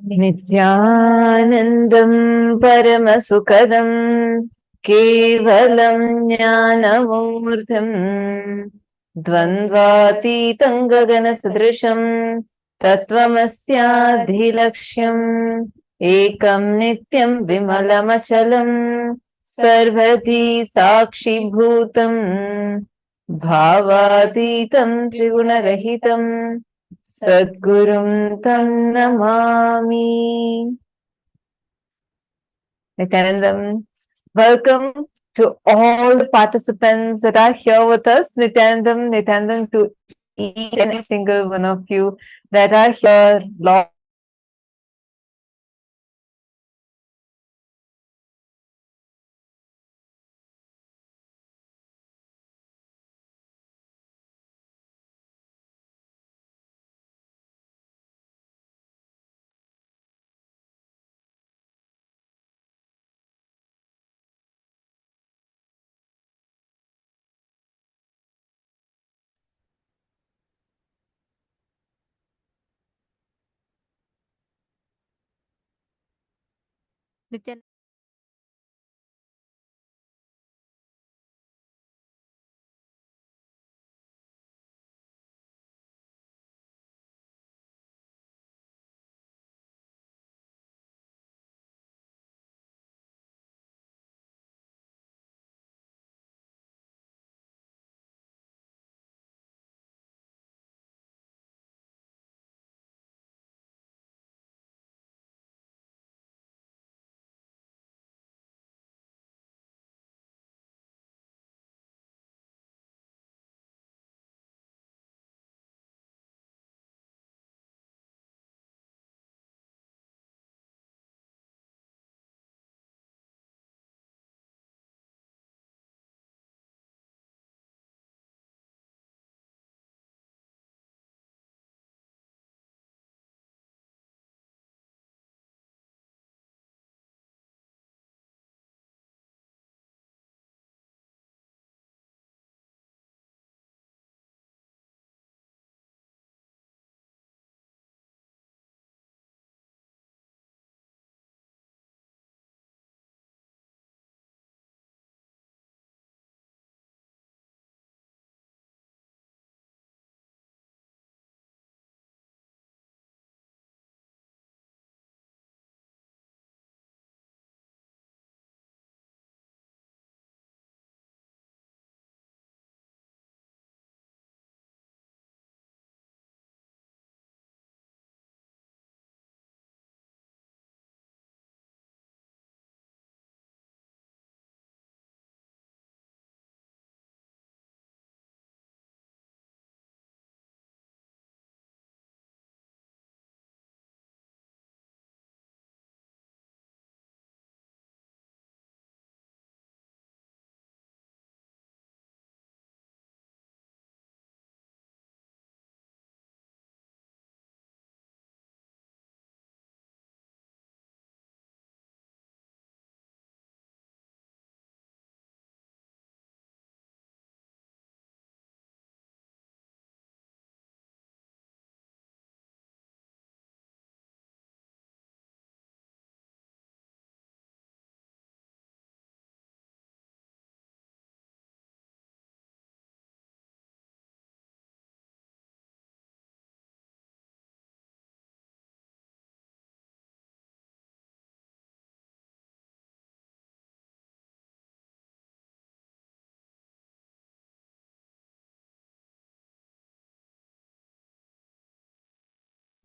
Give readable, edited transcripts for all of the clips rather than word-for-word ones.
Nithyanandam Paramasukadam Kevalam Jnanamurtham Dvandvatitam Gagana Sadrisham Tattvamasya Ekam Nityam Vimalamachalam Sarvati Sakshi Bhutam Bhavatitam Triguna Sadgurum Tam Namami. Nityanandam, welcome to all the participants that are here with us. Nityanandam to each and every single one of you that are here. Lord, Nityananda.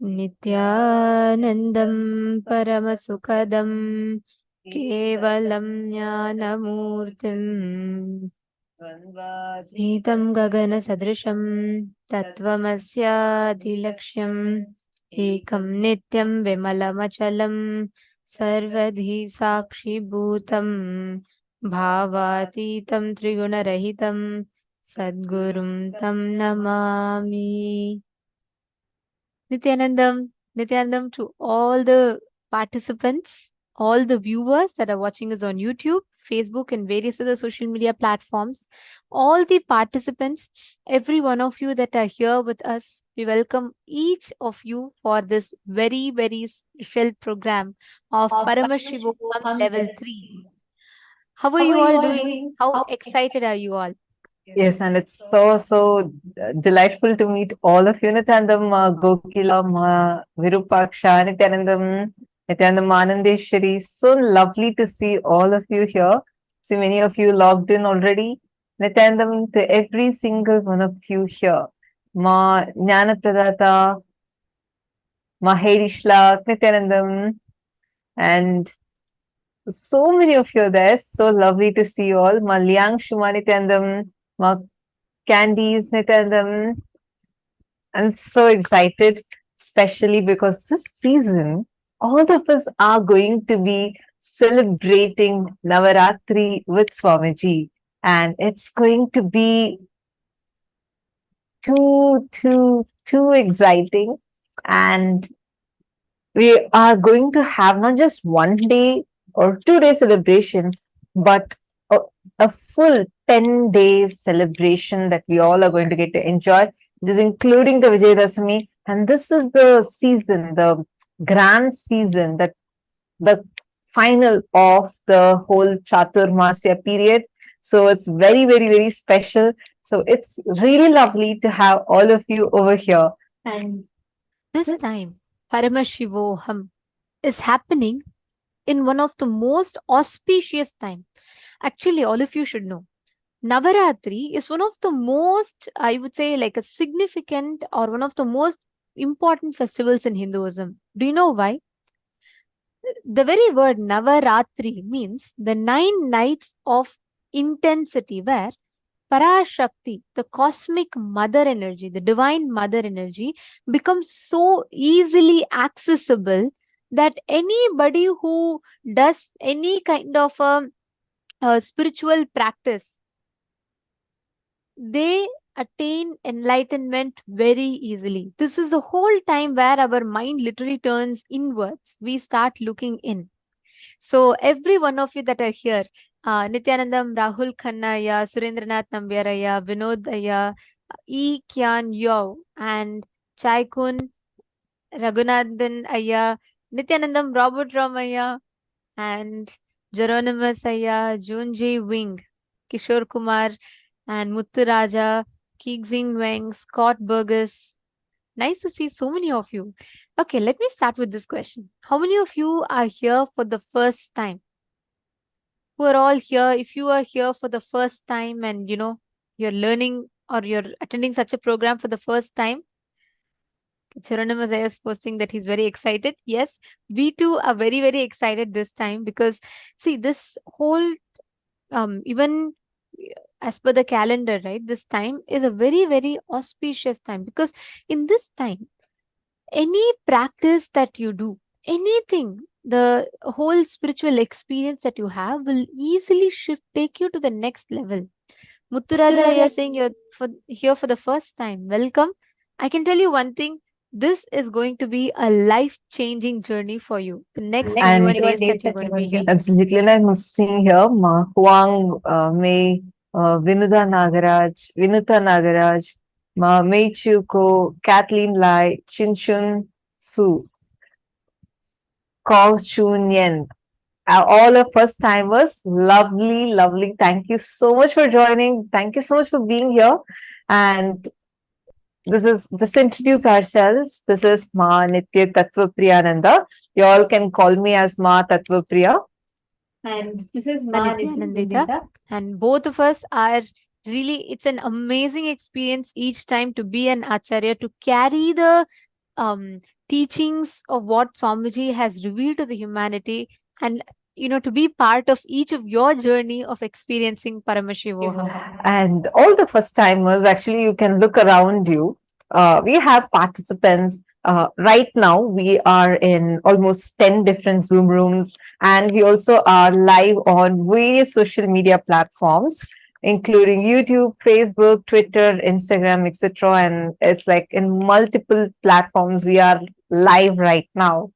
Nityanandam Paramasukadam Kevalam Jnanamurtim Dvandvatītam Gagana Sadrisham Tattvamasya Dilaksham Ekam Nityam Vimalamachalam Sarvadhi Sakshi Bhutam Bhavatitam Trigunarahitam Sadgurum Tam Namami. Nityanandam to all the participants, all the viewers that are watching us on YouTube, Facebook, and various other social media platforms, all the participants, every one of you that are here with us we welcome each of you for this very, very special program of Paramashivoham Level 3. How are you all doing? How excited are you all? Yes, and it's so delightful to meet all of you. Nithyanandam, Gokila, Virupaksha, Nithyanandam Anandeshwari. So lovely to see all of you here. See many of you logged in already. Nithyanandam to every single one of you here. Ma Jnana Pradata, Ma Hedishlak, Nithyanandam, and so many of you are there. So lovely to see you all. Ma Liang Shuma Nithyanandam, Ma Candies Nithyanandam. I'm so excited, especially because this season, all of us are going to be celebrating Navaratri with Swami G. And it's going to be too exciting. And we are going to have not just 1 day or 2 day celebration, but a full 10 day celebration that we all are going to get to enjoy, which is including the Vijayadashami. And this is the season, the grand season, that the final of the whole Chaturmasya period. So it's very special. So it's really lovely to have all of you over here. And this time, Paramashivoham is happening in one of the most auspicious time. Actually, all of you should know. Navaratri is one of the most, I would say, like a significant or one of the most important festivals in Hinduism. Do you know why? The very word Navaratri means the 9 nights of intensity, where Parashakti, the cosmic mother energy, the divine mother energy, becomes so easily accessible that anybody who does any kind of a spiritual practice, they attain enlightenment very easily. This is the whole time where our mind literally turns inwards. We start looking in. So every one of you that are here, Nithyanandam, Rahul Khanna, Surendranath Nambiaraya, Vinod Aya, E. Kyan Yao, and Chaikun, Raghunathan Aya, Nithyanandam, Robert Ramaya, and Jeronimus Aya, Junji Wing, Kishore Kumar, and Muthu Raja, Keegzing Wang, Scott Burgess. Nice to see so many of you. Okay, let me start with this question. How many of you are here for the first time? Who are all here? If you are here for the first time and you're learning or you're attending such a program for the first time, Chiranama Zaya is posting that he's very excited. Yes, we too are very excited this time because see, this whole even as per the calendar, right, this time is a very auspicious time, because in this time, any practice that you do, anything, the whole spiritual experience that you have will easily take you to the next level. Mutturaja, you're saying you're here for the first time. Welcome. I can tell you one thing. This is going to be a life-changing journey for you. The next 21 days that you're going to be here. Absolutely. And I'm seeing here Ma Huang May, Vinuda Nagaraj, Ma Mei Chuko, Kathleen Lai, Chin Chun Su, Kau Chun Yen. All our first timers, lovely. Thank you so much for joining. Thank you so much for being here. And this is just introduce ourselves. This is Ma Nitya Tattva Priyananda. You all can call me as Ma Tattva Priya. And this is Ma Nithyananda. And both of us are really, it's an amazing experience each time to be an Acharya, to carry the teachings of what Swamiji has revealed to the humanity, and to be part of each of your journey of experiencing Paramashivoham. And all the first timers, actually, you can look around you. We have participants. Right now, we are in almost 10 different Zoom rooms, and we also are live on various social media platforms, including YouTube, Facebook, Twitter, Instagram, etc. And it's like in multiple platforms, we are live right now.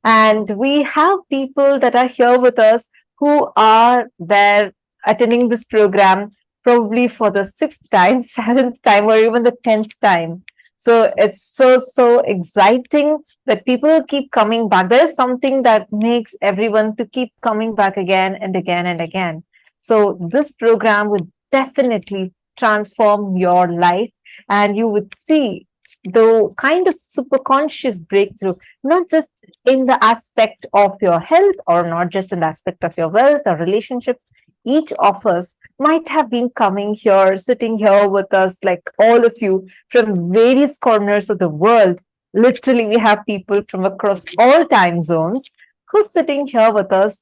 And we have people that are here with us who are there attending this program probably for the 6th time, 7th time, or even the 10th time. So it's so exciting that people keep coming back. There's something that makes everyone to keep coming back again and again and again. So this program would definitely transform your life, and you would see the kind of superconscious breakthrough, not just in the aspect of your health, or not just in the aspect of your wealth or relationship. Each of us might have been coming here, sitting here with us, like all of you from various corners of the world. Literally, we have people from across all time zones who's sitting here with us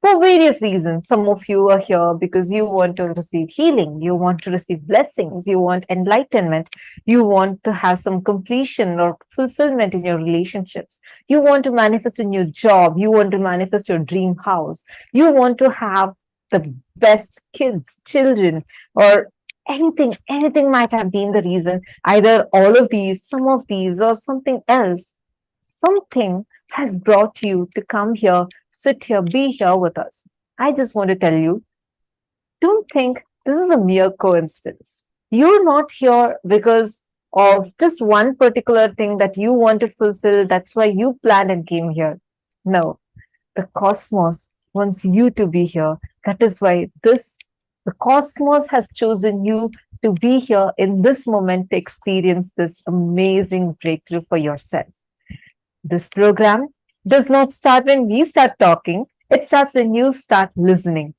for various reasons. Some of you are here because you want to receive healing, you want to receive blessings, you want enlightenment, you want to have some completion or fulfillment in your relationships, you want to manifest a new job, you want to manifest your dream house, you want to have the best kids, children, or anything might have been the reason, either all of these, some of these, or something else. Something has brought you to come here, sit here, be here with us. I just want to tell you, don't think this is a mere coincidence. You're not here because of just one particular thing that you want to fulfill. That's why you planned and came here. No, the cosmos wants you to be here. That is why the cosmos has chosen you to be here in this moment to experience this amazing breakthrough for yourself. This program does not start when we start talking. It starts when you start listening.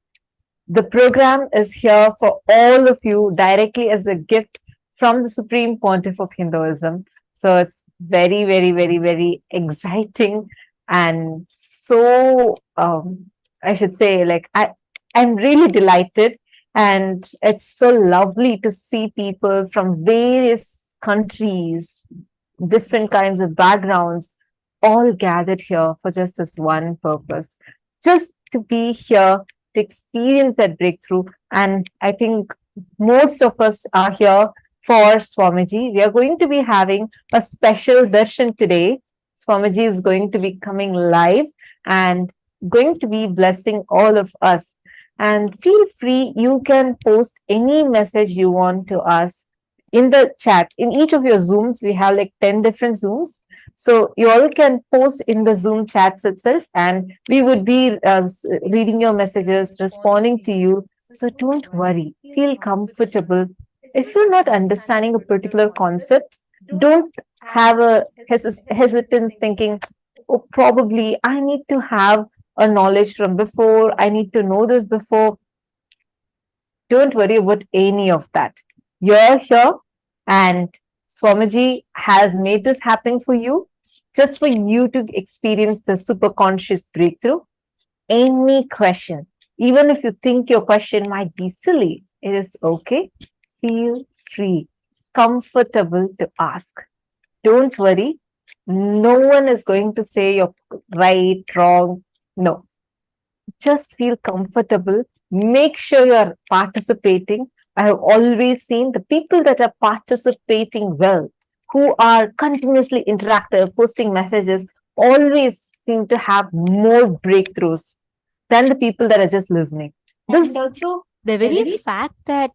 The program is here for all of you directly as a gift from the Supreme Pontiff of Hinduism. So it's very exciting, and so I should say, like, I'm really delighted, and it's so lovely to see people from various countries, different kinds of backgrounds, all gathered here for just this one purpose, just to be here to experience that breakthrough. And I think most of us are here for Swami G. We are going to be having a special darshan today. Swami G is going to be coming live and going to be blessing all of us. And feel free, you can post any message you want to us in the chat. In each of your Zooms, we have like 10 different Zooms. So you all can post in the Zoom chats itself, and we would be reading your messages, responding to you. So don't worry, feel comfortable. If you're not understanding a particular concept, don't have a hesitance thinking, oh, probably I need to have a knowledge from before, I need to know this before. Don't worry about any of that. You're here, and Swamiji has made this happen for you, just for you to experience the super conscious breakthrough. Any question, even if you think your question might be silly, it is okay. Feel free, comfortable to ask. Don't worry. No one is going to say you're right, wrong. No. Just feel comfortable. Make sure you're participating. I have always seen the people that are participating well, who are continuously interactive, posting messages, always seem to have more breakthroughs than the people that are just listening. And also, the very fact that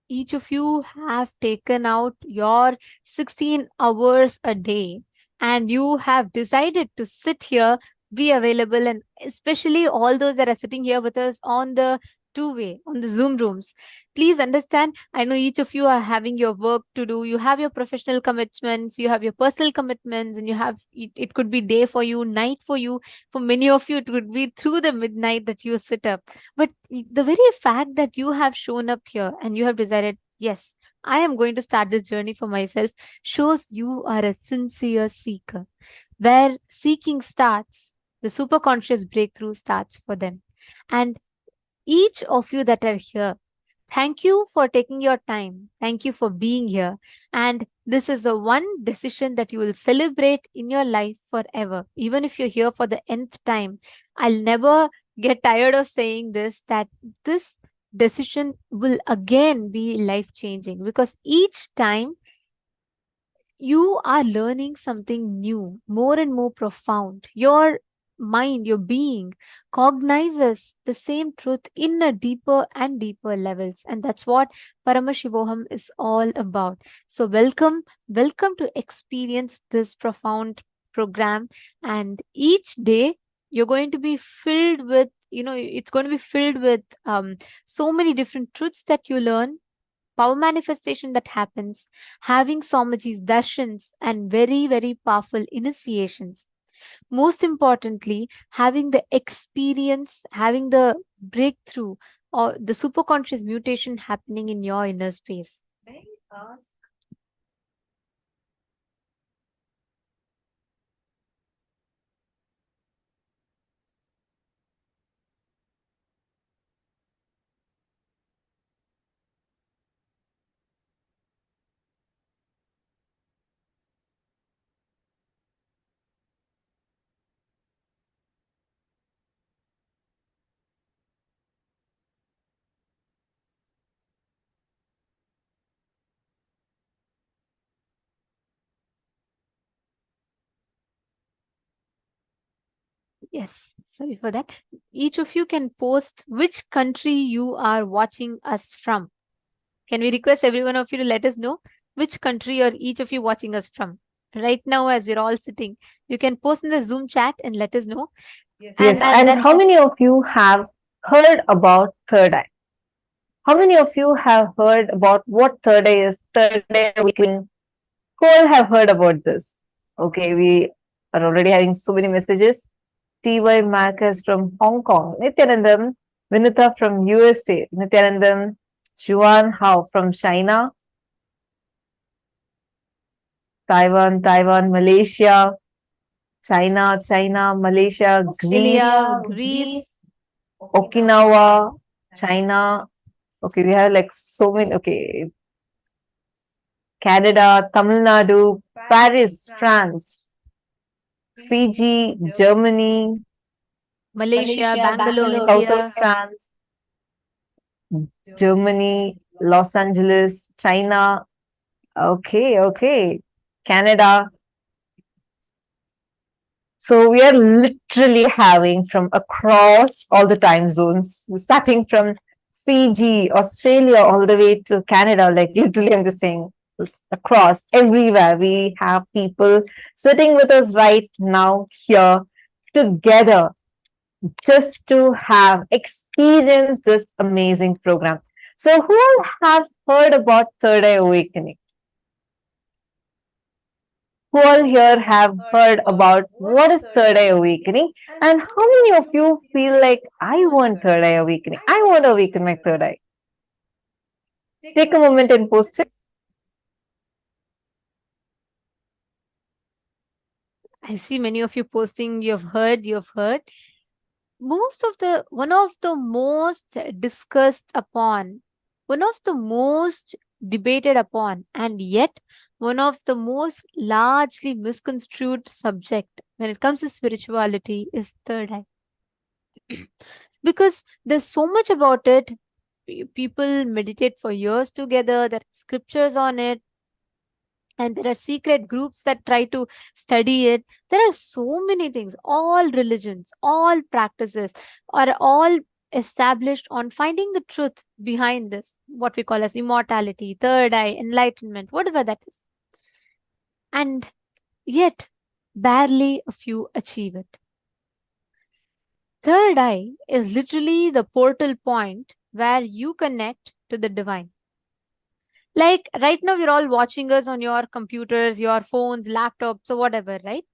each of you have taken out your 16 hours a day and you have decided to sit here, be available, and especially all those that are sitting here with us on the two-way, on the Zoom rooms. Please understand, I know each of you are having your work to do. You have your professional commitments, you have your personal commitments, and you have, it could be day for you, night for you. For many of you, it would be through the midnight that you sit up. But the very fact that you have shown up here and you have decided, yes, I am going to start this journey for myself, shows you are a sincere seeker. Where seeking starts, the superconscious breakthrough starts for them. And each of you that are here, thank you for taking your time. Thank you for being here. And this is the one decision that you will celebrate in your life forever. Even if you're here for the nth time, I'll never get tired of saying this, that this decision will again be life-changing, because each time you are learning something new, more and more profound. Your mind, your being, cognizes the same truth in a deeper and deeper levels. And that's what Paramashivoham is all about. So welcome to experience this profound program. And each day you're going to be filled with, it's going to be filled with so many different truths that you learn, power manifestation that happens, having Swamiji's darshans, and very, very powerful initiations. Most importantly, having the experience, having the breakthrough or the superconscious mutation happening in your inner space. Yes, sorry for that. Each of you can post which country you are watching us from. Can we request every one of you to let us know which country or each of you watching us from? Right now, as you're all sitting, you can post in the Zoom chat and let us know. Yes, and how many of you have heard about third eye? How many of you have heard about what third eye is? Third eye awakening. Who all have heard about this? Okay, we are already having so many messages. T.Y. Marcus from Hong Kong. Nithyanandam, Vinita from USA. Nithyanandam, Juan Hao from China. Taiwan, Malaysia. China, Malaysia, Australia, Greece, Okinawa, China. Okay, we have like so many. Okay, Canada, Tamil Nadu, Paris, France, Fiji, Germany, Malaysia, Bangalore, south India, of France, Germany, Los Angeles, China. Okay, Canada. So we are literally having from across all the time zones, starting from Fiji, Australia, all the way to Canada. Like literally, I'm just saying across everywhere. We have people sitting with us right now here together just to have experienced this amazing program. So who all have heard about Third Eye Awakening? Who all here have heard about what is Third Eye Awakening? And how many of you feel like, I want Third Eye Awakening? I want to awaken my third eye. Take a moment and post it. I see many of you posting, you've heard. One of the most discussed upon, one of the most debated upon, and yet one of the most largely misconstrued subject when it comes to spirituality is third eye. Because there's so much about it. People meditate for years together, there are scriptures on it, and there are secret groups that try to study it. There are so many things. All religions, all practices are all established on finding the truth behind this, what we call as immortality, third eye, enlightenment, whatever that is. And yet, barely a few achieve it. Third eye is literally the portal point where you connect to the divine. Like right now, you're all watching us on your computers, your phones, laptops, or whatever, right?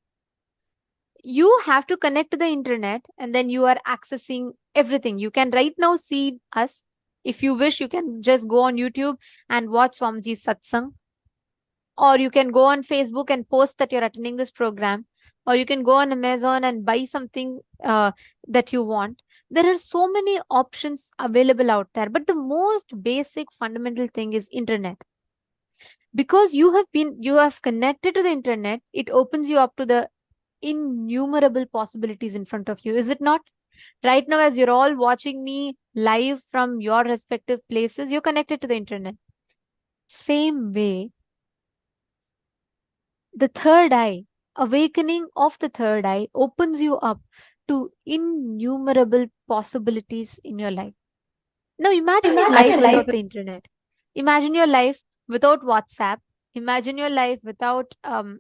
You have to connect to the internet and then you are accessing everything. You can right now see us. If you wish, you can just go on YouTube and watch Swamiji's satsang. Or you can go on Facebook and post that you're attending this program. Or you can go on Amazon and buy something that you want. There are so many options available out there. But the most basic fundamental thing is internet. Because you have connected to the internet, it opens you up to the innumerable possibilities in front of you, is it not? Right now, as you're all watching me live from your respective places, you're connected to the internet. Same way, the third eye, awakening of the third eye opens you up to innumerable possibilities in your life. Now imagine your life without the internet. Imagine your life without WhatsApp. Imagine your life without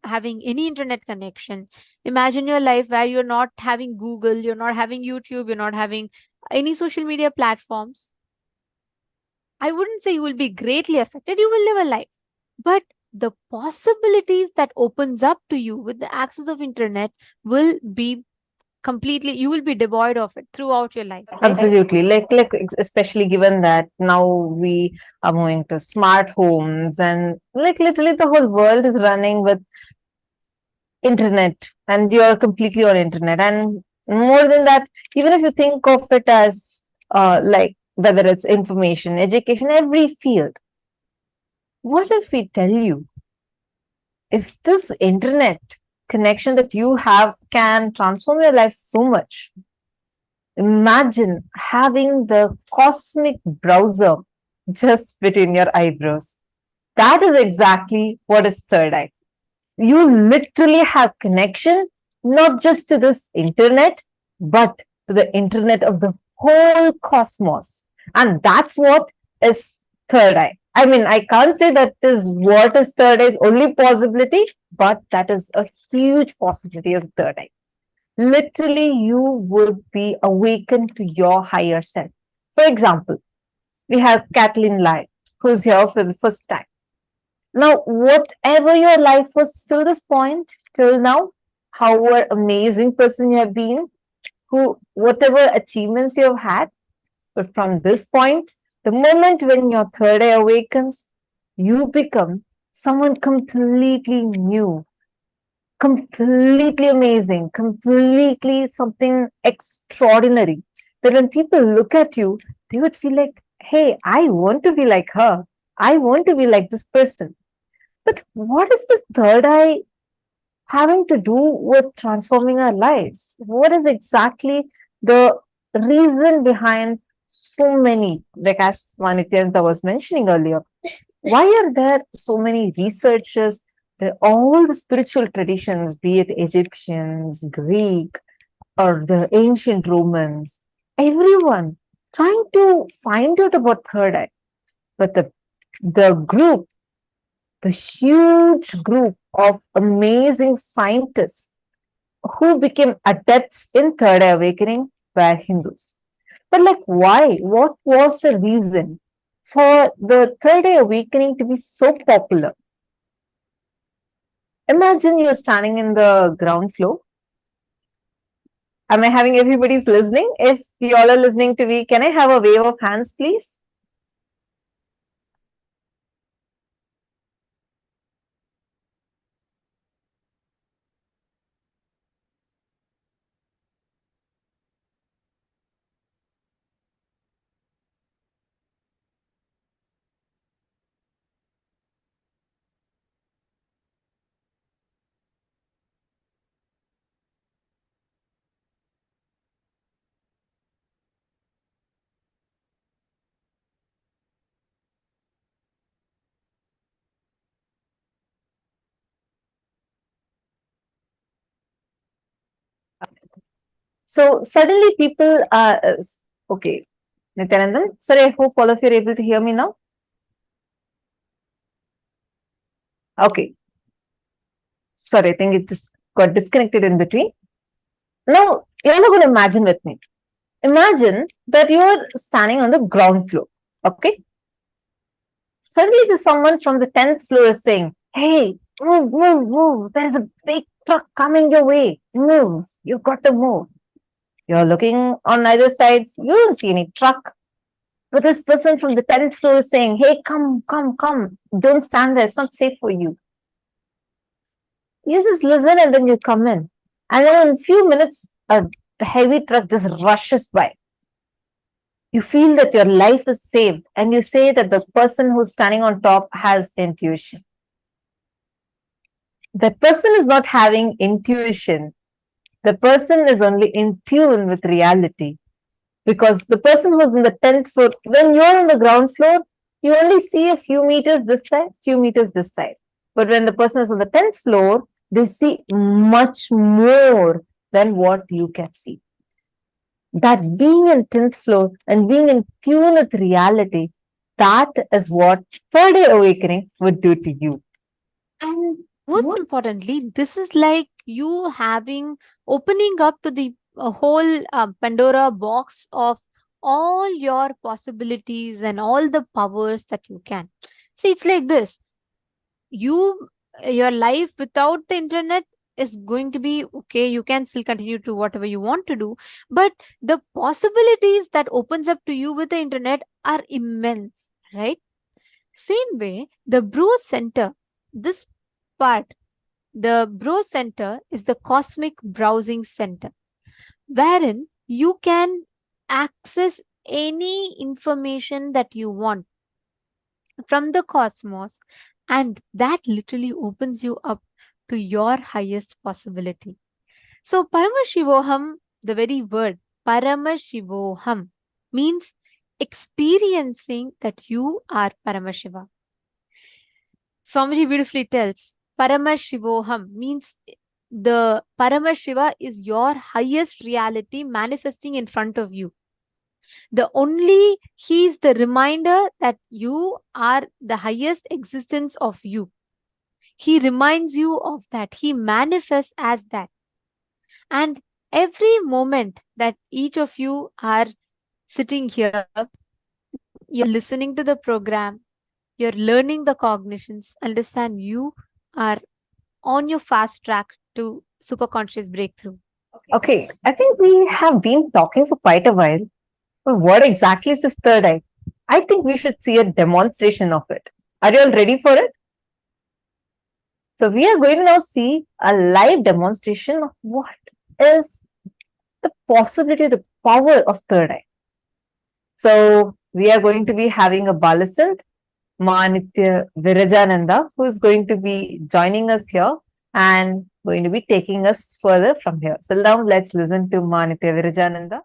having any internet connection. Imagine your life where you're not having Google, you're not having YouTube, you're not having any social media platforms. I wouldn't say you will be greatly affected. You will live a life. But the possibilities that opens up to you with the access of internet will be completely, you will be devoid of it throughout your life. Right? Absolutely. Like especially given that now we are moving to smart homes, and like literally the whole world is running with internet, and you're completely on internet. And more than that, even if you think of it as like whether it's information, education, every field, what if we tell you, if this internet connection that you have can transform your life so much, imagine having the cosmic browser just between your eyebrows. That is exactly what is third eye. You literally have connection not just to this internet, but to the internet of the whole cosmos. And that's what is third eye. I mean, I can't say that is what is third eye's only possibility, but that is a huge possibility of third eye. Literally, you would be awakened to your higher self. For example, we have Kathleen Lai, who's here for the first time. Now, whatever your life was till this point, till now, however amazing person you have been, whatever achievements you have had, but from this point, the moment when your third eye awakens, you become someone completely new, completely amazing, completely something extraordinary. That when people look at you, they would feel like, hey, I want to be like her. I want to be like this person. But what is this third eye having to do with transforming our lives? What is exactly the reason behind so many, like as Nithyananda was mentioning earlier, why are there so many researchers, all the spiritual traditions, be it Egyptians, Greek, or the ancient Romans, everyone trying to find out about third eye? But the huge group of amazing scientists who became adepts in third eye awakening were Hindus. But like, why? What was the reason for the third eye awakening to be so popular? Imagine you're standing in the ground floor. Am I having everybody's listening? If you all are listening to me, can I have a wave of hands, please? So suddenly people are, okay, Nithyananda, sorry, I hope all of you are able to hear me now. Okay. Sorry, I think it just got disconnected in between. Now, you're not going to imagine with me. Imagine that you're standing on the ground floor, okay? Suddenly there's someone from the 10th floor is saying, hey, move, move, move. There's a big truck coming your way. Move. You've got to move. You're looking on either sides. You don't see any truck. But this person from the 10th floor is saying, hey, come, come, come. Don't stand there. It's not safe for you. You just listen and then you come in. And then in a few minutes, a heavy truck just rushes by. You feel that your life is saved, and you say that the person who's standing on top has intuition. That person is not having intuition. The person is only in tune with reality. Because the person who's in the 10th floor, when you're on the ground floor, you only see a few meters this side, few meters this side. But when the person is on the 10th floor, they see much more than what you can see. That being in 10th floor and being in tune with reality, that is what third day awakening would do to you. And most importantly, this is like you opening up to the whole Pandora box of all your possibilities and all the powers that you can. See, it's like this. Your life without the internet is going to be okay. You can still continue to whatever you want to do, but the possibilities that opens up to you with the internet are immense, right? Same way, the Bro Center, this part, the Bro Center is the cosmic browsing center, wherein you can access any information that you want from the cosmos, and that literally opens you up to your highest possibility. So, Paramashivoham, the very word Paramashivoham, means experiencing that you are Paramashiva. Swamiji beautifully tells Paramashivoham means the Paramashiva is your highest reality manifesting in front of you. He is the reminder that you are the highest existence of you. He reminds you of that. He manifests as that. And every moment that each of you are sitting here, you're listening to the program, you're learning the cognitions, understand you are on your fast track to superconscious breakthrough. Okay, I think we have been talking for quite a while. But what exactly is this third eye? I think we should see a demonstration of it. Are you all ready for it? So we are going to now see a live demonstration of what is the possibility, the power of third eye. So we are going to be having a Balasant, Nithya Virajananda, who is going to be joining us here and going to be taking us further from here. So now let's listen to Nithya Virajananda.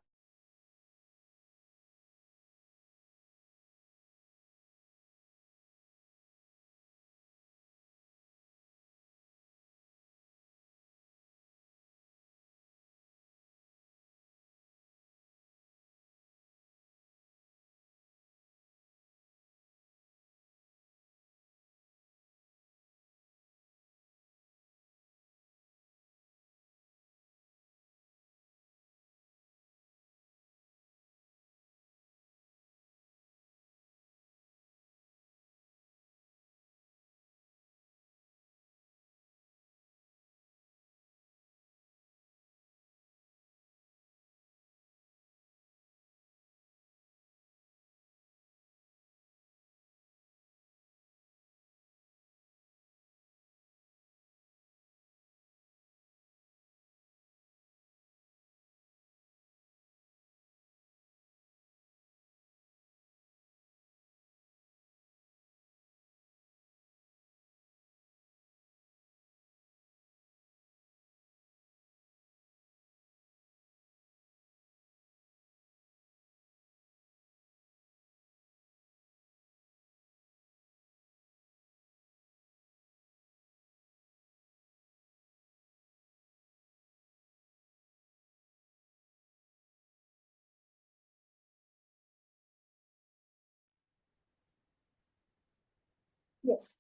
Yes.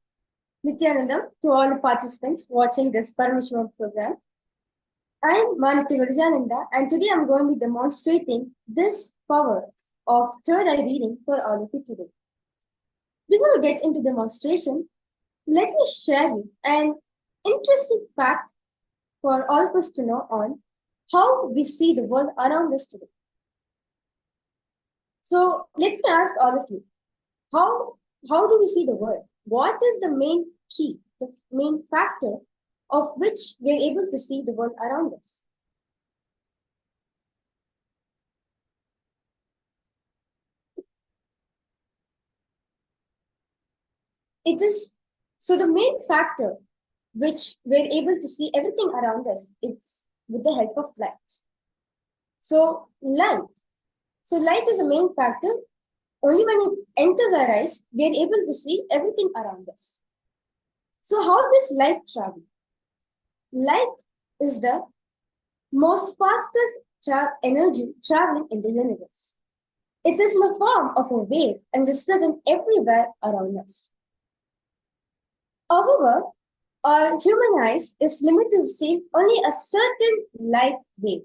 Nithyananda, to all the participants watching this Paramashivoham program. I am Nithya Virajananda, and today I am going to be demonstrating this power of third eye reading for all of you today. Before we get into demonstration, let me share you an interesting fact for all of us to know on how we see the world around us today. So let me ask all of you, how do we see the world? What is the main key, the main factor of which we are able to see the world around us? It is, so the main factor which we're able to see everything around us is with the help of light. So light is a main factor. Only when it enters our eyes, we are able to see everything around us. So how does light travel? Light is the most fastest energy traveling in the universe. It is in the form of a wave and is present everywhere around us. However, our human eyes is limited to see only a certain light wave,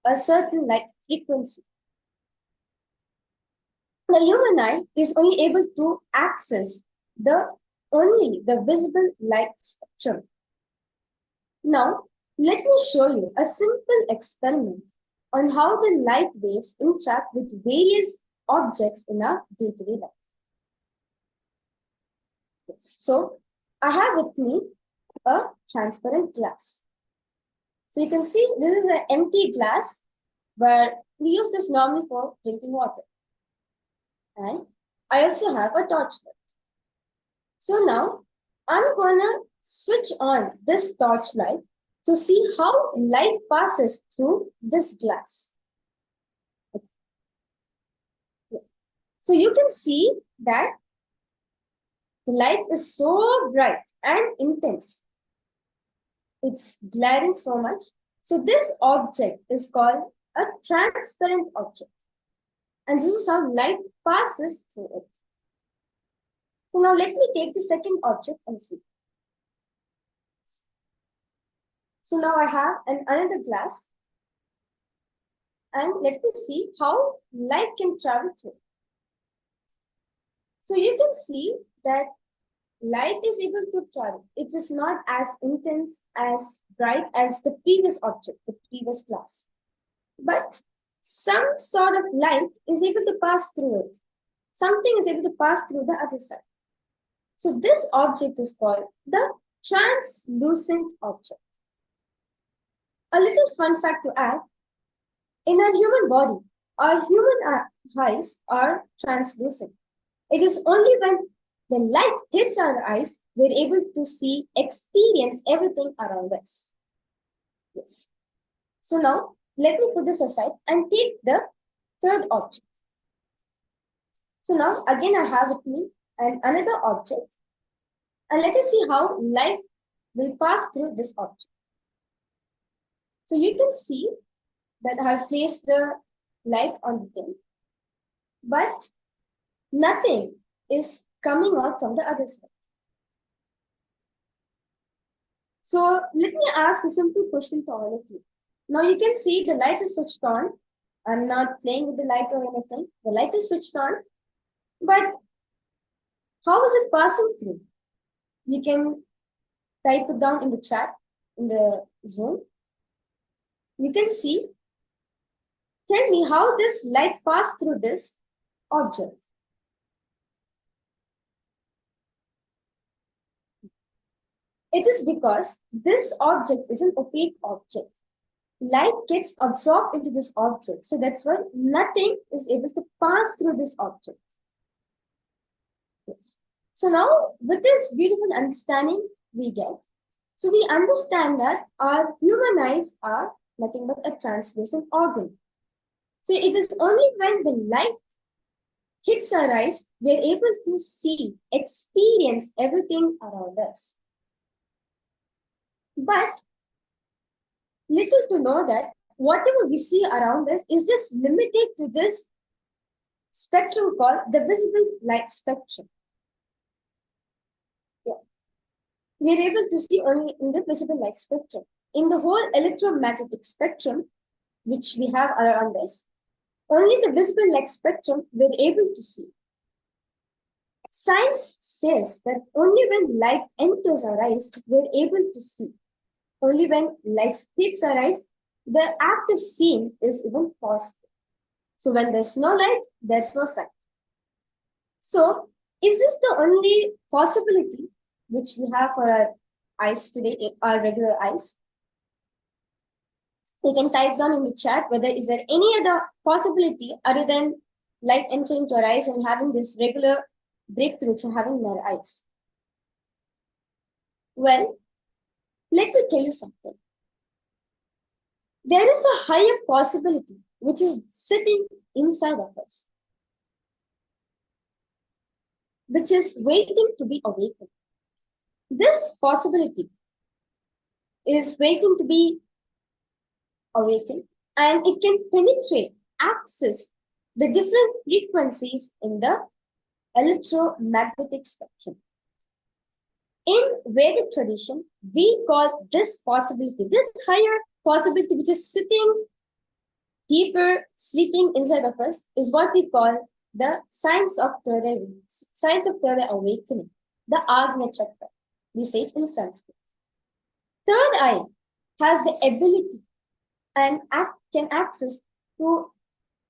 a certain light frequency. The human eye is only able to access only the visible light spectrum. Now, let me show you a simple experiment on how the light waves interact with various objects in our day-to-day life. Yes. So, I have with me a transparent glass. So you can see this is an empty glass where we use this normally for drinking water. And I also have a torchlight. So now I'm gonna switch on this torchlight to see how light passes through this glass. So you can see that the light is so bright and intense. It's glaring so much. So this object is called a transparent object. And this is how light passes through it. So now let me take the second object and see. So now I have another glass. And let me see how light can travel through. So you can see that light is able to travel. It is not as intense, as bright as the previous object, the previous glass. But some sort of light is able to pass through it. Something is able to pass through the other side. So this object is called the translucent object. A little fun fact to add, in our human body, our human eyes are translucent. It is only when the light hits our eyes, we're able to see, experience everything around us. Yes. So now, let me put this aside and take the third object. So now, again, I have with me another object. And let us see how light will pass through this object. So you can see that I have placed the light on the thing, but nothing is coming out from the other side. So let me ask a simple question to all of you. Now you can see the light is switched on. I'm not playing with the light or anything. The light is switched on, but how is it passing through? You can type it down in the chat, in the Zoom. You can see. Tell me how this light passed through this object. It is because this object is an opaque object. Light gets absorbed into this object. So that's why nothing is able to pass through this object. Yes. So now with this beautiful understanding we get, so we understand that our human eyes are nothing but a translucent organ. So it is only when the light hits our eyes, we're able to see, experience everything around us. But little to know that whatever we see around us is just limited to this spectrum called the visible light spectrum. Yeah. We're able to see only in the visible light spectrum. In the whole electromagnetic spectrum, which we have around us, only the visible light spectrum we're able to see. Science says that only when light enters our eyes, we're able to see. Only when light hits our eyes, the act of seeing is even possible. So when there's no light, there's no sight. So is this the only possibility which we have for our eyes today, our regular eyes? You can type down in the chat whether is there any other possibility other than light entering to our eyes and having this regular breakthrough to having in our eyes. Well, let me tell you something. There is a higher possibility which is sitting inside of us, which is waiting to be awakened. This possibility is waiting to be awakened and it can penetrate, access the different frequencies in the electromagnetic spectrum. In Vedic tradition, we call this possibility, this higher possibility which is sitting deeper, sleeping inside of us, is what we call the science of third eye awakening, the Agnya Chakra. We say it in Sanskrit. Third eye has the ability and can access to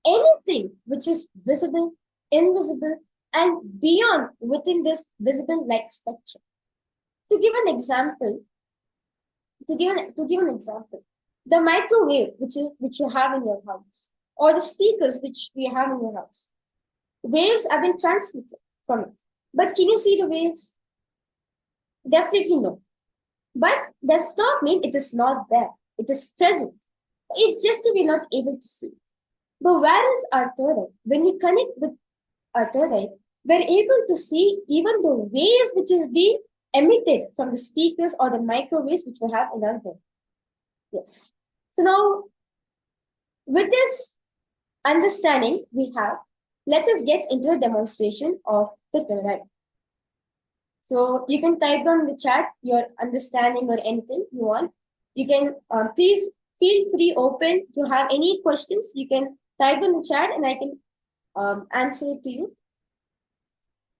anything which is visible, invisible, and beyond within this visible light spectrum. To give an example, the microwave which you have in your house, or the speakers which we have in your house, waves have been transmitted from it. But can you see the waves? Definitely no. But does not mean it is not there. It is present. It's just that we're not able to see. But where is our third eye? When we connect with our third eye, we're able to see even the waves which is being emitted from the speakers or the microwaves which we have in our home. Yes. So now, with this understanding we have, let us get into a demonstration of the third eye. So you can type down in the chat your understanding or anything you want. You can please feel free, open to have any questions. You can type in the chat and I can answer it to you.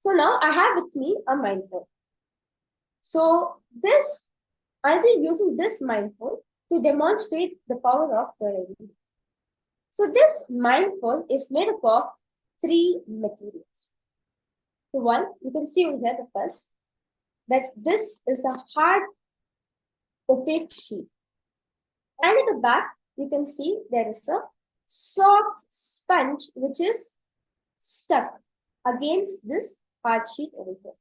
So now I have with me a mindful. So I'll be using this mindful to demonstrate the power of third eye. So this mindful is made up of 3 materials. So one, you can see over here the first, that this is a hard opaque sheet. And at the back, you can see there is a soft sponge which is stuck against this hard sheet over here.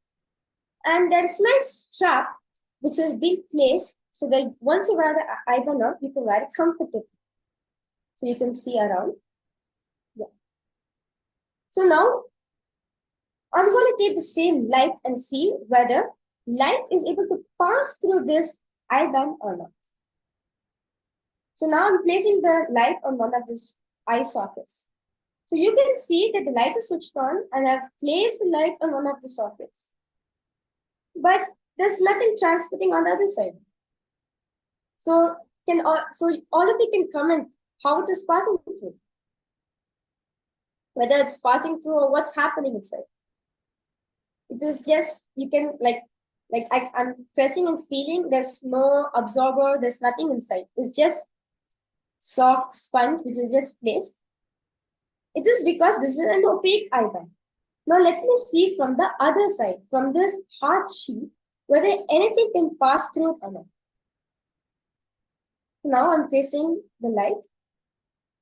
And there is a nice strap which has been placed so that once you wear the eye band up, you can wear it comfortably. So you can see around. Yeah. So now I'm going to take the same light and see whether light is able to pass through this eye band or not. So now I'm placing the light on one of these eye sockets. So you can see that the light is switched on and I've placed the light on one of the sockets. But there's nothing transmitting on the other side. So all of you can comment how it is passing through. Whether it's passing through or what's happening inside. It is just, you can I'm pressing and feeling, there's no absorber, there's nothing inside. It's just soft sponge which is just placed. It is because this is an opaque eye band. Now let me see from the other side, from this hard sheet, whether anything can pass through it or not. Now I'm placing the light.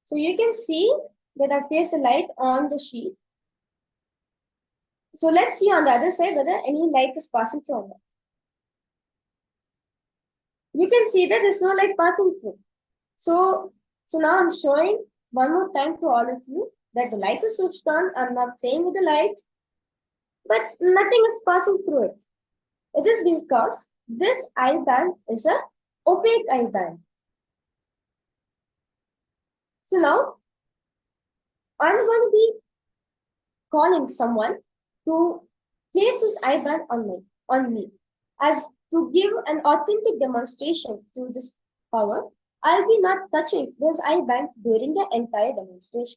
So you can see that I placed the light on the sheet. So let's see on the other side whether any light is passing through or not. You can see that there's no light passing through. So now I'm showing one more time to all of you that the light is switched on. I'm not playing with the light, but nothing is passing through it. It is because this eye band is an opaque eye band. So now I'm going to be calling someone to place this eye band on me as to give an authentic demonstration to this power. I'll be not touching this eye band during the entire demonstration.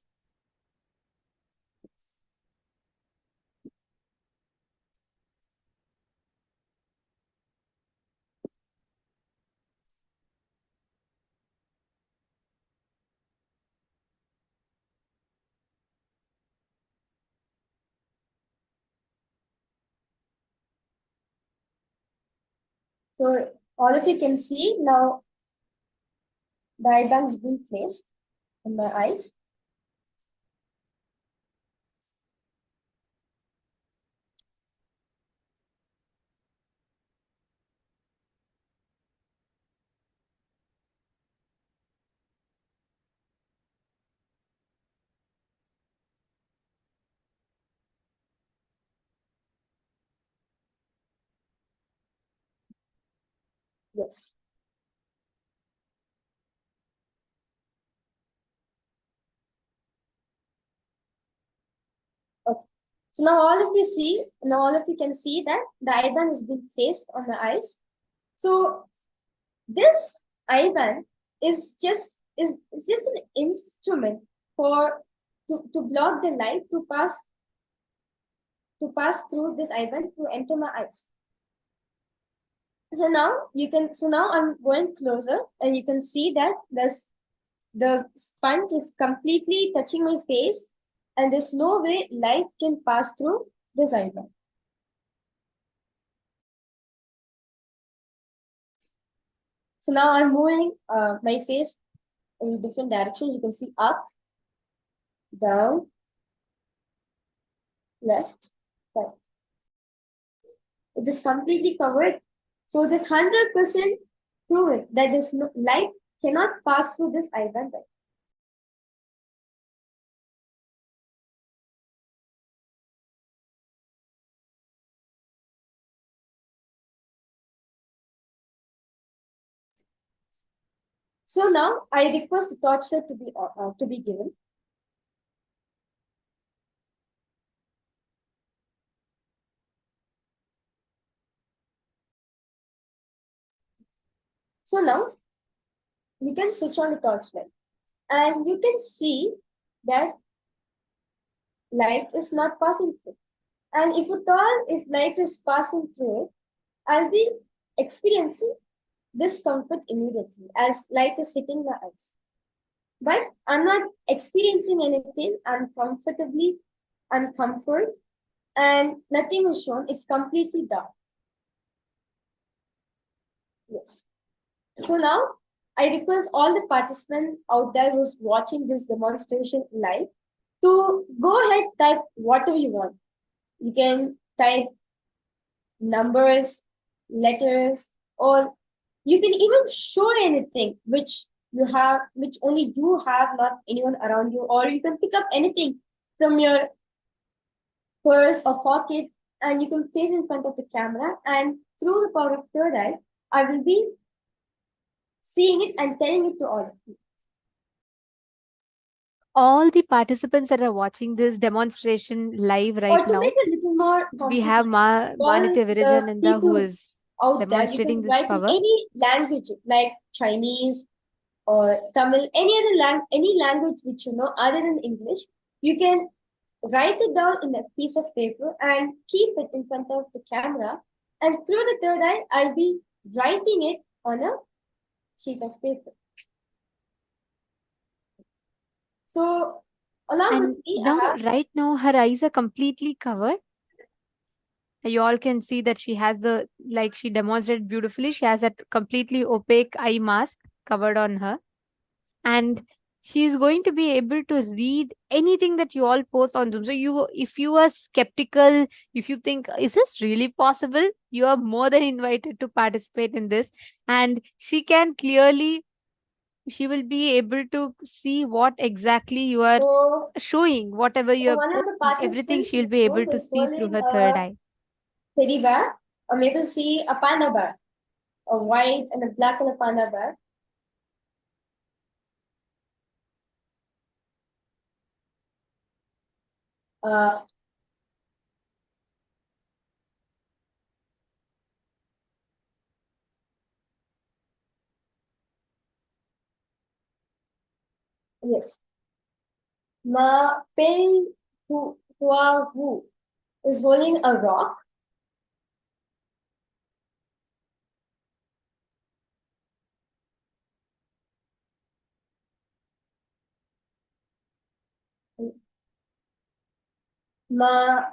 So all of you can see now the eye band is being placed in my eyes. Yes. So now all of you can see that the eye-band has been placed on the eyes. So this eye-band is just an instrument to block the light to pass through this eye-band to enter my eyes. So now I'm going closer and you can see that the sponge is completely touching my face and there's no way light can pass through this eye-band. So now I'm moving my face in different directions. You can see up, down, left, right. It is completely covered. So this 100% proven that this light cannot pass through this eye-band. So now I request the torchlight to be given. So now we can switch on the torchlight, and you can see that light is not passing through. And if light is passing through it, I'll be experiencing discomfort immediately as light is hitting the eyes. But I'm not experiencing anything uncomfort, and nothing is shown. It's completely dark. Yes. So now I request all the participants out there who's watching this demonstration live to go ahead, type whatever you want. You can type numbers, letters, or you can even show anything which only you have, not anyone around you, or you can pick up anything from your purse or pocket and you can place in front of the camera, and through the power of third eye, I will be seeing it and telling it to all of you. All the participants that are watching this demonstration live Or right to now, make it a little more we have Manitya Virajananda who is out there, you demonstrating can this write in power. any language like Chinese or Tamil, any language which you know other than English. You can write it down in a piece of paper and keep it in front of the camera. And through the third eye, I'll be writing it on a sheet of paper. So along with me, right now her eyes are completely covered. You all can see that she has she demonstrated beautifully. She has that completely opaque eye mask covered on her. And she is going to be able to read anything that you all post on Zoom. So if you are skeptical, if you think, is this really possible? You are more than invited to participate in this. And she will be able to see what exactly you are showing, whatever you are, everything she'll be able to see through her third eye. Teddy bear, or maybe see a panda bear, a white and a black color panda bear. Yes. Ma Pei Hua Wu is holding a rock. Ma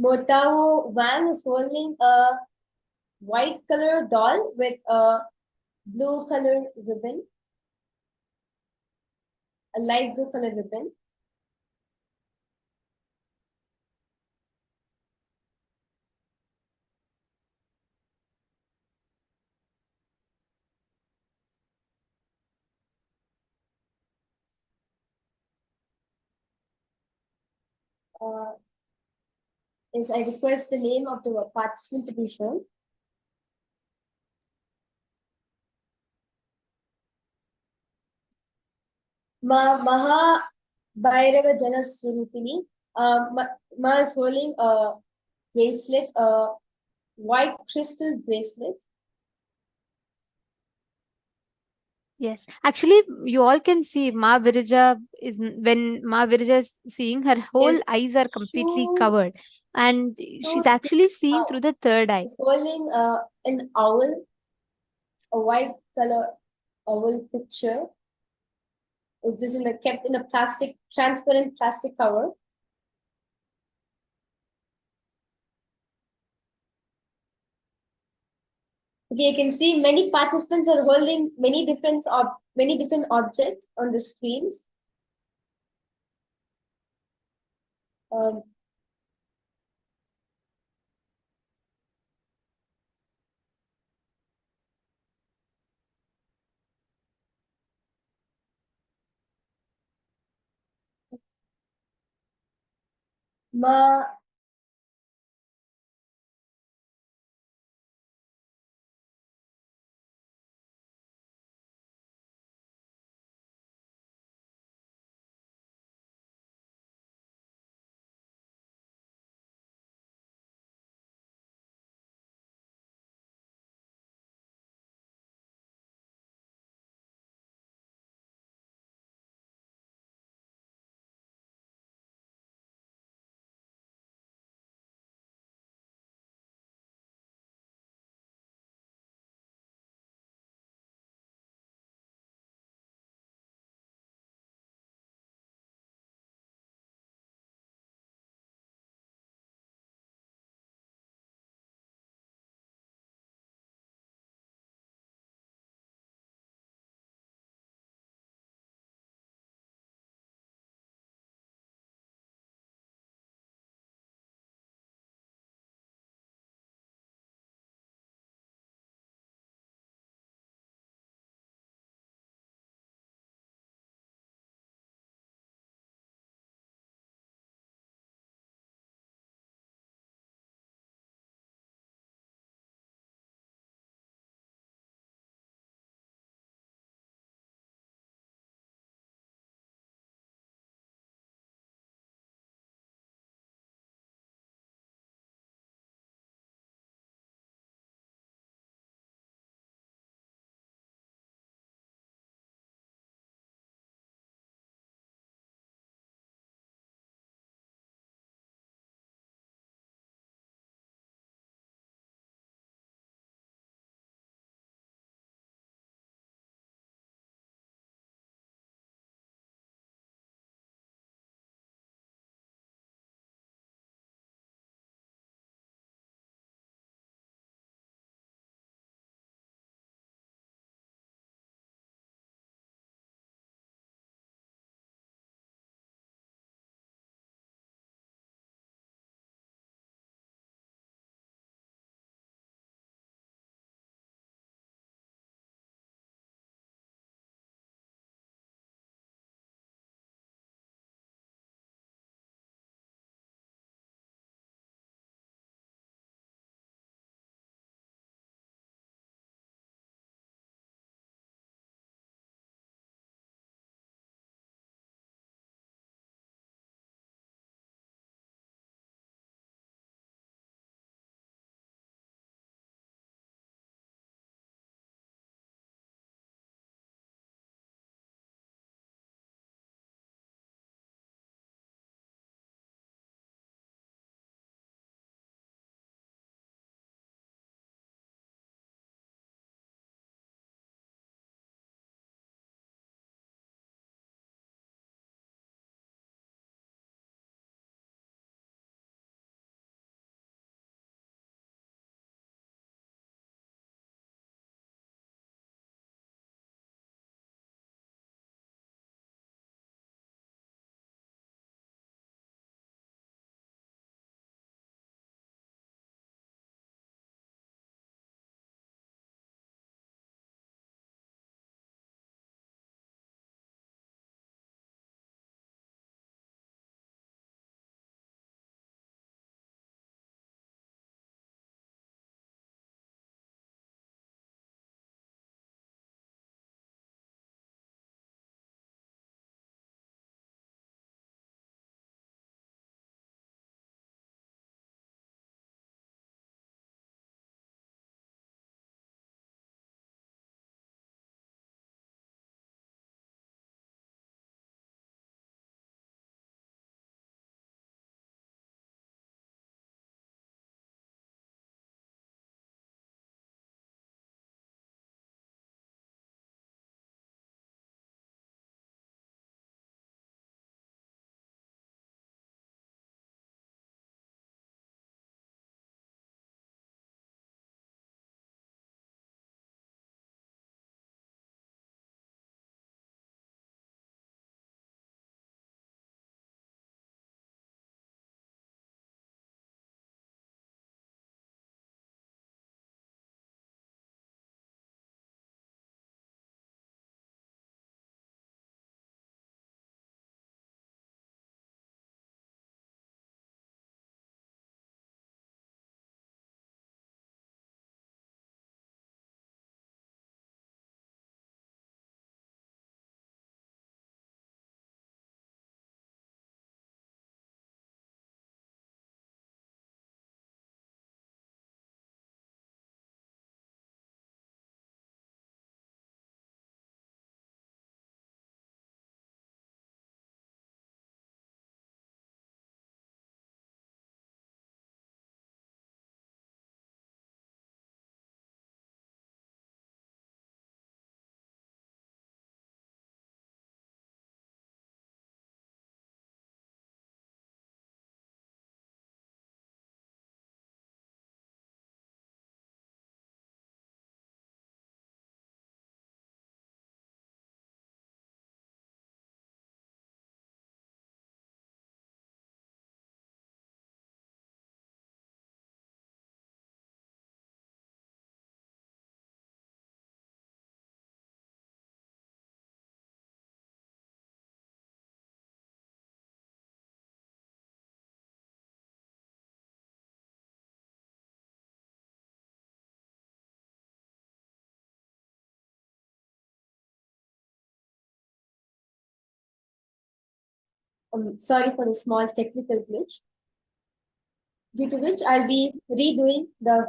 Motao Wang is holding a white color doll with a blue color ribbon, a light blue color ribbon. I request the name of the participant to be shown. Maha Bhairava Jana Swarupini. Ma is holding a bracelet, a white crystal bracelet. Yes, actually, you all can see Ma Virija is when Ma Virija is seeing, her whole Yes. eyes are completely So, covered, and she's so actually seeing through the third eye. is holding an owl, a white color owl picture. It is kept in a transparent plastic cover. Okay, you can see many participants are holding many different objects on the screens. Um, Ma Sorry for the small technical glitch, due to which I'll be redoing the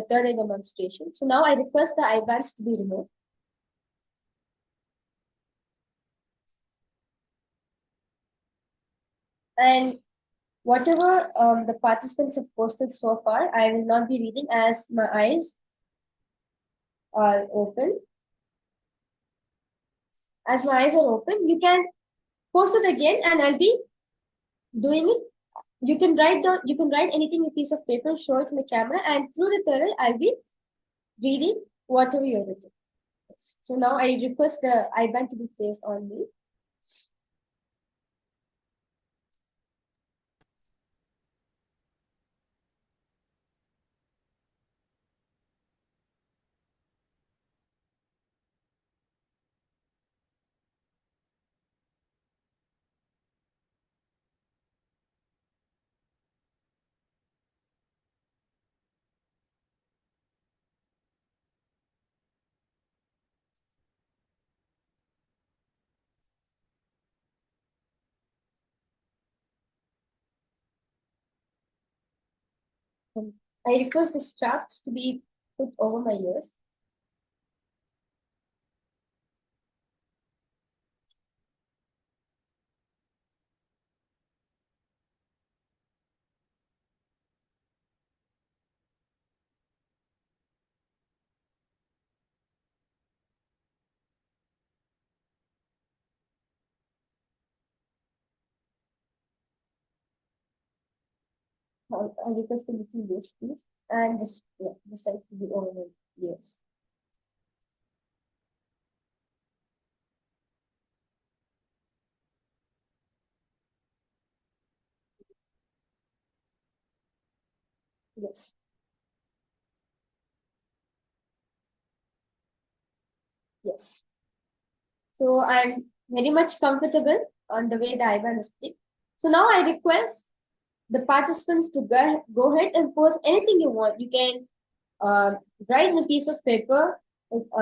third eye demonstration. So now I request the IBANs to be removed. And whatever the participants have posted so far, I will not be reading as my eyes are open. As my eyes are open, you can post it again and I'll be doing it. You can write anything in a piece of paper, show it in the camera, and through the third eye, I'll be reading whatever you're written. Yes. So now I request the IBAN to be placed on me. I request the straps to be put over my ears. I request a little loose, please, and this side to be over my ears. Yes. Yes. So I'm very much comfortable on the way the IBAN is picked. So now I request the participants to go ahead and post anything you want. You can write in a piece of paper,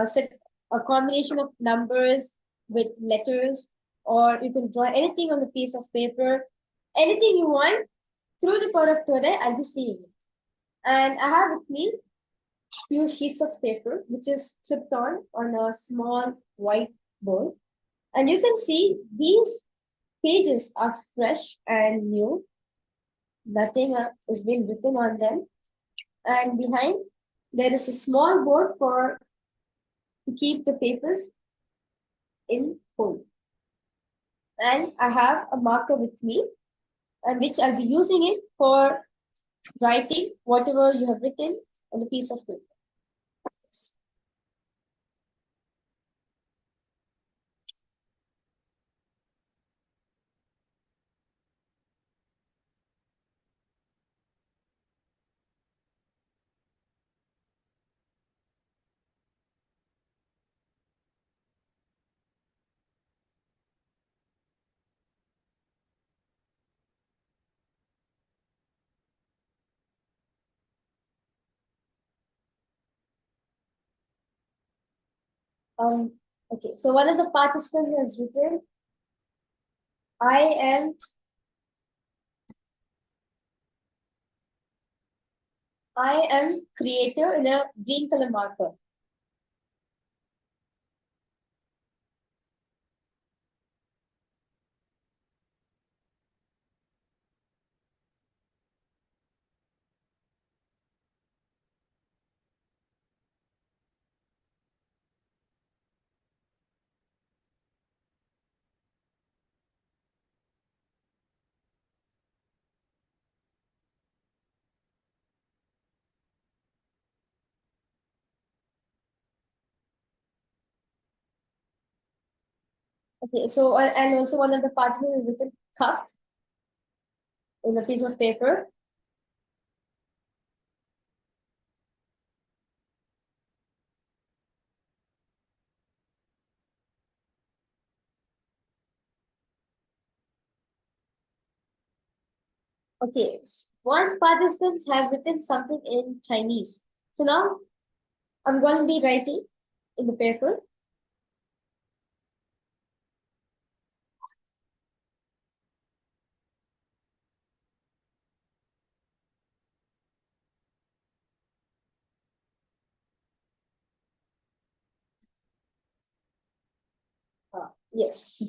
set a combination of numbers with letters, or you can draw anything on the piece of paper, anything you want. Through the power of today, I'll be seeing it. And I have with me few sheets of paper, which is clipped on a small white board. And you can see these pages are fresh and new. Nothing is being written on them. And behind, there is a small board to keep the papers in hold. And I have a marker with me, and which I'll be using it for writing whatever you have written on a piece of paper. Okay, so one of the participants has written, I am creator in a green color marker. Okay, so and also one of the participants has written cup in a piece of paper. Okay, one participants have written something in Chinese. So now I'm going to be writing in the paper. Yes.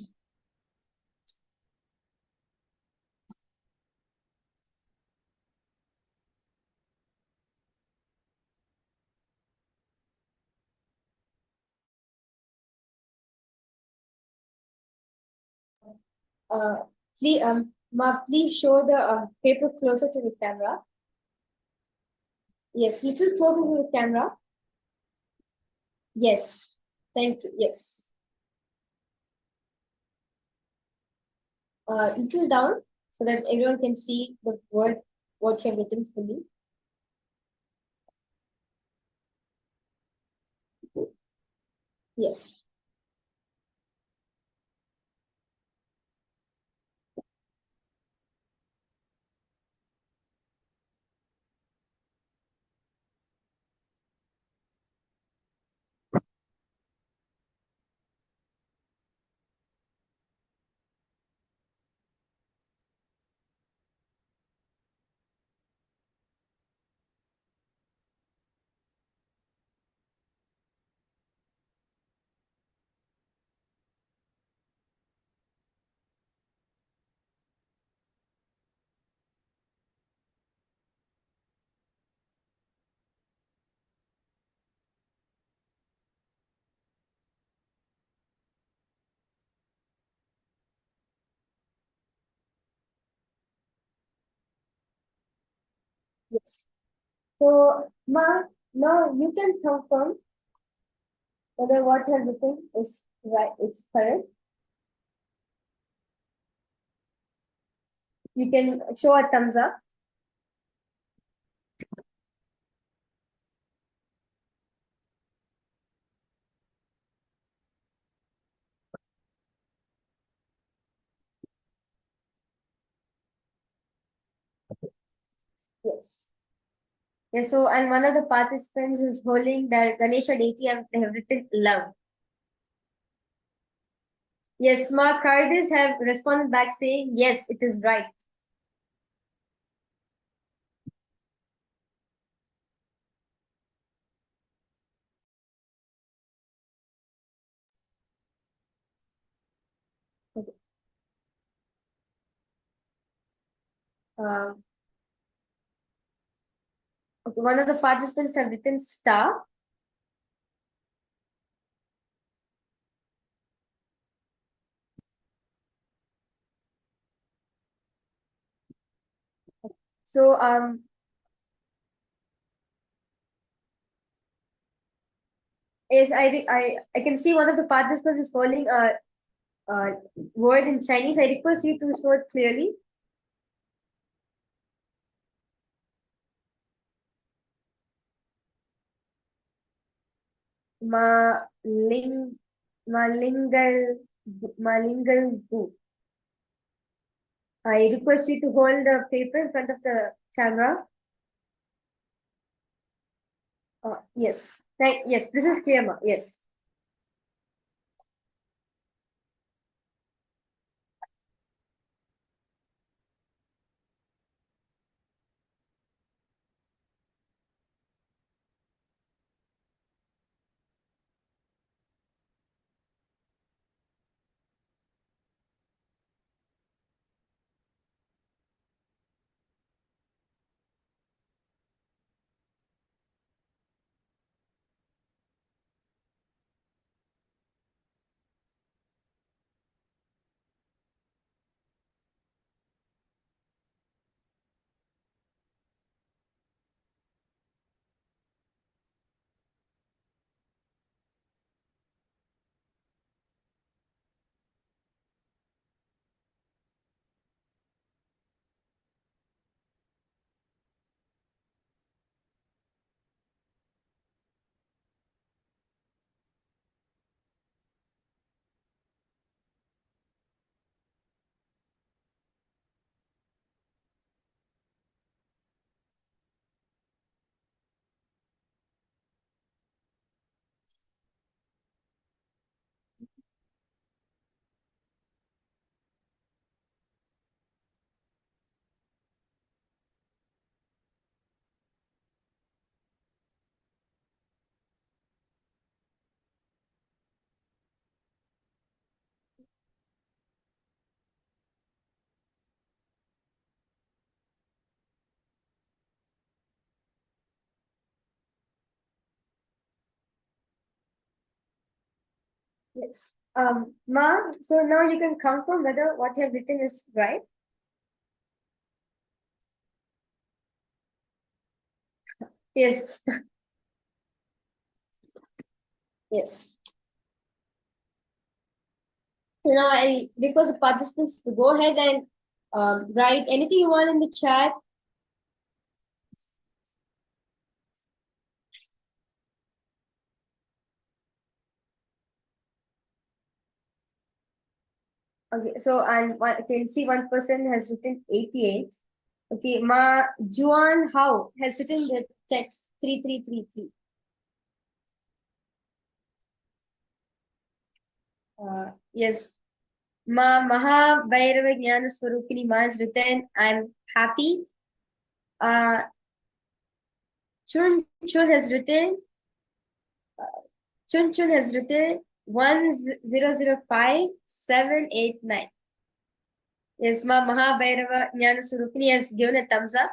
Please, please show the paper closer to the camera. Yes, little closer to the camera. Yes. Thank you. Yes. Little down so that everyone can see the word what you have written fully. Yes. Yes. So, Ma, now you can confirm whether what you have written is right, it's correct. You can show a thumbs up. Yes. Yes, so and one of the participants is holding the Ganesha deity and they have written love. Yes, Mark Hardis have responded back saying, yes, it is right. Okay. Um, okay, one of the participants have written star. So yes, I can see one of the participants is holding a word in Chinese. I request you to show it clearly. Maling malingal malingal bu. I request you to hold the paper in front of the camera. Yes. Yes, this is clear, ma. Yes. Yes. Ma, so now you can confirm whether what you have written is right. Yes. Yes. So now I request the participants to go ahead and write anything you want in the chat. Okay, so I can see one person has written 88. Okay, Ma Juan How has written the text 3333. Yes, Ma Maha Bhairava Jnana Swarupini Ma has written, I'm happy. Chun Chun has written, Chun Chun has written 1005789. Yes, Ma Maha Bhairava Jnana Swarupini has given a thumbs up.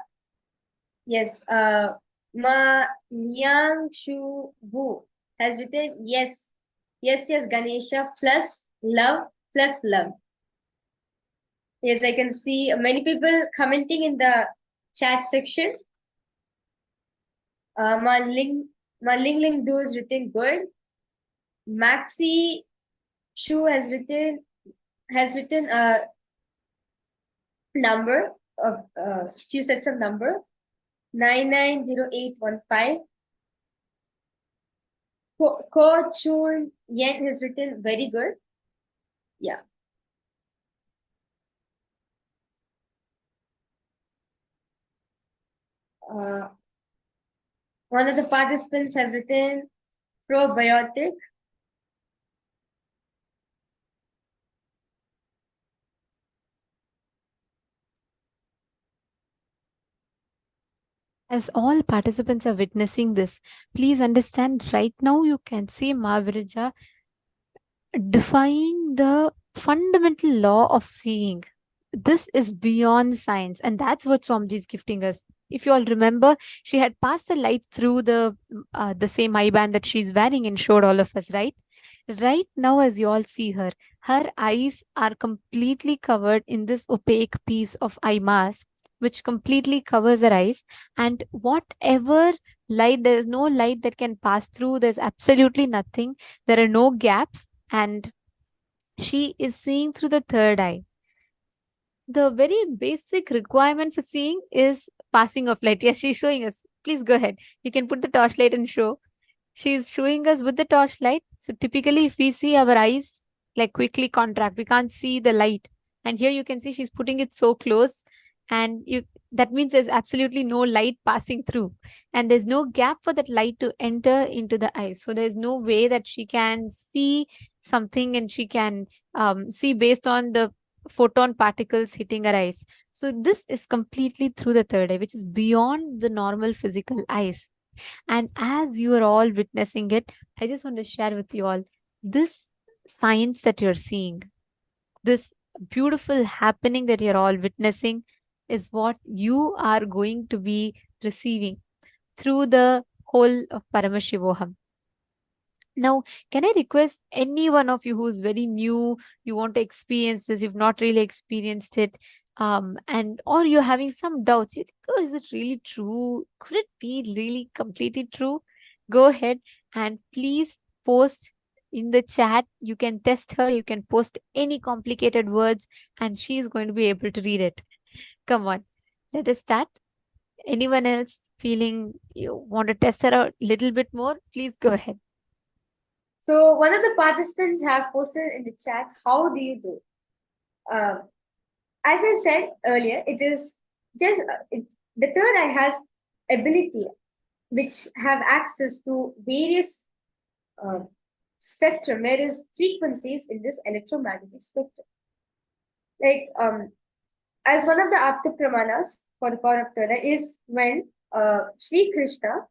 Yes, Ma Liang Shu Wu has written, yes, Ganesha plus love. Yes, I can see many people commenting in the chat section. Ma Ling Du has written good. Maxi Shu has written a number of few sets of number 990815. Ko Chun Yen has written very good. Yeah. One of the participants have written probiotic. As all participants are witnessing this, please understand right now you can see Mahavirja defying the fundamental law of seeing. This is beyond science, and that's what Swamiji is gifting us. If you all remember, she had passed the light through the same eye band that she's wearing and showed all of us, right? Right now, as you all see her eyes are completely covered in this opaque piece of eye mask, which completely covers her eyes. And whatever light, there is no light that can pass through. There's absolutely nothing. There are no gaps. And she is seeing through the third eye. The very basic requirement for seeing is passing of light. Yes, she's showing us. Please go ahead. You can put the torchlight and show. She's showing us with the torchlight. So typically, if we see our eyes like quickly contract, we can't see the light. And here you can see she's putting it so close, and that means there's absolutely no light passing through, and there's no gap for that light to enter into the eyes. So there's no way that she can see something, and she can see based on the photon particles hitting her eyes. So this is completely through the third eye, which is beyond the normal physical eyes. And as you are all witnessing it, I just want to share with you all this science that you're seeing, this beautiful happening that you're all witnessing is what you are going to be receiving through the whole of Paramashivoham. Now, can I request any one of you who's very new, you want to experience this, you've not really experienced it, and or you're having some doubts, you think, oh, is it really true? Could it be really completely true? Go ahead and please post in the chat. You can test her, you can post any complicated words, and she's going to be able to read it. Come on, let us start. Anyone else feeling you want to test her a little bit more? Please go ahead. So one of the participants have posted in the chat, how do you do? As I said earlier, it is just the third eye has ability which have access to various spectrum, various frequencies in this electromagnetic spectrum. Like as one of the Apta Pramanas for the power of third eye is when Sri Krishna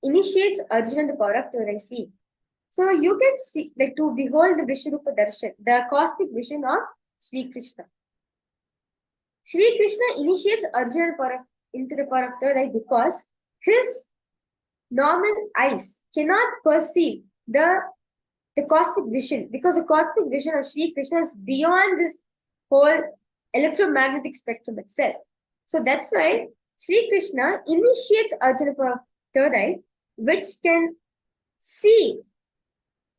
initiates Arjuna the power of third eye seeing. So you can see, like, to behold the Vishwarupa Darshan, the cosmic vision of Sri Krishna. Sri Krishna initiates Arjuna into the power of third eye because his normal eyes cannot perceive the the cosmic vision, because the cosmic vision of Sri Krishna is beyond this whole electromagnetic spectrum itself. So that's why Sri Krishna initiates Arjuna for third eye, which can see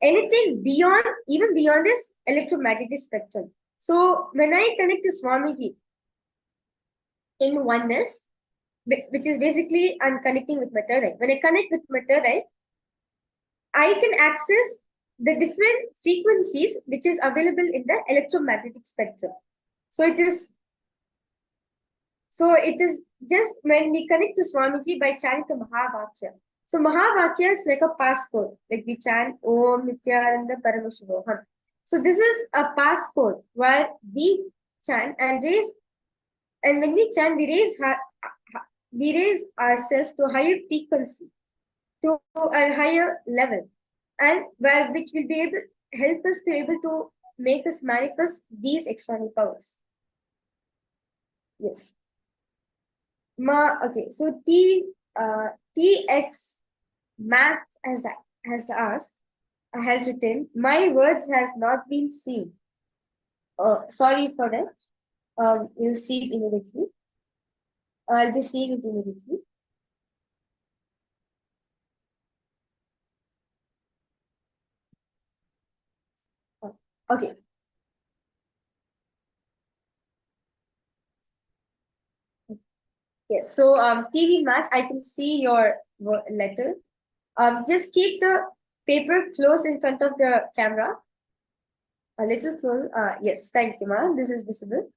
anything beyond, even beyond this electromagnetic spectrum. So when I connect to Swami G in oneness, which is basically I'm connecting with my third eye. When I connect with my third eye, I can access the different frequencies which is available in the electromagnetic spectrum. So it is just when we connect to Swamiji by chanting the Mahavakya. So Mahavakya is like a passcode, like we chant Om Nithyananda Paramashivoham. So this is a passcode where we chant and raise, and when we chant, we raise ourselves to a higher frequency, to a higher level, and which will be able help us to able to make us manifest these external powers. Yes. Okay, so TX Mac has asked, has written, my words has not been seen. Sorry for that. We'll see it immediately. I'll be seeing it immediately. Okay. Yes, so TV Mac, I can see your letter. Just keep the paper close in front of the camera. A little close. Yes, thank you, ma'am. This is visible.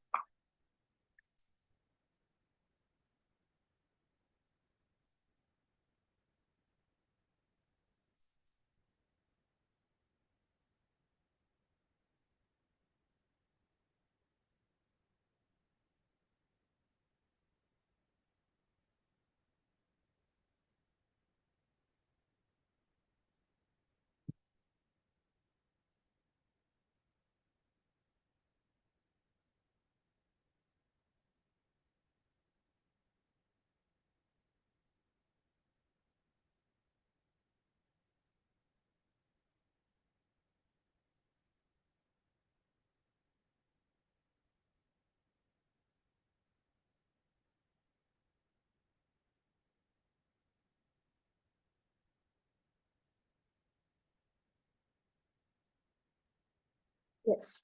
Yes.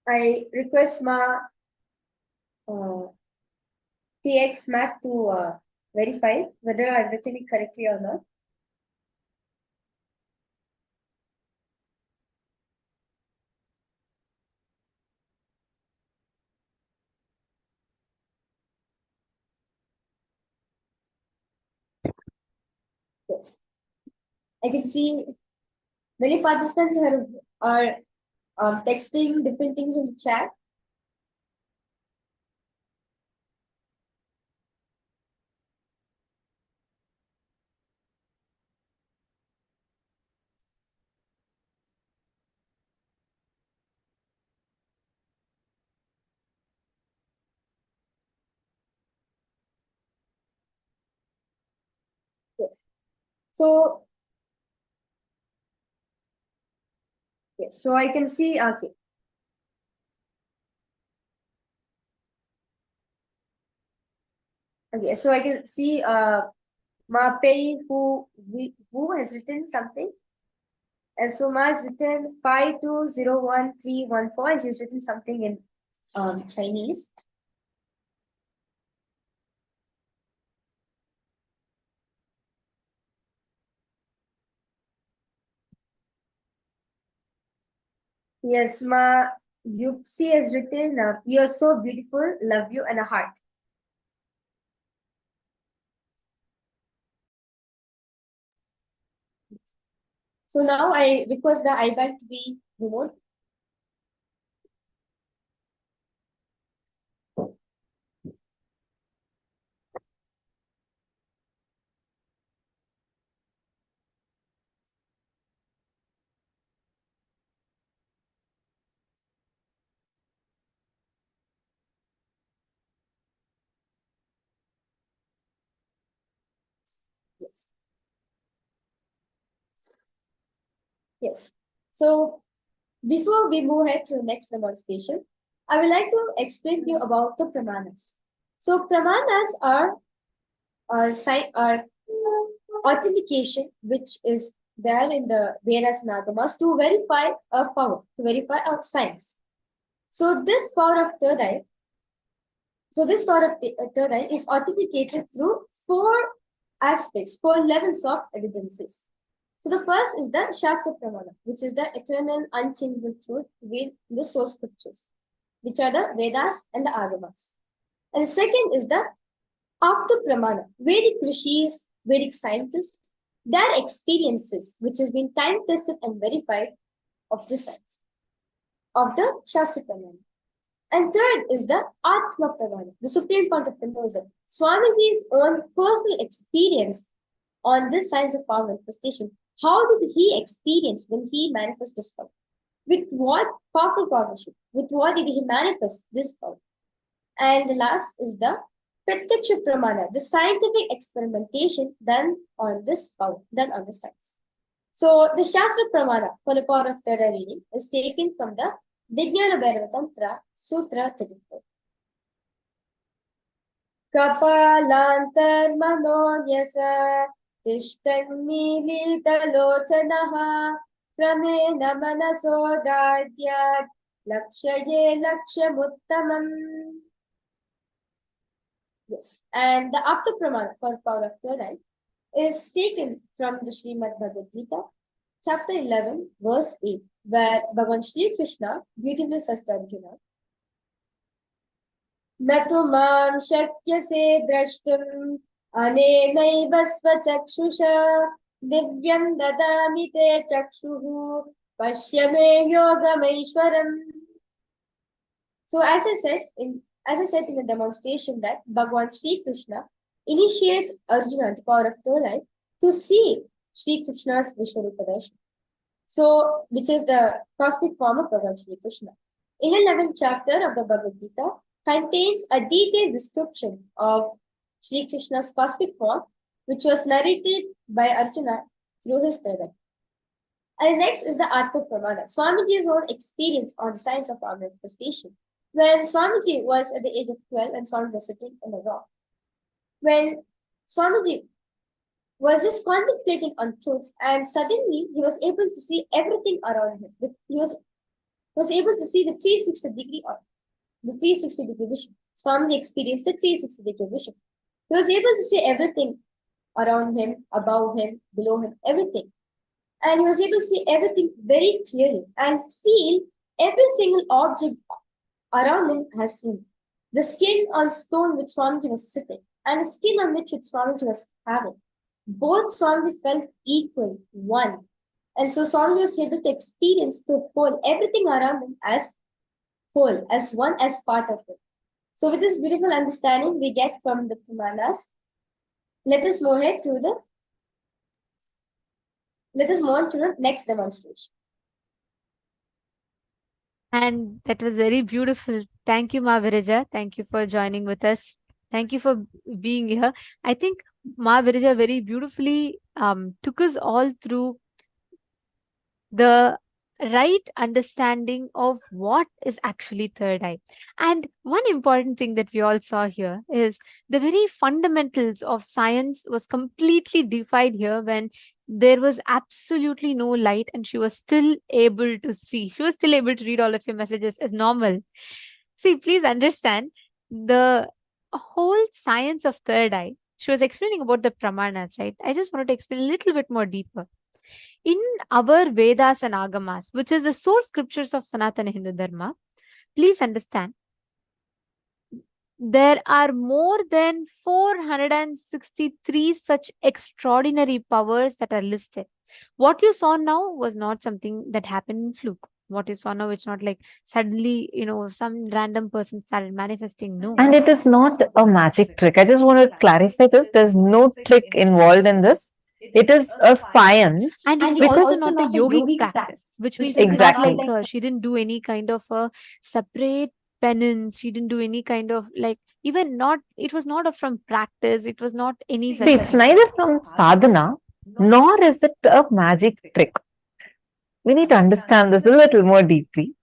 I request my TX Mac to verify whether I've written it correctly or not. Yes. I can see many participants are texting different things in the chat. Yes. So yes, so I can see, okay. Okay, so I can see Mapei who has written something. And so Ma has written 5201,314, and she's written something in Chinese. Yes, Ma Yuxi has written, you're so beautiful, love you, and a heart. So now I request the iBank to be removed. Yes. Yes. So before we move ahead to the next demonstration, I would like to explain to you about the pramanas. So pramanas are authentication which is there in the Vedas and Agamas to verify a power, to verify a science. So this power of third eye, third eye is authenticated through four aspects, four levels of evidences. So the first is the Shastra Pramana, which is the eternal, unchangeable truth revealed in the source scriptures, which are the Vedas and the Agamas. And the second is the Apta Pramana, Vedic rishis, Vedic scientists, their experiences, which has been time tested and verified of the science, of the Shastra Pramana. And third is the Atma Pramana, the Supreme Pontiff of Hinduism, Swami G's own personal experience on this science of power manifestation. How did he experience when he manifested this power? With what powerful partnership? With what did he manifest this power? And the last is the Pratyaksha Pramana, the scientific experimentation done on this power, done on the science. So the Shastra Pramana for the power of third eye reading is taken from the Vijnana Bhairava Tantra, Sutra 34. Kapalantar manonyasa tishtannilitalochanaha pramena manaso dadyat lakshaye lakshamuttamam. Yes, and the Apta Pramana for power of third eye is taken from the Srimad Bhagavad Gita, chapter 11, verse 8, where Bhagavan Shri Krishna beautifully says to Arjuna, Natu mam shakyase drashtum anenaiva svachakshusha divyam dadami te chakshuhu pashyame yogamaishwaram. So as I said in the demonstration that Bhagavan Shri Krishna initiates Arjuna, the power of third eye, to see Shri Krishna's Vishwarupa Darshan. So, which is the cosmic form of Bhagavan Shri Krishna. In the 11th chapter of the Bhagavad Gita contains a detailed description of Shri Krishna's cosmic form, which was narrated by Arjuna through his third eye. And next is the Atma Pramana, Swamiji's own experience on the science of power manifestation. When Swamiji was at the age of 12 and Swamiji was sitting on the rock, when Swamiji was just contemplating on truths, and suddenly he was able to see everything around him. He was able to see the 360-degree vision. Swamiji experienced the 360-degree vision. He was able to see everything around him, above him, below him, everything. And he was able to see everything very clearly and feel every single object around him has seen. The skin on stone which Swamiji was sitting and the skin on which Swamiji was having. Both Swamiji felt equal, one. And so Swamiji was able to experience the whole, everything around him as whole, as one, as part of it. So with this beautiful understanding we get from the Pramanas, let us move on to the next demonstration. And that was very beautiful. Thank you, Ma Virija. Thank you for joining with us. Thank you for being here. I think Ma Virija very beautifully took us all through the right understanding of what is actually third eye. And one important thing that we all saw here is the very fundamentals of science was completely defied here when there was absolutely no light and she was still able to see. She was still able to read all of your messages as normal. See, please understand the whole science of third eye. She was explaining about the pramanas, right? I just wanted to explain a little bit more deeper. In our Vedas and Agamas, which is the source scriptures of Sanatana Hindu Dharma, please understand, there are more than 463 such extraordinary powers that are listed. What you saw now was not something that happened in fluke. What you saw now, it's not like suddenly, some random person started manifesting. No. And it is not a magic trick. I just want to clarify this. There's no trick involved in this. It is a science. And it's also not a yogic practice, which means Exactly. it's not like she didn't do any kind of a separate penance. She didn't do any kind of it was not from practice. It was not any such See, it's neither from sadhana, nor is it a magic trick. we need to understand this a little more deeply.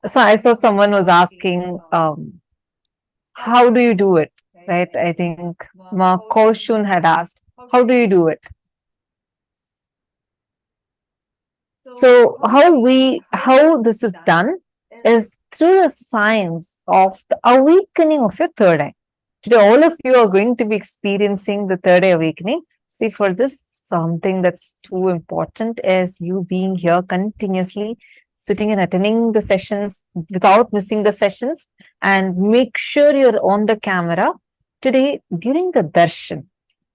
So I saw someone was asking, how do you do it? Right? I think Ma Koshun had asked, how do you do it? So how this is done is through the science of the awakening of your third eye. Today, all of you are going to be experiencing the third eye awakening. See, for this, something that's too important is you being here continuously, sitting and attending the sessions without missing the sessions, and make sure you're on the camera today during the darshan.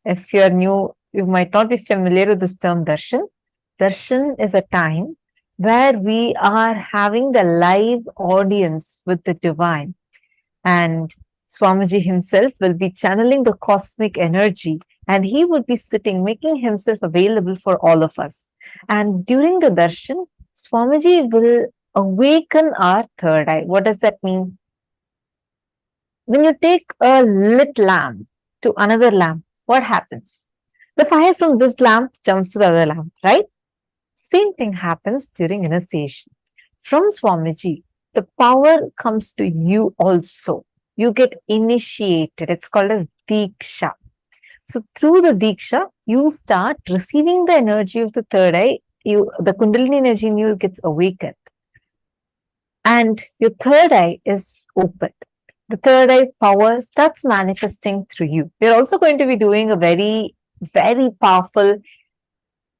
If you're new, you might not be familiar with this term darshan. Darshan is a time where we are having the live audience with the divine. And Swamiji himself will be channeling the cosmic energy, and he would be sitting, making himself available for all of us. And during the darshan, Swamiji will awaken our third eye. What does that mean? When you take a lit lamp to another lamp, what happens? The fire from this lamp jumps to the other lamp, right? Same thing happens during initiation. From Swamiji, the power comes to you also. You get initiated. It's called as Dīkṣā. So through the Dīkṣā, you start receiving the energy of the third eye. The Kundalini energy in you gets awakened. And your third eye is opened. The third eye power starts manifesting through you. We're also going to be doing a very, very powerful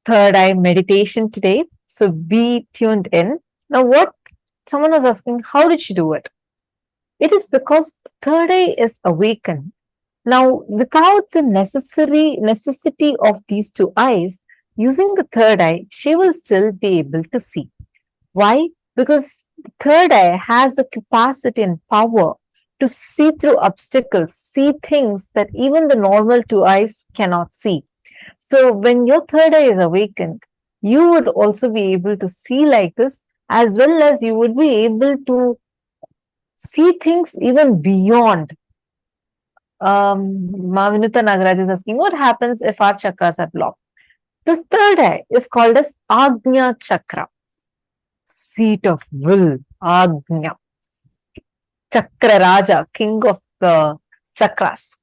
third eye meditation today. So be tuned in. Now, what someone was asking, how did she do it? It is because the third eye is awakened. Now, without the necessity of these two eyes, using the third eye, she will still be able to see. Why? Because the third eye has the capacity and power to see through obstacles, see things that even the normal two eyes cannot see. So when your third eye is awakened, you would also be able to see like this, as well as you would be able to see things even beyond. Mavinuta Nagaraj is asking, what happens if our chakras are blocked? This third eye is called as Ajna Chakra, seat of will, Ajna. Chakra Raja, king of the chakras.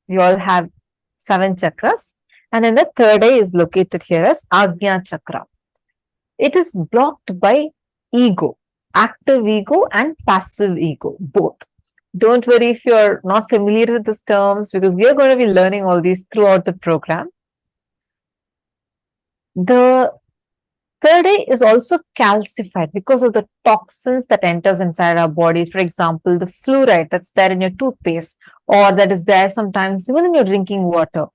We all have 7 chakras. And then the third eye is located here as Ajna Chakra. It is blocked by ego, active ego and passive ego, both. Don't worry if you're not familiar with these terms, because we are going to be learning all these throughout the program. The third eye is also calcified because of the toxins that enters inside our body. For example, the fluoride that's there in your toothpaste, or that is there sometimes even in your drinking water.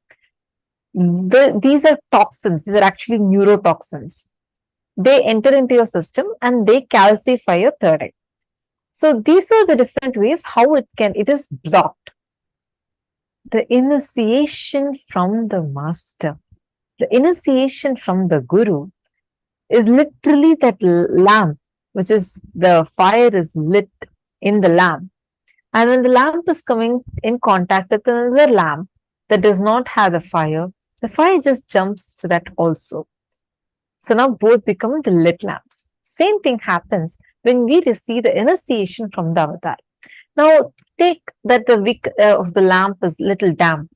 These are toxins. These are actually neurotoxins. They enter into your system and they calcify your third eye. So these are the different ways how it is blocked. The initiation from the master, the initiation from the guru is literally that lamp, which is the fire is lit in the lamp. And when the lamp is coming in contact with another lamp that does not have the fire just jumps to that also. So now both become the lit lamps. Same thing happens when we receive the initiation from the avatar. Now take that the wick of the lamp is little damp.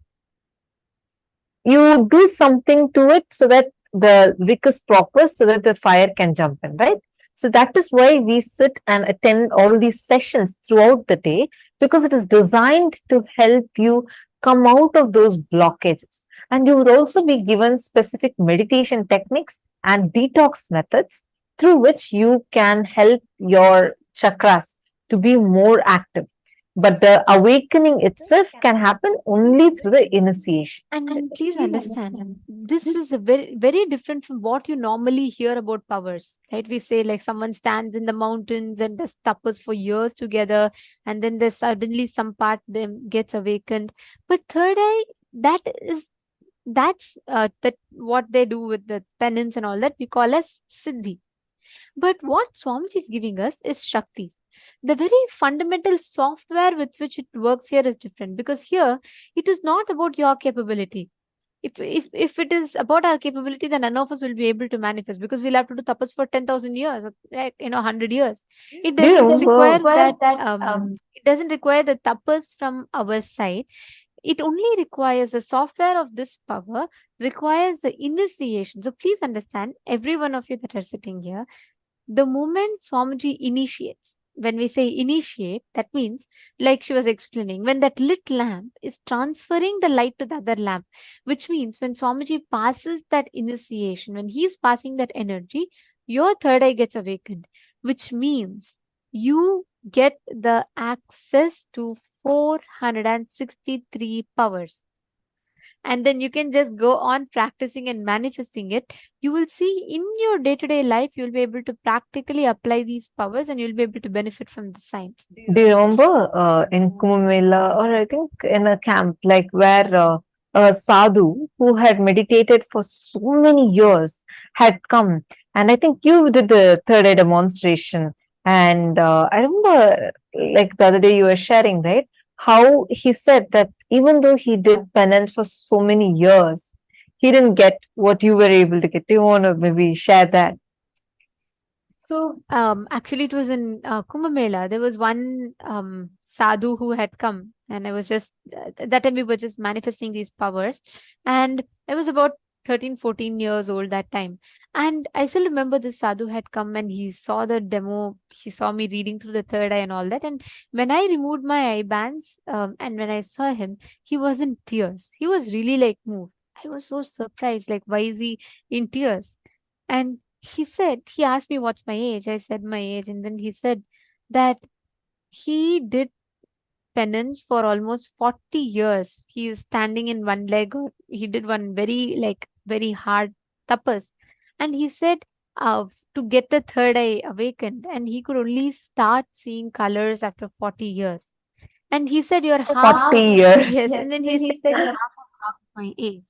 You do something to it so that the wick is proper, so that the fire can jump in, right? So that is why we sit and attend all these sessions throughout the day, because it is designed to help you come out of those blockages. And you would also be given specific meditation techniques and detox methods through which you can help your chakras to be more active. But the awakening itself can happen only through the initiation. And please understand, this is a very, very different from what you normally hear about powers, right? We say like someone stands in the mountains and does tapas for years together, and then there's suddenly some part them gets awakened. But third eye, that's what they do with the penance and all that we call as siddhi. But what Swamiji is giving us is shakti. The very fundamental software with which it works here is different, because here it is not about your capability. If it is about our capability, then none of us will be able to manifest, because we'll have to do tapas for 10,000 years, or 100 years. It Do you doesn't require remember? that. It doesn't require the tapas from our side. It only requires the software of this power, requires the initiation. So please understand, every one of you that are sitting here, the moment Swamiji initiates, when we say initiate, that means, like she was explaining, when that lit lamp is transferring the light to the other lamp, which means when Swamiji passes that initiation, when he's passing that energy, your third eye gets awakened, which means you get the access to 463 powers. And then you can just go on practicing and manifesting it. You will see in your day-to-day life, you'll be able to practically apply these powers, and you'll be able to benefit from the science. Do you remember in Kumbh Mela, or I think in a camp, like where a sadhu who had meditated for so many years had come, and I think you did the third eye demonstration. And I remember, like the other day, you were sharing, right? How he said that even though he did penance for so many years, he didn't get what you were able to get. Do you want to maybe share that? So, actually, it was in Kumbh Mela. There was one sadhu who had come, and I was just that time we were just manifesting these powers, and I was about 13, 14 years old that time. And I still remember this sadhu had come, and he saw the demo. He saw me reading through the third eye and all that. And when I removed my eye bands, and when I saw him, he was in tears. He was really like moved. I was so surprised. Like, why is he in tears? And he asked me what's my age. I said my age. And then he said that he did penance for almost 40 years. He is standing in one leg, or he did one very hard tapas. And he said to get the third eye awakened, and he could only start seeing colors after 40 years. And he said, you're half. 40 years. Yes. And then he said, you're half of my age.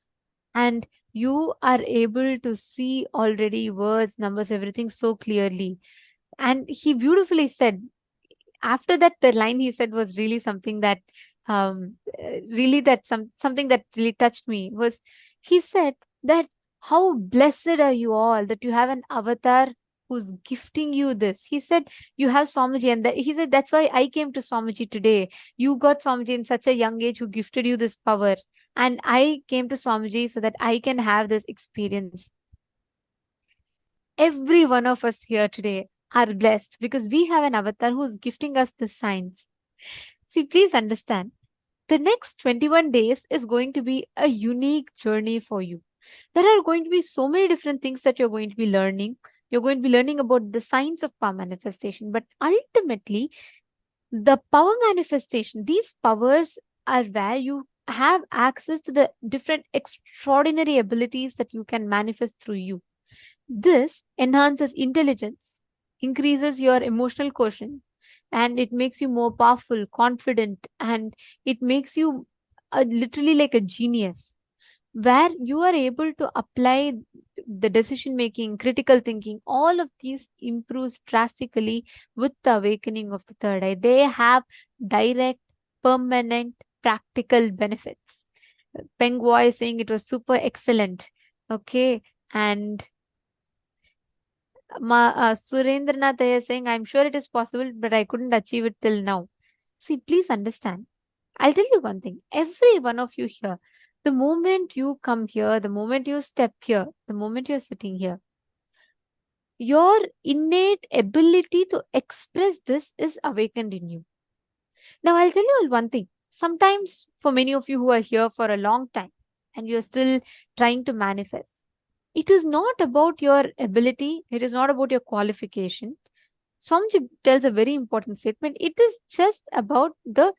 And you are able to see already words, numbers, everything so clearly. And he beautifully said, after that, the line he said was really something that something that really touched me. Was he said that how blessed are you all that you have an avatar who's gifting you this. He said you have Swamiji, and he said that's why I came to Swamiji today. You got Swamiji in such a young age who gifted you this power, and I came to Swamiji so that I can have this experience. Every one of us here today are blessed because we have an avatar who's gifting us the science. See, please understand, the next 21 days is going to be a unique journey for you. There are going to be so many different things that you're going to be learning. You're going to be learning about the science of power manifestation, but ultimately, the power manifestation, these powers are where you have access to the different extraordinary abilities that you can manifest through you. This enhances intelligence, increases your emotional quotient, and it makes you more powerful, confident, and it makes you literally like a genius, where you are able to apply the decision making, critical thinking. All of these improves drastically with the awakening of the third eye. They have direct, permanent, practical benefits. Pengwa is saying it was super excellent. Okay. And Surendranath is saying, I'm sure it is possible, but I couldn't achieve it till now. See, please understand. I'll tell you one thing. Every one of you here, the moment you come here, the moment you step here, the moment you're sitting here, your innate ability to express this is awakened in you. Now, I'll tell you all one thing. Sometimes, for many of you who are here for a long time and you're still trying to manifest, it is not about your ability. It is not about your qualification. Swamiji tells a very important statement. It is just about the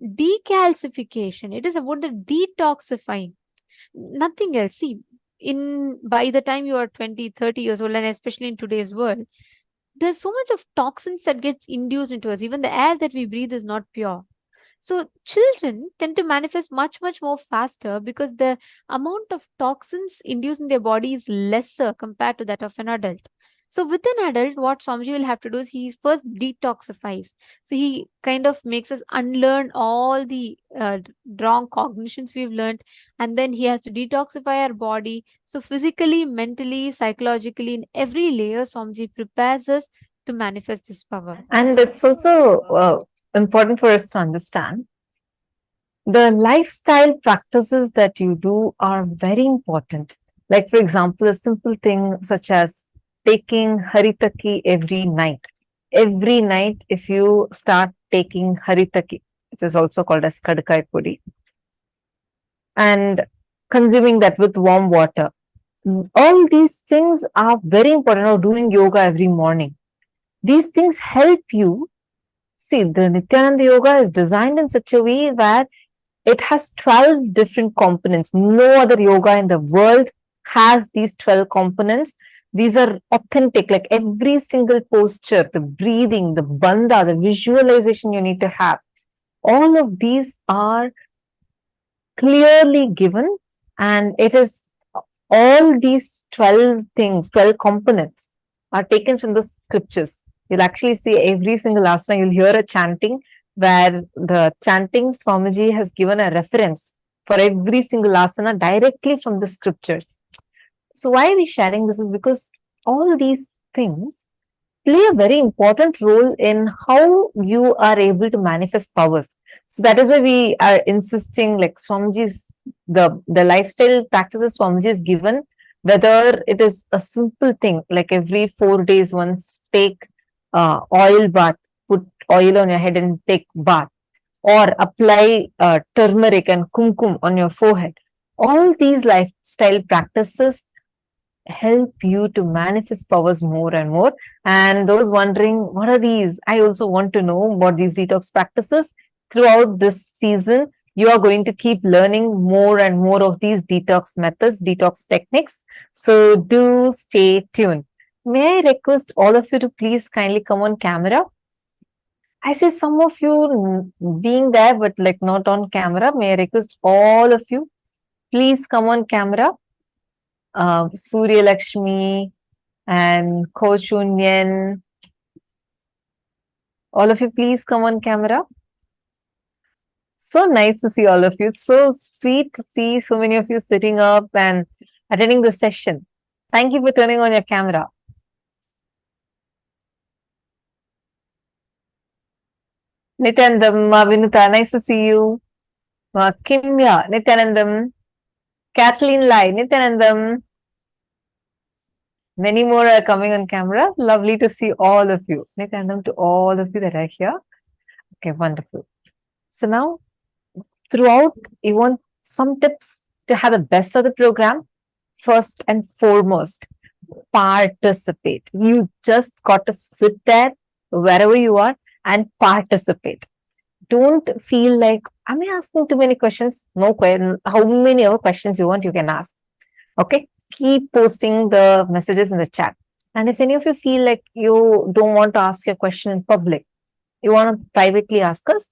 decalcification. It is about the detoxifying. Nothing else. See, by the time you are 20, 30 years old, and especially in today's world, there's so much of toxins that gets induced into us. Even the air that we breathe is not pure. So children tend to manifest much, much more faster because the amount of toxins induced in their body is lesser compared to that of an adult. So with an adult, what Swamiji will have to do is he first detoxifies. So he kind of makes us unlearn all the wrong cognitions we've learned, and then he has to detoxify our body. So physically, mentally, psychologically, in every layer, Swamiji prepares us to manifest this power. And it's also important for us to understand the lifestyle practices that you do are very important. Like, for example, a simple thing such as taking haritaki every night. Every night, if you start taking haritaki, which is also called as kadakai pudi, and consuming that with warm water, all these things are very important. Or doing yoga every morning. These things help you. See, the Nithyananda yoga is designed in such a way where it has 12 different components. No other yoga in the world has these 12 components. These are authentic, like every single posture, the breathing, the bandha, the visualization you need to have. All of these are clearly given, and it is all these 12 things, 12 components are taken from the scriptures. You'll actually see every single asana, you'll hear a chanting where the chanting Swamiji has given a reference for every single asana directly from the scriptures. So why are we sharing this is because all these things play a very important role in how you are able to manifest powers. So that is why we are insisting, like Swamiji's, the lifestyle practices Swamiji is given, whether it is a simple thing, like every 4 days once take oil bath, put oil on your head and take bath, or apply turmeric and kumkum on your forehead. All these lifestyle practices help you to manifest powers more and more. And those wondering, what are these? I also want to know about these detox practices. Throughout this season, you are going to keep learning more and more of these detox methods, detox techniques. So do stay tuned. May I request all of you to please kindly come on camera? I see some of you being there, but like not on camera. May I request all of you, please come on camera. Surya Lakshmi and Coach Unyan. All of you, please come on camera. So nice to see all of you. So sweet to see so many of you sitting up and attending the session. Thank you for turning on your camera. Nityanandam, Vinuta, nice to see you. Kimya, Nityanandam. Kathleen Lai, Nityanandam. Many more are coming on camera. Lovely to see all of you. Nityanandam to all of you that are here. Okay, wonderful. So now, throughout, you want some tips to have the best of the program. First and foremost, participate. You just got to sit there wherever you are and participate. Don't feel like, am I asking too many questions? No question. How many other questions you want, you can ask. Okay. Keep posting the messages in the chat. And if any of you feel like you don't want to ask your question in public, you want to privately ask us,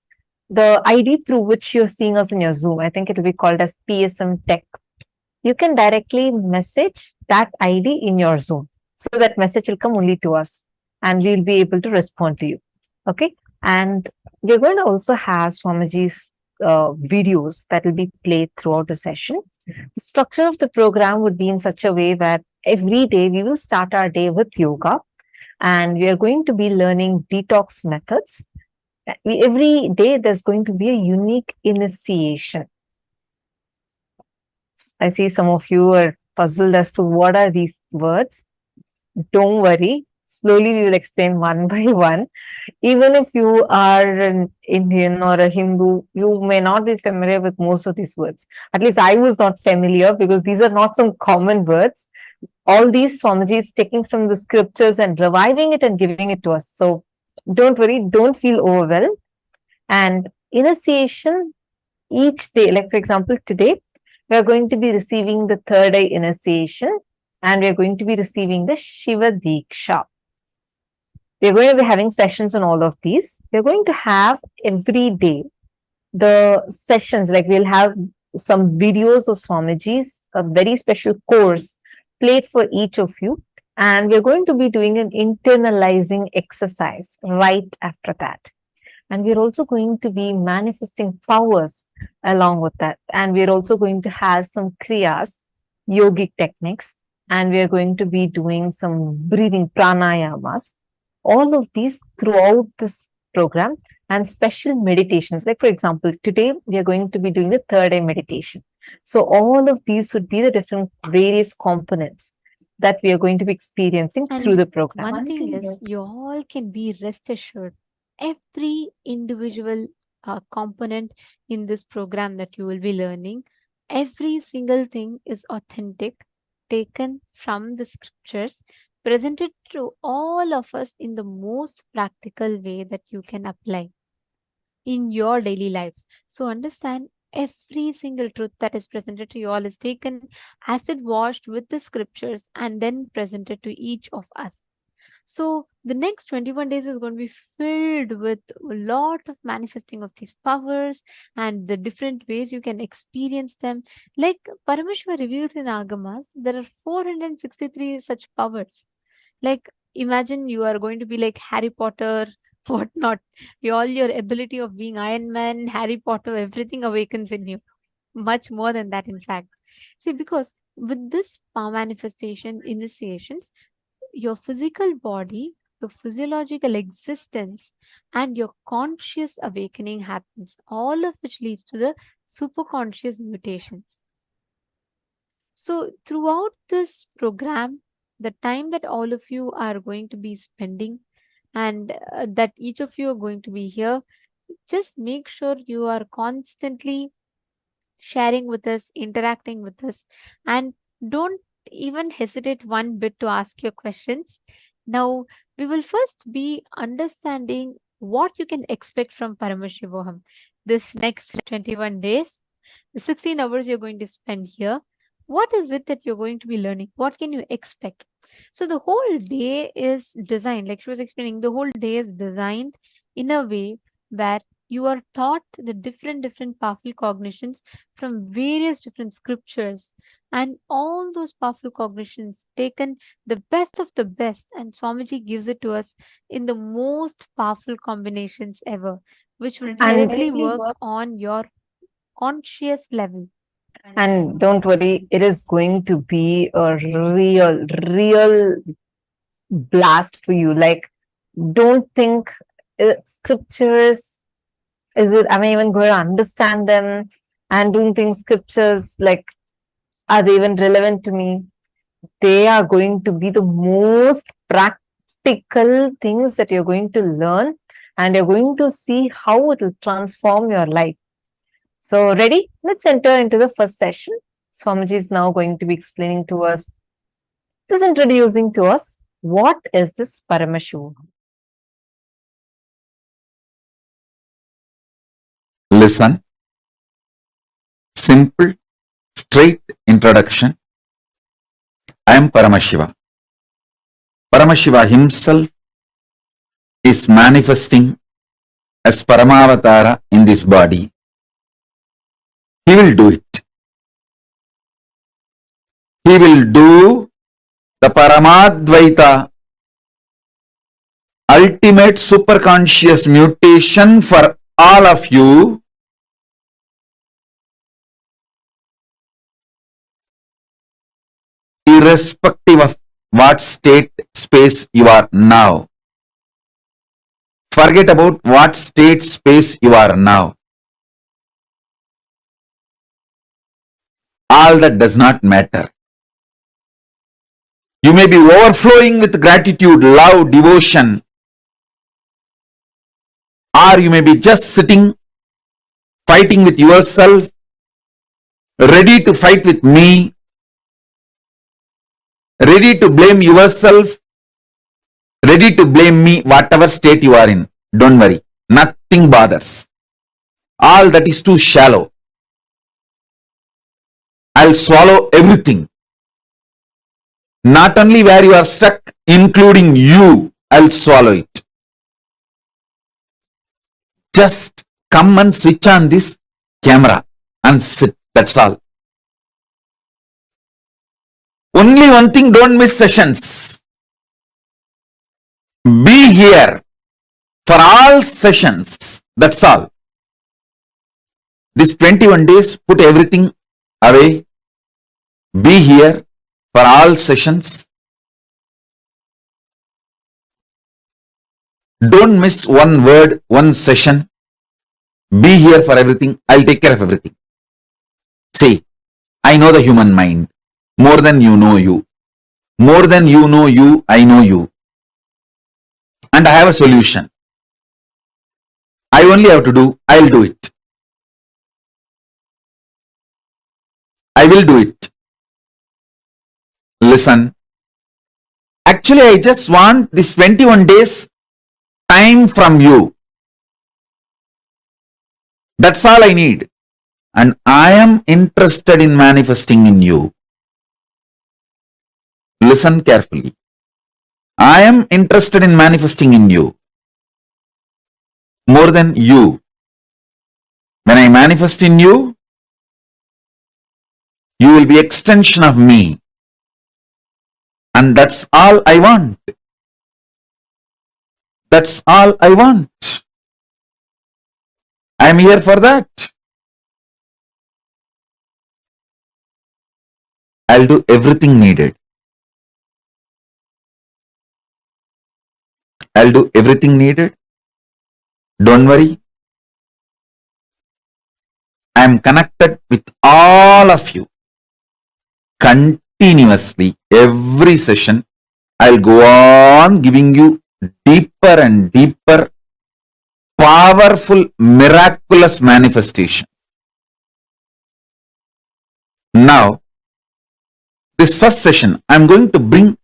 the ID through which you're seeing us in your Zoom, I think it will be called as PSM Tech. You can directly message that ID in your Zoom. So that message will come only to us and we'll be able to respond to you. Okay. And we're going to also have Swamiji's videos that will be played throughout the session. The structure of the program would be in such a way where every day we will start our day with yoga and we are going to be learning detox methods. Every day there's going to be a unique initiation. I see some of you are puzzled as to what are these words. Don't worry. Slowly we will explain one by one. Even if you are an Indian or a Hindu, you may not be familiar with most of these words. At least I was not familiar because these are not some common words. All these Swamiji is taking from the scriptures and reviving it and giving it to us. So don't worry, don't feel overwhelmed. And initiation each day, like for example, today, we are going to be receiving the third eye initiation and we are going to be receiving the Shiva Dīkṣā. We're going to be having sessions on all of these. We're going to have every day the sessions, like we'll have some videos of Swamiji's, a very special course played for each of you. And we're going to be doing an internalizing exercise right after that. And we're also going to be manifesting powers along with that. And we're also going to have some kriyas, yogic techniques, and we're going to be doing some breathing pranayamas. All of these throughout this program, and special meditations. Like, for example, today we are going to be doing the third eye meditation. So all of these would be the different various components that we are going to be experiencing And through the program. one thing is, you all can be rest assured, every individual component in this program that you will be learning, every single thing is authentic, taken from the scriptures, presented to all of us in the most practical way that you can apply in your daily lives. So understand, every single truth that is presented to you all is taken, acid washed with the scriptures, and then presented to each of us. So the next 21 days is going to be filled with a lot of manifesting of these powers and the different ways you can experience them. Like Paramashiva reveals in Agamas, there are 463 such powers. Like, imagine you are going to be like Harry Potter, whatnot. All your ability of being Iron Man, Harry Potter, everything awakens in you. Much more than that, in fact. See, because with this power manifestation initiations, your physical body, your physiological existence, and your conscious awakening happens, all of which leads to the superconscious mutations. So throughout this program, the time that all of you are going to be spending, and that each of you are going to be here, just make sure you are constantly sharing with us, interacting with us, and don't even hesitate one bit to ask your questions. Now, we will first be understanding what you can expect from Paramashivoham this next 21 days, the 16 hours you're going to spend here. What is it that you're going to be learning? What can you expect? So the whole day is designed, like she was explaining, the whole day is designed in a way where you are taught the different powerful cognitions from various different scriptures, and all those powerful cognitions taken the best of the best, and Swamiji gives it to us in the most powerful combinations ever, which will directly work on your conscious level. And don't worry, it is going to be a real blast for you. Like, don't think scriptures, am I even going to understand them? And don't think scriptures, like, are they even relevant to me? They are going to be the most practical things that you're going to learn, and you're going to see how it will transform your life. So ready? Let's enter into the first session. Swamiji is now going to be explaining to us, just introducing to us, what is this Paramashivoham? Listen. Simple, straight introduction. I am Paramashiva. Paramashiva himself is manifesting as Paramavatara in this body. He will do it. He will do the Paramadvaita, ultimate superconscious mutation for all of you, irrespective of what state, space you are now. Forget about what state, space you are now. All that does not matter. You may be overflowing with gratitude, love, devotion, or you may be just sitting, fighting with yourself, ready to fight with me, ready to blame yourself, ready to blame me, whatever state you are in. Don't worry, nothing bothers. All that is too shallow. I'll swallow everything. Not only where you are stuck, including you, I'll swallow it. Just come and switch on this camera and sit. That's all. Only one thing, don't miss sessions. Be here for all sessions. That's all. This 21 days, put everything away. Be here for all sessions. Don't miss one word, one session. Be here for everything. I'll take care of everything. See, I know the human mind more than you know you. More than you know you, I know you. And I have a solution. I only have to do, I'll do it. I will do it. Listen. Actually, I just want this 21 days time from you. That's all I need. And I am interested in manifesting in you. Listen carefully. I am interested in manifesting in you. More than you. When I manifest in you, you will be extension of me. And that's all I want. That's all I want. I am here for that. I'll do everything needed. I'll do everything needed. Don't worry. I am connected with all of you. Continuously, every session, I'll go on giving you deeper and deeper, powerful, miraculous manifestation. Now, this first session, I'm going to bring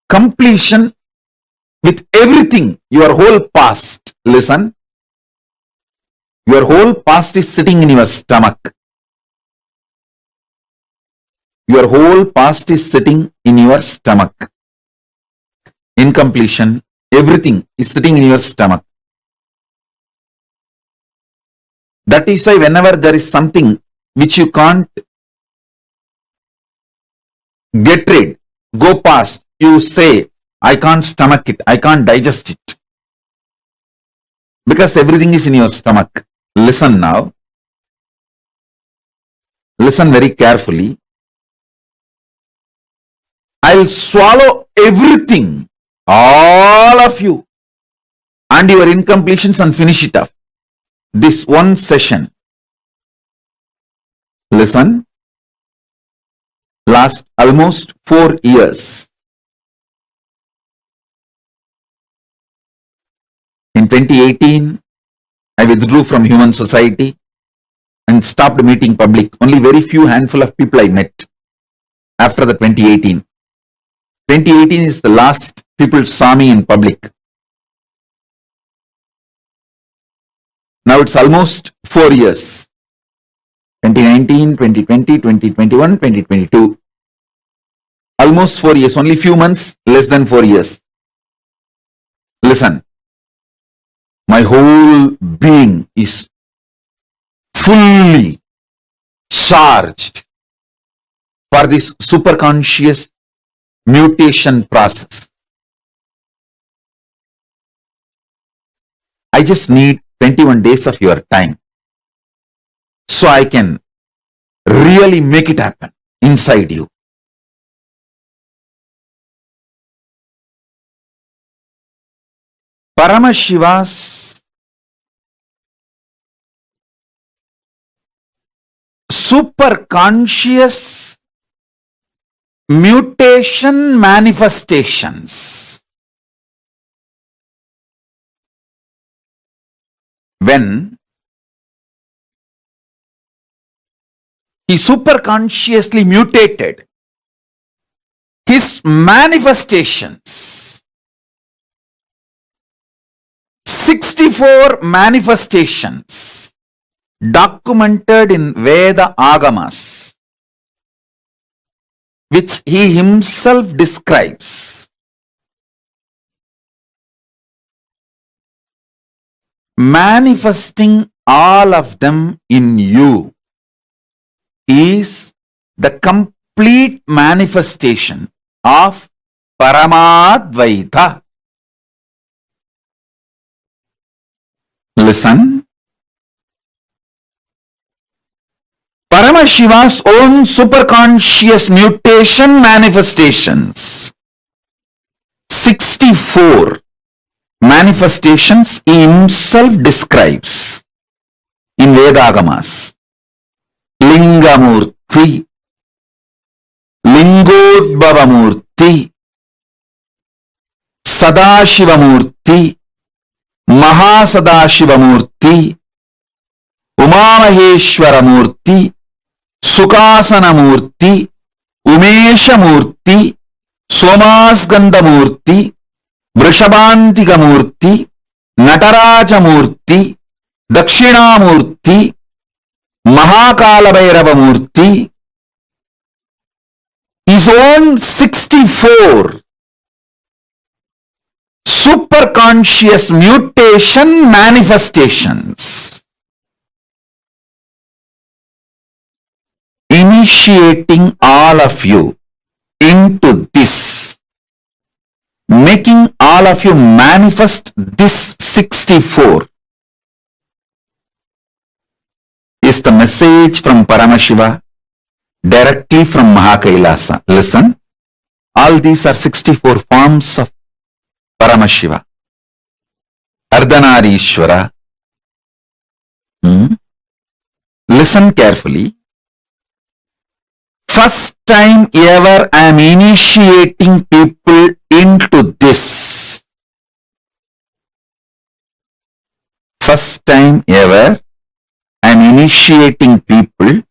completion with everything, your whole past. Listen, your whole past is sitting in your stomach. Your whole past is sitting in your stomach. In completion, everything is sitting in your stomach. That is why whenever there is something which you can't get rid, go past, you say, I can't stomach it, I can't digest it. Because everything is in your stomach. Listen now. Listen very carefully. I'll swallow everything, all of you, and your incompletions and finish it off. This one session. Listen. Last almost 4 years. In 2018, I withdrew from human society and stopped meeting public. Only very few handful of people I met after the 2018. 2018 is the last people saw me in public. Now it's almost 4 years. 2019, 2020, 2021, 2022. Almost 4 years. Only few months, less than 4 years. Listen. My whole being is fully charged for this superconscious mutation process. I just need 21 days of your time so I can really make it happen inside you. Paramashiva's superconscious mutation manifestations. When he superconsciously mutated his manifestations, 64 manifestations documented in Veda Agamas, which he himself describes. Manifesting all of them in you is the complete manifestation of Paramadvaita. listen. Paramashiva's own superconscious mutation manifestations. 64 manifestations he himself describes in Vedagamas. Lingamurti, Lingodbhavamurti, Sadashivamurti, Mahasadashivamurti, Umamaheshwaramurti, Sukasanamurti, Umeshamurti, Somasgandhamurti, Vrishabhantikamurti, Natarajamurti, Dakshinamurti, Mahakalabhairavamurti. His own 64 superconscious mutation manifestations, initiating all of you into this, making all of you manifest this 64 is the message from Paramashiva directly from KAILASA. Listen, all these are 64 forms of Paramashiva. Ardhanarishwara. Listen carefully. First time ever I am initiating people into this. First time ever I am initiating people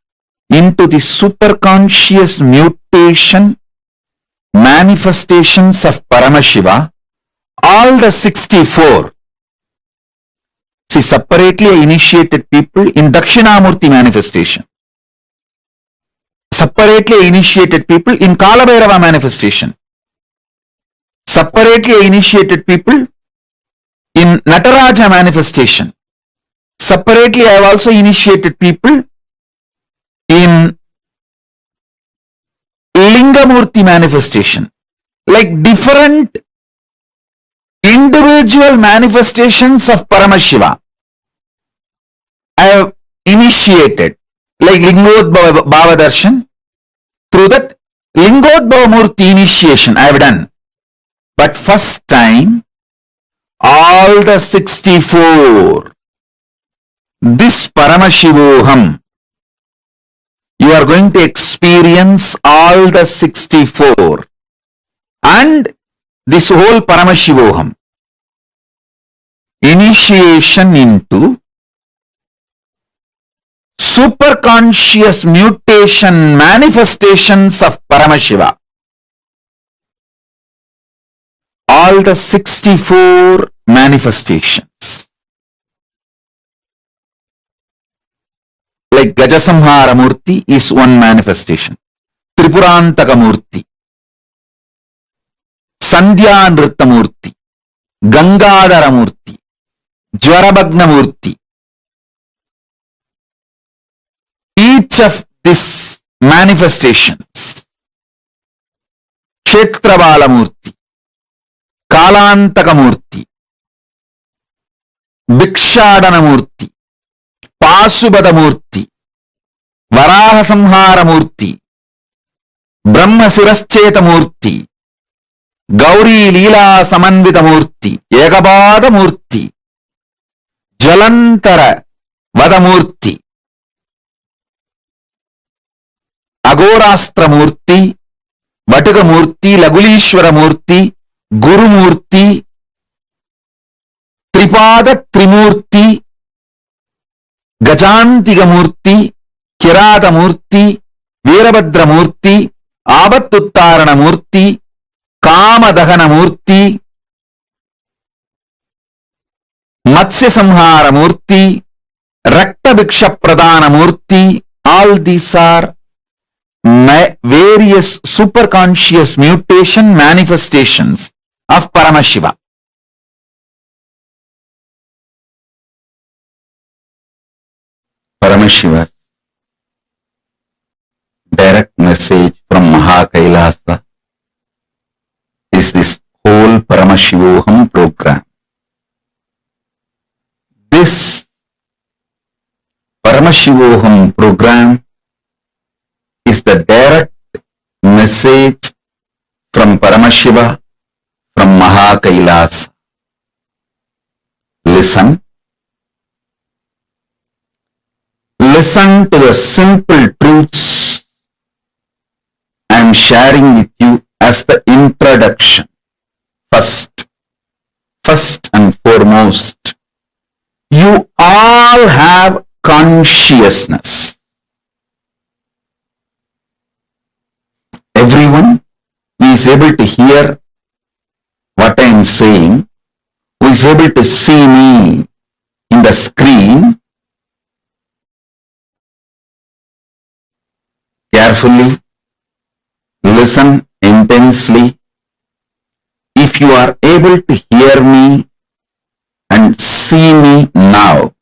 into the superconscious mutation manifestations of Paramashiva. All the 64. See, separately I initiated people in Dakshinamurti manifestation. Separately I initiated people in Kalabhairava manifestation. Separately I initiated people in Nataraja manifestation. Separately I have also initiated people in Lingamurti manifestation. Like different individual manifestations of Paramashiva I have initiated, like Lingodbhava Darshan. Through that Lingodbhava Murti initiation I have done. But first time, all the 64, this Paramashivoham, you are going to experience all the 64 and this whole Paramashivoham. Initiation into superconscious mutation manifestations of Paramashiva. All the 64 manifestations. Like Gajasamhara Murti is one manifestation. Tripurantaka Murti, Sandhya Nritta Murti, Gangadhara Murti, Jwarabhagna Murti. Each of these manifestations, Kshetravala Murti, Kalantaka Murti, Bhikshadana Murti, Pasubhada Murti, Varaha Samhara Murti, Brahma Sirascheta Murti, Gauri Leela Samanvita Murti, Ekabada Murti, Jalantara Vada Murti, Agorastra Murti, Vataga Murti, Lagulishwara Murti, Guru Murti, Tripada Trimurti, Gajantiga Murti, Kirata Murti, Veerabhadra Murti, Abattuttarana Murti, Kamadahana Murti, Matsya Samhara Murti, Rakta Bhiksha Pradana Murti. All these are various superconscious mutation manifestations of Paramashiva. Paramashiva direct message from KAILASA is this whole Paramashivoham program. This Paramashivoham program is the direct message from Paramashiva, from KAILASA. Listen. Listen to the simple truths I am sharing with you as the introduction. First and foremost, you all have consciousness. Everyone is able to hear what I am saying, who is able to see me in the screen. Carefully listen intensely. If you are able to hear me and see me now,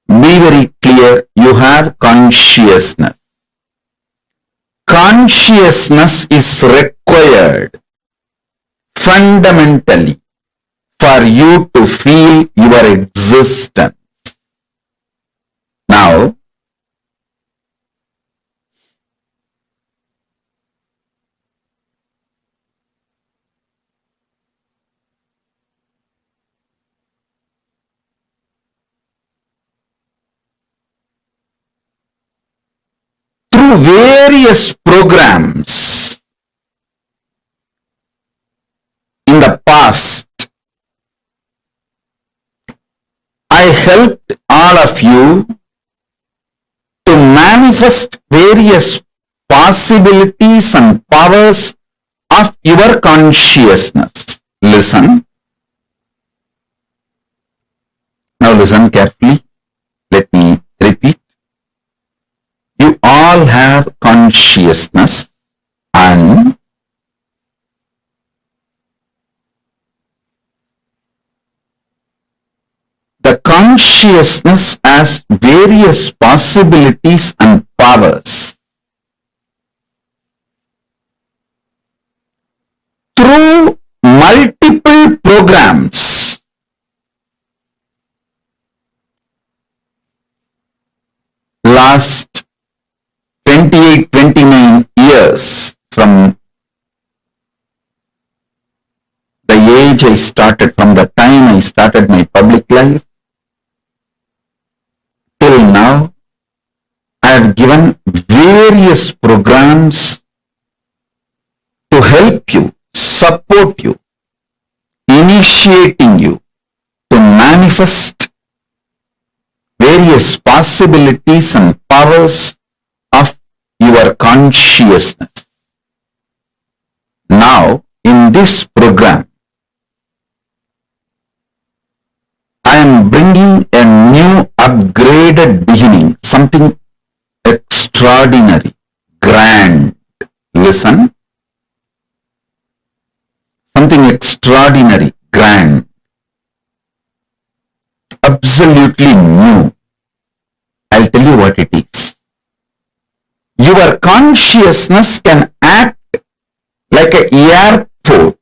be very clear, you have consciousness. Consciousness is required fundamentally for you to feel your existence. Now, through various programs in the past, I helped all of you to manifest various possibilities and powers of your consciousness. Listen. Now listen carefully. Let me repeat. You all have consciousness, and the consciousness has various possibilities and powers. Through multiple programs, last 28-29 years from the age I started, from the time I started my public life till now, I have given various programs to help you, support you, initiating you to manifest various possibilities and powers of your consciousness. Now, in this program, I am bringing a new upgraded beginning, something extraordinary, grand. Listen. Something extraordinary, grand, absolutely new. I'll tell you what it is. Your consciousness can act like an airport.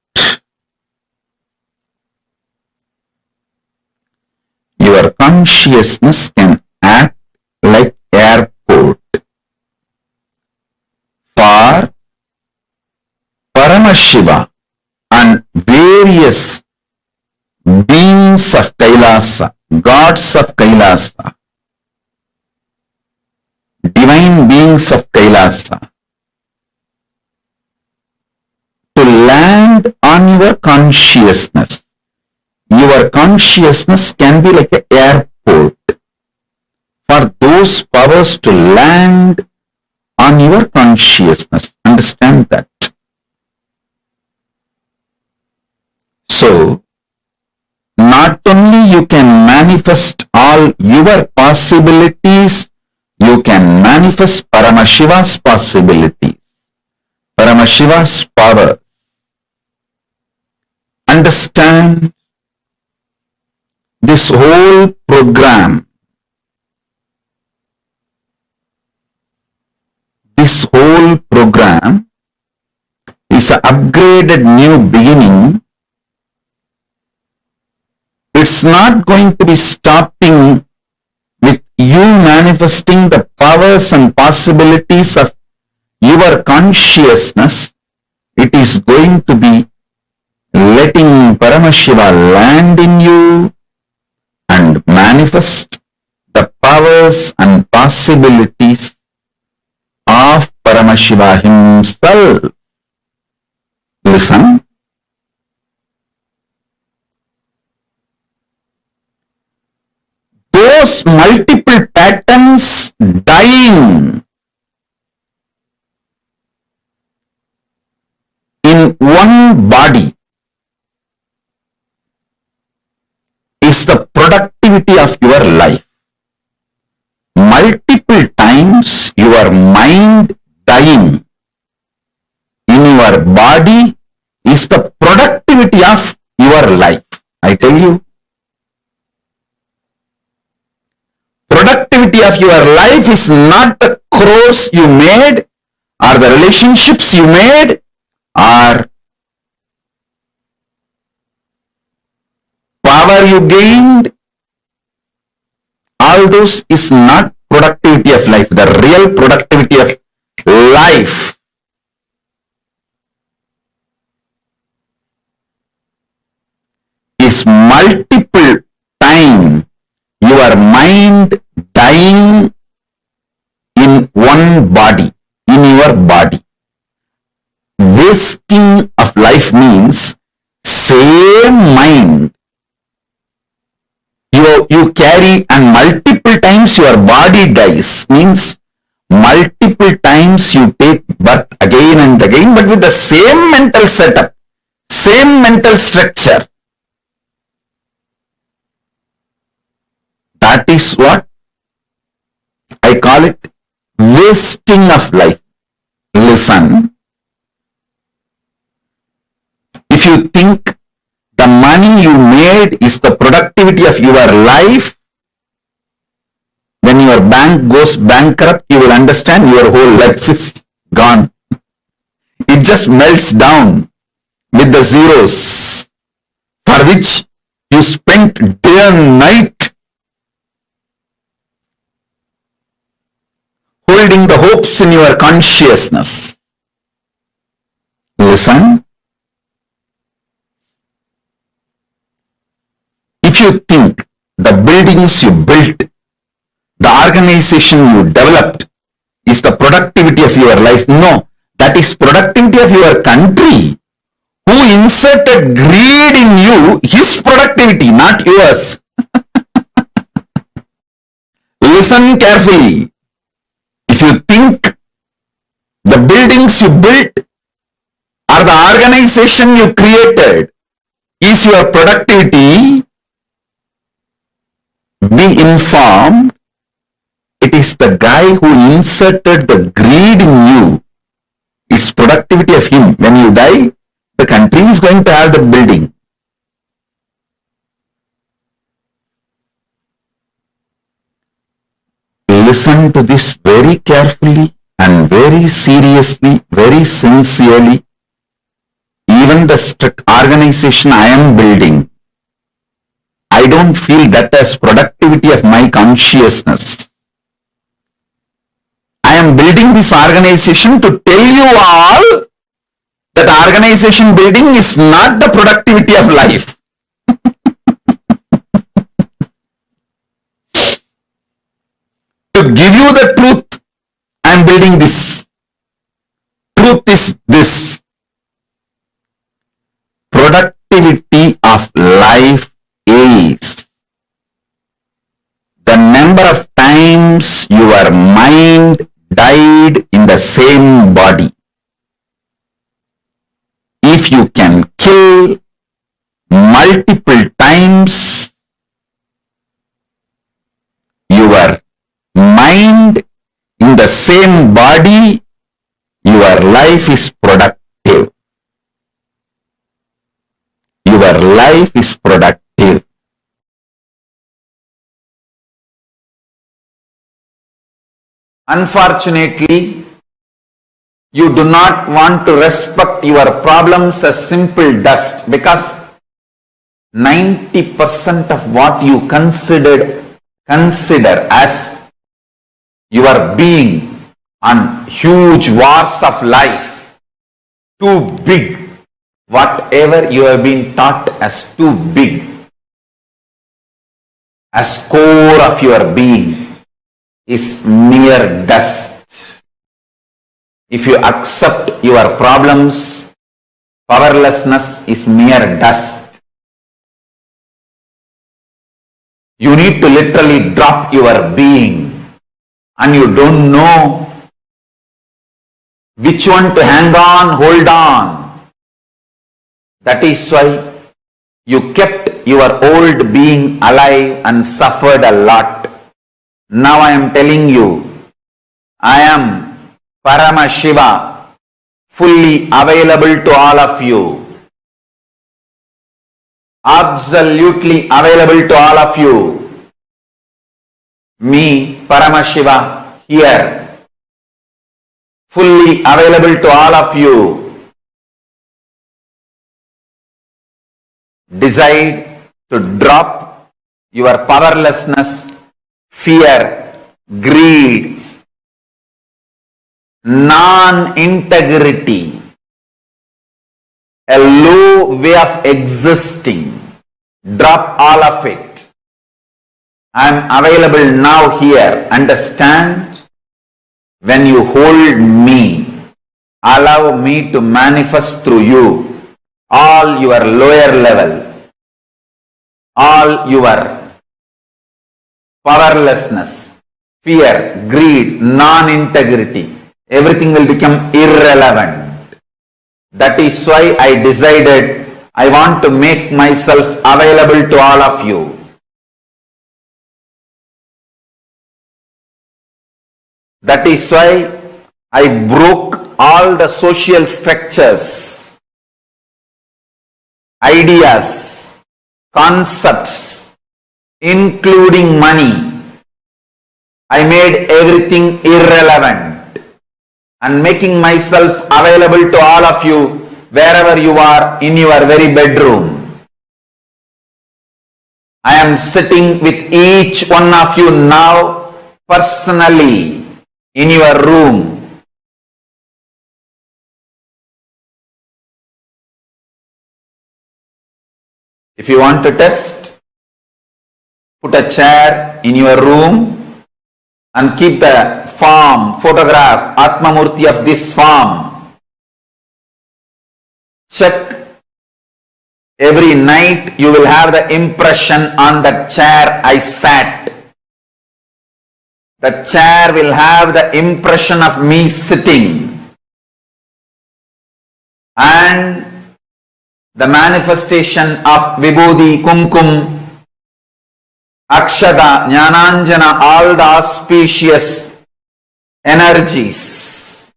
Your consciousness can act like airport for Paramashiva and various beings of KAILASA, gods of KAILASA, divine beings of KAILASA, to land on your consciousness. Your consciousness can be like an airport for those powers to land on your consciousness. Understand that. So, not only you can manifest all your possibilities, you can manifest Paramashiva's possibilities, Paramashiva's power. Understand this whole program. This whole program is an upgraded new beginning. It's is not going to be stopping with you manifesting the powers and possibilities of your consciousness. It is going to be letting Paramashiva land in you and manifest the powers and possibilities of Paramashiva himself. Listen. Those multiple patterns dying in one body is the productivity of your life. Multiple times your mind dying in your body is the productivity of your life. I tell you, productivity of your life is not the crores you made or the relationships you made or power you gained. All those is not productivity of life. The real productivity of life is multiple time your mind dying in one body, in your body. Wasting of life means same mind you carry and multiple times your body dies, means multiple times you take birth again and again, but with the same mental setup, same mental structure. That is what I call it wasting of life. Listen, if you think the money you made is the productivity of your life, when your bank goes bankrupt, you will understand your whole life is gone. It just melts down with the zeros for which you spent day and night holding the hopes in your consciousness. Listen. If you think the buildings you built, the organization you developed is the productivity of your life, no, that is productivity of your country, who inserted greed in you, his productivity, not yours. Listen carefully. If you think the buildings you built or the organization you created is your productivity, be informed, it is the guy who inserted the greed in you. It's productivity of him. When you die, the country is going to have the building. Listen to this very carefully and very seriously, very sincerely. Even the strict organization I am building, I don't feel that as productivity of my consciousness. I am building this organization to tell you all that organization building is not the productivity of life. To give you the truth, I am building this. Truth is this. Productivity of life is the number of times your mind died in the same body. If you can kill multiple times your mind in the same body, your life is productive. Your life is productive. Unfortunately, you do not want to respect your problems as simple dust, because 90% of what you consider as your being on huge wars of life, too big, whatever you have been taught as too big, as core of your being, is mere dust. If you accept your problems, powerlessness is mere dust. You need to literally drop your being, and you don't know which one to hang on, hold on. That is why you kept your old being alive and suffered a lot. Now I am telling you, I am Paramashiva, fully available to all of you. Absolutely available to all of you. Me, Paramashiva, here, fully available to all of you. Decide to drop your powerlessness, fear, greed, non-integrity, a low way of existing. Drop all of it. I am available now here. Understand? When you hold me, allow me to manifest through you all your lower level, all your powerlessness, fear, greed, non-integrity, everything will become irrelevant. That is why I decided I want to make myself available to all of you. That is why I broke all the social structures, ideas, concepts, including money. I made everything irrelevant and making myself available to all of you wherever you are in your very bedroom. I am sitting with each one of you now personally in your room. If you want to test, put a chair in your room and keep the form, photograph, Atmamurti of this form. Check. Every night you will have the impression on the chair I sat. The chair will have the impression of me sitting. And the manifestation of Vibhuti, Kumkum, Akshata, Jnananjana, all the auspicious energies.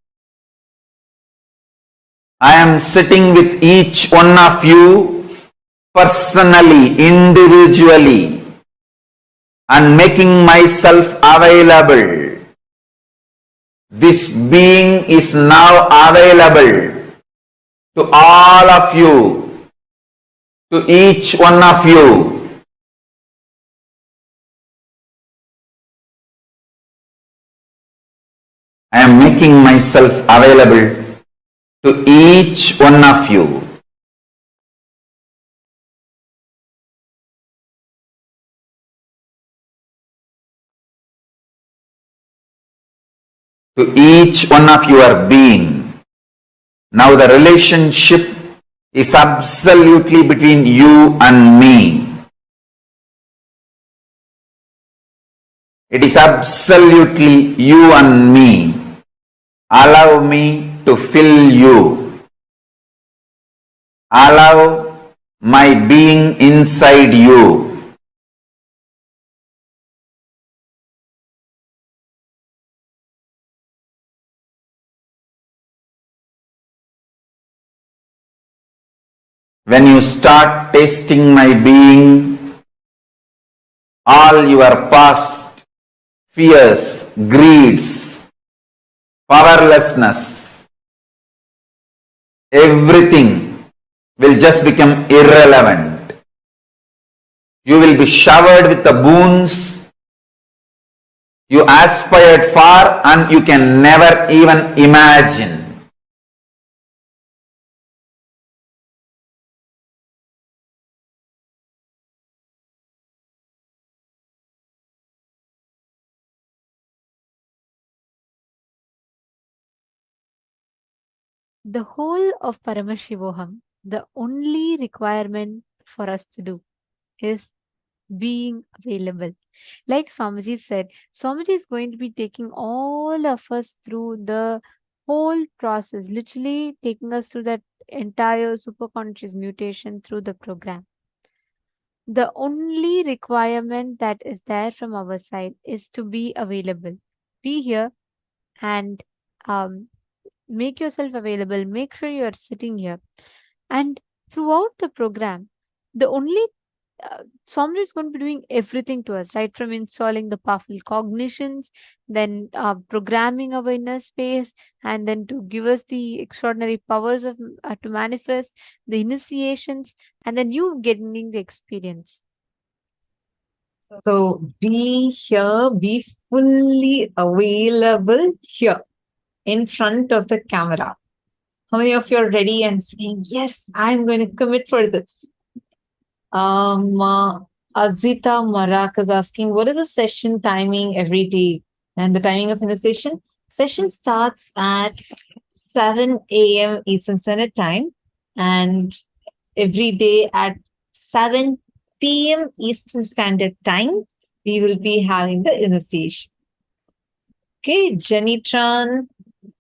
I am sitting with each one of you personally, individually, and making myself available. This being is now available to all of you, to each one of you. I am making myself available to each one of you. To each one of your being. Now the relationship is absolutely between you and me. It is absolutely you and me. Allow me to fill you. Allow my being inside you. When you start tasting my being, all your past fears, greeds, powerlessness, everything will just become irrelevant. You will be showered with the boons you aspired for and you can never even imagine. The whole of Paramashivoham, the only requirement for us to do is being available. Like Swamiji said, Swamiji is going to be taking all of us through the whole process, literally taking us through that entire superconscious mutation through the program. The only requirement that is there from our side is to be available. Be here and make yourself available. Make sure you are sitting here. And throughout the program, the only Swami is going to be doing everything to us, right? From installing the powerful cognitions, then programming our inner space, and then to give us the extraordinary powers of to manifest the initiations, and then you getting the experience. So be here, be fully available here in front of the camera. How many of you are ready and saying, yes, I'm going to commit for this? Azita Marak is asking, what is the session timing every day? And the timing of the session? Session starts at 7 a.m. Eastern Standard Time, and every day at 7 p.m. Eastern Standard Time, we will be having the initiation. Okay, Janitran,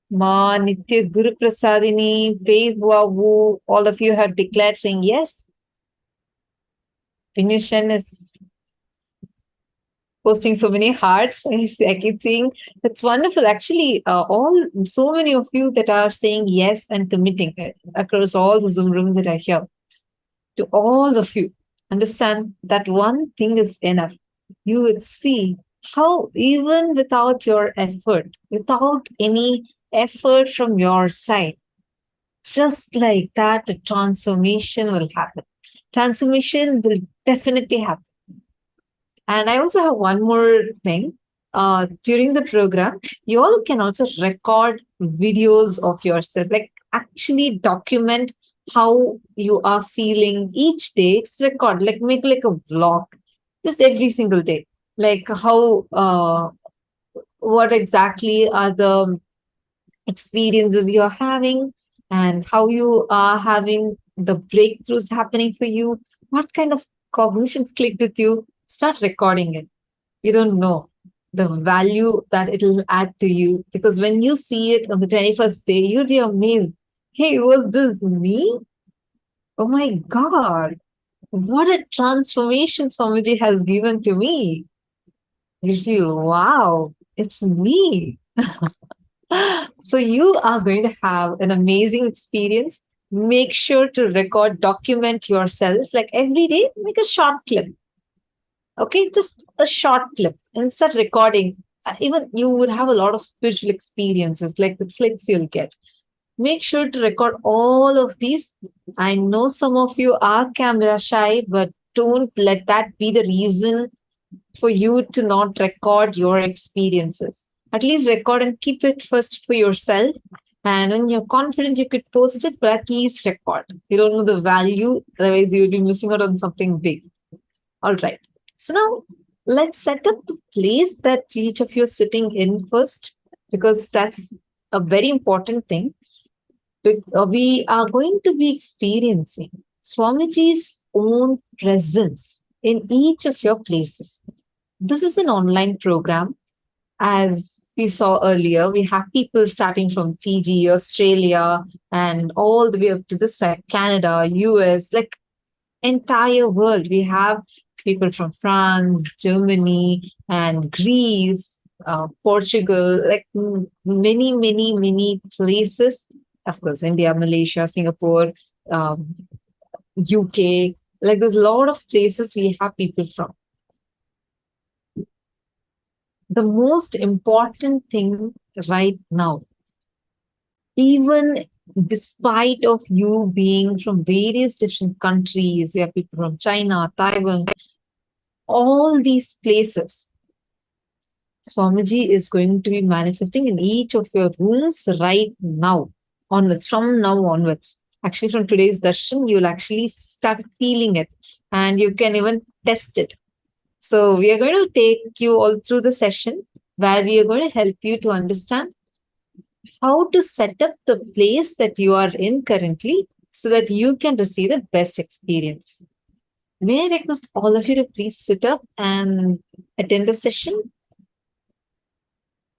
Ma, Nitya Guru Prasadini, Bev Wavu, all of you have declared saying yes. Vinishan is posting so many hearts. I keep seeing that's wonderful. Actually, so many of you that are saying yes and committing across all the Zoom rooms that are here. To all of you, understand that one thing is enough. You would see how even without your effort, without any effort from your side, just like that, a transformation will happen. Transformation will definitely happen. And I also have one more thing. During the program, you all can also record videos of yourself, like actually document how you are feeling each day. It's record, like make like a vlog, just every single day. Like how, what exactly are the experiences you're having and how you are having the breakthroughs happening for you. What kind of cognitions clicked with you? Start recording it. You don't know the value that it'll add to you, because when you see it on the 21st day, you'll be amazed. Hey, was this me? Oh my God, what a transformation Swamiji has given to me. You feel, wow, it's me. So you are going to have an amazing experience. Make sure to record, document yourself. Like every day, make a short clip. Okay, just a short clip and start recording. Even you would have a lot of spiritual experiences, like the flicks you'll get. Make sure to record all of these. I know some of you are camera shy, but don't let that be the reason for you to not record your experiences. At least record and keep it first for yourself. And when you're confident, you could post it, but at least record. You don't know the value, otherwise you'll be missing out on something big. All right. So now let's set up the place that each of you are sitting in first, because that's a very important thing. We are going to be experiencing Swamiji's own presence in each of your places. This is an online program. As we saw earlier, we have people starting from Fiji, Australia, and all the way up to this side, Canada, US, like entire world. We have people from France, Germany, and Greece, Portugal, like many places. Of course, India, Malaysia, Singapore, UK. Like there's a lot of places we have people from. The most important thing right now, even despite of you being from various different countries, you have people from China, Taiwan, all these places, Swamiji is going to be manifesting in each of your rooms right now, onwards, from now onwards. Actually, from today's darshan, you will actually start feeling it and you can even test it. So we are going to take you all through the session where we are going to help you to understand how to set up the place that you are in currently so that you can receive the best experience. May I request all of you to please sit up and attend the session?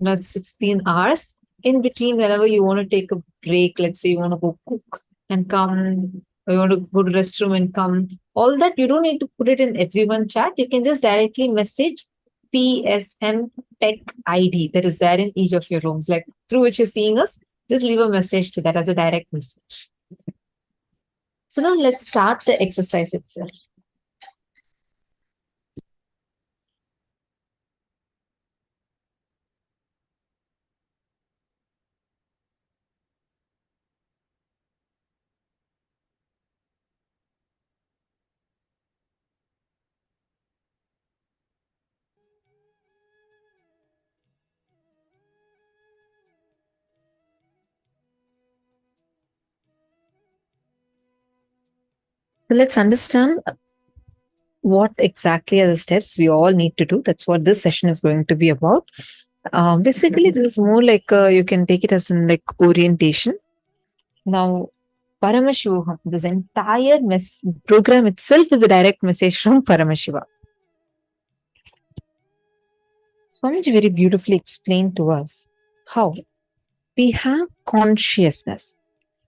Not 16 hours. In between, whenever you want to take a break, let's say you want to go cook and come, or you want to go to the restroom and come, all that you don't need to put it in everyone chat. You can just directly message PSM Tech ID that is there in each of your rooms, like through which you're seeing us. Just leave a message to that as a direct message. So now let's start the exercise itself. So let's understand what exactly are the steps we all need to do. That's what this session is going to be about. Basically, this is more like you can take it as in like orientation. Now, Paramashivoham, this entire program itself is a direct message from Paramashiva. Swamiji very beautifully explained to us how we have consciousness.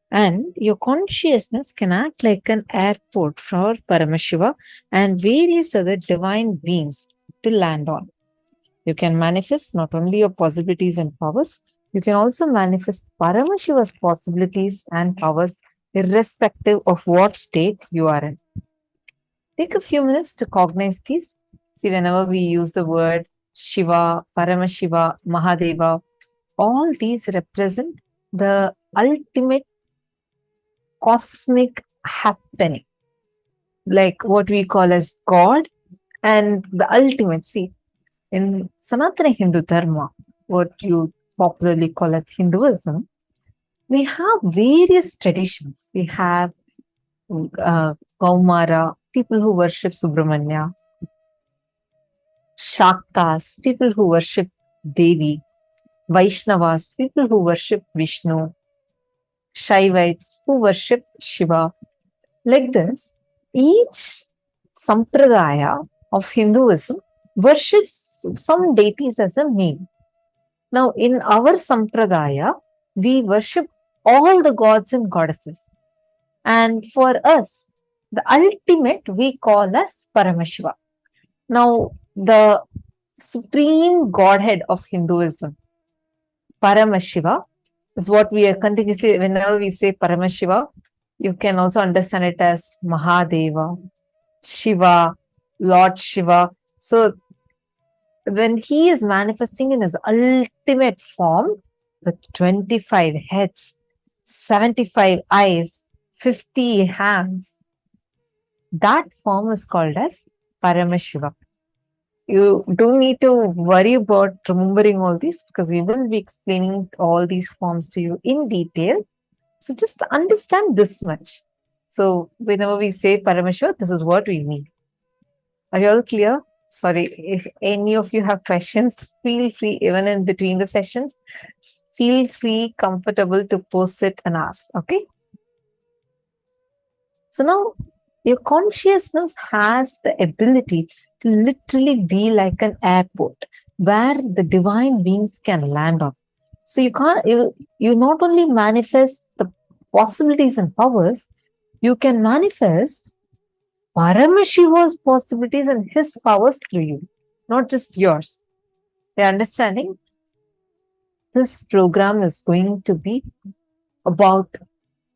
And your consciousness can act like an airport for Paramashiva and various other divine beings to land on. You can manifest not only your possibilities and powers, you can also manifest Paramashiva's possibilities and powers irrespective of what state you are in. Take a few minutes to cognize these. See, whenever we use the word Shiva, Paramashiva, Mahadeva, all these represent the ultimate cosmic happening, like what we call as God and the ultimate. See, in Sanatana Hindu Dharma, what you popularly call as Hinduism, we have various traditions. We have Kaumara, people who worship Subramanya, Shaktas, people who worship Devi, Vaishnavas, people who worship Vishnu, Shaivites who worship Shiva. Like this, each sampradaya of Hinduism worships some deities as a name. Now, in our sampradaya, we worship all the gods and goddesses. And for us, the ultimate we call as Paramashiva. Now, the supreme godhead of Hinduism, Paramashiva, is what we are continuously, whenever we say Paramashiva, you can also understand it as Mahadeva, Shiva, Lord Shiva. So, when he is manifesting in his ultimate form, with 25 heads, 75 eyes, 50 hands, that form is called as Paramashiva. You don't need to worry about remembering all these because we will be explaining all these forms to you in detail. So just understand this much. So whenever we say Paramashiva, this is what we mean. Are you all clear? Sorry, if any of you have questions, feel free, even in between the sessions, feel free, comfortable to post it and ask, okay? So now, your consciousness has the ability to literally be like an airport where the divine beings can land on. So you not only manifest the possibilities and powers, you can manifest Paramashiva's possibilities and his powers through you, not just yours. The understanding? This program is going to be about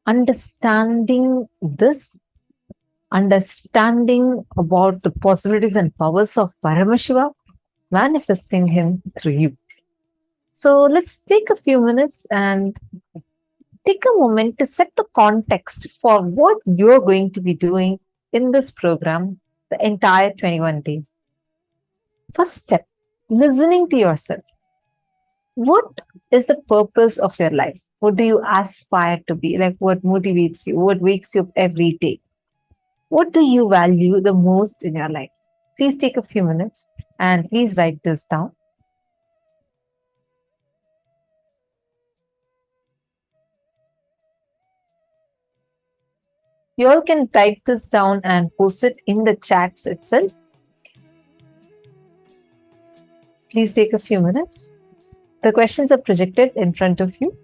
understanding this, understanding about the possibilities and powers of Paramashiva, manifesting him through you. So let's take a few minutes and take a moment to set the context for what you're going to be doing in this program the entire 21 days. First step, listening to yourself. What is the purpose of your life? What do you aspire to be? Like, what motivates you? What wakes you up every day? What do you value the most in your life? Please take a few minutes and please write this down. You all can type this down and post it in the chats itself. Please take a few minutes. The questions are projected in front of you.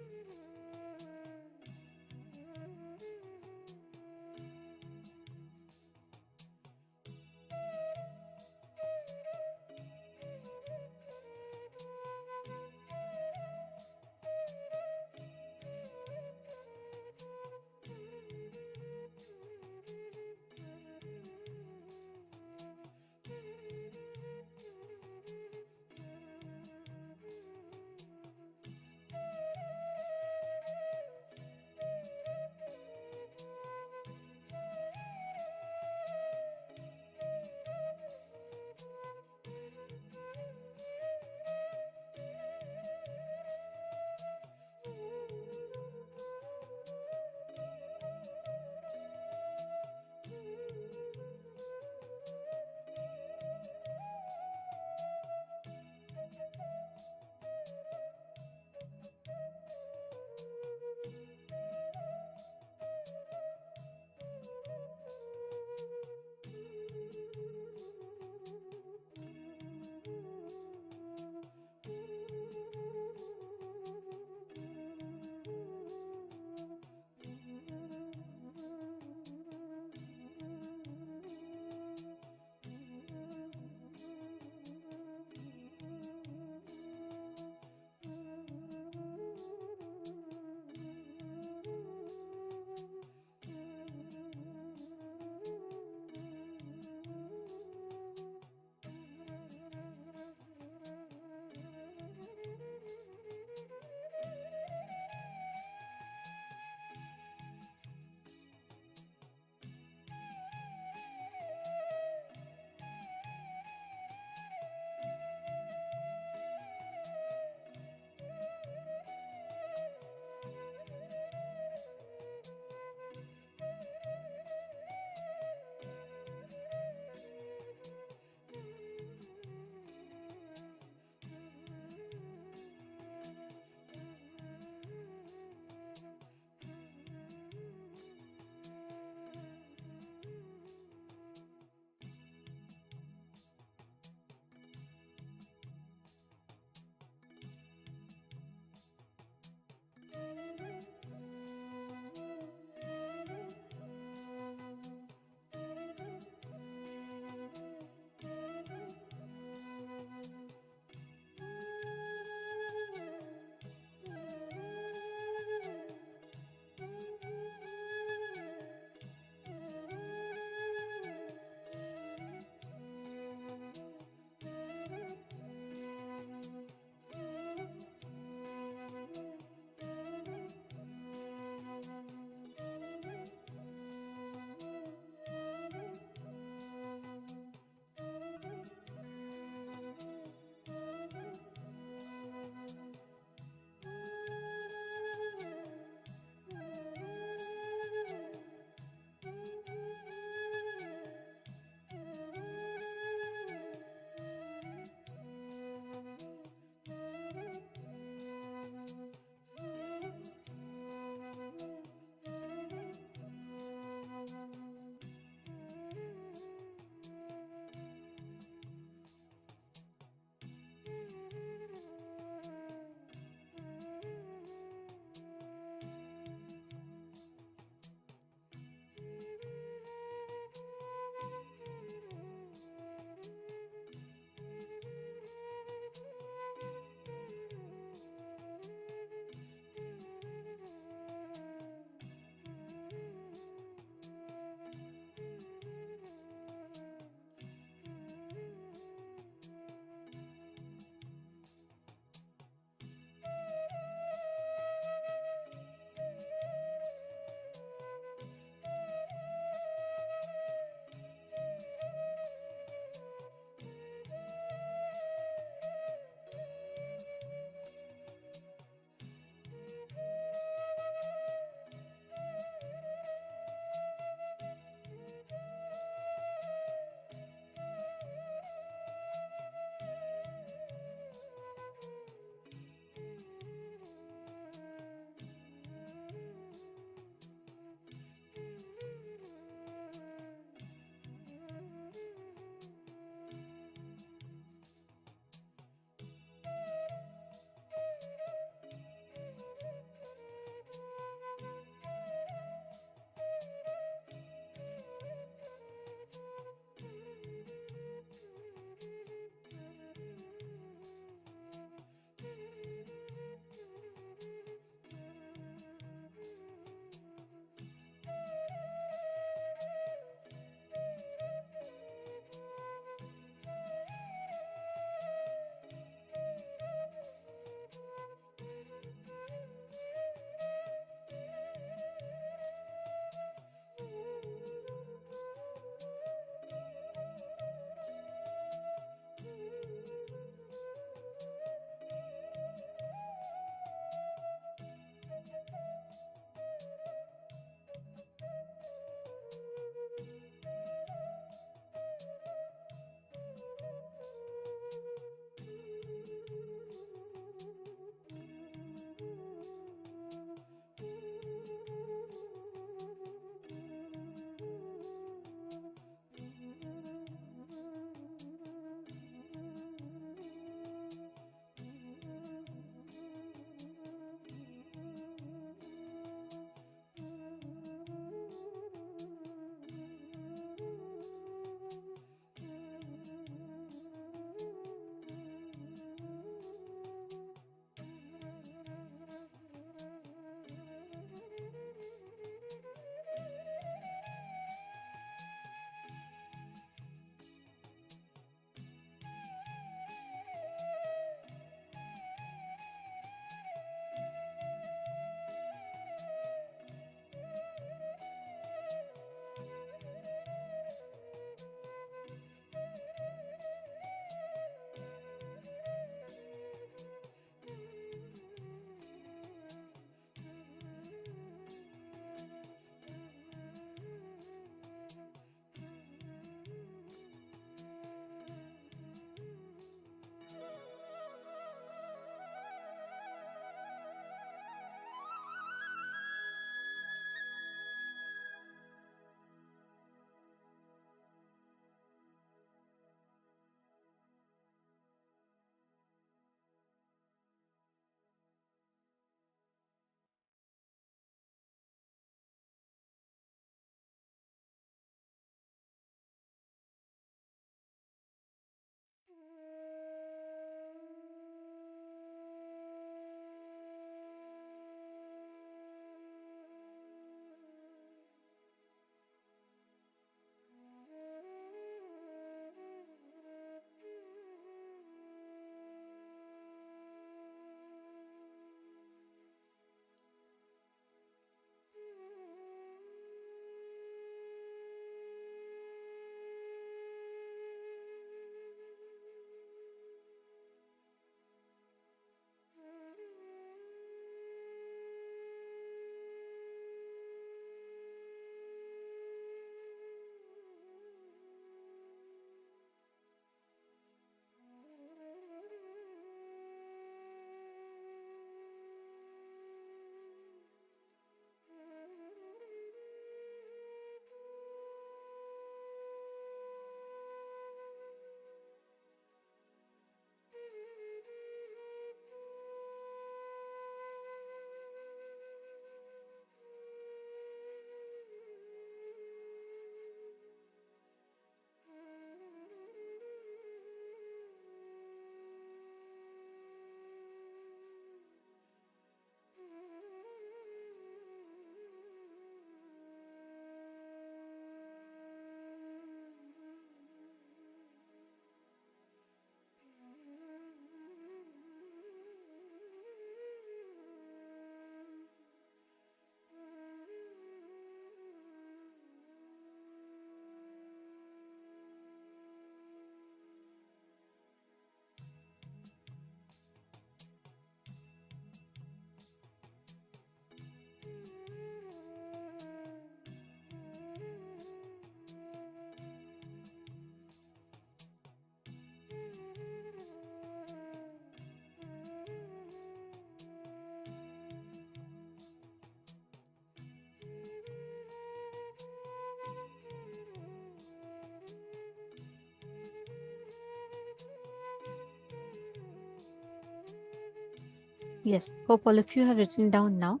Yes, hope all of you have written down now.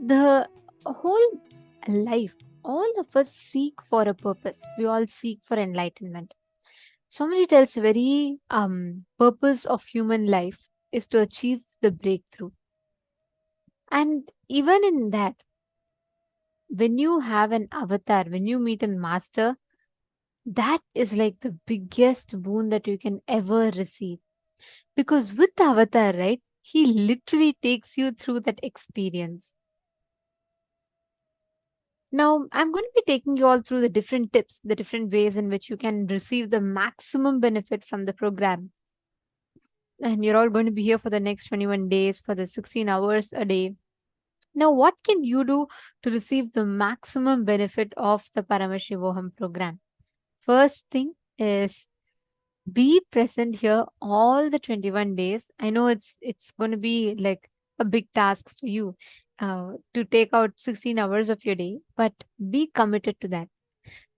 The whole life, all of us seek for a purpose. We all seek for enlightenment. Somebody tells very purpose of human life is to achieve the breakthrough. And even in that, when you have an avatar, when you meet a master, that is like the biggest boon that you can ever receive. Because with the avatar, right, he literally takes you through that experience. Now, I'm going to be taking you all through the different tips, the different ways in which you can receive the maximum benefit from the program. And you're all going to be here for the next 21 days, for the 16 hours a day. Now, what can you do to receive the maximum benefit of the Paramashivoham program? First thing is be present here all the 21 days. I know it's going to be like a big task for you to take out 16 hours of your day, but be committed to that.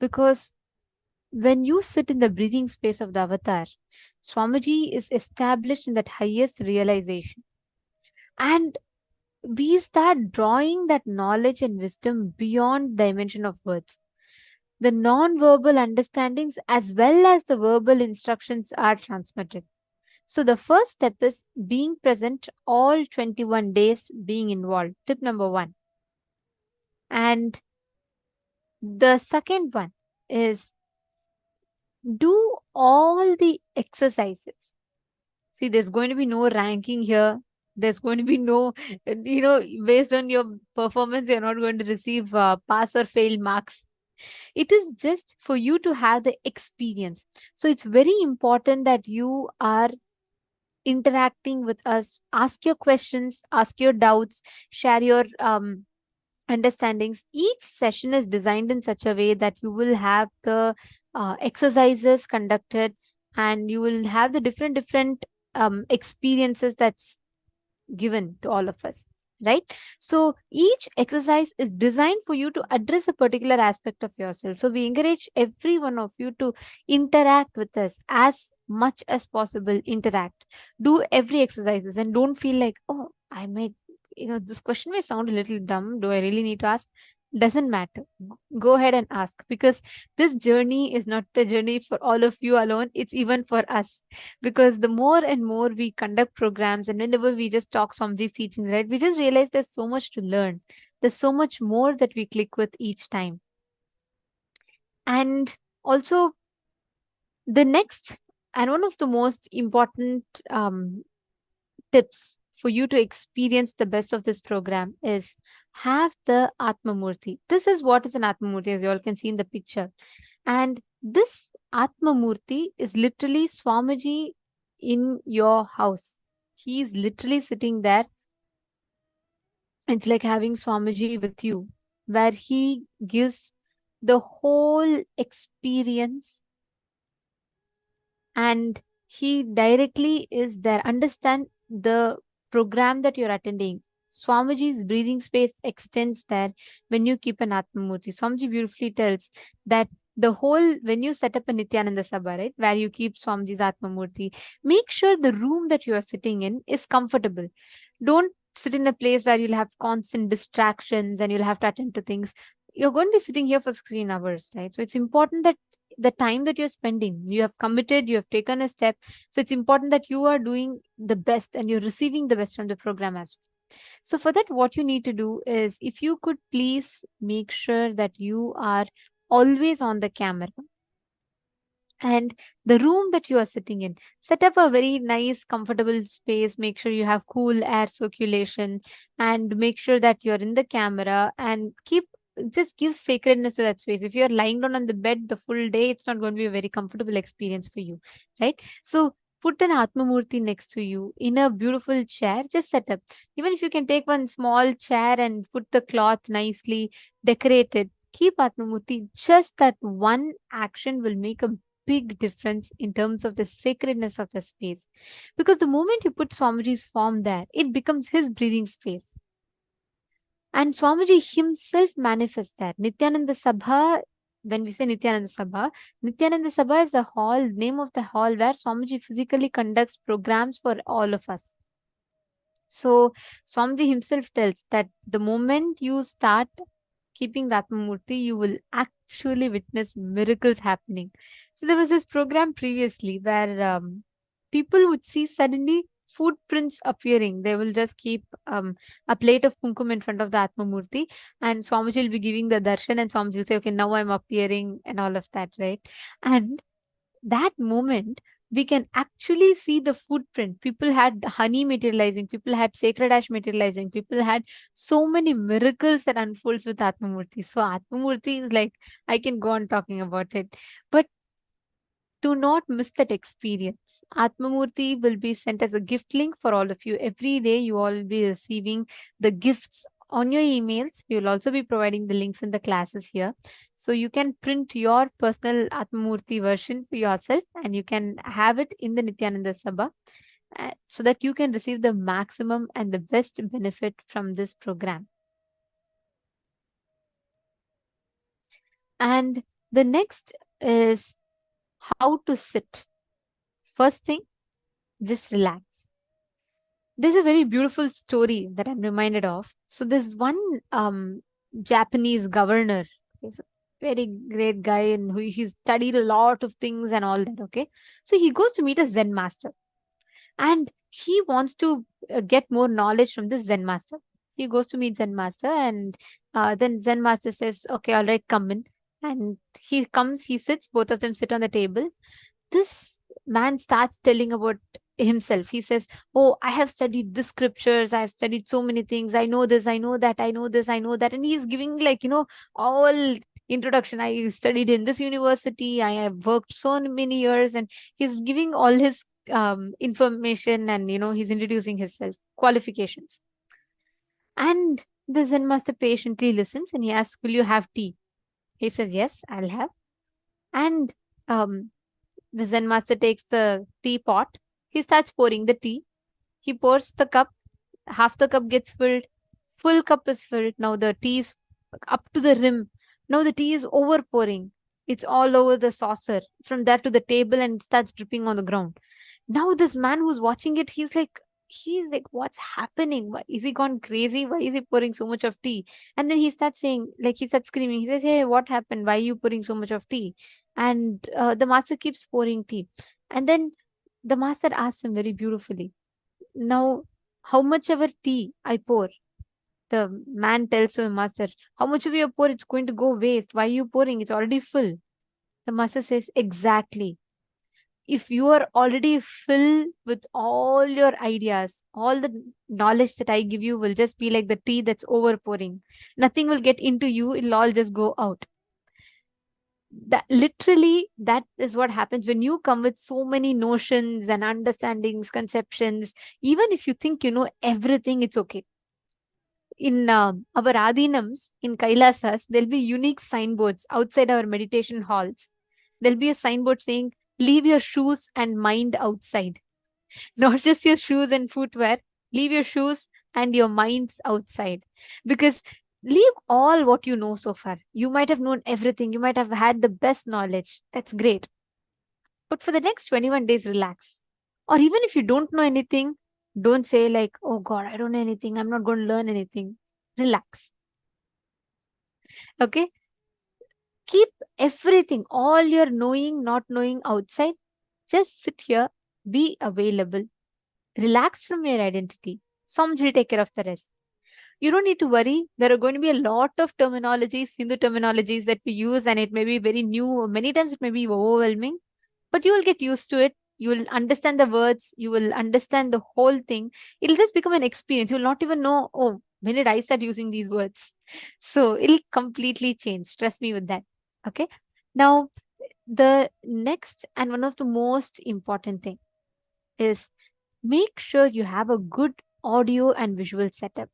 Because when you sit in the breathing space of the avatar, Swamiji is established in that highest realization. And we start drawing that knowledge and wisdom beyond dimension of words. The non-verbal understandings as well as the verbal instructions are transmitted. So the first step is being present all 21 days, being involved. Tip number 1. And the second one is do all the exercises. See, there's going to be no ranking here. There's going to be no, based on your performance, you're not going to receive pass or fail marks. It is just for you to have the experience. So it's very important that you are interacting with us. Ask your questions, ask your doubts, share your understandings. Each session is designed in such a way that you will have the exercises conducted, and you will have the different experiences that's given to all of us, right? So each exercise is designed for you to address a particular aspect of yourself. So we encourage every one of you to interact with us as much as possible. Interact, do every exercises, and don't feel like, oh, I might, this question may sound a little dumb, do I really need to ask? Doesn't matter. Go ahead and ask, because this journey is not a journey for all of you alone, it's even for us. Because the more and more we conduct programs, and whenever we just talk Swamiji's teachings, right, we just realize there's so much to learn. There's so much more that we click with each time. And also, the next and one of the most important tips for you to experience the best of this program is have the Atma Murti. This is what is an Atma Murti, as you all can see in the picture. And this Atma Murti is literally Swamiji in your house. He is literally sitting there. It's like having Swamiji with you, where he gives the whole experience, and he directly is there. Understand the program that you're attending. Swamiji's breathing space extends there when you keep an Atma Murti. Swamiji beautifully tells that the whole, when you set up a Nithyananda Sabha, right, where you keep Swamiji's Atma Murti, make sure the room that you are sitting in is comfortable. Don't sit in a place where you'll have constant distractions and you'll have to attend to things. You're going to be sitting here for 16 hours, right? So it's important that the time that you're spending, you have committed, you have taken a step. So it's important that you are doing the best and you're receiving the best from the program as well. So for that, what you need to do is, if you could please make sure that you are always on the camera, and the room that you are sitting in, set up a very nice comfortable space. Make sure you have cool air circulation, and make sure that you're in the camera, and just give sacredness to that space. If you're lying down on the bed the full day, it's not going to be a very comfortable experience for you, right? So put an Atma Murti next to you in a beautiful chair. Just set up. Even if you can take one small chair and put the cloth nicely decorated, keep Atma Murti. Just that one action will make a big difference in terms of the sacredness of the space. Because the moment you put Swamiji's form there, it becomes his breathing space. And Swamiji himself manifests that. Nithyananda Sabha when we say Nithyananda Sabha is the hall, name of the hall where Swamiji physically conducts programs for all of us. So Swamiji himself tells that the moment you start keeping the Atmamurti, you will actually witness miracles happening. So there was this program previously where people would see suddenly footprints appearing. They will just keep a plate of kumkum in front of the Atmamurti, and Swamiji will be giving the darshan, and Swamiji will say, okay, now I'm appearing, and all of that, right? And that moment, we can actually see the footprint. People had honey materializing, people had sacred ash materializing, people had so many miracles that unfolds with Atmamurti. So Atmamurti is like, I can go on talking about it. But do not miss that experience. Atmamurti will be sent as a gift link for all of you. Every day you all will be receiving the gifts on your emails. We will also be providing the links in the classes here. So you can print your personal Atmamurti version for yourself and you can have it in the Nithyananda Sabha so that you can receive the maximum and the best benefit from this program. And the next is how to sit. First thing, just relax. There's a very beautiful story that I'm reminded of. So there's one Japanese governor. He's a very great guy and he studied a lot of things and all that. Okay, so he goes to meet a Zen master, and he wants to get more knowledge from this Zen master. He goes to meet Zen master, and then Zen master says, "Okay, all right, come in." And he comes, he sits. Both of them sit on the table. This man starts telling about himself. He says, oh, I have studied the scriptures, I have studied so many things, I know this, I know that, I know this, I know that. And he's giving like, all introduction. I studied in this university, I have worked so many years, and he's giving all his information, and he's introducing himself, qualifications. And the Zen master patiently listens and he asks, will you have tea? He says, yes, I'll have. And the Zen master takes the teapot. He starts pouring the tea. He pours the cup. Half the cup gets filled. Full cup is filled. Now the tea is up to the rim. Now the tea is over pouring. It's all over the saucer. From that to the table, and it starts dripping on the ground. Now this man who's watching it, he's like, what's happening? Why is he gone crazy? Why is he pouring so much of tea? And then he starts saying, he starts screaming. He says, hey, what happened? Why are you pouring so much of tea? And the master keeps pouring tea. And then the master asks him very beautifully, now, how much ever tea I pour? The man tells to the master, how much of you pour, it's going to go waste. Why are you pouring? It's already full. The master says, exactly. If you are already filled with all your ideas, all the knowledge that I give you will just be like the tea that's over pouring. Nothing will get into you. It'll all just go out. That is what happens when you come with so many notions and understandings, conceptions. Even if you think you know everything, it's okay. In our adinams, in Kailasas, there'll be unique signboards outside our meditation halls. There'll be a signboard saying, leave your shoes and mind outside. Not just your shoes and footwear, leave your shoes and your minds outside. Because leave all what you know so far. You might have known everything. You might have had the best knowledge. That's great. But for the next 21 days, relax. Or even if you don't know anything, don't say like, oh God, I don't know anything. I'm not going to learn anything. Relax. Okay? Keep everything, all your knowing, not knowing outside. Just sit here, be available. Relax from your identity. Swamiji will take care of the rest. You don't need to worry. There are going to be a lot of terminologies, Hindu terminologies that we use, and it may be very new. Many times it may be overwhelming, but you will get used to it. You will understand the words. You will understand the whole thing. It'll just become an experience. You will not even know, oh, when did I start using these words? So it'll completely change. Trust me with that. Okay. Now, the next and one of the most important thing is make sure you have a good audio and visual setup.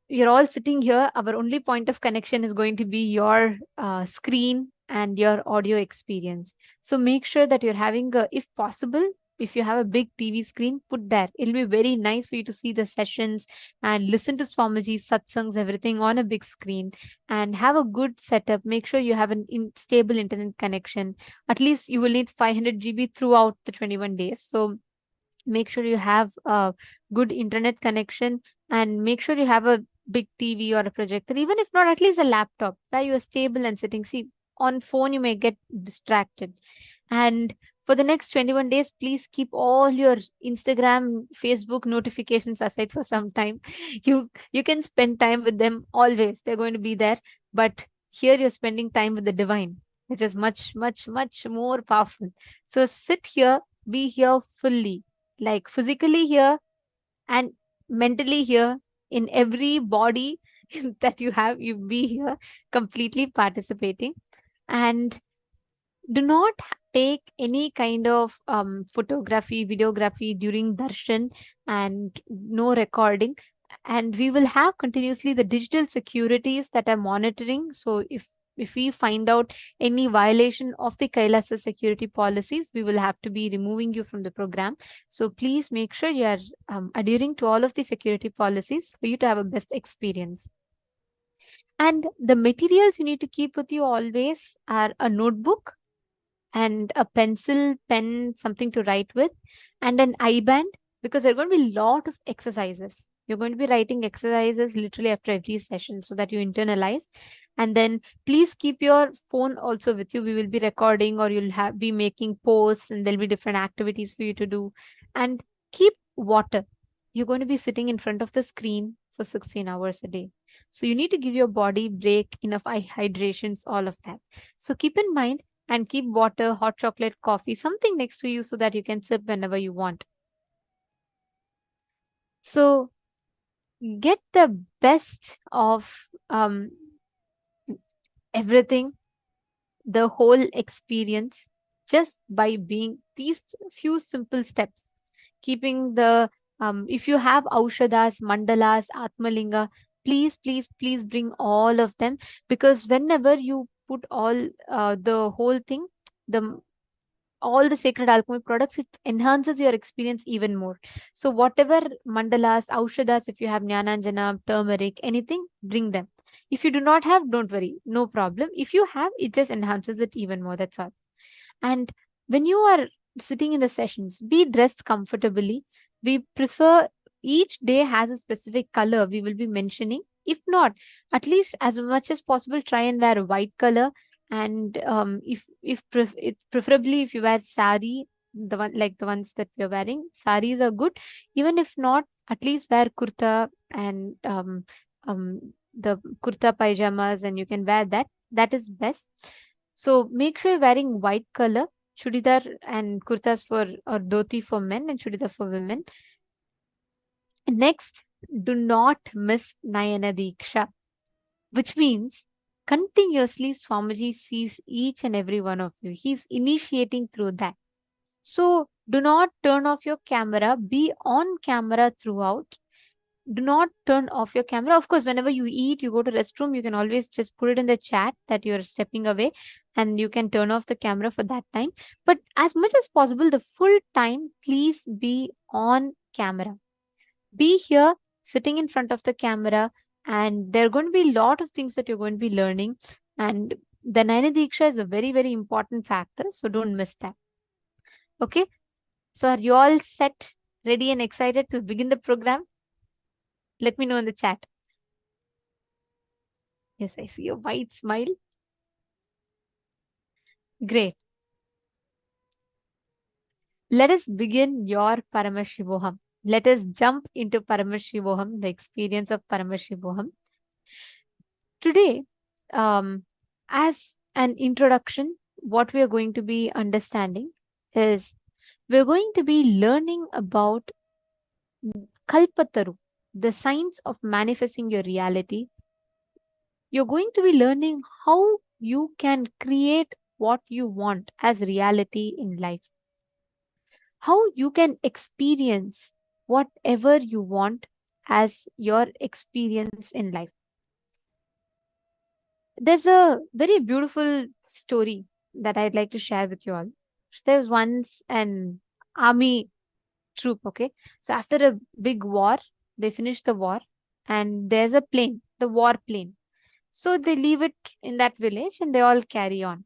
You're all sitting here. Our only point of connection is going to be your screen and your audio experience. So make sure that you're having, if possible, if you have a big TV screen, put there. It'll be very nice for you to see the sessions and listen to Swamiji's satsangs, everything on a big screen, and have a good setup. Make sure you have an stable internet connection. At least you will need 500 GB throughout the 21 days. So make sure you have a good internet connection, and make sure you have a big TV or a projector, even if not, at least a laptop where you are stable and sitting. See, on phone you may get distracted. And for the next 21 days, please keep all your Instagram, Facebook notifications aside for some time. You can spend time with them always. They're going to be there. But here you're spending time with the divine, which is much, much, much more powerful. So sit here, be here fully, like physically here and mentally here, in every body that you have, you be here completely participating. And do not take any kind of photography, videography during darshan, and no recording. And we will have continuously the digital securities that are monitoring. So if we find out any violation of the KAILASA security policies, we will have to be removing you from the program. So please make sure you are adhering to all of the security policies for you to have a best experience. And the materials you need to keep with you always are a notebook and a pencil, pen, something to write with, and an eye band, because there are going to be a lot of exercises. You're going to be writing exercises literally after every session so that you internalize. And then please keep your phone also with you. We will be recording, or you'll be making posts, and there'll be different activities for you to do. And keep water. You're going to be sitting in front of the screen for 16 hours a day. So you need to give your body break, enough hydrations, all of that. So keep in mind, and keep water, hot chocolate, coffee, something next to you so that you can sip whenever you want. So get the best of everything, the whole experience, just by being these few simple steps. Keeping the, if you have aushadas, mandalas, atmalinga, please, please, please bring all of them, because whenever you put all the whole thing, all the sacred alchemy products, it enhances your experience even more. So whatever mandalas, aushadas, if you have jnananjana, turmeric, anything, bring them. If you do not have, don't worry, no problem. If you have, it just enhances it even more, that's all. And when you are sitting in the sessions, be dressed comfortably. We prefer each day has a specific color we will be mentioning. If not, at least as much as possible, try and wear a white color. And preferably if you wear sari, the one like the ones that we're wearing, saris are good. Even if not, at least wear kurta and the kurta pajamas, and you can wear that. That is best. So make sure you're wearing white color, chudidar and kurtas for, or dhoti for men and chudidar for women. Next, do not miss Nayana Diksha, which means continuously Swamiji sees each and every one of you. He's initiating through that. So do not turn off your camera. Be on camera throughout. Do not turn off your camera. Of course, whenever you eat, you go to restroom, you can always just put it in the chat that you're stepping away, and you can turn off the camera for that time. But as much as possible, the full time, please be on camera. Be here sitting in front of the camera, and there are going to be a lot of things that you're going to be learning. And the Nayana Diksha is a very, very important factor. So don't miss that. Okay. So are you all set, ready and excited to begin the program? Let me know in the chat. Yes, I see a white smile. Great. Let us begin your Paramashivoham. Let us jump into Paramashivoham, the experience of Paramashivoham. Today, as an introduction, what we are going to be understanding is we're going to be learning about Kalpataru, the science of manifesting your reality. You're going to be learning how you can create what you want as reality in life. How you can experience whatever you want as your experience in life. There's a very beautiful story that I'd like to share with you all. There was once an army troop. Okay. So after a big war, they finish the war and there's a plane, the war plane. So they leave it in that village and they all carry on.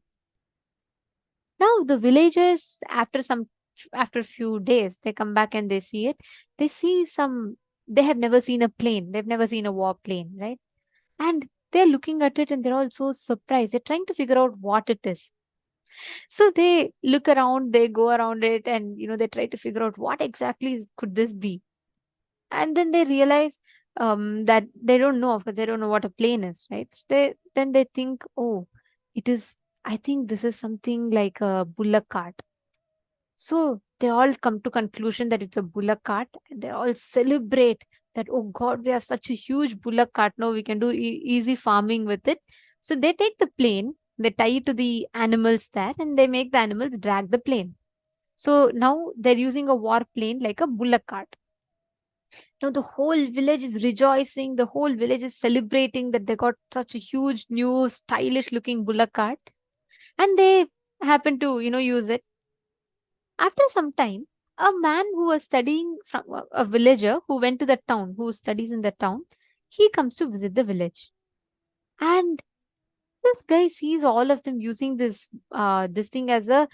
Now the villagers, after a few days, they come back and they see it. They see they have never seen a plane. They've never seen a war plane, right? And they're looking at it and they're all so surprised. They're trying to figure out what it is. So they look around, they go around it, and they try to figure out what exactly could this be. And then they realize that they don't know. Of course, they don't know what a plane is, right? So they think, oh, it is. I think this is something like a bullock cart. So they all come to conclusion that it's a bullock cart, and they all celebrate that, oh God, we have such a huge bullock cart. Now we can do easy farming with it. So they take the plane, they tie it to the animals there, and they make the animals drag the plane. So now they're using a war plane like a bullock cart. Now the whole village is rejoicing. The whole village is celebrating that they got such a huge, new, stylish looking bullock cart, and they happen to, use it. After some time, a man who was studying from a villager who went to the town, who studies in the town, he comes to visit the village. And this guy sees all of them using this thing as a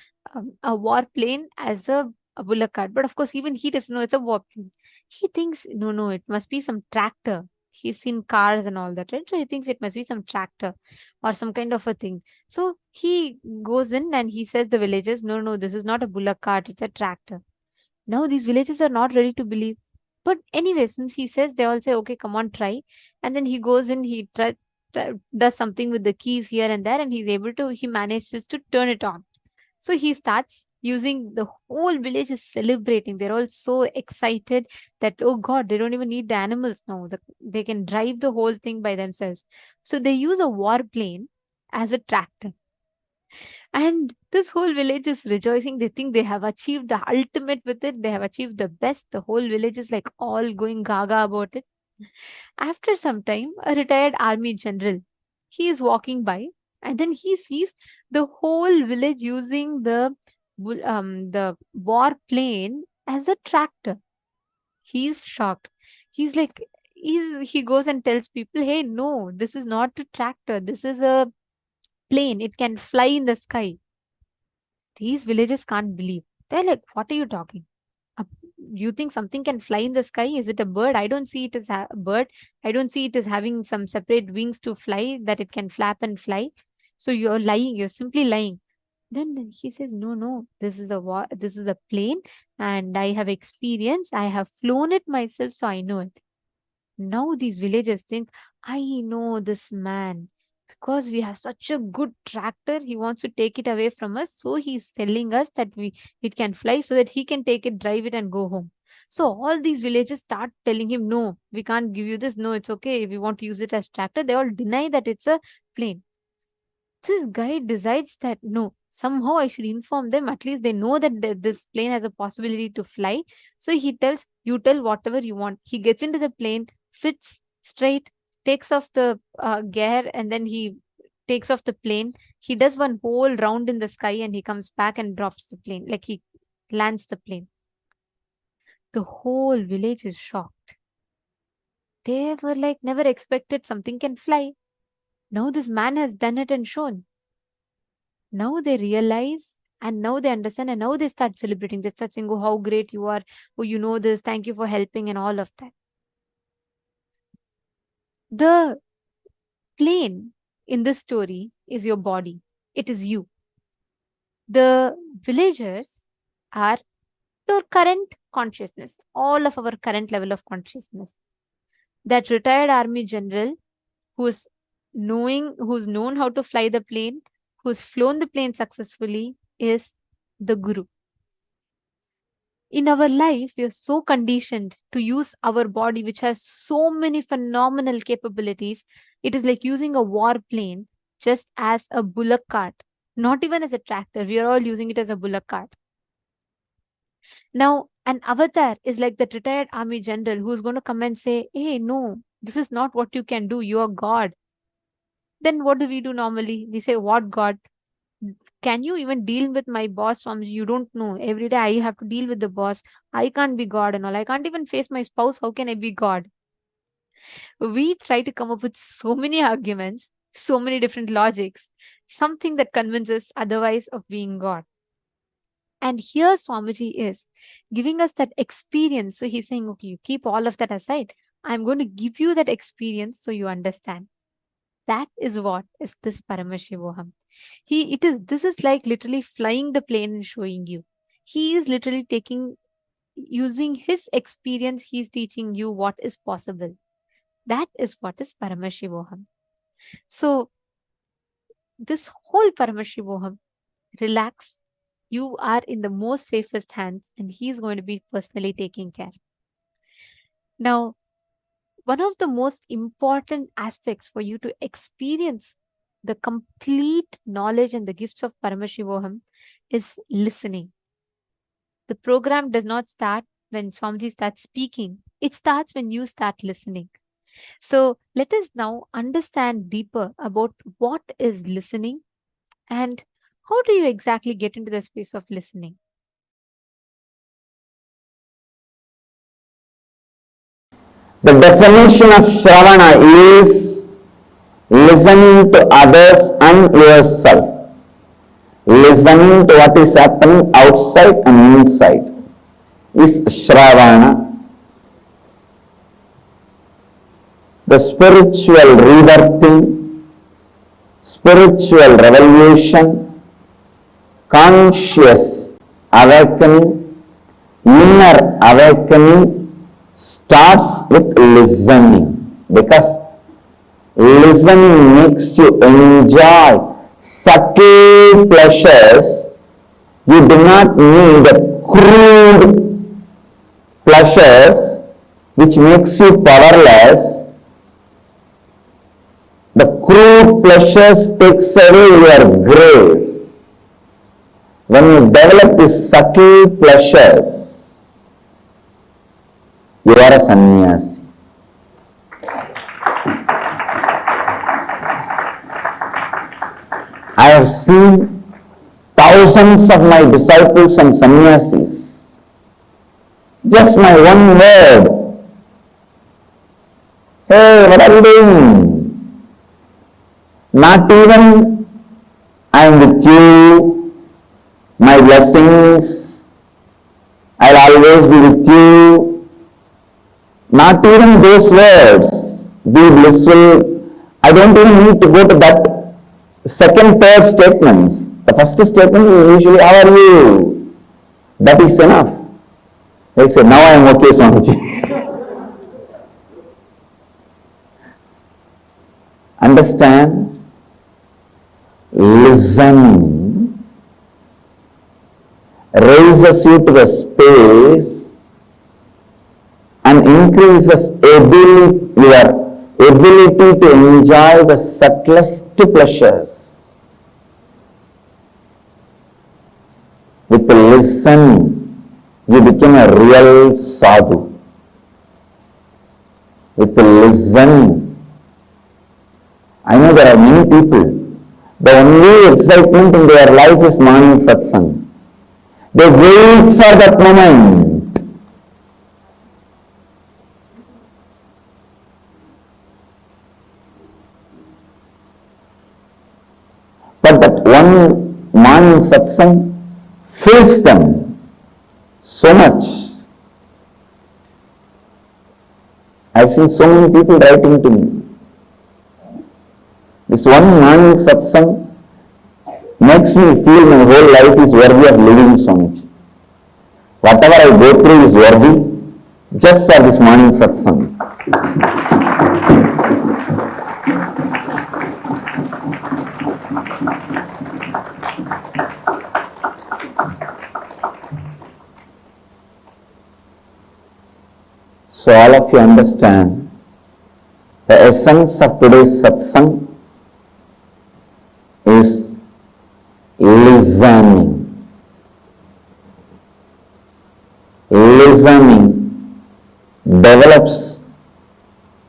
war plane, as a bullock cart. But of course, even he doesn't know it's a war plane. He thinks, no, it must be some tractor. He's seen cars and all that, right? So he thinks it must be some tractor or some kind of a thing. So he goes in and he says the villagers, no, this is not a bullock cart, it's a tractor. Now these villagers are not ready to believe. But anyway, since he says, they all say, okay, come on, try. And then he goes in, he does something with the keys here and there, and he manages to turn it on. So he starts using. The whole village is celebrating. They're all so excited that, oh God, they don't even need the animals now. They can drive the whole thing by themselves. So they use a war plane as a tractor. And this whole village is rejoicing. They think they have achieved the ultimate with it. They have achieved the best. The whole village is like all going gaga about it. After some time, a retired army general, he is walking by, and then he sees the whole village using the war plane as a tractor. He's shocked. He's like, he goes and tells people, hey, no, this is not a tractor. This is a plane. It can fly in the sky. These villagers can't believe. They're like, what are you talking? You think something can fly in the sky? Is it a bird? I don't see it as a bird. I don't see it as having some separate wings to fly, that it can flap and fly. So you're lying. You're simply lying. Then he says, no, this is a plane, and I have experience. I have flown it myself, so I know it. Now these villagers think, I know this man. Because we have such a good tractor, he wants to take it away from us. So he's telling us that it can fly so that he can take it, drive it, and go home. So all these villagers start telling him, no, we can't give you this. No, it's okay. If we want to use it as tractor, they all deny that it's a plane. This guy decides that no, somehow I should inform them. At least they know that this plane has a possibility to fly. So he tells, you tell whatever you want. He gets into the plane, sits straight, takes off the gear, and then he takes off the plane. He does one whole round in the sky, and he comes back and drops the plane, like he lands the plane. The whole village is shocked. They were like, never expected something can fly. Now this man has done it and shown. Now they realize, and now they understand, and now they start celebrating. They start saying, oh, how great you are. Oh, you know this. Thank you for helping, and all of that. The plane in this story is your body. It is you. The villagers are your current consciousness, all of our current level of consciousness. That retired army general who's known how to fly the plane, who's flown the plane successfully, is the guru. In our life, we are so conditioned to use our body, which has so many phenomenal capabilities. It is like using a war plane just as a bullock cart, not even as a tractor. We are all using it as a bullock cart. Now, an avatar is like that retired army general who's going to come and say, hey, no, this is not what you can do. You are God. Then what do we do normally? We say, what God? Can you even deal with my boss, Swamiji? You don't know. Every day I have to deal with the boss. I can't be God and all. I can't even face my spouse. How can I be God? We try to come up with so many arguments, so many different logics, something that convinces otherwise of being God. And here Swamiji is giving us that experience. So he's saying, okay, you keep all of that aside. I'm going to give you that experience so you understand. That is what is this Paramashivoham. This is like literally flying the plane and showing you. He is literally using his experience, he's teaching you what is possible. That is what is Paramashivoham. So this whole Paramashivoham, relax. You are in the most safest hands and he's going to be personally taking care. Now, one of the most important aspects for you to experience the complete knowledge and the gifts of Paramashivoham is listening. The program does not start when Swamiji starts speaking. It starts when you start listening. So let us now understand deeper about what is listening and how do you exactly get into the space of listening. The definition of Shravana is listening to others and yourself. Listening to what is happening outside and inside is Shravana. The spiritual rebirthing, spiritual revolution, conscious awakening, inner awakening starts with listening, because listening makes you enjoy subtle pleasures. You do not need crude pleasures which makes you powerless. The crude pleasures takes away your grace. When you develop these subtle pleasures, you are a sannyasi. I have seen thousands of my disciples and sannyasis. Just my one word. Hey, what are you doing? Not even I am with you, my blessings, I'll always be with you. Not even those words, be blissful. I don't even need to go to that second, third statements. The first statement is usually, how are you? That is enough. They say, now I am okay, Swamiji. Understand? Listening raises you to the space and increases your ability to enjoy the subtlest pleasures. With listening, you become a real sadhu. With listening, I know there are many people, the only excitement in their life is morning satsang. They wait for that moment. But that one morning satsang fills them so much. I've seen so many people writing to me. This one morning satsang makes me feel my whole life is worthy of living, Swamiji. Whatever I go through is worthy just for this morning satsang. So all of you understand the essence of today's satsang is listening. Listening develops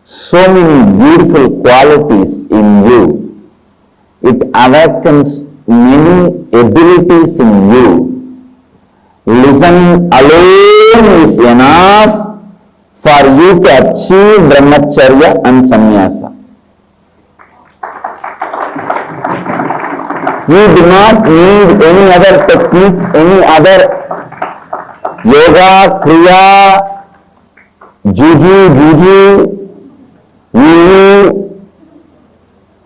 so many beautiful qualities in you. It awakens many abilities in you. Listening alone is enough for you to achieve brahmacharya and sannyasa. You do not need any other technique, any other yoga, kriya, juju,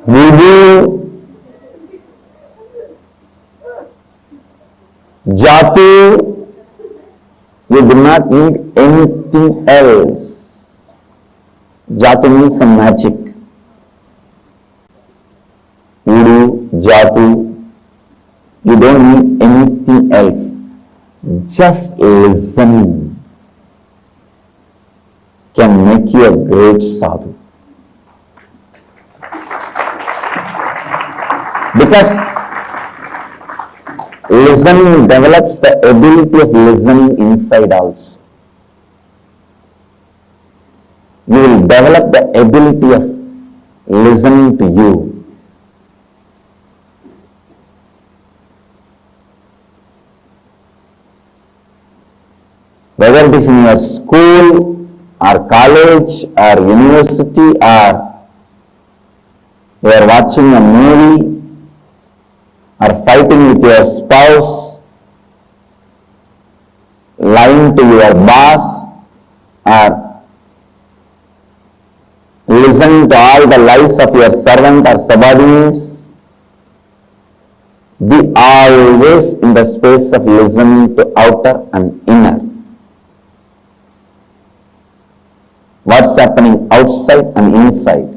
voodoo, jatu. You do not need anything else. Jatu means some magic. Voodoo, jatu. You don't need anything else. Just listening can make you a great sadhu. Because listening develops the ability of listening inside also. You will develop the ability of listening to you. Whether it is in your school or college or university, or you are watching a movie or fighting with your spouse, lying to your boss, or listening to all the lies of your servant or subordinates, be always in the space of listening to outer and inner. What's happening outside and inside,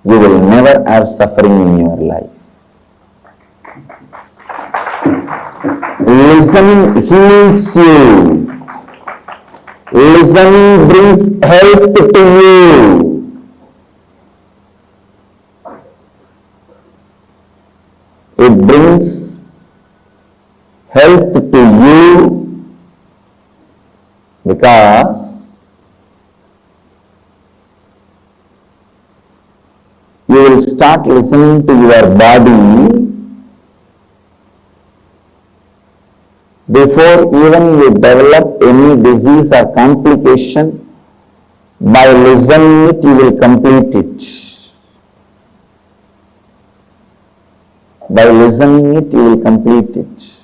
you will never have suffering in your life. Listening heals you. Listening brings health to you. It brings health to you because you will start listening to your body before even you develop any disease or complication. By listening it, you will complete it. By listening it, you will complete it.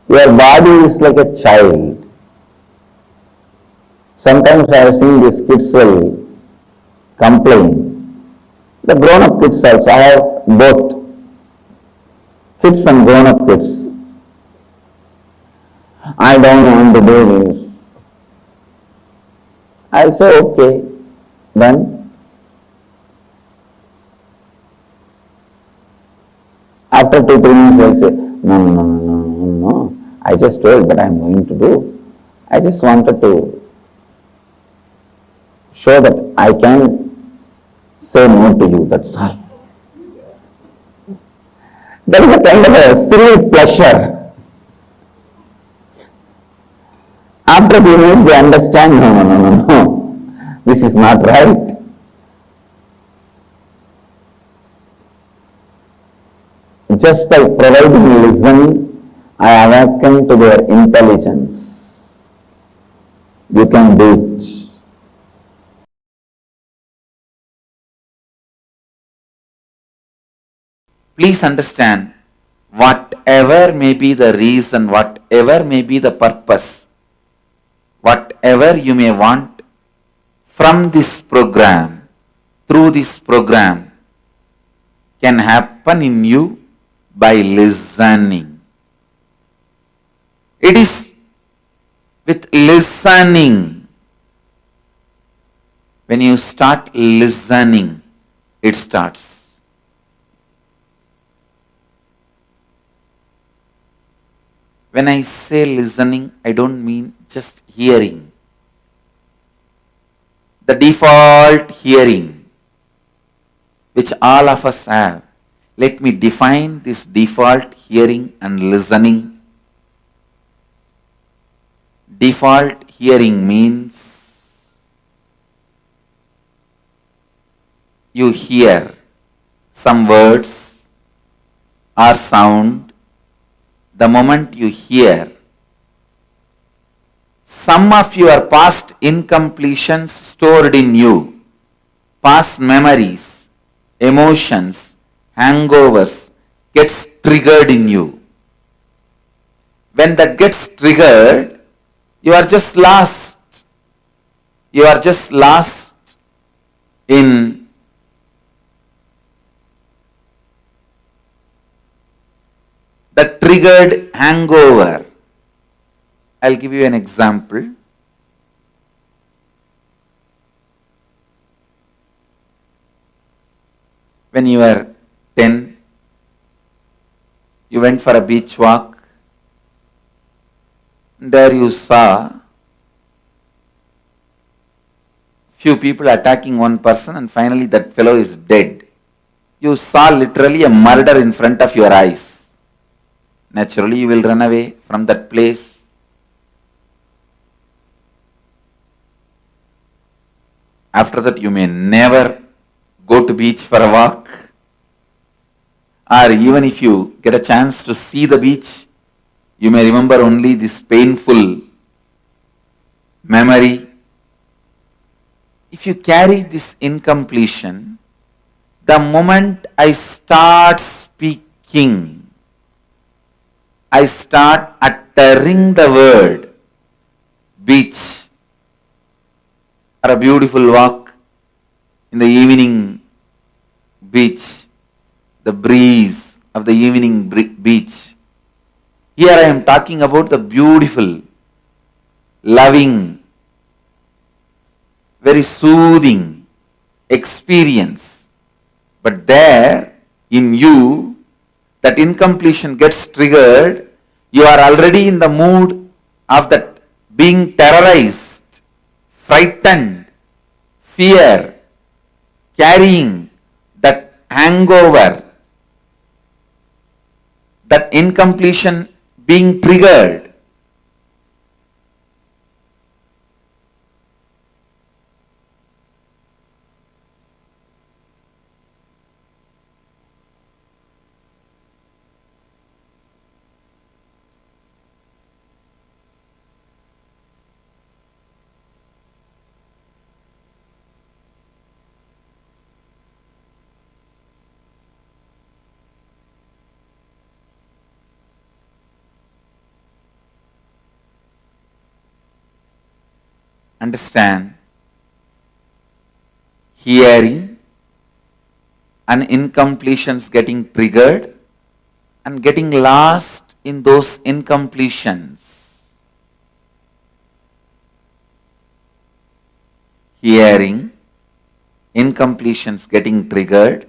Your body is like a child. Sometimes I have seen these kids will complain. The grown-up kids also, I have both kids and grown-up kids. I don't want to do this. I'll say, okay, then. After 2-3 minutes, I'll say, no. I just told that I'm going to do. I just wanted to show that I can say no to you, that's all. There is a kind of a silly pleasure. After a few minutes they understand, no, this is not right. Just by providing listening, I awaken to their intelligence. You can do it. Please understand, whatever may be the reason, whatever may be the purpose, whatever you may want from this program, through this program, can happen in you by listening. It is with listening. When you start listening, it starts. When I say listening, I don't mean just hearing. The default hearing, which all of us have. Let me define this default hearing and listening. Default hearing means you hear some words or sound, the moment you hear, some of your past incompletions stored in you, past memories, emotions, hangovers gets triggered in you. When that gets triggered, you are just lost. You are just lost in the triggered hangover. I'll give you an example. When you were 10, you went for a beach walk. There you saw few people attacking one person and finally that fellow is dead. You saw literally a murder in front of your eyes. Naturally you will run away from that place. After that you may never go to beach for a walk. Or even if you get a chance to see the beach, you may remember only this painful memory. If you carry this incompletion, the moment I start speaking, I start uttering the word beach or a beautiful walk in the evening beach, the breeze of the evening beach. Here I am talking about the beautiful, loving, very soothing experience. But there in you, that incompletion gets triggered, you are already in the mood of that being terrorized, frightened, fear, carrying that hangover, that incompletion being triggered. Understand, hearing and incompletions getting triggered and getting lost in those incompletions. Hearing, incompletions getting triggered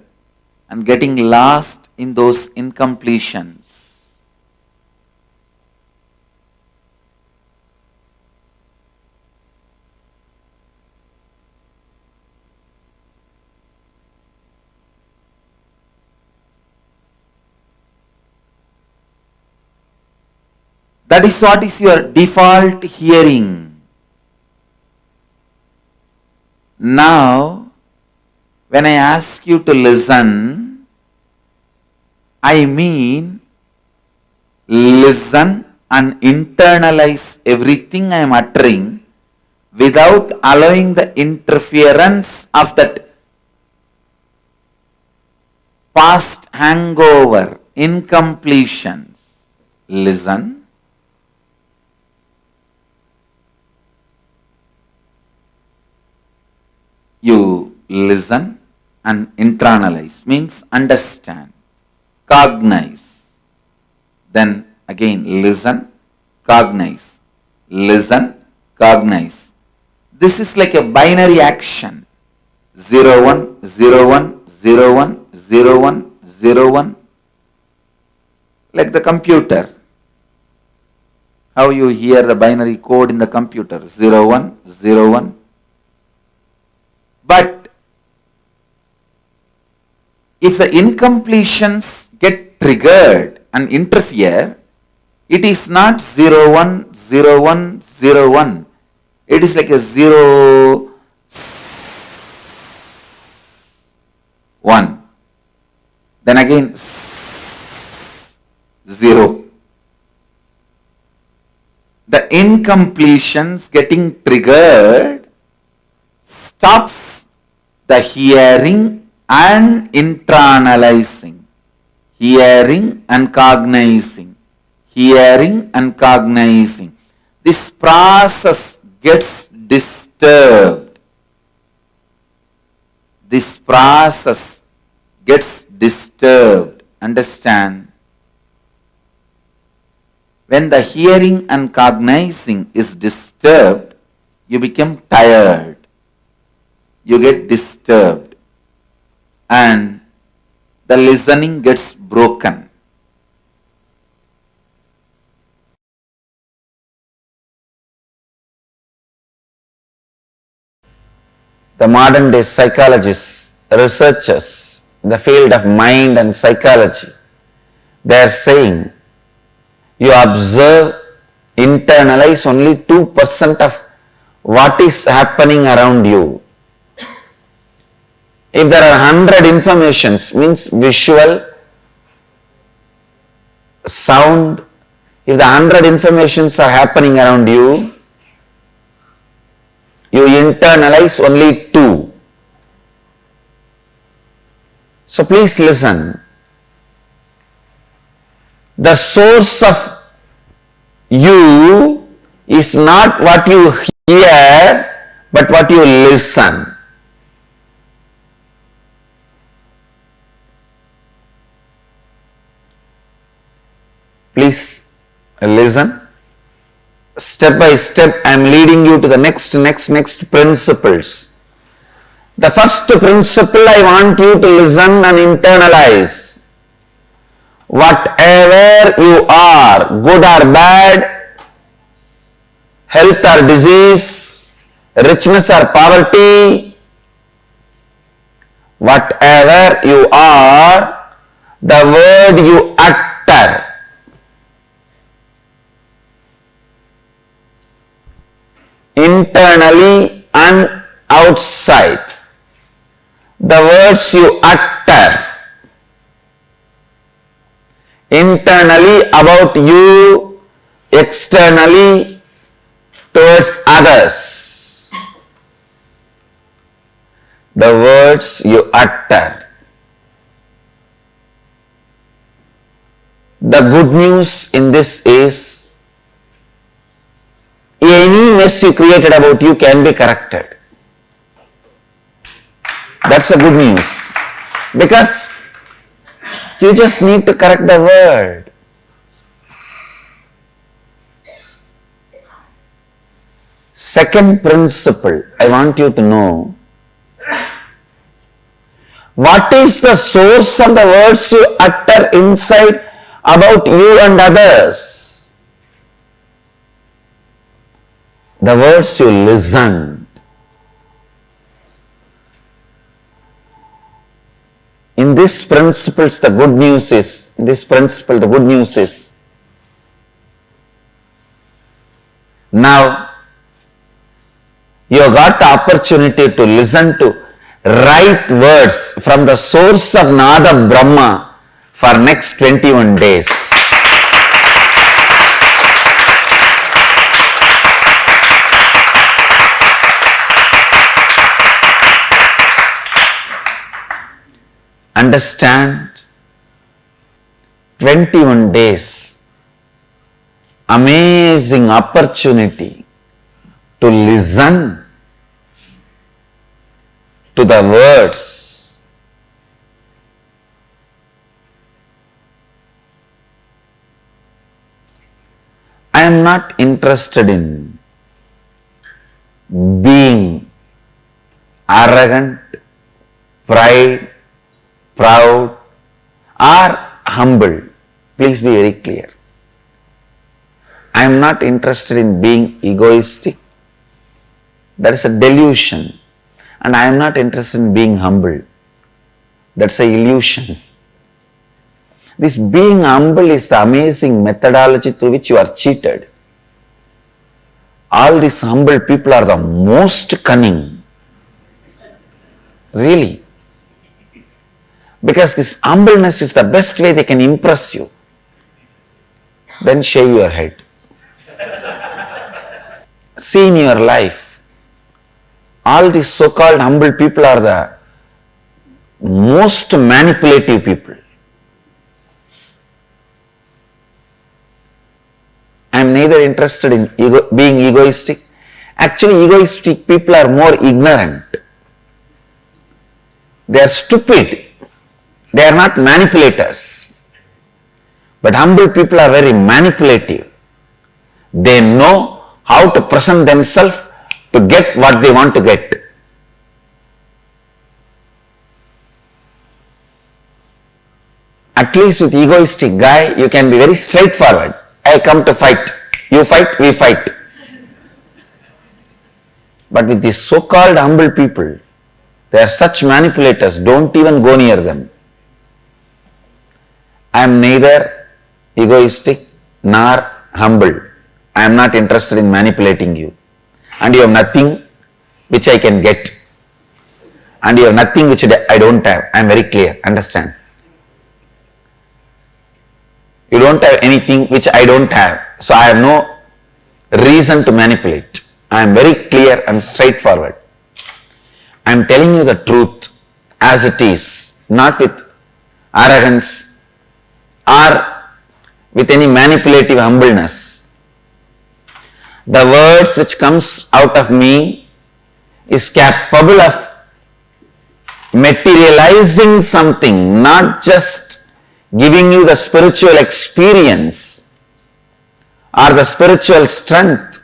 and getting lost in those incompletions. That is what is your default hearing. Now, when I ask you to listen, I mean listen and internalize everything I am uttering without allowing the interference of that past hangover, incompletions. Listen. You listen and internalize, means understand, cognize. Then again listen, cognize, listen, cognize. This is like a binary action. 0, 1, 0, 1, 0, 1, 0, 1, 0, 1. Like the computer. How you hear the binary code in the computer. 0, 1, 0, 1. But if the incompletions get triggered and interfere, it is not 0, 1, 0, 1, 0, 1. It is like a 0. 1. Then again 0. The incompletions getting triggered stops the hearing and internalizing. Hearing and cognizing. Hearing and cognizing. This process gets disturbed. This process gets disturbed. Understand? When the hearing and cognizing is disturbed, you become tired. You get disturbed. And the listening gets broken. The modern day psychologists, researchers in the field of mind and psychology, they are saying you observe, internalize only 2% of what is happening around you. If there are 100 informations, means visual, sound, if the 100 informations are happening around you, you internalize only 2. So please listen. The source of you is not what you hear, but what you listen. Please listen. Step by step, I am leading you to the next principles. The first principle I want you to listen and internalize. Whatever you are, good or bad, health or disease, richness or poverty, whatever you are, the word you utter, internally and outside, the words you utter, internally about you, externally towards others, the words you utter. The good news in this is, any mess you created about you can be corrected. That's the good news. Because you just need to correct the word. Second principle, I want you to know, what is the source of the words you utter inside about you and others? The words you listen. In these principles, the good news is, now you have got the opportunity to listen to right words from the source of Nada Brahma for next 21 days. Understand? 21 days. Amazing opportunity to listen to the words. I am not interested in being arrogant, proud or humble. Please be very clear. I am not interested in being egoistic. That is a delusion. And I am not interested in being humble. That's an illusion. This being humble is the amazing methodology through which you are cheated. All these humble people are the most cunning. Really. Because this humbleness is the best way they can impress you. Then shave your head. See in your life, all these so-called humble people are the most manipulative people. I am neither interested in being egoistic. Actually, egoistic people are more ignorant. They are stupid. They are not manipulators. But humble people are very manipulative. They know how to present themselves to get what they want to get. At least with egoistic guy, you can be very straightforward. I come to fight. You fight, we fight. But with these so-called humble people, they are such manipulators, don't even go near them. I am neither egoistic nor humble. I am not interested in manipulating you. And you have nothing which I can get. And you have nothing which I don't have. I am very clear. Understand? You don't have anything which I don't have. So I have no reason to manipulate. I am very clear and straightforward. I am telling you the truth as it is, not with arrogance or with any manipulative humbleness. The words which comes out of me is capable of materializing something, not just giving you the spiritual experience or the spiritual strength.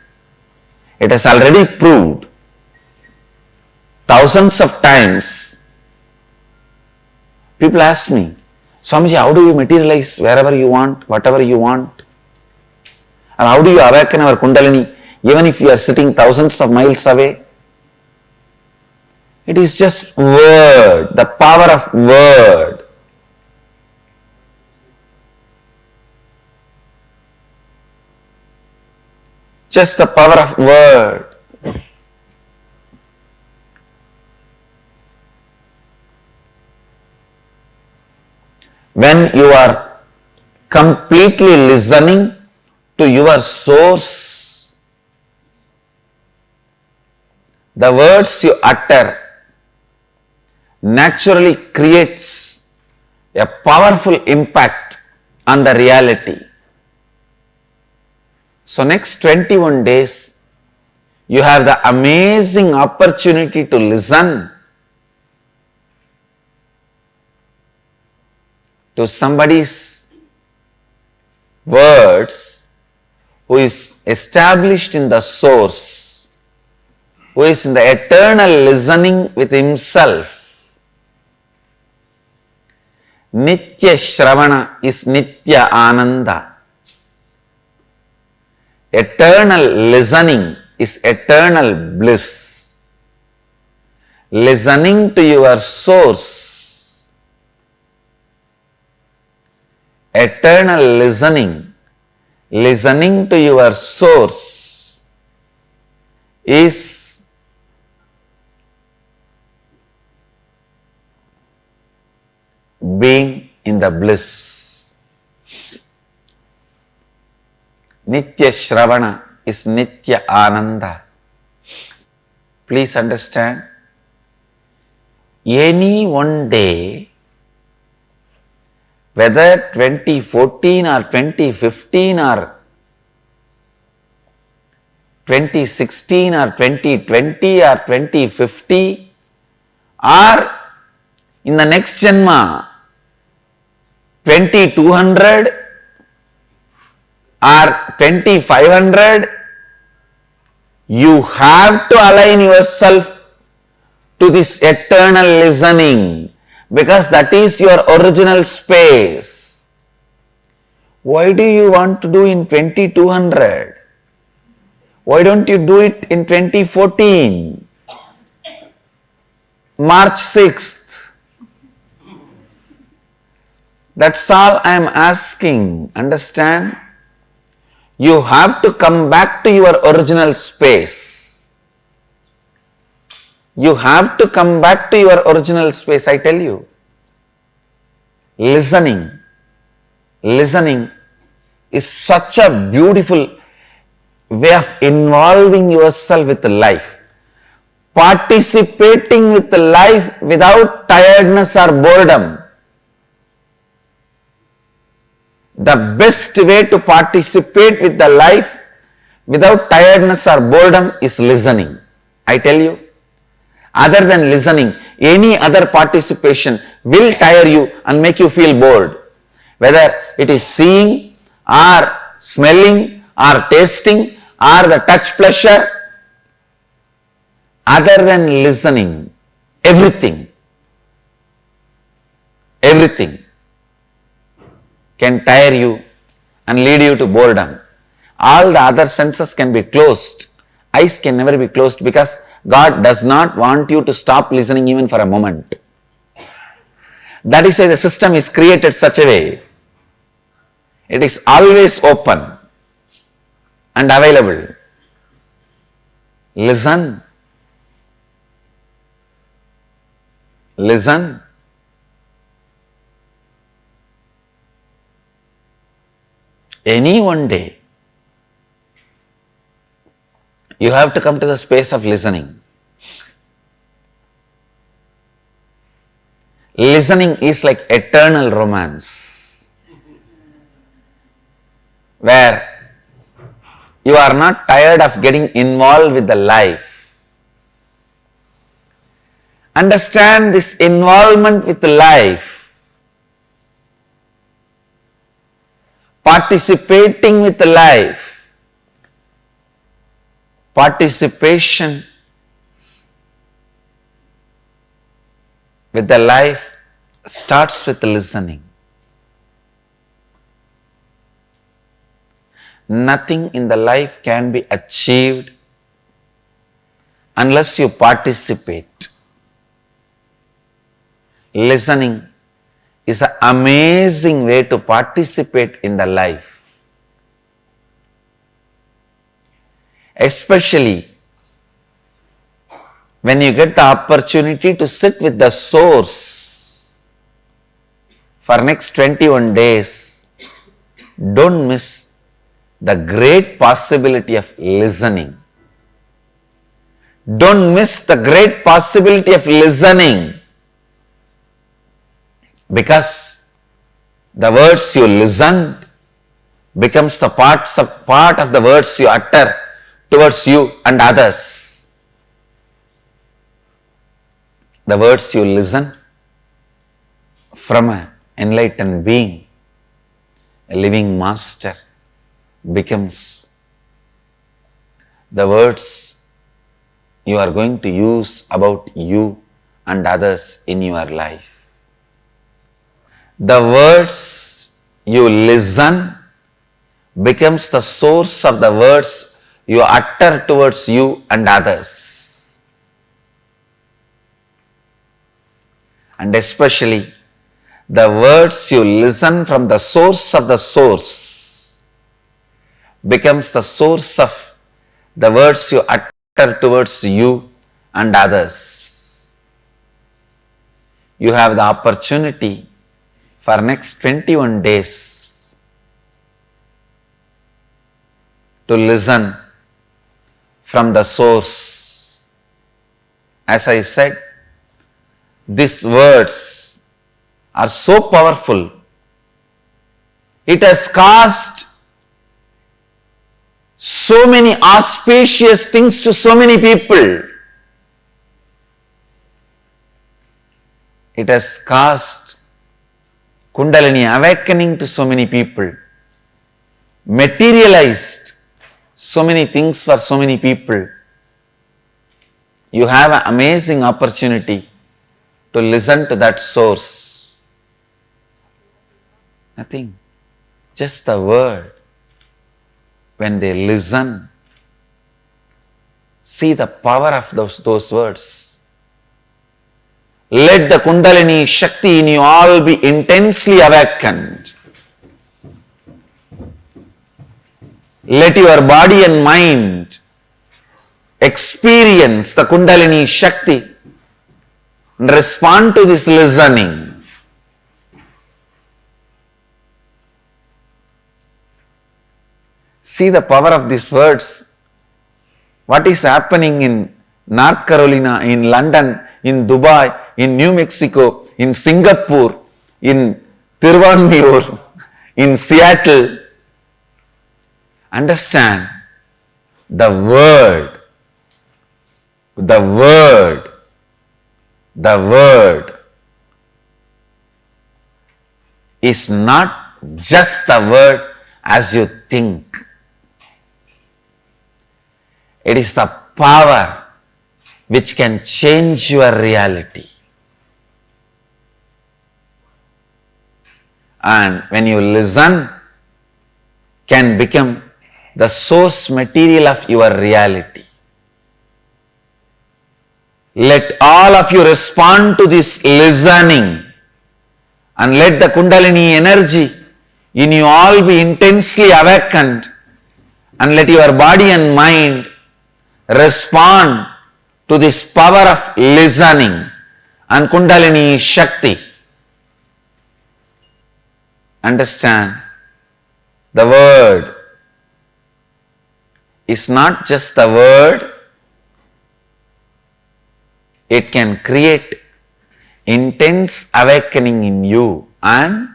It has already proved thousands of times. People ask me, Swamiji, how do you materialize wherever you want, whatever you want? And how do you awaken our Kundalini even if you are sitting thousands of miles away? It is just word, the power of word. Just the power of word. When you are completely listening to your source, the words you utter naturally creates a powerful impact on the reality. So next 21 days, you have the amazing opportunity to listen to somebody's words who is established in the source, who is in the eternal listening with himself. Nitya Shravana is Nitya Ananda. Eternal listening is eternal bliss. Listening to your source, eternal listening to your source is being in the bliss. Nitya Shravana is Nitya Ananda. Please understand, any one day, whether 2014 or 2015 or 2016 or 2020 or 2050 or in the next Janma 2200 or 2500, you have to align yourself to this eternal listening, because that is your original space. Why do you want to do in 2200? Why don't you do it in 2014? March 6th. That's all I am asking. Understand? You have to come back to your original space. You have to come back to your original space, I tell you. Listening is such a beautiful way of involving yourself with life. Participating with life without tiredness or boredom. The best way to participate with the life without tiredness or boredom is listening. I tell you, other than listening, any other participation will tire you and make you feel bored. Whether it is seeing or smelling or tasting or the touch pleasure, other than listening, everything can tire you and lead you to boredom. All the other senses can be closed. Eyes can never be closed because God does not want you to stop listening even for a moment. That is why the system is created such a way. It is always open and available. Listen. Any one day, you have to come to the space of listening. Listening is like eternal romance, where you are not tired of getting involved with the life. Understand this involvement with life, participating with life, participation with the life starts with listening. Nothing in the life can be achieved unless you participate. Listening is an amazing way to participate in the life. Especially when you get the opportunity to sit with the source for next 21 days, don't miss the great possibility of listening. Don't miss the great possibility of listening, because the words you listen becomes the part of the words you utter towards you and others. The words you listen from an enlightened being, a living master, becomes the words you are going to use about you and others in your life. The words you listen becomes the source of the words you utter towards you and others. And especially the words you listen from the source of the source becomes the source of the words you utter towards you and others. You have the opportunity for next 21 days to listen from the source. As I said, these words are so powerful. It has caused so many auspicious things to so many people. It has caused Kundalini awakening to so many people, materialized so many things for so many people. You have an amazing opportunity to listen to that source. Nothing, just the word. When they listen, see the power of those words. Let the Kundalini Shakti in you all be intensely awakened. Let your body and mind experience the Kundalini Shakti and respond to this listening. See the power of these words. What is happening in North Carolina, in London, in Dubai, in New Mexico, in Singapore, in Tiruvanmiyur, in Seattle. Understand, the word is not just the word as you think. It is the power which can change your reality. And when you listen, can become the source material of your reality. Let all of you respond to this listening, and let the Kundalini energy in you all be intensely awakened, and let your body and mind respond to this power of listening and Kundalini Shakti. Understand, the word is not just the word, it can create intense awakening in you, and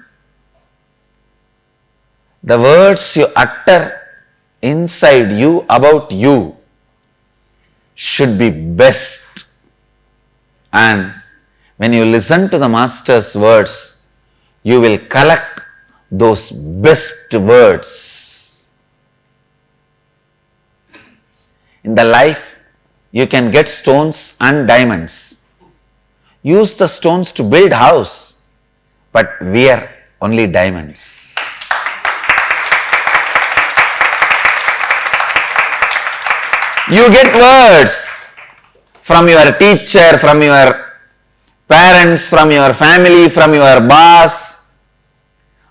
the words you utter inside you about you should be best. And when you listen to the Master's words, you will collect those best words. In the life, you can get stones and diamonds. Use the stones to build house, but wear only diamonds. You get words from your teacher, from your parents, from your family, from your boss.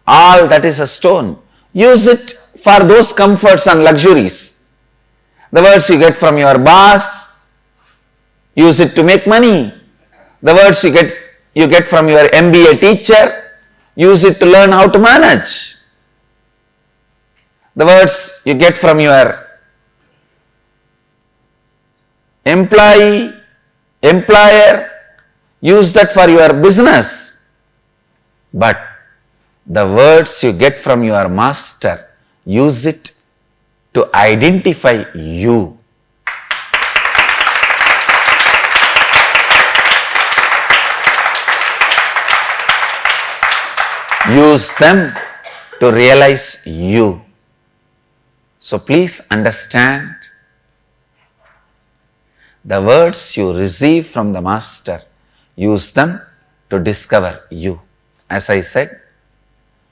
All that is a stone. Use it for those comforts and luxuries. The words you get from your boss, use it to make money. The words you get from your MBA teacher, use it to learn how to manage. The words you get from your employer, use that for your business. But the words you get from your Master, use it to identify you. Use them to realize you. So please understand, the words you receive from the Master, use them to discover you. As I said,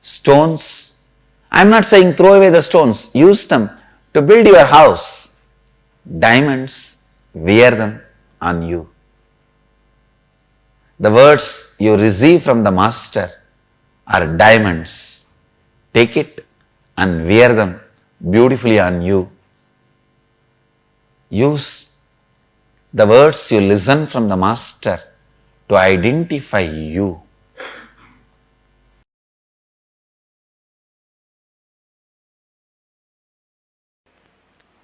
stones, I am not saying throw away the stones, use them to build your house. Diamonds, wear them on you. The words you receive from the Master are diamonds. Take it and wear them beautifully on you. Use the words you listen from the Master to identify you.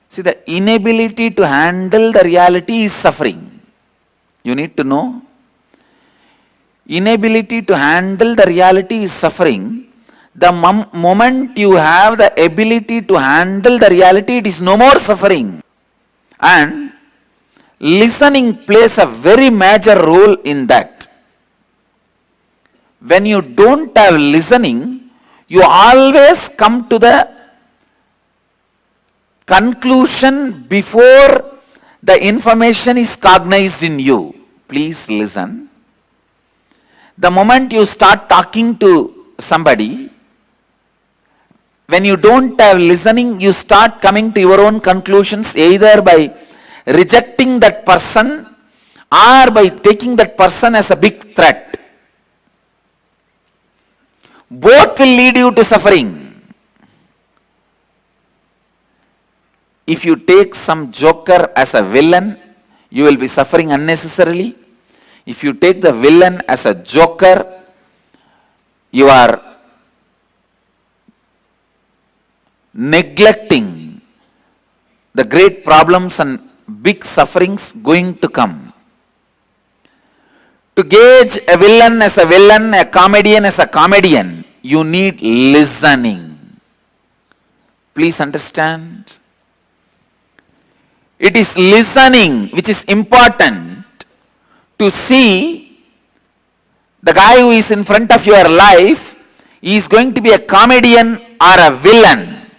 See, the inability to handle the reality is suffering. You need to know. Inability to handle the reality is suffering. The moment you have the ability to handle the reality, it is no more suffering. And listening plays a very major role in that. When you don't have listening, you always come to the conclusion before the information is cognized in you. Please listen. The moment you start talking to somebody, when you don't have listening, you start coming to your own conclusions either by rejecting that person or by taking that person as a big threat. Both will lead you to suffering. If you take some joker as a villain, you will be suffering unnecessarily. If you take the villain as a joker, you are neglecting the great problems and big sufferings going to come. To gauge a villain as a villain, a comedian as a comedian, you need listening. Please understand. It is listening which is important to see the guy who is in front of your life is going to be a comedian or a villain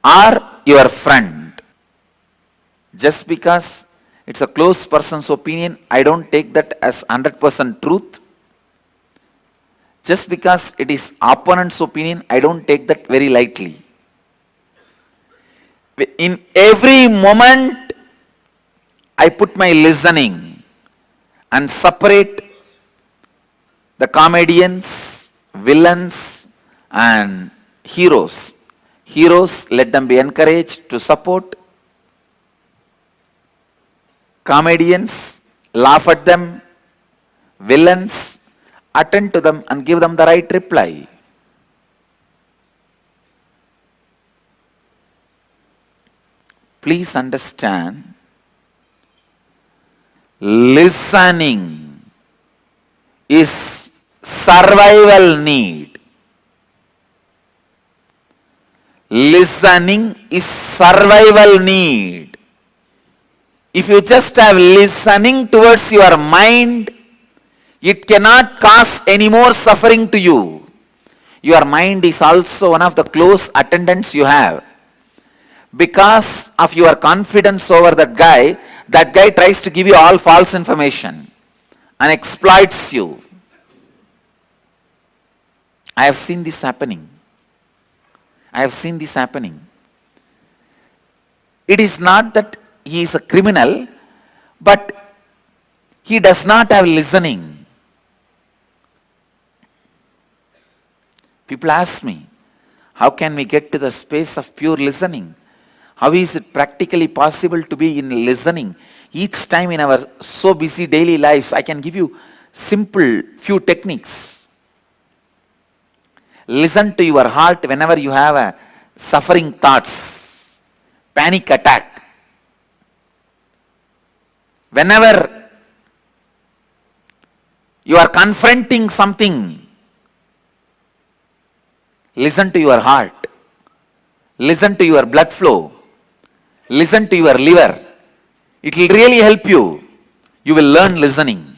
or your friend. Just because it's a close person's opinion, I don't take that as 100% truth. Just because it is opponent's opinion, I don't take that very lightly. In every moment, I put my listening and separate the comedians, villains, and heroes. Heroes, let them be encouraged to support. Comedians, laugh at them. Villains, attend to them and give them the right reply. Please understand, listening is survival need. Listening is survival need. If you just have listening towards your mind, it cannot cause any more suffering to you. Your mind is also one of the close attendants you have. Because of your confidence over that guy tries to give you all false information and exploits you. I have seen this happening. It is not that he is a criminal, but he does not have listening. People ask me, how can we get to the space of pure listening? How is it practically possible to be in listening? Each time in our so busy daily lives, I can give you simple few techniques. Listen to your heart whenever you have a suffering thoughts, panic attack. Whenever you are confronting something, listen to your heart. Listen to your blood flow. Listen to your liver. It will really help you. You will learn listening.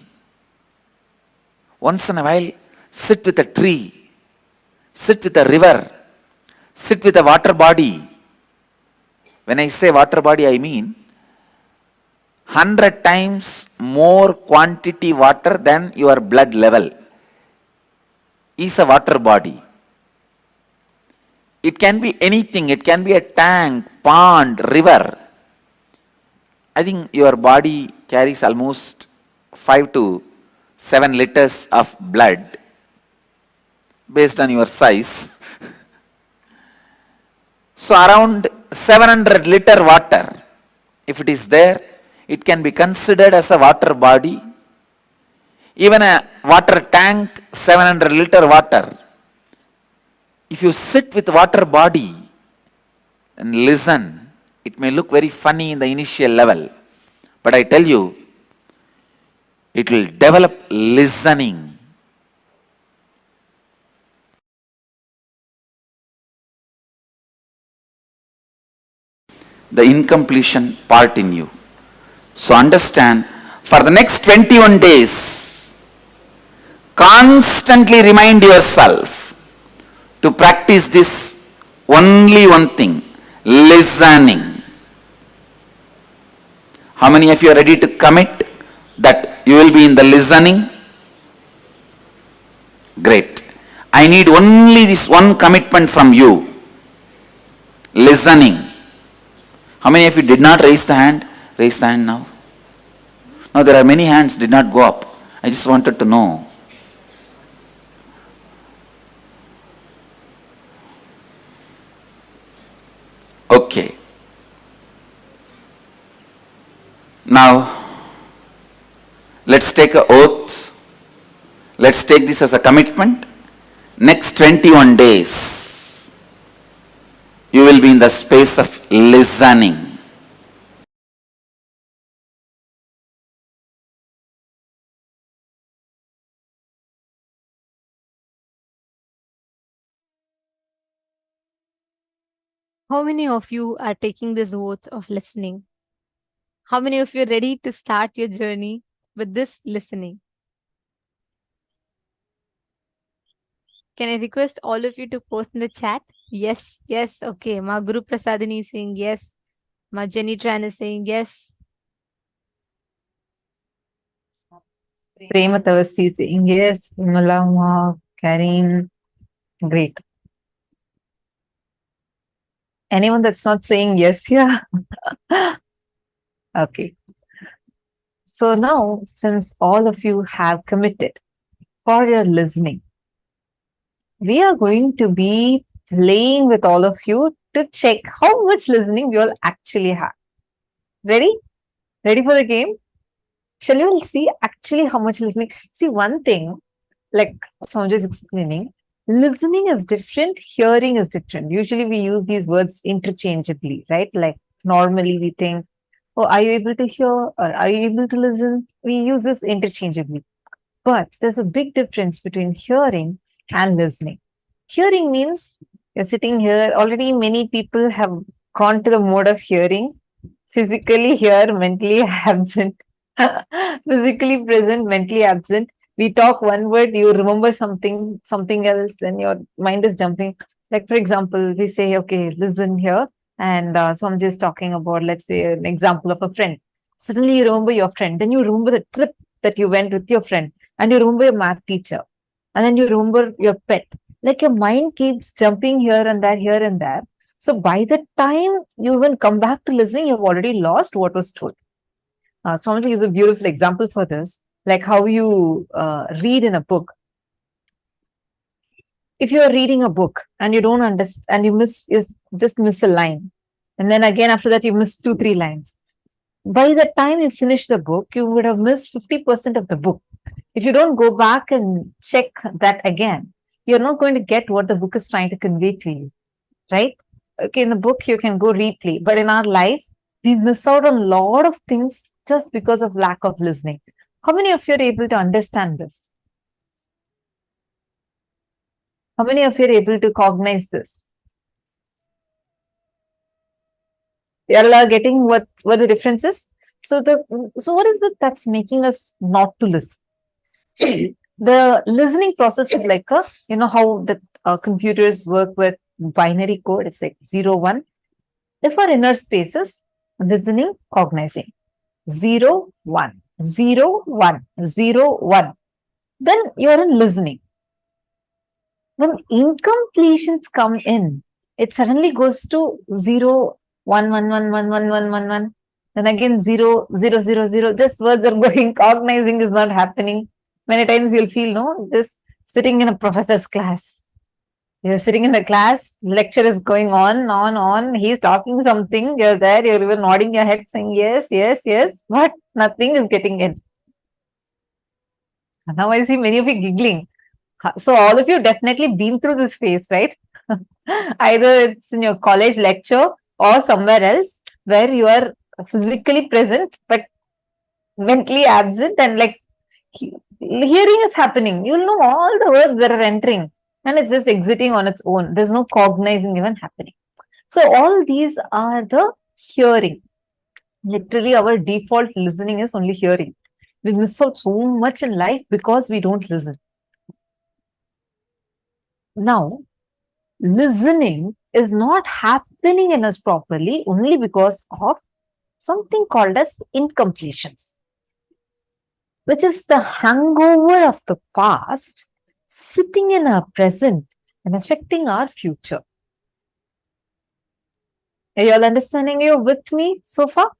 Once in a while, sit with a tree. Sit with a river. Sit with a water body. When I say water body, I mean 100 times more quantity water than your blood level is a water body. It can be anything. It can be a tank, pond, river. I think your body carries almost 5 to 7 liters of blood based on your size. So around 700 liter water, if it is there, it can be considered as a water body. Even a water tank, 700 liter water. If you sit with water body and listen, it may look very funny in the initial level. But I tell you, it will develop listening. The incompletion part in you. So understand, for the next 21 days, constantly remind yourself to practice this only one thing, listening. How many of you are ready to commit that you will be in the listening? Great. I need only this one commitment from you. Listening. How many of you did not raise the hand? Raise the hand now. Now there are many hands did not go up. I just wanted to know. Okay. Now, let's take an oath. Let's take this as a commitment. Next 21 days, you will be in the space of listening. How many of you are taking this oath of listening? How many of you are ready to start your journey with this listening? Can I request all of you to post in the chat? Yes, yes, okay. Ma Guru Prasadini is saying yes. Ma Jenny Tran is saying yes. Prematavasi saying yes. Malama, Karim, great. Anyone that's not saying yes here? Okay. So now, since all of you have committed for your listening, we are going to be playing with all of you to check how much listening you all actually have. Ready? Ready for the game? Shall we all see actually how much listening? See, one thing, like Sanjay is explaining, listening is different, hearing is different. Usually we use these words interchangeably, right? Like normally we think, oh, are you able to hear or are you able to listen? We use this interchangeably. But there's a big difference between hearing and listening. Hearing means you're sitting here, already many people have gone to the mode of hearing, physically here, mentally absent, physically present, mentally absent. We talk one word, you remember something else, then your mind is jumping. Like, for example, we say, okay, listen here. And so I'm just talking about, let's say, an example of a friend. Suddenly you remember your friend. Then you remember the trip that you went with your friend. And you remember your math teacher. And then you remember your pet. Like your mind keeps jumping here and there. So by the time you even come back to listening, you've already lost what was told. Swami is a beautiful example for this, like how you read in a book. If you are reading a book and you don't understand and you just miss a line, and then again after that you miss 2-3 lines. By the time you finish the book, you would have missed 50% of the book. If you don't go back and check that again, you're not going to get what the book is trying to convey to you, right? Okay, in the book you can go replay, but in our life we miss out on a lot of things just because of lack of listening. How many of you are able to understand this? How many of you are able to cognize this? You all are getting what the difference is? So what is it that's making us not to listen? See, the listening process is like you know how the computers work with binary code. It's like 0, 1. If our inner spaces, listening, cognizing, 0, 1, 0, 1, 0, 1, then you're in listening. When incompletions come in, it suddenly goes to 0, 1, 1, 1, 1, 1, 1, 1, 1. Then again 0, 0, 0, 0. Just words are going, cognizing is not happening. Many times you'll feel, no, just sitting in a professor's class. You're sitting in the class, lecture is going on. He's talking something, you're there, you're even nodding your head saying yes, yes, yes, but nothing is getting in. Now I see many of you giggling. So all of you definitely been through this phase, right? Either it's in your college lecture or somewhere else where you are physically present but mentally absent, and like hearing is happening. You'll know all the words that are entering and it's just exiting on its own. There's no cognizing even happening. So all these are the hearing. Literally our default listening is only hearing. We miss out so much in life because we don't listen. Now, listening is not happening in us properly only because of something called as incompletions, which is the hangover of the past sitting in our present and affecting our future. Are you all understanding? You with me so far?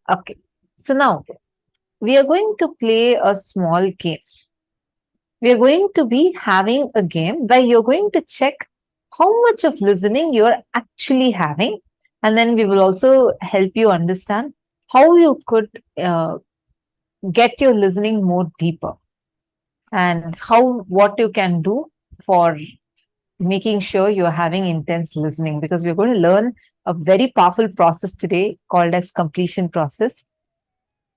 Okay. So now we are going to play a small game. We are going to be having a game where you're going to check how much of listening you're actually having. And then we will also help you understand how you could get your listening more deeper and what you can do for making sure you're having intense listening, because we're going to learn a very powerful process today called as completion process.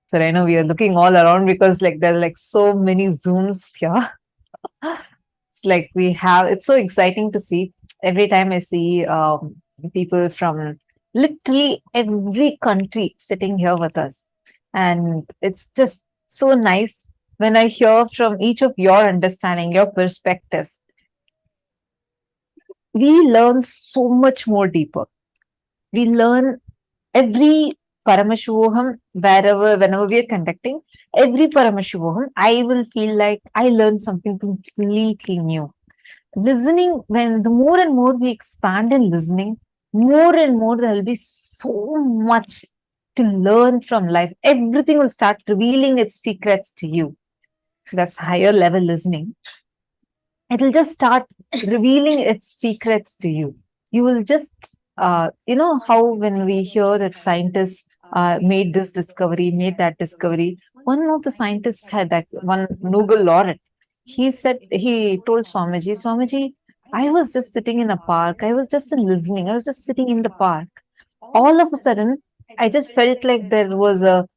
So I know we are looking all around because like there are like so many Zooms here. It's like it's so exciting to see. Every time I see people from literally every country sitting here with us. And it's just so nice when I hear from each of your understanding, your perspectives. We learn so much more deeper. We learn every Paramashivoham, whenever we are conducting, every Paramashivoham, I will feel like I learned something completely new. Listening, when the more and more we expand in listening, more and more there will be so much to learn from life. Everything will start revealing its secrets to you. So that's higher level listening. It will just start revealing its secrets to you. You will just, how when we hear that scientists made this discovery, made that discovery. One of the scientists had that one Nobel laureate. He told Swamiji, I was just sitting in a park. I was just listening. I was just sitting in the park. All of a sudden, I just felt like there was a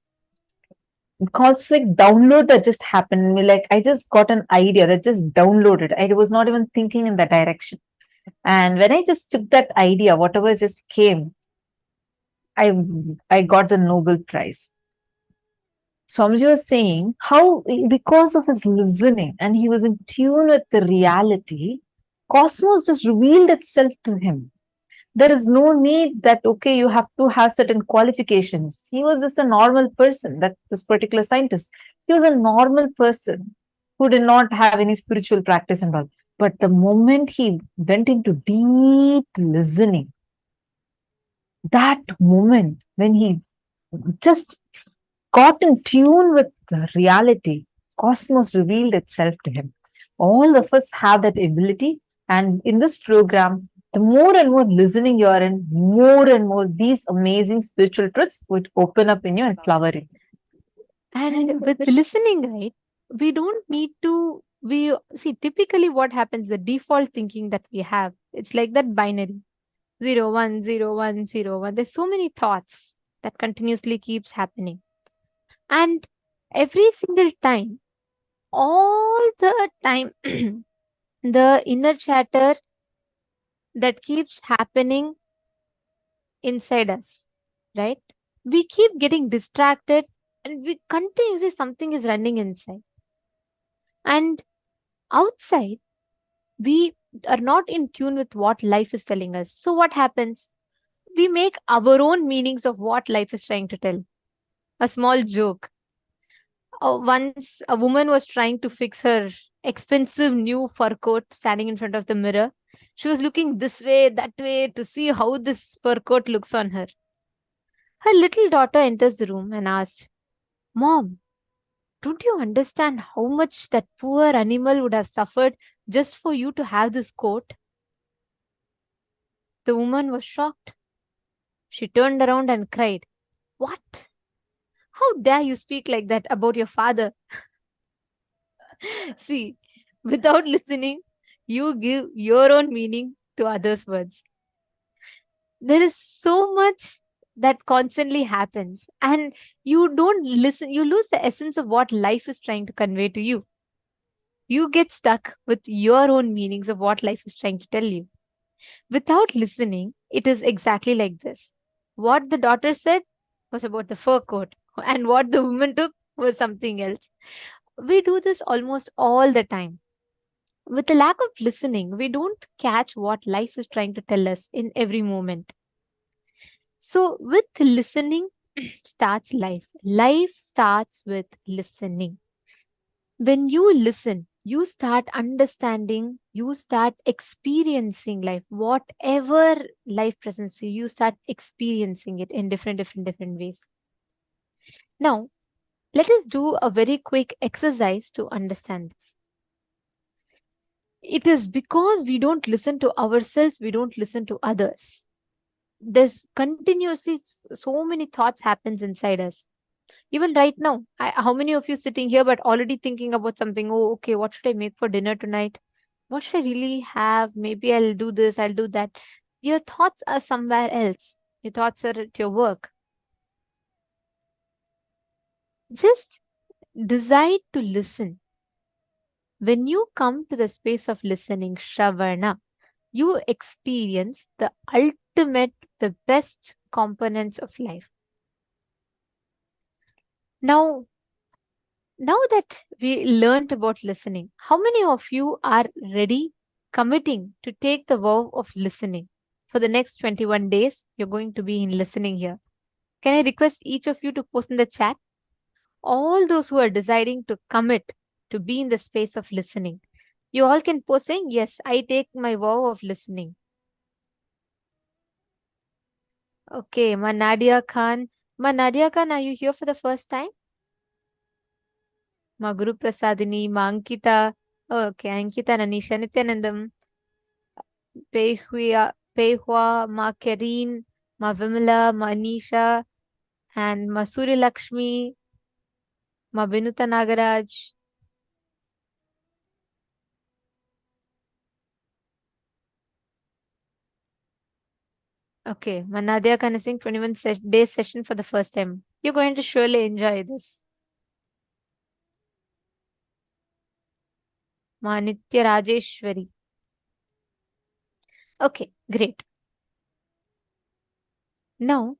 cosmic download that just happened. Like I just got an idea that just downloaded. I was not even thinking in that direction. And when I just took that idea, whatever just came, I got the Nobel Prize. Swamiji was saying how because of his listening and he was in tune with the reality, cosmos just revealed itself to him. There is no need that, okay, you have to have certain qualifications. He was just a normal person, that this particular scientist. He was a normal person who did not have any spiritual practice and all. But the moment he went into deep listening, that moment when he just got in tune with the reality, cosmos revealed itself to him. All of us have that ability. And in this program, the more and more listening you are in, more and more these amazing spiritual truths would open up in you and flower in. And with listening, right, we don't need to, we see typically what happens, the default thinking that we have, it's like that binary 0 1 0 1 0 1. There's so many thoughts that continuously keeps happening. And every single time, all the time, the inner chatter that keeps happening inside us, right? We keep getting distracted and we continuously something is running inside. And outside, we are not in tune with what life is telling us. So what happens? We make our own meanings of what life is trying to tell. A small joke. Once a woman was trying to fix her expensive new fur coat standing in front of the mirror. She was looking this way, that way to see how this fur coat looks on her. Her little daughter enters the room and asked, Mom, don't you understand how much that poor animal would have suffered just for you to have this coat? The woman was shocked. She turned around and cried, What? How dare you speak like that about your father? See, without listening, you give your own meaning to others' words. There is so much that constantly happens, and you don't listen. You lose the essence of what life is trying to convey to you. You get stuck with your own meanings of what life is trying to tell you. Without listening, it is exactly like this. What the daughter said was about the fur coat, and what the woman took was something else. We do this almost all the time. With the lack of listening, we don't catch what life is trying to tell us in every moment. So, with listening starts life. Life starts with listening. When you listen, you start understanding, you start experiencing life. Whatever life presents to you, you start experiencing it in different ways. Now, let us do a very quick exercise to understand this. It is because we don't listen to ourselves, we don't listen to others. There's continuously so many thoughts happens inside us. Even right now, how many of you sitting here but already thinking about something? Oh, okay, what should I make for dinner tonight? What should I really have? Maybe I'll do this, I'll do that. Your thoughts are somewhere else. Your thoughts are at your work. Just decide to listen. When you come to the space of listening, Shravana, you experience the ultimate, the best components of life. Now that we learned about listening, how many of you are ready, committing to take the vow of listening? For the next 21 days, you're going to be in listening here. Can I request each of you to post in the chat? All those who are deciding to commit to be in the space of listening, you all can post saying, yes, I take my vow of listening. Okay, Ma Nadia Khan. Ma Nadia Khan, are you here for the first time? Ma Guru Prasadini, Ma Ankita. Okay, Ankita, Nanisha, Nithyanandam, Pehua, Ma Kareen, Ma Vimala, Ma Anisha, and Ma Suri Lakshmi, Ma Vinuta Nagaraj. Okay, Ma Nadia Khan is saying 21 days session for the first time. You're going to surely enjoy this. Ma Nitya Rajeshwari. Okay, great. Now,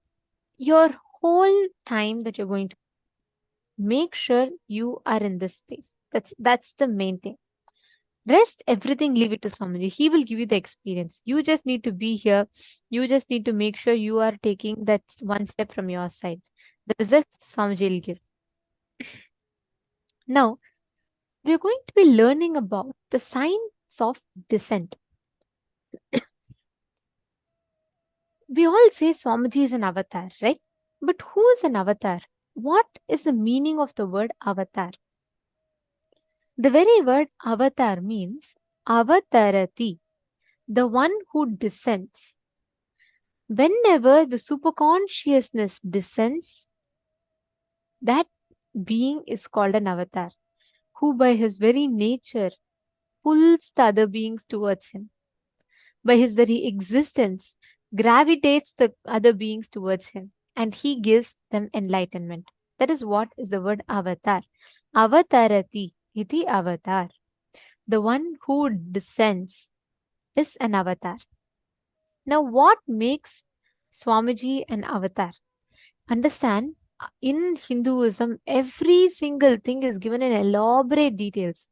your whole time that you're going to make sure you are in this space. That's the main thing. Rest everything, leave it to Swamiji. He will give you the experience. You just need to be here. You just need to make sure you are taking that one step from your side. The result Swamiji will give. Now, we're going to be learning about the signs of descent. We all say Swamiji is an avatar, right? But who is an avatar? What is the meaning of the word avatar? The very word avatar means avatarati, the one who descends. Whenever the superconsciousness descends, that being is called an avatar, who by his very nature pulls the other beings towards him. By his very existence, gravitates the other beings towards him, and he gives them enlightenment. That is what is the word avatar. Avatarati iti avatar. The one who descends is an avatar. Now, what makes Swamiji an avatar? Understand, in Hinduism, every single thing is given in elaborate details.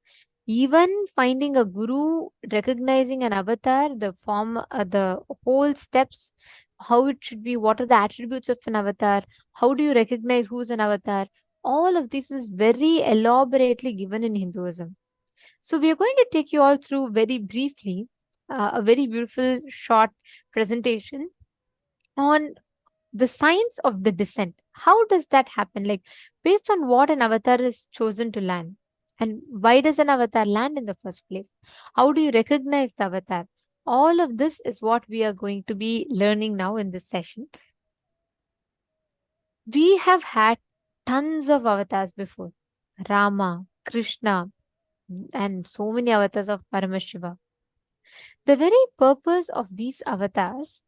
Even finding a guru, recognizing an avatar, the form, the whole steps, how it should be, what are the attributes of an avatar, how do you recognize who's an avatar, all of this is very elaborately given in Hinduism. So we are going to take you all through very briefly a very beautiful short presentation on the science of the descent. How does that happen? Like, based on what an avatar is chosen to land, and why does an avatar land in the first place? How do you recognize the avatar? All of this is what we are going to be learning now in this session. We have had tons of avatars before: Rama, Krishna, and so many avatars of Paramashiva. The very purpose of these avatars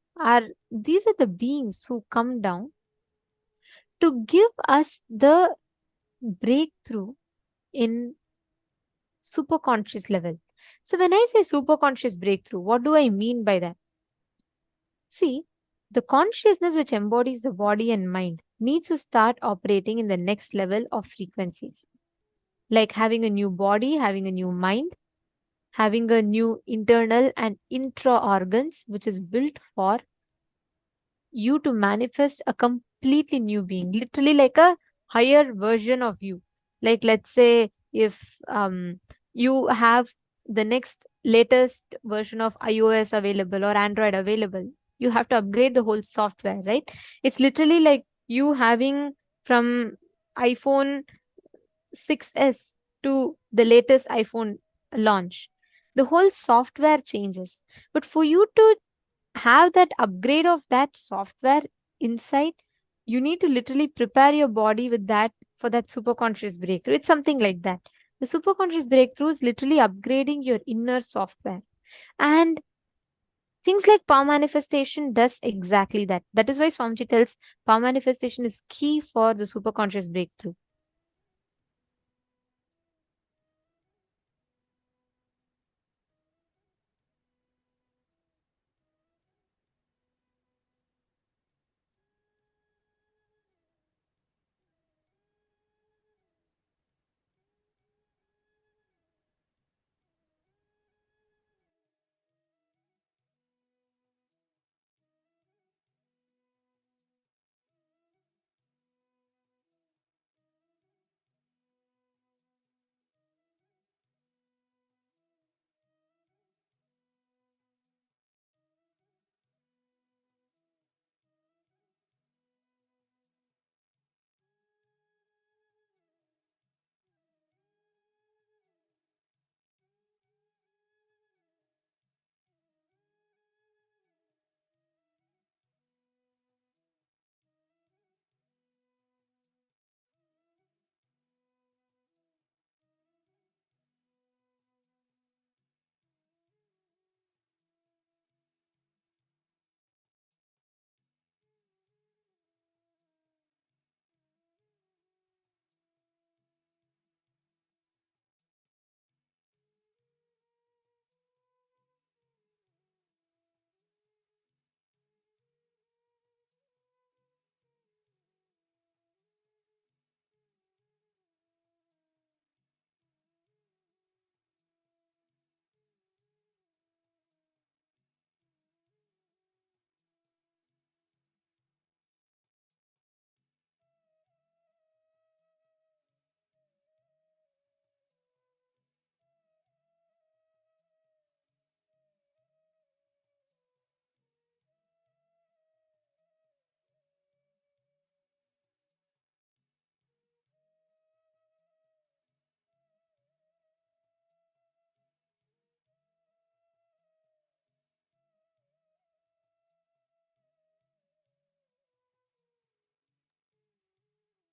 these are the beings who come down to give us the breakthrough in superconscious level. So when I say superconscious breakthrough, what do I mean by that? See, the consciousness which embodies the body and mind needs to start operating in the next level of frequencies. Like having a new body, having a new mind, having a new internal and intra organs, which is built for you to manifest a completely new being, literally like a higher version of you. Like, let's say if you have the next latest version of iOS available or Android available, you have to upgrade the whole software, right? It's literally like you having from iPhone 6s to the latest iPhone launch. The whole software changes. But for you to have that upgrade of that software inside, you need to literally prepare your body with that for that superconscious breakthrough. It's something like that. The superconscious breakthrough is literally upgrading your inner software. And things like power manifestation does exactly that. That is why Swamiji tells power manifestation is key for the superconscious breakthrough.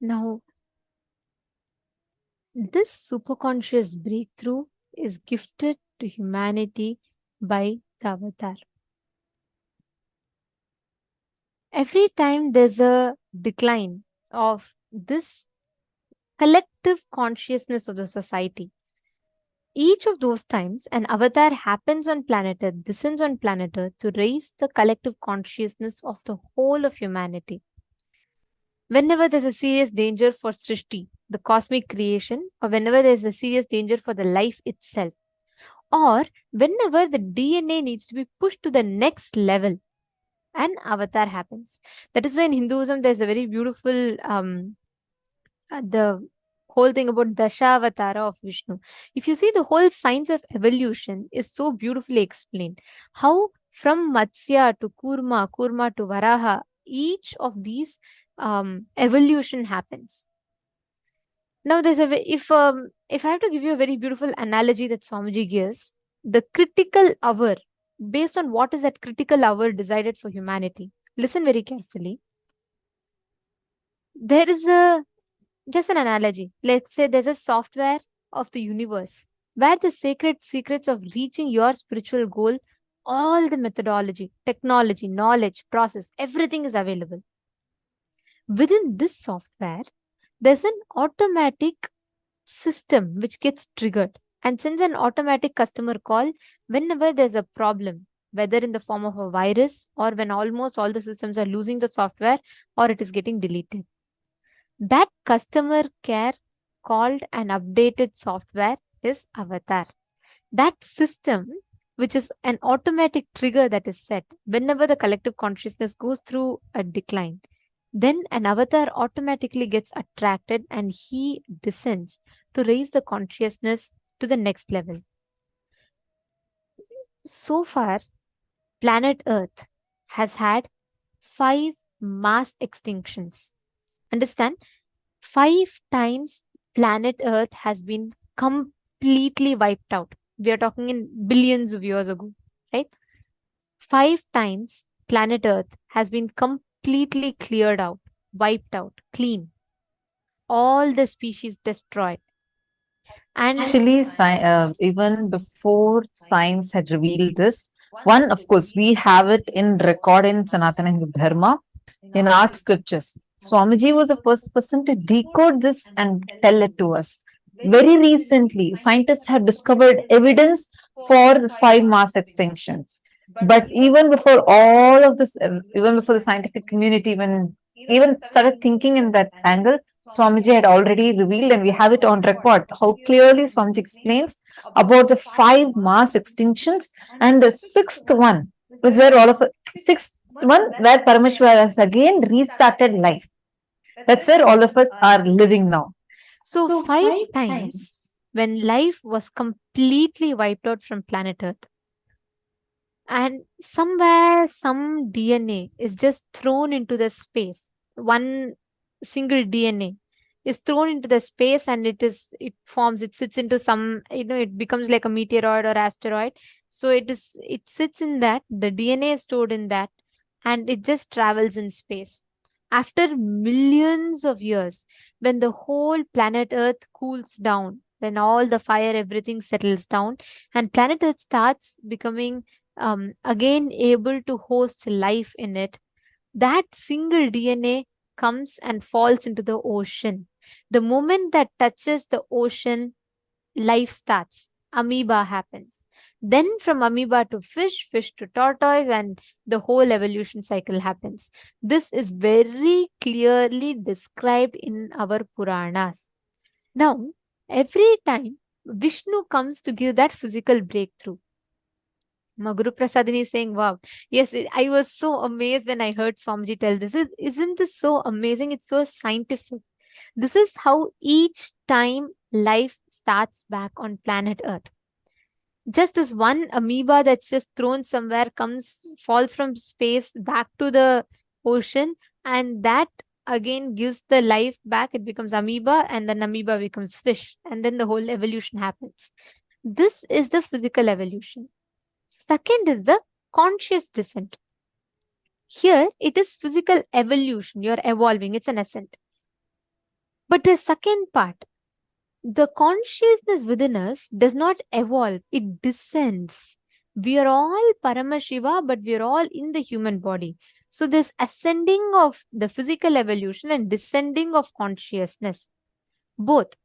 Now, this superconscious breakthrough is gifted to humanity by the avatar. Every time there's a decline of this collective consciousness of the society, each of those times an avatar happens on planet Earth, descends on planet Earth to raise the collective consciousness of the whole of humanity. Whenever there's a serious danger for Srishti, the cosmic creation, or whenever there's a serious danger for the life itself, or whenever the DNA needs to be pushed to the next level, an avatar happens. That is why in Hinduism there's a very beautiful the whole thing about Dashavatara of Vishnu. If you see, the whole science of evolution is so beautifully explained. How from Matsya to Kurma, Kurma to Varaha, each of these evolution happens. Now, there's if I have to give you a very beautiful analogy that Swami G gives, the critical hour, based on what is that critical hour decided for humanity. Listen very carefully. There is just an analogy. Let's say there's a software of the universe where the sacred secrets of reaching your spiritual goal, all the methodology, technology, knowledge, process, everything is available. Within this software, there's an automatic system which gets triggered and sends an automatic customer call whenever there's a problem, whether in the form of a virus or when almost all the systems are losing the software or it is getting deleted. That customer care called an updated software is avatar. That system, which is an automatic trigger that is set whenever the collective consciousness goes through a decline, then an avatar automatically gets attracted and he descends to raise the consciousness to the next level. So far, planet Earth has had 5 mass extinctions. Understand? 5 times planet Earth has been completely wiped out. We are talking in billions of years ago, right? 5 times planet Earth has been completely cleared out, wiped out, clean. All the species destroyed. And Actually, even before science had revealed this, one, of course, we have it in record in Sanatana Hindu Dharma, in our scriptures. Swamiji was the first person to decode this and tell it to us. Very recently, scientists have discovered evidence for the 5 mass extinctions. But even before all of this, even before the scientific community even started thinking in that angle, Swamiji had already revealed, and we have it on record, how clearly Swamiji explains about the 5 mass extinctions, and the 6th one was where sixth one where Paramashivoham has again restarted life. That's where all of us are living now. So 5 times when life was completely wiped out from planet Earth, and somewhere some DNA is just thrown into the space. One single DNA is thrown into the space and it sits into some, it becomes like a meteoroid or asteroid. So it sits in that, the DNA is stored in that, and it just travels in space. After millions of years, when the whole planet Earth cools down, when all the fire, everything settles down, and planet Earth starts becoming again able to host life in it, that single DNA comes and falls into the ocean. The moment that touches the ocean, life starts. Amoeba happens. Then from amoeba to fish, fish to tortoise, and the whole evolution cycle happens. This is very clearly described in our Puranas. Now, every time Vishnu comes to give that physical breakthrough, Guru Prasadini is saying, wow, yes, I was so amazed when I heard Swamiji tell this. Isn't this so amazing? It's so scientific. This is how each time life starts back on planet Earth. Just this one amoeba that's just thrown somewhere falls from space back to the ocean, and that again gives the life back. It becomes amoeba, and then amoeba becomes fish, and then the whole evolution happens. This is the physical evolution. Second is the conscious descent. Here, it is physical evolution. You're evolving. It's an ascent. But the second part, the consciousness within us does not evolve, it descends. We are all Paramashiva, but we are all in the human body. So this ascending of the physical evolution and descending of consciousness, both.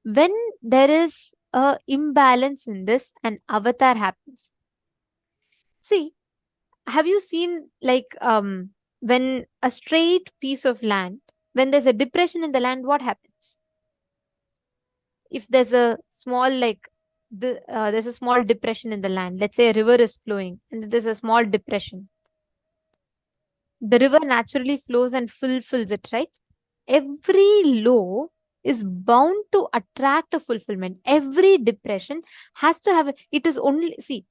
When there is a imbalance in this, an avatar happens. See, have you seen like when a straight piece of land, when there's a depression in the land, what happens? If there's a small there's a small depression in the land, let's say a river is flowing and there's a small depression, the river naturally flows and fulfills it, right? Every low is bound to attract a fulfillment. Every depression has to have it is only, see,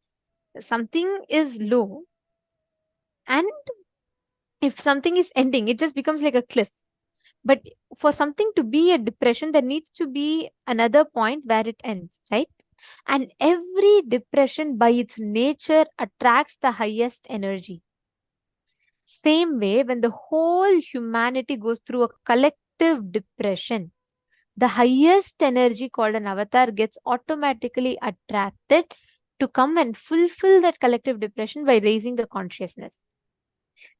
something is low, and if something is ending, it just becomes like a cliff. But for something to be a depression, there needs to be another point where it ends, right? And every depression by its nature attracts the highest energy. Same way, when the whole humanity goes through a collective depression, the highest energy called an avatar gets automatically attracted to come and fulfill that collective depression by raising the consciousness.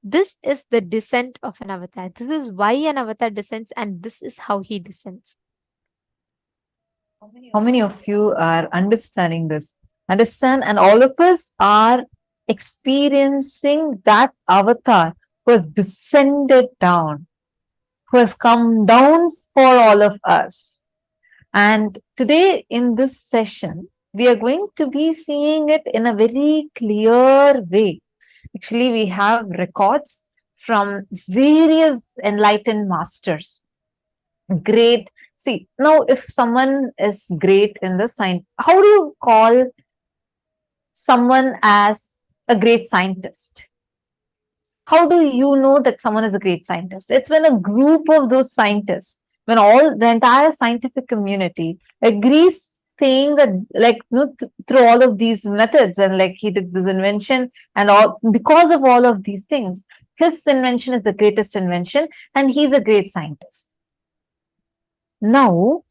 This is the descent of an avatar. This is why an avatar descends, and this is how he descends. How many of you are understanding this? Understand, and all of us are experiencing that avatar who has descended down, who has come down for all of us. And today in this session, we are going to be seeing it in a very clear way. Actually, we have records from various enlightened masters. Great. See, now if someone is great in the science, how do you call someone as a great scientist? How do you know that someone is a great scientist? It's when a group of those scientists, when the entire scientific community agrees, saying that, like, through all of these methods, and like he did this invention, and all because of all of these things, his invention is the greatest invention, and he's a great scientist. Now,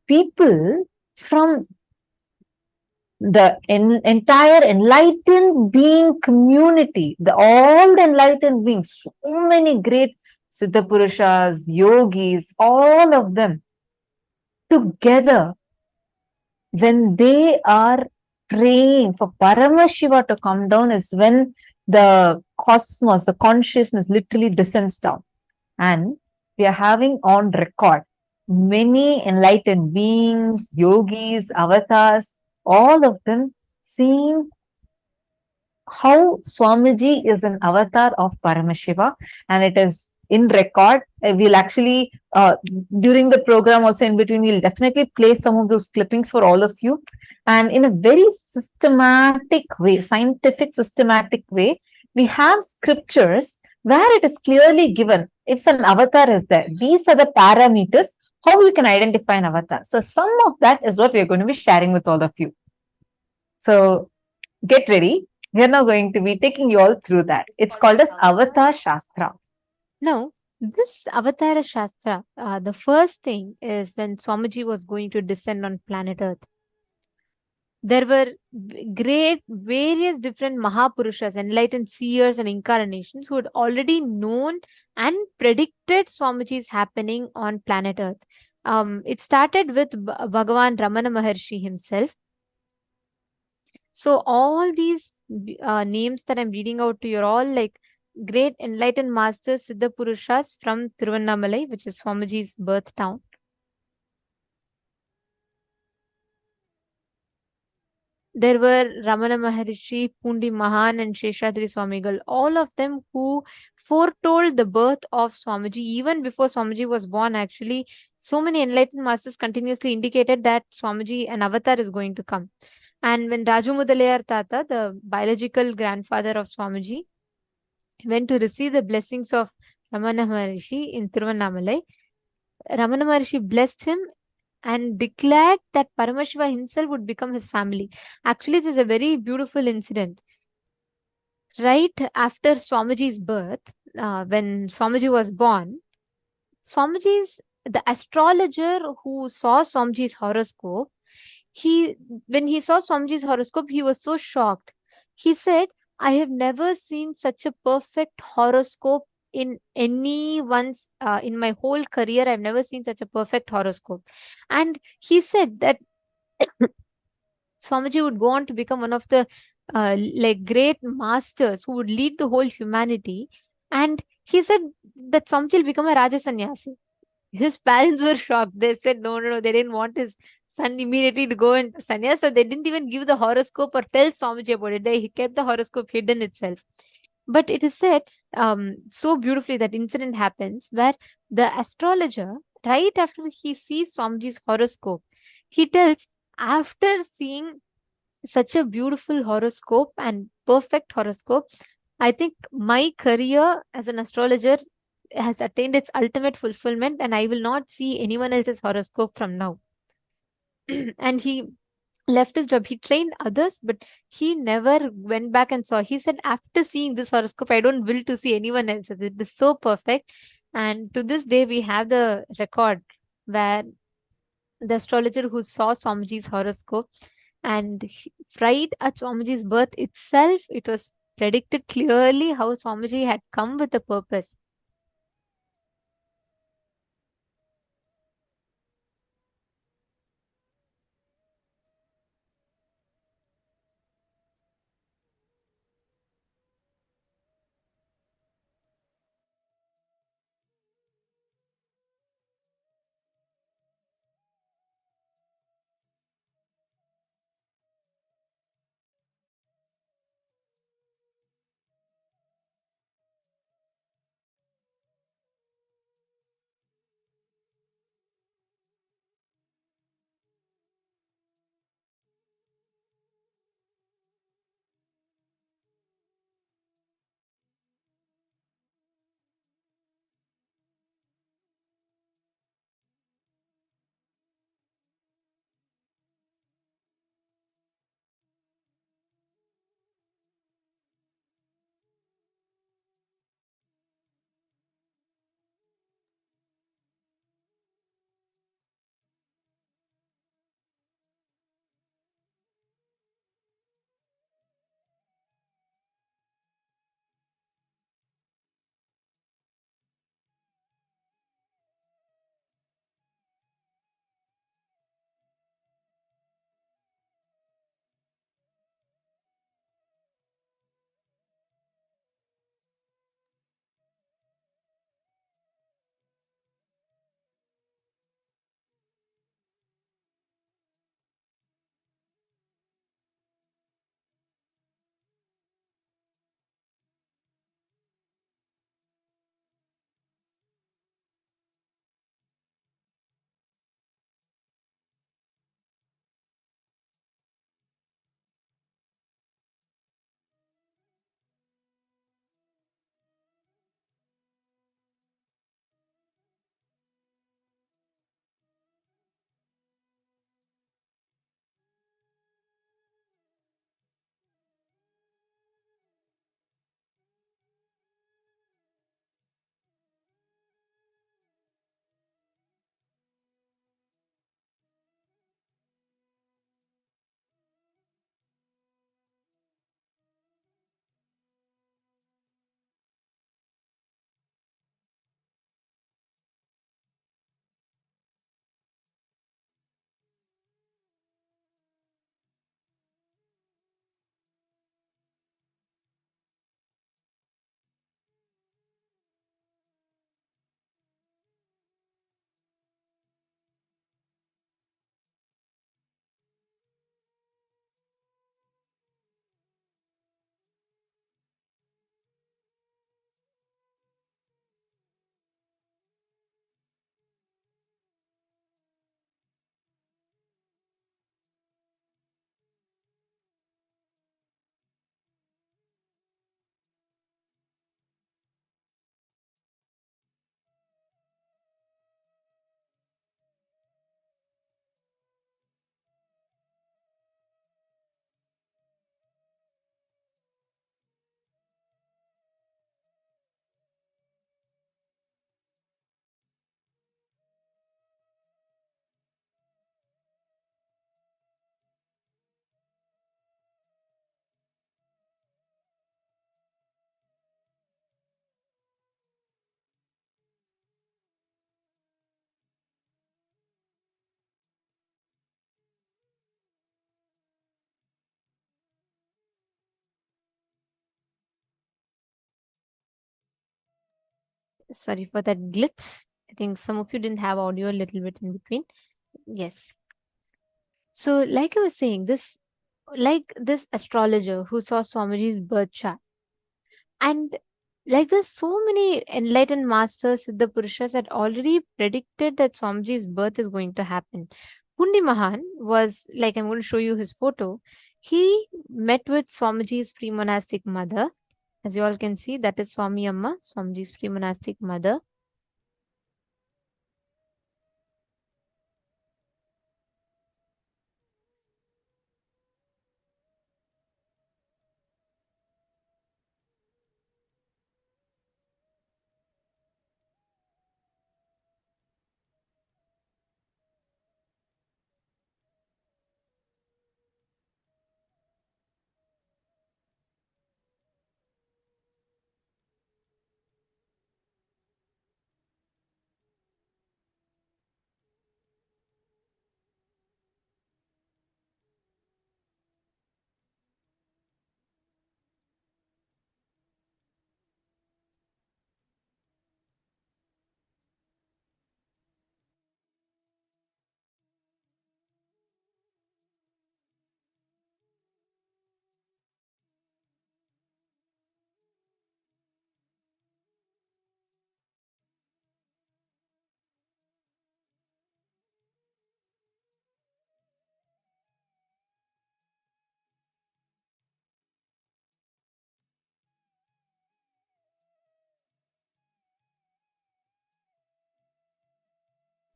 people from the entire enlightened being community, all the enlightened beings, so many great Siddha Purushas, yogis, all of them together, when they are praying for Paramashiva to come down, is when the cosmos, the consciousness literally descends down. And we are having on record many enlightened beings, yogis, avatars, all of them seeing how Swami G is an avatar of Paramashiva, and it is in record. We'll actually, during the program also in between, we'll definitely play some of those clippings for all of you. And in a very systematic way, scientific systematic way, we have scriptures where it is clearly given, if an avatar is there, these are the parameters, how you can identify an avatar. So some of that is what we are going to be sharing with all of you. So get ready. We are now going to be taking you all through that. It's called as Avatar Shastra. Now, this Avatar Shastra, the first thing is when Swamiji was going to descend on planet Earth. There were various different Mahapurushas, enlightened seers and incarnations who had already known and predicted Swamiji's happening on planet Earth. It started with Bhagavan Ramana Maharshi himself. So all these names that I'm reading out to you are all like great enlightened masters, Siddha Purushas from Tiruvannamalai, which is Swamiji's birth town. There were Ramana Maharishi, Pundi Mahan, and Sheshadri Swamigal, all of them who foretold the birth of Swamiji even before Swamiji was born. Actually, so many enlightened masters continuously indicated that Swamiji, an avatar, is going to come. And when Raju Mudalayar Tata, the biological grandfather of Swamiji, went to receive the blessings of Ramana Maharishi in Tiruvannamalai, Ramana Maharishi blessed him and declared that Paramashiva himself would become his family. Actually, this is a very beautiful incident. Right after Swamiji's birth, when Swamiji was born, Swamiji's the astrologer who saw Swamiji's horoscope, when he saw Swamiji's horoscope, he was so shocked. He said, I have never seen such a perfect horoscope in anyone's, in my whole career. I've never seen such a perfect horoscope. And he said that Swamiji would go on to become one of the like great masters who would lead the whole humanity. And he said that Swamiji will become a Raja Sannyasi. His parents were shocked. They said, no, no, no, they didn't want his son immediately to go into sannyas. So they didn't even give the horoscope or tell Swamiji about it. They kept the horoscope hidden itself. But it is said so beautifully that incident happens where the astrologer, right after he sees Swamiji's horoscope, he tells, after seeing such a beautiful horoscope and perfect horoscope, I think my career as an astrologer has attained its ultimate fulfillment, and I will not see anyone else's horoscope from now. And he left his job. He trained others, but he never went back and saw. He said, after seeing this horoscope, I don't will to see anyone else's. It is so perfect. And to this day, we have the record where the astrologer who saw Swamiji's horoscope, and right at Swamiji's birth itself, it was predicted clearly how Swamiji had come with a purpose. Sorry for that glitch. I think some of you didn't have audio a little bit in between. Yes. So, like I was saying, this astrologer who saw Swamiji's birth chart, and like there's so many enlightened masters, the Purushas had already predicted that Swamiji's birth is going to happen. Pundi Mahan was, like, I'm going to show you his photo. He met with Swamiji's pre-monastic mother. As you all can see, that is Swami Amma, Swamiji's pre-monastic mother.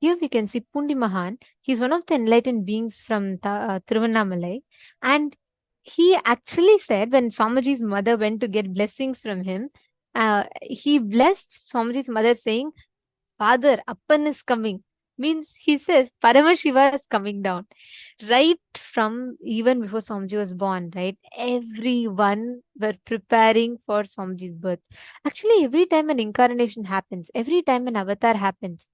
Here we can see Pundi Mahan. He's one of the enlightened beings from Tiruvannamalai. And he actually said when Swamiji's mother went to get blessings from him, he blessed Swamiji's mother saying, Father, Appan is coming. Means he says Paramashiva is coming down. Right from even before Swamiji was born, right? Everyone were preparing for Swamiji's birth. Actually, every time an incarnation happens, every time an avatar happens,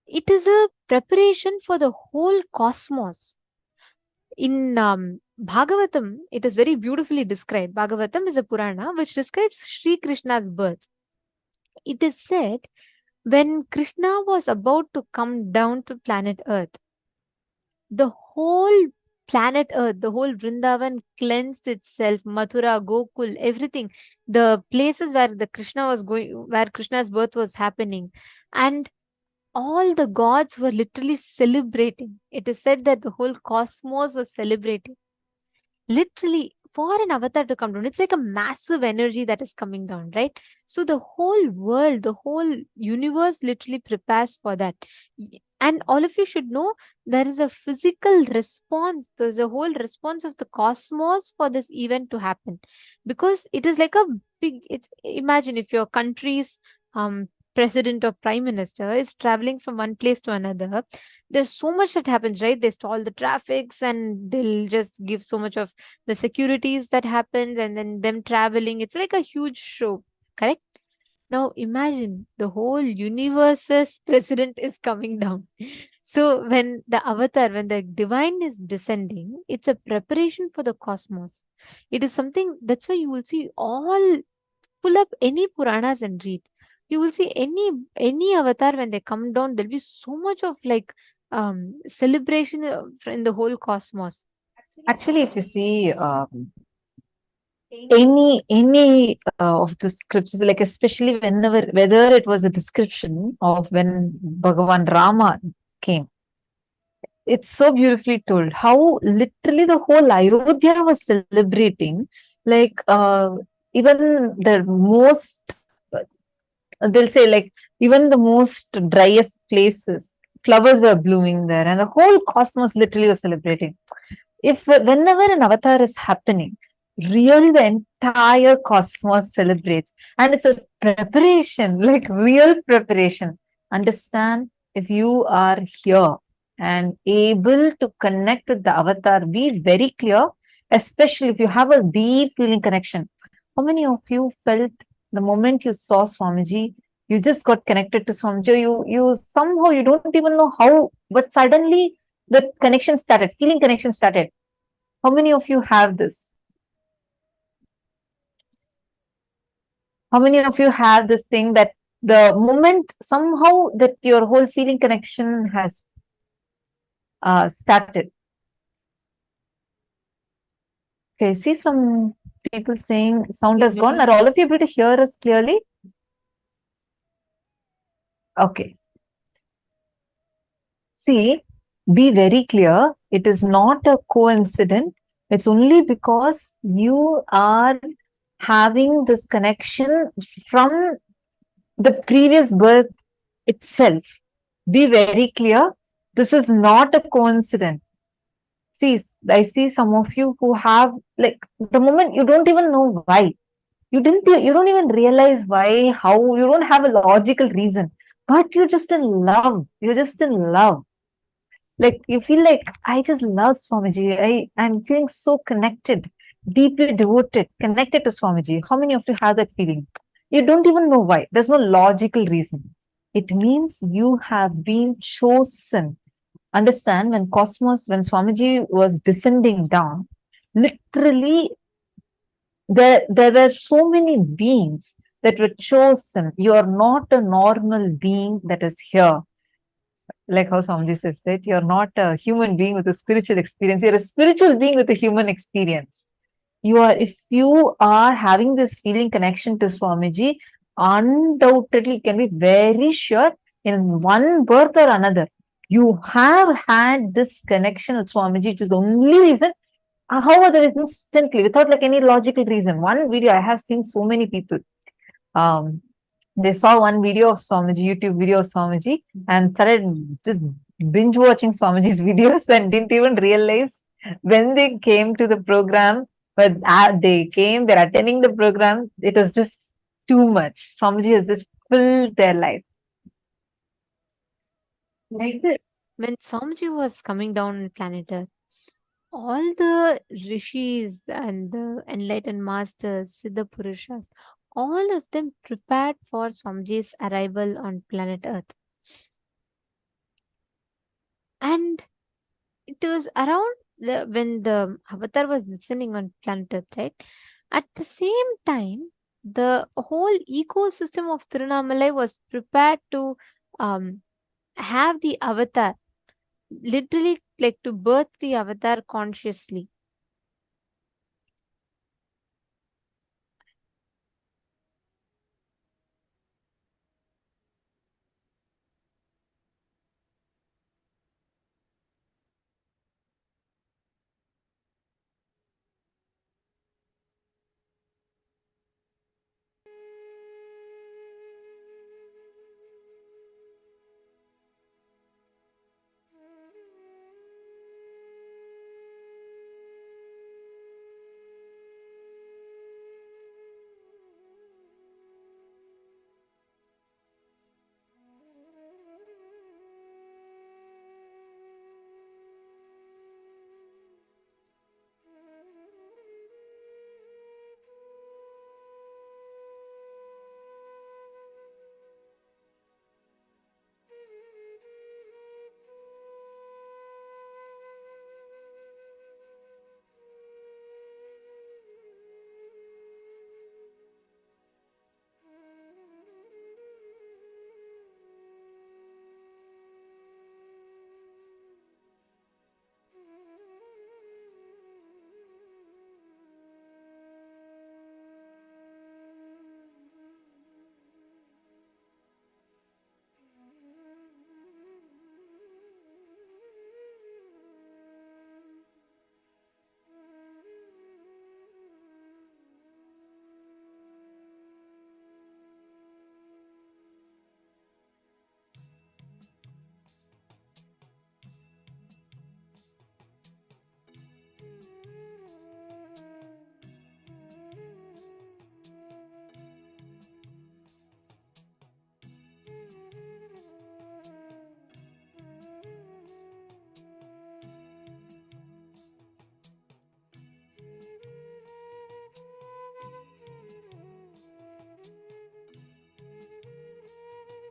it is a preparation for the whole cosmos. In Bhagavatam, it is very beautifully described. Bhagavatam is a Purana which describes Sri Krishna's birth. It is said when Krishna was about to come down to planet Earth, the whole planet Earth, the whole Vrindavan cleansed itself, Mathura, Gokul, everything, the places where the Krishna was going, where Krishna's birth was happening, and all the gods were literally celebrating. It is said that the whole cosmos was celebrating. Literally, for an avatar to come down, it's like a massive energy that is coming down, right? So the whole world, the whole universe literally prepares for that. And all of you should know there is a physical response. There's a whole response of the cosmos for this event to happen. Because it is like a big, it's imagine if your country's president or prime minister is traveling from one place to another, there's so much that happens, right? They stall the traffics and they'll just give so much of the securities that happens, and then them traveling. It's like a huge show, correct? Now imagine the whole universe's president is coming down. So when the avatar, when the divine is descending, it's a preparation for the cosmos. It is something that's why you will see all, pull up any Puranas and read. You will see any avatar when they come down, there'll be so much of like celebration in the whole cosmos. Actually, if you see any of the scriptures, like especially whether it was a description of when Bhagavan Rama came, it's so beautifully told how literally the whole Ayodhya was celebrating. Like even the most, they'll say like even the most driest places, flowers were blooming there, and the whole cosmos literally was celebrating. If whenever an avatar is happening, really the entire cosmos celebrates, and it's a preparation, like real preparation. Understand, if you are here and able to connect with the avatar, be very clear, especially if you have a deep feeling connection. How many of you felt the moment you saw Swamiji, you just got connected to Swamiji, you somehow, you don't even know how, but suddenly the connection started, feeling connection started. How many of you have this? How many of you have this thing that the moment somehow that your whole feeling connection has started. Okay, see some people saying sound has gone. Are all of you able to hear us clearly? Okay. See, be very clear. It is not a coincidence. It's only because you are having this connection from the previous birth itself. Be very clear. This is not a coincidence. See, I see some of you who have, like, the moment you don't even know why. You don't even realize why, how, you don't have a logical reason, but you're just in love. You're just in love. Like, you feel like, I just love Swamiji. I'm feeling so connected, deeply devoted, connected to Swamiji. How many of you have that feeling? You don't even know why. There's no logical reason. It means you have been chosen. Understand, when Swamiji was descending down, literally, there were so many beings that were chosen. You are not a normal being that is here. Like how Swamiji says that you're not a human being with a spiritual experience. You're a spiritual being with a human experience. If you are having this feeling connection to Swamiji, undoubtedly, you can be very sure in one birth or another, you have had this connection with Swamiji, which is the only reason. However, instantly, without like any logical reason. One video, I have seen so many people. They saw one video of Swamiji, YouTube video of Swamiji, and started just binge watching Swamiji's videos and didn't even realize when they came to the program, but they're attending the program, it was just too much. Swamiji has just filled their life. Like this. When Swamiji was coming down on planet Earth, all the rishis and the enlightened masters, Siddha Purushas, all of them prepared for Swamiji's arrival on planet Earth. And it was around when the Avatar was descending on planet Earth, right? At the same time, the whole ecosystem of Tirunamalai was prepared to have the Avatar, literally like to birth the Avatar consciously.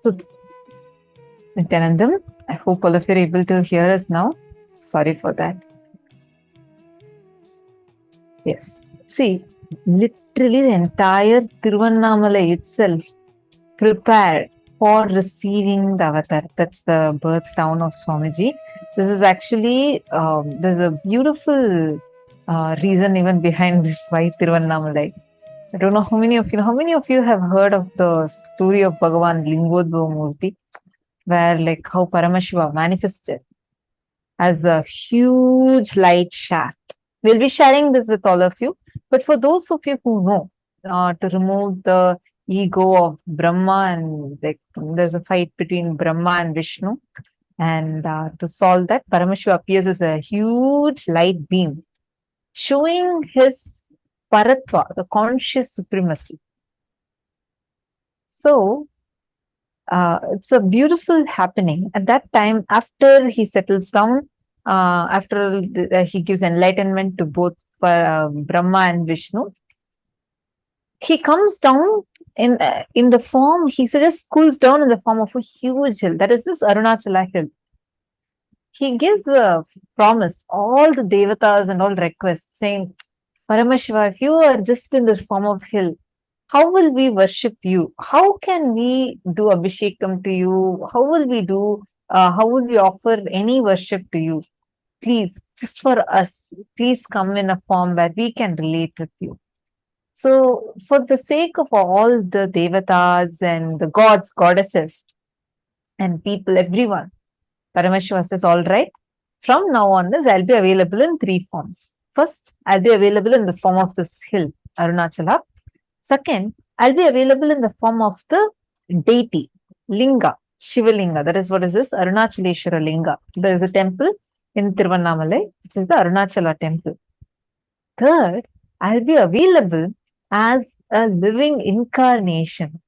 So, Nithyanandam, I hope all of you are able to hear us now. Sorry for that. Yes. See, literally the entire Tiruvannamalai itself prepared for receiving the avatar. That's the birth town of Swami G. This is actually, there's a beautiful reason even behind this why Tiruvannamalai. I don't know how many of you have heard of the story of Bhagavan Lingodhava Murti, where like how Paramashiva manifested as a huge light shaft. We'll be sharing this with all of you. But for those of you who know, to remove the ego of Brahma, and like there's a fight between Brahma and Vishnu, and to solve that, Paramashiva appears as a huge light beam, showing his paratva, the conscious supremacy. So it's a beautiful happening. At that time, after he settles down, after he gives enlightenment to both Brahma and Vishnu, he comes down in the form, he just cools down in the form of a huge hill. That is this Arunachala hill. He gives a promise, all the devatas and all requests, saying, Paramashiva, if you are just in this form of hill, how will we worship you? How can we do abhishekam to you? How will we offer any worship to you? Please, just for us, please come in a form where we can relate with you. So, for the sake of all the devatas and the gods, goddesses, and people, everyone, Paramashiva says, all right, from now on, I'll be available in 3 forms. First, I'll be available in the form of this hill, Arunachala. Second, I'll be available in the form of the deity, Linga, Shiva Linga. That is what is this? Arunachaleshwara Linga. There is a temple in Tiruvannamalai, which is the Arunachala temple. Third, I'll be available as a living incarnation.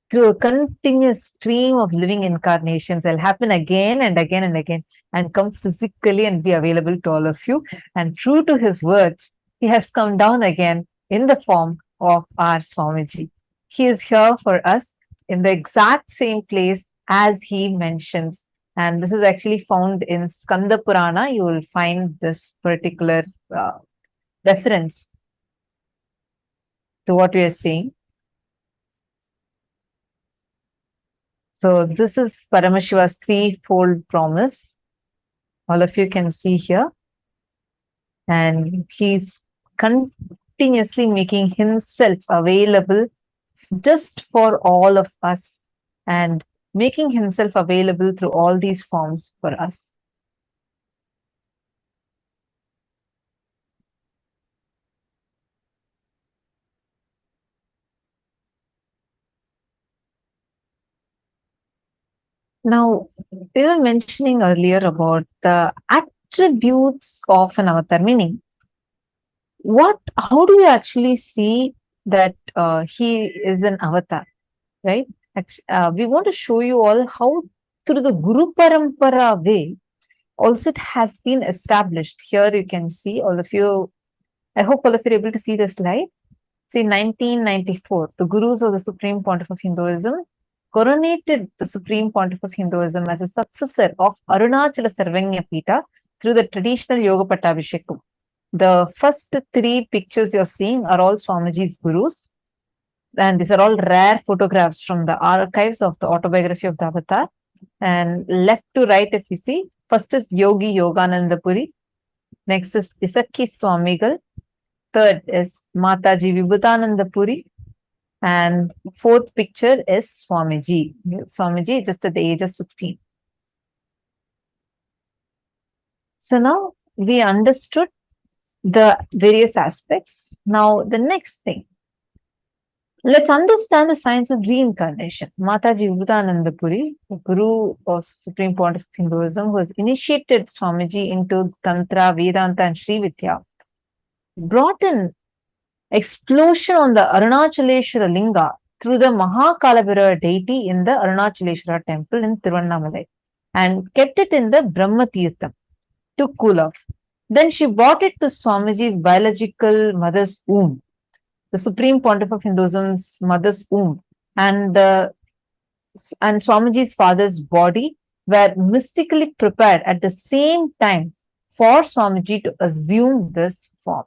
Through a continuous stream of living incarnations, I'll happen again and again and again and come physically and be available to all of you. And true to his words, he has come down again in the form of our Swamiji. He is here for us in the exact same place as he mentions. And this is actually found in Skanda Purana. You will find this particular reference to what we are saying. So this is Paramashiva's 3-fold promise. All of you can see here. And he's continuously making himself available just for all of us and making himself available through all these forms for us. Now, we were mentioning earlier about the attributes of an avatar, meaning how do you actually see that he is an avatar, right? We want to show you all how through the Guru Parampara way, also it has been established. Here you can see all of you, I hope all of you are able to see the slide. See, 1994, the Gurus of the Supreme Pontiff of Hinduism coronated the Supreme Pontiff of Hinduism as a successor of Arunachala Sarvanya Pita through the traditional Yoga Pattabhishekam. The first 3 pictures you're seeing are all Swamiji's Gurus. And these are all rare photographs from the archives of the autobiography of the Avatar. And left to right, if you see, first is Yogi Yogananda Puri. Next is Isakki Swamigal. Third is Mataji Vibhutananda Puri. And 4th picture is Swami G. Swami G just at the age of 16. So now we understood the various aspects. Now the next thing, let's understand the science of reincarnation. Mataji Vibhutananda Puri, the Guru of Supreme Pontiff of Hinduism, who has initiated Swamiji into Tantra, Vedanta and Sri Vidya, brought an explosion on the Arunachaleshwara Linga through the Mahakalabhairava deity in the Arunachaleshwara temple in Tiruvannamalai and kept it in the Brahma Tirtham to cool off. Then she brought it to Swamiji's biological mother's womb, the Supreme Pontiff of Hinduism's mother's womb, and Swamiji's father's body were mystically prepared at the same time for Swamiji to assume this form.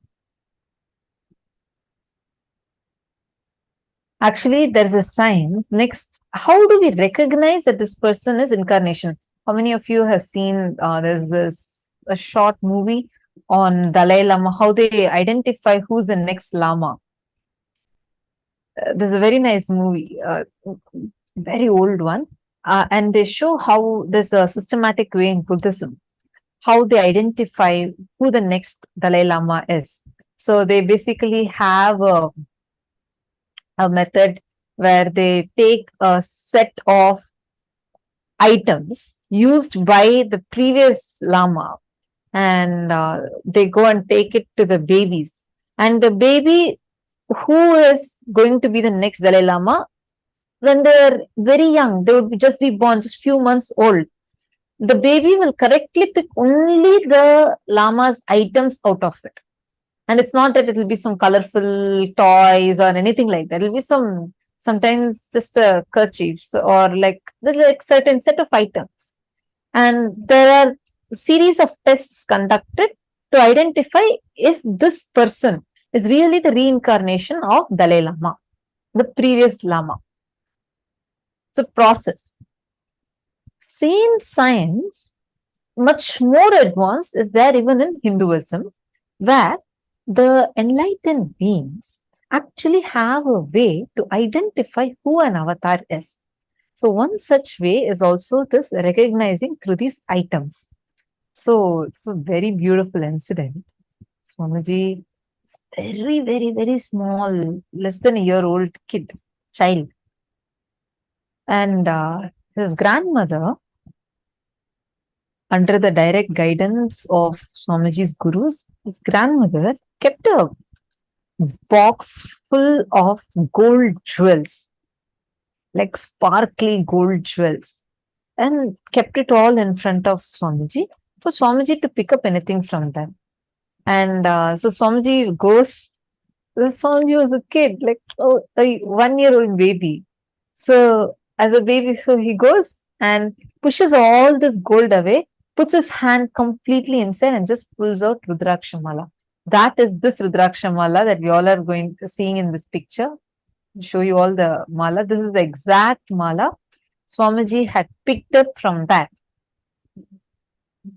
Actually, there's a science. Next, how do we recognize that this person is incarnation? How many of you have seen there's a short movie on Dalai Lama, how they identify who's the next Lama? There's a very nice movie, very old one, and they show how there's a systematic way in Buddhism, how they identify who the next Dalai Lama is. So they basically have a method where they take a set of items used by the previous Lama, and they go and take it to the babies. And the baby who is going to be the next Dalai Lama, when they're very young, they would just be born, just few months old. The baby will correctly pick only the Lama's items out of it. And it's not that it will be some colorful toys or anything like that. It will be sometimes just kerchiefs or like certain set of items. And there are a series of tests conducted to identify if this person is really the reincarnation of Dalai Lama, the previous Lama. It's a process. Same science, much more advanced, is there even in Hinduism, where the enlightened beings actually have a way to identify who an avatar is. So one such way is also this recognizing through these items. So it's a very beautiful incident. Swamiji is very, very, very small, less than a year old child. And his grandmother, under the direct guidance of Swamiji's gurus, his grandmother kept a box full of gold jewels, like sparkly gold jewels, and kept it all in front of Swamiji for Swamiji to pick up anything from them. And so Swamiji goes, Swamiji was a kid, like a 1-year-old baby. So as a baby, so he goes and pushes all this gold away, puts his hand completely inside and just pulls out Rudrakshamala. That is this Rudrakshamala that we all are going to seeing in this picture. I'll show you all the mala. This is the exact mala Swamiji had picked up from that.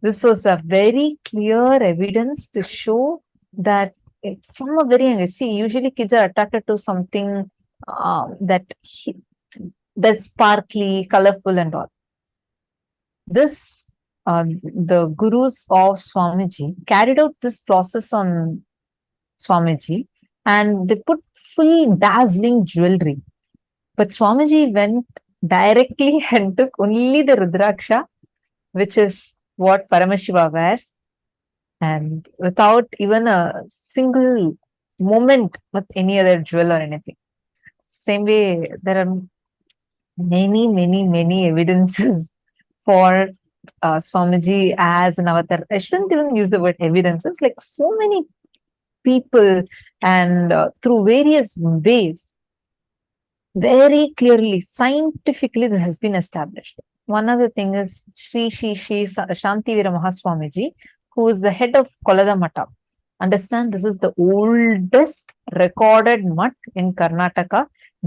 This was a very clear evidence to show that from a very young age, see, usually kids are attracted to something that's sparkly, colorful and all. This, the gurus of Swamiji carried out this process on Swamiji and they put full dazzling jewelry. But Swamiji went directly and took only the Rudraksha, which is what Paramashiva wears, and without even a single moment with any other jewel or anything. Same way, there are many evidences for Swamiji as an avatar. I shouldn't even use the word evidences, like so many people and through various ways, very clearly, scientifically, this has been established. One other thing is Sri Shantivira Mahaswamiji, who is the head of Kolada Mata. Understand, this is the oldest recorded mutt in Karnataka,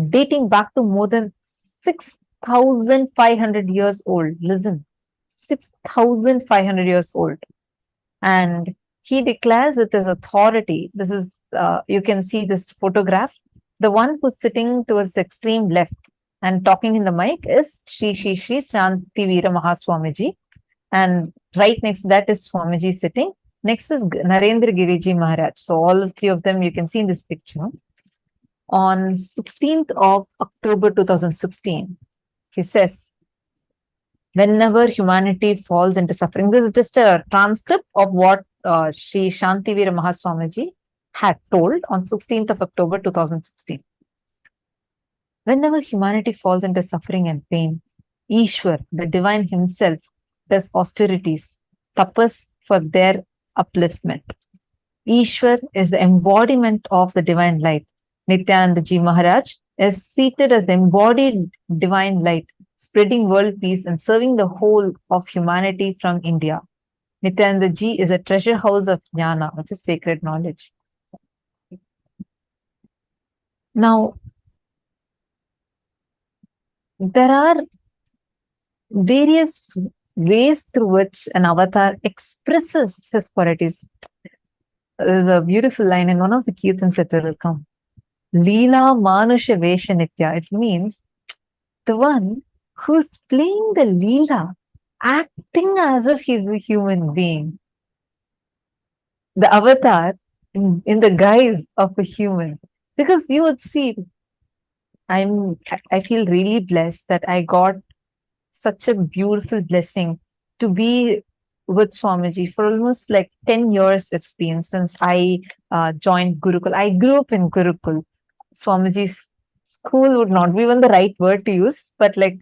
dating back to more than 6,500 years old. Listen, 6,500 years old. And he declares with his authority. This is, you can see this photograph. The one who's sitting towards the extreme left and talking in the mic is Sri Shantivira Mahaswamiji. And right next to that is Swamiji sitting. Next is Narendra Giriji Maharaj. So all three of them you can see in this picture. On 16th of October 2016, he says, whenever humanity falls into suffering, this is just a transcript of what Sri Shantivira Mahaswamiji had told on 16th of October 2016. Whenever humanity falls into suffering and pain, Ishwar, the divine himself, does austerities, tapas for their upliftment. Ishwar is the embodiment of the divine light. Nithyananda Ji Maharaj is seated as the embodied divine light, spreading world peace and serving the whole of humanity from India. Nithyananda Ji is a treasure house of jnana, which is sacred knowledge. Now, there are various ways through which an avatar expresses his qualities. There's a beautiful line in one of the kirtans that will come. Leela Manusha Vesha Nitya. It means the one who's playing the Leela, acting as if he's a human being. The avatar in the guise of a human. Because you would see, I feel really blessed that I got such a beautiful blessing to be with Swamiji for almost like 10 years it's been since I joined Gurukul. I grew up in Gurukul. Swamiji's school would not be even the right word to use, but like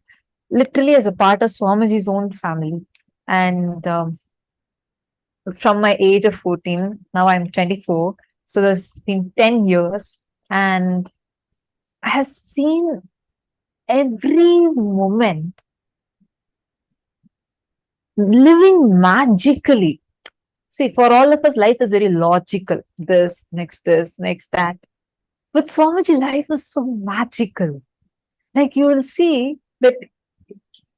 literally as a part of Swamiji's own family. And from my age of 14, now I'm 24. So there's been 10 years and I have seen every moment living magically. See, for all of us, life is very logical. This, next, that. But Swamiji, life is so magical. Like you will see that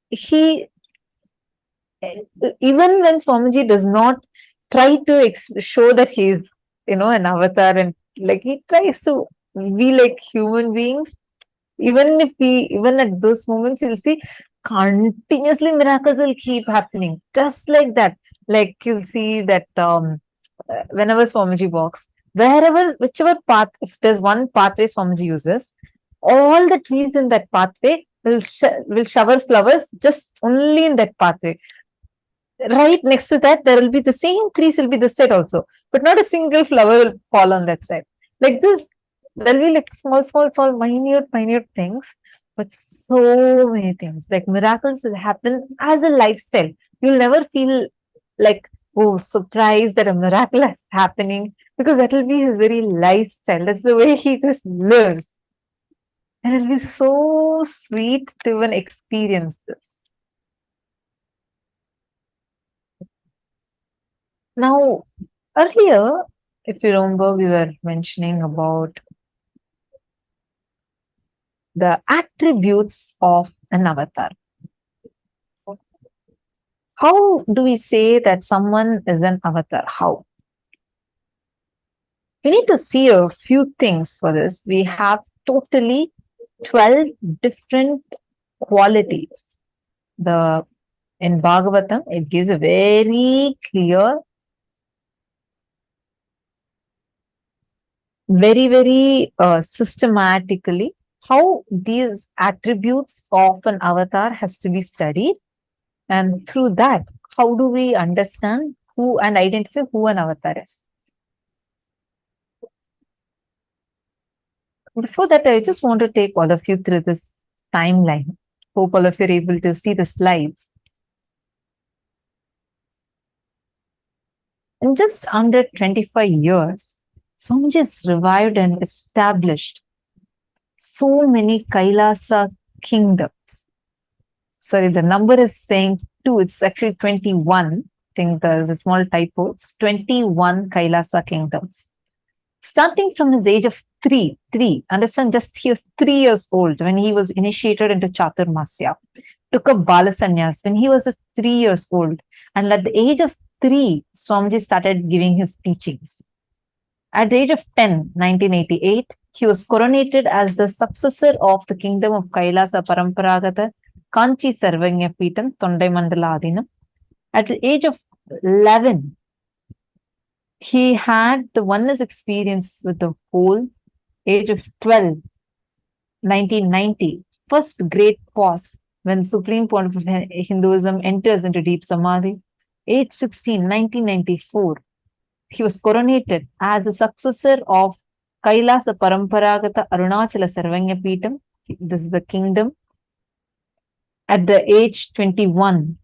he, even when Swamiji does not try to show that he's, an avatar and like he tries to be like human beings, even at those moments, you'll see continuously miracles will keep happening. Just like that. Like you'll see that whenever Swamiji walks, whichever path, if there's one pathway Swamiji uses, all the trees in that pathway will shower flowers just only in that pathway. Right next to that, there will be the same trees will be this side also, but not a single flower will fall on that side. Like this, there'll be like small, minute things, but so many things. Like miracles will happen as a lifestyle. You'll never feel like, oh, surprised that a miracle is happening, because that will be his very lifestyle. That's the way he just lives. And it'll be so sweet to even experience this. Now, earlier, if you remember, we were mentioning about the attributes of an avatar. How do we say that someone is an avatar? How? We need to see a few things for this. We have totally 12 different qualities. In Bhagavatam, it gives a very clear, very systematically how these attributes of an avatar has to be studied, and through that, how do we understand who and identify who an avatar is. Before that, I just want to take all of you through this timeline. Hope all of you are able to see the slides. In just under 25 years, Swamiji has revived and established so many Kailasa kingdoms. Sorry, the number is saying 2. It's actually 21. I think there's a small typo. It's 21 Kailasa kingdoms. Starting from his age of 3. Understand, just he was 3 years old when he was initiated into Chaturmasya. Took up Bala Sannyas when he was just 3 years old. And at the age of 3, Swamiji started giving his teachings. At the age of 10, 1988, he was coronated as the successor of the kingdom of Kailasa Paramparagata Kanchi Sarvanya Peetam Tondai Mandala Adinam. At the age of 11, he had the oneness experience with the whole. Age of 12, 1990, first great pause when Supreme Pontiff of Hinduism enters into deep Samadhi. Age 16, 1994, he was coronated as a successor of Kailasa Paramparagata Arunachala Sarvanya Peetam. This is the kingdom. At the age 21,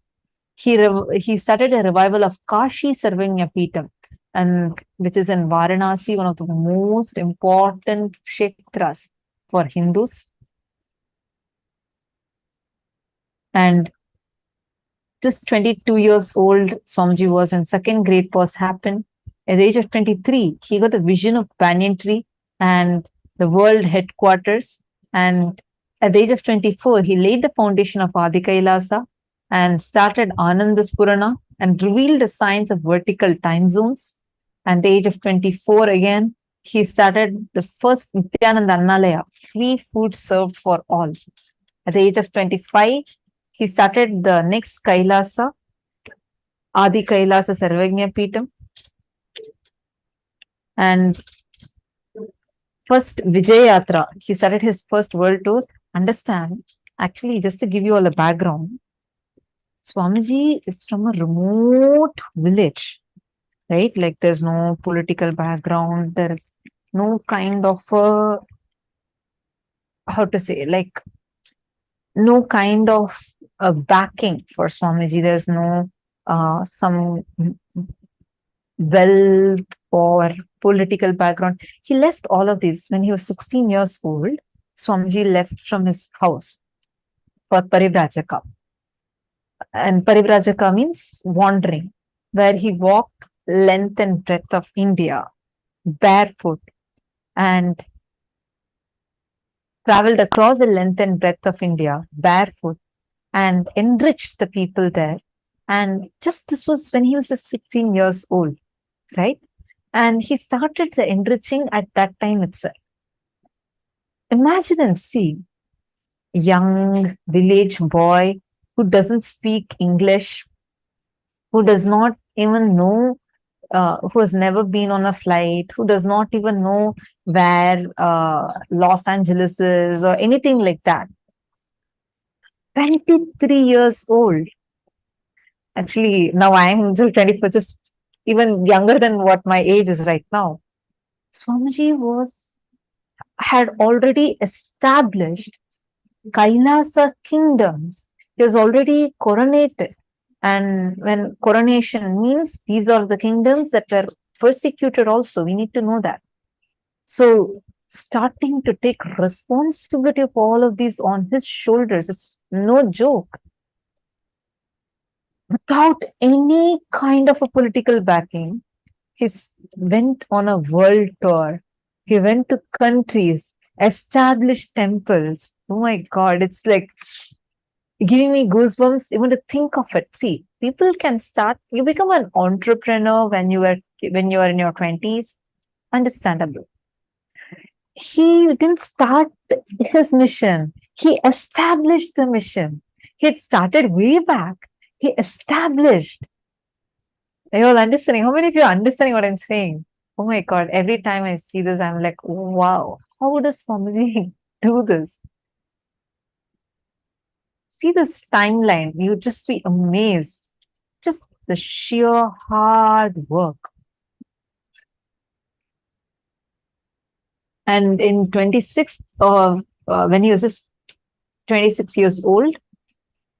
he started a revival of Kashi Sarvanya Peetam, and which is in Varanasi, one of the most important kshetras for Hindus. And just 22 years old, Swamiji was when second great pause happened. At the age of 23, he got the vision of banyan tree and the world headquarters, and At the age of 24, he laid the foundation of Adi KAILASA and started Anandaspurana and revealed the science of vertical time zones. At the age of 24 again, he started the first Nithyananda Annalaya, free food served for all. At the age of 25, he started the next Kailasa, Adi Kailasa Sarvagnya Peetam. And first Vijayatra, he started his first world tour. Understand, actually, just to give you all a background, Swamiji is from a remote village, right? Like there's no political background, there's no kind of how to say, like no kind of backing for Swamiji. There's no some wealth or political background. He left all of this when he was 16 years old. Swamiji left from his house for Parivrajaka. And Parivrajaka means wandering, where he walked length and breadth of India, barefoot, and traveled across the length and breadth of India, barefoot, and enriched the people there. And just this was when he was just 16 years old, right? And he started the enriching at that time itself. Imagine and see, young village boy who doesn't speak English, who does not even know, who has never been on a flight, who does not even know where Los Angeles is or anything like that. 23 years old. Actually, now I'm 24, just even younger than what my age is right now. Swamiji had already established Kailasa kingdoms. He was already coronated. And when coronation means these are the kingdoms that were persecuted also. We need to know that. So starting to take responsibility of all of these on his shoulders, it's no joke. Without any kind of a political backing, he went on a world tour. He went to countries, established temples. Oh my God, it's like giving me goosebumps even to think of it. See, people can start, you become an entrepreneur when you are in your 20s. Understandable. He didn't start his mission. He established the mission. He had started way back. He established. Are you all understanding? How many of you are understanding what I'm saying? Oh my God, every time I see this, I'm like, wow, how does Swamiji do this? See this timeline, you just be amazed. Just the sheer hard work. And in 26th, when he was just 26 years old,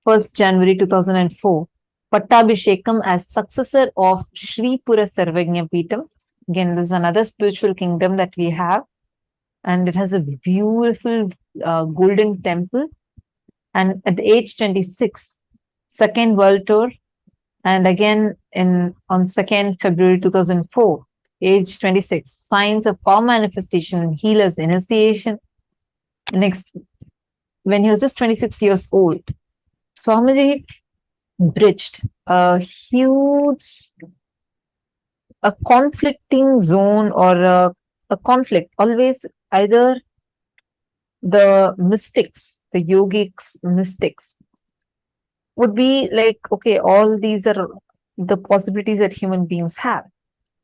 1st January 2004, Pattabhishekam as successor of Sri Pura Sarvagnya Peetam. Again, this is another spiritual kingdom that we have. And it has a beautiful golden temple. And at the age 26, second world tour. And again, on 2nd February 2004, age 26, signs of power manifestation, healers initiation. Next, when he was just 26 years old, Swamiji bridged a huge, a conflicting zone or a conflict. Always either the mystics, the yogics mystics would be like, okay, all these are the possibilities that human beings have.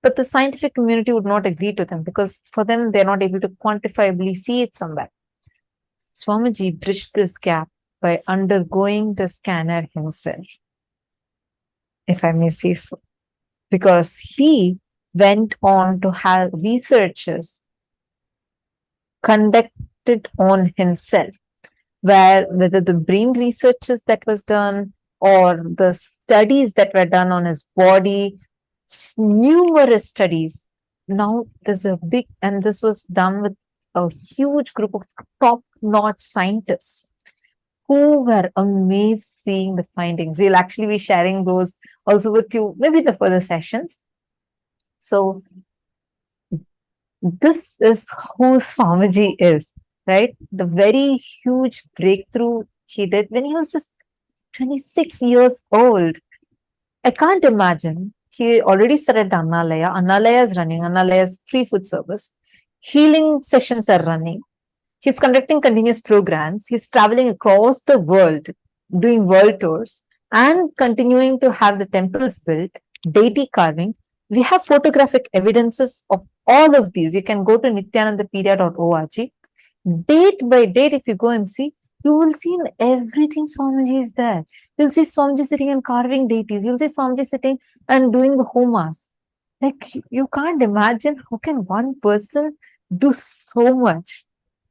But the scientific community would not agree to them because for them, they're not able to quantifiably see it somewhere. Swamiji bridged this gap by undergoing the scanner himself, if I may say so, because he went on to have researches conducted on himself, whether the brain researches that was done or the studies that were done on his body, numerous studies. Now there's a big, and this was done with a huge group of top-notch scientists who were amazed seeing the findings. We'll actually be sharing those also with you, maybe the further sessions. So this is who Swamiji is. right? The very huge breakthrough he did when he was just 26 years old. I can't imagine. He already started Annalaya. Annalaya is running. Annalaya's free food service. Healing sessions are running. He's conducting continuous programs. He's traveling across the world, doing world tours, and continuing to have the temples built, deity carving. We have photographic evidences of all of these. You can go to nithyanandapedia.org. Date by date, if you go and see, you will see in everything Swamiji is there. You'll see Swamiji sitting and carving deities. You'll see Swamiji sitting and doing the homas. Like, you can't imagine how can one person do so much.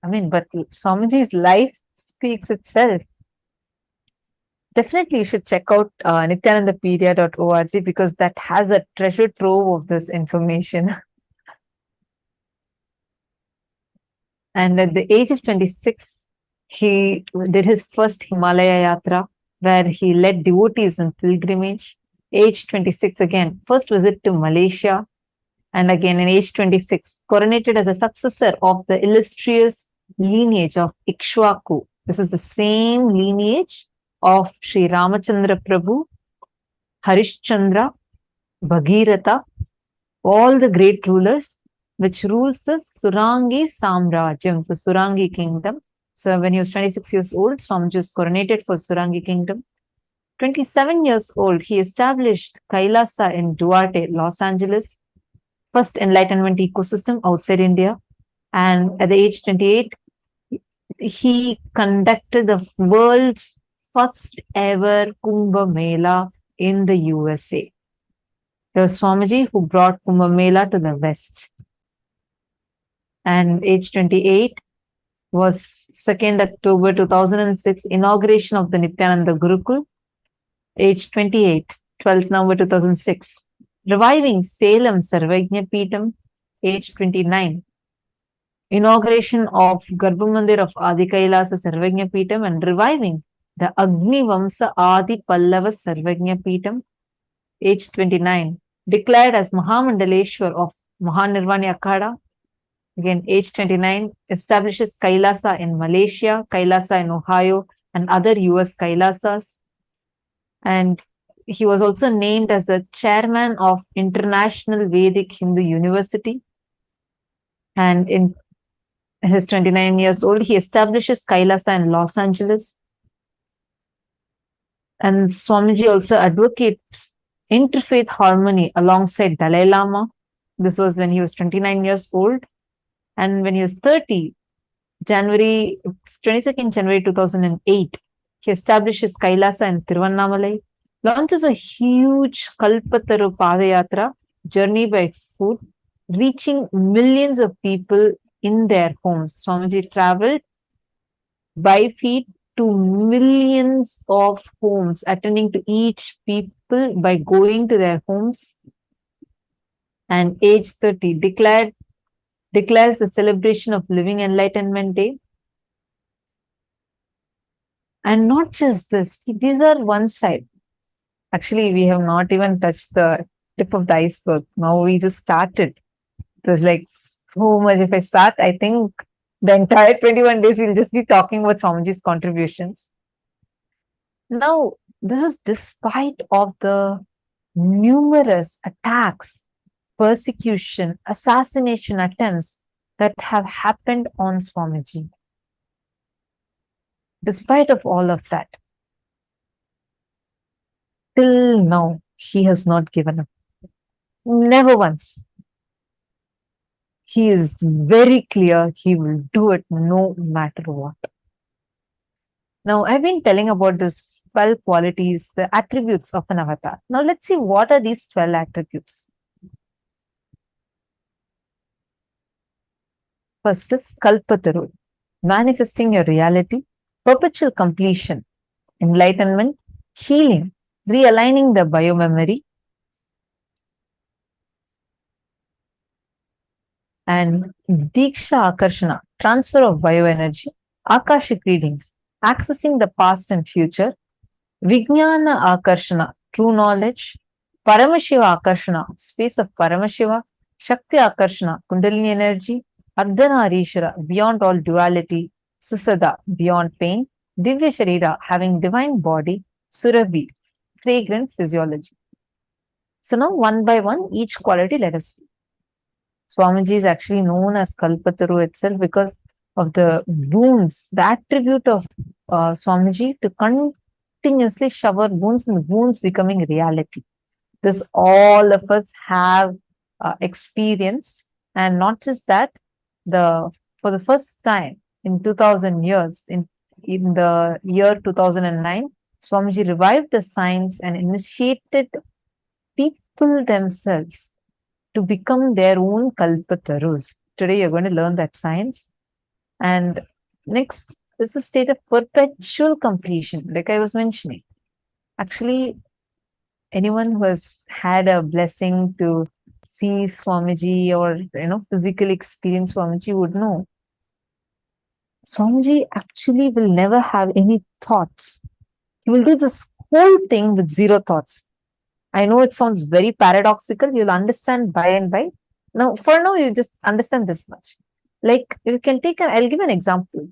I mean, but Swamiji's life speaks itself. Definitely, you should check out nithyanandapedia.org because that has a treasure trove of this information. And at the age of 26, he did his first Himalaya Yatra, where he led devotees in pilgrimage. Age 26 again, first visit to Malaysia. And again, in age 26, coronated as a successor of the illustrious lineage of Ikshwaku. This is the same lineage of Sri Ramachandra Prabhu, Harishchandra, Bhagiratha, all the great rulers, which rules the Surangi Samrajyam, the Surangi kingdom. So when he was 26 years old, Swamiji was coronated for Surangi kingdom. 27 years old, he established Kailasa in Duarte, Los Angeles, first enlightenment ecosystem outside India. And at the age 28, he conducted the world's first ever Kumbh Mela in the USA. It was Swamiji who brought Kumbh Mela to the West. And age 28 was 2nd October 2006, inauguration of the Nithyananda Gurukul. Age 28, 12th November 2006, reviving Salem Sarvajna Peetham. Age 29, inauguration of Garbhamandir of Adi KAILASA Sarvajna Peetham and reviving the Agni Vamsa Adi Pallava Sarvajna Peetham. Age 29, declared as Mahamandaleshwar of Mahanirvani Akhada. Again, age 29, establishes Kailasa in Malaysia, Kailasa in Ohio, and other US Kailasas. And he was also named as the chairman of International Vedic Hindu University. And in his 29 years old, he establishes Kailasa in Los Angeles. And Swamiji also advocates interfaith harmony alongside Dalai Lama. This was when he was 29 years old. And when he was 30, 22nd January 2008, he establishes Kailasa in Tiruvannamalai, launches a huge Kalpataru Padayatra, journey by foot, reaching millions of people in their homes. Swamiji traveled by feet to millions of homes, attending to each people by going to their homes. And age 30, declares the celebration of Living Enlightenment Day. And not just this, these are one side. Actually, we have not even touched the tip of the iceberg. Now we just started. There's like so much. If I start, I think the entire 21 days we'll just be talking about Swamiji's contributions. Now, this is despite of the numerous attacks, persecution, assassination attempts that have happened on Swamiji. Despite of all of that, till now, he has not given up. Never once. He is very clear he will do it no matter what. Now, I've been telling about these 12 qualities, the attributes of an avatar. Now, let's see what are these 12 attributes. First is Kalpataru, manifesting your reality, perpetual completion, enlightenment, healing, realigning the biomemory, and Dīkṣā Akarshana, transfer of bioenergy, Akashic readings, accessing the past and future, Vijnana Akarshana, true knowledge, Paramashiva Akarshana, space of Paramashiva, Shakti Akarshana, Kundalini energy, Ardhanarishara, beyond all duality, Susada, beyond pain, Divya Sharira, having divine body, Surabhi, fragrant physiology. So now one by one, each quality let us see. Swamiji is actually known as Kalpataru itself because of the boons, the attribute of Swamiji to continuously shower boons and the boons becoming reality. This all of us have experienced, and not just that, for the first time in 2000 years, in the year 2009, Swamiji revived the science and initiated people themselves to become their own Kalpatarus. Today you're going to learn that science. And next is a state of perpetual completion, like I was mentioning. Actually, anyone who has had a blessing to see Swamiji or physically experience Swamiji would know. Swamiji actually will never have any thoughts. He will do this whole thing with zero thoughts. I know it sounds very paradoxical. You'll understand by and by. Now, for now, you just understand this much. Like, you can take I'll give an example.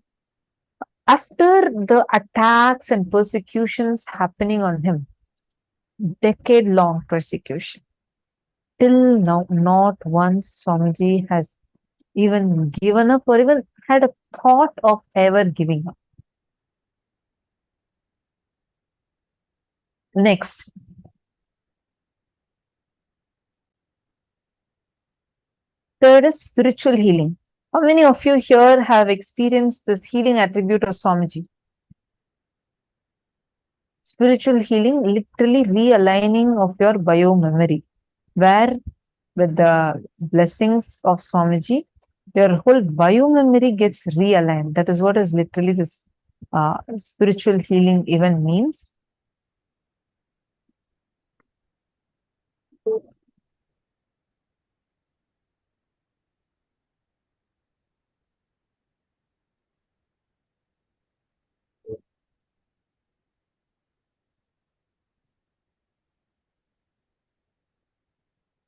After the attacks and persecutions happening on him, decade-long persecution, till now, not once Swamiji has even given up or even had a thought of ever giving up. Next. Third is spiritual healing. How many of you here have experienced this healing attribute of Swamiji? Spiritual healing, literally realigning of your bio-memory, where with the blessings of Swamiji, your whole bio-memory gets realigned. That is what is literally this spiritual healing even means.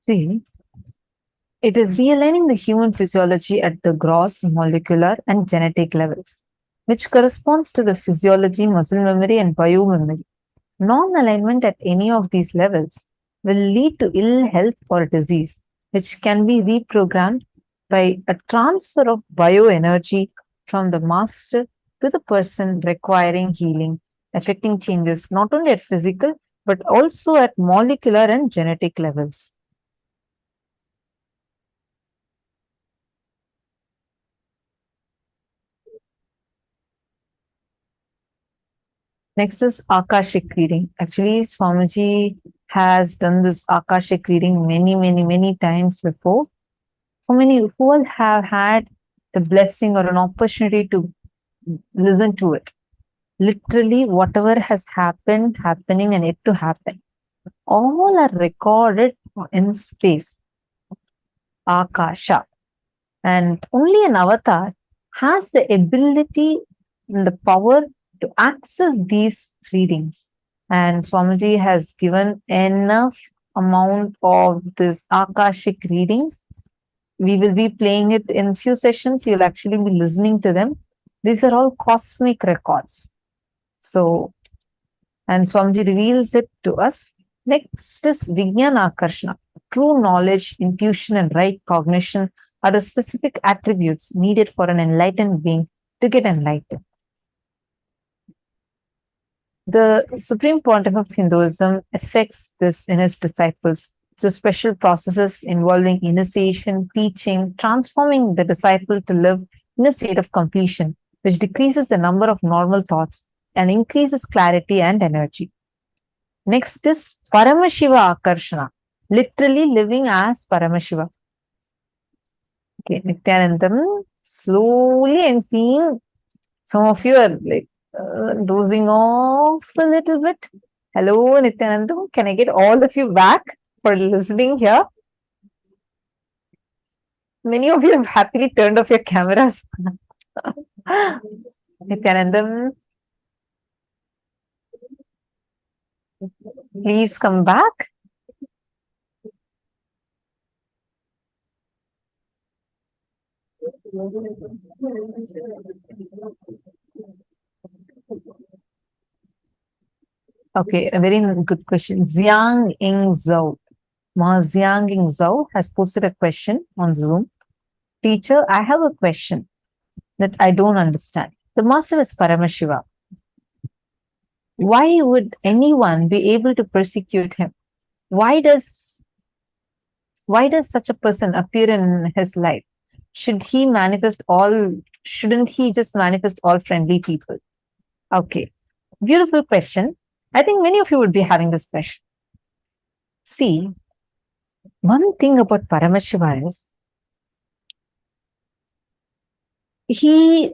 See, it is realigning the human physiology at the gross, molecular, and genetic levels, which corresponds to the physiology, muscle memory, and biomemory. Non-alignment at any of these levels will lead to ill health or disease, which can be reprogrammed by a transfer of bioenergy from the master to the person requiring healing, affecting changes not only at physical but also at molecular and genetic levels. Next is Akashic reading. Actually, Swamiji has done this Akashic reading many times before. How many who all have had the blessing or an opportunity to listen to it? Literally, whatever has happened, happening, and yet to happen, all are recorded in space. Akasha. And only an avatar has the ability and the power to access these readings. And Swamiji has given enough amount of this Akashic readings. We will be playing it in few sessions. You'll actually be listening to them. These are all cosmic records. So, and Swamiji reveals it to us. Next is Vijnana Akarshana. True knowledge, intuition, and right cognition are the specific attributes needed for an enlightened being to get enlightened. The Supreme Pontiff of Hinduism affects this in his disciples through special processes involving initiation, teaching, transforming the disciple to live in a state of completion, which decreases the number of normal thoughts and increases clarity and energy. Next is Paramashiva Akarshana, literally living as Paramashiva. Okay, Nithyanandam, slowly I'm seeing some of you are like dozing off a little bit. Hello, Nithyanandam. Can I get all of you back for listening here? Many of you have happily turned off your cameras. Nithyanandam, please come back. Okay, a very good question. Xiang Ying Zhou. Ma Xiang Ying Zhou has posted a question on Zoom. Teacher, I have a question that I don't understand. The master is Paramashiva. Why would anyone be able to persecute him? Why does such a person appear in his life? Shouldn't he just manifest all friendly people? Okay, beautiful question. I think many of you would be having this question. See, one thing about Paramashiva is, he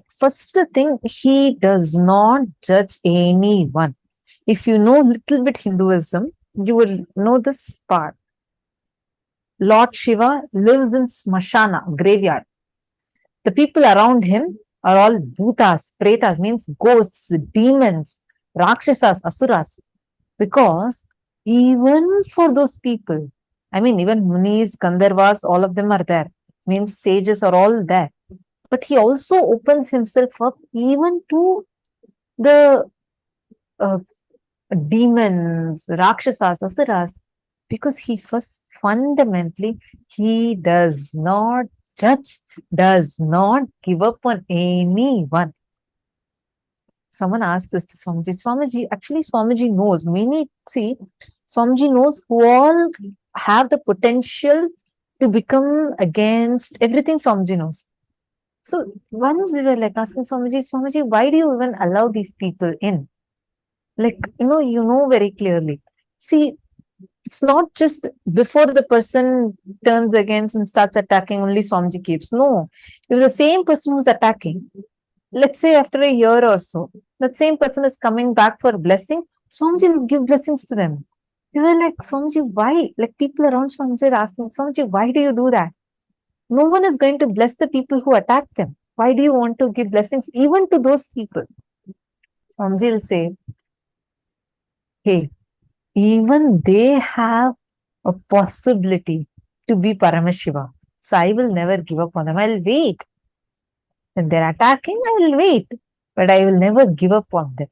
does not judge anyone. If you know little bit Hinduism, you will know this part. Lord Shiva lives in Smashana, graveyard. The people around him are all bhutas, pretas, means ghosts, demons, rakshasas, asuras. Because even for those people, even munis, gandharvas, all of them are there. Means sages are all there. But he also opens himself up even to the demons, rakshasas, asuras, because fundamentally, he does not judge, does not give up on anyone. Someone asked this to Swamiji. Swamiji knows. Swamiji knows who all have the potential to become against everything. Swamiji knows. So once we were asking Swamiji, why do you even allow these people in? You know very clearly. See, it's not just before the person turns against and starts attacking, only Swamiji keeps. No, if the same person who's attacking, let's say after a year or so, that same person is coming back for blessing, Swamiji will give blessings to them. You were like, Swamiji, why? People around Swamiji are asking, Swamiji, why do you do that? No one is going to bless the people who attack them. Why do you want to give blessings even to those people? Swamiji will say, hey, even they have a possibility to be Paramashiva. So I will never give up on them. I will wait. When they're attacking, I will wait. But I will never give up on them.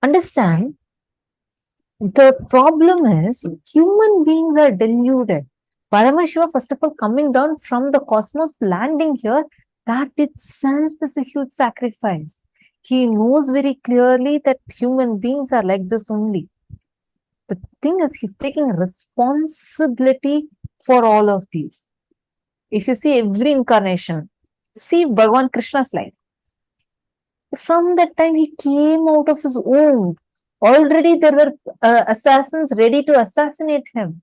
Understand? The problem is human beings are deluded. Paramashiva, first of all, coming down from the cosmos, landing here, that itself is a huge sacrifice. He knows very clearly that human beings are like this only. The thing is, he's taking responsibility for all of these. If you see every incarnation, see Bhagavan Krishna's life. From that time, he came out of his womb. Already there were assassins ready to assassinate him.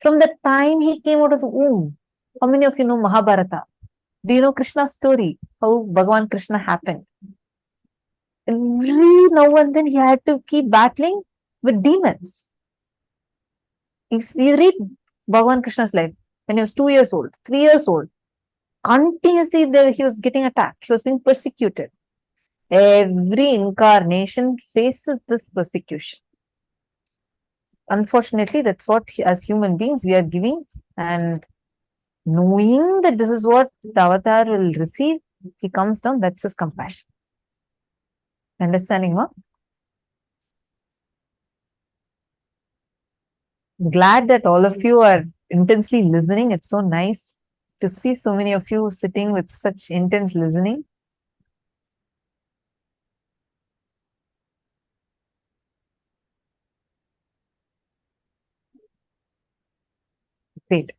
From the time he came out of the womb. How many of you know Mahabharata? Do you know Krishna's story? How Bhagavan Krishna happened? Every now and then he had to keep battling with demons. You read Bhagavan Krishna's life when he was 2 years old, 3 years old. Continuously he was getting attacked. He was being persecuted. Every incarnation faces this persecution. Unfortunately, that's what as human beings we are giving, and knowing that this is what the avatar will receive, he comes down, that's his compassion. Understanding what? Glad that all of you are intensely listening. It's so nice to see so many of you sitting with such intense listening. Great.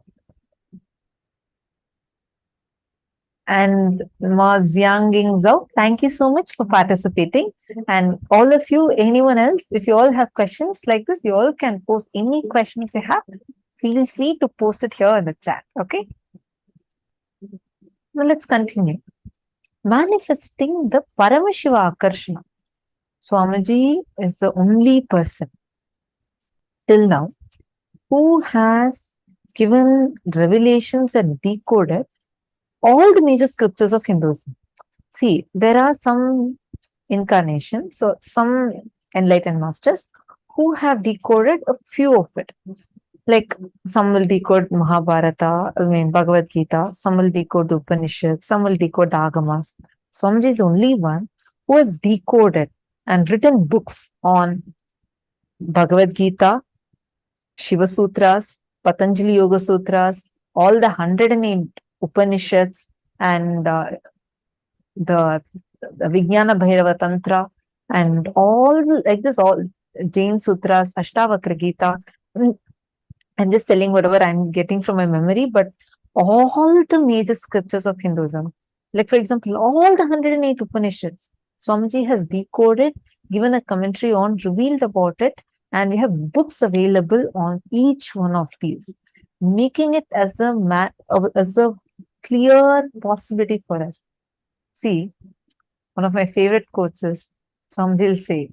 And Ma Xiangying Zhao, thank you so much for participating. And all of you, anyone else, if you all have questions like this, you all can post any questions you have. Feel free to post it here in the chat. Okay. Now let's continue. Manifesting the Paramashiva Akarshana. Swamiji is the only person till now who has given revelations and decoded all the major scriptures of Hinduism. See, there are some incarnations, so some enlightened masters who have decoded a few of it. Like some will decode Mahabharata, Bhagavad Gita, some will decode the Upanishads, some will decode the Agamas. Swamiji is the only one who has decoded and written books on Bhagavad Gita, Shiva Sutras, Patanjali Yoga Sutras, all the 108 Upanishads, and the Vijnana Bhairava Tantra, and all like this, all Jain Sutras, Ashtavakra Gita. I'm just telling whatever I'm getting from my memory, but all the major scriptures of Hinduism, like for example, all the 108 Upanishads, Swamiji has decoded, given a commentary on, revealed about it, and we have books available on each one of these, making it as a clear possibility for us. See, one of my favorite quotes is, Swamiji will say,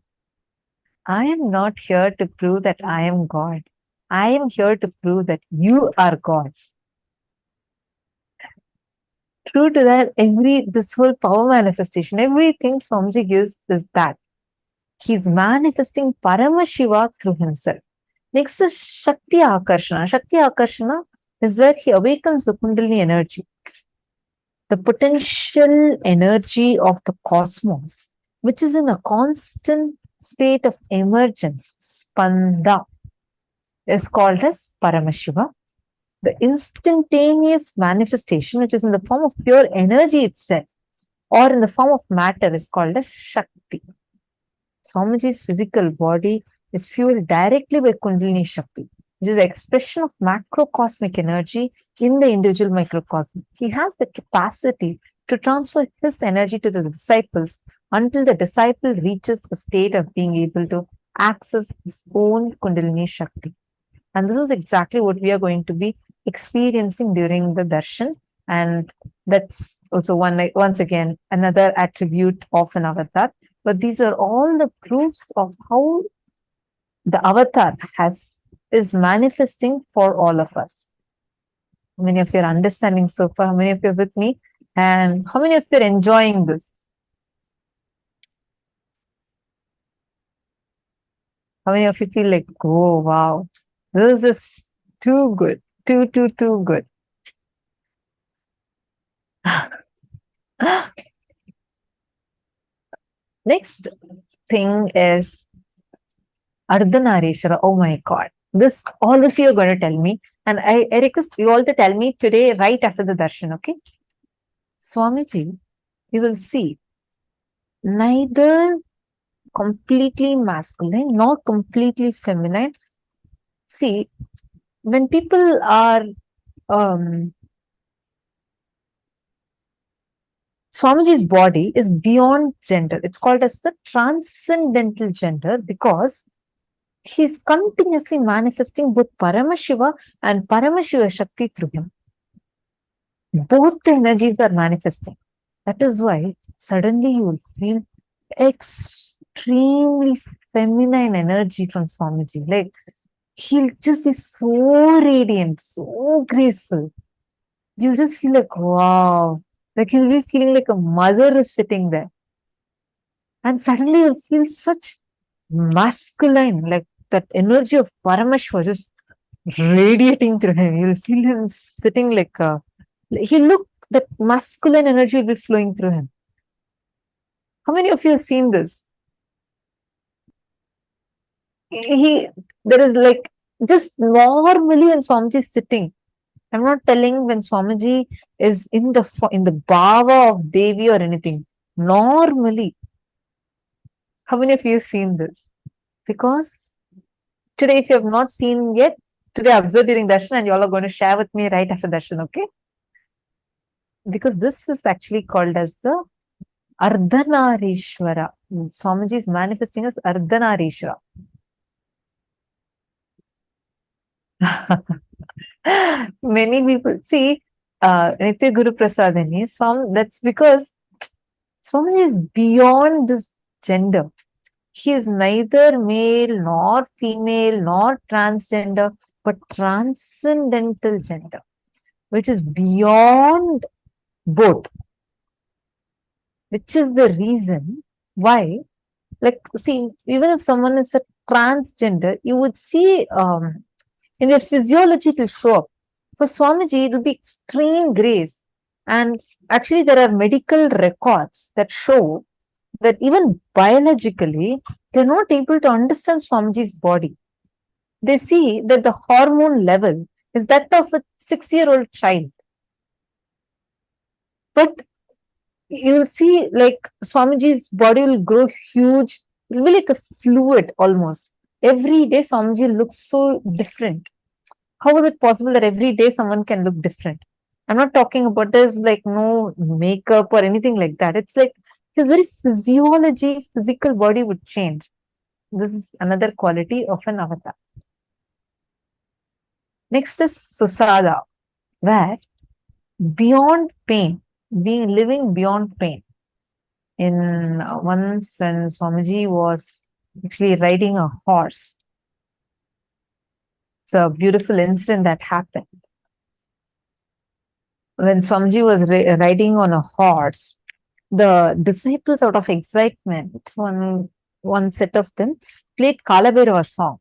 I am not here to prove that I am God. I am here to prove that you are God. True to that, this whole power manifestation, everything Swamiji gives is that he's manifesting Paramashiva through himself. Next is Shakti Akarshana. Shakti Akarshana is where he awakens the Kundalini energy, the potential energy of the cosmos, which is in a constant state of emergence, spanda, is called as Paramashiva. The instantaneous manifestation, which is in the form of pure energy itself, or in the form of matter, is called as Shakti. Swamiji's physical body is fueled directly by Kundalini Shakti, which is the expression of macrocosmic energy in the individual microcosm. He has the capacity to transfer his energy to the disciples until the disciple reaches a state of being able to access his own Kundalini Shakti. And this is exactly what we are going to be experiencing during the darshan. And that's also once again, another attribute of an avatar. But these are all the proofs of how the avatar is manifesting for all of us. How many of you are understanding so far? How many of you are with me? And how many of you are enjoying this? How many of you feel like, oh, wow, this is too good, too good. Next thing is Ardhanarishwara. Oh my God. This all of you are going to tell me. And I request you all to tell me today, right after the darshan, okay? Swamiji, you will see neither completely masculine nor completely feminine. See, when people are Swamiji's body is beyond gender. It's called as the transcendental gender because he's continuously manifesting both Paramashiva and Paramashiva Shakti through him. Both the energies are manifesting. That is why suddenly you will feel extremely feminine energy from Swamiji. Like he'll just be so radiant, so graceful. You'll just feel like, wow. Like he'll be feeling like a mother is sitting there. And suddenly you'll feel such masculine, like that energy of Paramashiva just radiating through him. You'll feel him sitting like that masculine energy will be flowing through him. How many of you have seen this? There is like, just normally when Swamiji is sitting, I'm not telling when Swamiji is in the bhava of Devi or anything. Normally. How many of you have seen this? Because today, if you have not seen yet, today observe during darshan and you all are going to share with me right after darshan, okay? Because this is actually called as the Ardhanarishwara. Swamiji is manifesting as Ardhanarishwara. Many people see Nitya Guru Prasadani, that's because Swamiji is beyond this gender. He is neither male nor female nor transgender, but transcendental gender, which is beyond both. Which is the reason why, like, see, even if someone is a transgender, you would see In their physiology, it will show up. For Swamiji, it will be extreme grace. And actually, there are medical records that show that even biologically, they're not able to understand Swamiji's body. They see that the hormone level is that of a 6-year-old child. But you'll see like Swamiji's body will grow huge. It will be like a fluid almost. Every day Swamiji looks so different. How is it possible that every day someone can look different? I'm not talking about there's like no makeup or anything like that. It's like his very physiology, physical body would change. This is another quality of an avatar. Next is Susada, where beyond pain, living beyond pain. In once when Swamiji was actually riding a horse, it's a beautiful incident that happened. When Swamiji was riding on a horse, the disciples, out of excitement, one set of them played Kalabhairava song.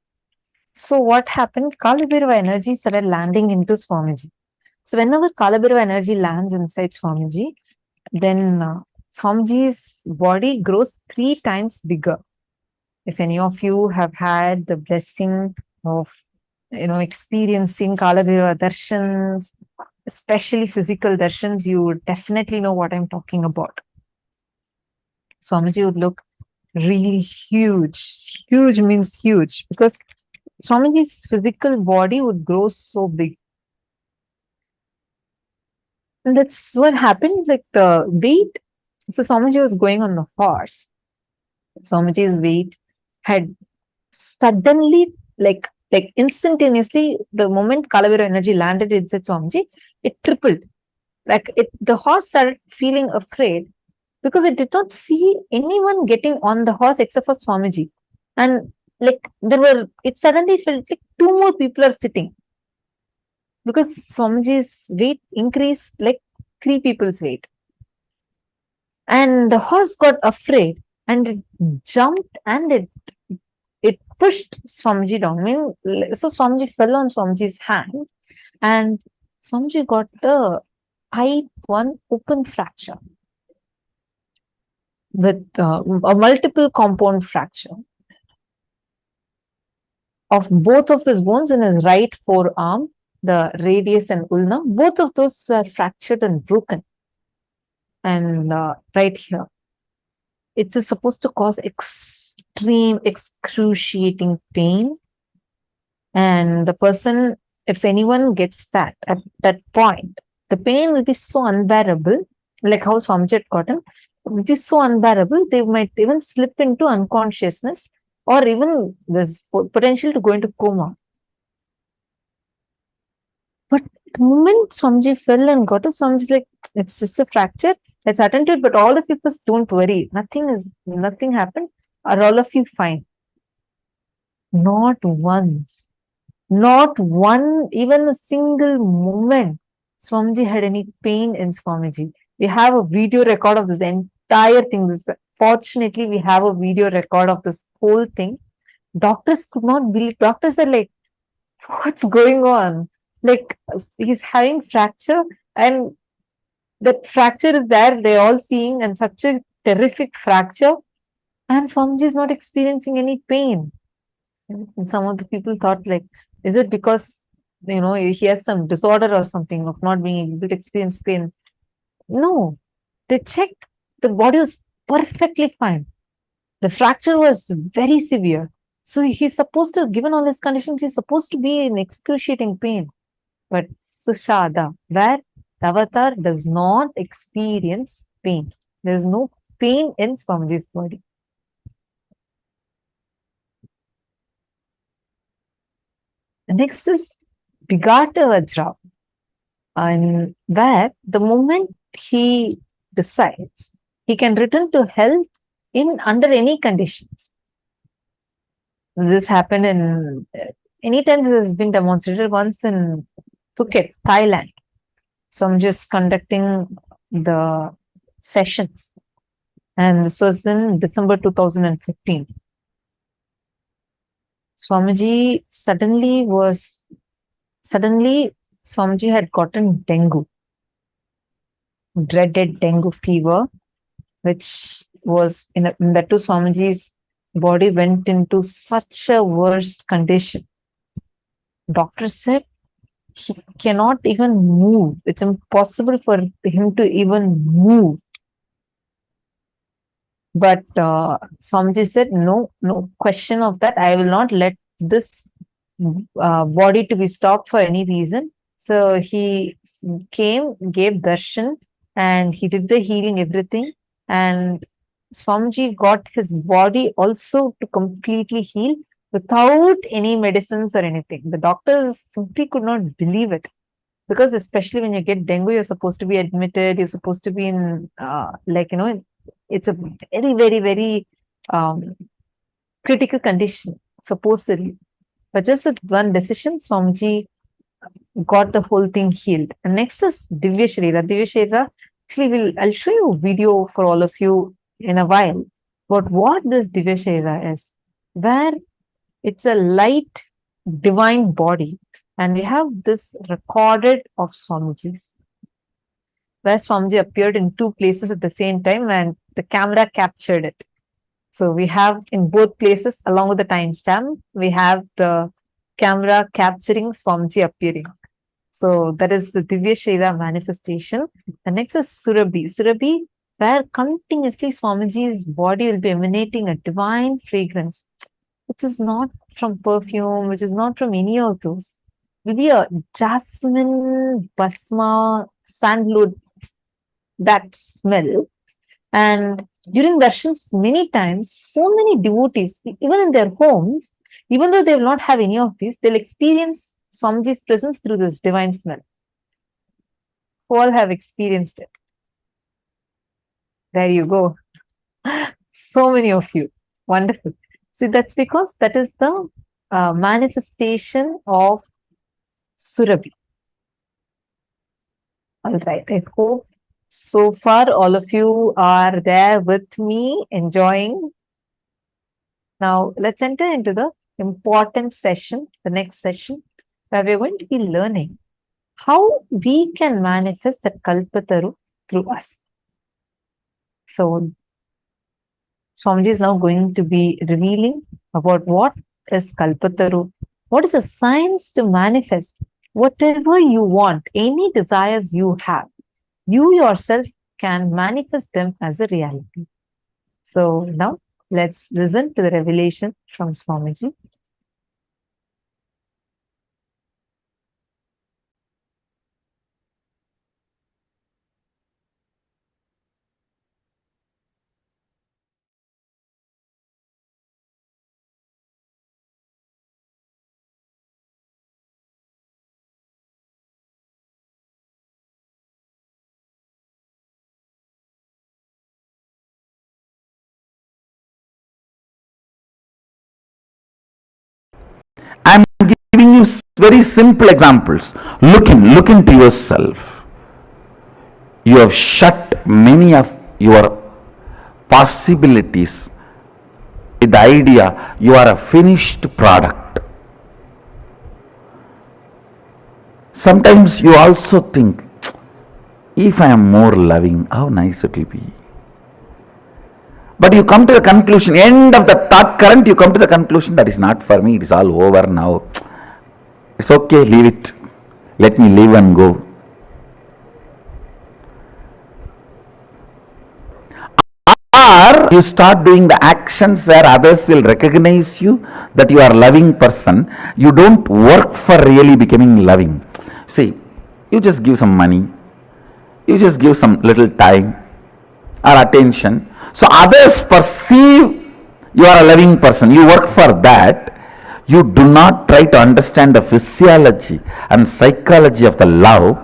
So what happened? Kalabhairava energy started landing into Swamiji. So whenever Kalabhairava energy lands inside Swamiji, then Swamiji's body grows 3 times bigger. If any of you have had the blessing of, experiencing Kalabhairava darshans, especially physical darshans, you would definitely know what I'm talking about. Swamiji would look really huge. Huge means huge because Swamiji's physical body would grow so big. And that's what happened, like the weight. So Swamiji was going on the horse. Swamiji's weight had suddenly, like instantaneously, the moment Kalabhairava energy landed inside Swamiji, it tripled. The horse started feeling afraid because it did not see anyone getting on the horse except for Swamiji. And it suddenly felt like 2 more people are sitting. Because Swamiji's weight increased like 3 people's weight. And the horse got afraid and it jumped and it pushed Swamiji down. So Swamiji fell on Swamiji's hand and Swamiji got a type 1 open fracture with a multiple compound fracture of both of his bones in his right forearm, the radius and ulna. Both of those were fractured and broken. And right here, it is supposed to cause extreme, excruciating pain. And the person, if anyone gets that at that point, the pain will be so unbearable, like how Swamiji had gotten, it will be so unbearable, they might even slip into unconsciousness or even there's potential to go into coma. But the moment Swamiji fell and got up, Swamiji's like, it's just a fracture. Let's attend to it. But all of you first, don't worry. Nothing happened. Are all of you fine? Not once. Not one, even a single moment, Swamiji had any pain in Swamiji. We have a video record of this entire thing. Fortunately, we have a video record of this whole thing. Doctors could not believe. Doctors are like, what's going on? Like, he's having fracture and that fracture is there. They're all seeing and such a terrific fracture. And Swamiji is not experiencing any pain. And some of the people thought like, is it because, he has some disorder or something of not being able to experience pain? No. They checked. The body was perfectly fine. The fracture was very severe. So he's supposed to, given all his conditions, he's supposed to be in excruciating pain. But Sushada, where the avatar does not experience pain. There is no pain in Swamiji's body. The next is Bigata Vajra, and where the moment he decides, he can return to health under any conditions. This happened in any times this has been demonstrated once in Phuket, Thailand. So I'm just conducting the sessions. And this was in December 2015. Swamiji suddenly was suddenly Swamiji had gotten dengue, dreaded dengue fever, which was in that too Swamiji's body went into such a worst condition. Doctor said he cannot even move. It's impossible for him to even move. But Swamiji said, no question of that. I will not let this body to be stopped for any reason. So he came, gave darshan, and he did the healing, everything. And Swamiji got his body also to completely heal without any medicines or anything. The doctors simply could not believe it. Because especially when you get dengue, you're supposed to be admitted, you're supposed to be in, it's a very, very, very critical condition, supposedly. But just with one decision, Swamiji got the whole thing healed. And next is Divya Sharira. Divya Sharira, actually, I'll show you a video for all of you in a while. But what this Divya Sharira is, where it's a light, divine body. And we have this recorded of Swamiji's, where Swamiji appeared in two places at the same time and the camera captured it. So we have in both places, along with the timestamp, we have the camera capturing Swamiji appearing. So that is the Divya Sharira manifestation. The next is Surabhi. Surabhi, where continuously Swamiji's body will be emanating a divine fragrance, which is not from perfume, which is not from any of those. It will be a jasmine, basma, sandalwood, that smell. And during darshans, many times, so many devotees, even in their homes, even though they will not have any of these, they'll experience Swamiji's presence through this divine smell. All have experienced it. There you go. So many of you. Wonderful. See, that's because that is the manifestation of Surabhi. All right. I hope so far all of you are there with me, enjoying. Now, let's enter into the important session, the next session, where we're going to be learning how we can manifest that Kalpataru through us. So, Swamiji is now going to be revealing about what is Kalpataru, what is the science to manifest whatever you want, any desires you have. You yourself can manifest them as a reality. So now let's listen to the revelation from Swamiji. I'm giving you very simple examples. Look into yourself. You have shut many of your possibilities with the idea you are a finished product. Sometimes you also think, if I am more loving, how nice it will be. But you come to the conclusion, end of the thought current, you come to the conclusion that is not for me, it is all over now. It's okay, leave it. Let me live and go. Or you start doing the actions where others will recognize you that you are a loving person. You don't work for really becoming loving. See, you just give some money, you just give some little time or attention. So others perceive you are a loving person. You work for that. You do not try to understand the physiology and psychology of the love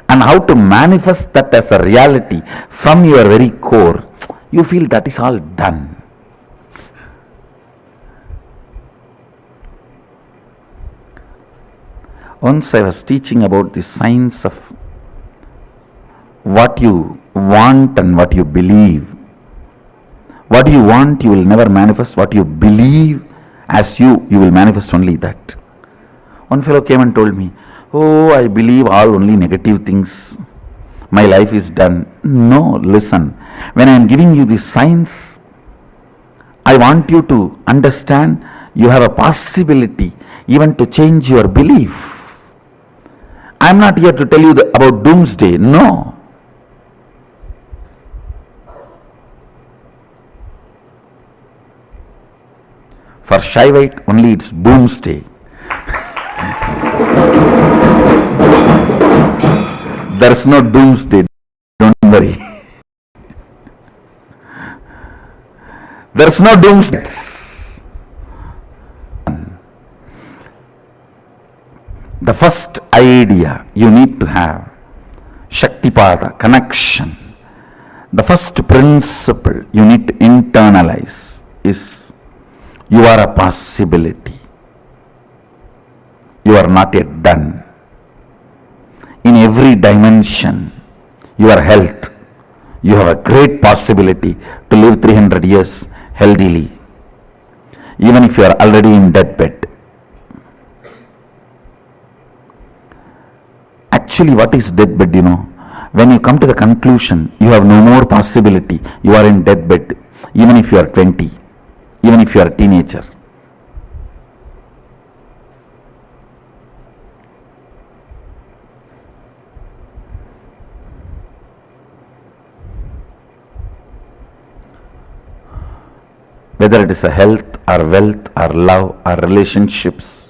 and how to manifest that as a reality from your very core. You feel that is all done. Once I was teaching about the science of what you want and what you believe. What you want, you will never manifest. What you believe as you will manifest only that. One fellow came and told me, oh, I believe all only negative things. My life is done. No, listen. When I am giving you this science, I want you to understand you have a possibility even to change your belief. I am not here to tell you about doomsday. No. For Shaivite, only it's boomsday. There's no doomsday. Don't worry. There's no doomsday. The first idea you need to have, Shaktipada, connection. The first principle you need to internalize is you are a possibility. You are not yet done. In every dimension, your health, you have a great possibility to live 300 years healthily, even if you are already in deathbed. Actually, what is deathbed, you know? When you come to the conclusion, you have no more possibility, you are in deathbed, even if you are 20, even if you are a teenager. Whether it is a health or wealth or love or relationships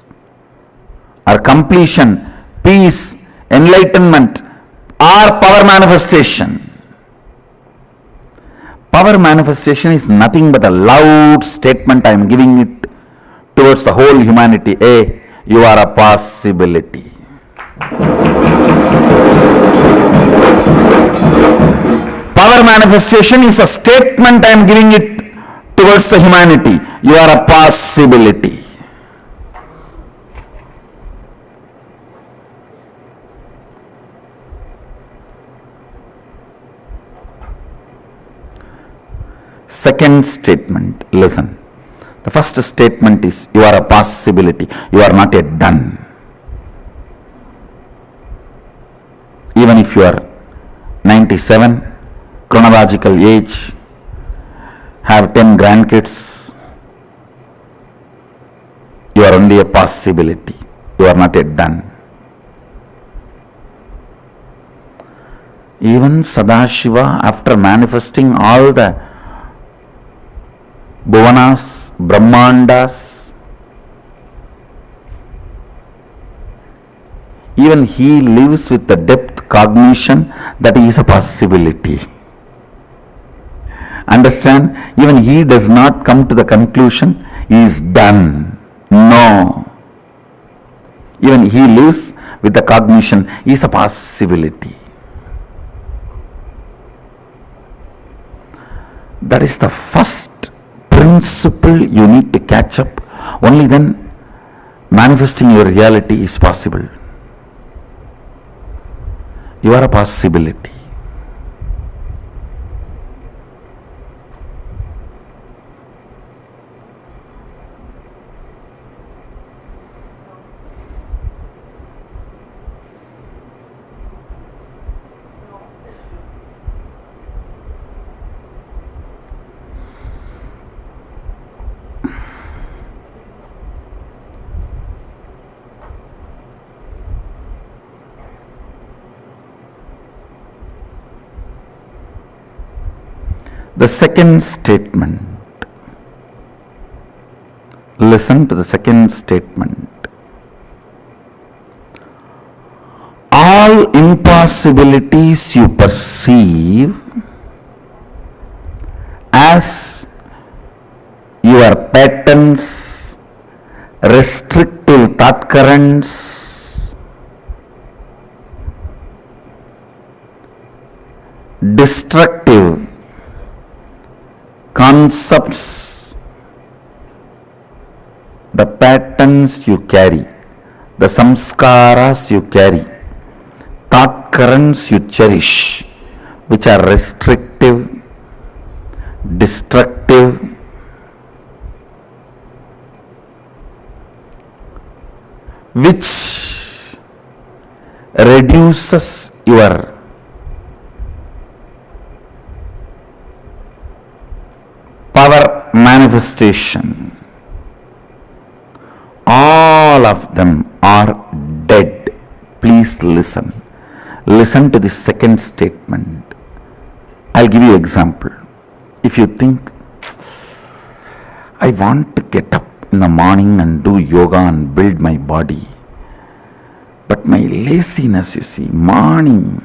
or completion, peace, enlightenment or power manifestation. Power manifestation is nothing but a loud statement I am giving it towards the whole humanity. Hey, you are a possibility. Power manifestation is a statement I am giving it towards the humanity. You are a possibility. Second statement, listen. The first statement is you are a possibility. You are not yet done. Even if you are 97, chronological age, have 10 grandkids, you are only a possibility. You are not yet done. Even Sadashiva, after manifesting all the Bhuvanas, Brahmandas, even he lives with the depth cognition that he is a possibility. Understand? Even he does not come to the conclusion he is done. No. Even he lives with the cognition he is a possibility. That is the first principle you need to catch up. Only then manifesting your reality is possible. You are a possibility. The second statement. Listen to the second statement. All impossibilities you perceive as your patterns, restrictive thought currents, destructive concepts, the patterns you carry, the samskaras you carry, thought currents you cherish, which are restrictive, destructive, which reduces your power manifestation. All of them are dead. Please listen. Listen to the second statement. I'll give you an example. If you think, I want to get up in the morning and do yoga and build my body, but my laziness, you see, morning,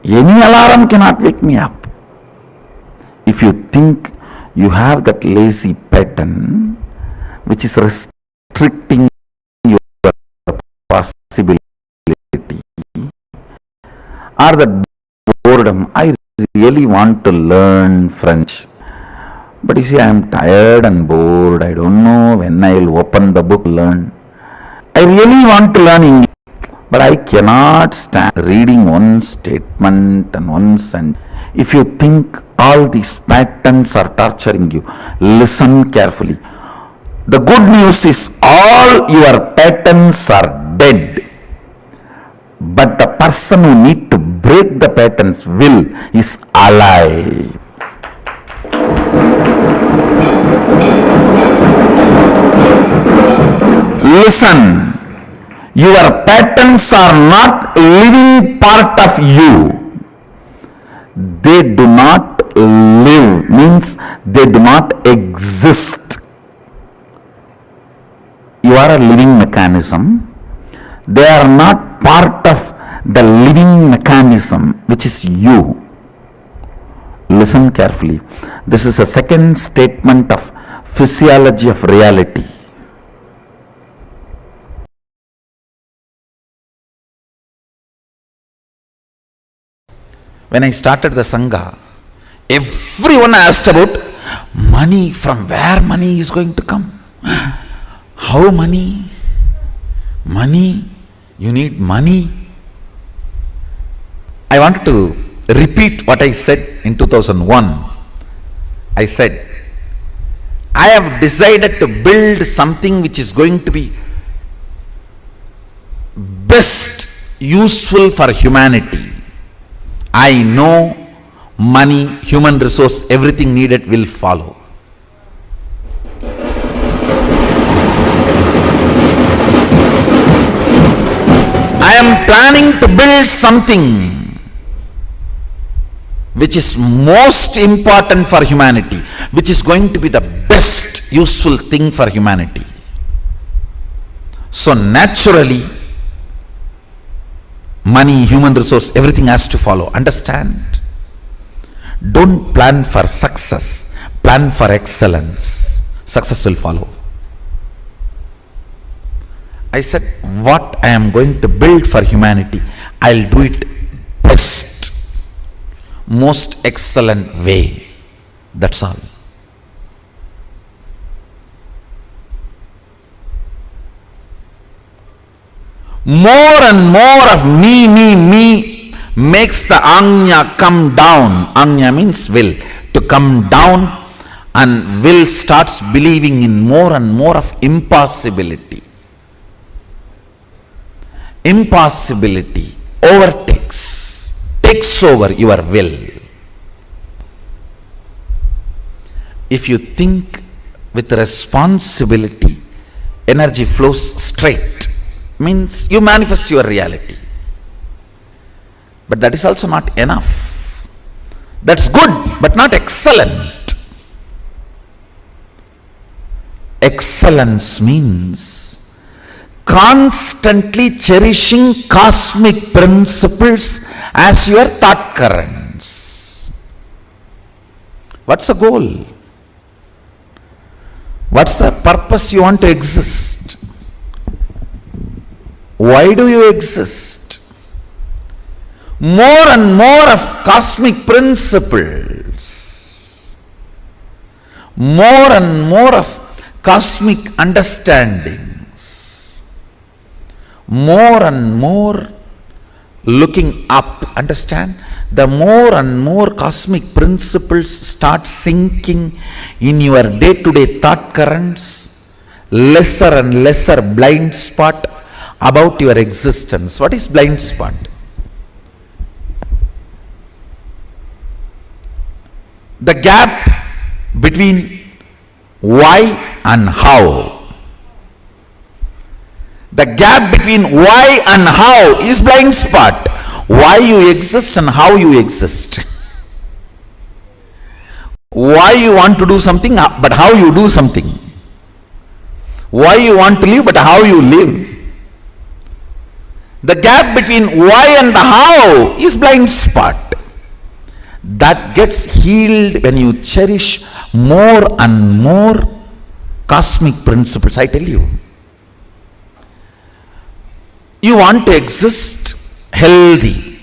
any alarm cannot wake me up. If you think you have that lazy pattern which is restricting your possibility, or that boredom, I really want to learn French, but you see, I am tired and bored, I don't know when I will open the book to learn. I really want to learn English, but I cannot stand reading one statement and one sentence. If you think all these patterns are torturing you, listen carefully. The good news is all your patterns are dead, but the person who need to break the patterns will is alive. Listen, your patterns are not living part of you. They do not live, means they do not exist. You are a living mechanism. They are not part of the living mechanism, which is you. Listen carefully. This is a second statement of physiology of reality. When I started the Sangha, everyone asked about money, from where money is going to come. How money? Money? You need money? I wanted to repeat what I said in 2001. I said, I have decided to build something which is going to be best useful for humanity. I know money, human resource, everything needed will follow. I am planning to build something which is most important for humanity, which is going to be the best useful thing for humanity. So naturally, money, human resource, everything has to follow. Understand? Don't plan for success, plan for excellence. Success will follow. I said, what I am going to build for humanity, I'll do it best, most excellent way. That's all. More and more of me makes the Anya come down. Anya means will, to come down, and will starts believing in more and more of impossibility. Impossibility takes over your will. If you think with responsibility, energy flows straight. Means you manifest your reality. But that is also not enough. That's good, but not excellent. Excellence means constantly cherishing cosmic principles as your thought currents. What's the goal? What's the purpose you want to exist? Why do you exist? More and more of cosmic principles, more and more of cosmic understandings, more and more looking up. Understand? The more and more cosmic principles start sinking in your day-to-day thought currents, lesser and lesser blind spot about your existence. What is blind spot? The gap between why and how. The gap between why and how is blind spot. Why you exist and how you exist. Why you want to do something, but how you do something. Why you want to live, but how you live. The gap between why and the how is blind spot. That gets healed when you cherish more and more cosmic principles, I tell you. You want to exist healthy,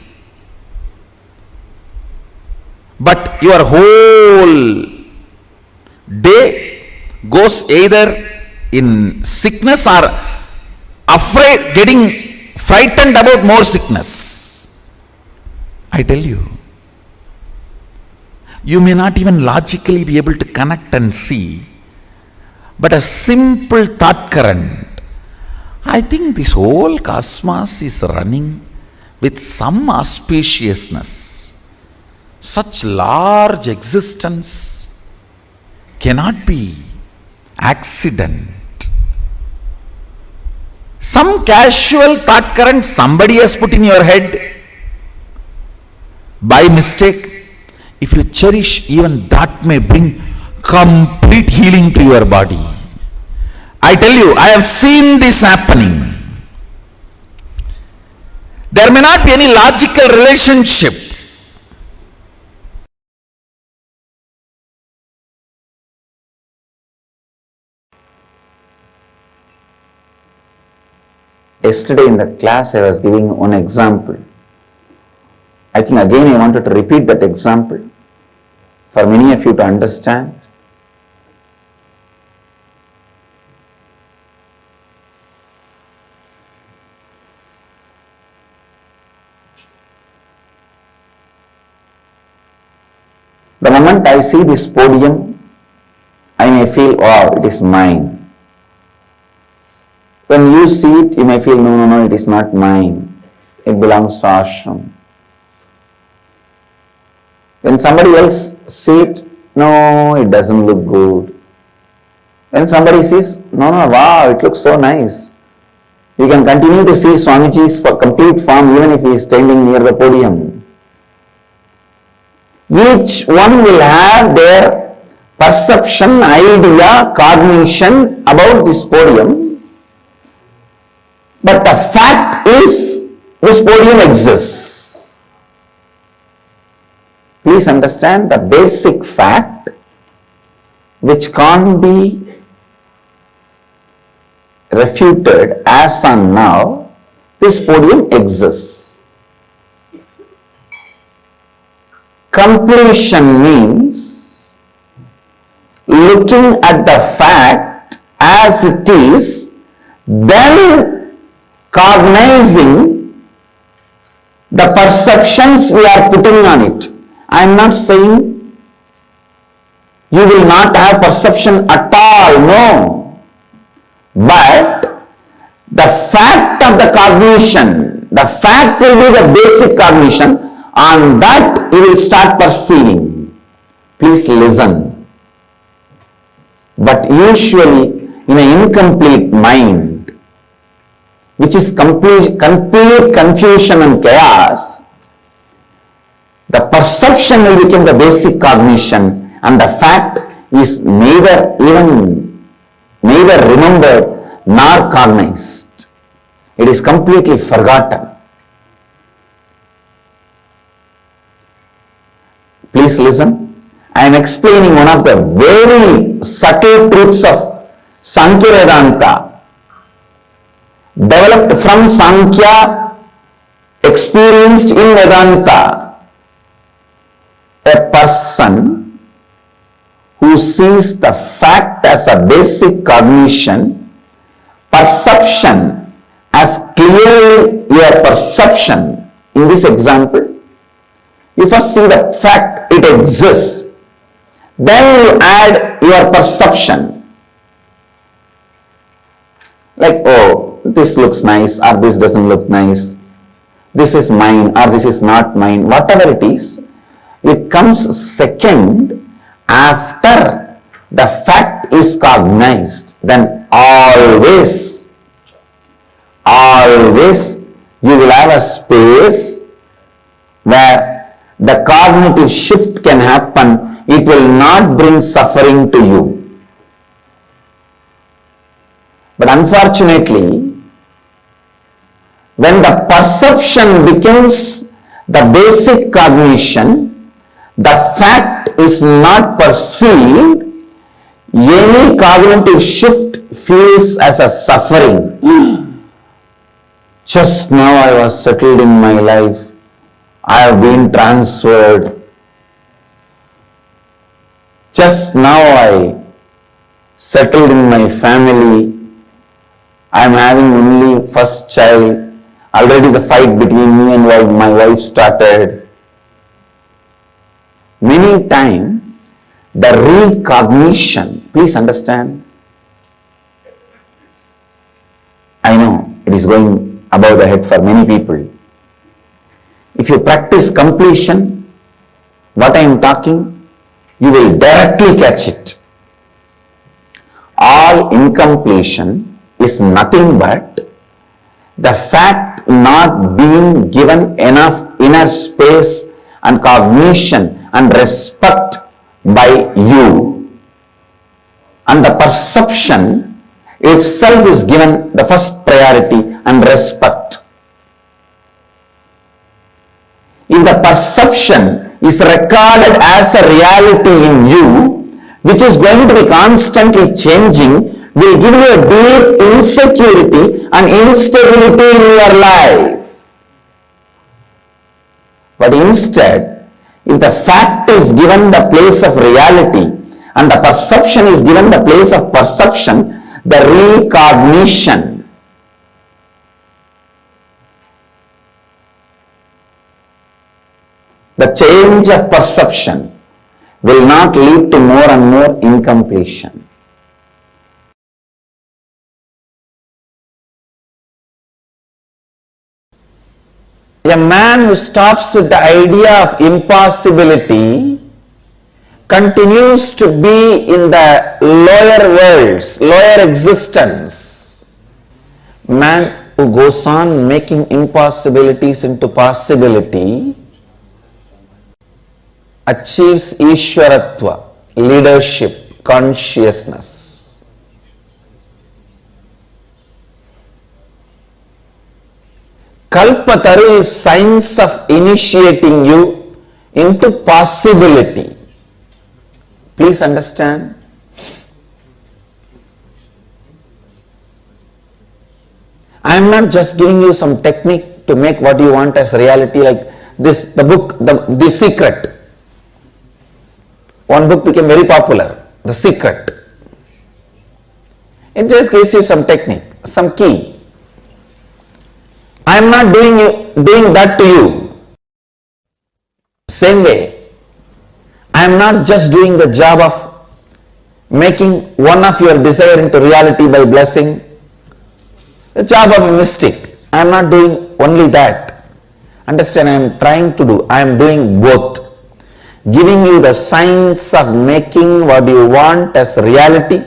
but your whole day goes either in sickness or afraid, getting frightened about more sickness. I tell you, you may not even logically be able to connect and see, but a simple thought current. I think this whole cosmos is running with some auspiciousness. Such large existence cannot be accident. Some casual thought current somebody has put in your head by mistake. If you cherish, even that may bring complete healing to your body. I tell you, I have seen this happening. There may not be any logical relationship. Yesterday in the class I was giving one example. I think again I wanted to repeat that example for many of you to understand. The moment I see this podium, I may feel, wow, it is mine. When you see it, you may feel, no, it is not mine. It belongs to ashram. When somebody else sees it, no, it doesn't look good. When somebody sees, no, wow, it looks so nice. You can continue to see Swami G's complete form even if he is standing near the podium. Each one will have their perception, idea, cognition about this podium. But the fact is, this podium exists. Please understand the basic fact which can't be refuted as on now. This podium exists. Completion means looking at the fact as it is, then cognizing the perceptions we are putting on it. I am not saying you will not have perception at all, no. But the fact of the cognition, the fact will be the basic cognition. On that you will start perceiving. Please listen. But usually in an incomplete mind, which is complete confusion and chaos, the perception will become the basic cognition and the fact is neither remembered nor cognized. It is completely forgotten. Please listen. I am explaining one of the very subtle truths of Sankhya Vedanta, developed from Sankhya, experienced in Vedanta. A person who sees the fact as a basic cognition, perception as clearly your perception. In this example, you first see the fact it exists, then you add your perception. Like, oh, this looks nice or this doesn't look nice, this is mine or this is not mine, whatever it is, it comes second after the fact is cognized. Then always you will have a space where the cognitive shift can happen. It will not bring suffering to you. But unfortunately, when the perception becomes the basic cognition, the fact is not perceived, any cognitive shift feels as a suffering. Just now I was settled in my life. I have been transferred. Just now I settled in my family. I am having only first child. Already the fight between me and my wife started. Many times the recognition, please understand, I know it is going above the head for many people. If you practice completion, what I am talking, you will directly catch it. All incompletion is nothing but the fact not being given enough inner space and cognition and respect by you. And the perception itself is given the first priority and respect. If the perception is recorded as a reality in you, which is going to be constantly changing, will give you a deep insecurity and instability in your life. But instead, if the fact is given the place of reality and the perception is given the place of perception, the recognition, the change of perception will not lead to more and more incompletion. A man who stops with the idea of impossibility continues to be in the lower worlds, lower existence. Man who goes on making impossibilities into possibility achieves Ishwaratva, leadership, consciousness. Kalpataru is science of initiating you into possibility. Please understand. I am not just giving you some technique to make what you want as reality, like this, the book, The Secret. One book became very popular, The Secret. It just gives you some technique, some key. I am not doing that to you. Same way, I am not just doing the job of making one of your desire into reality by blessing. The job of a mystic. I am not doing only that. Understand, I am trying to do, I am doing both. Giving you the science of making what you want as reality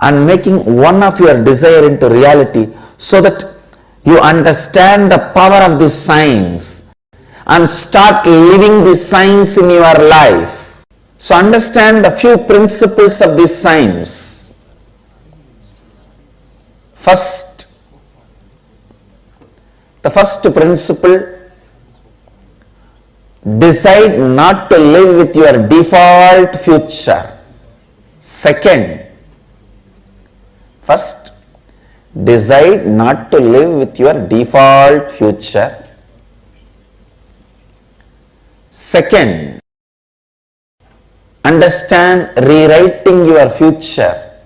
and making one of your desire into reality so that you understand the power of this science and start living this science in your life. So understand the few principles of this science. The first principle, decide not to live with your default future. First, decide not to live with your default future. Second, understand rewriting your future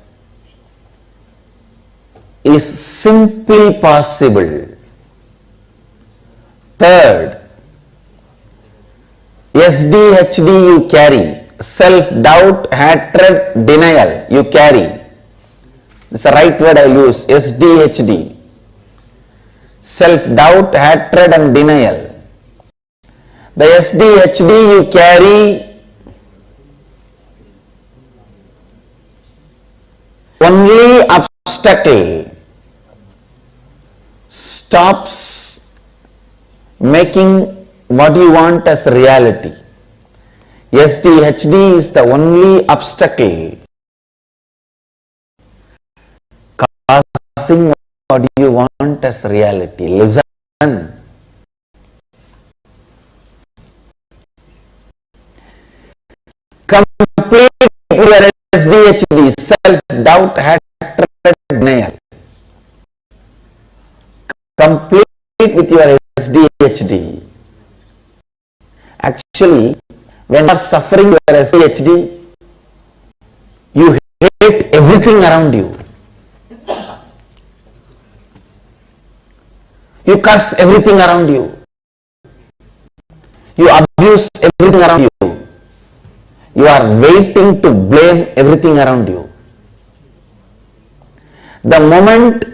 is simply possible. Third, SDHD you carry, self-doubt, hatred, denial you carry. It's the right word I use, SDHD. self-doubt, hatred and denial. The SDHD you carry only obstacle stops making what you want as reality. SDHD is the only obstacle causing what you want as reality. Listen. Complete your SDHD, self-doubt, hatred, denial. Complete with your SDHD. Actually, when you are suffering your SDHD, you hate everything around you. You curse everything around you. You abuse everything around you. You are waiting to blame everything around you. The moment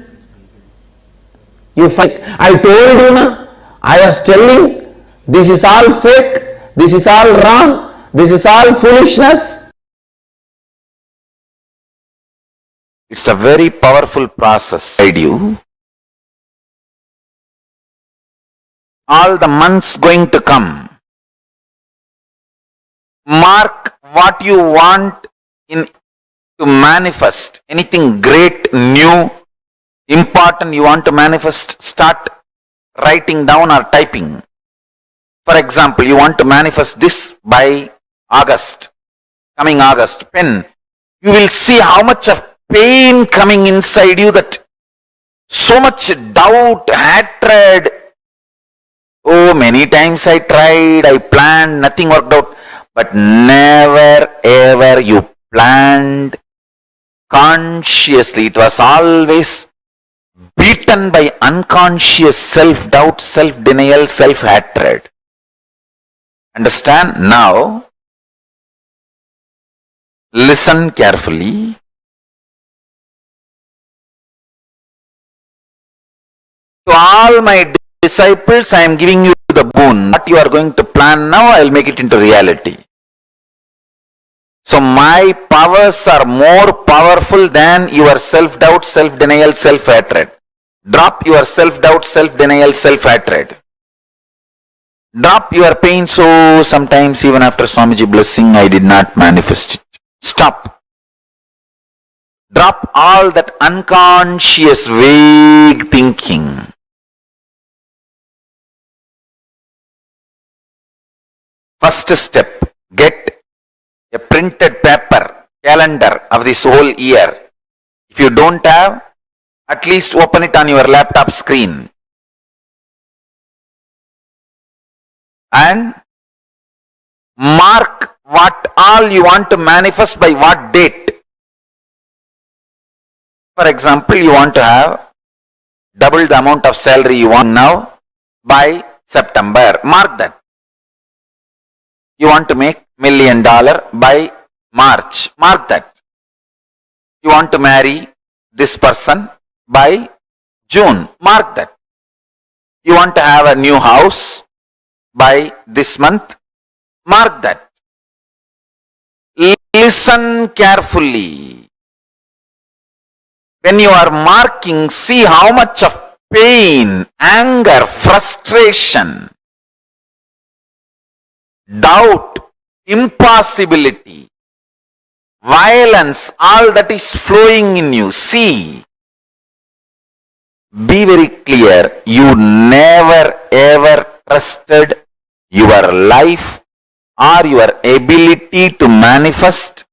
you find, I told you, na, I was telling, this is all fake, this is all wrong, this is all foolishness. It's a very powerful process inside you. All the months going to come, mark what you want to manifest. Anything great, new, important you want to manifest, start writing down or typing. For example, you want to manifest this by August, coming August, pen. You will see how much of pain coming inside you, that so much doubt, hatred. Oh, many times I tried, I planned, nothing worked out. But never ever you planned consciously. It was always beaten by unconscious self-doubt, self-denial, self-hatred. Understand? Now, listen carefully. To all my disciples, I am giving you the boon. What you are going to plan now, I will make it into reality. So my powers are more powerful than your self-doubt, self-denial, self-hatred. Drop your self-doubt, self-denial, self-hatred. Drop your pain. So sometimes even after Swami G blessing, I did not manifest it. Stop. Drop all that unconscious, vague thinking. First step, get a printed paper, calendar of this whole year. If you don't have, at least open it on your laptop screen. And mark what all you want to manifest by what date. For example, you want to have double the amount of salary you want now by September. Mark that. You want to make $1 million by March. Mark that. You want to marry this person by June. Mark that. You want to have a new house by this month. Mark that. Listen carefully. When you are marking, see how much of pain, anger, frustration, doubt, impossibility, violence, all that is flowing in you. See, be very clear. You never ever trusted your life or your ability to manifest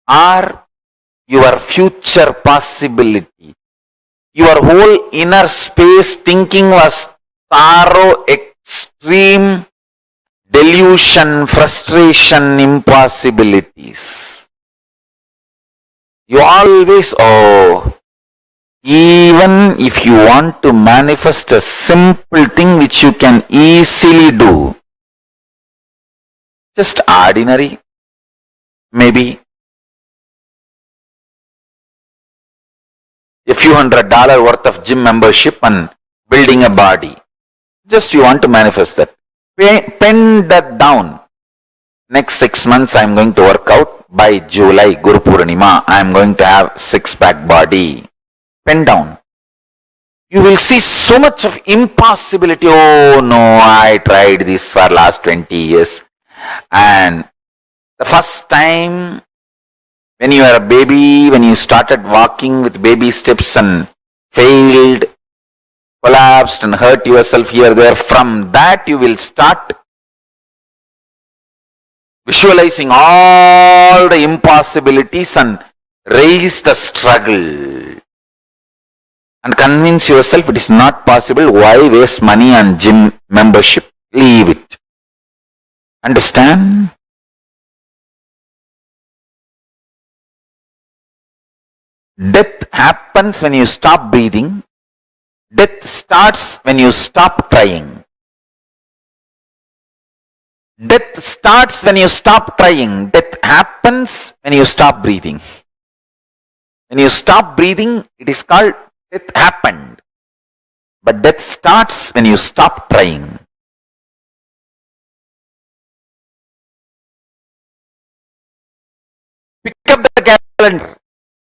or your future possibility. Your whole inner space thinking was thorough, extreme, delusion, frustration, impossibilities. You always, even if you want to manifest a simple thing which you can easily do, just ordinary, maybe a few $100 worth of gym membership and building a body. Just you want to manifest that. Pen that down. Next 6 months I am going to work out. By July, Guru Purnima, I am going to have six-pack body. Pen down. You will see so much of impossibility. Oh no, I tried this for last 20 years. And the first time when you were a baby, when you started walking with baby steps and failed, collapsed and hurt yourself here, there, from that you will start visualizing all the impossibilities and raise the struggle and convince yourself it is not possible. Why waste money on gym membership? Leave it. Understand? Death happens when you stop breathing. Death starts when you stop trying. Death starts when you stop trying. Death happens when you stop breathing. When you stop breathing, it is called death happened. But death starts when you stop trying. Pick up the calendar.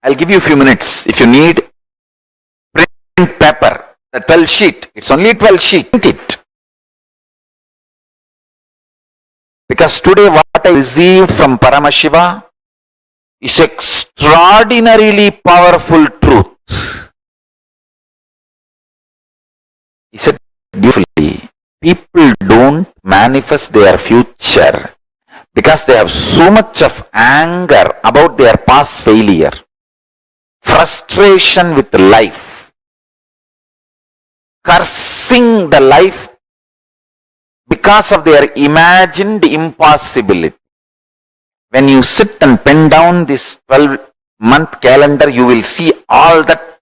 I'll give you a few minutes. If you need, print paper, the 12 sheet. It's only 12 sheet. Print it. Because today what I received from Paramashiva is extraordinarily powerful truth. He said beautifully, people don't manifest their future because they have so much of anger about their past failure, frustration with life, cursing the life because of their imagined impossibility. When you sit and pen down this 12-month calendar, you will see all that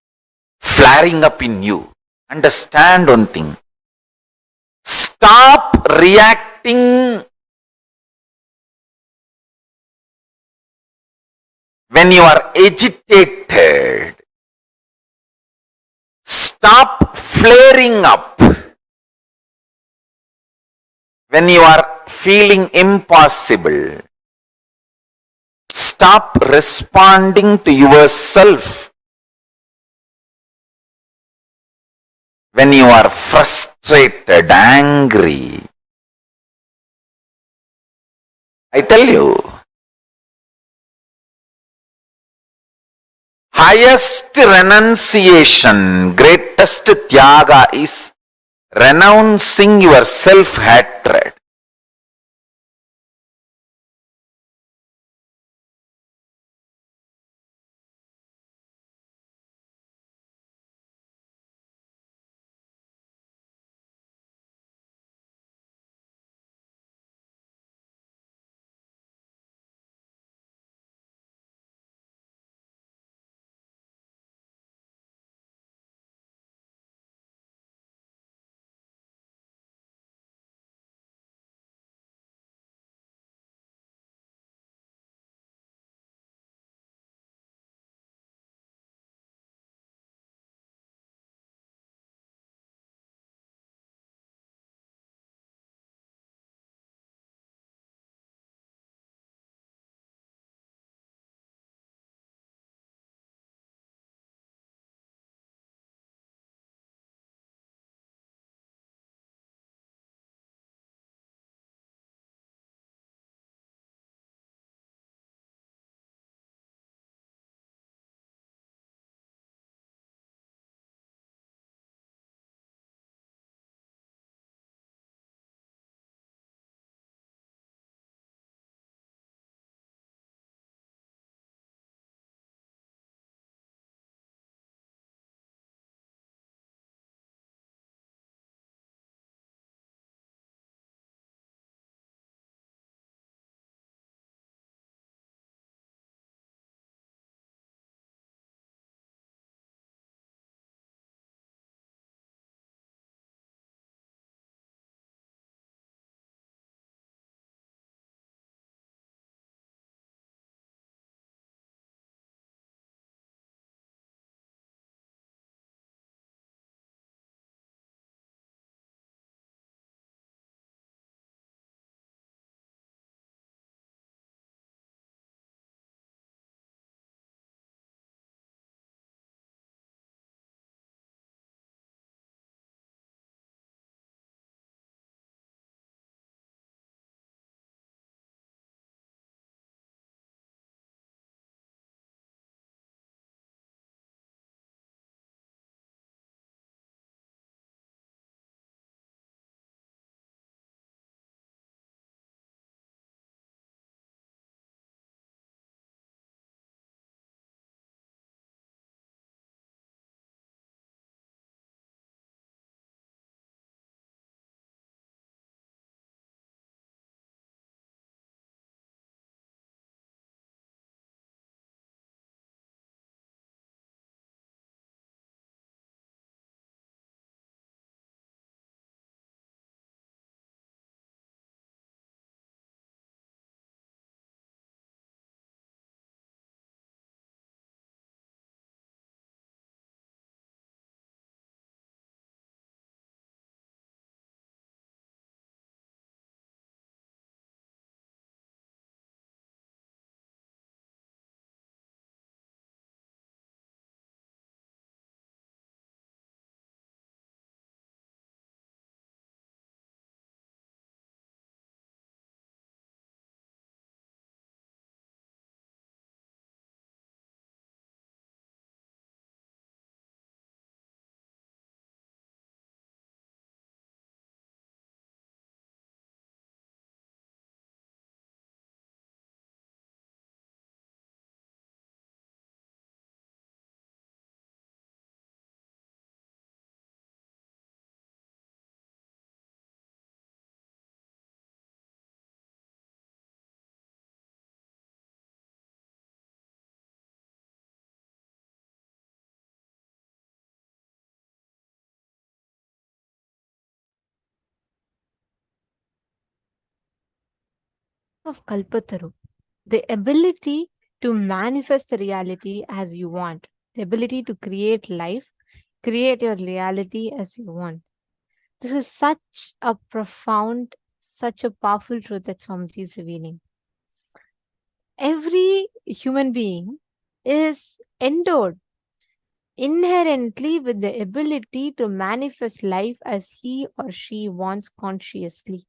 flaring up in you. Understand one thing. Stop reacting when you are agitated. Stop flaring up when you are feeling impossible. Stop responding to yourself when you are frustrated, angry. I tell you, highest renunciation, greatest tyaga is renouncing your self-hatred. of Kalpataru, the ability to manifest the reality as you want, the ability to create life, create your reality as you want. This is such a profound, such a powerful truth that Swamiji is revealing. Every human being is endowed inherently with the ability to manifest life as he or she wants consciously.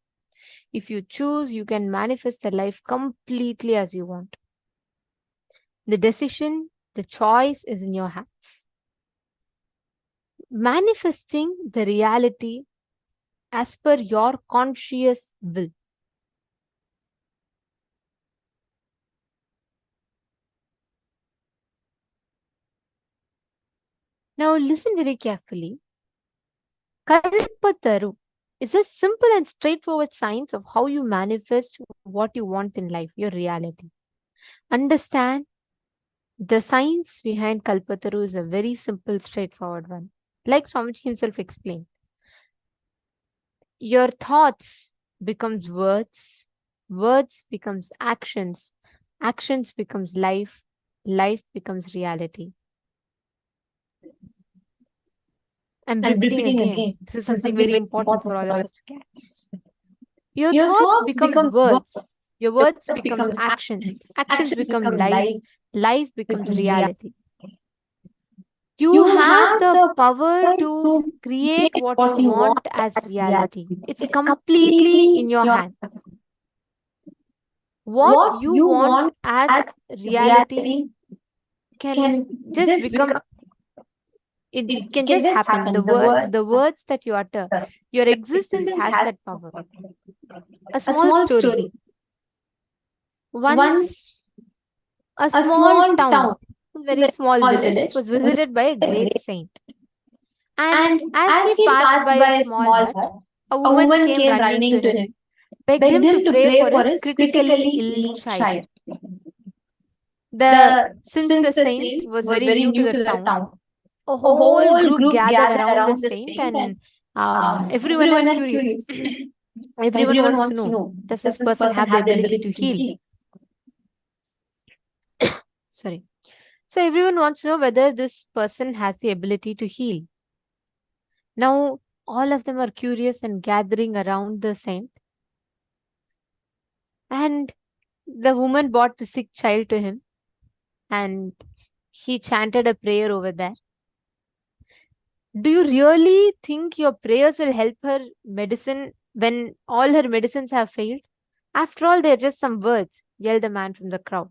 If you choose, you can manifest the life completely as you want. The decision, the choice is in your hands. Manifesting the reality as per your conscious will. Now listen very carefully. Kalpataru is a simple and straightforward science of how you manifest what you want in life, your reality. Understand, the science behind Kalpataru is a very simple, straightforward one. Like Swamiji himself explained. Your thoughts becomes words, words becomes actions, actions becomes life, life becomes reality. I'm repeating again. This is something very important for all of us to catch. Your thoughts becomes words. Your words becomes actions. Actions become life. Life becomes reality. You have the power to create what you want as reality. It's completely in your hands. What you want as reality can just become, it can just happen. The words that you utter, your existence has that power. A small story. Once a small town, a very small village, was visited by a great saint. And as he passed by a small hut, a woman came running to him, begged him to pray for his critically ill child. Since the saint was very new to the town, a whole group gathered around the saint, and everyone is curious. Everyone wants to know, does this person have the ability to heal? Sorry. So everyone wants to know whether this person has the ability to heal. Now, all of them are curious and gathering around the saint. And the woman brought the sick child to him, and he chanted a prayer over there. Do you really think your prayers will help her medicine when all her medicines have failed? After all, they're just some words, yelled a man from the crowd.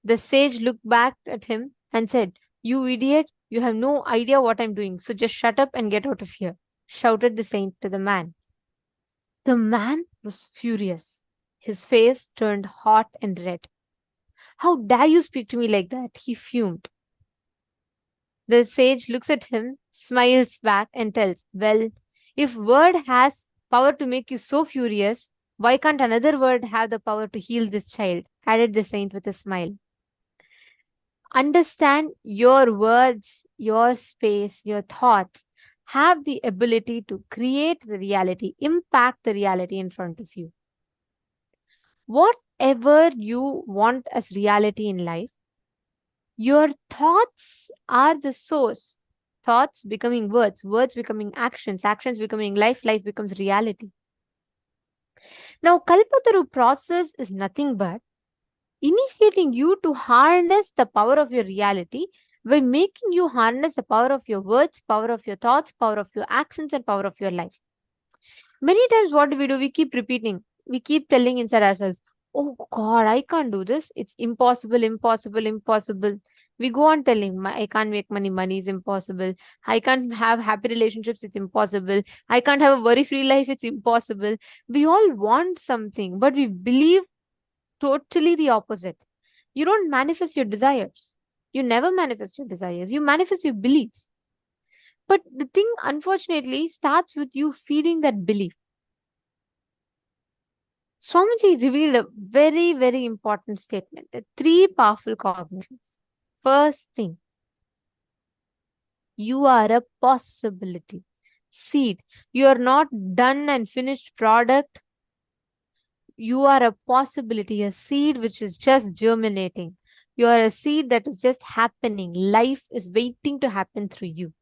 The sage looked back at him and said, "You idiot, you have no idea what I'm doing, so just shut up and get out of here," shouted the saint to the man. The man was furious. His face turned hot and red. "How dare you speak to me like that?" he fumed. The sage looks at him, smiles back, and tells, "Well, if word has power to make you so furious, why can't another word have the power to heal this child?" added the saint with a smile. Understand, your words, your space, your thoughts have the ability to create the reality, impact the reality in front of you. Whatever you want as reality in life, your thoughts are the source. Thoughts becoming words, words becoming actions, actions becoming life, life becomes reality. Now, Kalpataru process is nothing but initiating you to harness the power of your reality by making you harness the power of your words, power of your thoughts, power of your actions, and power of your life. Many times what do? We keep repeating. We keep telling inside ourselves, "Oh God, I can't do this. It's impossible, impossible, impossible." We go on telling, "I can't make money. Money is impossible. I can't have happy relationships. It's impossible. I can't have a worry-free life. It's impossible." We all want something, but we believe totally the opposite. You don't manifest your desires. You never manifest your desires. You manifest your beliefs. But the thing, unfortunately, starts with you feeding that belief. Swamiji revealed a very, very important statement. The 3 powerful cognitions. First thing, you are a possibility. Seed. You are not done and finished product. You are a possibility, a seed which is just germinating. You are a seed that is just happening. Life is waiting to happen through you.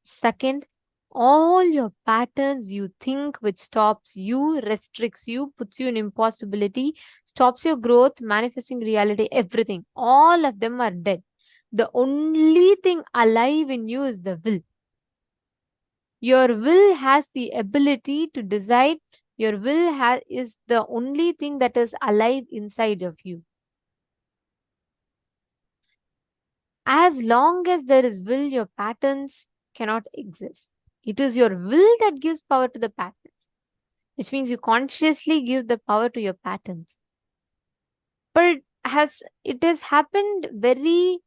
Second, all your patterns you think which stops you, restricts you, puts you in impossibility, stops your growth, manifesting reality, everything. All of them are dead. The only thing alive in you is the will. Your will has the ability to decide. Your will is the only thing that is alive inside of you. As long as there is will, your patterns cannot exist. It is your will that gives power to the patterns, which means you consciously give the power to your patterns. But it has happened very,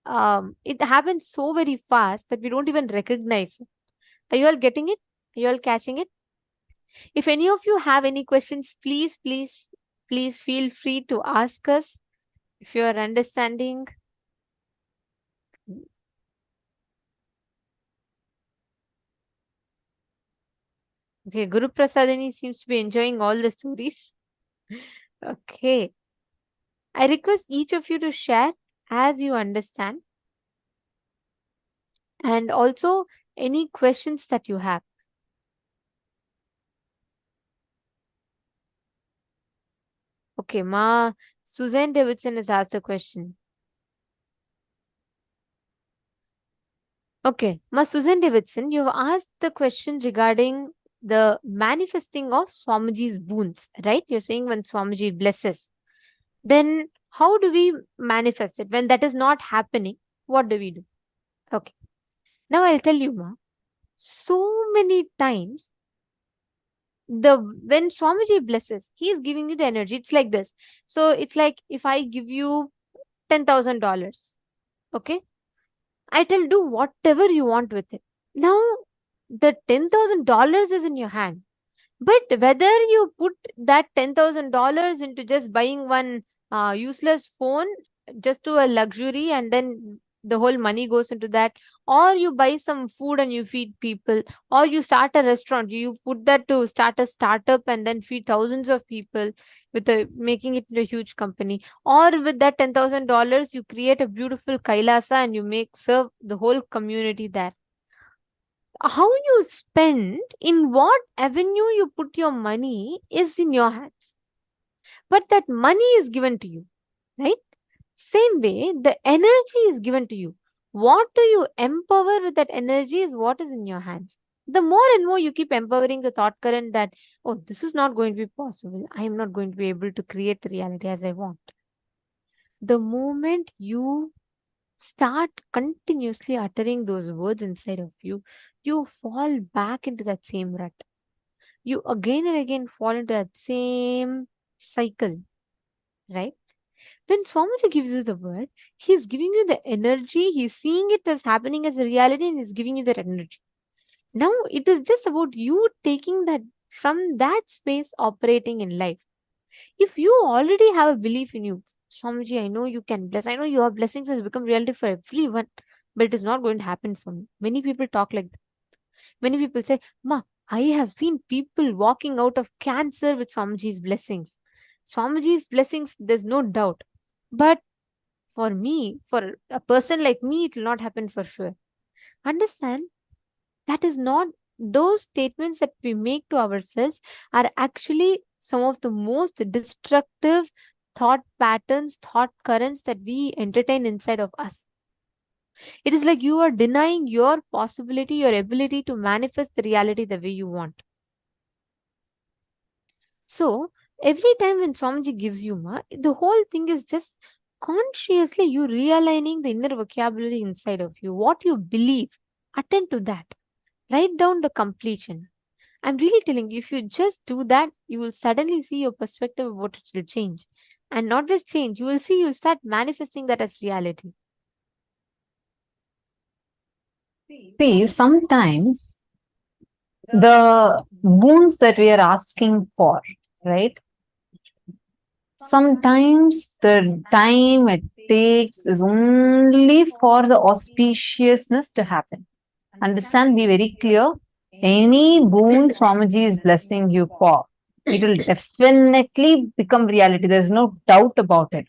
it happens so very fast that we don't even recognize it. Are you all getting it? Are you all catching it? If any of you have any questions, please feel free to ask us. If you are understanding. Okay, Guru Prasadini seems to be enjoying all the stories. Okay. I request each of you to share as you understand. And also any questions that you have. Okay, Ma Suzanne Davidson has asked a question. Okay, Ma Suzanne Davidson, you've asked the question regarding the manifesting of Swamiji's boons, right? You're saying when Swamiji blesses, then how do we manifest it? When that is not happening, what do we do? Okay. Now I'll tell you, Ma. So many times, when Swamiji blesses, he is giving you the energy. It's like this. So it's like if I give you $10,000, okay? I tell do whatever you want with it. Now, the $10,000 is in your hand. But whether you put that $10,000 into just buying one useless phone just to a luxury and then the whole money goes into that, or you buy some food and you feed people, or you start a restaurant, you put that to start a startup and then feed thousands of people with making it into a huge company, or with that $10,000 you create a beautiful kailasa and you serve the whole community there. How you spend, in what avenue you put your money is in your hands. But that money is given to you, right? Same way, the energy is given to you. What do you empower with that energy is what is in your hands. The more and more you keep empowering the thought current that, oh, this is not going to be possible. I am not going to be able to create the reality as I want. The moment you start continuously uttering those words inside of you, you fall back into that same rut. You again and again fall into that same cycle, right? When Swamiji gives you the word, he's giving you the energy, he's seeing it as happening as a reality and he's giving you that energy. Now it is just about you taking that from that space operating in life. If you already have a belief in you, Swamiji, I know you can bless. I know your blessings has become reality for everyone, but it is not going to happen for me. Many people talk like that. Many people say, Ma, I have seen people walking out of cancer with Swamiji's blessings. Swamiji's blessings, there's no doubt. But for me, for a person like me, it will not happen for sure. Understand, that is not, those statements that we make to ourselves are actually some of the most destructive thought patterns, thought currents that we entertain inside of us. It is like you are denying your possibility, your ability to manifest the reality the way you want. So, every time when Swamiji gives you, the whole thing is just consciously you realigning the inner vocabulary inside of you. What you believe, attend to that. Write down the completion. I'm really telling you, if you just do that, you will suddenly see your perspective about it will change. And not just change, you will see you start manifesting that as reality. See, sometimes the boons that we are asking for, right? Sometimes the time it takes is only for the auspiciousness to happen. Understand, be very clear. Any boon Swamiji is blessing you for, It will definitely become reality. There's no doubt about it.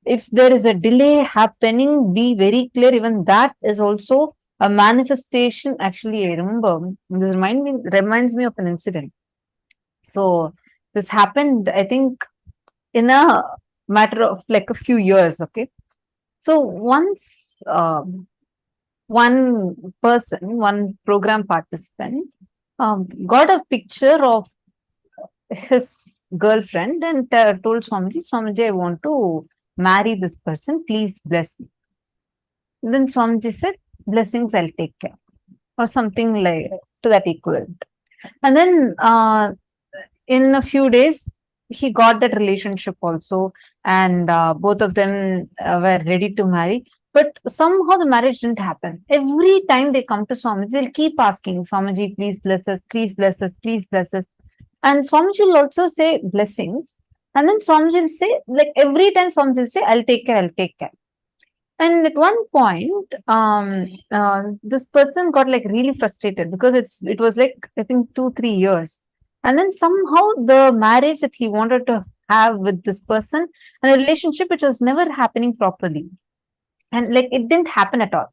If there is a delay happening, be very clear. Even that is also a manifestation. Actually, I remember, this reminds me of an incident. So this happened, I think, in a matter of like a few years. Okay. So once one person, one program participant, got a picture of his girlfriend and told Swamiji, Swamiji, I want to marry this person. Please bless me. Then Swamiji said, blessings, I'll take care. Or something like to that equivalent. And then in a few days, he got that relationship also. And both of them were ready to marry. But somehow the marriage didn't happen. Every time they come to Swamiji, they'll keep asking, Swamiji, please bless us, please bless us, please bless us. And Swamiji will also say blessings. And then Swamiji will say, like every time Swamiji will say, I'll take care, I'll take care. And at one point, this person got like really frustrated because it was like, I think 2-3 years. And then somehow the marriage that he wanted to have with this person and the relationship, it was never happening properly. And like it didn't happen at all.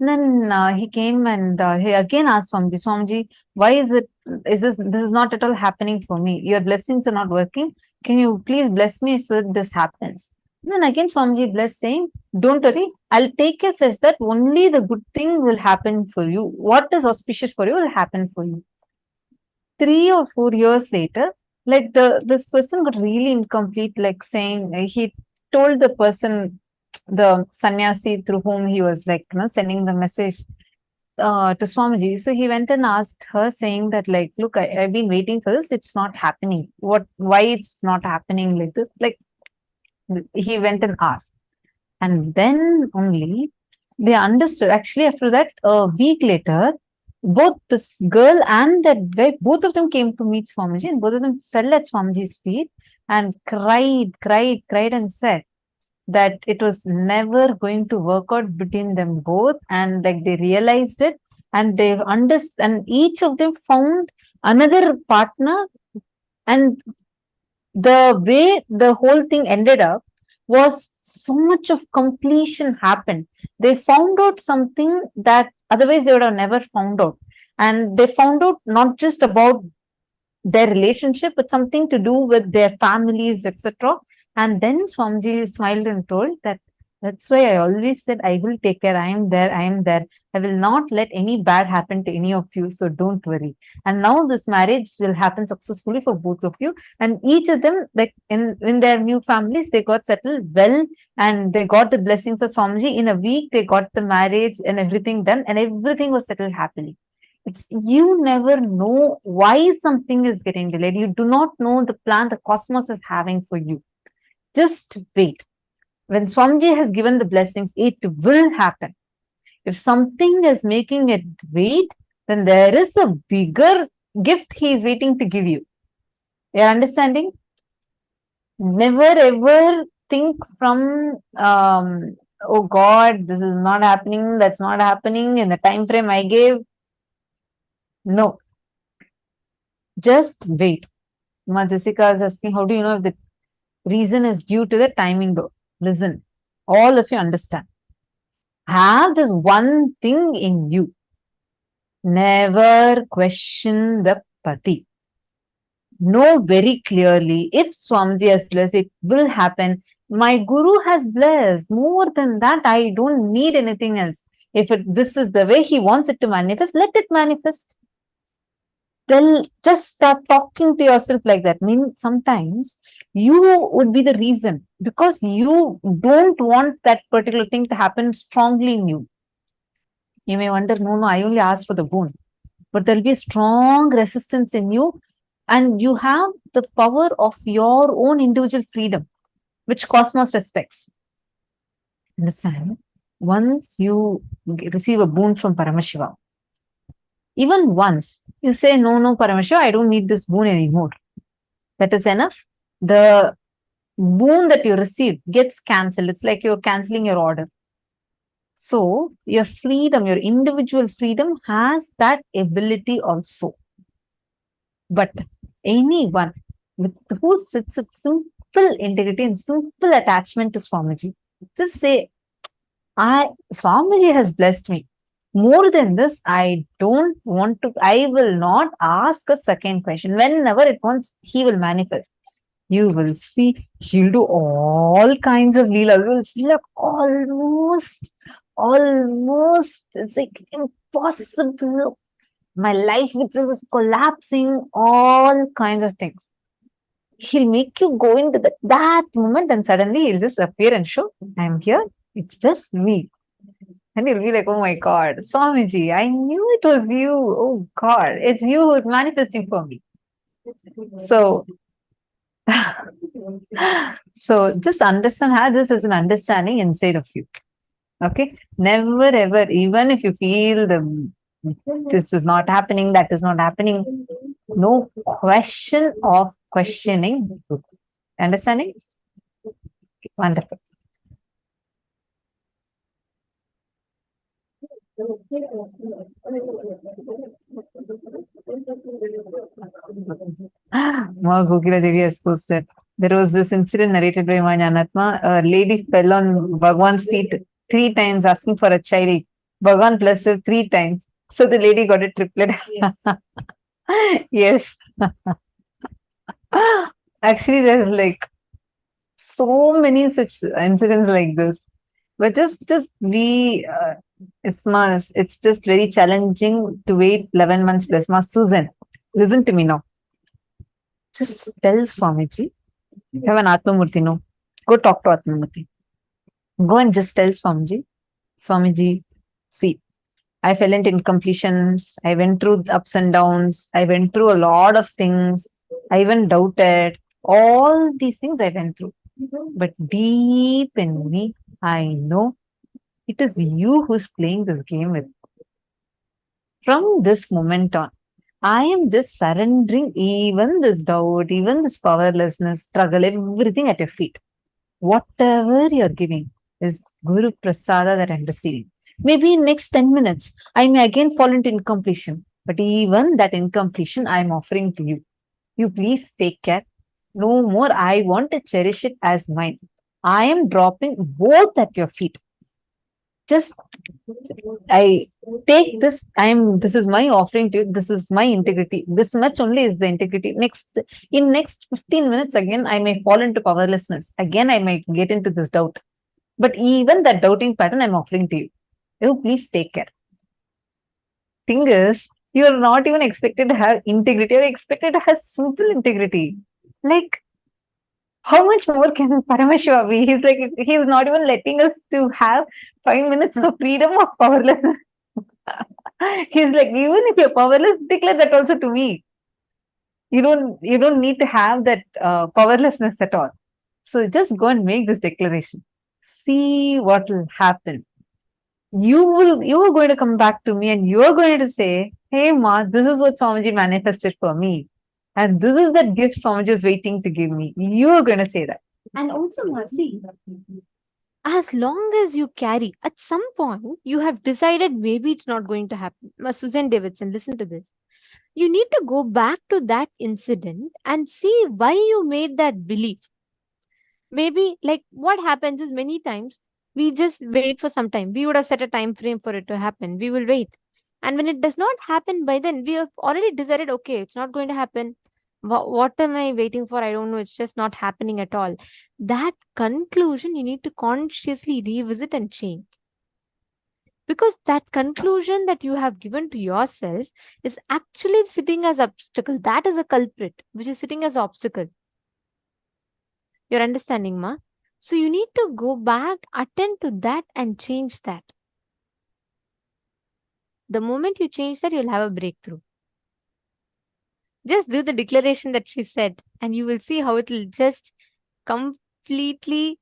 And then he came and he again asked Swamiji, Swamiji, why is this is not at all happening for me? Your blessings are not working. Can you please bless me so that this happens? And then again Swamiji blessed, saying, don't worry, I'll take care such that only the good thing will happen for you. What is auspicious for you will happen for you. 3 or 4 years later, like this person got really incomplete, like saying, he told the person, the sannyasi through whom he was like, sending the message to Swamiji. So he went and asked her, saying that like, look, I've been waiting for this. It's not happening. Why it's not happening like this? Like he went and asked. And then only they understood. Actually, after that, a week later, both this girl and that guy, both of them came to meet Swamiji and both of them fell at Swamiji's feet and cried and said that it was never going to work out between them both, and like they realized it and they understood, and each of them found another partner, and the way the whole thing ended up was so much of completion happened. They found out something that otherwise they would have never found out, and they found out not just about their relationship but something to do with their families, etc. And then Swamiji smiled and told that that's why I always said I will take care. I am there. I will not let any bad happen to any of you. So don't worry. And now this marriage will happen successfully for both of you. And each of them, like in their new families, they got settled well and they got the blessings of Swamiji. In a week, they got the marriage and everything done and everything was settled happily. You never know why something is getting delayed. You do not know the plan the cosmos is having for you. Just wait. When Swamiji has given the blessings, it will happen. If something is making it wait, then there is a bigger gift he is waiting to give you. You are understanding? Never ever think from, oh God, this is not happening, that's not happening in the time frame I gave. No. Just wait. Ma Jessica is asking, how do you know if the reason is due to the timing though? Listen, all of you understand. Have this one thing in you. Never question the Pati. Know very clearly, if Swamiji has blessed, it will happen. My Guru has blessed. More than that, I don't need anything else. If this is the way he wants it to manifest, let it manifest. Then just start talking to yourself like that. Sometimes you would be the reason because you don't want that particular thing to happen strongly in you. You may wonder, no, I only asked for the boon. But there'll be a strong resistance in you and you have the power of your own individual freedom, which cosmos respects. Understand? Once you receive a boon from Paramashivam, even once you say, no, Paramashiva, I don't need this boon anymore. That is enough. The boon that you received gets cancelled. It's like you're cancelling your order. So your freedom, your individual freedom has that ability also. But anyone who sits with simple integrity and simple attachment to Swamiji, just say, Swamiji has blessed me. More than this, I don't want to, I will not ask a second question. Whenever it wants, he will manifest. You will see, he'll do all kinds of leelas. You will see like almost, it's like impossible. My life itself was collapsing, all kinds of things. He'll make you go into that moment, and suddenly he'll just appear and show, I'm here, it's just me. And you'll be like, oh my God, Swamiji, I knew it was you. Oh God, it's you who's manifesting for me. So, so just understand how this is an understanding inside of you. Okay? Never ever, even if you feel this is not happening, that is not happening, no question of questioning. Understanding? Wonderful. Ma Gokila Devi has posted. There was this incident narrated by Ma Jnanatma. A lady fell on Bhagwan's feet 3 times asking for a child. Bhagwan blessed her 3 times. So the lady got a triplet. Yes. Actually, there's like so many such incidents like this. But just be, it's just very challenging to wait 11 months plus. Ma Susan, listen to me now. Just tell Swamiji, you have an Atmamurti, no? Go talk to Atmamurti. Go and just tell Swamiji, Swamiji, see, I fell into incompletions. I went through ups and downs. I went through a lot of things. I even doubted. All these things I went through. But deep in me, I know it is you who's playing this game with me. From this moment on, I am just surrendering even this doubt, even this powerlessness, struggle, everything at your feet. Whatever you're giving is Guru Prasada that I'm receiving. Maybe in next 10 minutes, I may again fall into incompletion. But even that incompletion, I'm offering to you. You please take care. No more. I want to cherish it as mine. I am dropping both at your feet. Just, I take this. This is my offering to you. This is my integrity. This much only is the integrity. In next 15 minutes, again, I may fall into powerlessness. Again, I might get into this doubt. But even that doubting pattern, I'm offering to you. You please take care. Thing is, you are not even expected to have integrity. You are expected to have simple integrity. Like, how much more can Paramashiva be? He's not even letting us to have 5 minutes of freedom of powerlessness. He's like, even if you're powerless, declare that also to me. You don't need to have that powerlessness at all. So just go and make this declaration. See what will happen. You are going to come back to me and you are going to say, hey Ma, this is what Swamiji manifested for me. And this is that gift Swamiji is waiting to give me. You are going to say that. And also, Mercy, as long as you carry, at some point, you have decided maybe it's not going to happen. Susan Davidson, listen to this. You need to go back to that incident and see why you made that belief. Maybe, like, what happens is many times, we just wait for some time. We would have set a time frame for it to happen. We will wait. And when it does not happen by then, we have already decided, okay, it's not going to happen. What am I waiting for? I don't know. It's just not happening at all. That conclusion, you need to consciously revisit and change. Because that conclusion that you have given to yourself is actually sitting as obstacle. That is a culprit, which is sitting as obstacle. You're understanding, Ma? So you need to go back, attend to that and change that. The moment you change that, you'll have a breakthrough. Just do the declaration that she said and you will see how it will just completely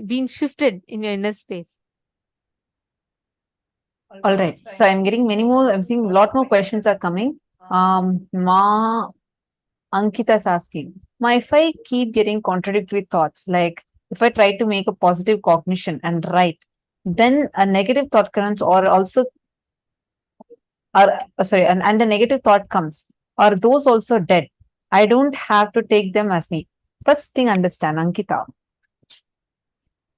being shifted in your inner space. All right. So I'm getting many more. I'm seeing a lot more questions are coming. Ma Ankita's asking, if I keep getting contradictory thoughts, like if I try to make a positive cognition and write, then a negative thought comes and the negative thought comes. Are those also dead? I don't have to take them as me. First thing, understand, Ankita.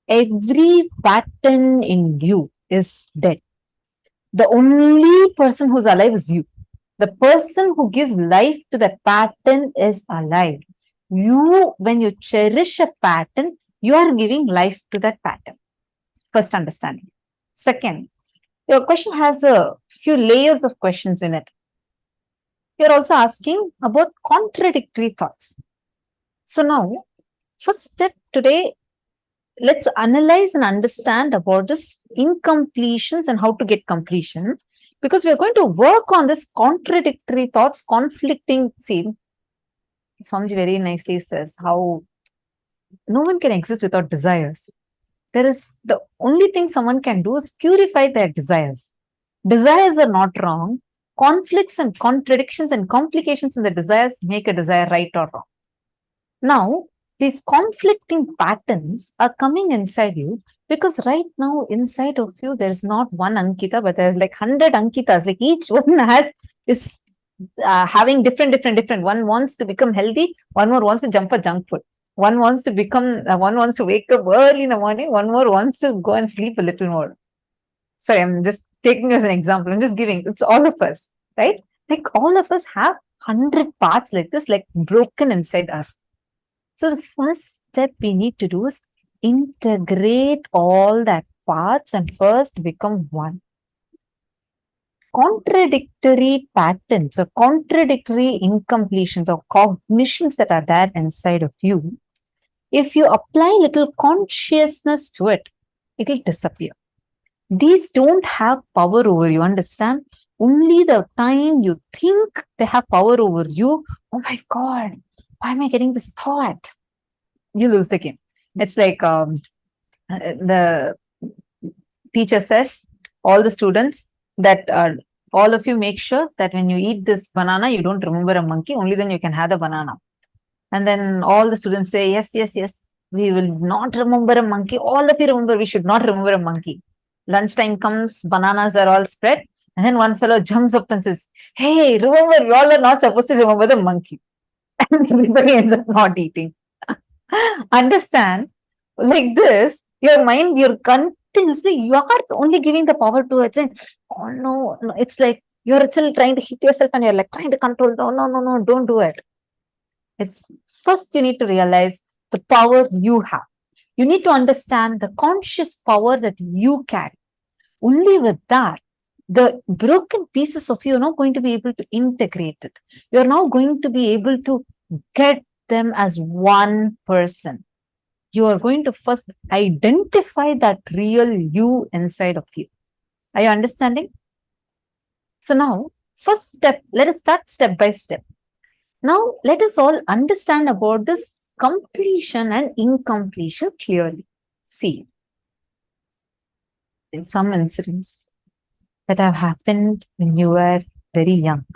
Every pattern in you is dead. The only person who's alive is you. The person who gives life to that pattern is alive. You, when you cherish a pattern, you are giving life to that pattern. First understanding. Second, your question has a few layers of questions in it. You're also asking about contradictory thoughts. So now, first step today, let's analyze and understand about this incompletions and how to get completion, because we're going to work on this contradictory thoughts, conflicting. See, Swami G very nicely says how no one can exist without desires. There is the only thing someone can do is purify their desires. Desires are not wrong. Conflicts and contradictions and complications in the desires make a desire right or wrong. Now, these conflicting patterns are coming inside you because right now inside of you, there's not one Ankita, but there's like 100 Ankitas. Like each one has is having different. One wants to become healthy. One more wants to jump for junk food. One wants to become, one wants to wake up early in the morning. One more wants to go and sleep a little more. Sorry, I'm just taking as an example. I'm just giving, it's all of us, right? Like all of us have 100 parts like this, like broken inside us. So the first step we need to do is integrate all that parts and first become one. Contradictory patterns or contradictory incompletions or cognitions that are there inside of you, if you apply little consciousness to it, it will disappear. These don't have power over you, understand? Only the time you think they have power over you, oh my God, why am I getting this thought? You lose the game. It's like the teacher says, all the students that all of you make sure that when you eat this banana, you don't remember a monkey, only then you can have the banana. And then all the students say, yes, we will not remember a monkey. All of you remember, we should not remember a monkey. Lunchtime comes, bananas are all spread. And then one fellow jumps up and says, hey, remember, you all are not supposed to remember the monkey. And everybody ends up not eating. Understand? Like this, your mind, you're continuously, you are only giving the power to it. Saying, oh no, it's like you're still trying to hit yourself and you're like trying to control. No, don't do it. It's first you need to realize the power you have. You need to understand the conscious power that you carry. Only with that, the broken pieces of you are not going to be able to integrate it. You're now going to be able to get them as one person. You are going to first identify that real you inside of you. Are you understanding? So now, first step, let us start step by step. Now, let us all understand about this completion and incompletion clearly. See, in some incidents that have happened when you were very young,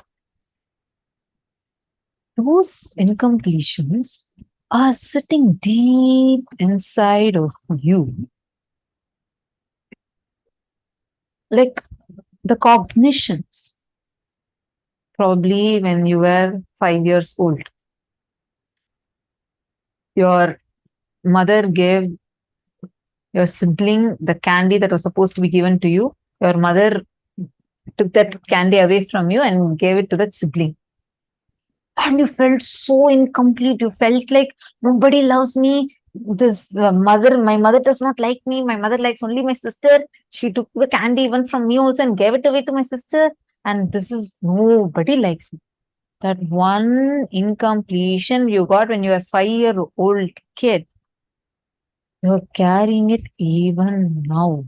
those incompletions are sitting deep inside of you. Like the cognitions, probably when you were 5 years old. Your mother gave your sibling the candy that was supposed to be given to you. Your mother took that candy away from you and gave it to that sibling. And you felt so incomplete. You felt like nobody loves me. My mother does not like me. My mother likes only my sister. She took the candy even from me also and gave it away to my sister. And this is, nobody likes me. That one incompletion you got when you were 5-year-old kid, you're carrying it even now.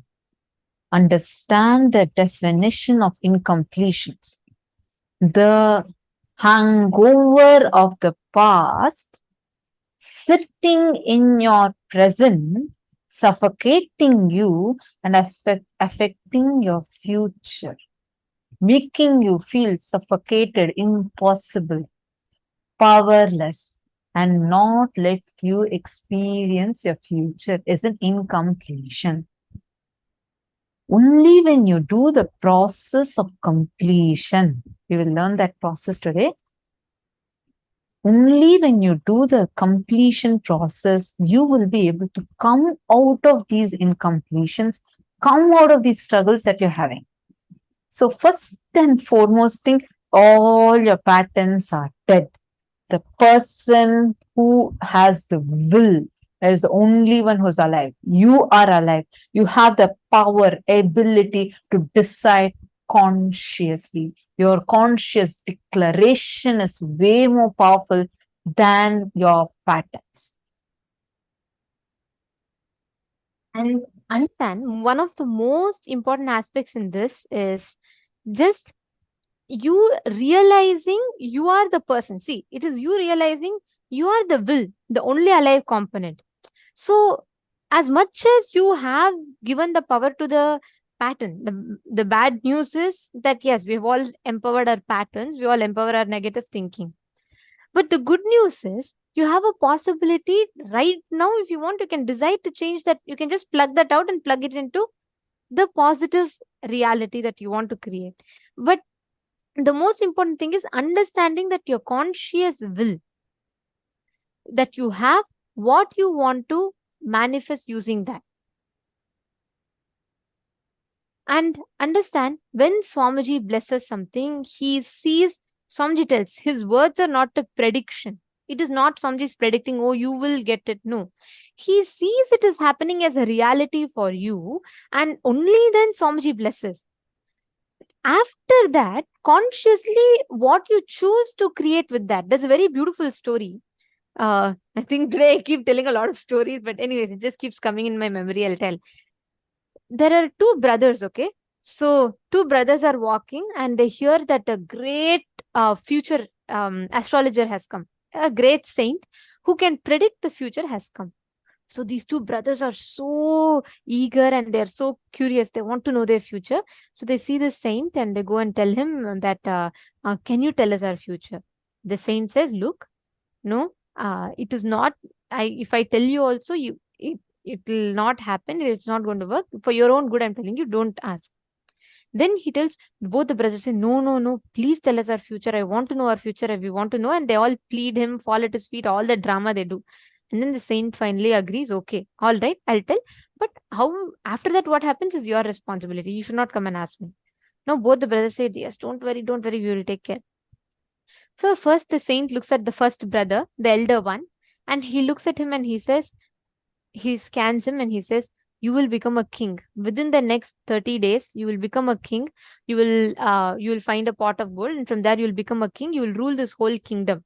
Understand the definition of incompletions. The hangover of the past sitting in your present, suffocating you and affecting your future, making you feel suffocated, impossible, powerless, and not let you experience your future is an incompletion. Only when you do the process of completion, we will learn that process today. Only when you do the completion process, you will be able to come out of these incompletions, come out of these struggles that you're having. So first and foremost thing, all your patterns are dead. The person who has the will is the only one who's alive. You are alive. You have the power, ability to decide consciously. Your conscious declaration is way more powerful than your patterns. And understand, one of the most important aspects in this is just you realizing you are the person. See, it is you realizing you are the will, the only alive component. So as much as you have given the power to the pattern, the bad news is that yes, we've all empowered our patterns, we all empower our negative thinking. But the good news is you have a possibility right now. If you want, you can decide to change that. You can just plug that out and plug it into the positive reality that you want to create. But the most important thing is understanding that your conscious will, that you have what you want to manifest using that. And understand, when Swamiji blesses something, he sees, Swamiji tells, his words are not a prediction. It is not Swamiji's predicting, oh, you will get it. No. He sees it is happening as a reality for you, and only then Swamiji blesses. After that, consciously, what you choose to create with that. There's a very beautiful story. I think today I keep telling a lot of stories, but anyways, it just keeps coming in my memory. I'll tell. There are two brothers, okay? So two brothers are walking and they hear that a great future astrologer has come. A great saint who can predict the future has come. So these two brothers are so eager and they're so curious. They want to know their future. So they see the saint and they go and tell him that, can you tell us our future? The saint says, look, no, it is not. If I tell you also, it will not happen. It's not going to work. For your own good, I'm telling you, don't ask. Then he tells, both the brothers say, no, please tell us our future. I want to know our future. We want to know. And they all plead him, fall at his feet, all the drama they do. And then the saint finally agrees, okay, all right, I'll tell. But how, after that, what happens is your responsibility. You should not come and ask me. No, both the brothers say, yes, don't worry, we will take care. So first the saint looks at the first brother, the elder one, and he looks at him and he says, he scans him and he says, you will become a king. Within the next 30 days, you will become a king. You will find a pot of gold, and from there you will become a king. You will rule this whole kingdom.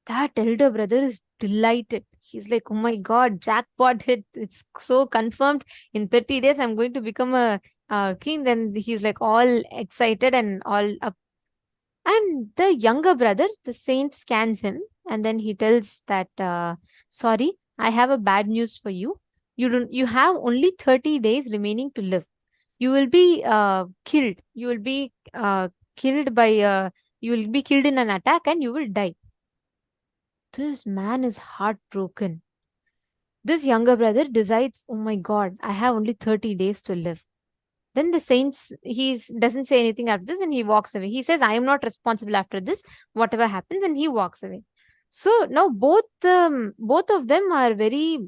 That elder brother is delighted. He's like, oh my God, jackpot hit. It's so confirmed. In 30 days, I'm going to become a king. Then he's like all excited and all up. And the younger brother, the saint, scans him and then he tells that, sorry, I have a bad news for you. You have only 30 days remaining to live. You will be killed. You will be killed in an attack and you will die. This man is heartbroken. This younger brother decides, oh my God, I have only 30 days to live. Then the saints, he doesn't say anything after this and he walks away. He says, I am not responsible after this, whatever happens, and he walks away. So now both of them are very,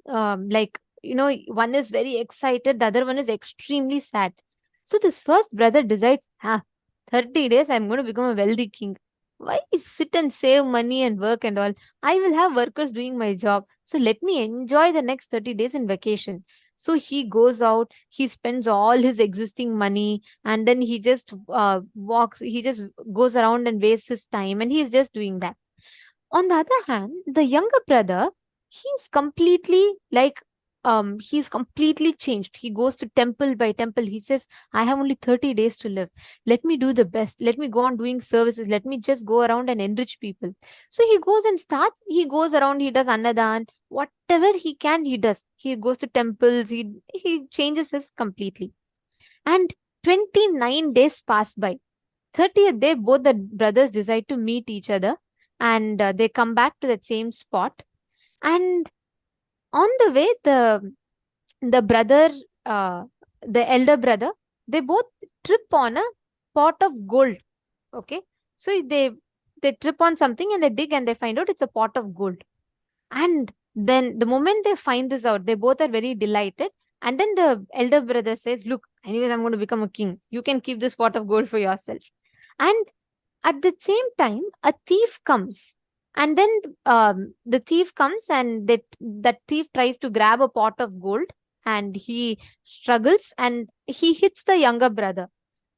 one is very excited, the other one is extremely sad. So this first brother decides, 30 days, I'm going to become a wealthy king. Why sit and save money and work and all? I will have workers doing my job. So let me enjoy the next 30 days in vacation. So he goes out, he spends all his existing money, and then he just he just goes around and wastes his time, and he's just doing that. On the other hand, the younger brother, he's completely changed. He goes to temple by temple. He says, I have only 30 days to live. Let me do the best. Let me go on doing services. Let me just go around and enrich people. So he goes around, he does annadan, whatever he can, he does. He goes to temples, he changes his completely. And 29 days pass by. 30th day, both the brothers decide to meet each other and they come back to that same spot. And on the way, the brother, the elder brother, they both trip on a pot of gold. Okay. So They trip on something and they dig and they find out it's a pot of gold. And then the moment they find this out, they both are very delighted. And then the elder brother says, look, anyways, I'm going to become a king. You can keep this pot of gold for yourself. And at the same time, a thief comes. And then the thief comes and that thief tries to grab a pot of gold and he struggles and he hits the younger brother.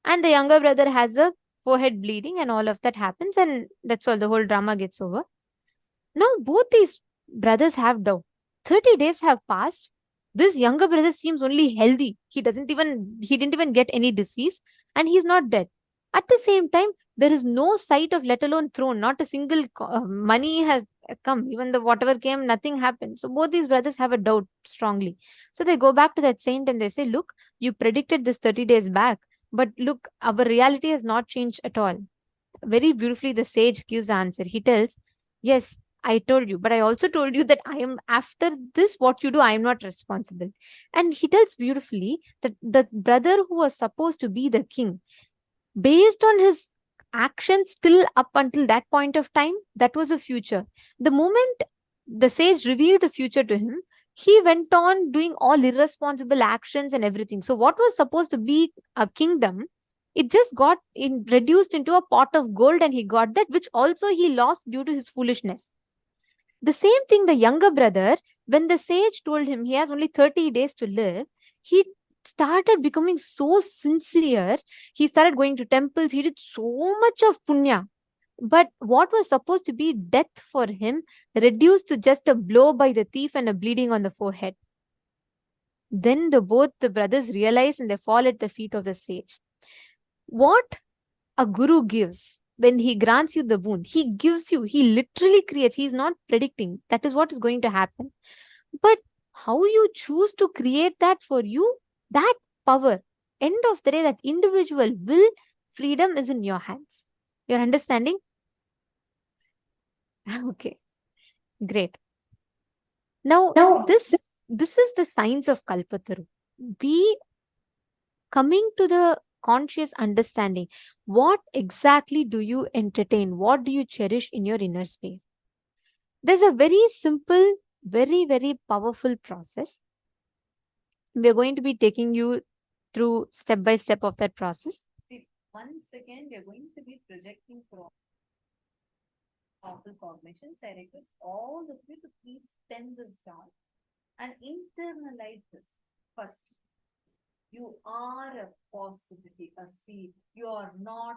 And the younger brother has a forehead bleeding and all of that happens. And that's all. The whole drama gets over. Now, both these brothers have doubt. 30 days have passed. This younger brother seems only healthy. He didn't even get any disease and he's not dead. At the same time, there is no sight of, let alone throne, not a single money has come. Even the whatever came, nothing happened. So both these brothers have a doubt strongly. So they go back to that saint and they say, look, you predicted this 30 days back, but look, our reality has not changed at all. Very beautifully, the sage gives the answer. He tells, yes, I told you, but I also told you that I am, after this, what you do, I am not responsible. And he tells beautifully that the brother who was supposed to be the king, based on his actions till up until that point of time, that was a future. The moment the sage revealed the future to him, he went on doing all irresponsible actions and everything. So what was supposed to be a kingdom, it just got reduced into a pot of gold, and he got that, which also he lost due to his foolishness. The same thing, the younger brother, when the sage told him he has only 30 days to live, he started becoming so sincere. He started going to temples. He did so much of punya. But what was supposed to be death for him reduced to just a blow by the thief and a bleeding on the forehead. Then both the brothers realize and they fall at the feet of the sage. What a guru gives, when he grants you the boon, he gives you, he literally creates, he's not predicting. That is what is going to happen. But how you choose to create that for you, that power, end of the day, that individual will, freedom is in your hands. You're understanding? Okay, great. Now, this is the science of Kalpataru. We coming to the conscious understanding. What exactly do you entertain? What do you cherish in your inner space? There's a very simple, very, very powerful process. We're going to be taking you through step by step of that process. Once again, we're going to be projecting from powerful cognitions. I request all of you to please pen this down and internalize this first. You are a possibility, a seed. You are not.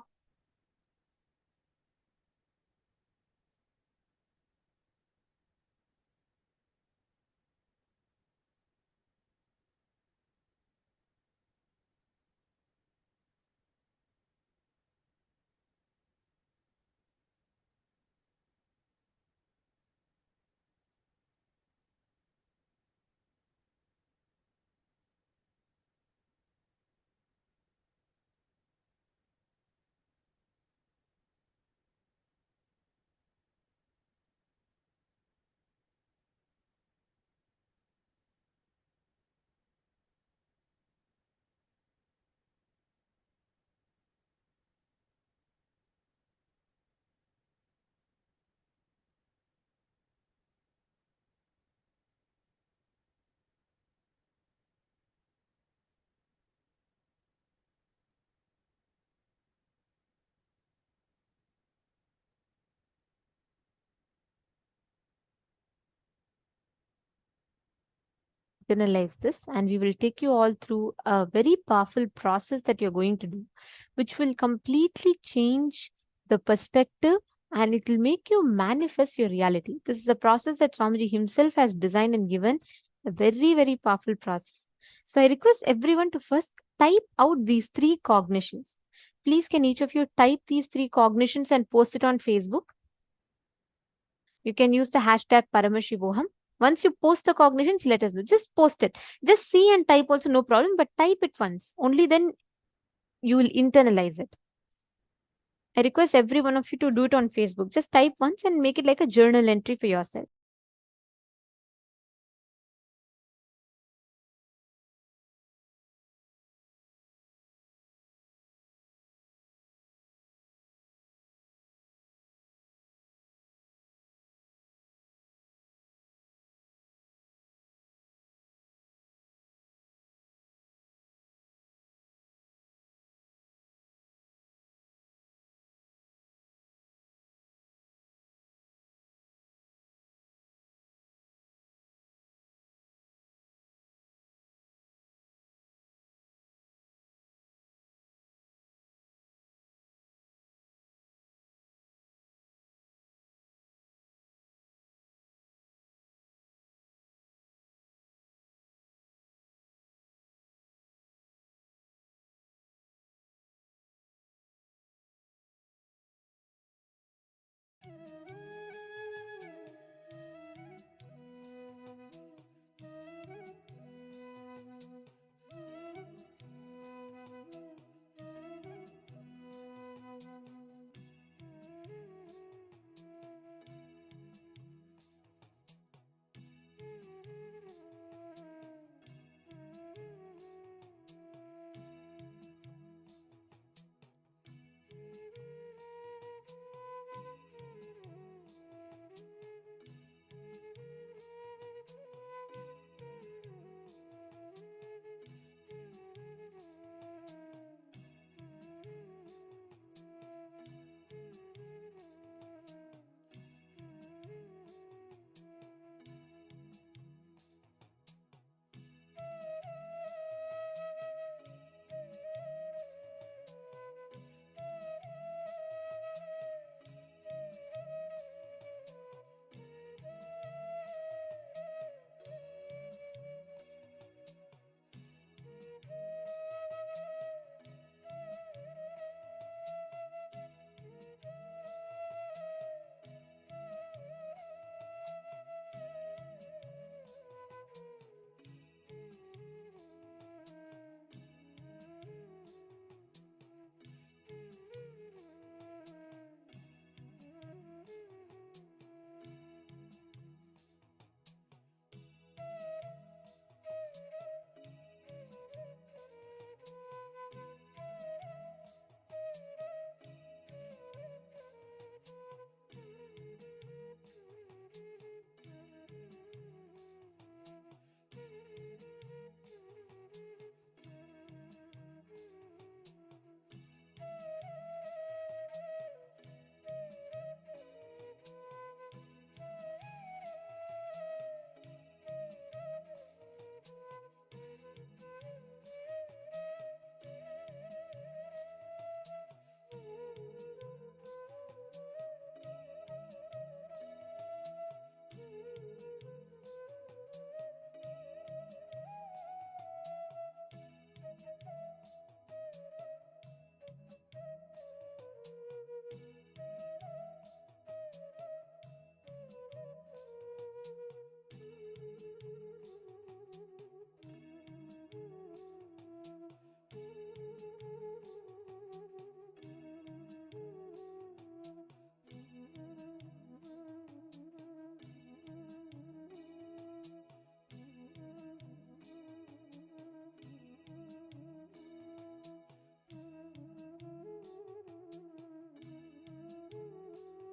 Internalize this, and we will take you all through a very powerful process that you're going to do, which will completely change the perspective and it will make you manifest your reality. This is a process that Swami G himself has designed and given, a very, very powerful process. So I request everyone to first type out these 3 cognitions. Please, can each of you type these 3 cognitions and post it on Facebook? You can use the hashtag Paramashivoham. Once you post the cognitions, let us know. Just post it. Just see and type also, no problem, but type it once. Only then you will internalize it. I request every one of you to do it on Facebook. Just type once and make it like a journal entry for yourself.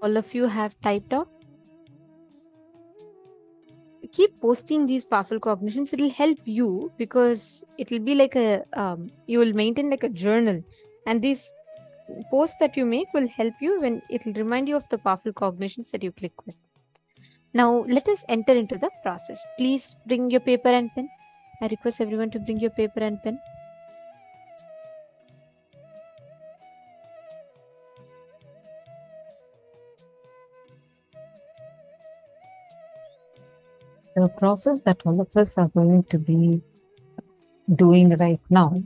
all of you have typed out? Keep posting these powerful cognitions. It will help you because it will be like a you will maintain like a journal, and these posts that you make will help you when it will remind you of the powerful cognitions that you click with. Now let us enter into the process. Please bring your paper and pen. I request everyone to bring your paper and pen. The process that all of us are going to be doing right now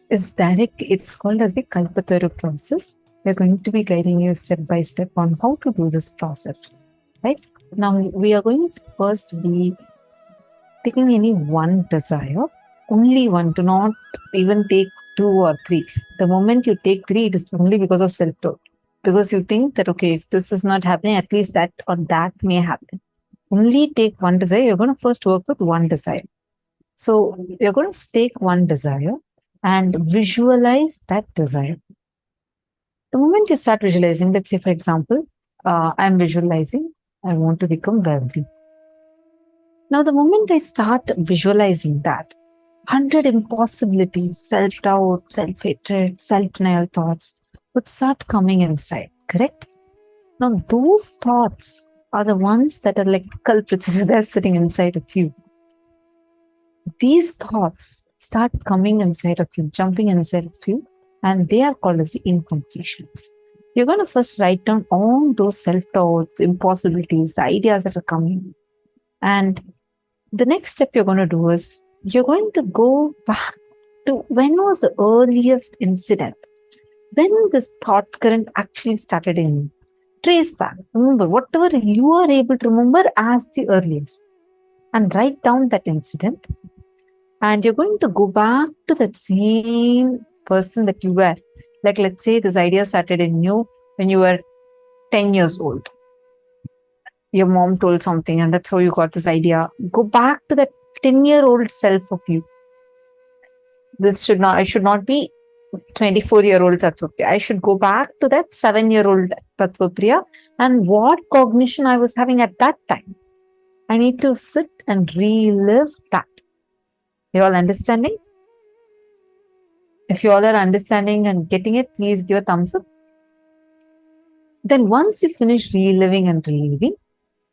is direct. It's called as the Kalpataru process. We're going to be guiding you step by step on how to do this process. Right? Now, we are going to first be taking any one desire, only one. Do not even take 2 or 3. The moment you take 3, it is only because of self-doubt. Because you think that, okay, if this is not happening, at least that or that may happen. Only take one desire. You're going to first work with one desire. So you're going to take one desire and visualize that desire. The moment you start visualizing, let's say, for example, I'm visualizing, I want to become wealthy. Now, the moment I start visualizing that, 100 impossibilities, self-doubt, self-hatred, self-denial thoughts would start coming inside, correct? Now, those thoughts are the ones that are like culprits. They're sitting inside of you. These thoughts start coming inside of you, jumping inside of you, and they are called as the incompletions. You're going to first write down all those self-doubts, impossibilities, the ideas that are coming. And the next step you're going to do is you're going to go back to when was the earliest incident, when this thought current actually started in you. Trace back. Remember, whatever you are able to remember as the earliest, and write down that incident. And you're going to go back to that same person that you were. Like, let's say this idea started in you when you were 10 years old. Your mom told something, and that's how you got this idea. Go back to that 10-year-old self of you. I should not be 24-year-old Tattvapriya. I should go back to that 7-year-old Tattvapriya and what cognition I was having at that time. I need to sit and relive that. You all understanding? If you all are understanding and getting it, please give a thumbs up. Then once you finish reliving and reliving,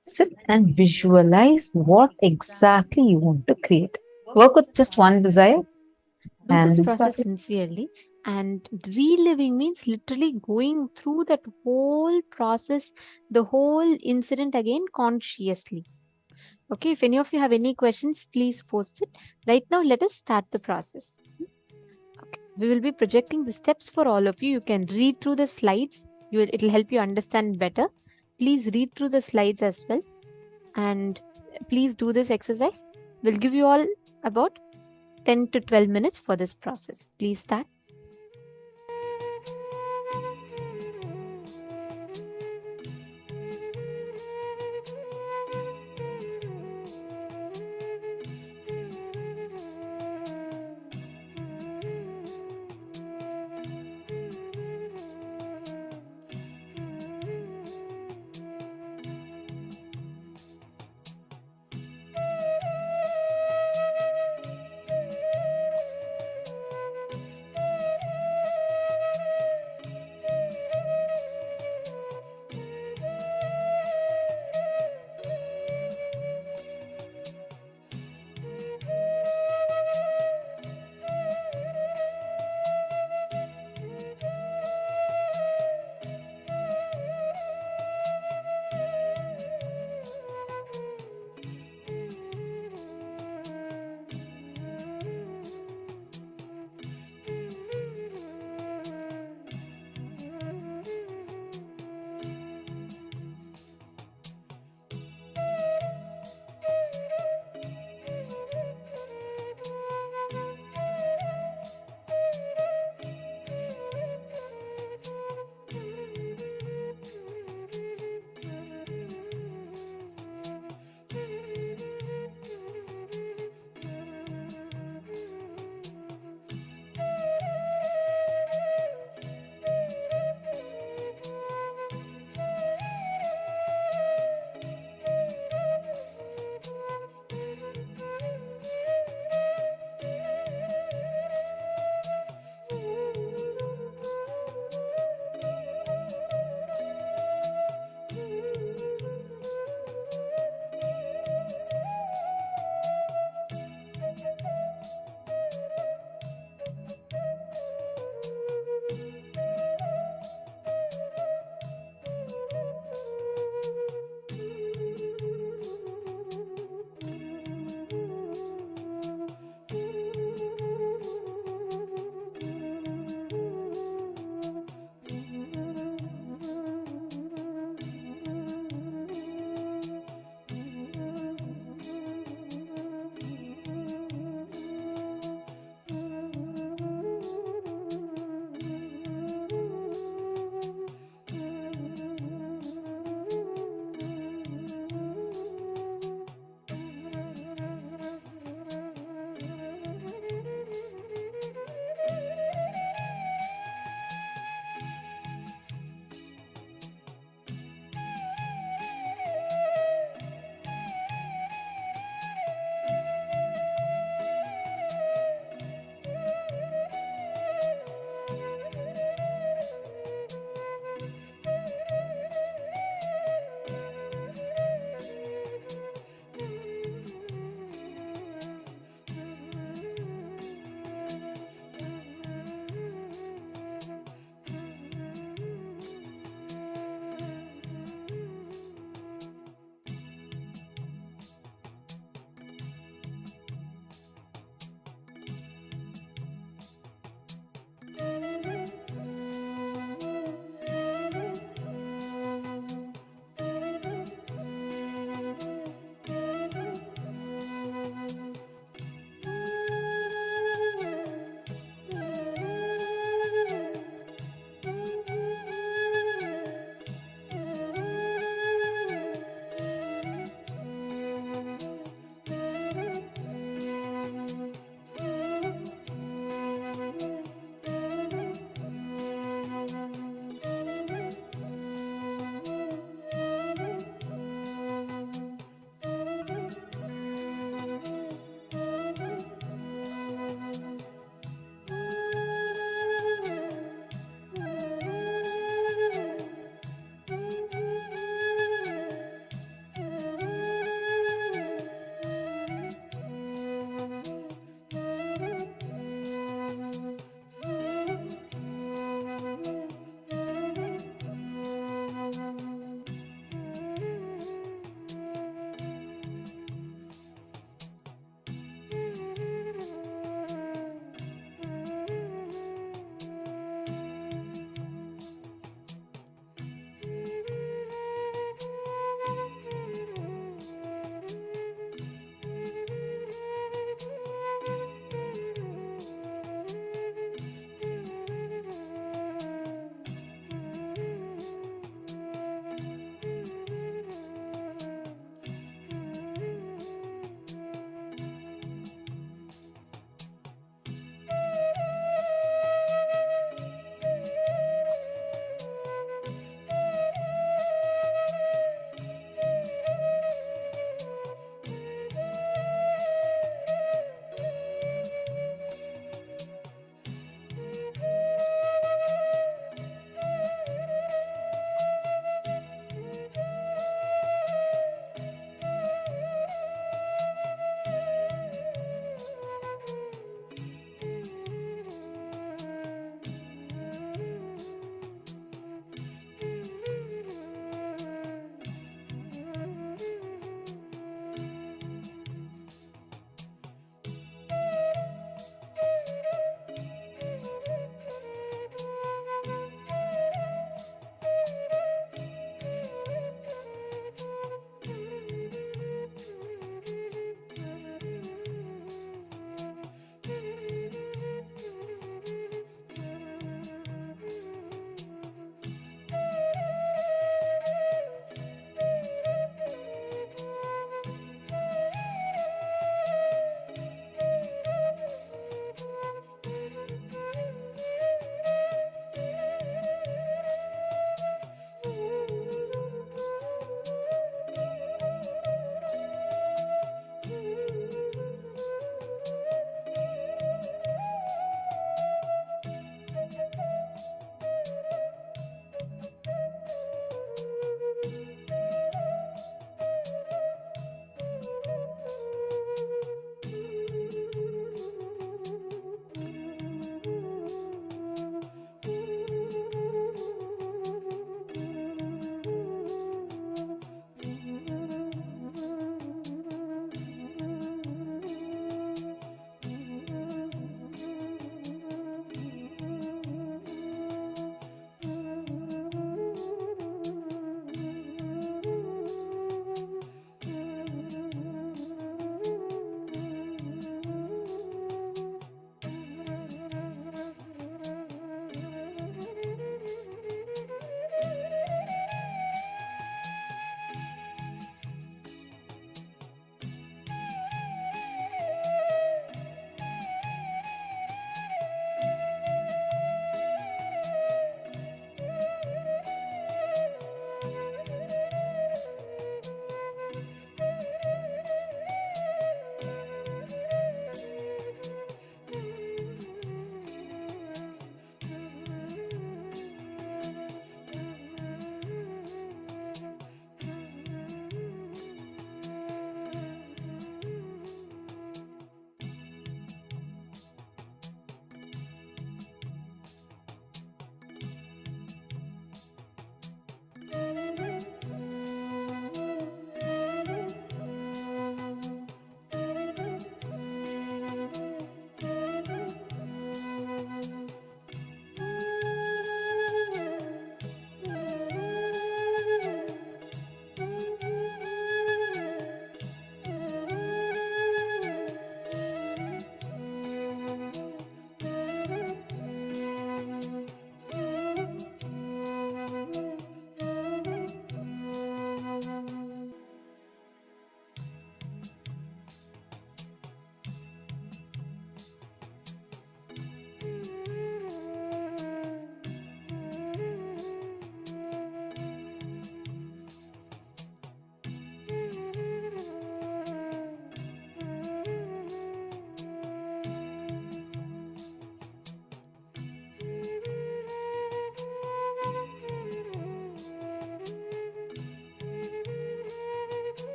sit and visualize what exactly you want to create. Work with just one desire. Do this process sincerely. And reliving means literally going through that whole process, the whole incident again consciously. Okay, if any of you have any questions, please post it. Right now, let us start the process. Okay. We will be projecting the steps for all of you. You can read through the slides. It will help you understand better. Please read through the slides as well. And please do this exercise. We'll give you all about 10 to 12 minutes for this process. Please start.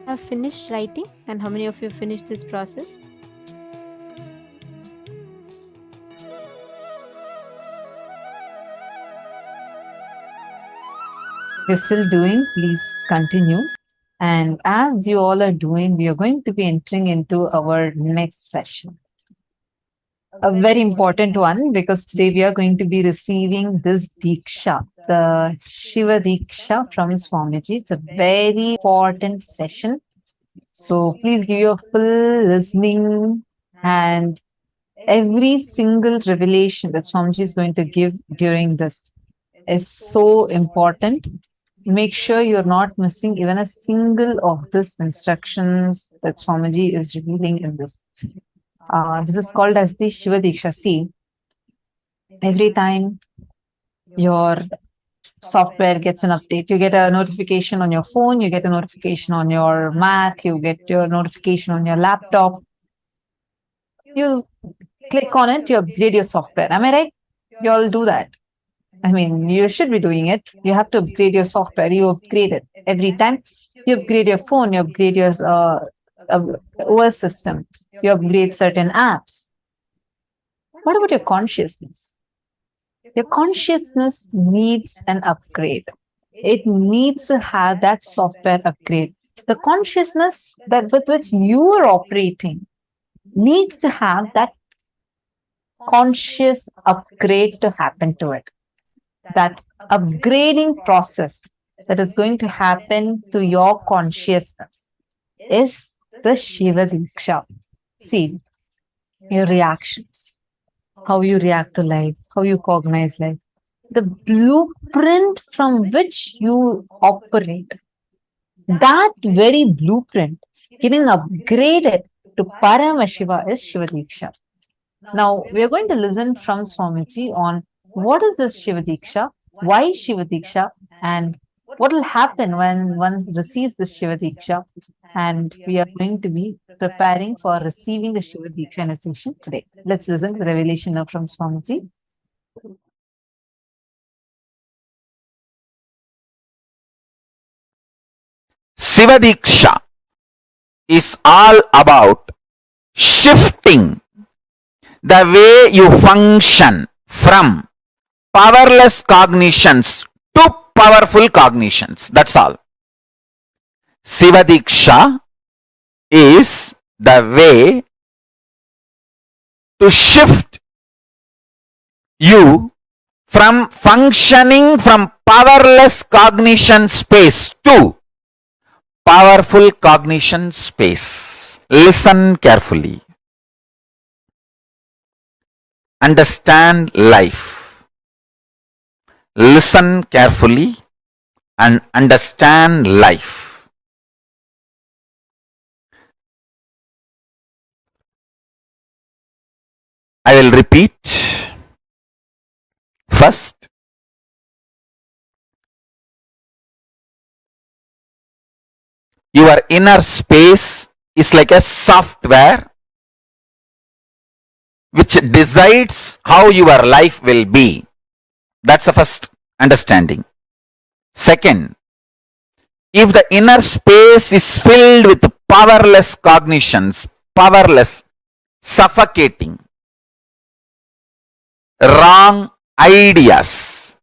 have finished writing, and how many of you finished this process? We're still doing, please continue. And as you all are doing, we are going to be entering into our next session. A very important one, because today we are going to be receiving this Diksha, the Shiva Dīkṣā from Swami G. It's a very important session. So please give your full listening, and every single revelation that Swamiji is going to give during this is so important. Make sure you're not missing even a single of these instructions that Swamiji is revealing in this. This is called as the Shiva Diksha. See, every time your software gets an update, you get a notification on your phone, you get a notification on your Mac, you get your notification on your laptop. You click on it, you upgrade your software. Am I right? You all do that. I mean, you should be doing it. You have to upgrade your software. You upgrade it every time. You upgrade your phone, you upgrade your OS system, you upgrade certain apps. What about your consciousness? Your consciousness needs an upgrade. It needs to have that software upgrade. The consciousness that with which you are operating needs to have that conscious upgrade to happen to it. That upgrading process that is going to happen to your consciousness is the Shiva Dīkṣā. See, your reactions, how you react to life, how you cognize life, the blueprint from which you operate, that very blueprint getting upgraded to Paramashiva is Shiva Dīkṣā. Now, we are going to listen from Swamiji on what is this Shiva Dīkṣā, why Shiva Dīkṣā, and what will happen when one receives this Shiva Dīkṣā. And we are going to be preparing for receiving the Shiva Dīkṣā initiation today. Let's listen to the revelation now from Swamiji. Shiva Diksha is all about shifting the way you function from powerless cognitions to powerful cognitions. That's all. Shiva Diksha is the way to shift you from functioning from powerless cognition space to powerful cognition space. Listen carefully. Understand life. Listen carefully and understand life. I will repeat. First, your inner space is like a software which decides how your life will be. That's the first understanding. Second, if the inner space is filled with powerless cognitions, powerless, suffocating, wrong ideas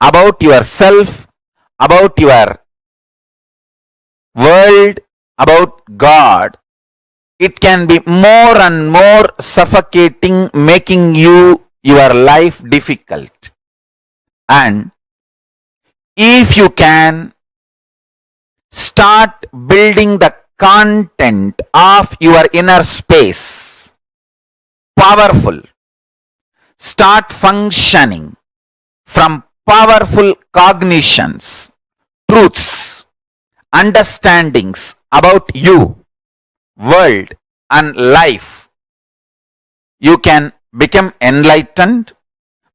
about yourself, about your world, about God, it can be more and more suffocating, making your life difficult. And if you can start building the content of your inner space, powerful, start functioning from powerful cognitions, truths, understandings about you, world and life, you can become enlightened,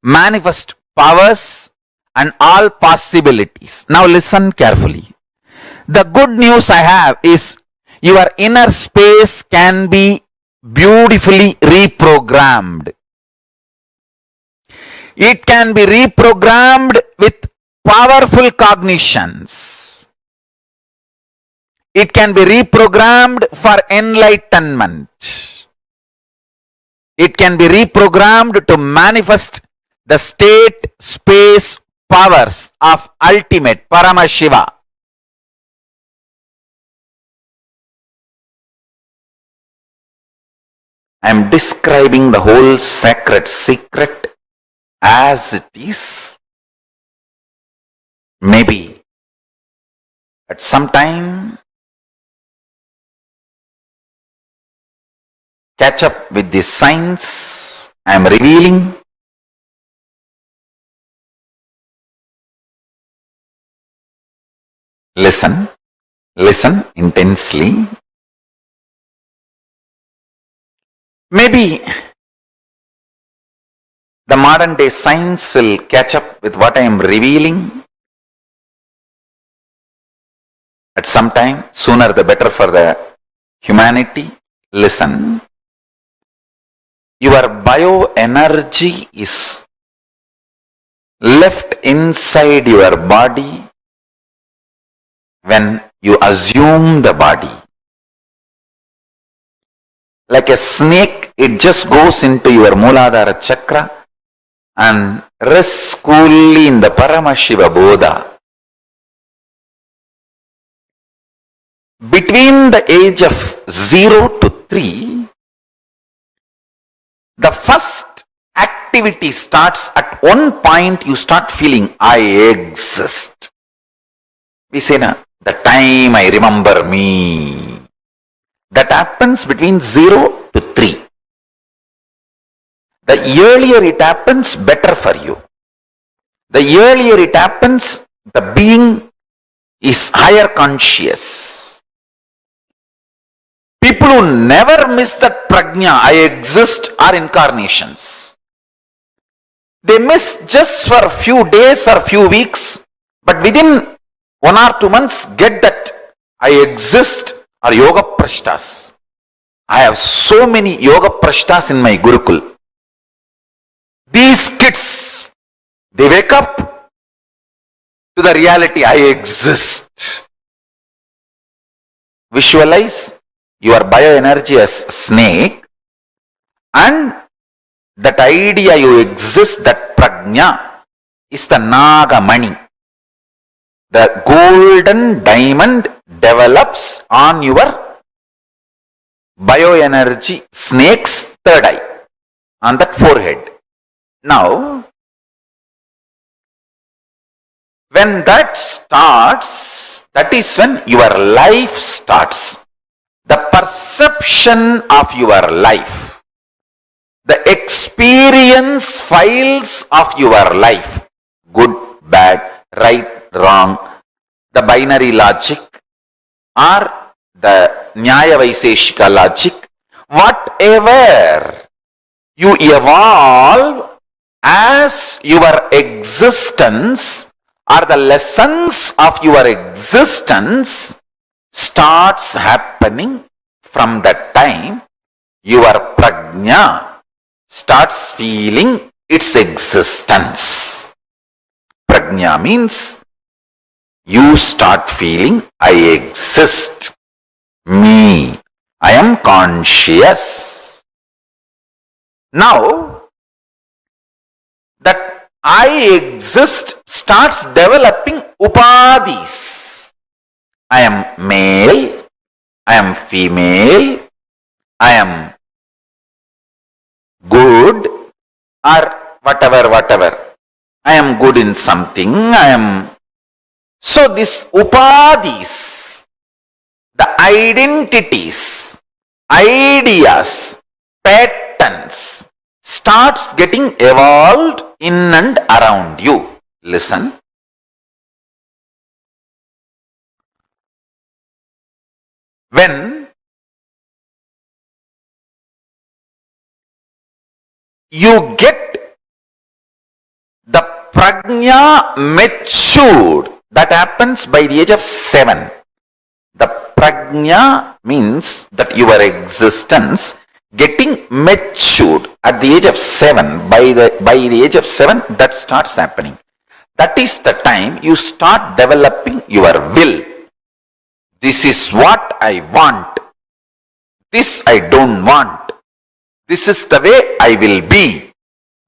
manifest powers and all possibilities. Now listen carefully. The good news I have is your inner space can be beautifully reprogrammed. It can be reprogrammed with powerful cognitions. it can be reprogrammed for enlightenment. It can be reprogrammed to manifest the state, space, powers of ultimate Paramashiva. I am describing the whole sacred secret as it is. Maybe at some time catch up with the signs I am revealing. Listen intensely. Maybe the modern day science will catch up with what I am revealing at some time, sooner the better for the humanity. Listen, your bioenergy is left inside your body when you assume the body. Like a snake, it just goes into your Mooladhara chakra and rests coolly in the Paramashiva Bodha. Between the age of 0 to 3, the first activity starts at one point. You start feeling, I exist. We say, na, the time I remember me. That happens between 0 to 3. The earlier it happens, better for you. The earlier it happens, the being is higher conscious. People who never miss that prajna, I exist, are incarnations. They miss just for a few days or few weeks, but within 1 or 2 months get that I exist, are yoga prashtas. I have so many yoga prashtas in my Gurukul. These kids, they wake up to the reality, I exist. Visualize your bioenergy as snake, and that idea you exist, that prajna, is the Nagamani. The golden diamond develops on your bioenergy snake's third eye, on that forehead. Now, when that starts, that is when your life starts. The perception of your life, the experience files of your life, good, bad, right, wrong, the binary logic or the Nyaya Vaiseshika logic, whatever you evolve as your existence or the lessons of your existence starts happening from that time. Your prajna starts feeling its existence. Prajna means you start feeling, I exist, me, I am conscious. Now, that I exist starts developing upadhis. I am male, I am female, I am good, or whatever. I am good in something, I am. So this upadhis, the identities, ideas, patterns, starts getting evolved in and around you. Listen. When you get the prajna matured, that happens by the age of 7. The prajna means that your existence getting matured at the age of 7. By the age of 7, that starts happening. That is the time you start developing your will. This This is what I want. This I don't want. This is the way I will be.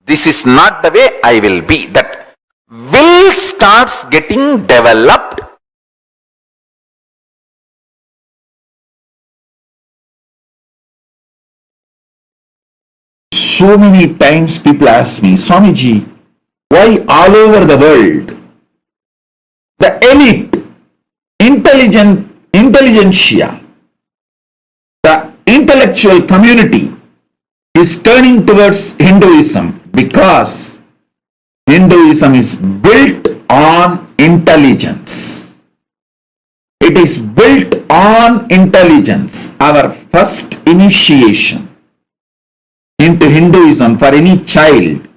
This is not the way I will be. That will starts getting developed. So many times people ask me, Swami G, why all over the world the elite, intelligentsia, the intellectual community is turning towards Hinduism? Because Hinduism is built on intelligence. It is built on intelligence. Our first initiation into Hinduism for any child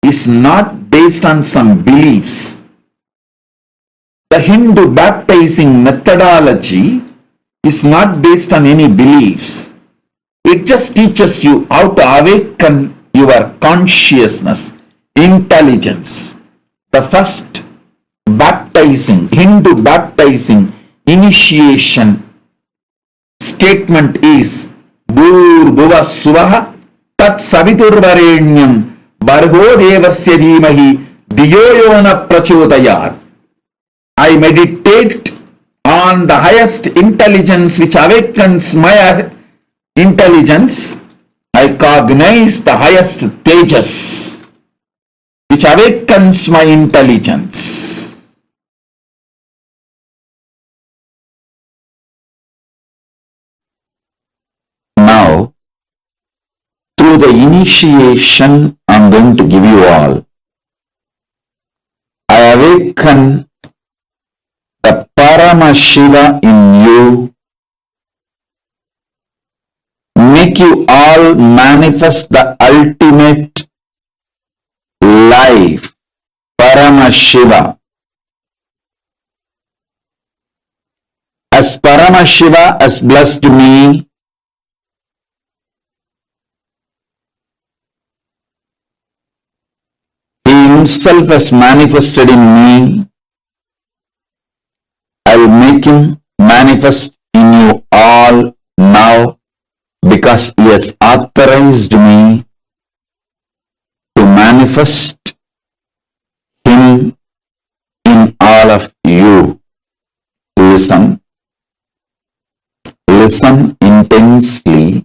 is not based on some beliefs. The Hindu baptizing methodology is not based on any beliefs. It just teaches you how to awaken your consciousness, intelligence. The first baptizing, Hindu baptizing initiation statement is Bhurbuva Suvaha Tat Saviturvarenyam Bhargo Devasya Dhimahi Diyo Yona Prachodayat. I meditate on the highest intelligence which awakens my intelligence. I cognize the highest tejas which awakens my intelligence. Now, through the initiation I'm going to give you all, I awaken the Paramashiva in you, make you all manifest the ultimate life, Paramashiva. As Paramashiva has blessed me, He Himself has manifested in me, I will make Him manifest in you all now, because He has authorized me to manifest Him in all of you. Listen. Listen intensely.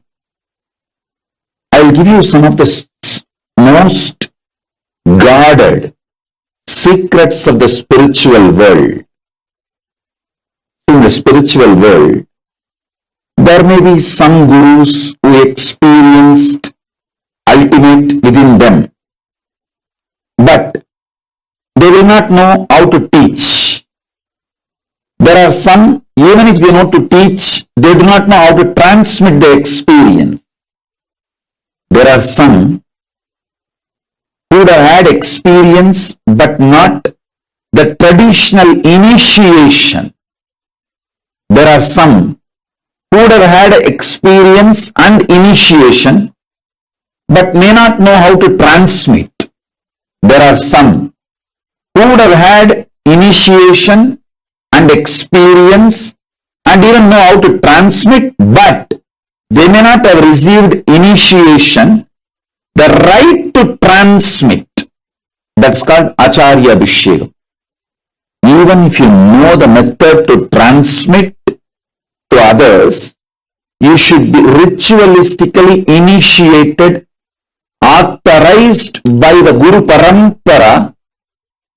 I will give you some of the most guarded secrets of the spiritual world. In the spiritual world, there may be some gurus who experienced ultimate within them, but they will not know how to teach. There are some, even if they know to teach, they do not know how to transmit the experience. There are some who would have had experience but not the traditional initiation. There are some who would have had experience and initiation but may not know how to transmit. There are some who would have had initiation and experience and even know how to transmit, but they may not have received initiation, the right to transmit. That's called Acharya Abhishekam. Even if you know the method to transmit to others, you should be ritualistically initiated, authorized by the Guru Parampara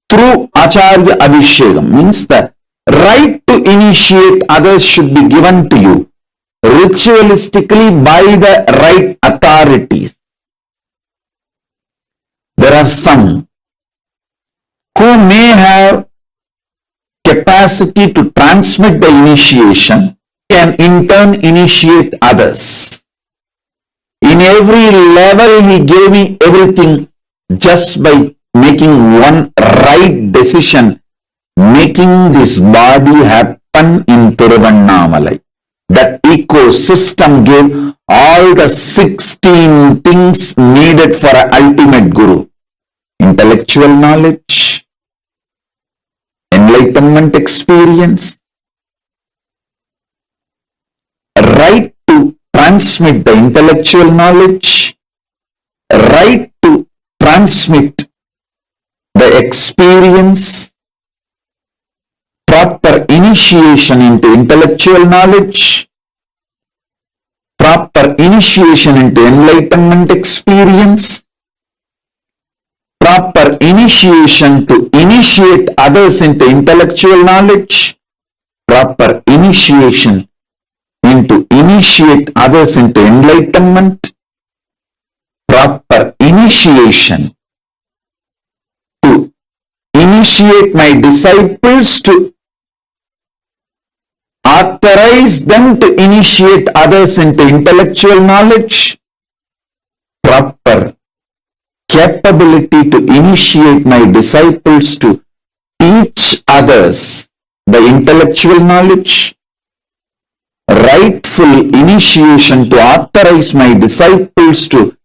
through Acharya Abhishekam. Means the right to initiate others should be given to you ritualistically by the right authorities. There are some who may have capacity to transmit the initiation and in turn initiate others. In every level, He gave me everything just by making one right decision, making this body happen in Tiruvannamalai. That ecosystem gave all the 16 things needed for an ultimate guru. Intellectual knowledge, enlightenment experience, right to transmit the intellectual knowledge, right to transmit the experience, proper initiation into intellectual knowledge, proper initiation into enlightenment experience, proper initiation to initiate others into intellectual knowledge, proper initiation into initiate others into enlightenment, proper initiation to initiate my disciples to authorize them to initiate others into intellectual knowledge, proper capability to initiate my disciples to teach others the intellectual knowledge, rightful initiation to authorize my disciples to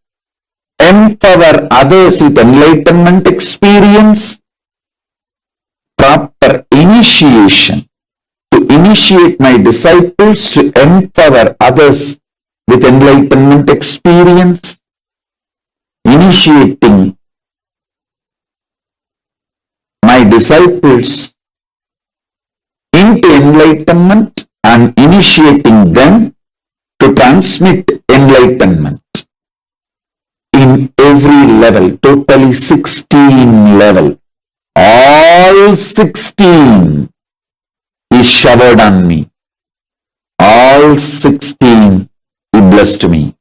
empower others with enlightenment experience, proper initiation to initiate my disciples to empower others with enlightenment experience, initiating my disciples into enlightenment and initiating them to transmit enlightenment in every level, totally 16 level. All 16 is showered on me. All 16 he blessed me.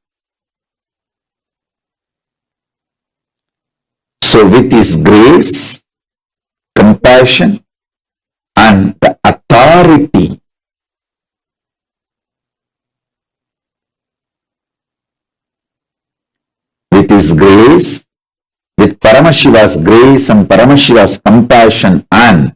So with his grace, compassion, and the authority, with his grace, with Paramashiva's grace and Paramashiva's compassion and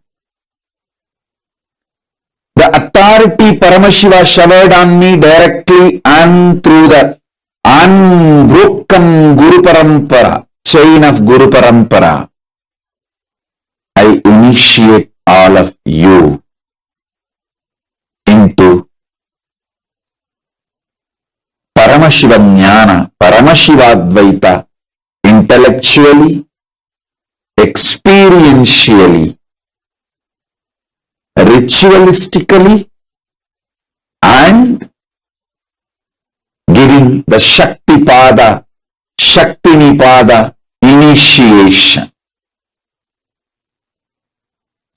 the authority Paramashiva showered on me directly and through the unbroken Guru Parampara, chain of Guru Parampara, I initiate all of you into Paramashiva Jnana, Paramashiva Advaita, intellectually, experientially, ritualistically, and giving the Shakti Pada, Shakti Nipada initiation.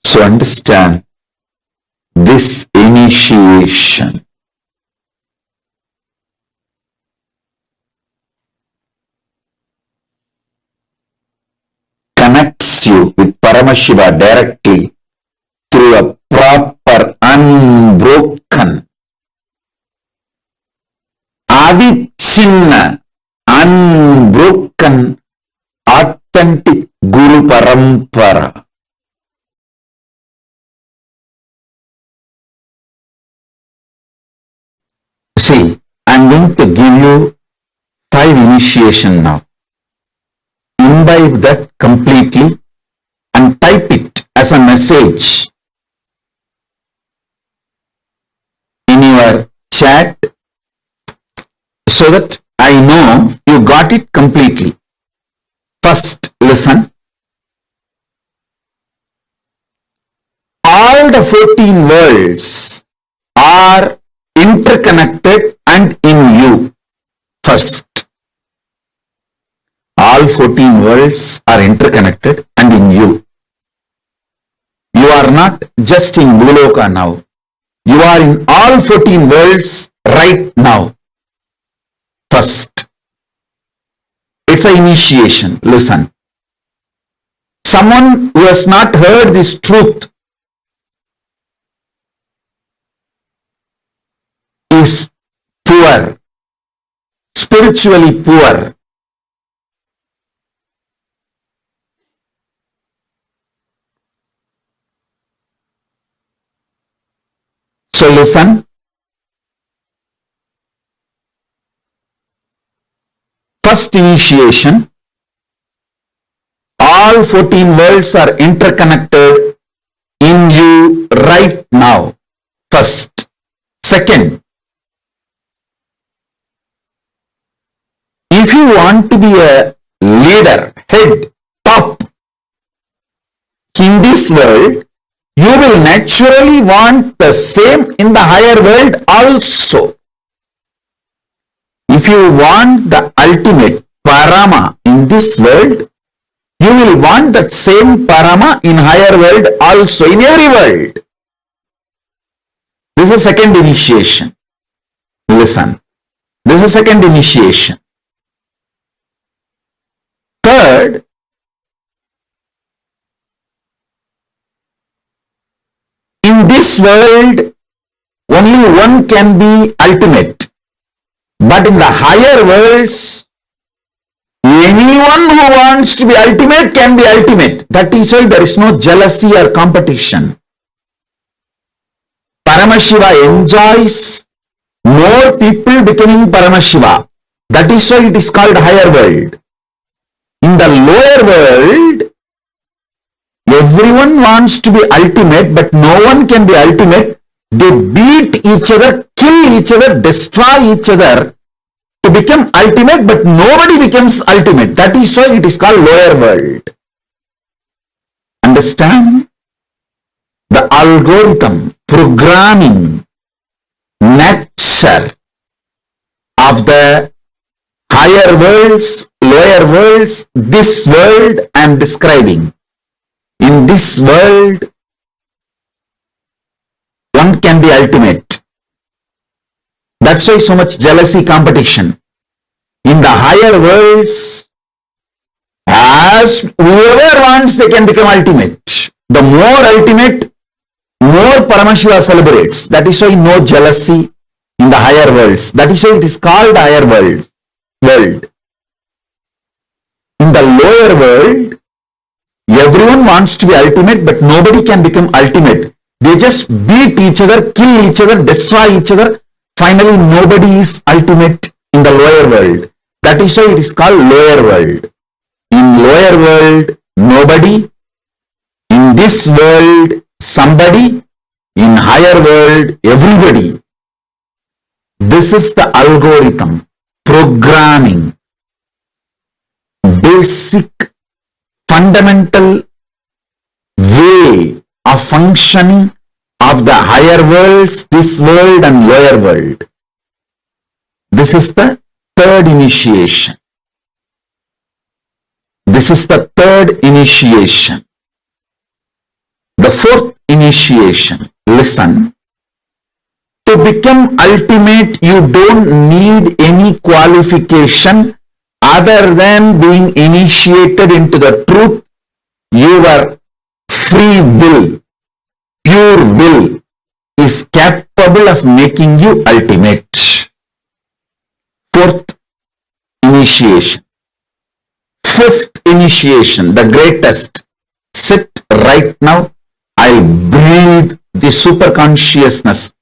So understand this initiation connects you with Paramashiva directly through a proper, unbroken, avichinna, unbroken, authentic Guru Parampara. See, I'm going to give you 5 initiation now. Imbibe that completely and type it as a message in your chat so that I know you got it completely. First, listen. All the 14 worlds are interconnected and in you. First, all 14 worlds are interconnected and in you. You are not just in Bhuloka now. You are in all 14 worlds right now. First, it's an initiation. Listen. Someone who has not heard this truth is poor, spiritually poor. So listen. First initiation. All 14 worlds are interconnected in you right now. First. Second, if you want to be a leader, head, top in this world, you will naturally want the same in the higher world also. If you want the ultimate Parama in this world, you will want that same Parama in higher world also, in every world. This is second initiation. Listen. This is second initiation. Third, in this world, only one can be ultimate. But in the higher worlds, anyone who wants to be ultimate can be ultimate. That is why there is no jealousy or competition. Paramashiva enjoys more people becoming Paramashiva. That is why it is called higher world. In the lower world, everyone wants to be ultimate, but no one can be ultimate. They beat each other, kill each other, destroy each other to become ultimate, but nobody becomes ultimate. That is why it is called lower world. Understand? The algorithm, programming, nature of the higher worlds, lower worlds, this world I am describing. In this world, one can be ultimate. That's why so much jealousy, competition. In the higher worlds, as whoever wants, they can become ultimate. The more ultimate, more Paramashiva celebrates. That is why no jealousy in the higher worlds. That is why it is called higher world. In the lower world, everyone wants to be ultimate, but nobody can become ultimate. They just beat each other, kill each other, destroy each other. Finally, nobody is ultimate in the lower world. That is why it is called lower world. In lower world, nobody. In this world, somebody. In higher world, everybody. This is the algorithm, programming, basic, fundamental way of functioning of the higher worlds, this world and lower world. This is the third initiation. This is the third initiation. The fourth initiation. Listen. To become ultimate, you don't need any qualification other than being initiated into the truth. Your free will, pure will, is capable of making you ultimate. Fourth initiation. Fifth initiation, the greatest. Sit right now. I'll breathe the super consciousness,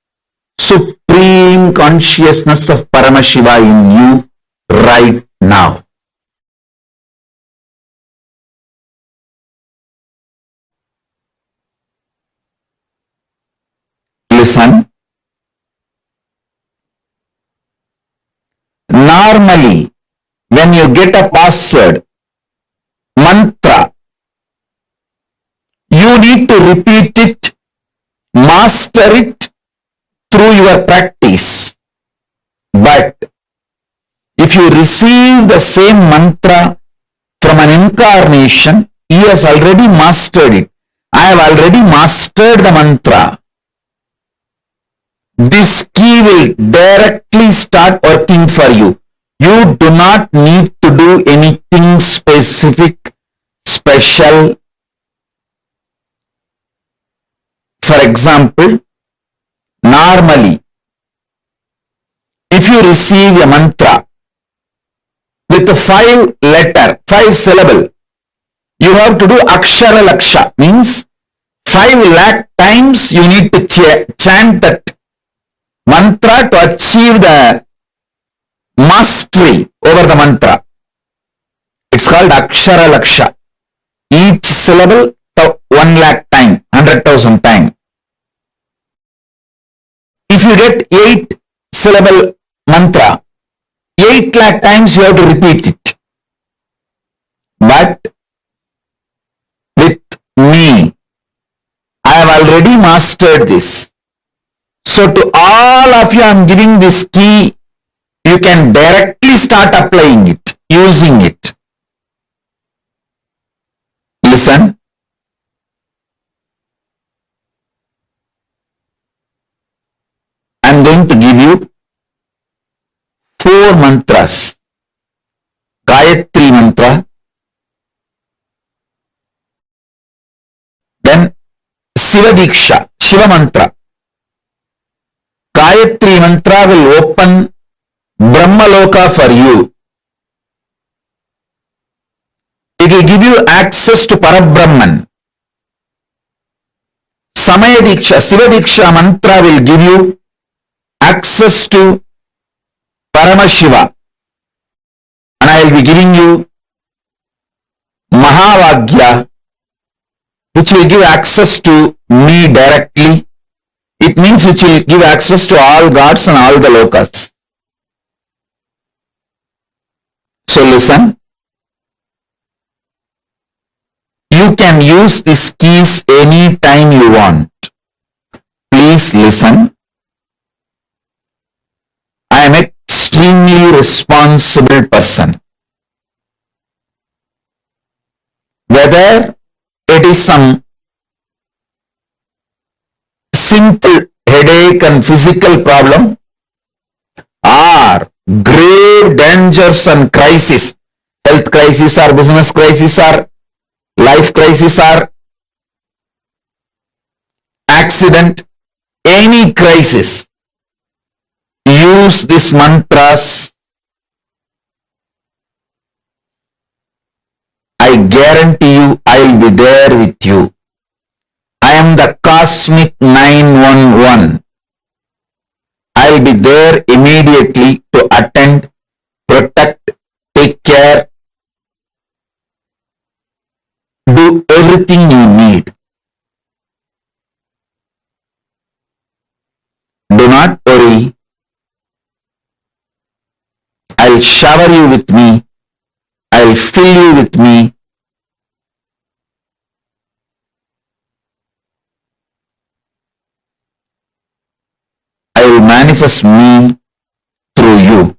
supreme consciousness of Paramashiva in you right now. Listen. Normally, when you get a password, mantra, you need to repeat it, master it through your practice. But if you receive the same mantra from an incarnation, he has already mastered it. I have already mastered the mantra. This key will directly start working for you. You do not need to do anything specific, special. For example, normally, if you receive a mantra with a 5 syllable, you have to do akshara laksha, means 5 lakh times you need to chant that mantra to achieve the mastery over the mantra. It's called akshara laksha. Each syllable 1 lakh time, 100,000 times. If you get 8 syllable mantra, 8 lakh times you have to repeat it. But with me, I have already mastered this. So to all of you, I am giving this key. You can directly start applying it, using it. Listen. I am going to give you 4 mantras. Gayatri mantra, then Shiva Dīkṣā, Shiva mantra. Gayatri mantra will open Brahmaloka for you. It will give you access to Parabrahman. Samaya Dīkṣā, Shiva Dīkṣā mantra will give you access to Paramashiva. And I will be giving you Mahavagya, which will give access to me directly. It means which will give access to all gods and all the lokas. So listen. You can use these keys any time you want. Please listen. I am extremely responsible person. Whether it is some simple headache and physical problem or grave dangers and crisis, health crisis or business crisis or life crisis or accident, any crisis, use these mantras. I guarantee you I will be there with you. I am the cosmic 911. I will be there immediately to attend, protect, take care, do everything you need. Do not worry. I will shower you with me. I will fill you with me. I will manifest me through you.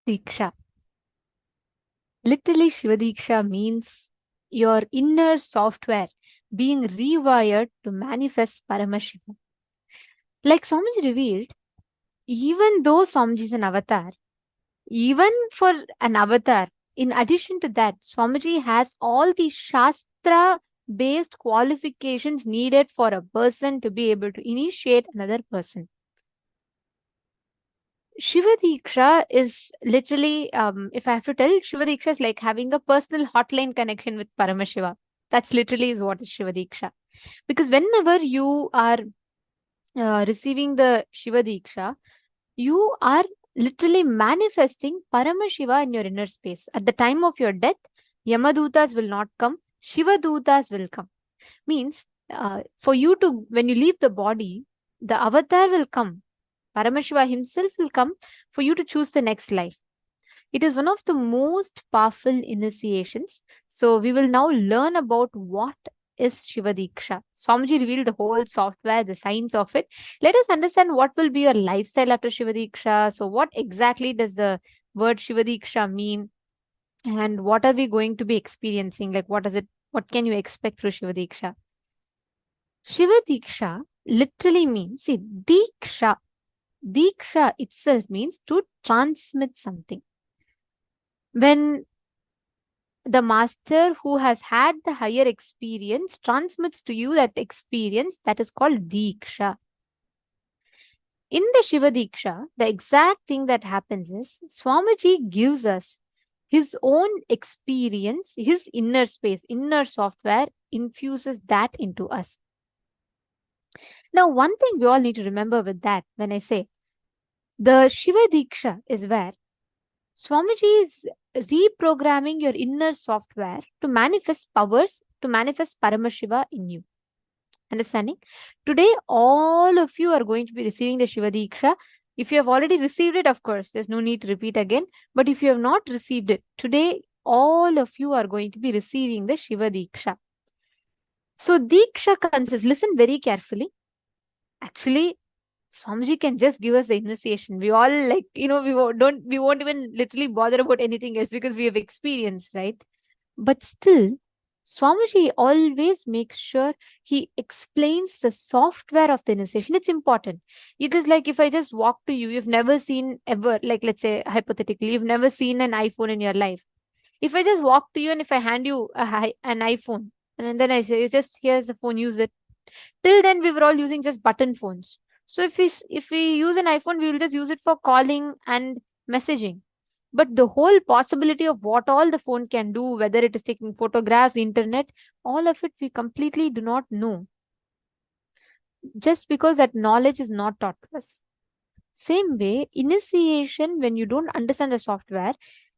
Diksha. Literally, Shiva Diksha means your inner software being rewired to manifest Paramashivoham. Like Swamiji revealed, even though Swamiji is an avatar, even for an avatar, in addition to that, Swamiji has all the Shastra based qualifications needed for a person to be able to initiate another person. Shiva Diksha is literally, if I have to tell, Shiva Diksha is like having a personal hotline connection with Paramashiva. That's literally is what is Shiva Diksha. Because whenever you are receiving the Shiva Diksha, you are literally manifesting Paramashiva in your inner space. At the time of your death, Yamadutas will not come, Shiva Dutas will come. Means, for you to, when you leave the body, the avatar will come. Paramashiva himself will come for you to choose the next life. It is one of the most powerful initiations. So we will now learn about what is Shiva Diksha. Swamiji revealed the whole software, the science of it. Let us understand what will be your lifestyle after Shiva Diksha. So what exactly does the word Shiva Diksha mean? And what are we going to be experiencing? Like what can you expect through Shiva Diksha? Shiva Diksha literally means, see, Diksha. Diksha itself means to transmit something. When the master who has had the higher experience transmits to you that experience, that is called Diksha. In the Shiva Diksha, the exact thing that happens is Swamiji gives us his own experience, his inner space, inner software, infuses that into us. Now, one thing we all need to remember with that, when I say the Shiva Diksha is where Swamiji is reprogramming your inner software to manifest powers, to manifest Paramashiva in you. Understanding? Today, all of you are going to be receiving the Shiva Diksha. If you have already received it, of course, there's no need to repeat again. But if you have not received it, today, all of you are going to be receiving the Shiva Diksha. So, Diksha consists, listen very carefully. Actually, Swamiji can just give us the initiation. We all we won't even literally bother about anything else because we have experience, right? But still, Swamiji always makes sure he explains the software of the initiation. It's important. It is like if I just walk to you, you've never seen ever, like let's say hypothetically, you've never seen an iPhone in your life. If I just walk to you and if I hand you an iPhone and then I say, just here's the phone, use it. Till then, we were all using just button phones. So if we use an iPhone, we will just use it for calling and messaging. But the whole possibility of what all the phone can do, whether it is taking photographs, internet, all of it we completely do not know. Just because that knowledge is not taught to us. Same way, initiation, when you don't understand the software,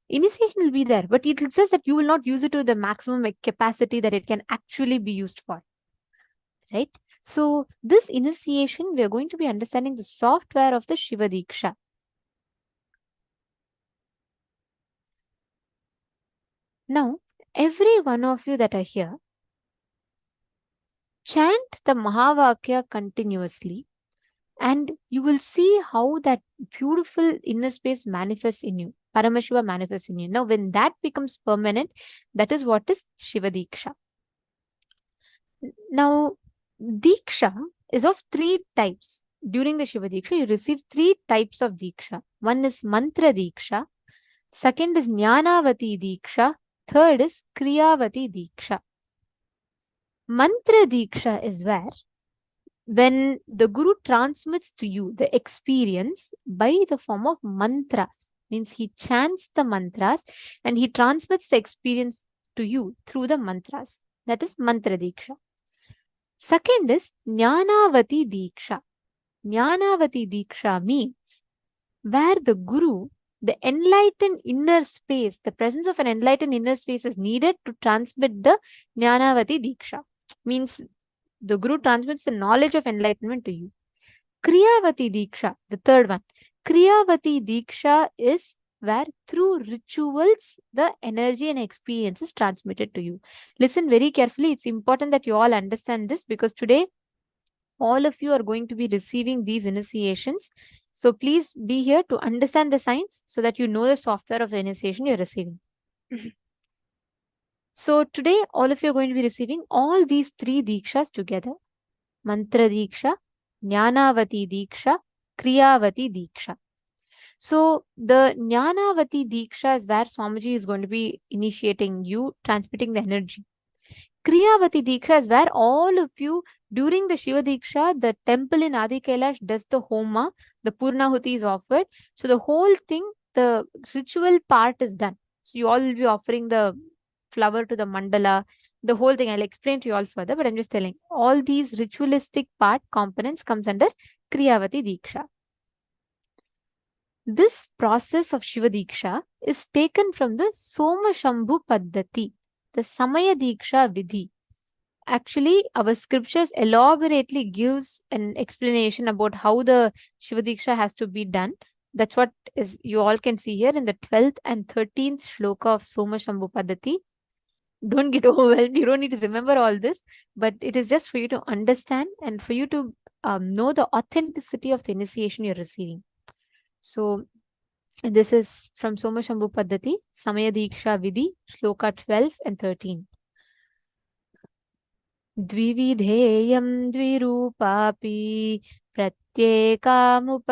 initiation will be there, but it's just that you will not use it to the maximum capacity that it can actually be used for. Right? So this initiation, we are going to be understanding the software of the Shiva Diksha. Now, every one of you that are here, chant the Mahavakya continuously and you will see how that beautiful inner space manifests in you. Paramashiva manifests in you. Now, when that becomes permanent, that is what is Shiva Diksha. Now, Diksha is of 3 types. During the Shiva Diksha, you receive 3 types of Diksha. One is Mantra Diksha. Second is Jnanavati Diksha. Third is Kriyavati Diksha. Mantra Diksha is where when the Guru transmits to you the experience by the form of mantras. Means he chants the mantras and he transmits the experience to you through the mantras. That is Mantra Diksha. Second is Jnanavati Diksha. Jnanavati Diksha means where the Guru, the enlightened inner space, the presence of an enlightened inner space is needed to transmit the Jnanavati Diksha. Means the Guru transmits the knowledge of enlightenment to you. Kriyavati Diksha, the third one. Kriyavati Diksha is where through rituals, the energy and experience is transmitted to you. Listen very carefully. It's important that you all understand this because today, all of you are going to be receiving these initiations. So please be here to understand the science so that you know the software of the initiation you're receiving. So today, all of you are going to be receiving all these 3 Dikshas together. Mantra Diksha, Jnanavati Diksha, Kriyavati Diksha. So the Jnanavati Diksha is where Swamiji is going to be initiating you, transmitting the energy. Kriyavati Diksha is where all of you, during the Shiva Diksha, the temple in Adi Kailash does the Homa, the Purnahuti is offered. So the whole thing, the ritual part is done. So you all will be offering the flower to the mandala, the whole thing. I'll explain to you all further, but I'm just telling. All these ritualistic part components comes under Kriyavati Diksha. This process of Shiva Diksha is taken from the Soma Shambhu Paddhati, the Samaya Diksha Vidhi. Actually, our scriptures elaborately gives an explanation about how the Shiva Diksha has to be done. That's what is you all can see here in the 12th and 13th shloka of Soma Shambhu Paddhati. Don't get overwhelmed. You don't need to remember all this, but it is just for you to understand and for you to know the authenticity of the initiation you're receiving. So this is from Soma Shambhu Paddhati, Samaya Diksha Vidhi, shloka 12 and 13. Dvividheyam dvirupapi pratyekam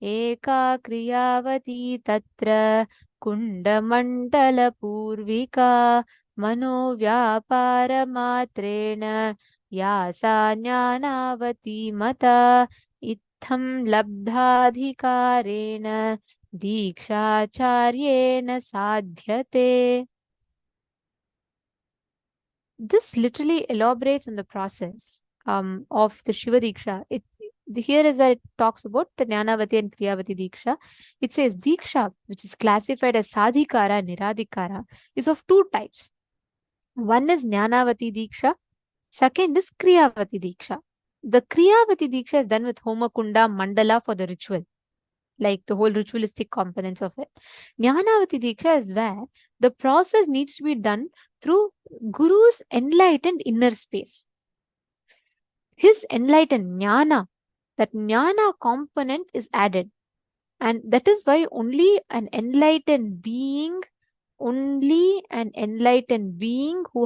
eka kriyavati tatra kundamandala purvika manovyapara matrena yasa jnanavati mata itham labdhadhikarena dikshacharyena sadhyate. This literally elaborates on the process of the Shiva Diksha. Here is where it talks about the Jnanavati and Kriyavati Diksha. It says Diksha, which is classified as Sadhikara, Niradhikara, is of 2 types. One is Jnanavati Diksha, second is Kriyavati Diksha. The Kriyavati Diksha is done with Homakunda, Mandala for the ritual, like the whole ritualistic components of it. Jnanavati Diksha is where the process needs to be done through Guru's enlightened inner space. His enlightened Jnana, that Jnana component is added. And that is why only an enlightened being who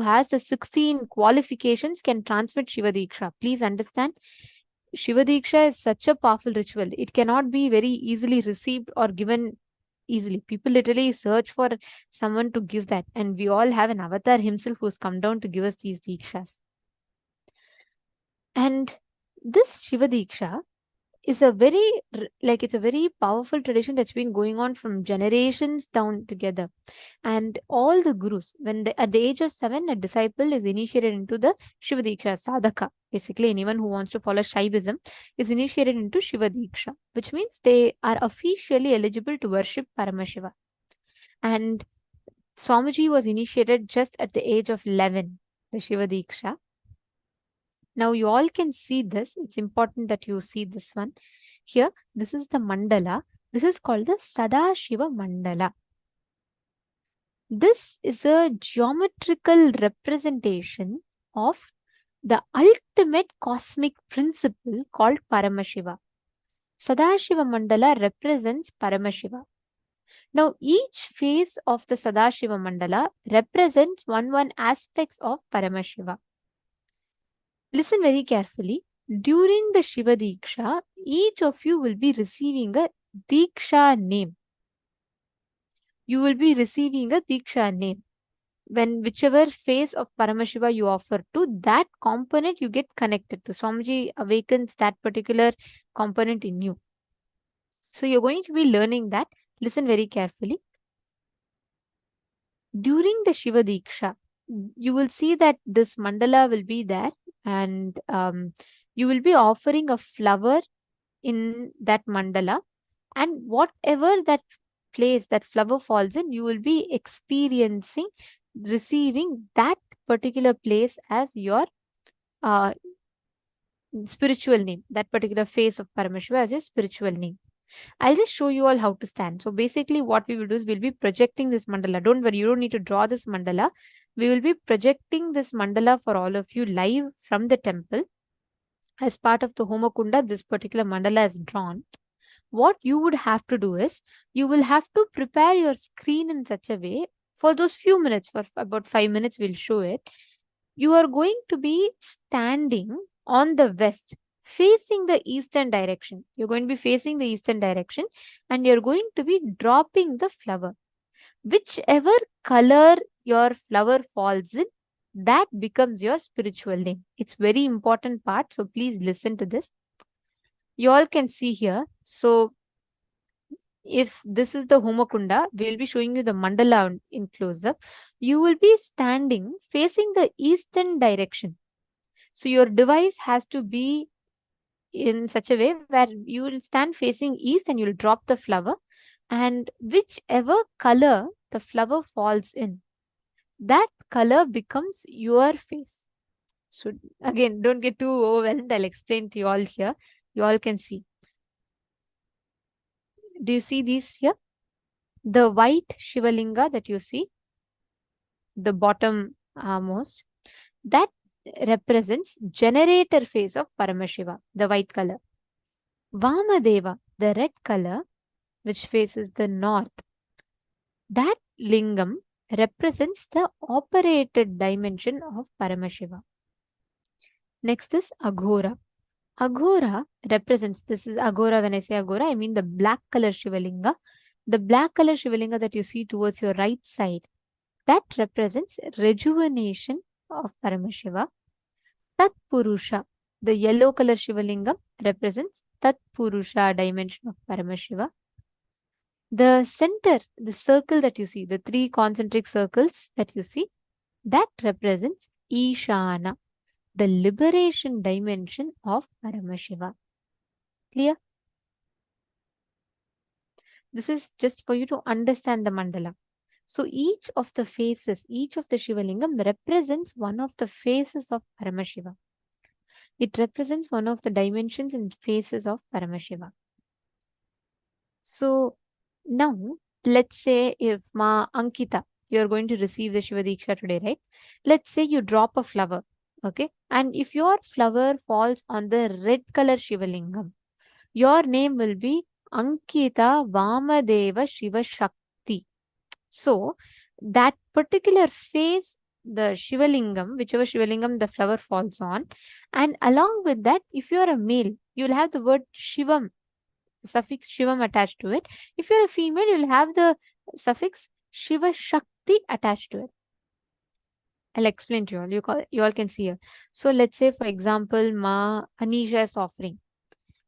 has the 16 qualifications can transmit Shiva Diksha. Please understand, Shiva Diksha is such a powerful ritual. It cannot be very easily received or given easily. People literally search for someone to give that. And we all have an avatar himself who's come down to give us these Dikshas. And this Shiva Diksha is it's a very powerful tradition that's been going on from generations down together. And all the gurus, at the age of 7, a disciple is initiated into the Shiva Diksha, sadhaka. Basically, anyone who wants to follow Shaivism is initiated into Shiva Diksha, which means they are officially eligible to worship Paramashiva. And Swamiji was initiated just at the age of 11, the Shiva Diksha. Now you all can see this. It's important that you see this one. Here, this is the mandala. This is called the Sadashiva Mandala. This is a geometrical representation of the ultimate cosmic principle called Paramashiva. Sadashiva Mandala represents Paramashiva. Now, each face of the Sadashiva Mandala represents one aspects of Paramashiva. Listen very carefully. During the Shiva Diksha, each of you will be receiving a Diksha name. You will be receiving a Diksha name. When whichever face of Paramashiva you offer to, that component you get connected to. Swamiji awakens that particular component in you. So you're going to be learning that. Listen very carefully. During the Shiva Diksha, you will see that this mandala will be there, and you will be offering a flower in that mandala, and whatever that place that flower falls in, you will be receiving that particular place as your spiritual name, that particular face of Paramashiva as your spiritual name. I'll just show you all how to stand. So basically what we will do is we'll be projecting this mandala. Don't worry, you don't need to draw this mandala. We will be projecting this mandala for all of you live from the temple. as part of the Homakunda, this particular mandala is drawn. What you would have to do is, you will have to prepare your screen in such a way, for those few minutes, for about 5 minutes, we'll show it. You are going to be standing on the west, facing the eastern direction. You're going to be facing the eastern direction, and you're going to be dropping the flower. Whichever color your flower falls in, that becomes your spiritual name. It's very important part, so please listen to this. You all can see here. So if this is the Homakunda, we'll be showing you the mandala in close-up. You will be standing facing the eastern direction. So your device has to be in such a way where you will stand facing east and you'll drop the flower, and whichever color the flower falls in, that color becomes your face. So again, don't get too overwhelmed. I'll explain to you all here. You all can see. Do you see these here? The white Shivalinga that you see, the bottom most, that represents generator face of Paramashiva, the white color. Vamadeva, the red color, which faces the north, that lingam represents the operated dimension of Paramashiva. Next is Aghora. Aghora represents, this is Aghora, when I say Aghora, I mean the black color Shivalinga. The black color Shivalinga that you see towards your right side, that represents rejuvenation of Paramashiva. Tat Purusha, the yellow color Shivalinga, represents Tat Purusha dimension of Paramashiva. The center, the circle that you see, the 3 concentric circles that you see, that represents Ishana, the liberation dimension of Paramashiva. Clear? This is just for you to understand the mandala. So each of the faces, each of the Shivalingam represents one of the faces of Paramashiva. It represents one of the dimensions and faces of Paramashiva. So now, let's say if Ma Ankita, you're going to receive the Shiva Dīkṣā today, right? Let's say you drop a flower, okay? And if your flower falls on the red color Shivalingam, your name will be Ankita Vamadeva Shiva Shakti. So that particular face, the Shivalingam, whichever Shivalingam the flower falls on, and along with that, if you are a male, you'll have the word Shivam, the suffix Shivam attached to it. If you're a female, you'll have the suffix Shiva Shakti attached to it. I'll explain to you all. You all can see here. So let's say, for example, Ma Anisha is offering,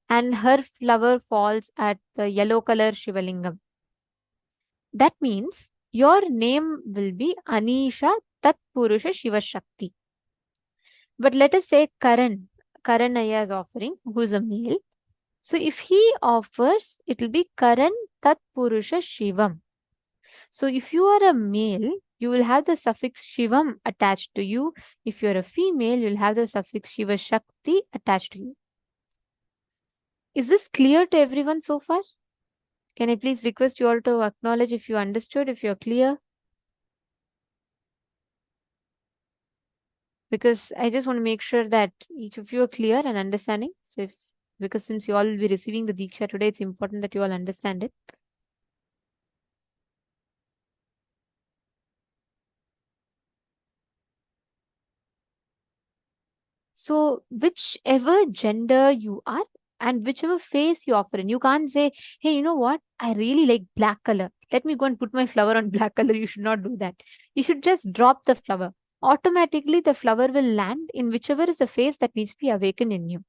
and her flower falls at the yellow color Shivalingam. That means your name will be Anisha Tat Purusha Shiva Shakti. But let us say Karanaya is offering, who is a male. So if he offers, it will be Karan Tat Purusha Shivam. So if you are a male, you will have the suffix Shivam attached to you. If you are a female, you will have the suffix Shiva Shakti attached to you. Is this clear to everyone so far? Can I please request you all to acknowledge if you understood, if you're clear? Because I just want to make sure that each of you are clear and understanding. So because since you all will be receiving the Diksha today, it's important that you all understand it. So whichever gender you are and whichever face you offer in, you can't say, hey, you know what? I really like black color. Let me go and put my flower on black color. You should not do that. You should just drop the flower. Automatically, the flower will land in whichever is the face that needs to be awakened in you.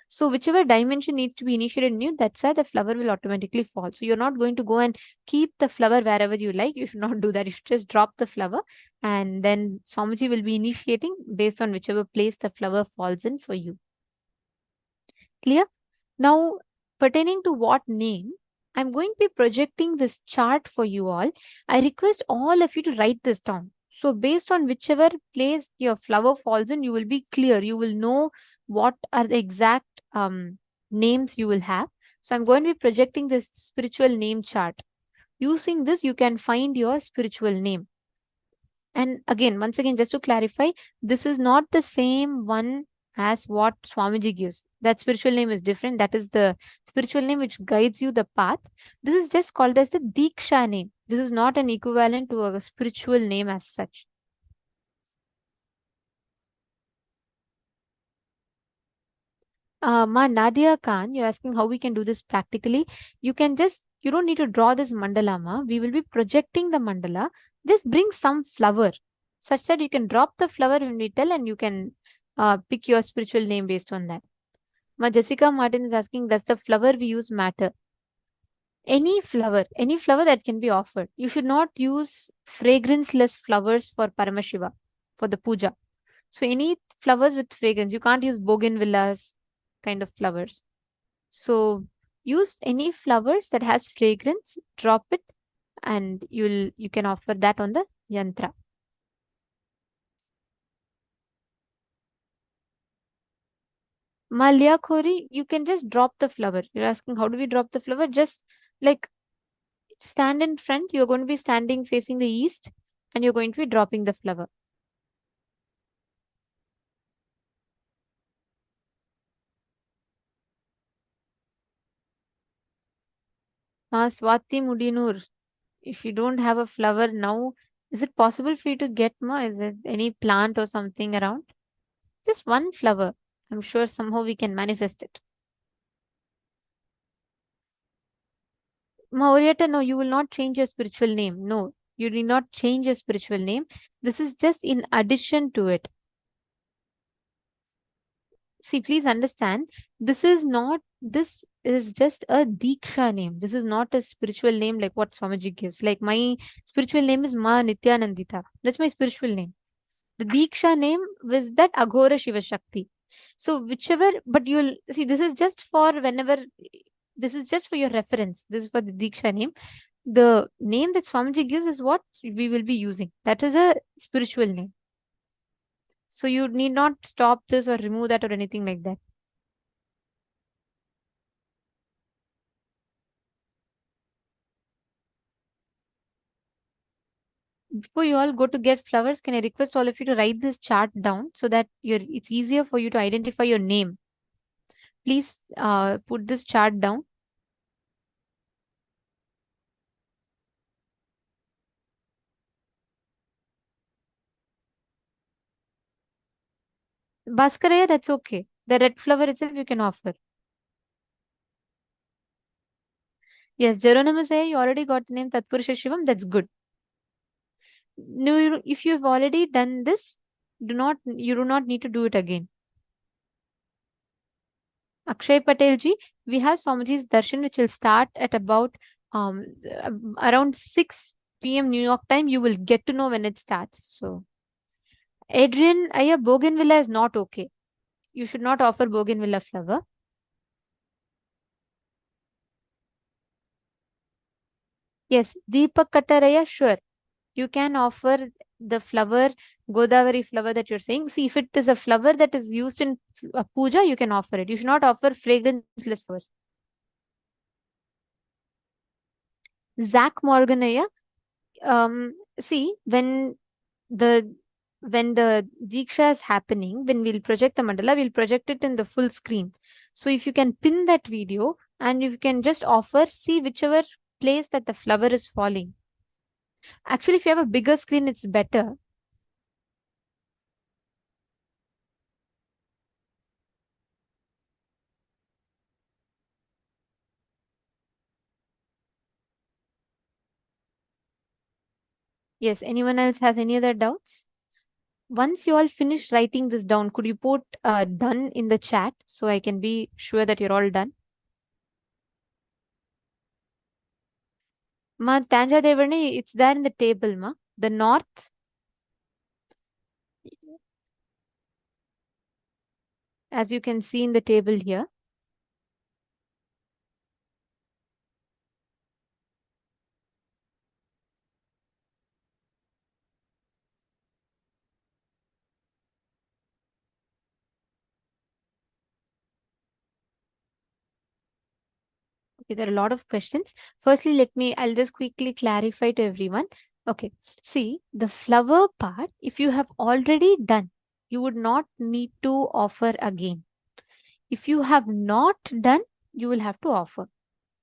So whichever dimension needs to be initiated in you, that's why the flower will automatically fall. So you're not going to go and keep the flower wherever you like. You should not do that. You should just drop the flower, and then Swamiji will be initiating based on whichever place the flower falls in for you. Clear? Now, pertaining to what name, I'm going to be projecting this chart for you all. I request all of you to write this down. So based on whichever place your flower falls in, you will be clear. You will know what are the exact names you will have. So I'm going to be projecting this spiritual name chart. Using this, you can find your spiritual name. And again, once again, just to clarify, this is not the same one as what Swami G gives. That spiritual name is different. That is the spiritual name which guides you the path. This is just called as the Diksha name. This is not an equivalent to a spiritual name as such. Ma Nadia Khan, you're asking how we can do this practically. You don't need to draw this mandala, ma. We will be projecting the mandala. Just bring some flower such that you can drop the flower when we tell and you can pick your spiritual name based on that. Ma Jessica Martin is asking, does the flower we use matter? Any flower that can be offered. You should not use fragrance-less flowers for Paramashiva, for the puja. So any flowers with fragrance, you can't use bougainvilleas kind of flowers. So use any flowers that has fragrance, drop it, and you can offer that on the yantra. Malia Khori, you can just drop the flower. You're asking how do we drop the flower? Just like stand in front. You're going to be standing facing the east and you're going to be dropping the flower. Swati Mudinur, if you don't have a flower now, is it possible for you to get more? Is there any plant or something around? Just one flower. I'm sure somehow we can manifest it. Mauriata, no, you will not change your spiritual name. No, you need not change your spiritual name. This is just in addition to it. See, please understand, this is just a Diksha name. This is not a spiritual name like what Swami G gives. Like my spiritual name is Ma Nithyanandita. That's my spiritual name. The Diksha name was that Aghora Shiva Shakti. So whichever, but you'll see, this is just for this is just for your reference. This is for the Diksha name. The name that Swamiji gives is what we will be using. That is a spiritual name. So you need not stop this or remove that or anything like that. Before you all go to get flowers, can I request all of you to write this chart down so that it's easier for you to identify your name. Please put this chart down. Bhaskaraya, that's okay. The red flower itself you can offer. Yes, Geronimousaya, you already got the name Tatpurusha Shivam, that's good. No, if you've already done this, you do not need to do it again. Akshay Patel ji, we have Swamiji's Darshan, which will start at about around 6 p.m. New York time. You will get to know when it starts. So, Adrian, bougainvillea is not okay. You should not offer bougainvillea flower. Yes, Deepak Kattaraya, sure. You can offer the flower, Godavari flower that you're saying. See, if it is a flower that is used in a puja, you can offer it. You should not offer fragranceless flowers. Zach Morganaya, see, when the Diksha is happening, when we'll project the mandala, we'll project it in the full screen. So if you can pin that video and if you can just offer, see whichever place that the flower is falling. Actually, if you have a bigger screen, it's better. Yes, anyone else has any other doubts? Once you all finish writing this down, could you put done in the chat so I can be sure that you're all done? Ma Tanja Devarni, it's there in the table, ma. The north. As you can see in the table here. Okay, there are a lot of questions. Firstly, I'll just quickly clarify to everyone. Okay, see, the flower part, if you have already done, You would not need to offer again. If you have not done, you will have to offer.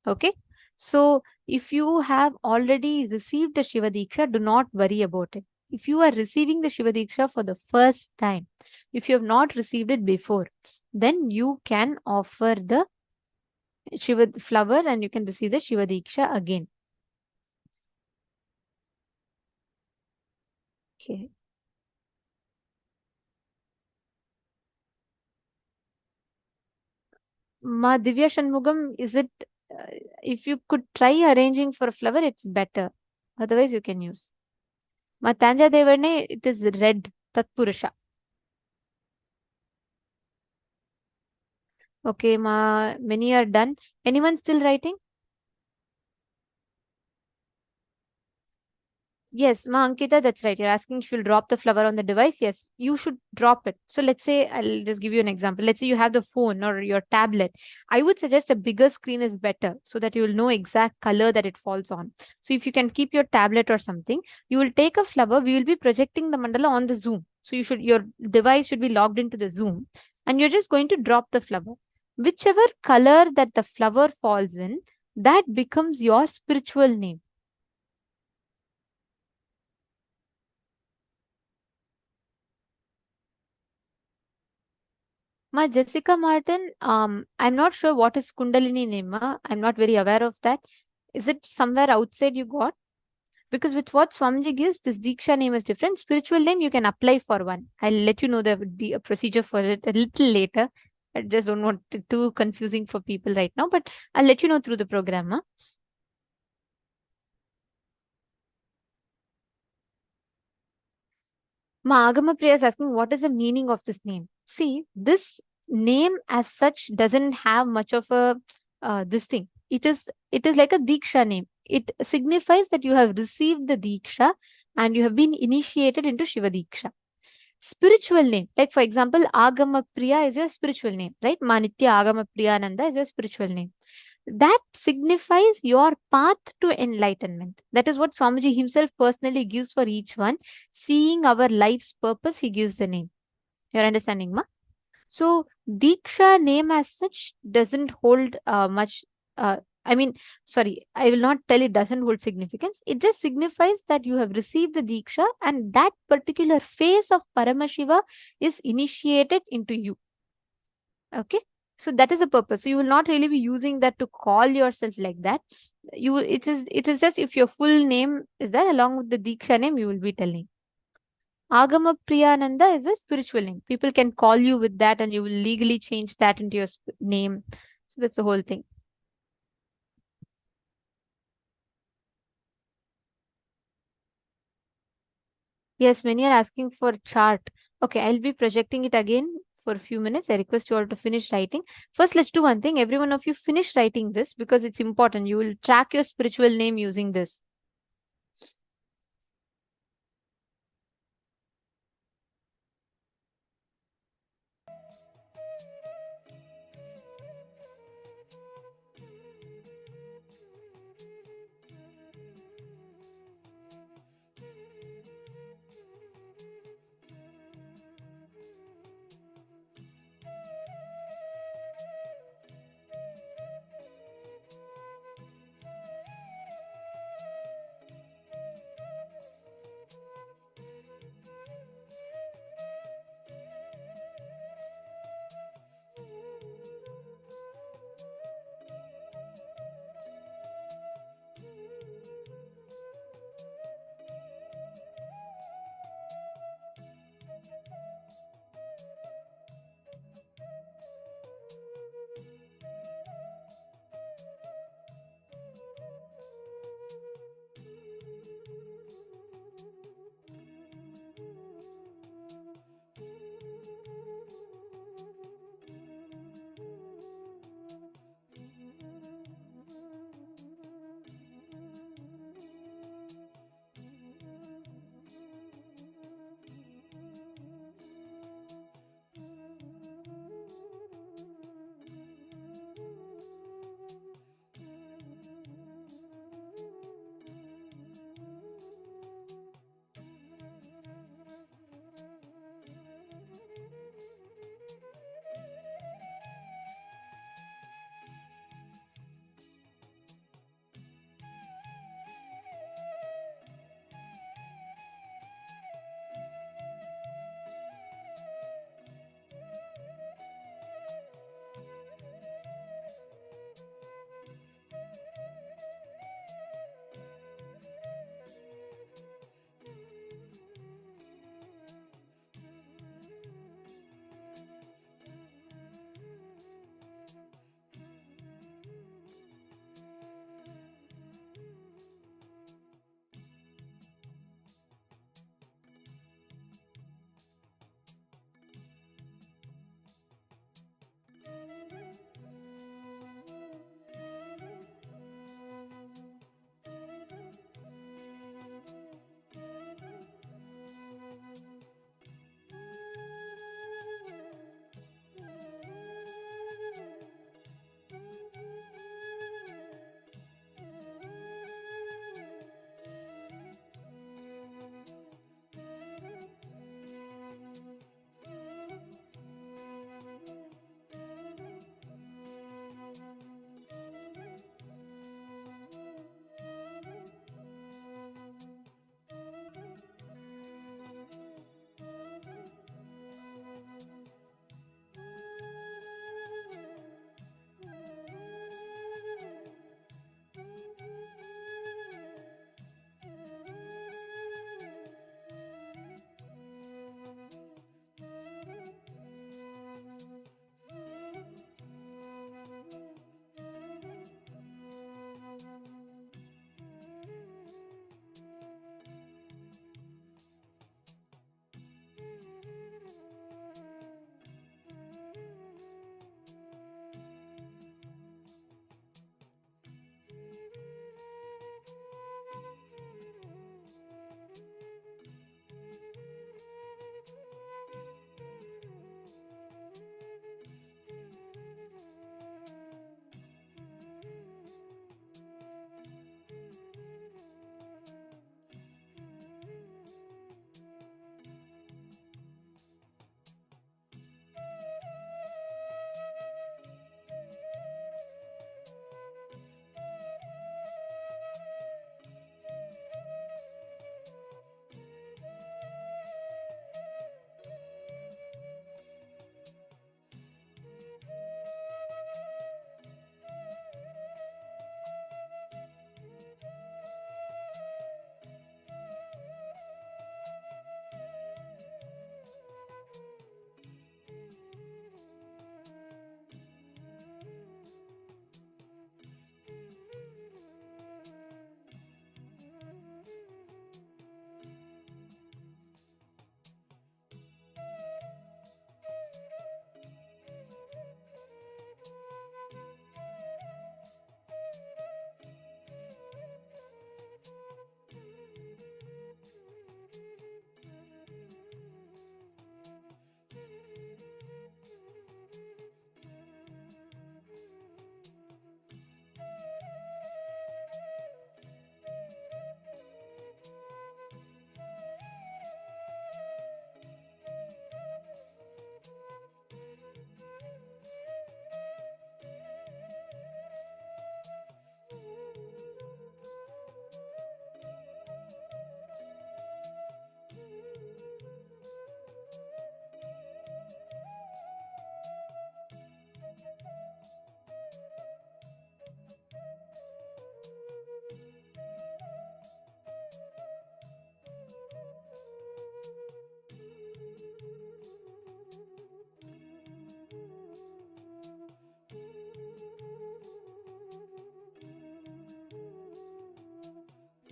Okay. So if you have already received the Shiva Diksha, do not worry about it. If you are receiving the Shiva Diksha for the first time, if you have not received it before, then you can offer the Shiva flower and you can receive the Shiva Diksha again. Okay. Ma Divya Shanmugam, is it, if you could try arranging for a flower, it's better. Otherwise, you can use. Ma Tanja Devane, it is red, Tatpurusha. Okay, ma, many are done. Anyone still writing? Yes, Ma Ankita, that's right. You're asking if you'll drop the flower on the device. Yes, you should drop it. So let's say, I'll just give you an example. Let's say you have the phone or your tablet. I would suggest a bigger screen is better so that you will know exact color that it falls on. So if you can keep your tablet or something, you will take a flower. We will be projecting the mandala on the Zoom. So your device should be logged into the Zoom and you're just going to drop the flower. Whichever color that the flower falls in, that becomes your spiritual name. Ma Jessica Martin, I'm not sure what is Kundalini name. I'm not very aware of that. Is it somewhere outside you got? Because with what Swami G gives, this Diksha name is different. Spiritual name, you can apply for one. I'll let you know the procedure for it a little later. I just don't want it too confusing for people right now, but I'll let you know through the program. Huh? Ma Agama Priya is asking, what is the meaning of this name? See, this name as such doesn't have much of a this thing. It is like a Diksha name. It signifies that you have received the Diksha and you have been initiated into Shiva Diksha. Spiritual name, like for example, Agama Priya is your spiritual name, right? Manitya Agama Priyananda is your spiritual name. That signifies your path to enlightenment. That is what Swamiji himself personally gives for each one. Seeing our life's purpose, he gives the name. You're understanding, ma? So, Diksha name as such doesn't hold much. I will not tell it doesn't hold significance. It just signifies that you have received the Diksha and that particular phase of Paramashiva is initiated into you. Okay. So that is a purpose. So you will not really be using that to call yourself like that. It is just if your full name is there along with the Diksha name, you will be telling. Agama Priyananda is a spiritual name. People can call you with that and you will legally change that into your name. So that's the whole thing. Yes, many are asking for chart. Okay, I'll be projecting it again for a few minutes. I request you all to finish writing. First, let's do one thing. Every one of you finish writing this because it's important. You will track your spiritual name using this.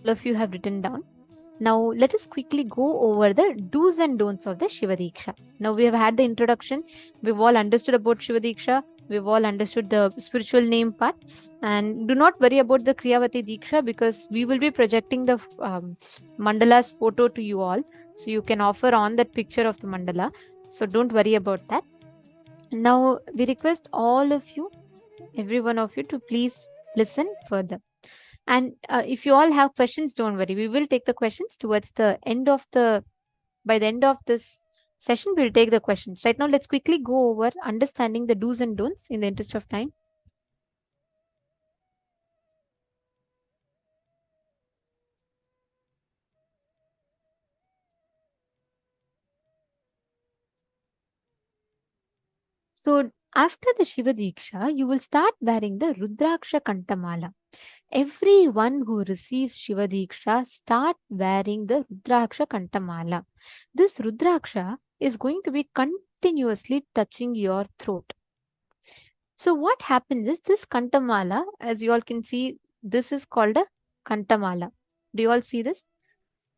of you have written down. Now let us quickly go over the do's and don'ts of the Shiva Diksha. Now we have had the introduction. We've all understood about Shiva Diksha. We've all understood the spiritual name part. And do not worry about the Kriyavati Diksha, because we will be projecting the mandala's photo to you all. So you can offer on that picture of the mandala. So don't worry about that. Now we request all of you, every one of you, to please listen further. And if you all have questions, don't worry. We will take the questions towards the end of by the end of this session, we'll take the questions. Right now, let's quickly go over understanding the do's and don'ts in the interest of time. So after the Shiva Diksha, you will start wearing the Rudraksha Kantamala. Everyone who receives Shiva Diksha start wearing the Rudraksha Kantamala. This Rudraksha is going to be continuously touching your throat. So what happens is this Kantamala, as you all can see, this is called a Kantamala. Do you all see this?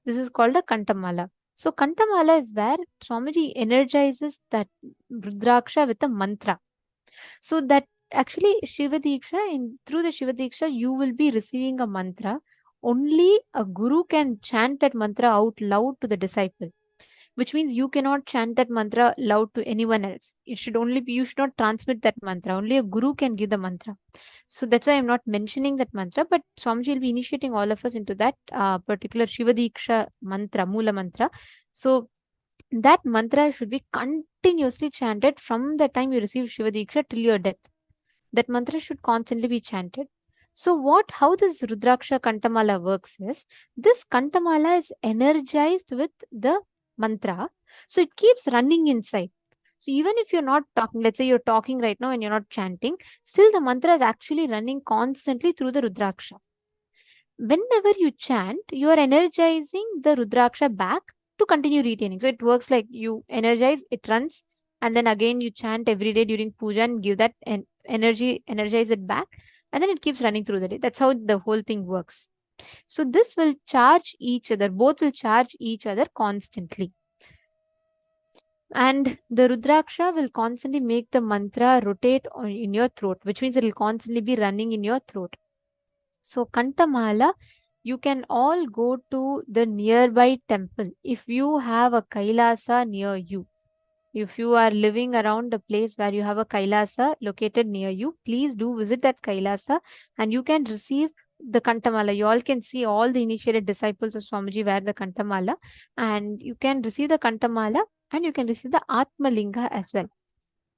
This is called a Kantamala. So Kantamala is where Swamiji energizes that Rudraksha with a mantra. So that actually Shiva Diksha, through the Shiva Diksha, you will be receiving a mantra. Only a guru can chant that mantra out loud to the disciple, which means you cannot chant that mantra loud to anyone else. You should not transmit that mantra. Only a guru can give the mantra. So that's why I'm not mentioning that mantra, but Swamiji will be initiating all of us into that particular Shiva Diksha mantra, Mula mantra. So that mantra should be continuously chanted from the time you receive Shiva Diksha till your death. That mantra should constantly be chanted. So how this Rudraksha Kantamala works is, this Kantamala is energized with the mantra. So it keeps running inside. So even if you're not talking, let's say you're talking right now and you're not chanting, still the mantra is actually running constantly through the Rudraksha. Whenever you chant, you are energizing the Rudraksha back to continue retaining. So it works like you energize, it runs, and then again you chant every day during puja and give that energize it back, and then it keeps running through the day. That's how the whole thing works. So this will charge each other, both will charge each other constantly. And the Rudraksha will constantly make the mantra rotate in your throat, which means it will constantly be running in your throat. So Kantamala, you can all go to the nearby temple. If you have a Kailasa near you, if you are living around a place where you have a Kailasa located near you, please do visit that Kailasa and you can receive the Kantamala. You all can see all the initiated disciples of Swamiji wear the Kantamala, and you can receive the Kantamala and you can receive the Atmalinga as well.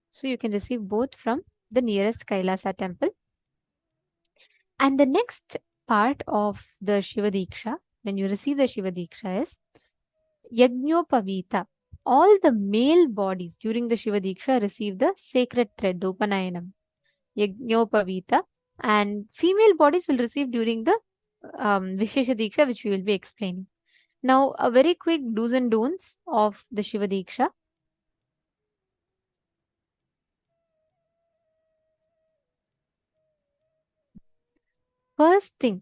So you can receive both from the nearest Kailasa temple. And the next part of the Shiva Diksha, when you receive the Shiva Diksha, is Yagnopavita. All the male bodies during the Shiva Diksha receive the sacred thread, Upanayanam, Yagnopavita, and female bodies will receive during the Vishesha Diksha, which we will be explaining. Now, a very quick do's and don'ts of the Shiva Diksha. First thing,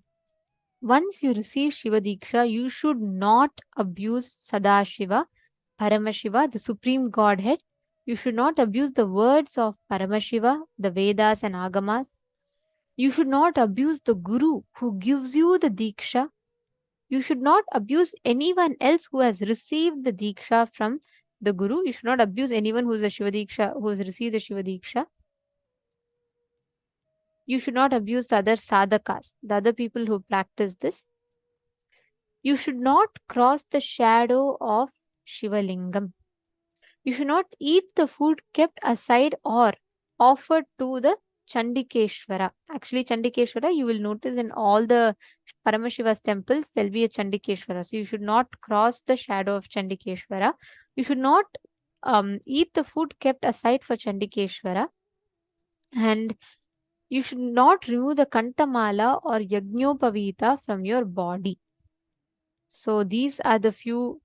once you receive Shiva Diksha, you should not abuse Sadashiva, Paramashiva, the Supreme Godhead. You should not abuse the words of Paramashiva, the Vedas and Agamas. You should not abuse the Guru who gives you the Diksha. You should not abuse anyone else who has received the Diksha from the Guru. You should not abuse anyone who is a Shiva Diksha, who has received the Shiva Diksha. You should not abuse the other sadhakas, the other people who practice this. You should not cross the shadow of Shiva Lingam. You should not eat the food kept aside or offered to the Chandikeshwara. Actually, Chandikeshwara, you will notice in all the Paramashiva's temples, there will be a Chandikeshwara. So you should not cross the shadow of Chandikeshwara. You should not eat the food kept aside for Chandikeshwara. And you should not remove the Kantamala or Yagnopavita from your body. So these are the few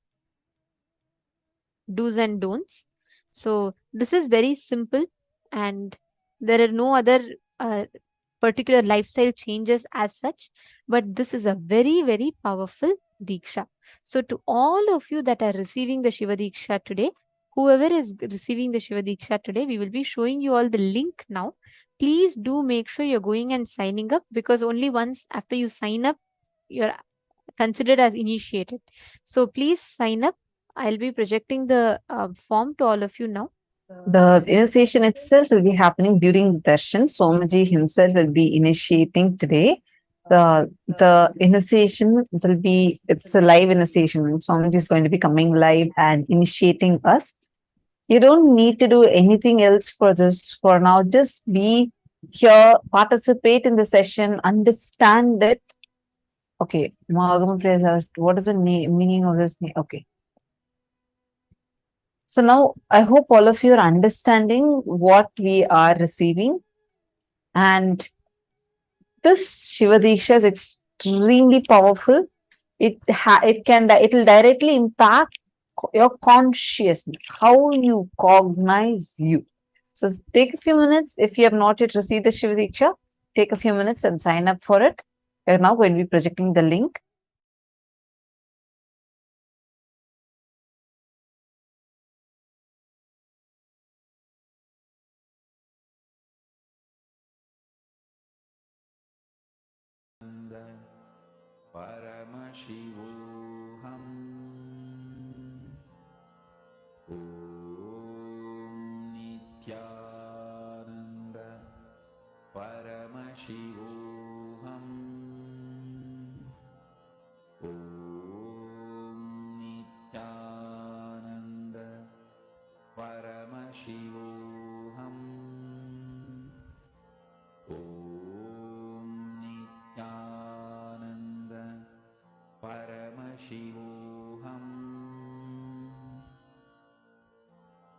do's and don'ts. So this is very simple, and there are no other particular lifestyle changes as such, but this is a very, very powerful Diksha. So to all of you that are receiving the Shiva Diksha today, whoever is receiving the Shiva Diksha today, we will be showing you all the link now. Please do make sure you're going and signing up, because only once after you sign up, you're considered as initiated. So please sign up. I'll be projecting the form to all of you now. The initiation itself will be happening during the darshan. Swami G himself will be initiating today. The initiation will be, it's a live initiation. Swami Ji is going to be coming live and initiating us. You don't need to do anything else for this for now. Just be here, participate in the session, understand it. Okay, Mahagama Prayers asked, what is the meaning of this name? Okay. So now I hope all of you are understanding what we are receiving. And this Shiva Diksha is extremely powerful. It will directly impact your consciousness, how you cognize you. So take a few minutes. If you have not yet received the Shiva Diksha, take a few minutes and sign up for it. We are now going to be projecting the link. Paramashivoham. Om Nithyananda Paramashivoham. Om Nithyananda Paramashivoham. Om Nithyananda Paramashivoham.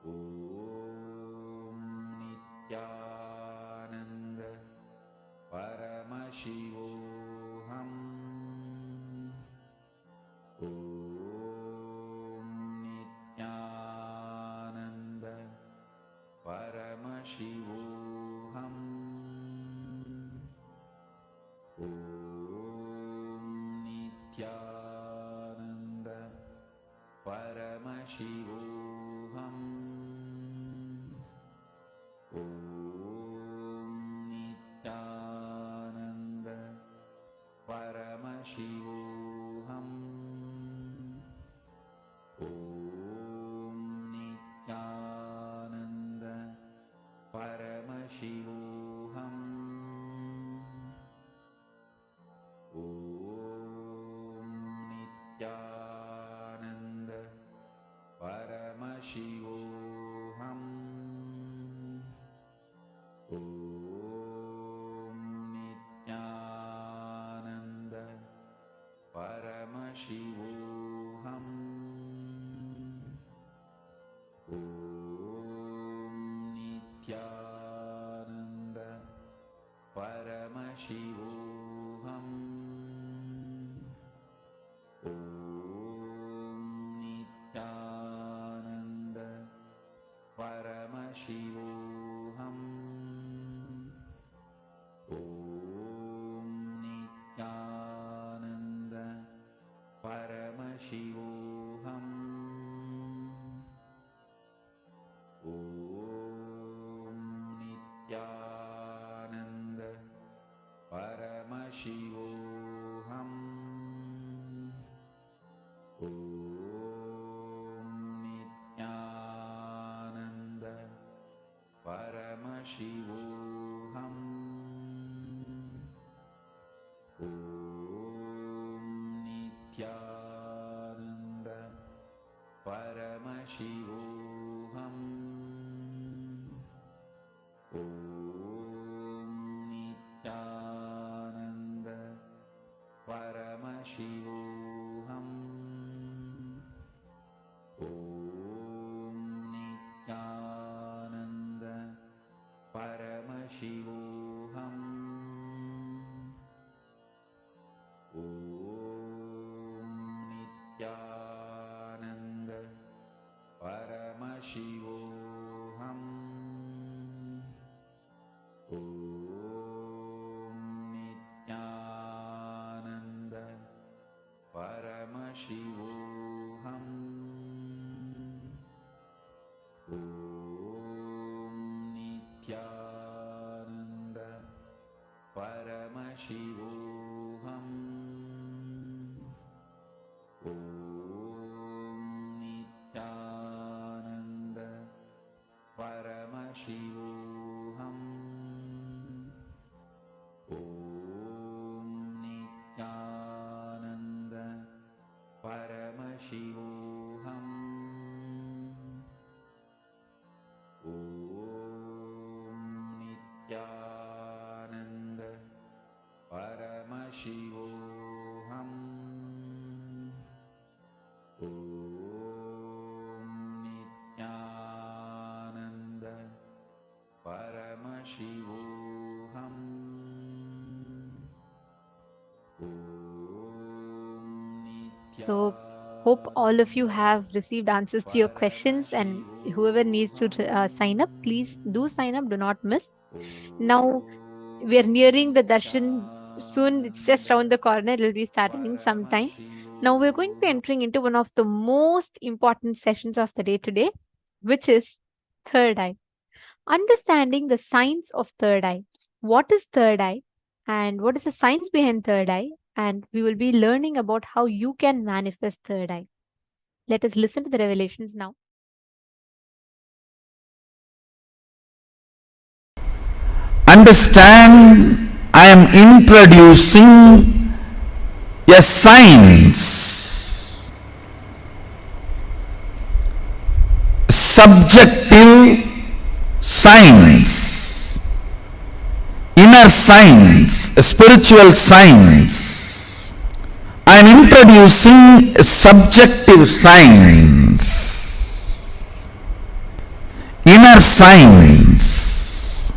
Om Nithyananda Paramashivoham. Om Nithyananda Paramashivoham. Om Nithyananda Paramashivoham. Om Nithyananda Paramashivoham. Om Nithyananda Paramashivoham. Om Nithyananda Paramashivoham. Om Nithyananda Paramashivoham. Om Nithyananda Paramashivoham. Om Nithyananda Paramashivoham. Om Nithyananda Paramashivoham. Om Nithyananda Paramashivoham. Om Nithyananda Paramashivoham. Om Nithyananda Paramashivoham. Om Nithyananda Paramashivoham. Om Nithyananda Paramashivoham. Om Nithyananda Paramashivoham. Om Nithyananda Paramashivoham. Om Nithyananda Paramashivoham. Om Nithyananda Paramashivoham. Om Nithyananda Paramashivoham. Om Nithyananda Paramashivoham. So, hope all of you have received answers to your questions, and whoever needs to sign up, please do sign up. Do not miss. Now, we are nearing the darshan soon. It's just around the corner. It will be starting in some time. Now, we're going to be entering into one of the most important sessions of the day today, which is third eye. Understanding the science of third eye. What is third eye? And what is the science behind third eye? And we will be learning about how you can manifest third eye. Let us listen to the revelations now. Understand, I am introducing a science, subjective science, inner science, spiritual science. I am introducing a subjective science, inner science.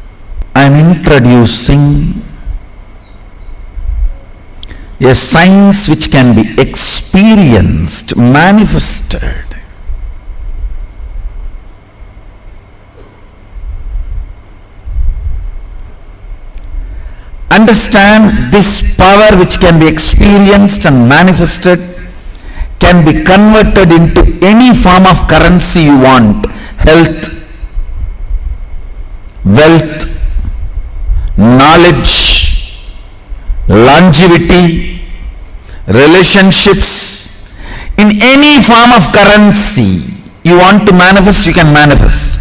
I am introducing a science which can be experienced, manifested. Understand, this power which can be experienced and manifested can be converted into any form of currency you want: health, wealth, knowledge, longevity, relationships. In any form of currency you want to manifest, you can manifest.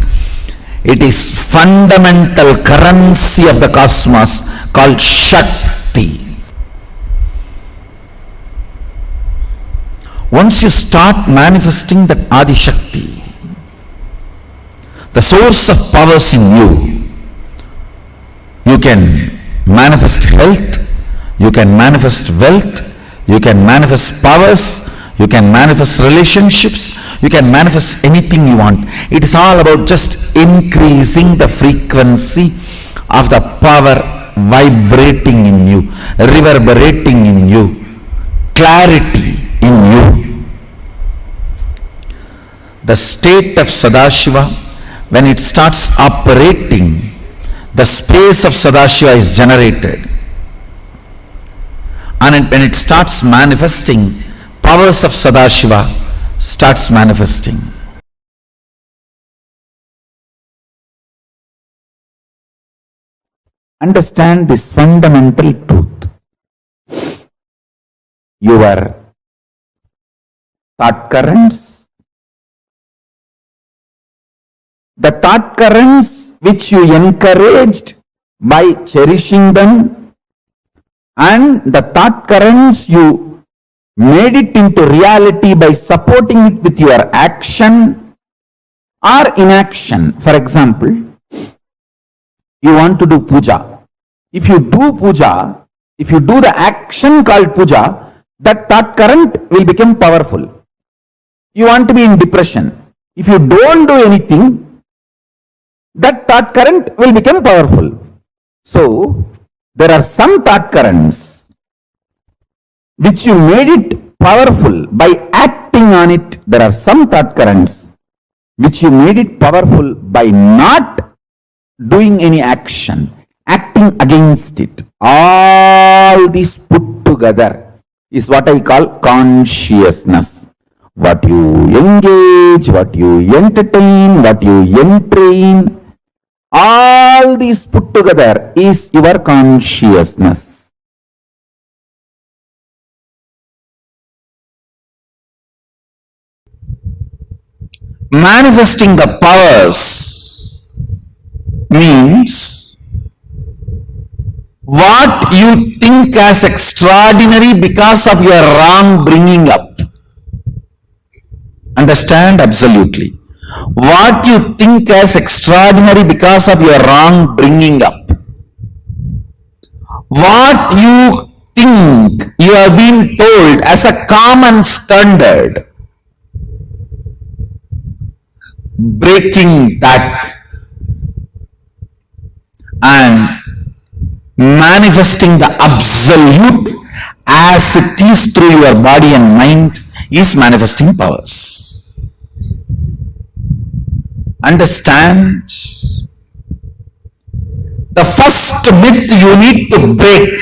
It is fundamental currency of the cosmos called Shakti. Once you start manifesting that Adi Shakti, the source of powers in you, you can manifest health, you can manifest wealth, you can manifest powers, you can manifest relationships, you can manifest anything you want. It is all about just increasing the frequency of the power vibrating in you, reverberating in you, clarity in you. The state of Sadashiva, when it starts operating, the space of Sadashiva is generated. And when it starts manifesting, powers of Sadashiva starts manifesting. Understand this fundamental truth. Your thought currents, the thought currents which you encouraged by cherishing them, and the thought currents you made it into reality by supporting it with your action or inaction. For example, you want to do puja. If you do puja, if you do the action called puja, that thought current will become powerful. You want to be in depression. If you don't do anything, that thought current will become powerful. So, there are some thought currents which you made it powerful by acting on it. There are some thought currents which you made it powerful by not doing any action, acting against it. All these put together is what I call consciousness. What you engage, what you entertain, what you entrain, All these put together is your consciousness. Manifesting the powers means what you think as extraordinary because of your wrong bringing up. Understand? Absolutely. What you think as extraordinary because of your wrong bringing up. What you think you have been told as a common standard. Breaking that and manifesting the absolute as it is through your body and mind is manifesting powers. Understand? The first myth you need to break.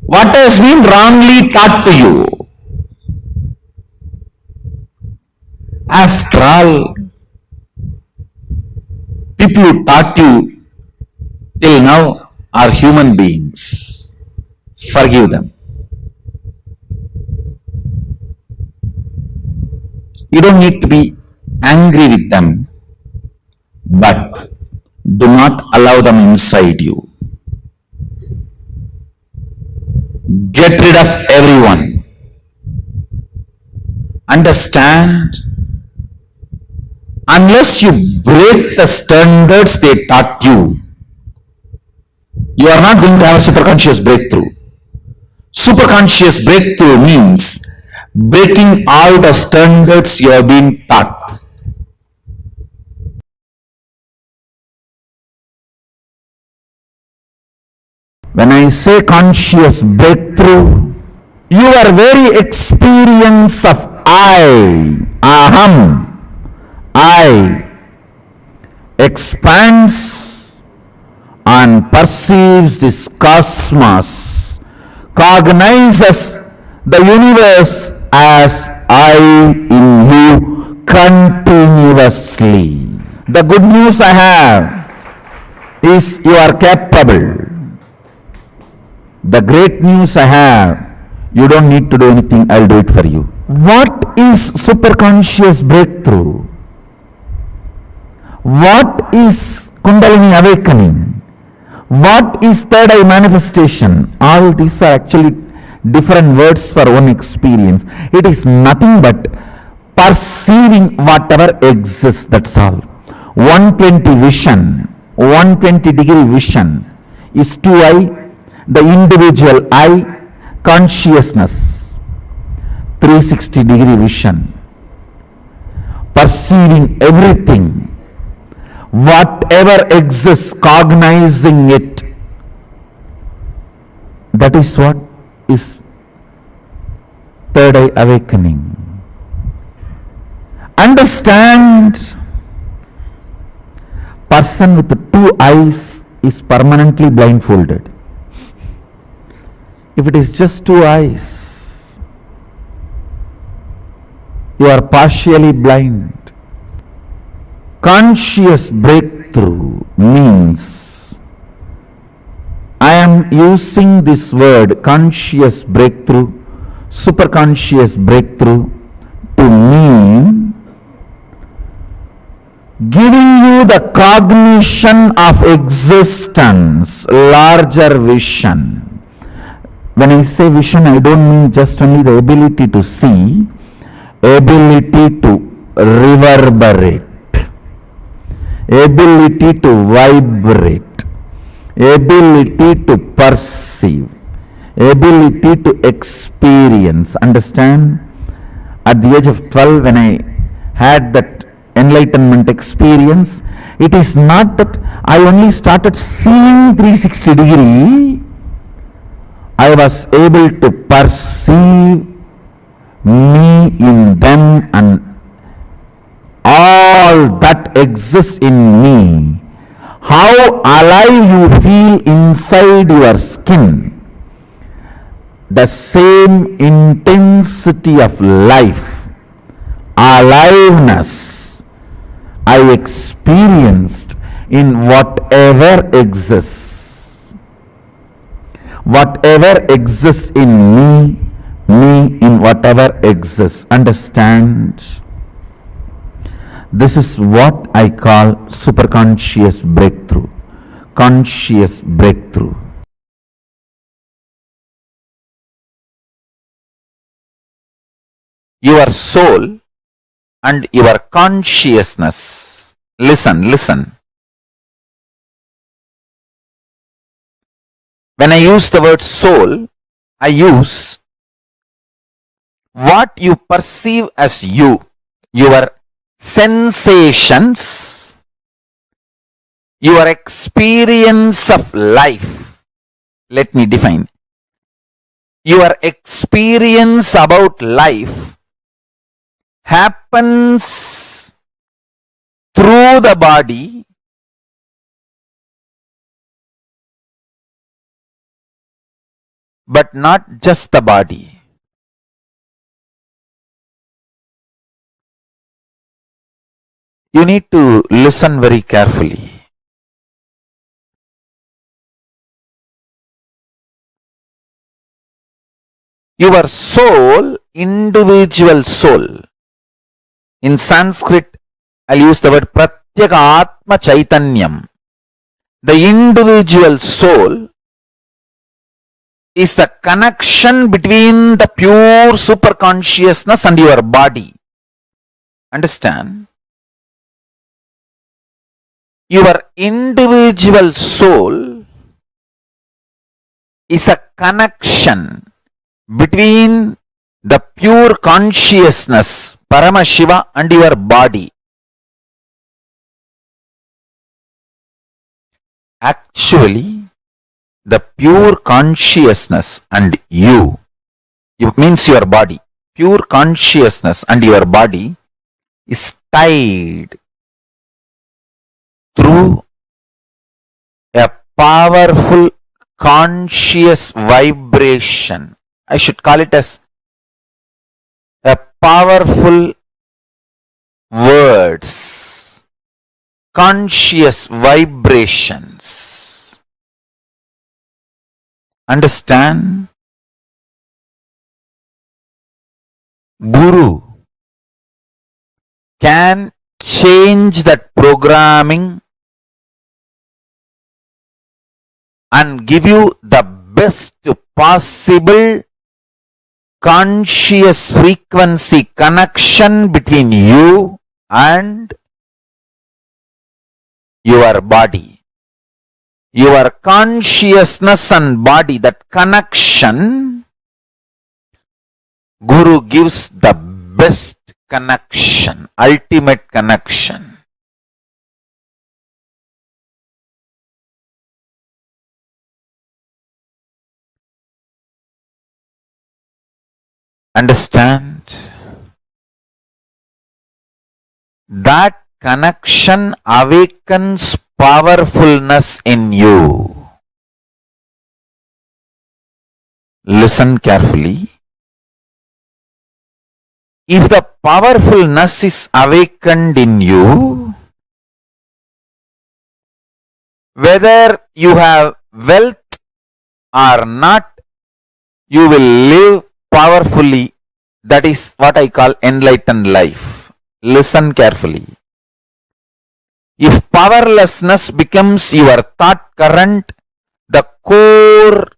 What has been wrongly taught to you? After all, people who taught you till now are human beings. Forgive them. You don't need to be angry with them, but do not allow them inside you. Get rid of everyone. Understand? Unless you break the standards they taught you, you are not going to have a superconscious breakthrough. Superconscious breakthrough means breaking all the standards you have been taught. When I say conscious breakthrough, your very experience of I expands and perceives this cosmos, cognizes the universe as I in you continuously. The good news I have is you are capable. The great news I have, you don't need to do anything, I'll do it for you. What is superconscious breakthrough? What is Kundalini awakening? What is third eye manifestation? All these are actually different words for one experience. It is nothing but perceiving whatever exists, that's all. 120 vision, 120 degree vision is 2I, the individual I, consciousness, 360 degree vision, perceiving everything, whatever exists, cognizing it. That is what is third eye awakening. Understand, person with the two eyes is permanently blindfolded. If it is just two eyes, you are partially blind. Conscious breakthrough means, I am using this word conscious breakthrough, superconscious breakthrough to mean giving you the cognition of existence, larger vision. When I say vision, I don't mean just only the ability to see, ability to reverberate, ability to vibrate, ability to perceive, ability to experience. Understand? At the age of 12, when I had that enlightenment experience, it is not that I only started seeing 360 degree. I was able to perceive me in them and all that exists in me. How alive you feel inside your skin. The same intensity of life, aliveness, I experienced in whatever exists. Whatever exists in me, me in whatever exists. Understand? This is what I call superconscious breakthrough. Conscious breakthrough. Your soul and your consciousness. Listen, listen. When I use the word soul, I use what you perceive as you, your sensations, your experience of life. Let me define. Your experience about life happens through the body, but not just the body. You need to listen very carefully. Your soul, individual soul. In Sanskrit, I'll use the word Pratyeka Atma Chaitanyam. The individual soul is the connection between the pure superconsciousness and your body. Understand? Your individual soul is a connection between the pure consciousness, Paramashiva, and your body. Actually, the pure consciousness and you, it means your body, pure consciousness and your body is tied through a powerful conscious vibration. I should call it as a powerful words, conscious vibrations. Understand? Guru can change that programming and give you the best possible conscious frequency connection between you and your body. Your consciousness and body, that connection, Guru gives the best connection, ultimate connection. Understand? That connection awakens powerfulness in you. Listen carefully. If the powerfulness is awakened in you, whether you have wealth or not, you will live powerfully. That is what I call enlightened life. Listen carefully. If powerlessness becomes your thought current, the core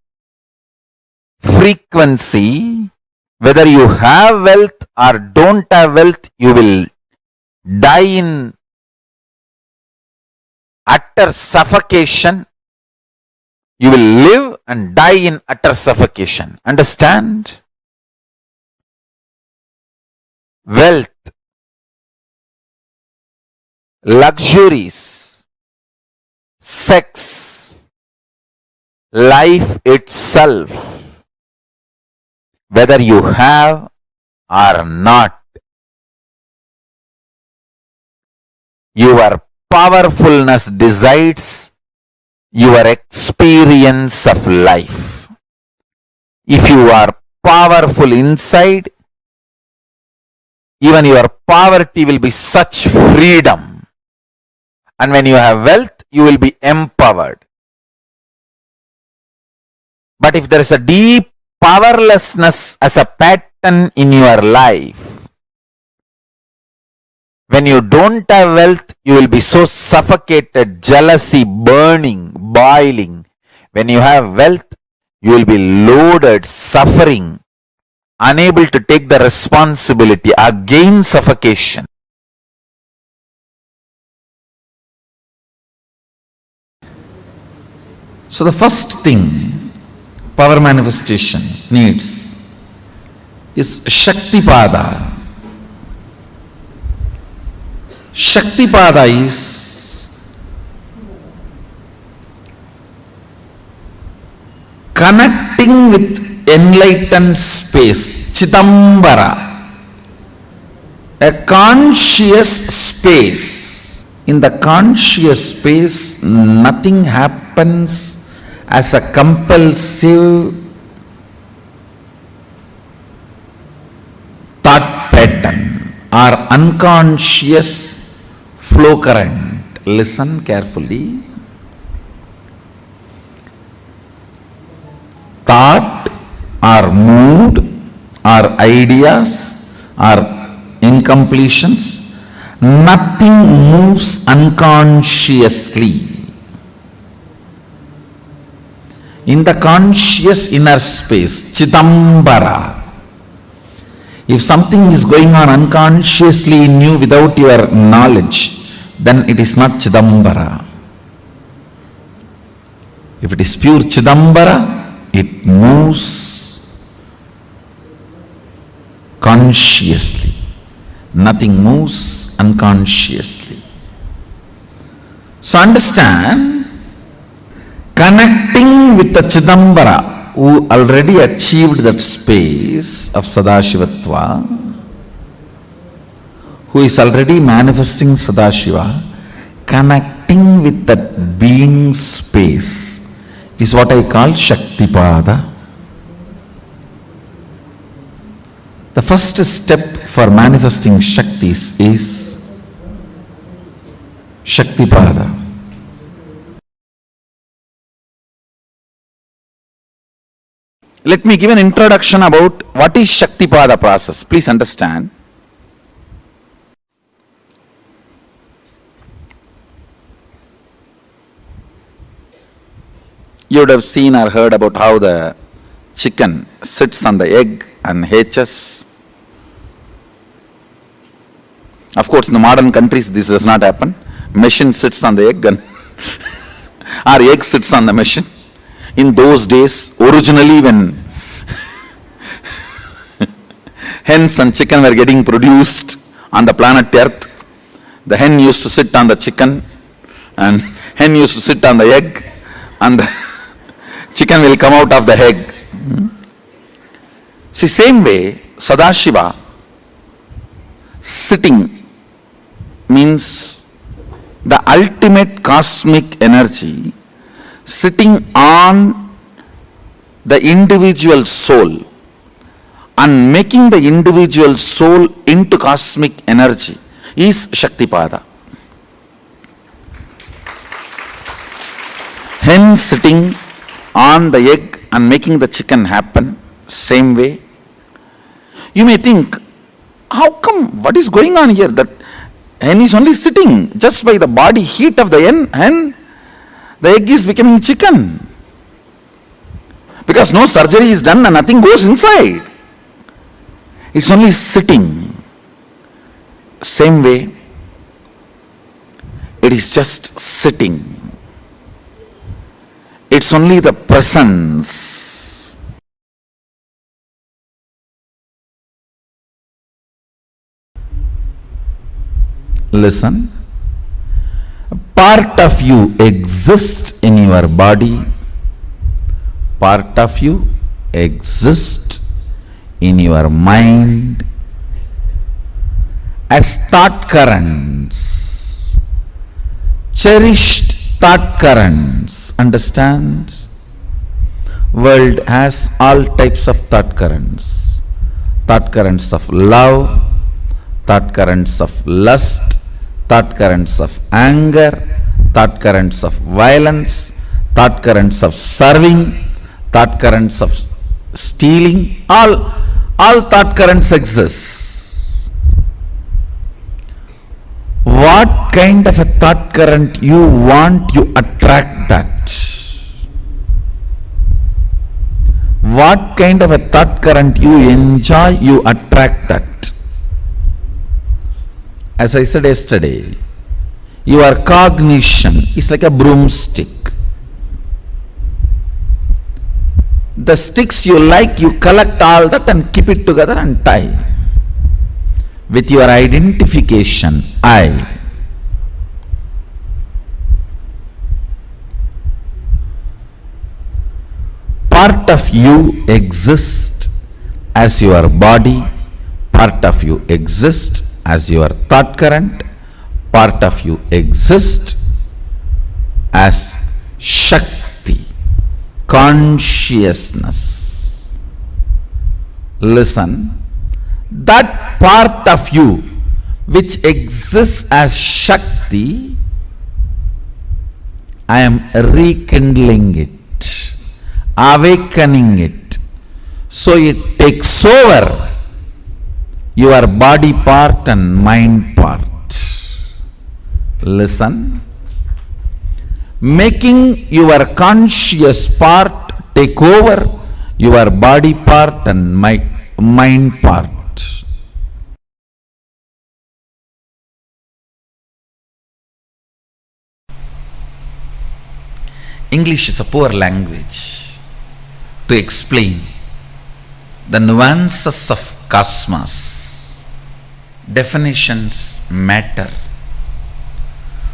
frequency, whether you have wealth or don't have wealth, you will die in utter suffocation. You will live and die in utter suffocation. Understand? Wealth, luxuries, sex, life itself, whether you have or not, your powerfulness decides your experience of life. If you are powerful inside, even your poverty will be such freedom. And when you have wealth, you will be empowered. But if there is a deep powerlessness as a pattern in your life, when you don't have wealth, you will be so suffocated, jealousy, burning, boiling. When you have wealth, you will be loaded, suffering, unable to take the responsibility, again suffocation. So the first thing power manifestation needs is Shaktipada. Shaktipada is connecting with enlightened space, Chidambara, a conscious space. In the conscious space, nothing happens as a compulsive thought pattern or unconscious flow current. Listen carefully. Thought or mood or ideas or incompletions, nothing moves unconsciously. In the conscious inner space, Chidambara, if something is going on unconsciously in you without your knowledge, then it is not Chidambara. If it is pure Chidambara, it moves consciously. Nothing moves unconsciously. So understand, connecting with the Chidambara, who already achieved that space of Sadashivatva, who is already manifesting Sadashiva, connecting with that being space is what I call Shaktipada. The first step for manifesting Shaktis is Shaktipada. Let me give an introduction about what is Shaktipada process. Please understand. You would have seen or heard about how the chicken sits on the egg and hatches. Of course, in the modern countries, this does not happen. Machine sits on the egg and or egg sits on the machine. In those days, originally when hens and chicken were getting produced on the planet Earth, the hen used to sit on the chicken and hen used to sit on the egg and the chicken will come out of the egg. See, same way, Sadashiva sitting means the ultimate cosmic energy sitting on the individual soul and making the individual soul into cosmic energy is Shaktipada. Hen sitting on the egg and making the chicken happen, same way. You may think, how come, what is going on here? That hen is only sitting just by the body heat of the hen, the egg is becoming chicken. Because no surgery is done and nothing goes inside. It's only sitting. Same way, it is just sitting. It's only the presence. Listen. Part of you exists in your body. Part of you exists in your mind as thought currents, cherished thought currents. Understand? World has all types of thought currents. Thought currents of love, thought currents of lust, thought currents of anger, thought currents of violence, thought currents of serving, thought currents of stealing, all thought currents exist. What kind of a thought current you want, you attract that. What kind of a thought current you enjoy, you attract that. As I said yesterday, your cognition is like a broomstick. The sticks you like, you collect all that and keep it together and tie. With your identification, I. Part of you exists as your body, part of you exists as your thought current, part of you exists as Shakti, consciousness. Listen, that part of you which exists as Shakti, I am rekindling it, awakening it, so it takes over your body part and mind part. Listen, making your conscious part take over your body part and mind part. English is a poor language to explain the nuances of cosmos. Definitions matter.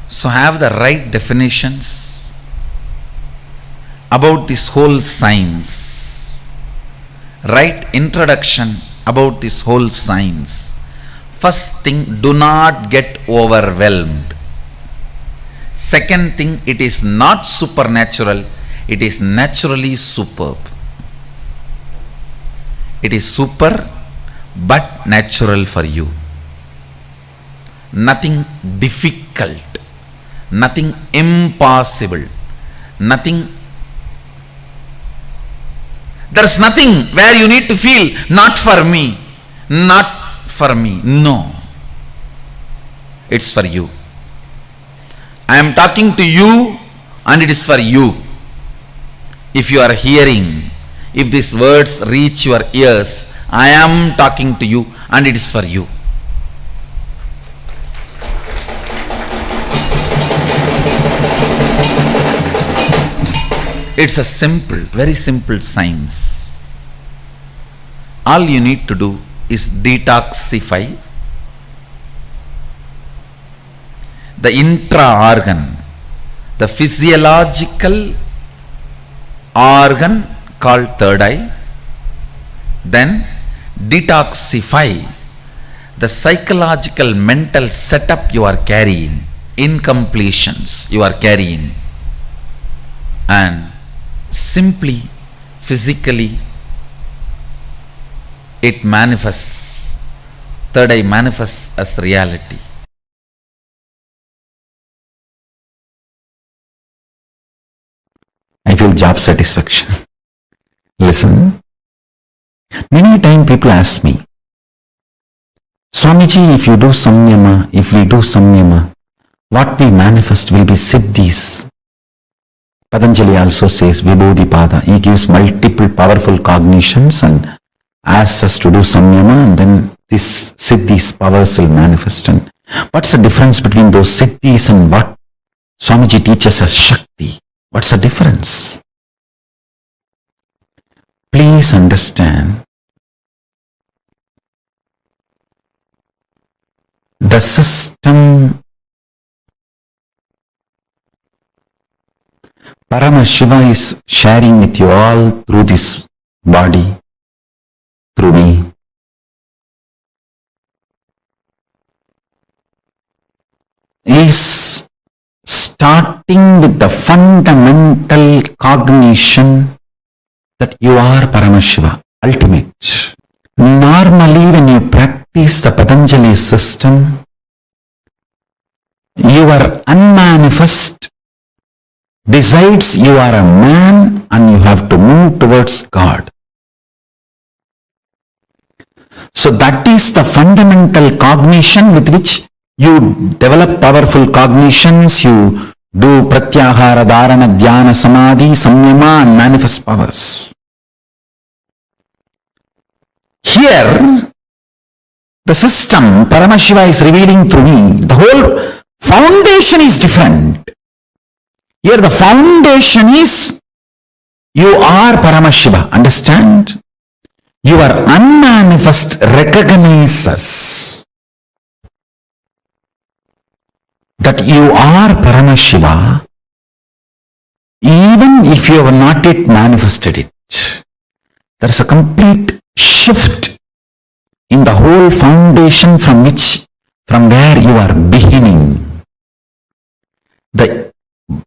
So have the right definitions about this whole science. Right introduction about this whole science. First thing, do not get overwhelmed. Second thing, it is not supernatural, it is naturally superb. It is super but natural for you. Nothing difficult, nothing impossible, nothing. There is nothing where you need to feel, not for me, not for me. No. It's for you. I am talking to you and it is for you. If you are hearing, if these words reach your ears, I am talking to you and it is for you. It's a simple, very simple science. All you need to do is detoxify the intra-organ, the physiological organ called third eye, then detoxify the psychological mental setup you are carrying, incompletions you are carrying, and simply physically it manifests, third eye manifests as reality. I feel job satisfaction. Listen, many times people ask me, Swami G, if you do samyama, if we do samyama, what we manifest will be siddhis. Patanjali also says Vibodhipada. He gives multiple powerful cognitions and asks us to do samyama, and then this siddhis powers will manifest. And what's the difference between those siddhis and what Swamiji teaches as Shakti? What's the difference? Please understand, the system Paramashiva is sharing with you all through this body, through me. Is starting with the fundamental cognition that you are Paramashiva, ultimate. Normally when you practice the Patanjali system, Your unmanifest decides you are a man and you have to move towards God. So that is the fundamental cognition with which you develop powerful cognitions, you do pratyahara, dharana, dhyana, samadhi, samyama and manifest powers. Here, the system Paramashiva is revealing through me, the whole foundation is different. Here the foundation is you are Paramashiva, understand? Your unmanifest recognizes that you are Paramashiva even if you have not yet manifested it. There is a complete shift in the whole foundation from where you are beginning. The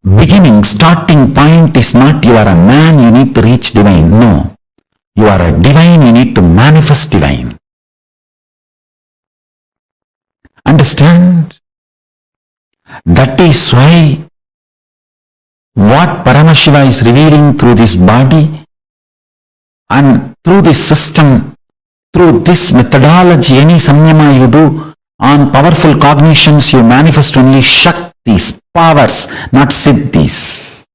beginning, starting point is not you are a man, you need to reach divine. No. You are a divine, you need to manifest divine. Understand? That is why what Paramashiva is revealing through this body and through this system, through this methodology, any samyama you do on powerful cognitions, you manifest only shaktis, powers, not siddhis.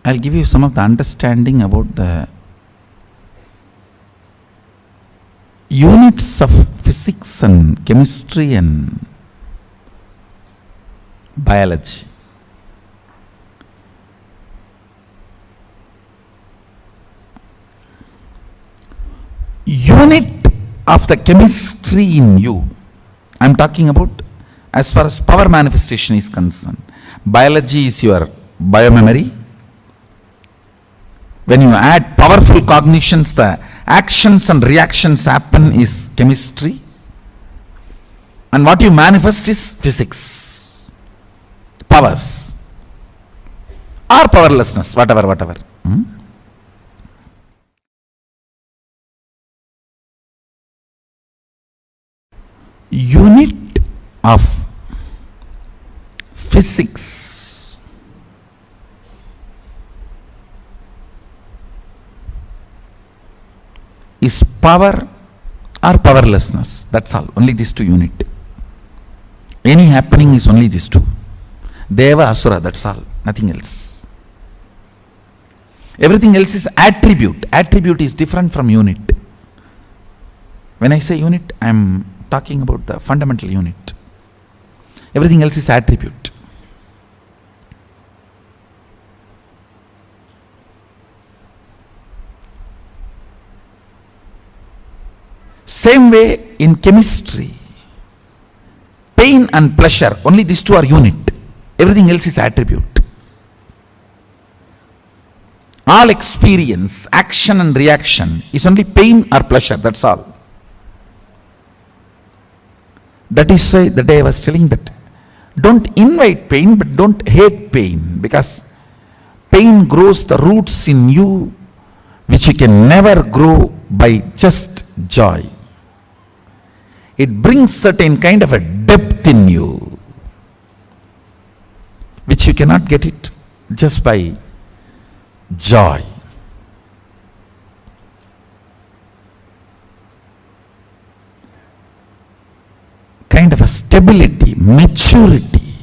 I'll give you some of the understanding about the units of physics and chemistry and biology. Unit of the chemistry in you, I'm talking about as far as power manifestation is concerned. Biology is your biomemory. When you add powerful cognitions, the actions and reactions happen is chemistry. And what you manifest is physics. Powers. Or powerlessness, whatever. Unit of physics is power or powerlessness. That's all. Only these two unit. Any happening is only these two. Deva, Asura, that's all. Nothing else. Everything else is attribute. Attribute is different from unit. When I say unit, I am talking about the fundamental unit. Everything else is attribute. Same way in chemistry, pain and pleasure, only these two are unit. Everything else is attribute. All experience, action and reaction is only pain or pleasure, that's all. That is why the day I was telling that don't invite pain but don't hate pain, because pain grows the roots in you which you can never grow by just joy. It brings certain kind of a depth in you which you cannot get it just by joy. Kind of a stability, maturity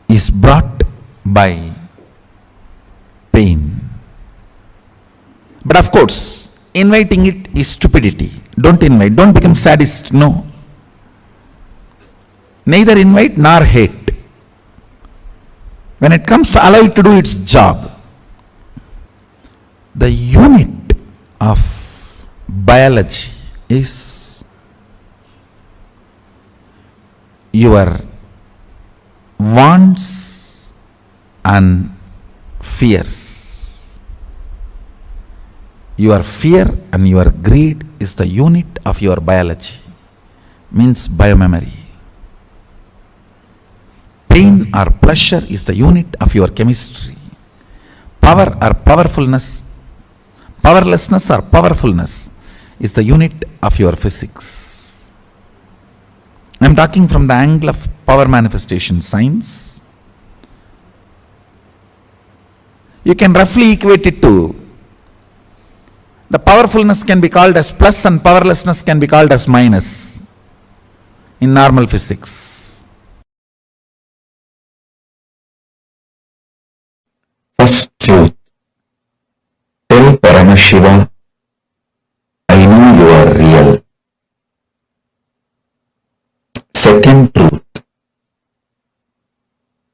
is brought by pain. But of course, inviting it is stupidity. Don't invite, don't become sadist, no. Neither invite nor hate. When it comes, allow it to do its job. The unit of biology is your wants and fears. Your fear and your greed is the unit of your biology, means biomemory. Pain or pleasure is the unit of your chemistry. Power or powerfulness Powerlessness or powerfulness is the unit of your physics. I am talking from the angle of power manifestation science. You can roughly equate it to the powerfulness can be called as plus and powerlessness can be called as minus in normal physics. First truth. Tell Paramashiva, I know you are real. Second truth.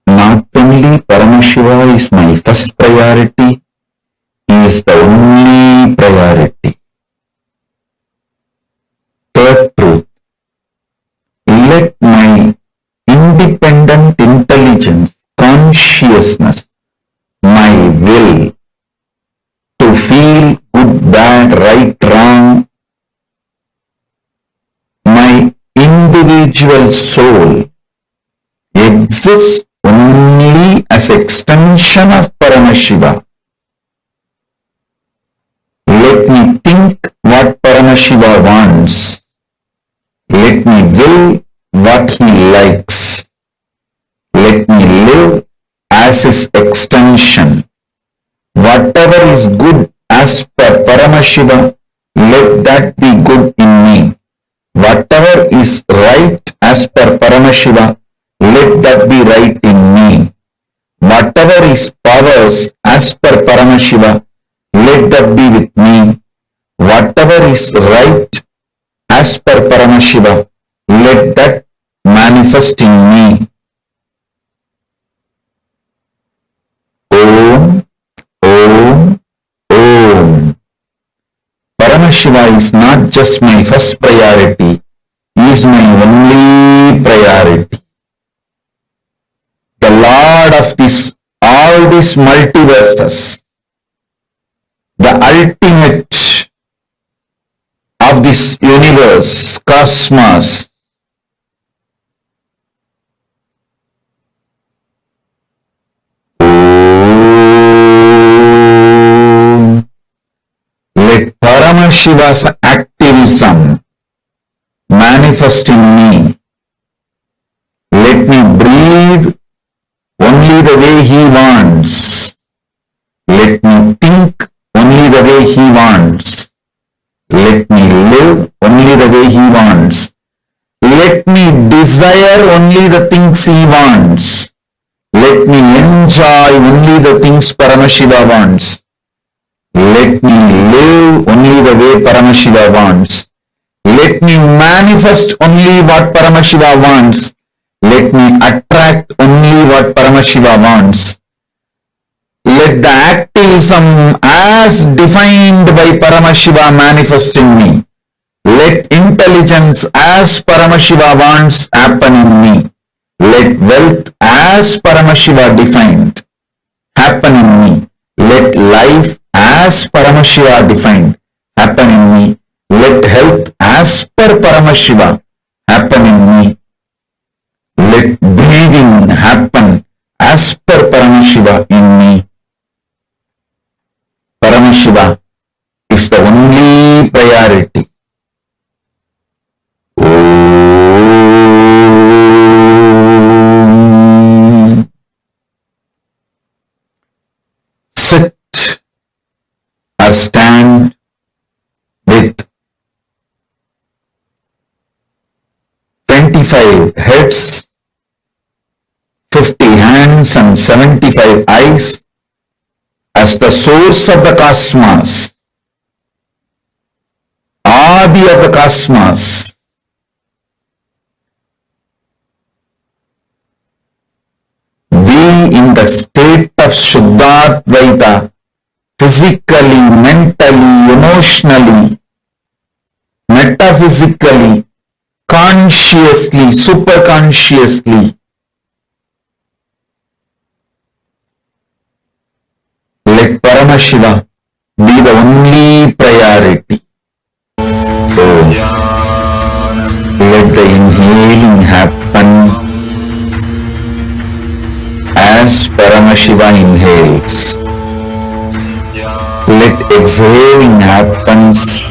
Not only Paramashiva is my first priority, he is the only priority. Third truth. Let my independent intelligence, consciousness, my will to feel good, bad, right, wrong, my individual soul exists only as extension of Paramashiva. Let me think what Paramashiva wants. Let me will what he likes. Let me live as his extension. Whatever is good as per Paramashiva, let that be good in me. Whatever is right as per Paramashiva, let that be right in me. Whatever is powers as per Paramashiva, let that be with me. Whatever is right as per Paramashiva, let that manifest in me. Om, Om, Om. Paramashiva is not just my first priority, he is my only priority. The Lord of all these multiverses, the ultimate of this universe, cosmos. Let Paramashiva's activism manifest in me. Let me breathe only the way he wants. Let me think only the way he wants. Let me live only the way he wants. Let me desire only the things he wants. Let me enjoy only the things Paramashiva wants. Let me live only the way Paramashiva wants. Let me manifest only what Paramashiva wants. Let me attract only what Paramashiva wants. Let the activism as defined by Paramashiva manifest in me. Let intelligence as Paramashiva wants happen in me. Let wealth as Paramashiva defined happen in me. Let life as Paramashiva defined happen in me. Let health as per Paramashiva happen in me. Let breathing happen as per Paramashiva in me. Paramashiva is the only priority. Sit or stand with 25 heads, 50 hands and 75 eyes as the source of the cosmos, Adi of the cosmos. Be in the state of Shuddhadvaita, physically, mentally, emotionally, metaphysically, consciously, superconsciously. Let Paramashiva be the only priority. So, let the inhaling happen as Paramashiva inhales. Let exhaling happens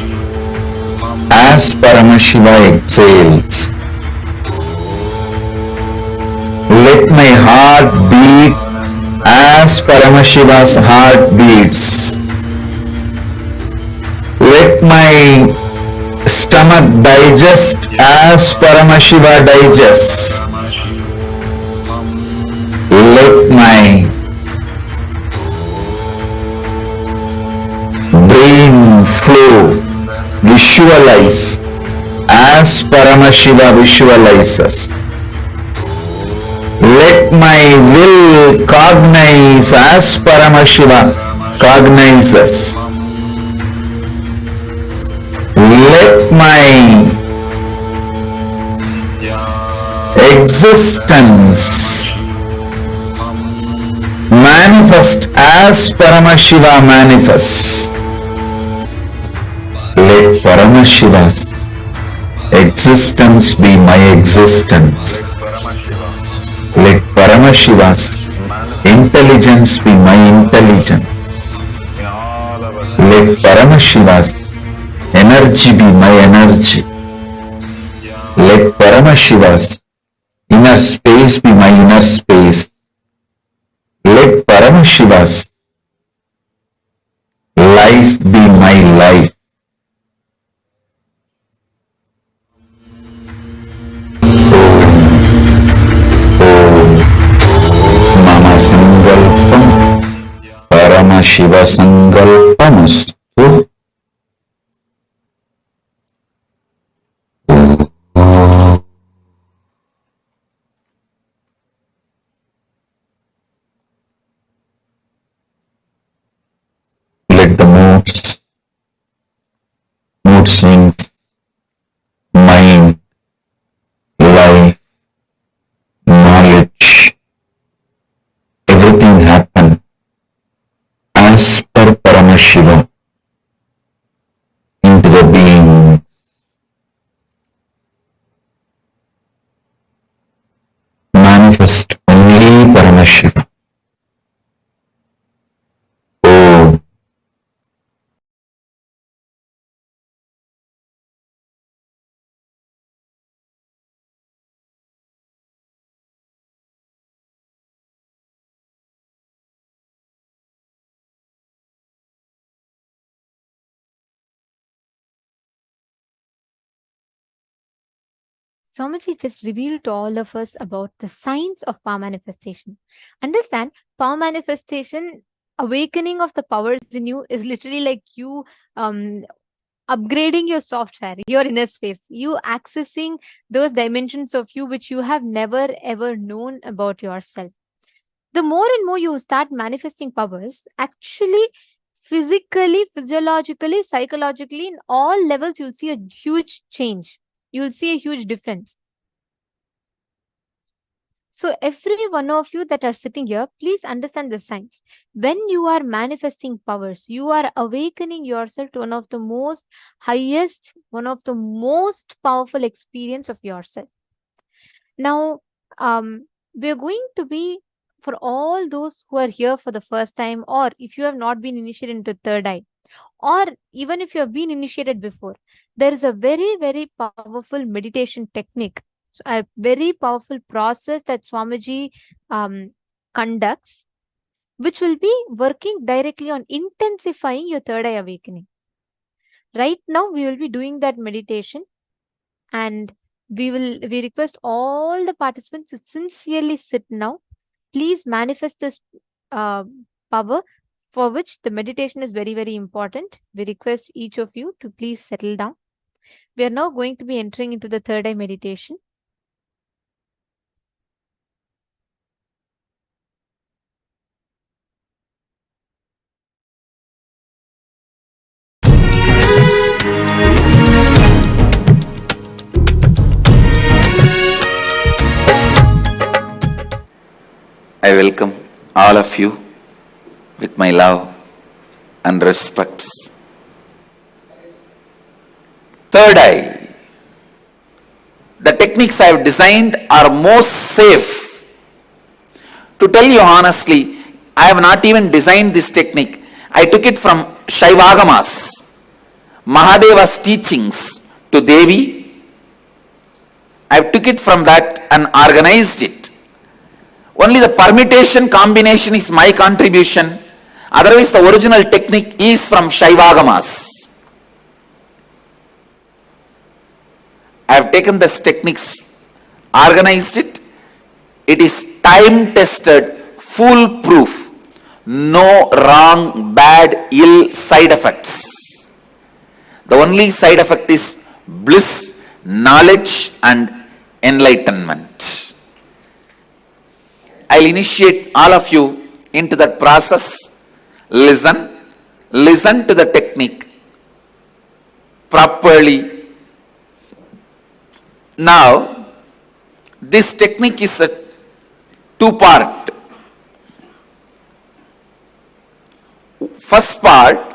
as Paramashiva exhales. Let my heart beat as Paramashiva's heart beats. Let my stomach digest as Paramashiva digests. Let my brain flow, visualize as Paramashiva visualizes. Let my will cognize as Paramashiva cognizes. Let my existence manifest as Paramashiva manifests. Let Paramashiva's existence be my existence. Let Paramashiva's intelligence be my intelligence. Let Paramashiva's energy be my energy. Let Paramashiva's inner space be my inner space. Let Paramashiva's life be my life. Mama Sangalpam Paramashiva Sangalpamastu. Let the mood swings, mind, life, knowledge, everything happen as per Paramashiva into the being. Manifest only Paramashiva. Oh. Swamiji just revealed to all of us about the science of power manifestation. Understand, power manifestation, awakening of the powers in you is literally like you upgrading your software, your inner space, you accessing those dimensions of you which you have never ever known about yourself. The more and more you start manifesting powers, actually, physically, physiologically, psychologically, in all levels, you'll see a huge change. You'll see a huge difference. So every one of you that are sitting here, please understand the science. When you are manifesting powers, you are awakening yourself to one of the most highest, one of the most powerful experience of yourself. Now, we're going to be, for all those who are here for the first time, or if you have not been initiated into third eye, or even if you have been initiated before, there is a very, very powerful meditation technique. So a very powerful process that Swamiji conducts, which will be working directly on intensifying your third eye awakening. Right now, we will be doing that meditation, and we request all the participants to sincerely sit now. Please manifest this power, for which the meditation is very, very important. We request each of you to please settle down. We are now going to be entering into the third eye meditation. I welcome all of you with my love and respects. Third eye. The techniques I have designed are most safe. To tell you honestly, I have not even designed this technique. I took it from Shaivagamas, Mahadeva's teachings to Devi. I took it from that and organized it. Only the permutation combination is my contribution. Otherwise, the original technique is from Shaivagamas. I have taken this techniques, organized it. It is time-tested, foolproof. No wrong, bad, ill side effects. The only side effect is bliss, knowledge and enlightenment. I'll initiate all of you into that process. Listen to the technique properly. Now, this technique is a two-part. First part,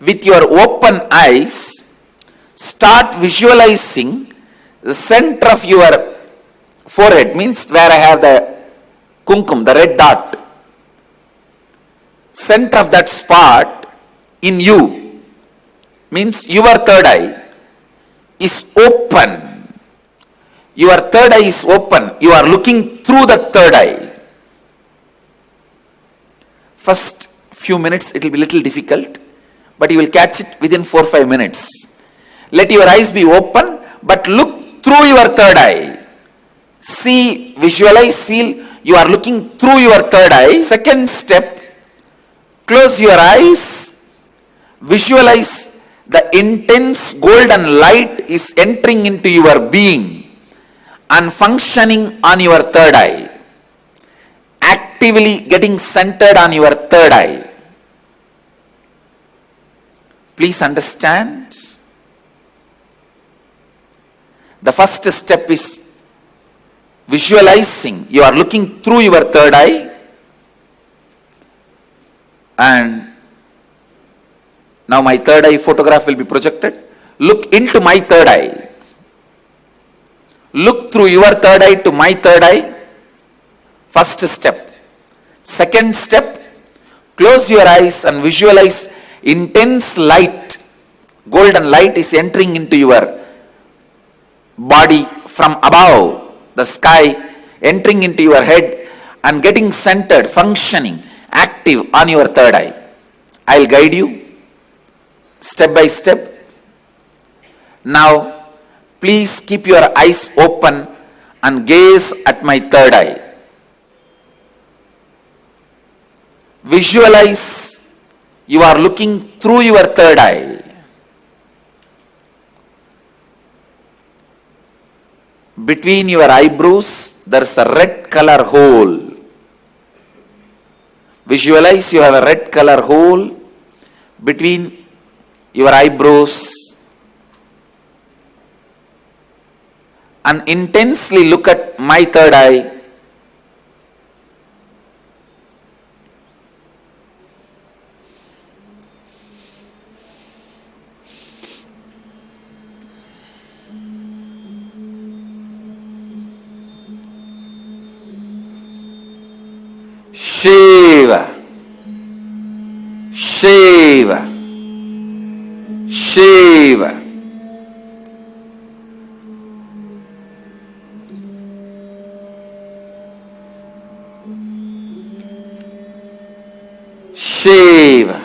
with your open eyes, start visualizing the center of your forehead, means where I have the kumkum, the red dot. Center of that spot in you, means your third eye, is open. Your third eye is open. You are looking through the third eye. First few minutes it will be little difficult, but you will catch it within 4-5 minutes. Let your eyes be open, but look through your third eye. See, visualize, feel you are looking through your third eye. Second step, close your eyes, visualize the intense golden light is entering into your being and functioning on your third eye, actively getting centered on your third eye. Please understand, the first step is visualizing. You are looking through your third eye, and now my third eye photograph will be projected. Look into my third eye. Look through your third eye to my third eye. First step. Second step, close your eyes and visualize intense light, golden light is entering into your body from above, the sky, entering into your head and getting centered, functioning, active on your third eye. I'll guide you step by step. Now, please keep your eyes open and gaze at my third eye. Visualize you are looking through your third eye. Between your eyebrows, there is a red color hole. Visualize you have a red color hole between your eyebrows and intensely look at my third eye. Shiva, Shiva, Shiva. Shiva.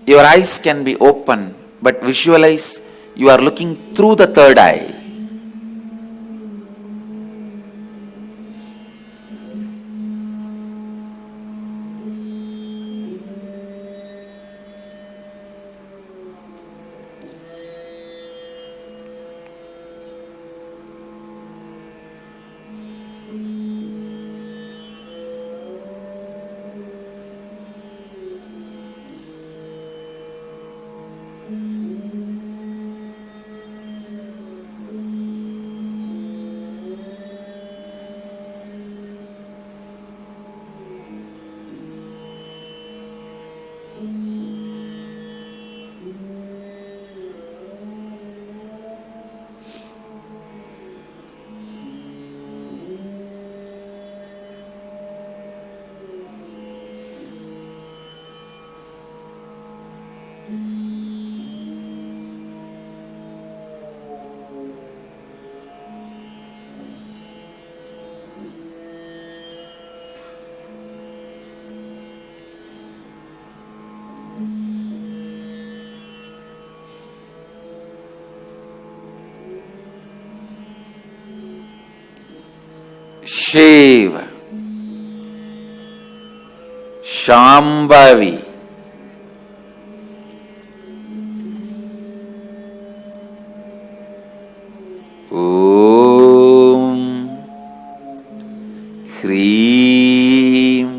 Your eyes can be open, but visualize you are looking through the third eye. Shiva, Shambhavi, Om, Hreem,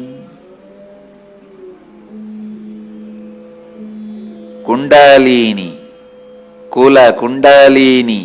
Kundalini, Kula Kundalini,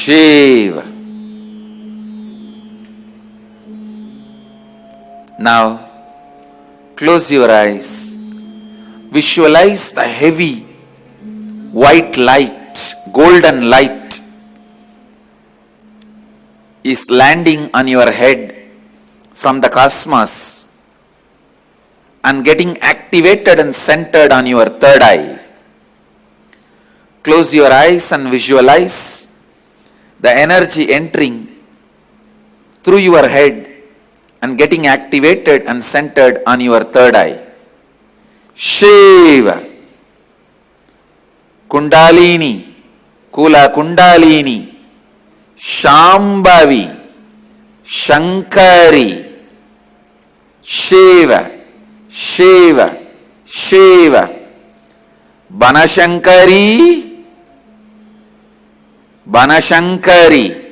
Shiva. Now, close your eyes. Visualize the heavy white light, golden light is landing on your head from the cosmos and getting activated and centered on your third eye. Close your eyes and visualize the energy entering through your head and getting activated and centered on your third eye. Shiva, Kundalini, Kula Kundalini, Shambhavi, Shankari, Shiva, Shiva, Shiva, Banashankari, Banashankari.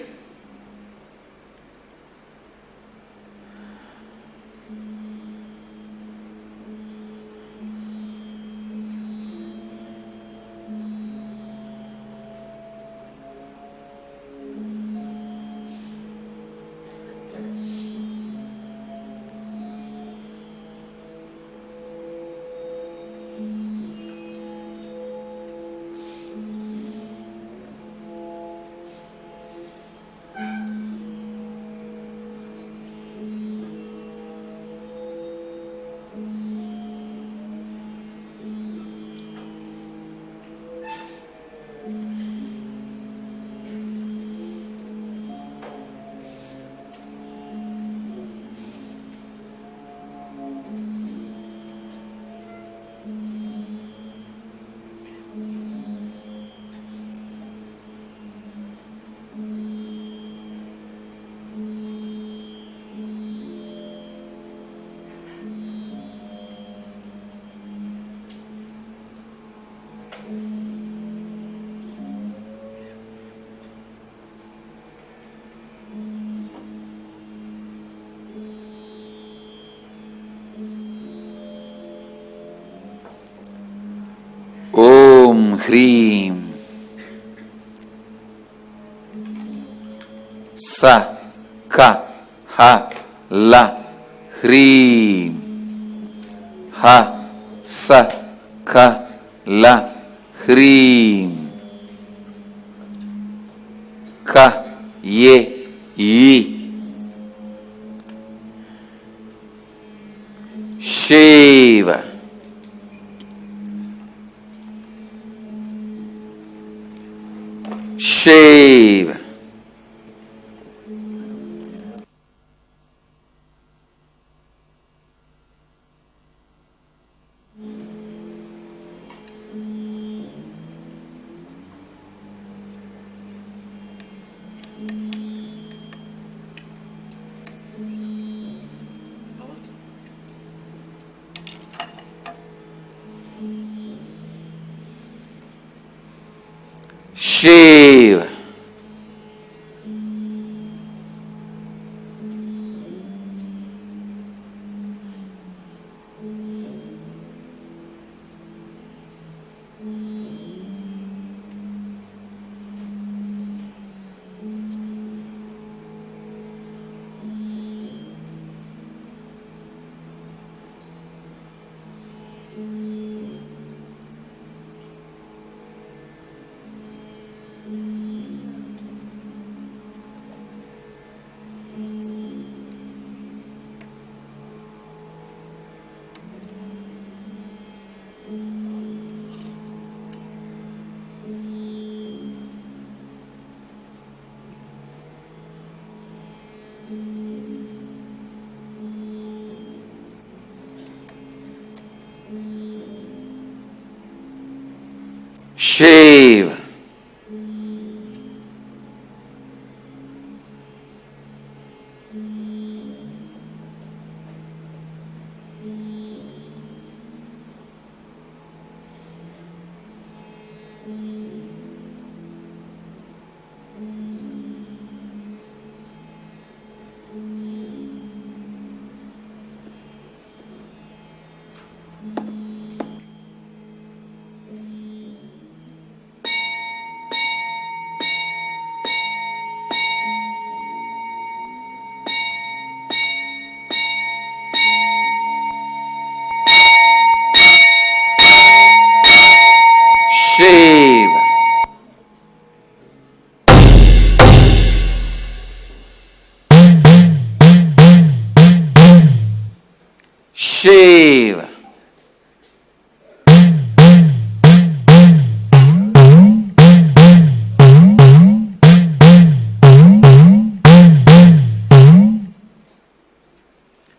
Om Hreem Sa Ka Ha La Hreem Ha Sa Ka La Hreem Ka Ye Yi Shiva Shiva Shiva Shiva Shiva Shiva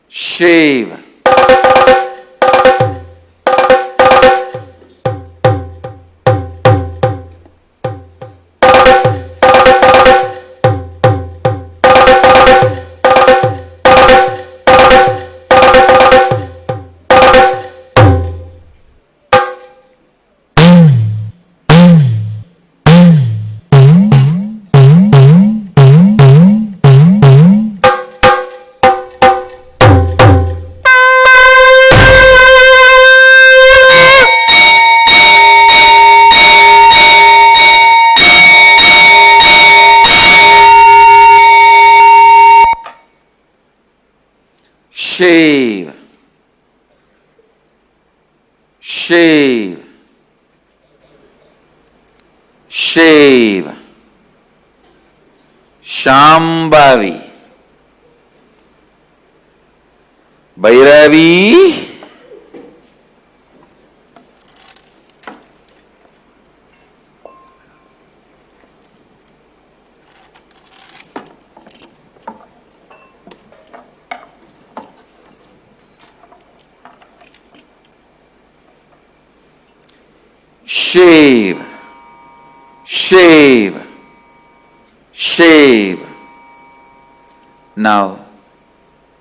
Shiva Shiva Shiva Shiva Shambhavi Bhairavi Shiva Shiva Shiva. Now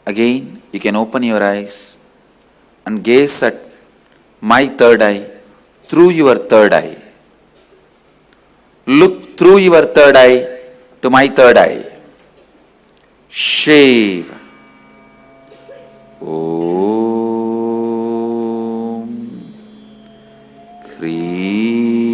again you can open your eyes and gaze at my third eye through your third eye. Look through your third eye to my third eye. Shiva. Om Kri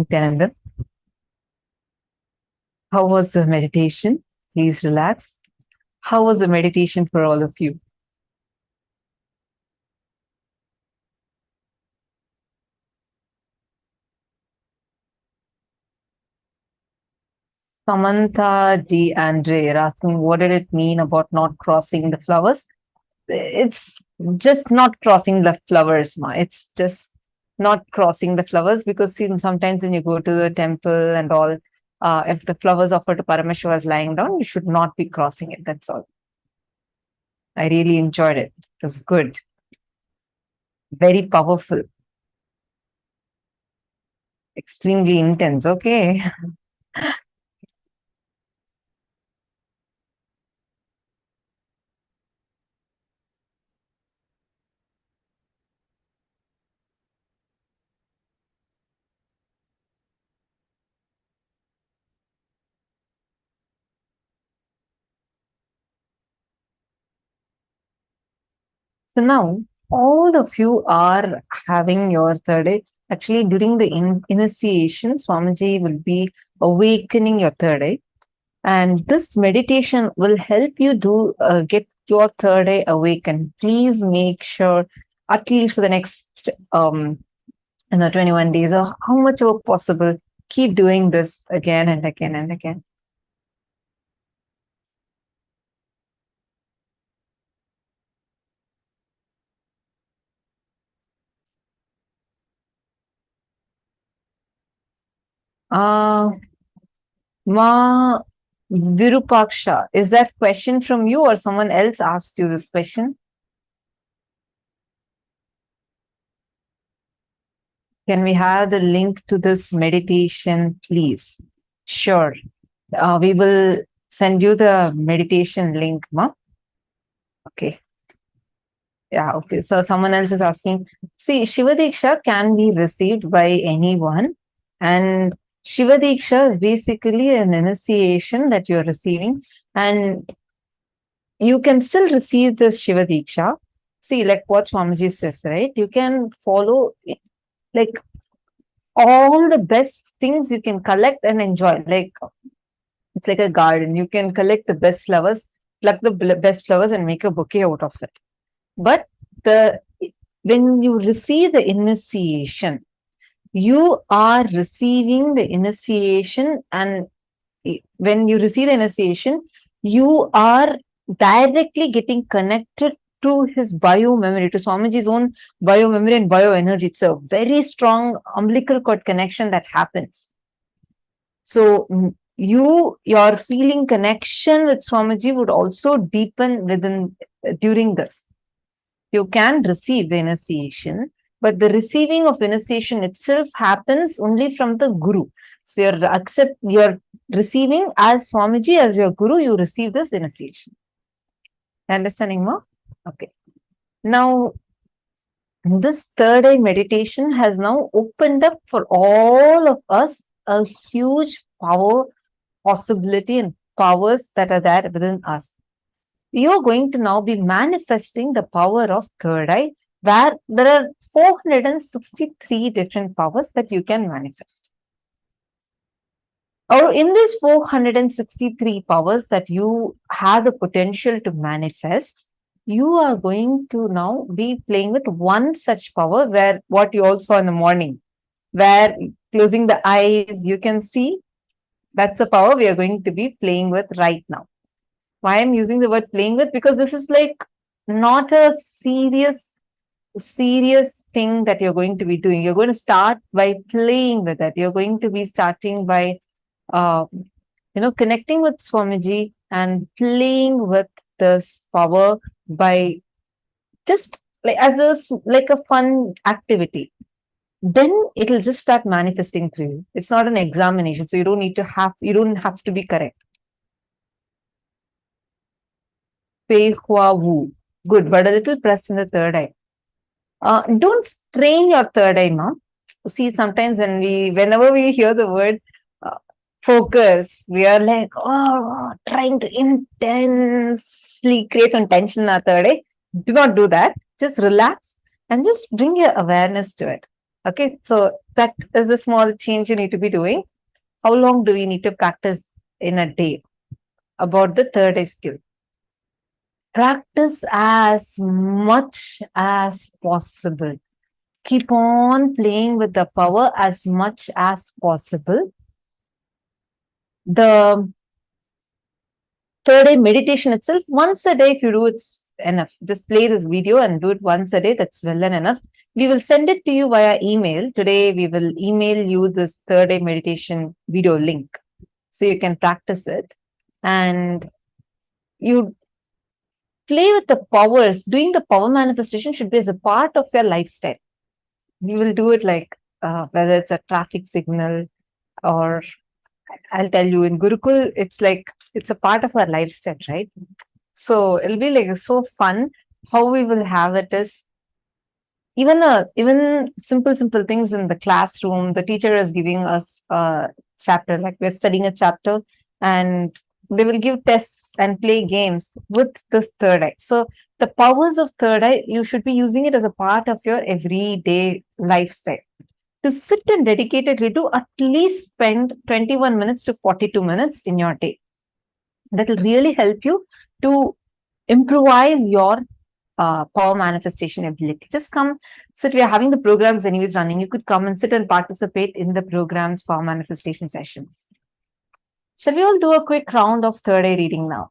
Nithyananda, how was the meditation? Please relax. How was the meditation for all of you? Samantha D. Andre are asking, what did it mean about not crossing the flowers? It's just not crossing the flowers, ma. It's just not crossing the flowers, because see, sometimes when you go to the temple and all, if the flowers offered to Paramashiva is lying down, you should not be crossing it. That's all. I really enjoyed it. It was good. Very powerful. Extremely intense. Okay. So now all of you are having your third eye. Actually, during the initiation, Swamiji will be awakening your third eye. And this meditation will help you do get your third eye awakened. Please make sure, at least for the next 21 days, or how much ever possible, keep doing this again and again and again. Ma Virupaksha, is that question from you or someone else asked you this question? Can we have the link to this meditation, please? Sure. We will send you the meditation link, ma. Okay. Yeah, okay. So someone else is asking, see, Shiva Diksha can be received by anyone, and Shiva Dīkṣā is basically an initiation that you're receiving, and you can still receive this Shiva Dīkṣā. See, like what Swamiji says, right? You can follow, like, all the best things you can collect and enjoy. Like, it's like a garden. You can collect the best flowers, pluck the best flowers and make a bouquet out of it. But when you receive the initiation, you are receiving the initiation, and when you receive the initiation, you are directly getting connected to his bio memory, to Swamiji's own bio memory and bio energy. It's a very strong umbilical cord connection that happens. So your feeling connection with Swamiji would also deepen during this. You can receive the initiation, but the receiving of initiation itself happens only from the Guru. So you're receiving as Swamiji, as your Guru, you receive this initiation. Understanding more? Okay. Now, this third eye meditation has now opened up for all of us a huge power, possibility, and powers that are there within us. You're going to now be manifesting the power of third eye, where there are 463 different powers that you can manifest. Or in these 463 powers that you have the potential to manifest, you are going to now be playing with one such power, where what you all saw in the morning, where closing the eyes, you can see. That's the power we are going to be playing with right now. Why I'm using the word playing with? Because this is like not a serious thing that you're going to be doing. You're going to start by playing with it. You're going to be starting by connecting with Swamiji and playing with this power by just like a fun activity. Then it'll just start manifesting through you. It's not an examination, so you don't have to be correct. Pei Hua Wu. Good, but a little press in the third eye. Don't strain your third eye, ma. See, sometimes whenever we hear the word focus, we are like, trying to intensely create some tension in our third eye. Do not do that. Just relax and just bring your awareness to it. Okay, so that is a small change you need to be doing. How long do we need to practice in a day? About the third eye skill. Practice as much as possible. Keep on playing with the power as much as possible. The third eye meditation itself, once a day, if you do, it's enough. Just play this video and do it once a day. That's well and enough. We will send it to you via email. Today, we will email you this third eye meditation video link so you can practice it. And you play with the powers. Doing the power manifestation should be as a part of your lifestyle. You will do it like whether it's a traffic signal, or I'll tell you in Gurukul, it's a part of our lifestyle, right? So it'll be like so fun. How we will have it is even simple things in the classroom. The teacher is giving us a chapter, like we're studying a chapter, and they will give tests and play games with this third eye. So the powers of third eye, you should be using it as a part of your everyday lifestyle. To sit and dedicatedly to at least spend 21 minutes to 42 minutes in your day. That will really help you to improvise your power manifestation ability. Just come sit. We are having the programs anyways running. You could come and sit and participate in the programs power manifestation sessions. Shall we all do a quick round of third eye reading now?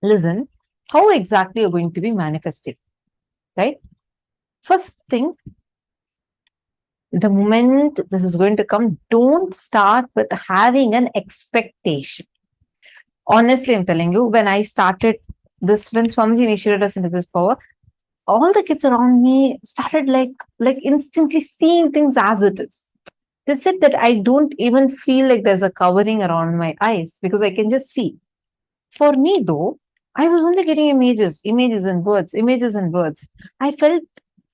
Listen, how exactly you're going to be manifesting, right? First thing, the moment this is going to come, don't start with having an expectation. Honestly, I'm telling you, when I started this, when Swamiji initiated us into this power, all the kids around me started like instantly seeing things as it is. They said that I don't even feel like there's a covering around my eyes because I can just see. For me, though, I was only getting images and words. I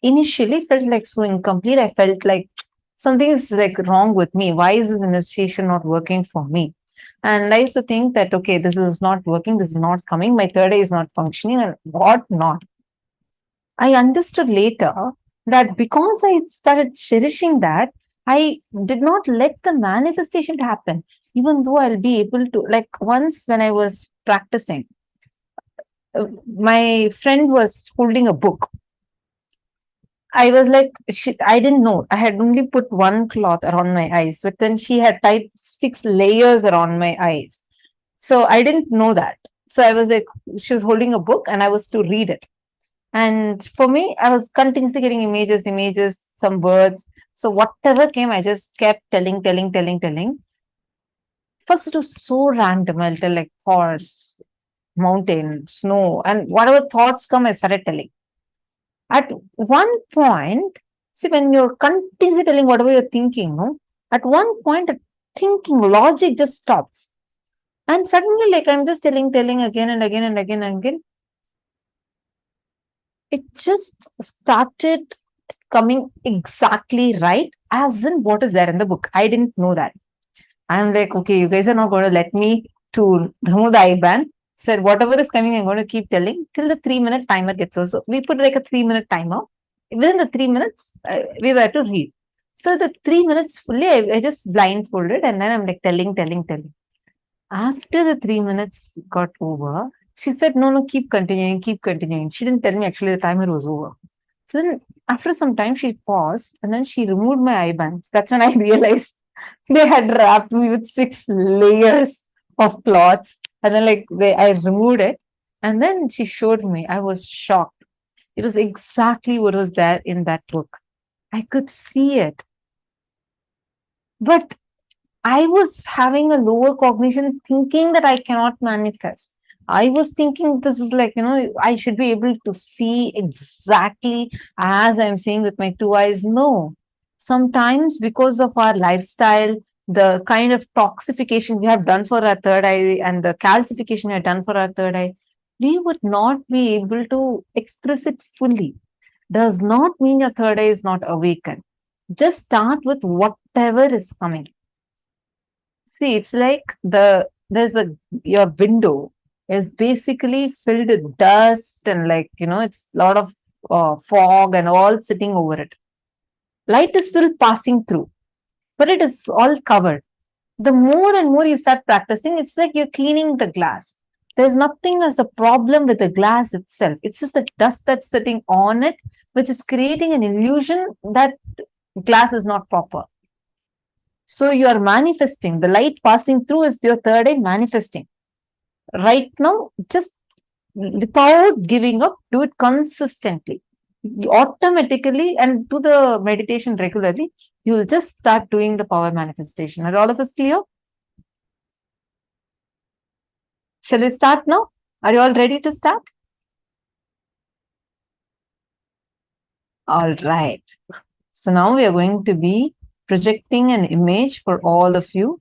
initially felt like so incomplete. I felt like something is like wrong with me. Why is this initiation not working for me? And I used to think that, okay, this is not working. This is not coming. My third eye is not functioning and what not. I understood later that because I started cherishing that, I did not let the manifestation happen, even though I'll be able to, like once when I was practicing, my friend was holding a book. I was like, I didn't know. I had only put one cloth around my eyes, but then she had tied 6 layers around my eyes. So I didn't know that. So I was like, she was holding a book and I was to read it. And for me, I was continuously getting images, some words. So whatever came, I just kept telling. First, it was so random. I'll tell like horse, mountain, snow, and whatever thoughts come, I started telling. At one point, see, when you're continuously telling whatever you're thinking, no, at one point, the thinking logic just stops. And suddenly, like I'm just telling again and again. It just started coming exactly right as in what is there in the book. I didn't know that. I'm like, okay, you guys are not going to let me to remove the IBAN. Said whatever is coming, I'm going to keep telling till the 3-minute timer gets over. So we put like a 3-minute timer. Within the 3 minutes, we were to read. So the 3 minutes fully, I just blindfolded and then I'm like telling. After the 3 minutes got over, she said, no, keep continuing. She didn't tell me actually the timer was over. So then after some time, she paused and then she removed my IBANs. That's when I realized they had wrapped me with 6 layers of cloths. And then I removed it. And then she showed me. I was shocked. It was exactly what was there in that book. I could see it. But I was having a lower cognition, thinking that I cannot manifest. I was thinking this is like, I should be able to see exactly as I'm seeing with my 2 eyes. No. Sometimes because of our lifestyle, the kind of toxification we have done for our third eye and the calcification we have done for our third eye, we would not be able to express it fully. Does not mean your third eye is not awakened. Just start with whatever is coming. See, it's like your window is basically filled with dust and it's a lot of fog and all sitting over it. Light is still passing through, but it is all covered. The more and more you start practicing, it's like you're cleaning the glass. There's nothing as a problem with the glass itself. It's just the dust that's sitting on it, which is creating an illusion that glass is not proper. So you are manifesting. The light passing through is your third eye manifesting. Right now, just without giving up, do it consistently. You automatically, and do the meditation regularly, you will just start doing the power manifestation. Are all of us clear? Shall we start now? Are you all ready to start? All right. So now we are going to be projecting an image for all of you.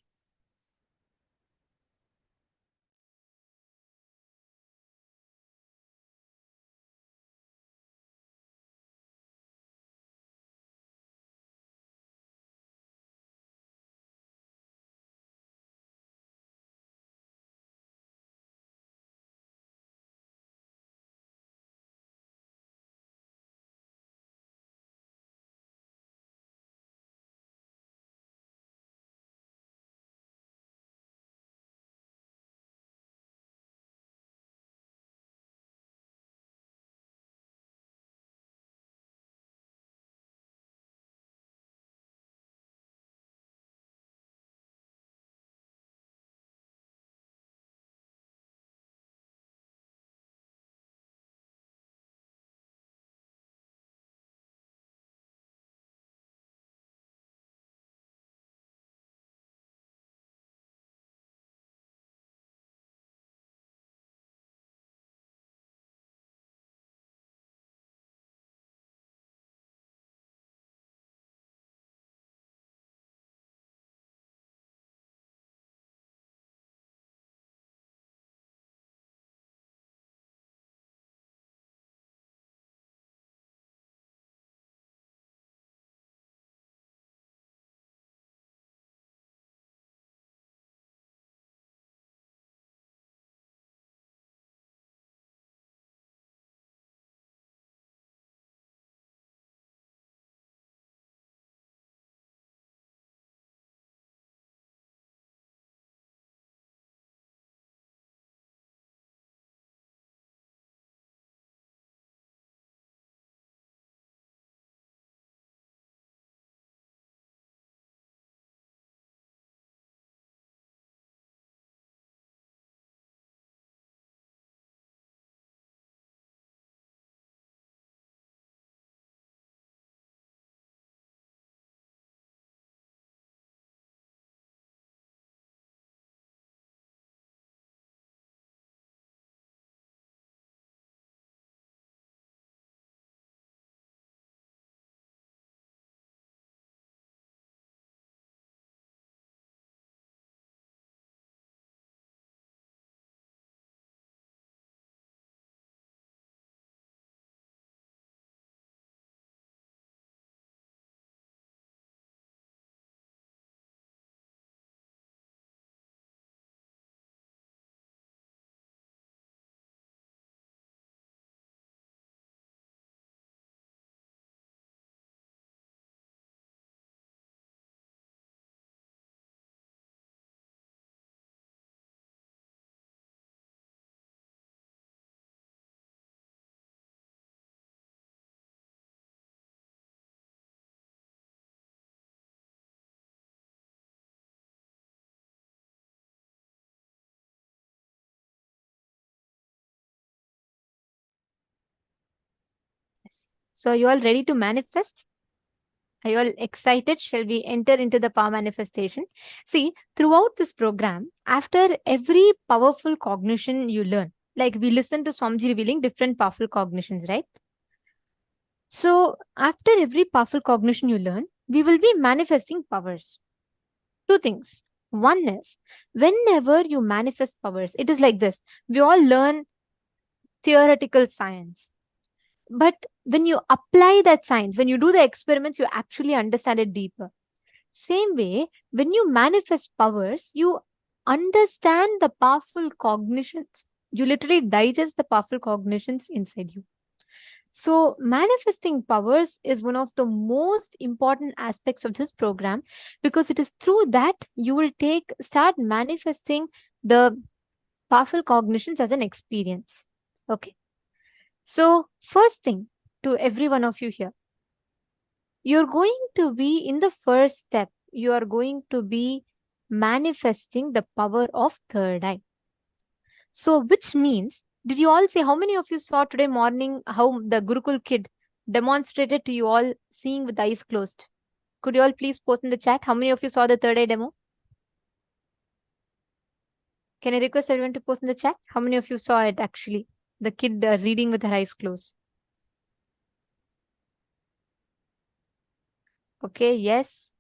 So are you all ready to manifest? Are you all excited? Shall we enter into the power manifestation? See, throughout this program, after every powerful cognition you learn, like we listen to Swami G revealing different powerful cognitions, right? So after every powerful cognition you learn, we will be manifesting powers. Two things. One is, whenever you manifest powers, it is like this. We all learn theoretical science. But when you apply that science, when you do the experiments, you actually understand it deeper. Same way, when you manifest powers, you understand the powerful cognitions. You literally digest the powerful cognitions inside you. So manifesting powers is one of the most important aspects of this program, because it is through that you will start manifesting the powerful cognitions as an experience. Okay. So first thing, to every one of you here, you're going to be in the first step, you are going to be manifesting the power of third eye. So which means, did you all see, how many of you saw today morning how the Gurukul kid demonstrated to you all seeing with eyes closed? Could you all please post in the chat how many of you saw the third eye demo? Can I request everyone to post in the chat how many of you saw it actually? The kid reading with her eyes closed. Okay, yes.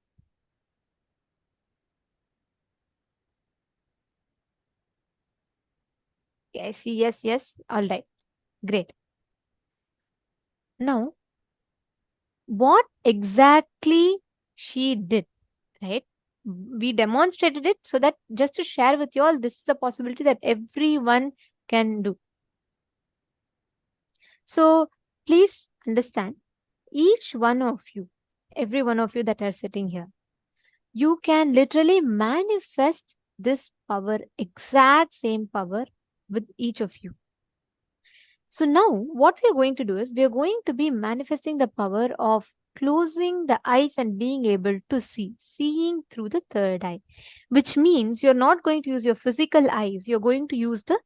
Okay, I see. Yes, yes. All right. Great. Now, what exactly she did, right? We demonstrated it so that just to share with you all, this is a possibility that everyone can do. So please understand, each one of you, every one of you that are sitting here, you can literally manifest this power, exact same power with each of you. So now what we are going to do is we are going to be manifesting the power of closing the eyes and being able to see, seeing through the third eye, which means you're not going to use your physical eyes, you're going to use the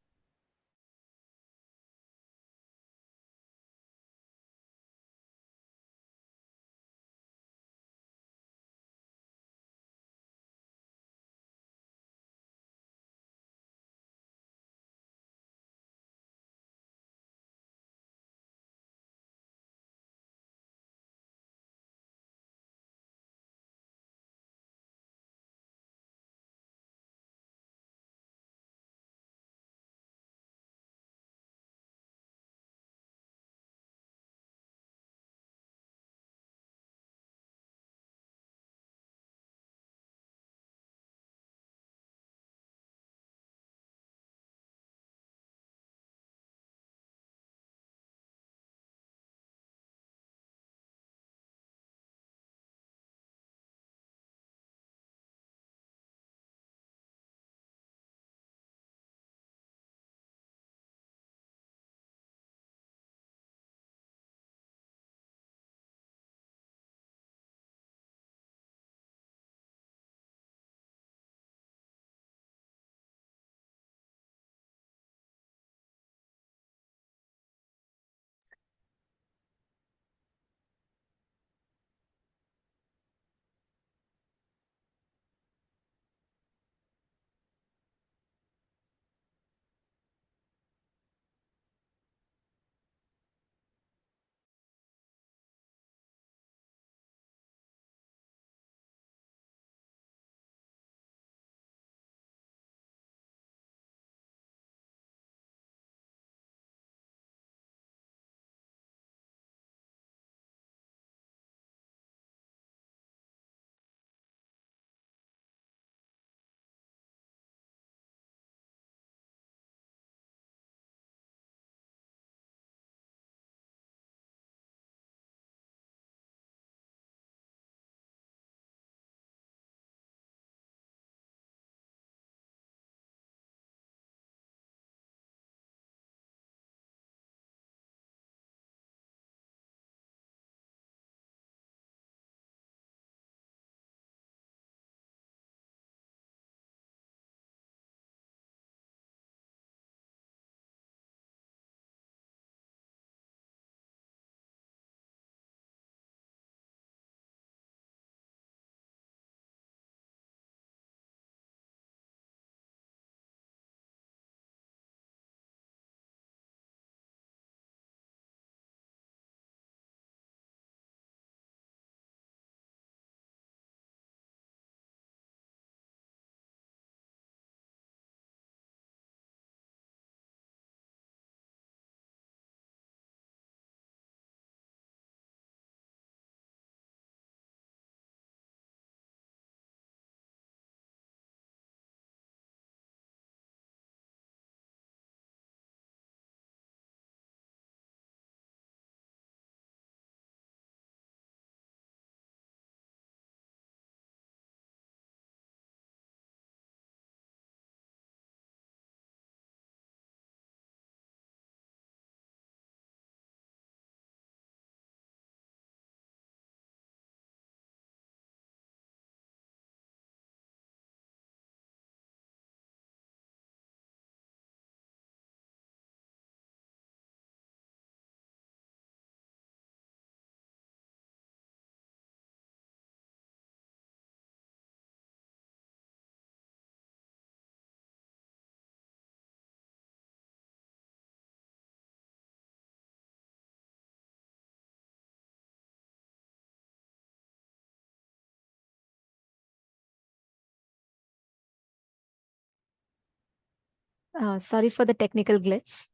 Sorry for the technical glitch.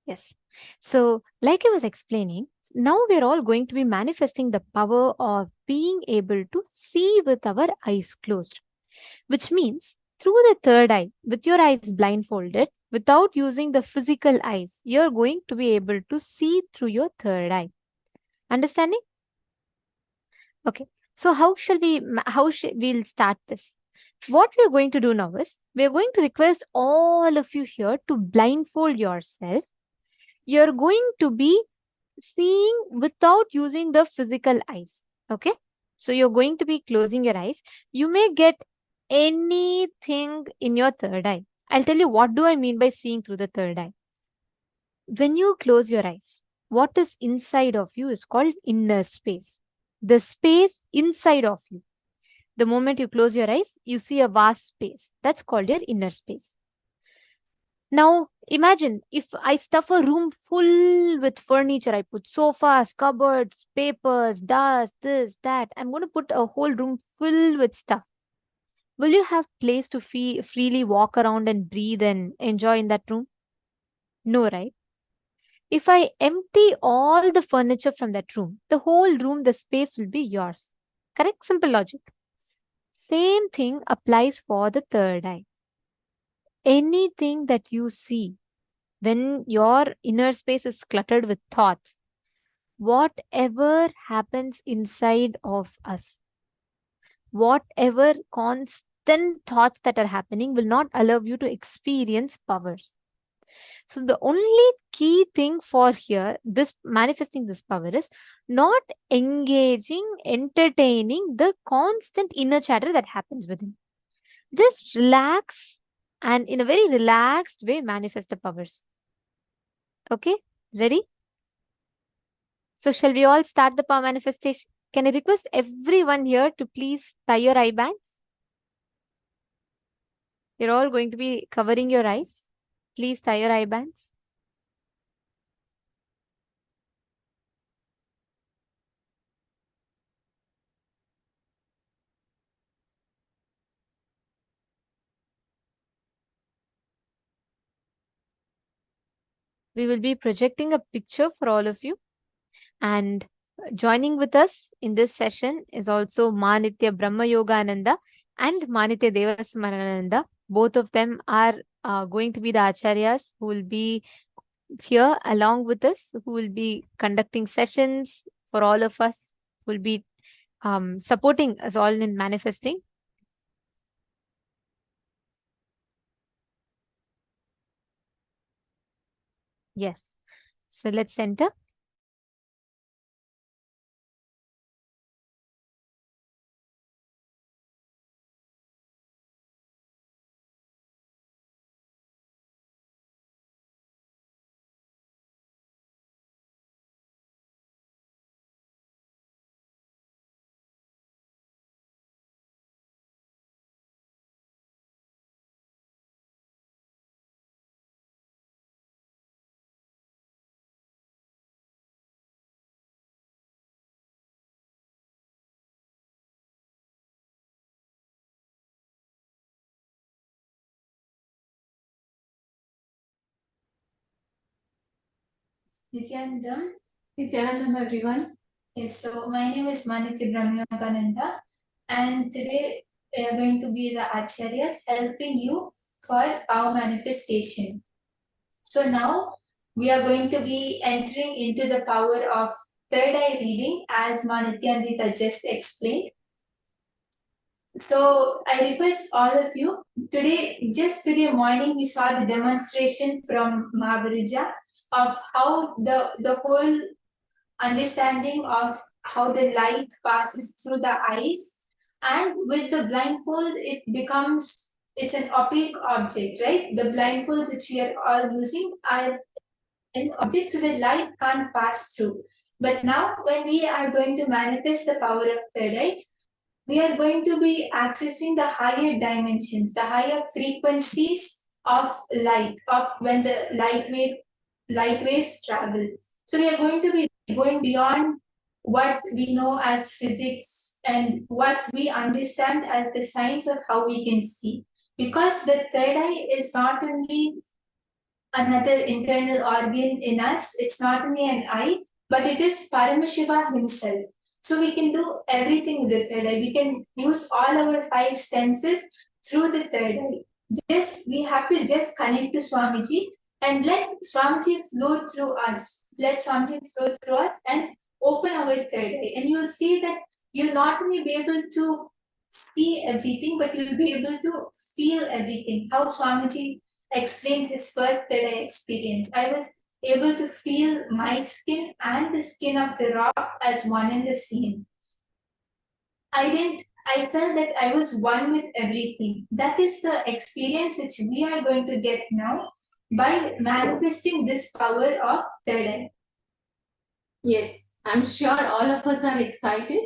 Yes. So, like I was explaining, now we're all going to be manifesting the power of being able to see with our eyes closed, which means through the third eye, with your eyes blindfolded, without using the physical eyes, you're going to be able to see through your third eye. Understanding? Okay. So we'll start this? What we're going to do now is, we're going to request all of you here to blindfold yourself. You're going to be seeing without using the physical eyes. Okay. So you're going to be closing your eyes. You may get anything in your third eye. I'll tell you what do I mean by seeing through the third eye. When you close your eyes, what is inside of you is called inner space. The space inside of you. The moment you close your eyes, you see a vast space. That's called your inner space. Now, imagine if I stuff a room full with furniture. I put sofas, cupboards, papers, dust, this, that. I'm going to put a whole room full with stuff. Will you have place to freely walk around and breathe and enjoy in that room? No, right? If I empty all the furniture from that room, the whole room, the space will be yours. Correct? Simple logic. Same thing applies for the third eye. Anything that you see, when your inner space is cluttered with thoughts, whatever happens inside of us, whatever constant thoughts that are happening will not allow you to experience powers. So the only key thing for here, this manifesting this power, is not engaging, entertaining the constant inner chatter that happens within. Just relax and in a very relaxed way manifest the powers. Okay, ready? So shall we all start the power manifestation? Can I request everyone here to please tie your eye bands? You're all going to be covering your eyes. Please tie your eye bands. We will be projecting a picture for all of you. And joining with us in this session is also Manitya Brahma Yogananda and Manitya Devasmarananda. Both of them are going to be the acharyas who will be here along with us, who will be conducting sessions for all of us, who will be supporting us all in manifesting. Yes. So let's enter. Nithyanandam everyone. Yes, so my name is Manitya Brahma Yogananda, and today we are going to be the acharyas helping you for our manifestation. So now we are going to be entering into the power of third eye reading as Manityananda just explained. So I request all of you, just today morning we saw the demonstration from Mahavarija of how the whole understanding of how the light passes through the eyes, and with the blindfold it's an opaque object, right? The blindfolds which we are all using are an object, so the light can't pass through. But now when we are going to manifest the power of third eye, we are going to be accessing the higher dimensions, the higher frequencies of light, of when the light waves travel. So we are going to be going beyond what we know as physics and what we understand as the science of how we can see. Because the third eye is not only another internal organ in us. It's not only an eye, but it is Paramashiva himself. So we can do everything with the third eye. We can use all our five senses through the third eye. We have to just connect to Swami G and let Swami G flow through us. Let Swami G flow through us and open our third eye. And you'll see that you'll not only be able to see everything, but you'll be able to feel everything. How Swamiji explained his first third eye experience. I was able to feel my skin and the skin of the rock as one and the same. I felt that I was one with everything. That is the experience which we are going to get now by manifesting this power of third eye. Yes, I'm sure all of us are excited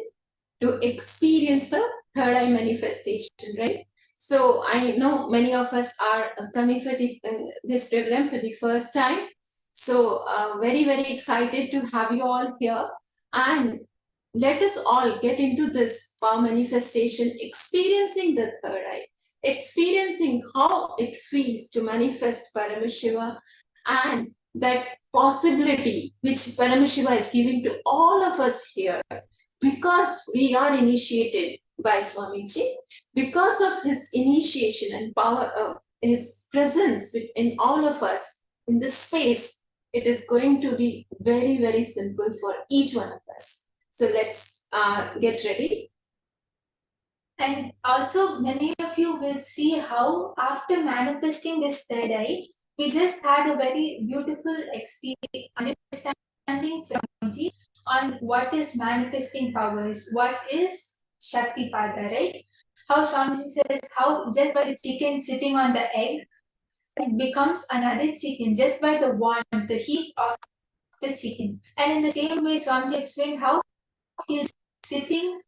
to experience the third eye manifestation, right? So I know many of us are coming for this program for the first time. So very, very excited to have you all here. And let us all get into this power manifestation, experiencing the third eye, experiencing how it feels to manifest Paramashiva and that possibility which Paramashiva is giving to all of us here, because we are initiated by Swami G, because of his initiation and power, his presence in all of us in this space, it is going to be very, very simple for each one of us. So let's get ready. And also, many of you will see how after manifesting this third eye, we just had a very beautiful experience, understanding from G on what is manifesting powers, what is Shakti Pada, right? How Swamiji says how just by the chicken sitting on the egg, it becomes another chicken just by the warmth, the heat of the chicken. And in the same way, Swamiji explained how he's sitting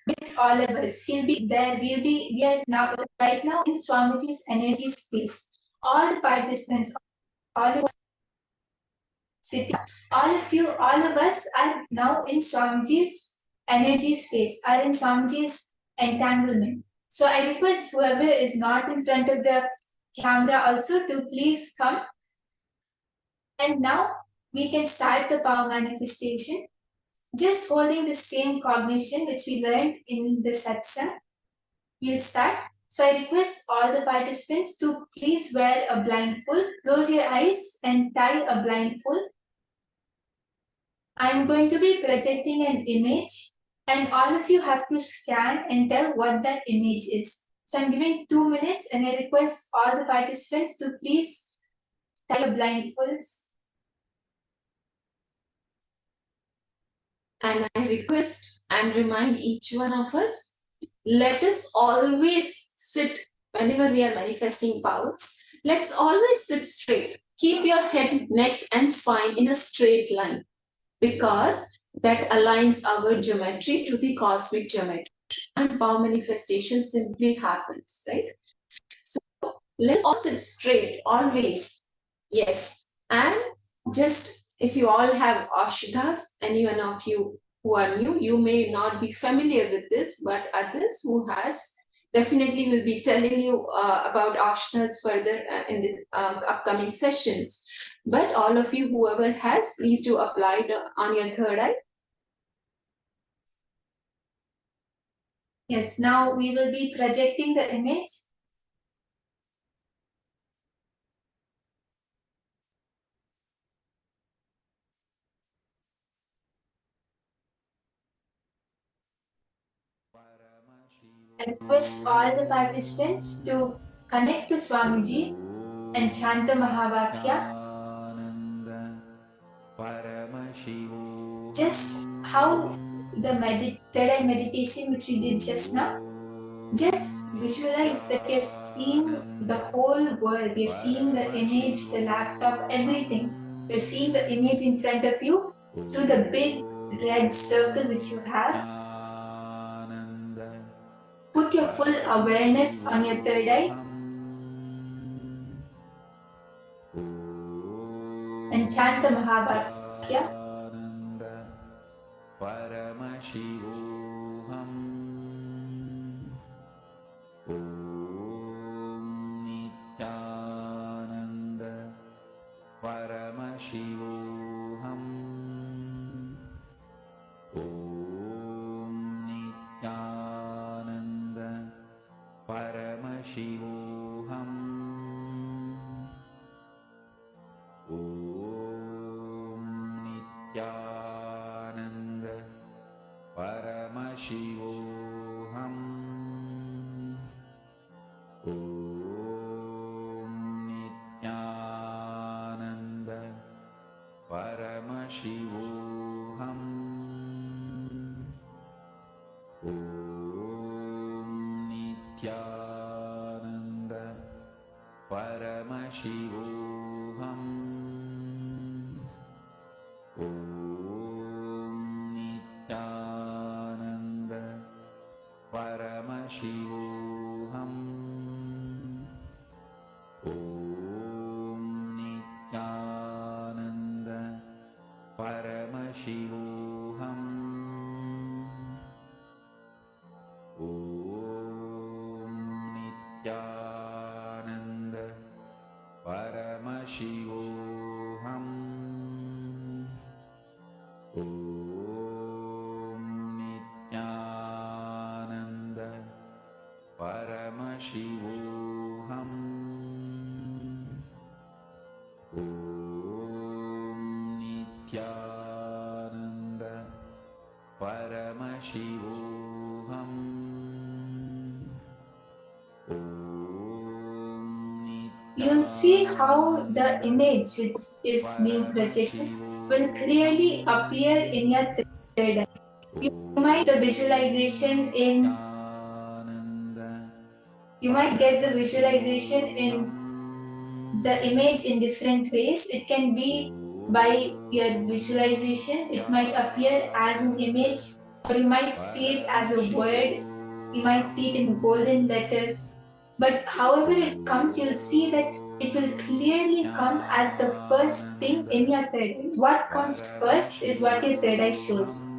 with all of us. He'll be there. We are now right now in Swamiji's energy space. All the participants, all of sitting, all of us are now in Swamiji's energy space, are in Swamiji's entanglement. So I request whoever is not in front of the camera also to please come. And now we can start the power manifestation. Just holding the same cognition which we learned in the satsang, we'll start. So I request all the participants to please wear a blindfold, close your eyes and tie a blindfold. I'm going to be projecting an image and all of you have to scan and tell what that image is. So I'm giving 2 minutes and I request all the participants to please tie your blindfolds. And I request and remind each one of us, let us always sit, whenever we are manifesting powers, let's always sit straight. Keep your head, neck and spine in a straight line, because that aligns our geometry to the cosmic geometry and power manifestation simply happens, right? So let's all sit straight, always. Yes. And just if you all have ashtas, any one of you who are new, you may not be familiar with this, but others who has definitely will be telling you about ashtas further in the upcoming sessions. But all of you, whoever has, please do apply it on your third eye. Yes, now we will be projecting the image. I request all the participants to connect to Swamiji and chant the Mahavakya. Just how the third eye meditation which we did just now, just visualize that you're seeing the whole world, you're seeing the image, the laptop, everything. You're seeing the image in front of you through the big red circle which you have. Put your full awareness on your third eye and chant the Mahavakya. Paramashivoham. Om Nithyananda Paramashivoham. Om Nithyananda Paramashivoham. Om Nithyananda Paramashivoham. Om Nithyananda Paramashivoham. Om Nithyananda Paramashivoham. Om Nithyananda Paramashivoham. Om Nithyananda Paramashivoham. Om Nithyananda Paramashivoham. You'll see how the image which is being projected will clearly appear in your third eye. You might the visualization in you might get the visualization in the image in different ways. It can be by your visualization, it might appear as an image, or you might see it as a word, you might see it in golden letters. But however it comes, you'll see that it will clearly come as the first thing in your third eye. What comes first is what your third eye shows.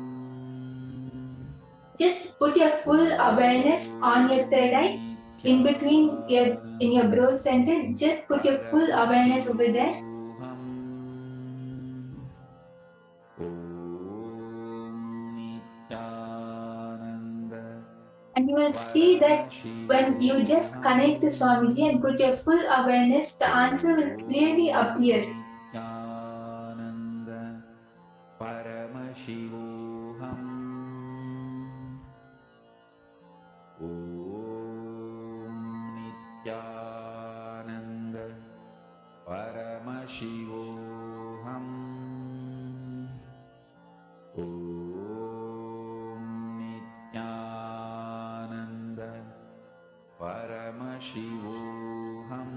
Just put your full awareness on your third eye, in between in your brow center. Just put your full awareness over there. And you will see that when you just connect to Swami G and put your full awareness, the answer will clearly appear. Paramashivoham. Om Nithyananda Paramashivoham. Om Nithyananda Paramashivoham.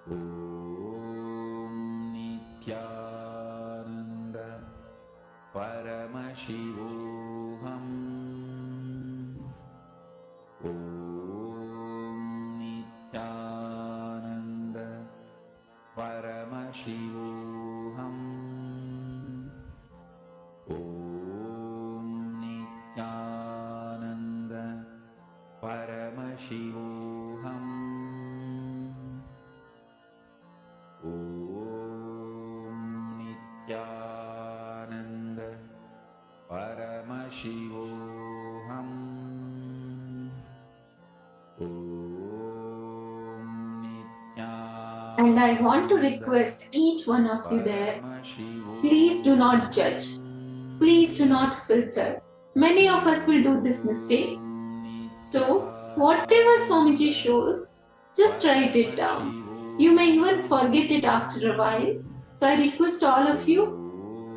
Om Nithyananda Paramashivoham. Om Nithyananda Paramashivoham. Om Nithyananda Paramashivoham. Om Nithyananda Paramashivoham. And I want to request each one of you there, please do not judge. Please do not filter. Many of us will do this mistake. So, whatever Swamiji shows, just write it down. You may even forget it after a while. So, I request all of you,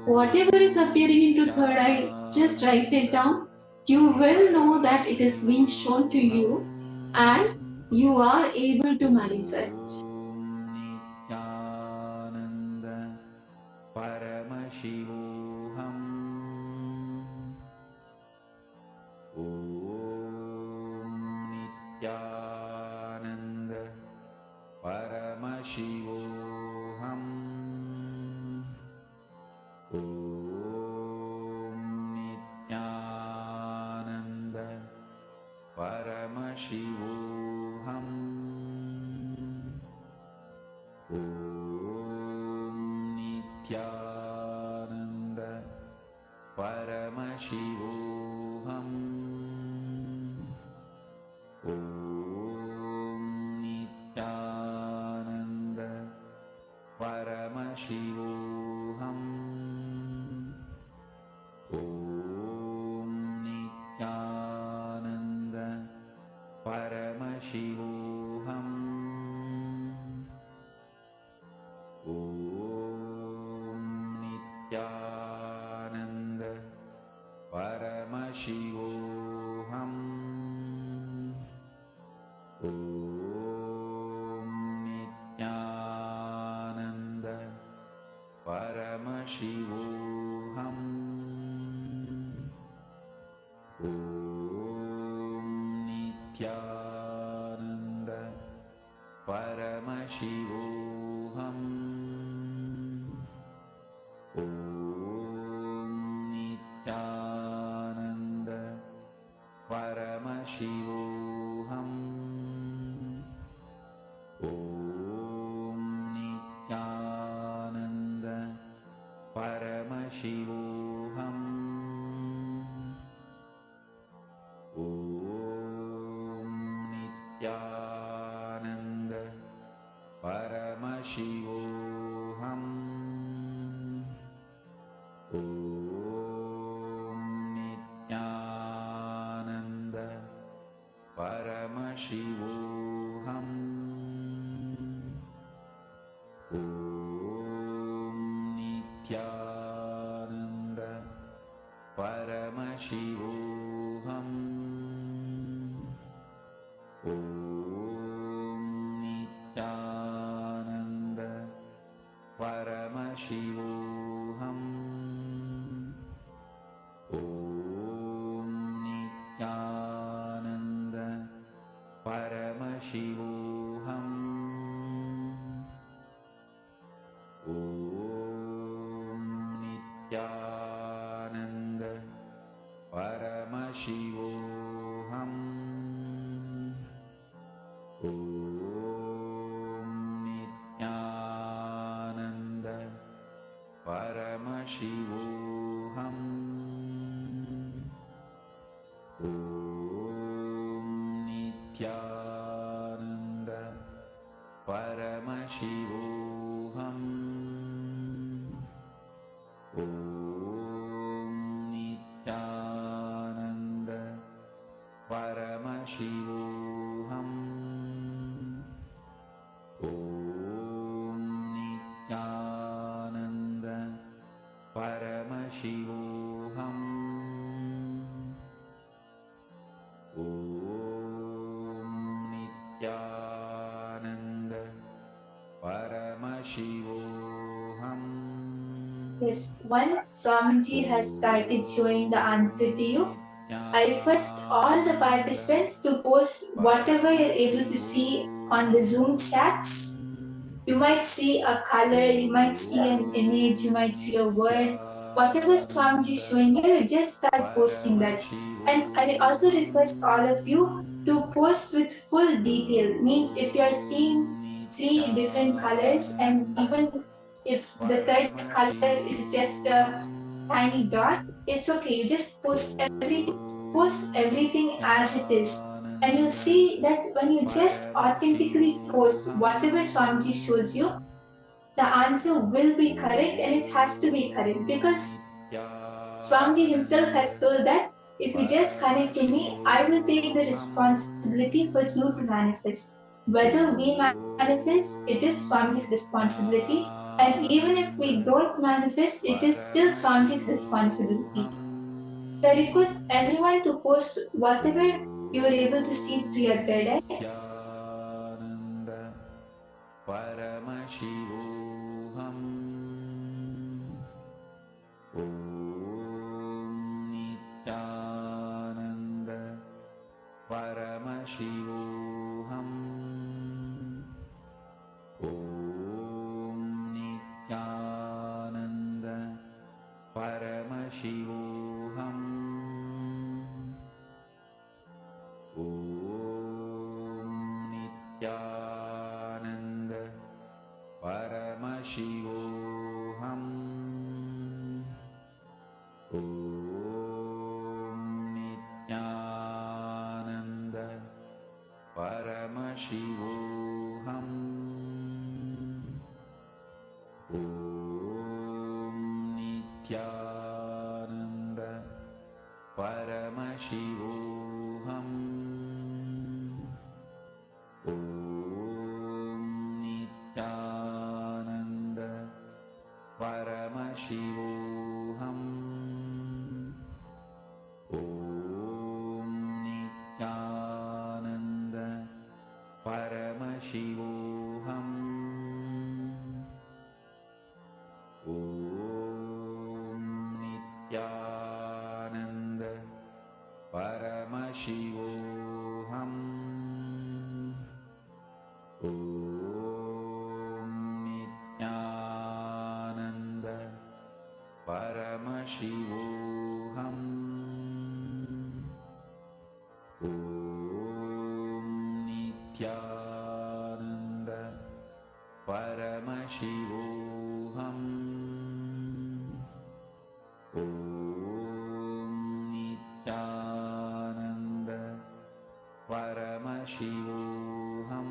whatever is appearing into third eye, just write it down. You will know that it is being shown to you and you are able to manifest. Nithyananda Paramashivoham. Om Nithyananda Paramashivoham. Om Nithyananda Paramashivoham. Om Nithyananda Paramashivoham. Om Nithyananda Paramashivoham. Om Paramashivoham. Om Nithyananda Paramashivoham. Om Nithyananda Paramashivoham. Om Nithyananda Paramashivoham. Om Nithyananda Paramashivoham. Om Nithyananda Paramashivoham. Om Nithyananda Paramashivoham. Om Nithyananda Paramashivoham. Om Nithyananda Paramashivoham. Om Nithyananda Paramashivoham. Om Nithyananda Paramashivoham. Om Nithyananda Paramashivoham. Om Nithyananda Paramashivoham. Om Nithyananda Paramashivoham. Om Nithyananda Paramashivoham. Om Nithyananda Paramashivoham. Yes, once Swamiji has started showing the answer to you, I request all the participants to post whatever you're able to see on the Zoom chats. You might see a color, you might see an image, you might see a word. Whatever Swamiji is showing you, you just start posting that. And I also request all of you to post with full detail. Means if you are seeing 3 different colors, and even if the third color is just a tiny dot, it's okay. You just post everything as it is. And you'll see that when you just authentically post whatever Swamiji shows you, the answer will be correct, and it has to be correct, because Swamiji himself has told that if you just connect to me, I will take the responsibility for you to manifest. Whether we manifest, it is Swamiji's responsibility. And even if we don't manifest, it is still Swamiji's responsibility. So I request everyone to post whatever you are able to see through your third eye. Nithyananda Paramashivoham. Om Nithyananda Paramashivoham. Om Nithyananda Paramashivoham. Om Paramashivoham. Om Nithyananda Paramashivoham. Om Nithyananda Paramashivoham. Om Nithyananda Paramashivoham.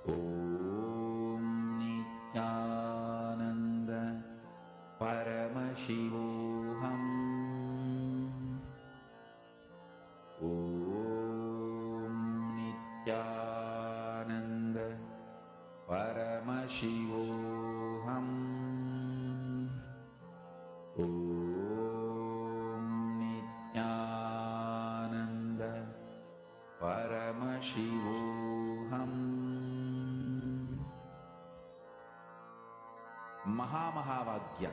Om Nithyananda Paramashivoham. Om Nithyananda Paramashivoham. Om Nithyananda Paramashivoham. Mahamahavagya,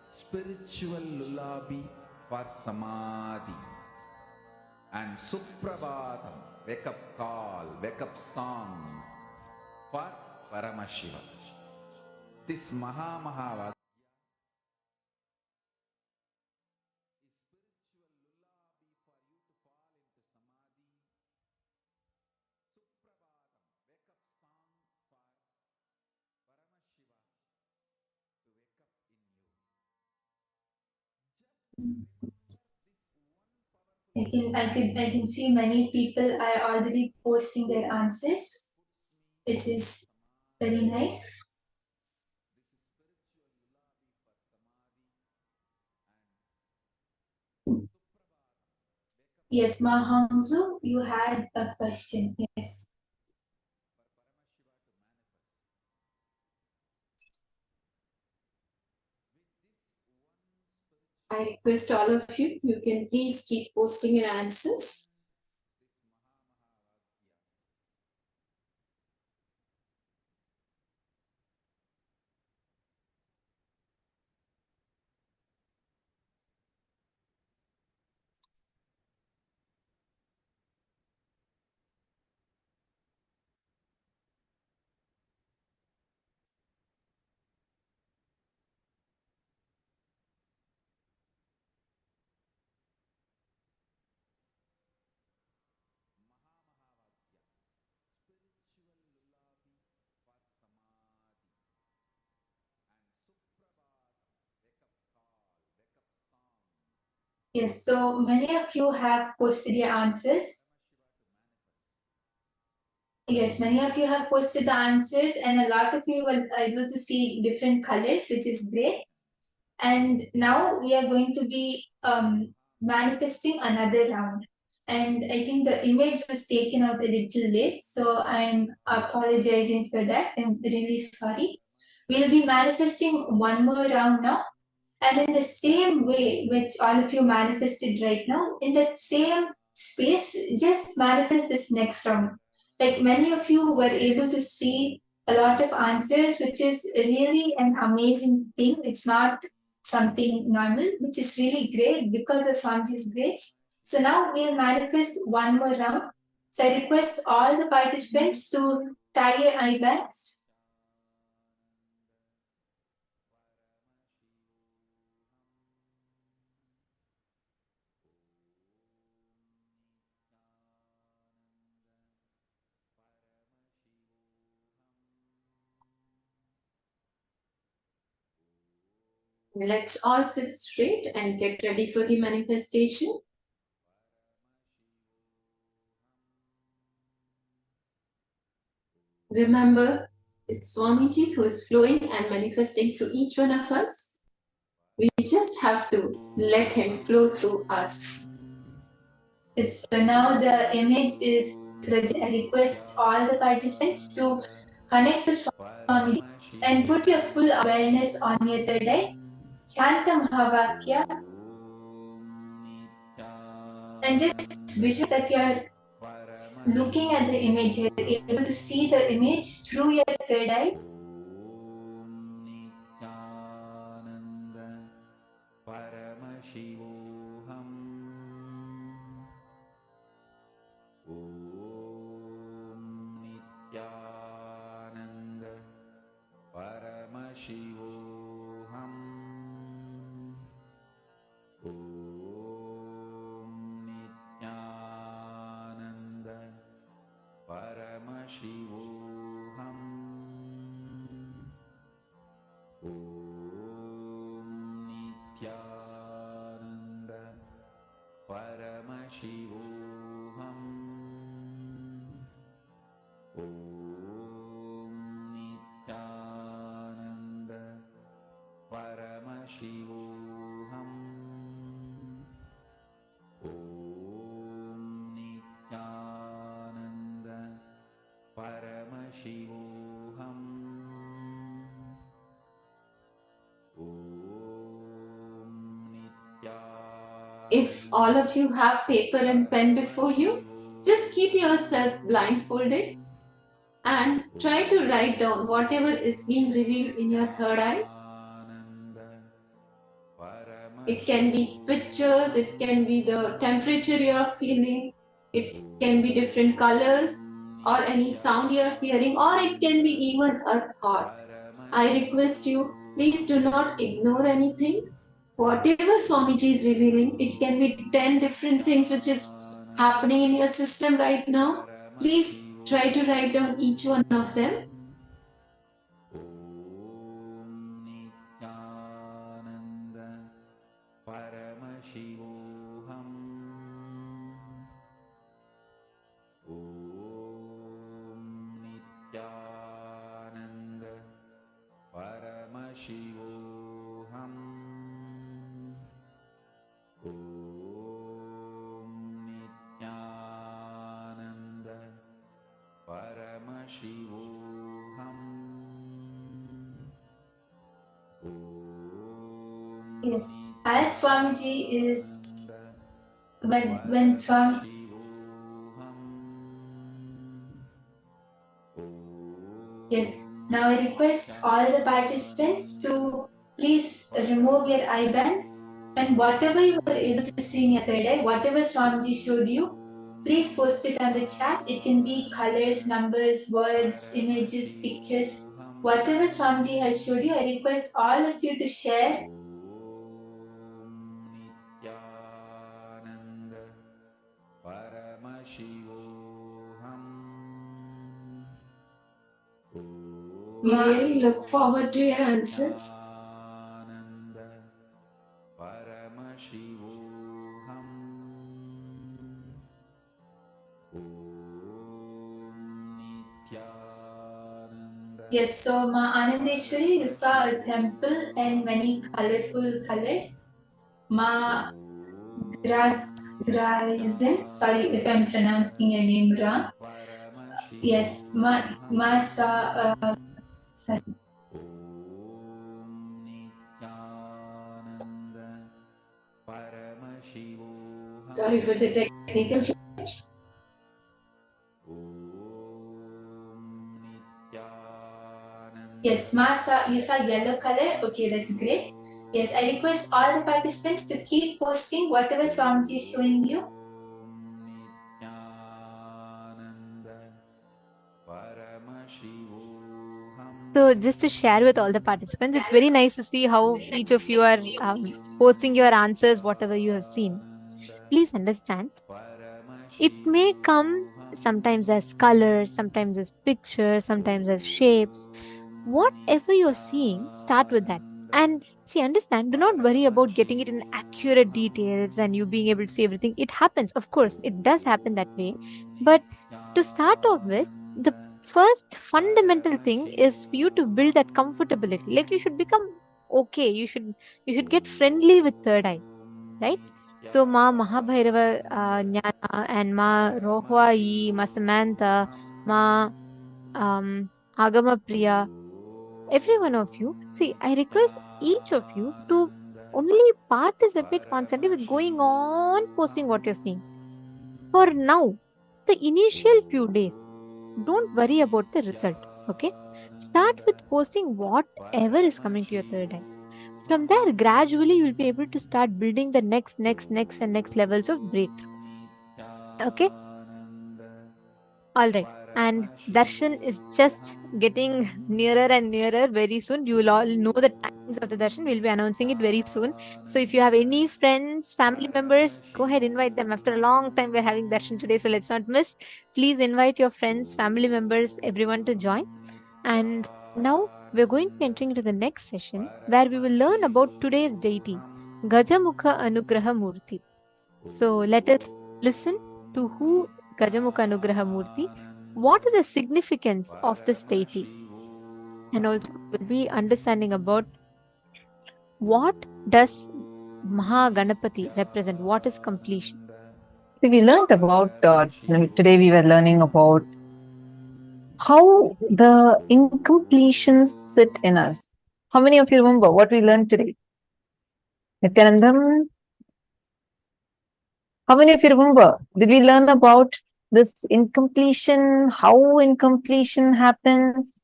spiritual lullaby for Samadhi, and Suprabhatam, wake up call, wake up song for Paramashiva. This Mahamahavagya is spiritual lullaby for you to fall into Samadhi. Suprabhatam, wake up song for Paramashiva to wake up in you. I can see many people are already posting their answers. It is very nice. Yes, Mahangzu, you had a question. Yes. I request all of you, you can please keep posting your answers. Yes, so many of you have posted your answers. Yes, many of you have posted the answers, and a lot of you were able to see different colors, which is great. And now we are going to be manifesting another round. And I think the image was taken out a little late, so I'm apologizing for that. I'm really sorry. We'll be manifesting one more round now. And in the same way which all of you manifested right now, in that same space, just manifest this next round. Like many of you were able to see a lot of answers, which is really an amazing thing. It's not something normal, which is really great because of Swamiji's grace. So now we'll manifest one more round. So I request all the participants to tie your eye bags. Let's all sit straight and get ready for the manifestation. Remember, it's Swamiji who is flowing and manifesting through each one of us. We just have to let him flow through us. So now the image is ready. I request all the participants to connect to Swamiji and put your full awareness on your third eye. Chanta Mahavakya. And just visualize that you're looking at the image, you're able to see the image through your third eye. Paramashivoham. If all of you have paper and pen before you, just keep yourself blindfolded and try to write down whatever is being revealed in your third eye. It can be pictures, it can be the temperature you are feeling, it can be different colors or any sound you are hearing, or it can be even a thought. I request you, please do not ignore anything. Whatever Swami G is revealing, it can be 10 different things which is happening in your system right now. Please try to write down each one of them. Yes, as Swamiji is when Swami. Yes, now I request all the participants to please remove your eye bands, and whatever you were able to see in your third eye, whatever Swamiji showed you, please post it on the chat. It can be colors, numbers, words, images, pictures. Whatever Swamiji has showed you, I request all of you to share. We really look forward to your answers. Yes, so Ma Anandeshwari, you saw a temple and many colorful colors. Ma Grazin, sorry if I'm pronouncing your name wrong. Yes, Ma saw, sorry. Sorry for the technical glitch. Yes, you saw yellow color. Okay, that's great. Yes, I request all the participants to keep posting whatever Swamiji is showing you. So just to share with all the participants, it's very nice to see how each of you are posting your answers, whatever you have seen. Please understand, it may come sometimes as colors, sometimes as pictures, sometimes as shapes. Whatever you're seeing, start with that. And see, understand, do not worry about getting it in accurate details and you being able to see everything. It happens, of course, it does happen that way. But to start off with, the first fundamental thing is for you to build that comfortability. Like you should become okay. You should get friendly with third eye, right? So Ma Mahabhairava Jnana and Ma Rohwa Ma Samantha, Ma Agama Priya, every one of you, see, I request each of you to only participate constantly with going on posting what you're seeing. For now, the initial few days, don't worry about the result, okay? Start with posting whatever is coming to your third eye. From there, gradually, you'll be able to start building the next levels of breakthroughs. Okay? All right. And Darshan is just getting nearer and nearer very soon. You will all know the timings of the Darshan. We'll be announcing it very soon. So if you have any friends, family members, go ahead, invite them. After a long time, we're having Darshan today, so let's not miss. Please invite your friends, family members, everyone to join. And now we're going to be entering into the next session where we will learn about today's deity, Gajamukha Anugraha Murti. So let us listen to who Gajamukha Anugraha Murti, what is the significance of this deity, and also we'll be understanding about what does Mahaganapati represent, what is completion. So we learned about, today we were learning about how the incompletions sit in us. How many of you remember what we learned today? Nithyanandam, how many of you remember? Did we learn about this incompletion, how incompletion happens?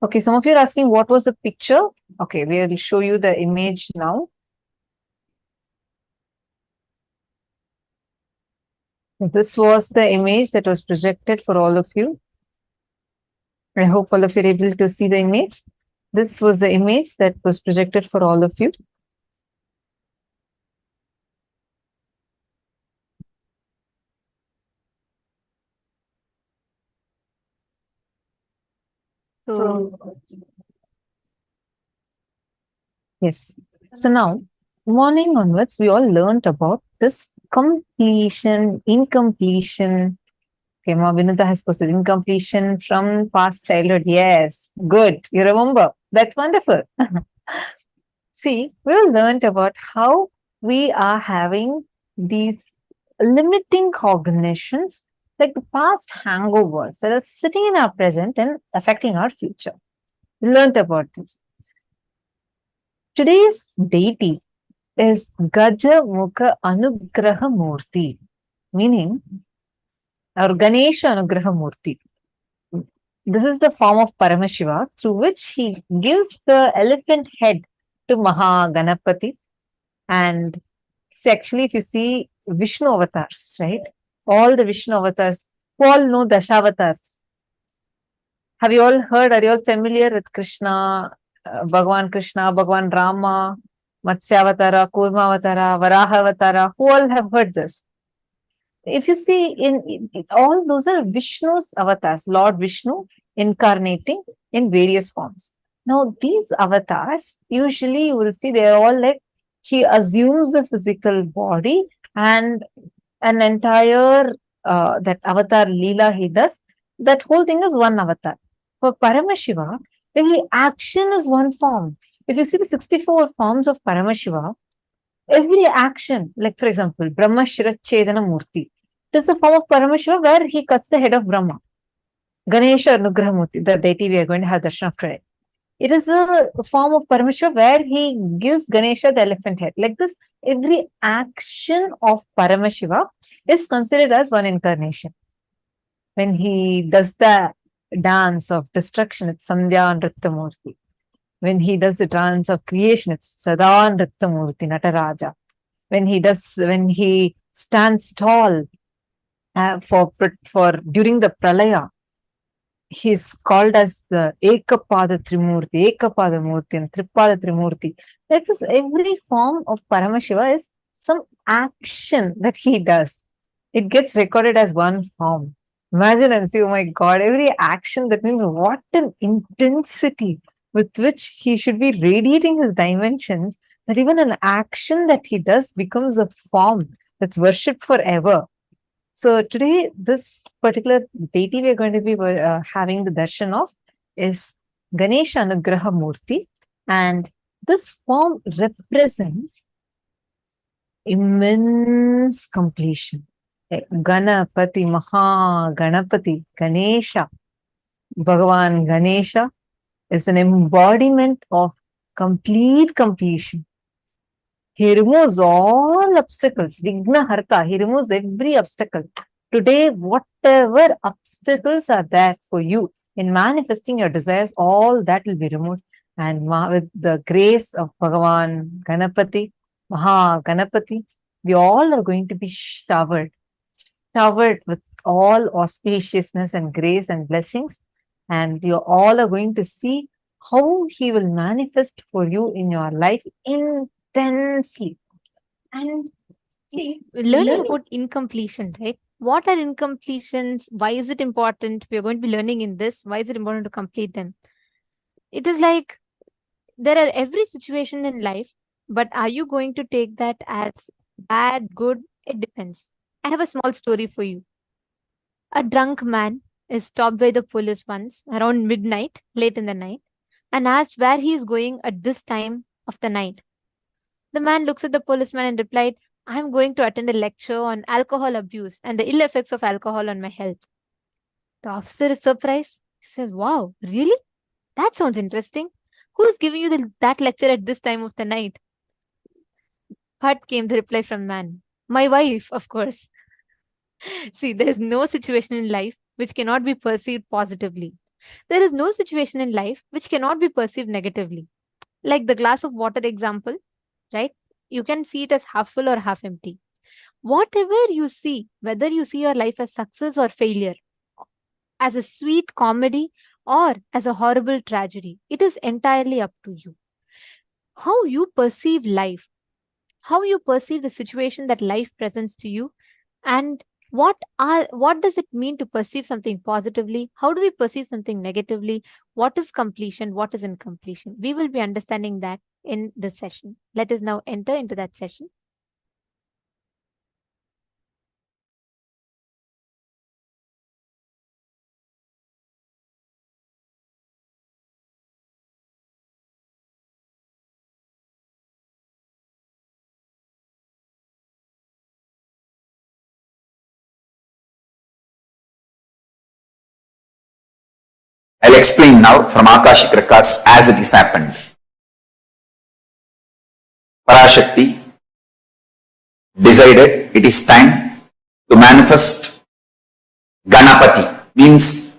Okay, some of you are asking what was the picture? Okay, we will show you the image now. This was the image that was projected for all of you. I hope all of you are able to see the image. This was the image that was projected for all of you. So, yes. So now, morning onwards, we all learned about this completion, incompletion. Okay, Ma Vinudha has posted incompletion from past childhood. Yes, good. You remember. That's wonderful. See, we all learned about how we are having these limiting cognitions, like the past hangovers that are sitting in our present and affecting our future. We learned about this. Today's deity is Gajamukha Anugraha Murti, meaning, or Ganesha Anugraha Murti. This is the form of Paramashiva through which he gives the elephant head to Mahaganapati. And see, actually, if you see Vishnu avatars, right? All the Vishnu avatars, who all know Dashavatars. Have you all heard, are you all familiar with Krishna, Bhagavan Krishna, Bhagavan Rama, Matsyavatara, Kurmavatara, Varahavatara? Who all have heard this? If you see, in all those are Vishnu's avatars, Lord Vishnu incarnating in various forms. Now, these avatars, usually you will see they are all like, he assumes a physical body and an entire, that avatar Leela he does, that whole thing is one avatar. For Paramashiva, every action is one form. If you see the 64 forms of Paramashiva, every action, like for example, Brahma Shirachedana Murti, it is the form of Paramashiva where he cuts the head of Brahma. Ganesha Anugraha Murti, the deity we are going to have darshan of today. It is a form of Paramashiva where he gives Ganesha the elephant head. Like this, every action of Paramashiva is considered as one incarnation. When he does the dance of destruction, it's Sandhya Nritya Murti. When he does the dance of creation, it's Sada Nritya Murti, Nataraja. When he stands tall for during the Pralaya, he is called as the Ekapada Trimurti, Ekapada Murti and Tripada Trimurti. Like this, every form of Paramashiva is some action that he does. It gets recorded as one form. Imagine and see, oh my God, every action, that means what an intensity with which he should be radiating his dimensions, that even an action that he does becomes a form that's worshipped forever. So today, this particular deity we are going to be having the darshan of is Ganesha Anugraha Murti, and this form represents immense completion. Ganapati, Mahaganapati, Ganesha, Bhagavan Ganesha is an embodiment of complete completion. He removes all obstacles. Vigna Harta. He removes every obstacle. Today, whatever obstacles are there for you in manifesting your desires, all that will be removed. And with the grace of Bhagavan Ganapati, Mahaganapati, we all are going to be showered with all auspiciousness and grace and blessings. And you all are going to see how he will manifest for you in your life intensely. And see, learning about incompletion, right? What are incompletions? Why is it important? We are going to be learning in this. Why is it important to complete them? It is like there are every situation in life But are you going to take that as bad, good? It depends. I have a small story for you. A drunk man is stopped by the police once around midnight, late in the night, and asked where he is going at this time of the night. The man looks at the policeman and replied, I am going to attend a lecture on alcohol abuse and the ill effects of alcohol on my health. The officer is surprised. He says, wow, really? That sounds interesting. Who is giving you that lecture at this time of the night? But came the reply from man. My wife, of course. See, there is no situation in life which cannot be perceived positively. There is no situation in life which cannot be perceived negatively. Like the glass of water example, right? You can see it as half full or half empty. Whatever you see, whether you see your life as success or failure, as a sweet comedy or as a horrible tragedy, it is entirely up to you. How you perceive life, how you perceive the situation that life presents to you, and what does it mean to perceive something positively? How do we perceive something negatively? What is completion? What is incompletion? We will be understanding that in this session. Let us now enter into that session. I'll explain now from Akashic records as it is happened. Parashakti decided it is time to manifest Ganapati, means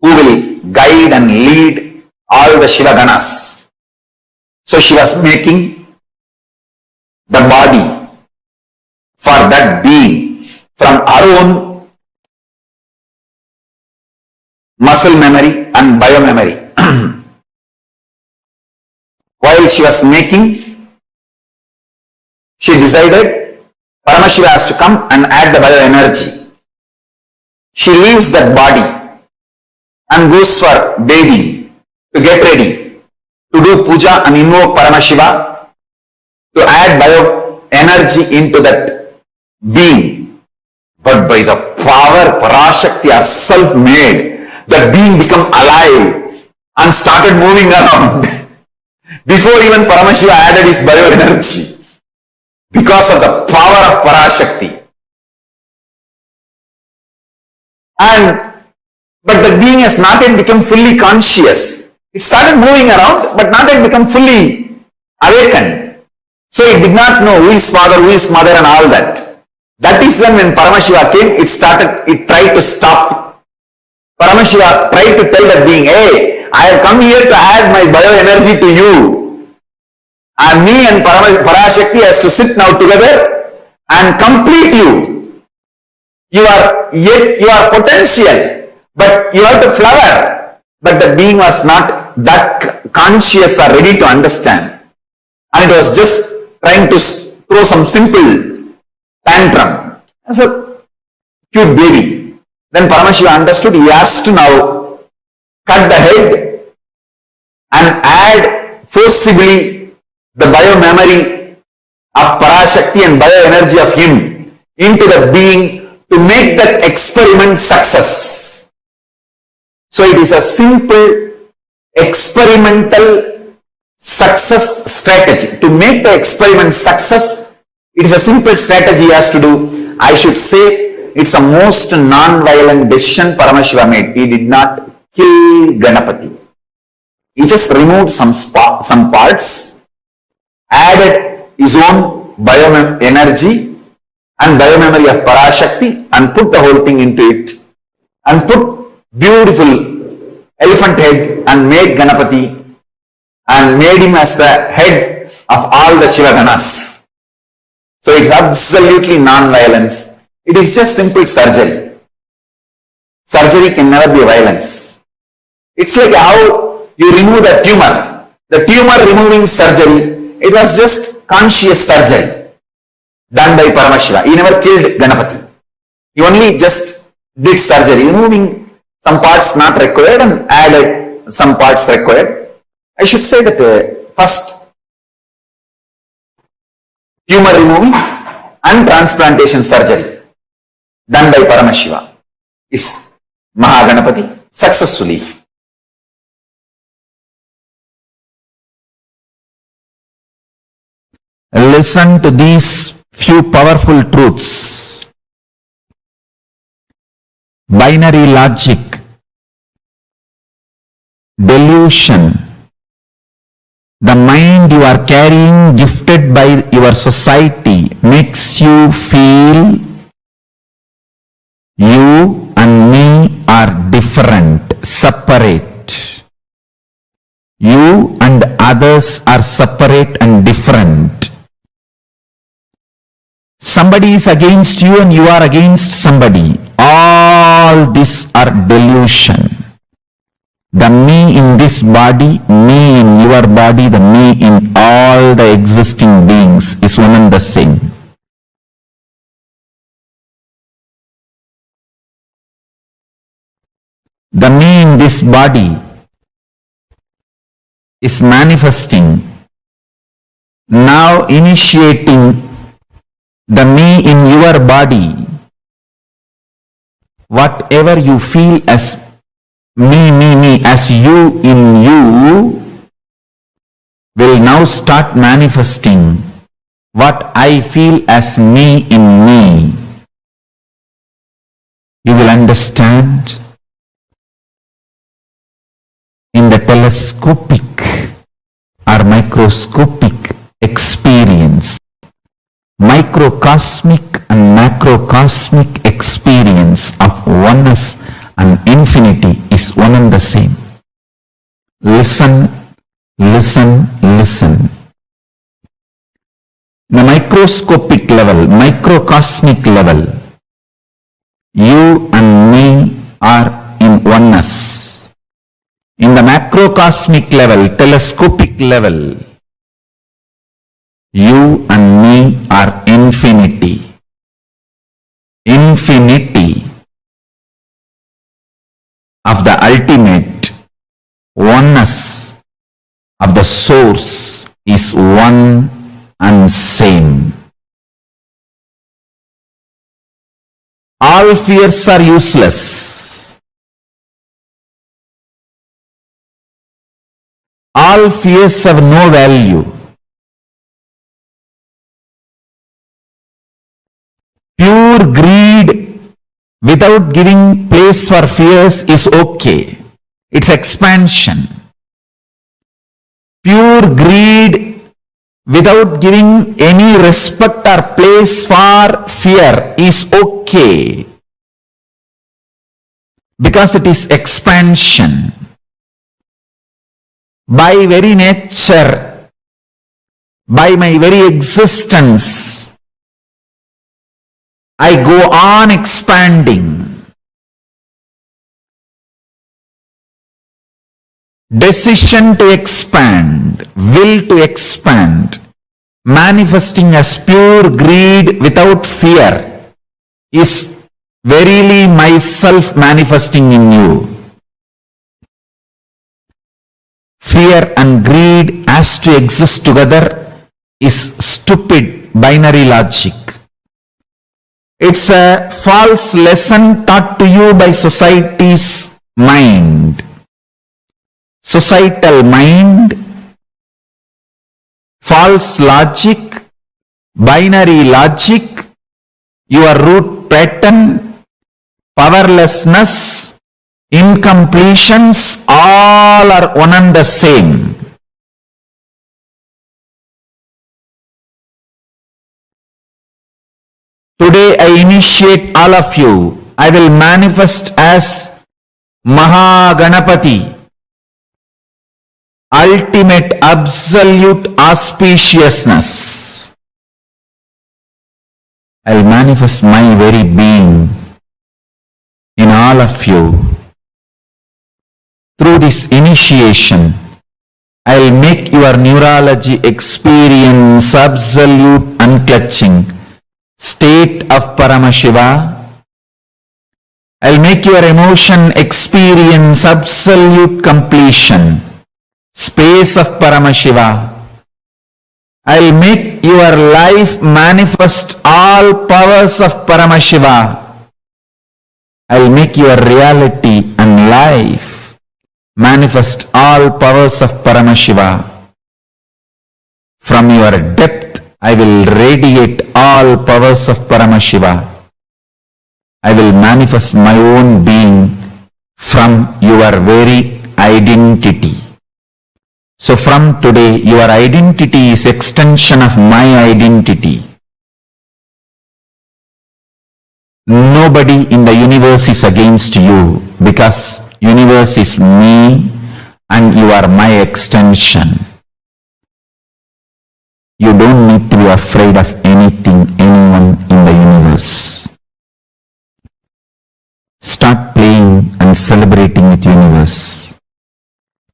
who will guide and lead all the Shiva Ganas. So she was making the body for that being from her own muscle memory and biomemory. While she was making, she decided Paramashiva has to come and add the bioenergy. She leaves that body and goes for bathing to get ready to do puja and invoke Paramashiva to add bioenergy into that being. But by the power Parashakti herself made, the being become alive and started moving around before even Paramashiva added his bioenergy, because of the power of Parashakti. But the being has not yet become fully conscious. It started moving around, but not yet become fully awakened. So it did not know who is father, who is mother and all that. That is when Paramashiva came, it tried to stop. Paramashiva tried to tell that being, hey, I have come here to add my bioenergy to you. And me and Parashakti has to sit now together and complete you. You are potential, but you have to flower. But the being was not that conscious or ready to understand. And it was just trying to throw some simple tantrum. As a cute baby. Then Paramashiva understood he has to now cut the head and add forcibly the biomemory of Parashakti and bioenergy of him into the being to make that experiment success. So it is a simple experimental success strategy. To make the experiment success, it is a simple strategy he has to do. I should say it's a most non-violent decision Paramashiva made. He did not kill Ganapati. He just removed some parts, added his own bioenergy and biomemory of Parashakti and put the whole thing into it and put beautiful elephant head and made Ganapati and made him as the head of all the Shiva Ganas. So it's absolutely non-violence. It is just simple surgery. Surgery can never be violence. It's like how you remove the tumor. The tumor removing surgery, it was just conscious surgery done by Paramashiva. He never killed Ganapati. He only just did surgery, removing some parts not required and added some parts required. I should say that first tumor removing and transplantation surgery done by Paramashiva is Mahaganapati successfully. Listen to these few powerful truths. Binary logic, delusion, the mind you are carrying gifted by your society makes you feel you and me are different, separate. You and others are separate and different. Somebody is against you and you are against somebody. All these are delusion. The me in this body, me in your body, the me in all the existing beings is one and the same. The me in this body is manifesting, now initiating the me in your body. Whatever you feel as me, as you in you, will now start manifesting what I feel as me in me. You will understand in the telescopic or microscopic experience. Microcosmic and macrocosmic experience of oneness and infinity is one and the same. Listen, listen, listen. The microscopic level, microcosmic level, you and me are in oneness. In the macrocosmic level, telescopic level, you and me are infinity. Infinity of the ultimate oneness of the source is one and same. All fears are useless. All fears have no value. Pure greed without giving place for fears is okay. It's expansion. Pure greed without giving any respect or place for fear is okay. Because it is expansion. By very nature, by my very existence, I go on expanding. Decision to expand, will to expand, manifesting as pure greed without fear is verily myself manifesting in you. Fear and greed as to exist together is stupid binary logic. It's a false lesson taught to you by society's mind. Societal mind, false logic, binary logic, your root pattern, powerlessness, incompletions, all are one and the same. Today I initiate all of you. I will manifest as Mahaganapati, ultimate absolute auspiciousness. I will manifest my very being in all of you. Through this initiation, I will make your neurology experience absolute unclutching state of Paramashiva. I will make your emotion experience absolute completion, space of Paramashiva. I'll make your life manifest all powers of Paramashiva. I'll make your reality and life manifest all powers of Paramashiva. From your depth, I will radiate all powers of Paramashiva. I will manifest my own being from your very identity. So from today, your identity is extension of my identity. Nobody in the universe is against you because universe is me and you are my extension. You don't need to be afraid of anything, anyone in the universe. Start playing and celebrating with universe.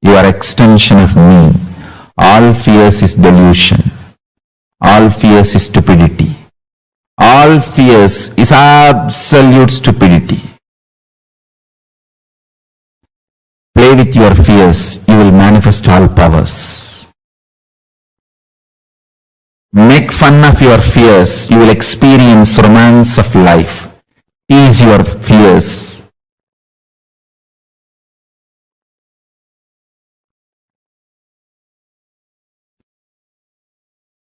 You are extension of me. All fears is delusion. All fears is stupidity. All fears is absolute stupidity. Play with your fears, you will manifest all powers. Make fun of your fears, you will experience romance of life. Ease your fears.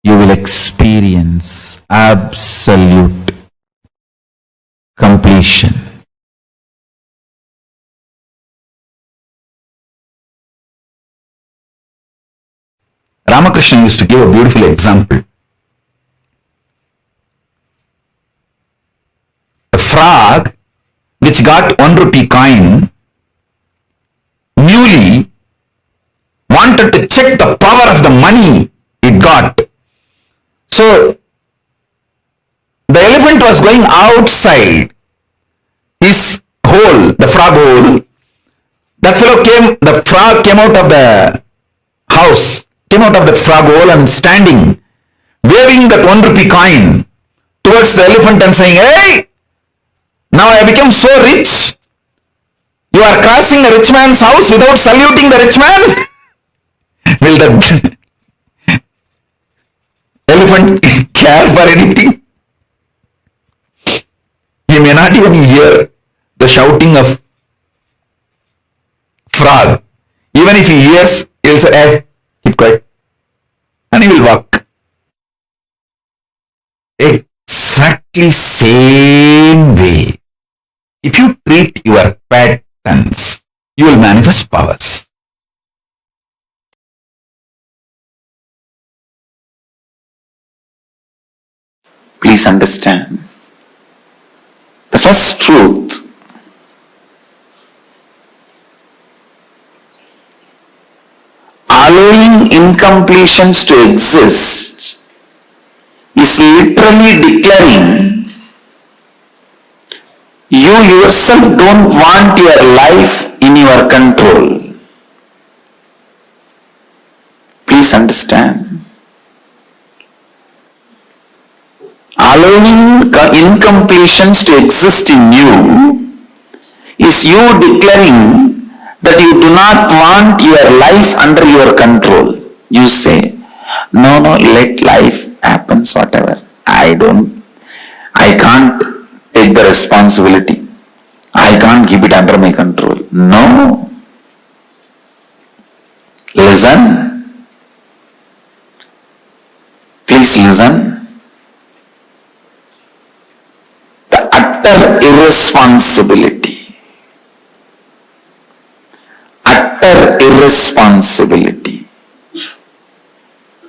You will experience absolute completion. Ramakrishna used to give a beautiful example. A frog which got 1 rupee coin newly wanted to check the power of the money it got. So the elephant was going outside his hole, the frog hole. The frog came out of the house, came out of the frog hole and standing, waving that 1 rupee coin towards the elephant and saying, "Hey, now I become so rich. You are crossing a rich man's house without saluting the rich man." Will the elephant care for anything? He may not even hear the shouting of frog. Even if he hears, he'll say, "Hey, keep quiet," and he will walk. Exactly same way. If you treat your patterns, you will manifest powers. Please understand. The first truth, allowing incompletions to exist, is literally declaring you yourself don't want your life in your control. Please understand. Allowing incompletions to exist in you is you declaring that you do not want your life under your control. You say, no, let life happen, whatever. I can't take the responsibility. I can't keep it under my control. No. Listen. Please listen. The utter irresponsibility. Utter irresponsibility.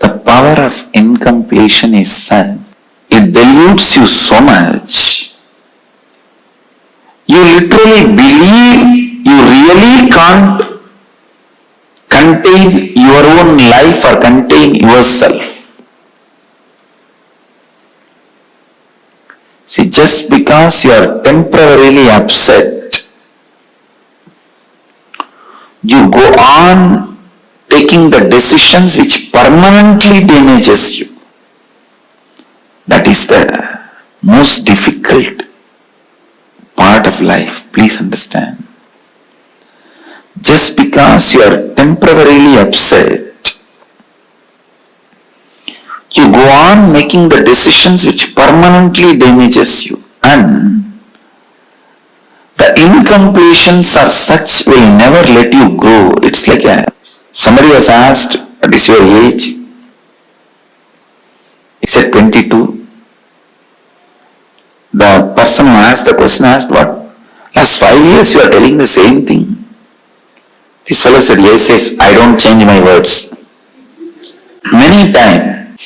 The power of incompletion is such, it dilutes you so much. You literally believe you really can't contain your own life or contain yourself. See, just because you are temporarily upset, you go on taking the decisions which permanently damages you. That is the most difficult part of life. Please understand. Just because you are temporarily upset, go on making the decisions which permanently damages you, and the incompletions are such will never let you grow. It's like somebody was asked, what is your age? He said 22. The person who asked the question asked, what? Last 5 years you are telling the same thing. This fellow said, yes, I don't change my words. Many times,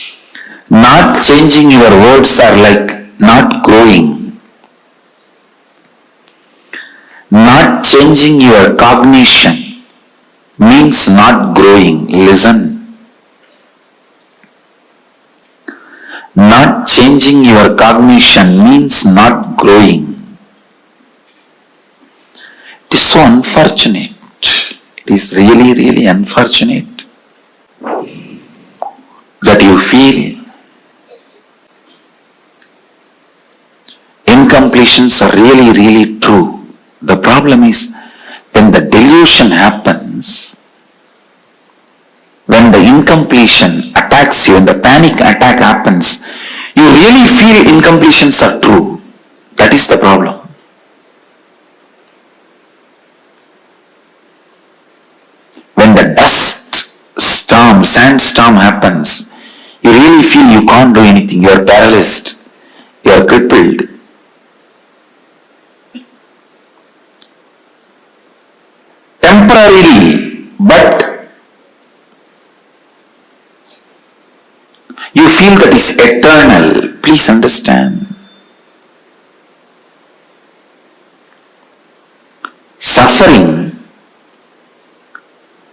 not changing your words are like not growing. Not changing your cognition means not growing. Listen. Not changing your cognition means not growing. It is so unfortunate. It is really, really unfortunate that you feel incompletions are really, really true. The problem is when the delusion happens, when the incompletion attacks you, when the panic attack happens, you really feel incompletions are true. That is the problem. When the dust storm, sandstorm happens, you really feel you can't do anything. You are paralyzed. You are crippled. Temporarily, but you feel that is eternal. Please understand. Suffering,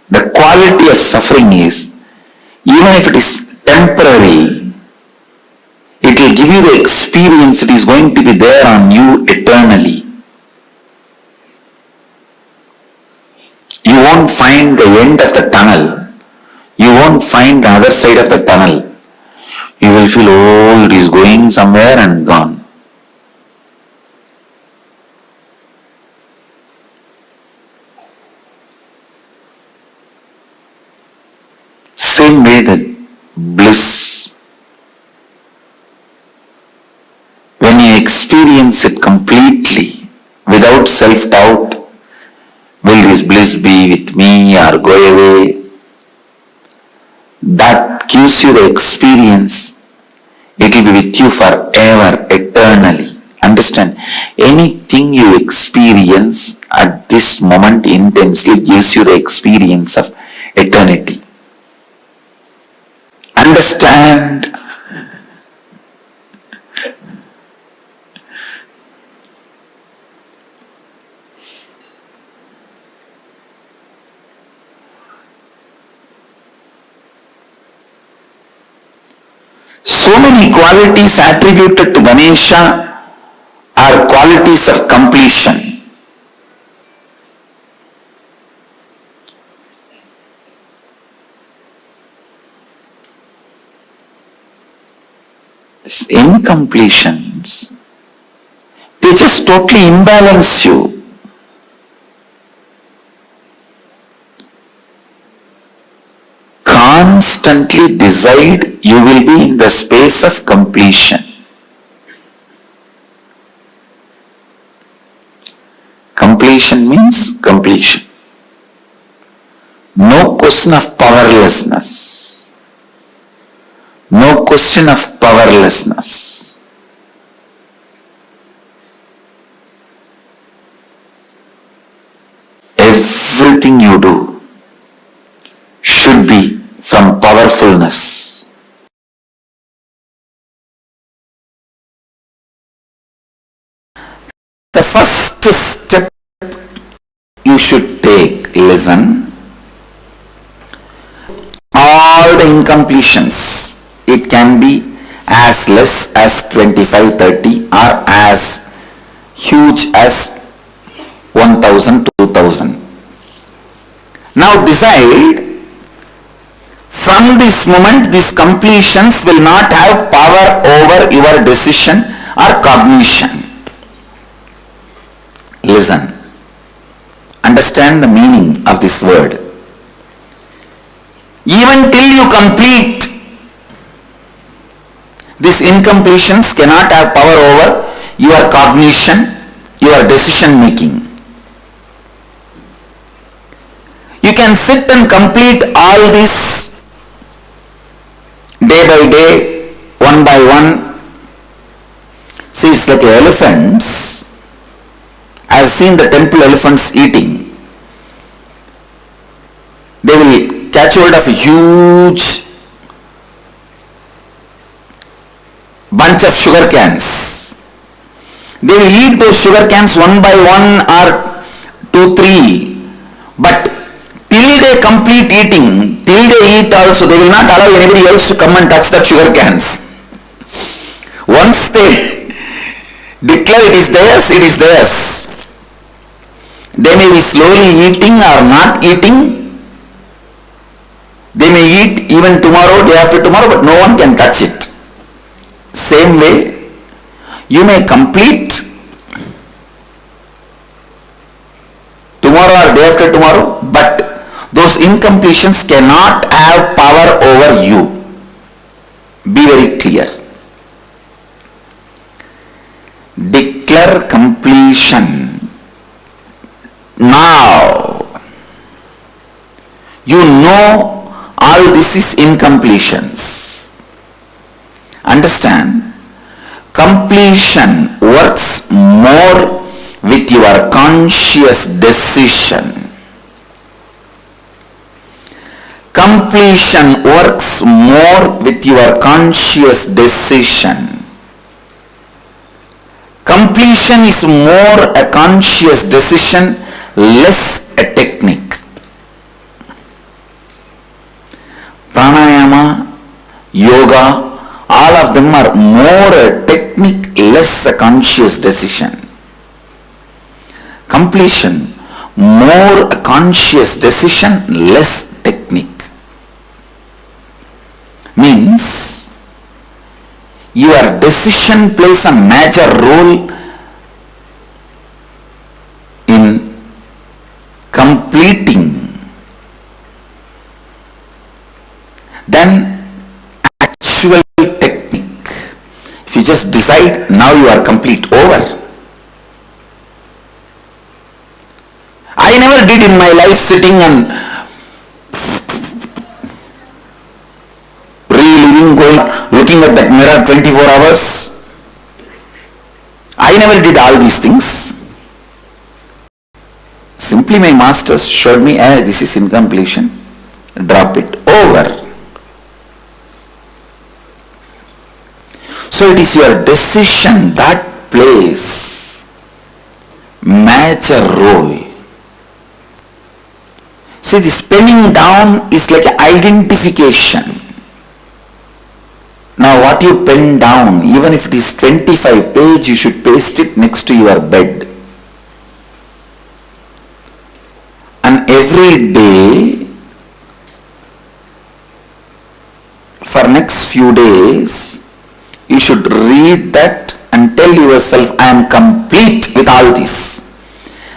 the quality of suffering is, even if it is temporary, it will give you the experience that is going to be there on you eternally. You won't find the end of the tunnel. You won't find the other side of the tunnel. You will feel, oh, it is going somewhere and gone. Same way that bliss, when you experience it completely, without self-doubt, will this bliss be with me or go away? That gives you the experience. It will be with you forever, eternally. Understand? Anything you experience at this moment intensely gives you the experience of eternity. Understand? So many qualities attributed to Ganesha are qualities of completion. These incompletions, they just totally imbalance you. Constantly decide you will be in the space of completion. Completion means completion. No question of powerlessness. No question of powerlessness. Everything you do should be from powerfulness. The first step you should take, listen, all the incompletions, it can be as less as 25, 30 or as huge as 1,000, 2,000. Now decide, from this moment these completions will not have power over your decision or cognition. Listen. Understand the meaning of this word. Even till you complete These incompletions cannot have power over your cognition, your decision making. You can sit and complete all this day by day, one by one. See, it's like elephants. I have seen the temple elephants eating. They will catch hold of a huge bunch of sugar cans. They will eat those sugar cans one by one or 2, 3. But till they complete eating, till they eat also, they will not allow anybody else to come and touch that sugar cans. Once they declare it is theirs, it is theirs. They may be slowly eating or not eating. They may eat even tomorrow, day after tomorrow, but no one can touch it. Same way, you may complete tomorrow or day after tomorrow, but those incompletions cannot have power over you. Be very clear. Declare completion. Now, you know all this is incompletions. Understand, completion works more with your conscious decision. Completion works more with your conscious decision. Completion is more a conscious decision, less a technique. Pranayama, yoga, all of them are more a technique, less a conscious decision. Completion, more a conscious decision, less technique. Means your decision plays a major role in completing. Then actual technique. If you just decide, now you are complete, over. I never did in my life sitting and reliving, going, looking at that mirror 24 hours. I never did all these things. Simply my masters showed me, this is incompletion. Drop it, over. So it is your decision that plays major role. See, this penning down is like an identification. Now what you pen down, even if it is 25 pages, you should paste it next to your bed. And every day, for next few days, you should read that and tell yourself, I am complete with all this.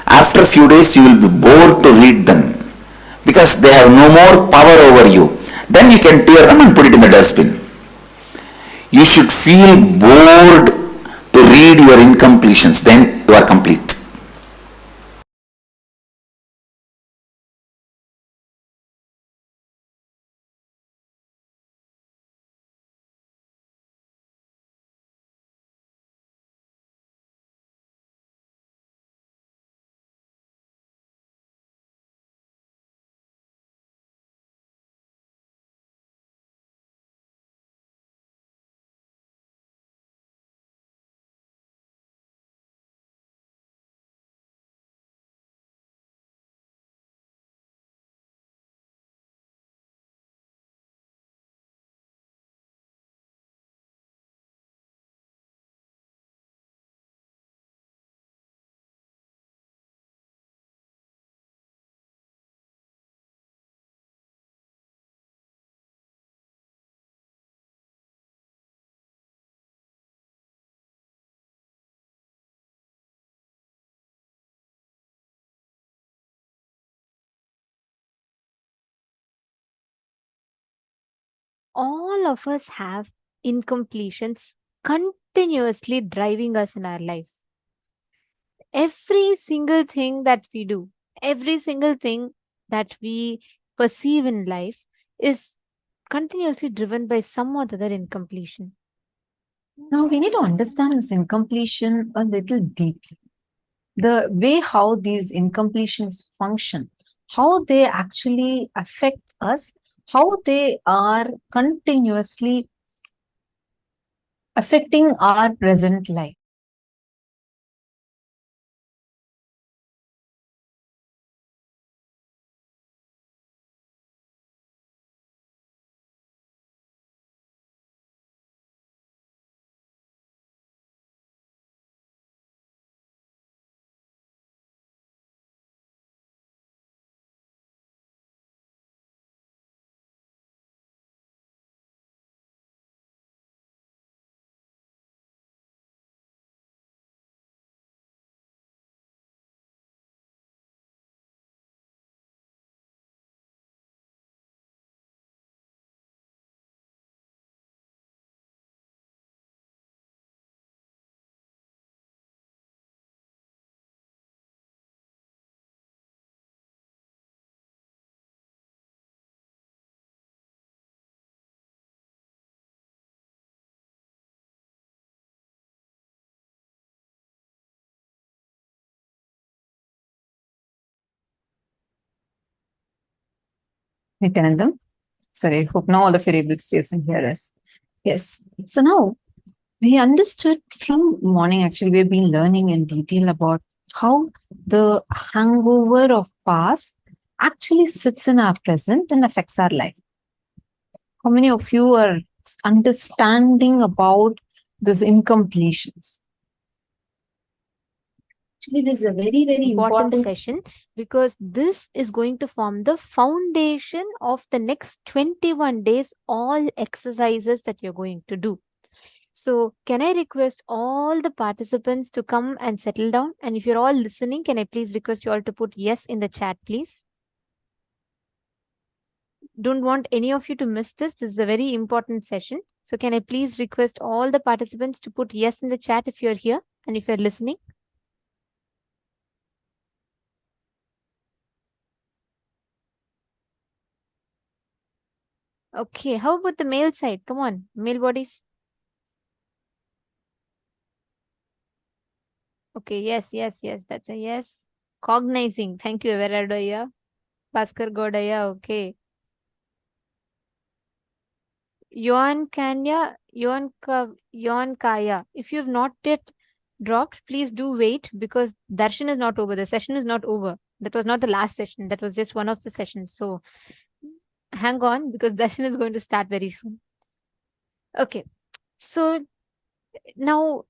After a few days, you will be bored to read them because they have no more power over you. Then you can tear them and put it in the dustbin. You should feel bored to read your incompletions, then you are complete. All of us have incompletions continuously driving us in our lives. Every single thing that we do, every single thing that we perceive in life is continuously driven by some or the other incompletion. Now we need to understand this incompletion a little deeply. The way how these incompletions function, how they actually affect us, how they are continuously affecting our present life. Nithyanandam. Sorry, hope now all of you are able to see us and hear us. Yes. So now we understood from morning, actually, we've been learning in detail about how the hangover of past actually sits in our present and affects our life. How many of you are understanding about these incompletions? Actually, this is a very, very important session, because this is going to form the foundation of the next 21 days, all exercises that you're going to do. So can I request all the participants to come and settle down? And if you're all listening, can I please request you all to put yes in the chat, please? Don't want any of you to miss this. This is a very important session. So can I please request all the participants to put yes in the chat if you're here and if you're listening? Okay, how about the male side? Come on, male bodies. Okay, yes, that's a yes. Cognizing. Thank you, Everardaya. Bhaskar Godaya, okay. Yon Kaya. If you've not yet dropped, please do wait, because darshan is not over. The session is not over. That was not the last session. That was just one of the sessions. So hang on, because darshan is going to start very soon. Okay. So now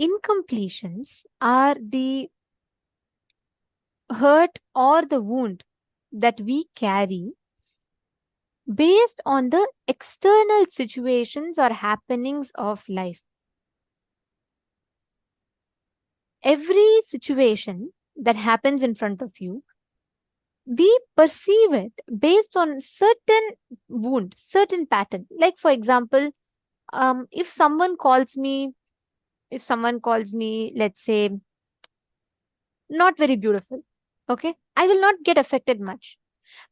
incompletions are the hurt or the wound that we carry based on the external situations or happenings of life. Every situation that happens in front of you, we perceive it based on certain wound, certain pattern. Like, for example, if someone calls me, let's say, not very beautiful, okay, I will not get affected much.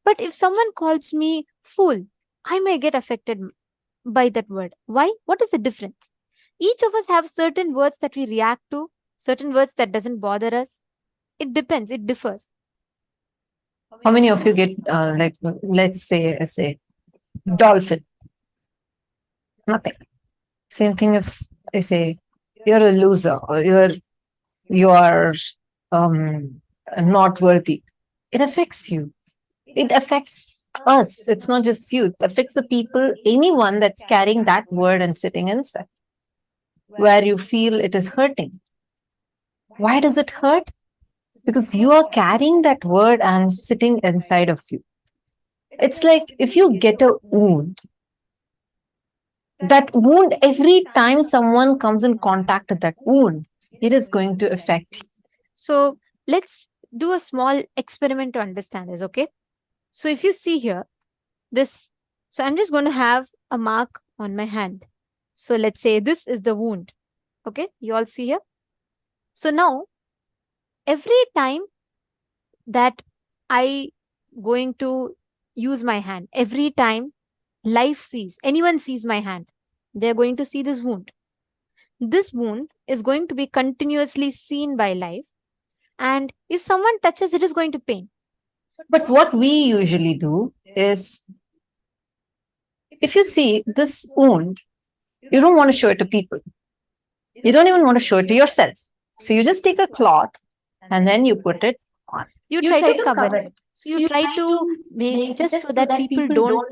But if someone calls me fool, I may get affected by that word. Why? What is the difference? Each of us have certain words that we react to, certain words that doesn't bother us. It depends. It differs. How many of you get, like, let's say, dolphin? Nothing. Same thing if I say, you're a loser or you are not worthy. It affects you. It affects us. It's not just you. It affects the people, anyone that's carrying that word and sitting inside, where you feel it is hurting. Why does it hurt? Because you are carrying that word and sitting inside of you. It's like if you get a wound, that wound, every time someone comes in contact with that wound, it is going to affect you. So let's do a small experiment to understand this, okay? So if you see here, this, so I'm just going to have a mark on my hand. So let's say this is the wound. Okay, you all see here. So now, every time that I going to use my hand, every time anyone sees my hand, they're going to see this wound. This wound is going to be continuously seen by life. And if someone touches, it is going to pain. But what we usually do is, if you see this wound, you don't want to show it to people. You don't even want to show it to yourself. So you just take a cloth and then you put it on. You try to cover it. So you try to make just so that people don't,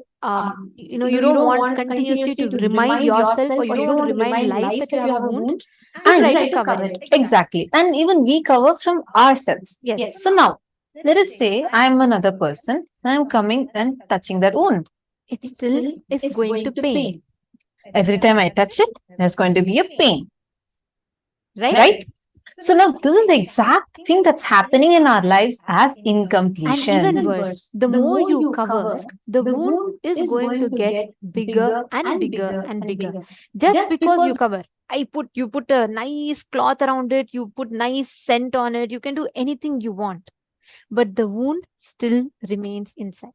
you don't want continuously to remind yourself, or you don't want to remind life that you have a wound. You try to cover it. Exactly. And even we cover from ourselves. Yes. So now, let us say I'm another person and I'm coming and touching that wound. It still is going to pain. Every time I touch it, there's going to be a pain. Right? So now this is the exact thing that's happening in our lives as And incompletions. even worse, the more you cover, the wound is going to get bigger and bigger and bigger. Just because you cover. You put a nice cloth around it, you put nice scent on it, you can do anything you want. But the wound still remains inside.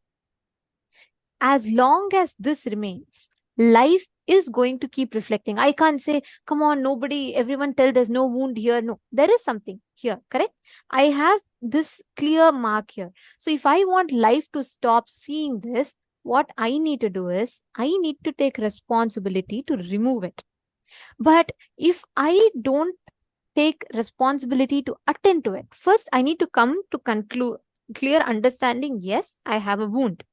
As long as this remains, life is going to keep reflecting. I can't say, come on, everyone tell there's no wound here. No, there is something here, correct? I have this clear mark here. So if I want life to stop seeing this, what I need to do is, I need to take responsibility to remove it. But if I don't take responsibility to attend to it, first I need to come to clear understanding, yes, I have a wound.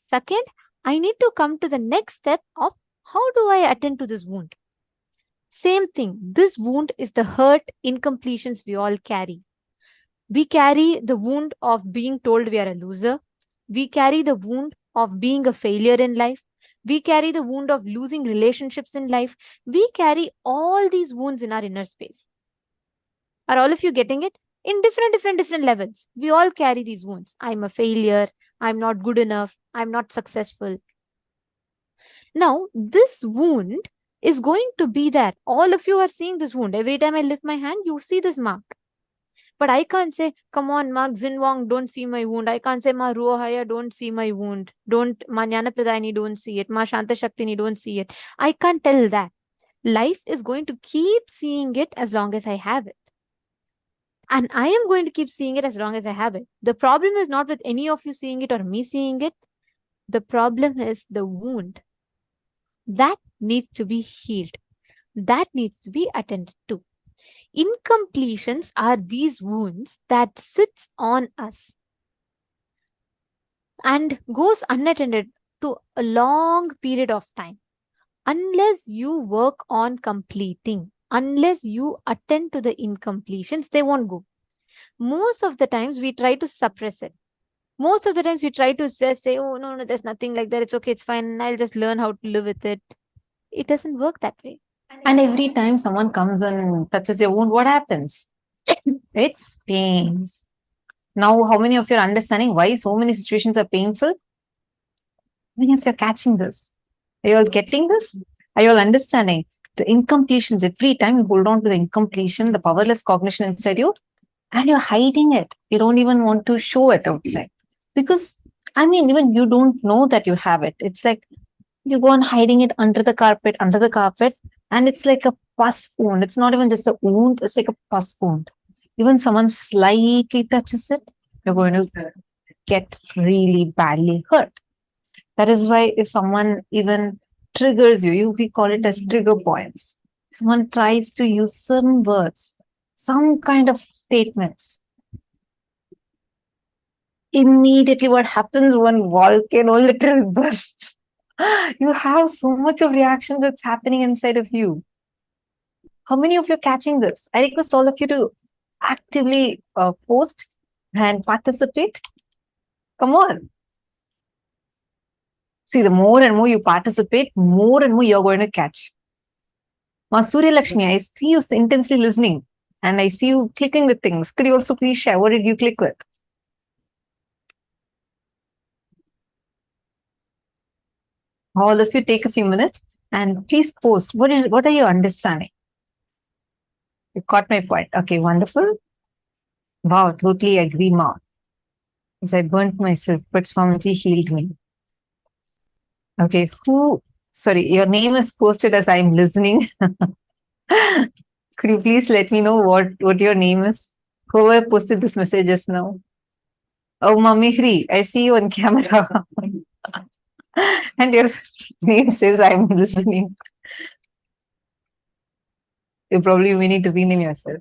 Second, I need to come to the next step of how do I attend to this wound? Same thing. This wound is the hurt incompletions we all carry. We carry the wound of being told we are a loser. We carry the wound of being a failure in life. We carry the wound of losing relationships in life. We carry all these wounds in our inner space. Are all of you getting it? In different levels. We all carry these wounds. I'm a failure. I'm not good enough. I'm not successful. Now, this wound is going to be there. All of you are seeing this wound. Every time I lift my hand, you see this mark. But I can't say, come on, Ma Xinwang, don't see my wound. I can't say, Ma Ruohaya, don't see my wound. Ma Jnana Pradayini, don't see it. Ma Shanta Shaktini, don't see it. I can't tell that. Life is going to keep seeing it as long as I have it. And I am going to keep seeing it as long as I have it. The problem is not with any of you seeing it or me seeing it. The problem is the wound. That needs to be healed. That needs to be attended to. Incompletions are these wounds that sits on us and goes unattended to a long period of time. Unless you work on completing, unless you attend to the incompletions, they won't go. Most of the times we try to suppress it. Most of the times we try to just say, oh, no, there's nothing like that. It's okay, it's fine. I'll just learn how to live with it. It doesn't work that way. And every time someone comes and touches your wound, what happens? It pains. Now, how many of you are understanding why so many situations are painful? How many of you are catching this? Are you all getting this? Are you all understanding? The incompletions, every time you hold on to the incompletion, the powerless cognition inside you, and you're hiding it. You don't even want to show it outside. Because, even you don't know that you have it. It's like you go on hiding it under the carpet, and it's like a pus wound. It's not even just a wound, it's like a pus wound. Even someone slightly touches it, you're going to get really badly hurt. That is why if someone even triggers you, we call it as trigger points. Someone tries to use some words, some kind of statements. Immediately what happens, one volcano literally bursts. You have so much of reactions that's happening inside of you. How many of you are catching this? I request all of you to actively post and participate. Come on. See, the more and more you participate, more and more you're going to catch. Masuri Lakshmi, I see you intensely listening and I see you clicking with things. Could you also please share? What did you click with? All of you take a few minutes And please post. What are you understanding? You caught my point. Okay, wonderful. Wow, totally agree, Ma. As I burnt myself, but Swamiji healed me. Okay, sorry, your name is posted as I'm listening. Could you please let me know what your name is? Whoever posted this message just now. Oh, Mamihri, I see you on camera. And your name says I'm listening. You probably may need to rename yourself.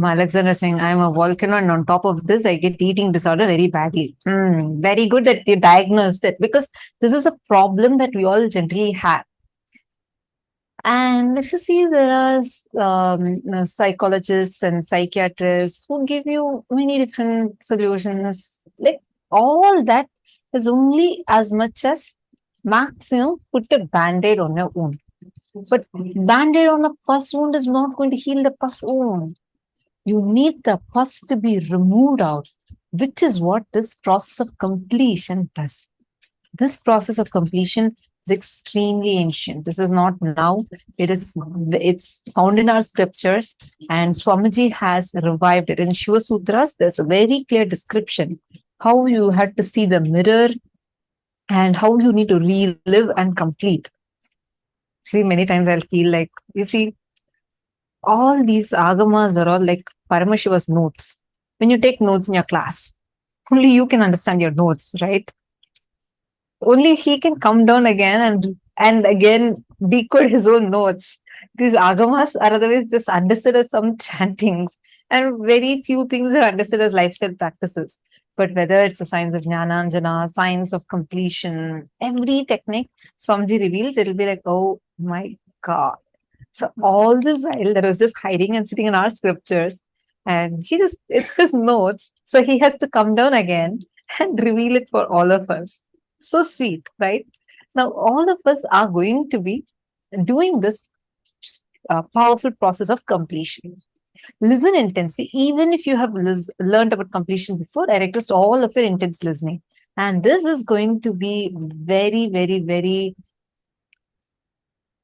Alexander saying, I'm a volcano, and on top of this, I get eating disorder very badly. Very good that you diagnosed it, because this is a problem that we all generally have. And if you see, there are psychologists and psychiatrists who give you many different solutions. Like all that is only as much as maximum put a band-aid on your wound. But band-aid on a pus wound is not going to heal the pus wound. You need the pus to be removed out, which is what this process of completion does. This process of completion is extremely ancient. This is not now. It's found in our scriptures, and Swamiji has revived it. In Shiva Sutras, there's a very clear description how you had to see the mirror and how you need to relive and complete. See, many times I'll feel like, you see, all these agamas are all like Paramashiva's notes. When you take notes in your class, only you can understand your notes, right? Only he can come down again and again decode his own notes. These agamas are otherwise just understood as some chantings, and very few things are understood as lifestyle practices. But whether it's the science of Jnananjana, science of completion, every technique Swamiji reveals, it'll be like, oh my God. So all this while that was just hiding and sitting in our scriptures, and it's his notes. So he has to come down again and reveal it for all of us. So sweet, right? Now, all of us are going to be doing this powerful process of completion. Listen intensely. Even if you have learned about completion before, I request all of your intense listening. And this is going to be very, very, very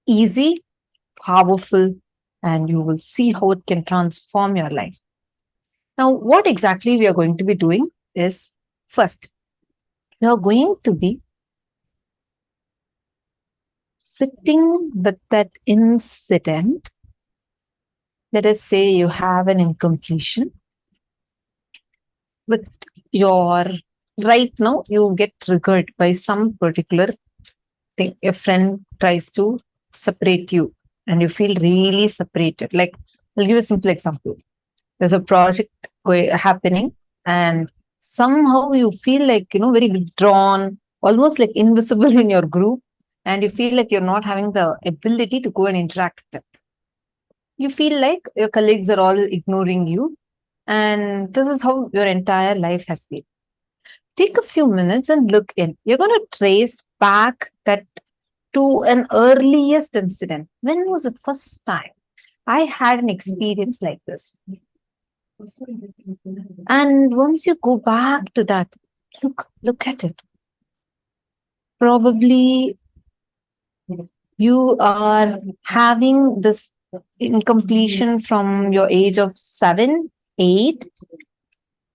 easy, powerful, and you will see how it can transform your life. Now, what exactly we are going to be doing is, first, we are going to be sitting with that incident. Let us say you have an incompletion with right now you get triggered by some particular thing. A friend tries to separate you and you feel really separated. Like, I'll give you a simple example. There's a project happening and somehow you feel like, very withdrawn, almost like invisible in your group, and you feel like you're not having the ability to go and interact with them. You feel like your colleagues are all ignoring you, and this is how your entire life has been. Take a few minutes and look in. You're going to trace back that to an earliest incident. When was the first time I had an experience like this? And once you go back to that, look at it. Probably you are having this incompletion from your age of 7, 8.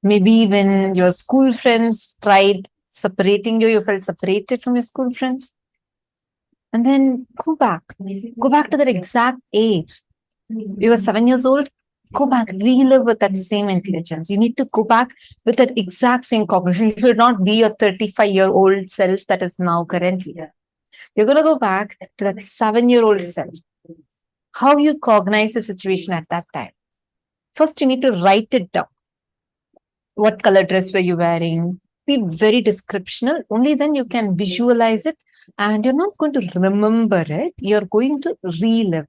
Maybe when your school friends tried separating you, you felt separated from your school friends. And then go back to that exact age. You were 7 years old. Go back, relive with that same intelligence. You need to go back with that exact same cognition. You should not be your 35-year-old self that is now currently. You're going to go back to that 7-year-old self. How you cognize the situation at that time. First, you need to write it down. What color dress were you wearing? Be very descriptional. Only then you can visualize it, and you're not going to remember it. You're going to relive.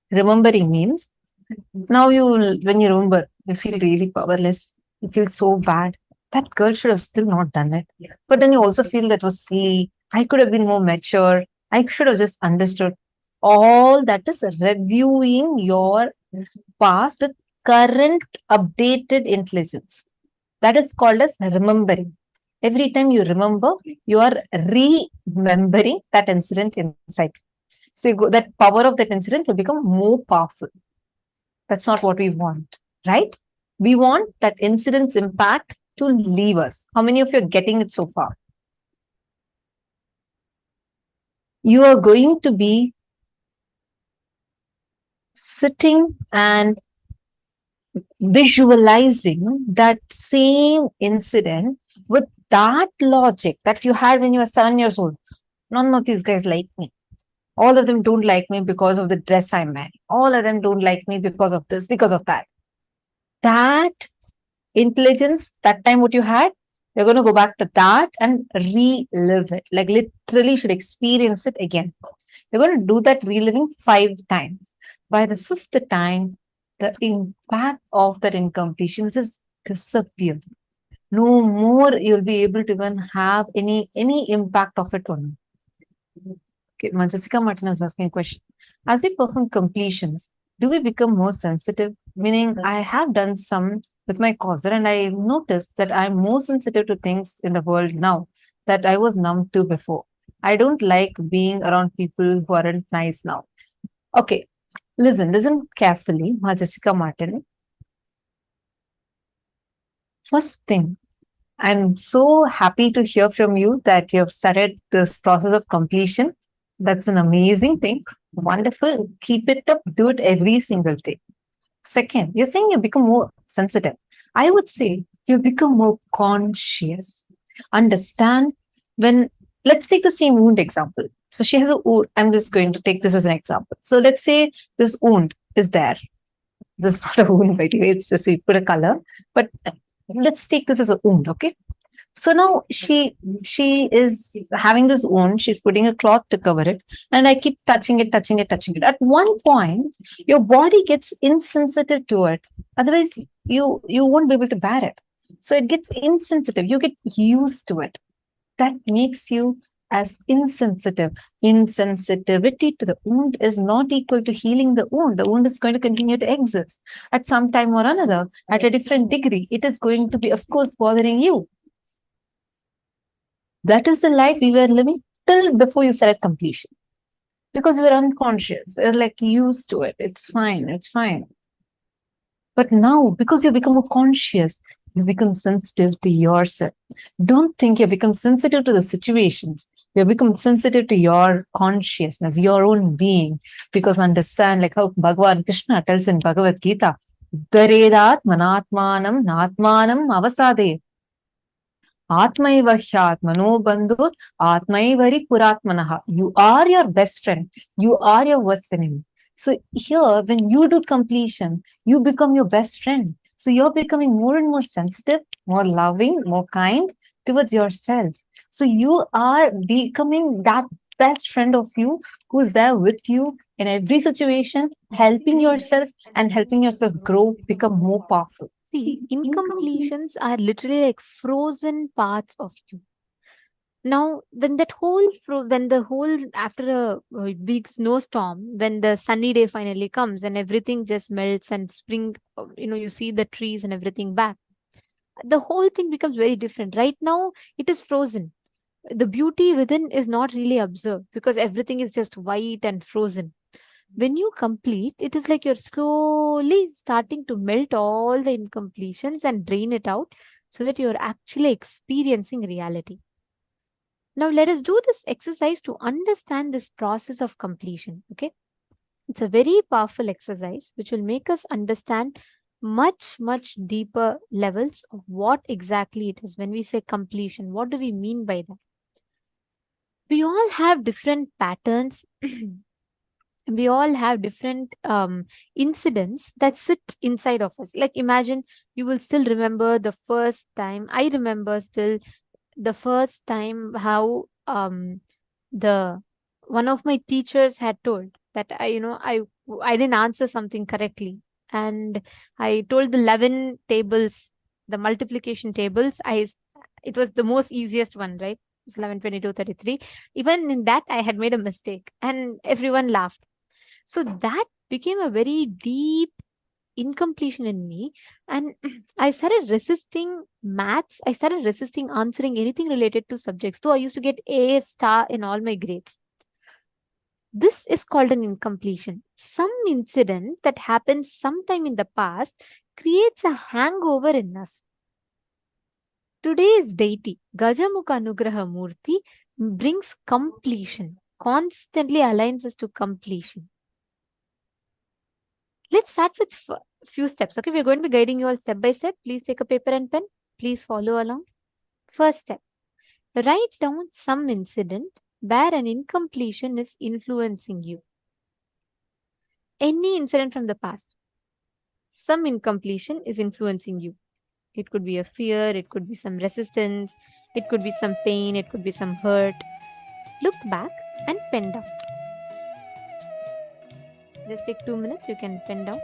Remembering means now when you remember, you feel really powerless. You feel so bad. That girl should have still not done it. But then you also feel that was silly. I could have been more mature. I should have just understood. All that is reviewing your past with current updated intelligence. That is called as remembering. Every time you remember, you are remembering that incident inside. So that power of that incident will become more powerful. That's not what we want, right? We want that incident's impact to leave us. How many of you are getting it so far? You are going to be sitting and visualizing that same incident with that logic that you had when you were 7 years old. None of these guys like me. All of them don't like me because of the dress I'm wearing. All of them don't like me because of this, because of that. That intelligence, that time what you had, you're going to go back to that and relive it. Like literally should experience it again. You're going to do that reliving 5 times. By the 5th time, the impact of that incompletion just disappear. No more you'll be able to even have any impact of it on you. Okay, Manjasika Martin is asking a question. As we perform completions, do we become more sensitive? Meaning, I have done some with my causer and I noticed that I'm more sensitive to things in the world now that I was numb to before. I don't like being around people who aren't nice now. Okay, listen carefully, Manjasika Martin. First thing, I'm so happy to hear from you that you've started this process of completion. That's an amazing thing. Wonderful. Keep it up. Do it every single day. Second, you're saying you become more sensitive. I would say you become more conscious. Understand when, let's take the same wound example. So she has a wound. I'm just going to take this as an example. So let's say this wound is there. This is not a wound, by the way. It's just we put a color. But let's take this as a wound, okay? So now she is having this wound. She's putting a cloth to cover it, and I keep touching it. At one point, your body gets insensitive to it. Otherwise, you won't be able to bear it. So it gets insensitive. You get used to it. That makes you as insensitive. Insensitivity to the wound is not equal to healing the wound. The wound is going to continue to exist at some time or another, at a different degree. It is going to be, of course, bothering you. That is the life we were living till before you started completion. Because we were unconscious, we're like used to it. It's fine. But now, because you become more conscious, you become sensitive to yourself. Don't think you become sensitive to the situations. You become sensitive to your consciousness, your own being. Because understand, like how Bhagavan Krishna tells in Bhagavad Gita, Daredat manatmanam natmanam avasade. Atmaiva hyatmano bandhur atmaivari puratmanaha. You are your best friend. You are your worst enemy. So here, when you do completion, you become your best friend. So you're becoming more and more sensitive, more loving, more kind towards yourself. So you are becoming that best friend of you who's there with you in every situation, helping yourself and helping yourself grow, become more powerful. See, incompletions are literally like frozen parts of you. Now, when after a big snowstorm, when the sunny day finally comes and everything just melts and spring, you see the trees and everything back, the whole thing becomes very different. Right now, it is frozen. The beauty within is not really observed because everything is just white and frozen. When you complete, it is like you're slowly starting to melt all the incompletions and drain it out so that you're actually experiencing reality. Now, let us do this exercise to understand this process of completion. Okay, it's a very powerful exercise which will make us understand much deeper levels of what exactly it is. When we say completion, what do we mean by that? We all have different patterns. We all have different incidents that sit inside of us. Like imagine you will still remember the first time. I remember still the first time how the one of my teachers had told that I didn't answer something correctly, and I told the 11 tables, the multiplication tables. It was the most easiest one, right? It's 11, 22, 33. Even in that, I had made a mistake, and everyone laughed. So that became a very deep incompletion in me, and I started resisting maths. I started resisting answering anything related to subjects, though I used to get A star in all my grades. This is called an incompletion. Some incident that happened sometime in the past creates a hangover in us. Today's deity, Gajamukha Anugraha Murti, brings completion, constantly aligns us to completion. Let's start with few steps. Okay, we're going to be guiding you all step by step. Please take a paper and pen. Please follow along. First step, write down some incident where an incompletion is influencing you. Any incident from the past, some incompletion is influencing you. It could be a fear, it could be some resistance, it could be some pain, it could be some hurt. Look back and pen down. Just take 2 minutes, you can pen down.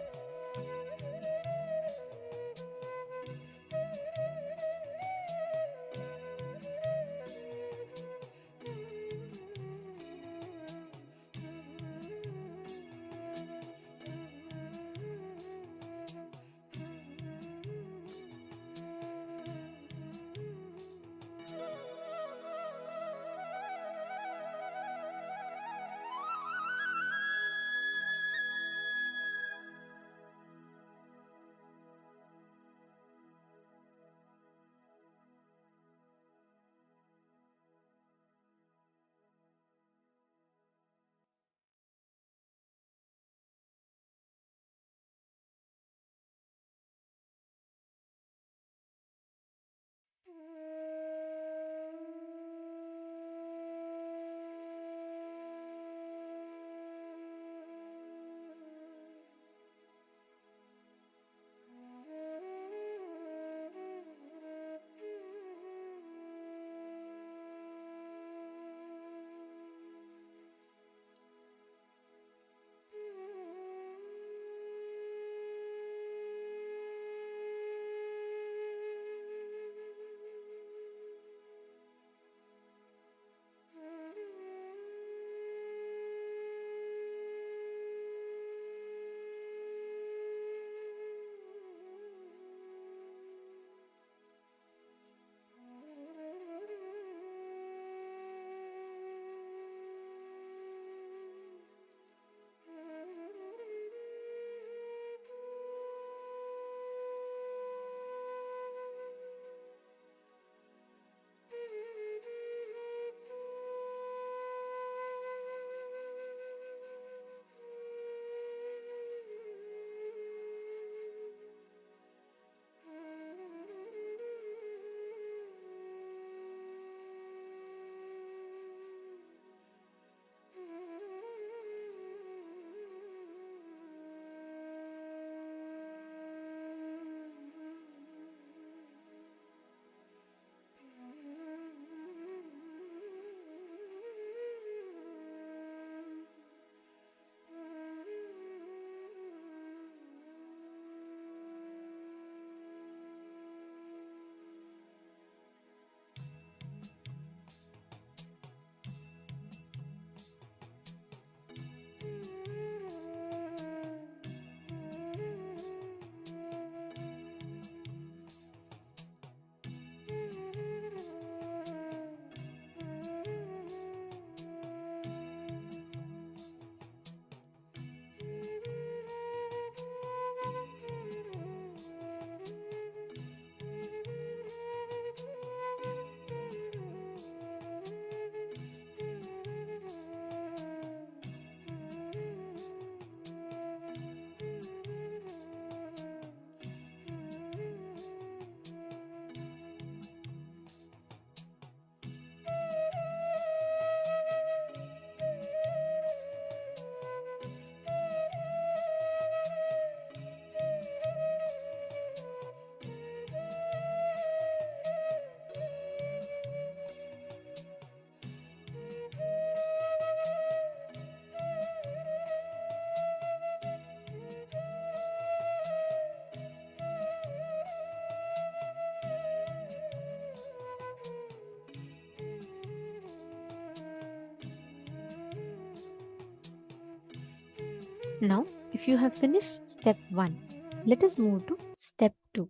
Now, if you have finished step 1, Let us move to step 2.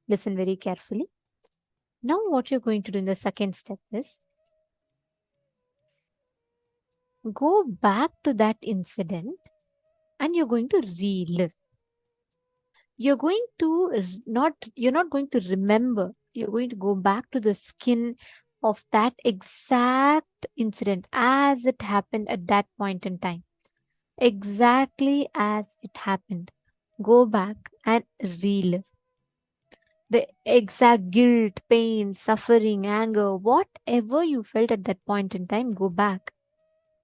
Listen very carefully. Now what you're going to do in the second step is go back to that incident and you're going to relive. You're not going to remember. You're going to go back to the skin of that exact incident as it happened at that point in time. Exactly as it happened. Go back and relive. The exact guilt, pain, suffering, anger, whatever you felt at that point in time, go back,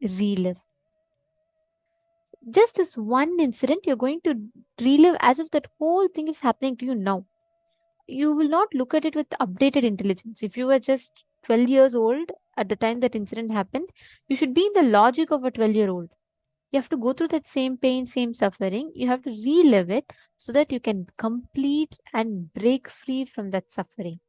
relive. Just this one incident, you're going to relive as if that whole thing is happening to you now. You will not look at it with updated intelligence. If you were just 12 years old at the time that incident happened, you should be in the logic of a 12-year-old. You have to go through that same pain, same suffering. You have to relive it so that you can complete and break free from that suffering.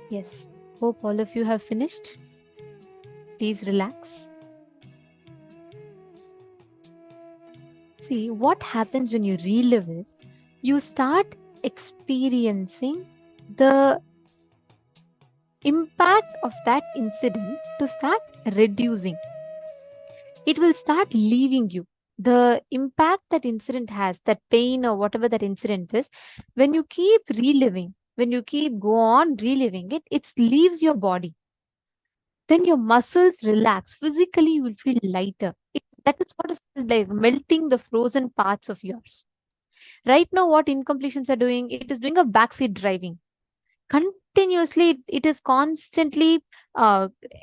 Yes. Hope all of you have finished. Please relax. See, what happens when you relive is you start experiencing the impact of that incident to start reducing. It will start leaving you. The impact that incident has, that pain or whatever that incident is, when you keep reliving, when you keep go on reliving it, it leaves your body. Then your muscles relax. Physically, you will feel lighter. That is what is like melting the frozen parts of yours. Right now, what incompletions are doing, it is doing a backseat driving. Continuously, it is constantly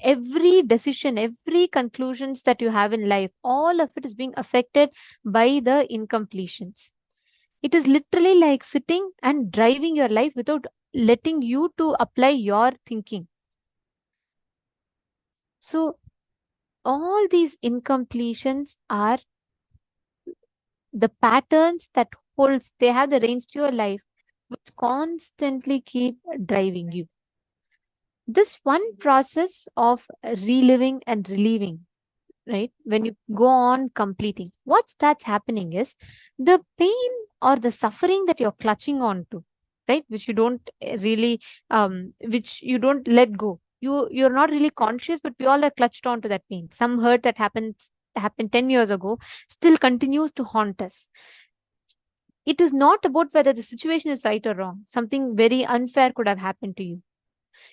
every decision, every conclusions that you have in life, all of it is being affected by the incompletions. It is literally like sitting and driving your life without letting you to apply your thinking. So all these incompletions are the patterns that holds, they have the reins to your life, which constantly keep driving you. This one process of reliving and relieving, right? When you go on completing, what's that's happening is the pain or the suffering that you're clutching on to, right? Which you don't really, which you don't let go. You're not really conscious, but we all are clutched on to that pain. Some hurt that happened 10 years ago still continues to haunt us. It is not about whether the situation is right or wrong. Something very unfair could have happened to you.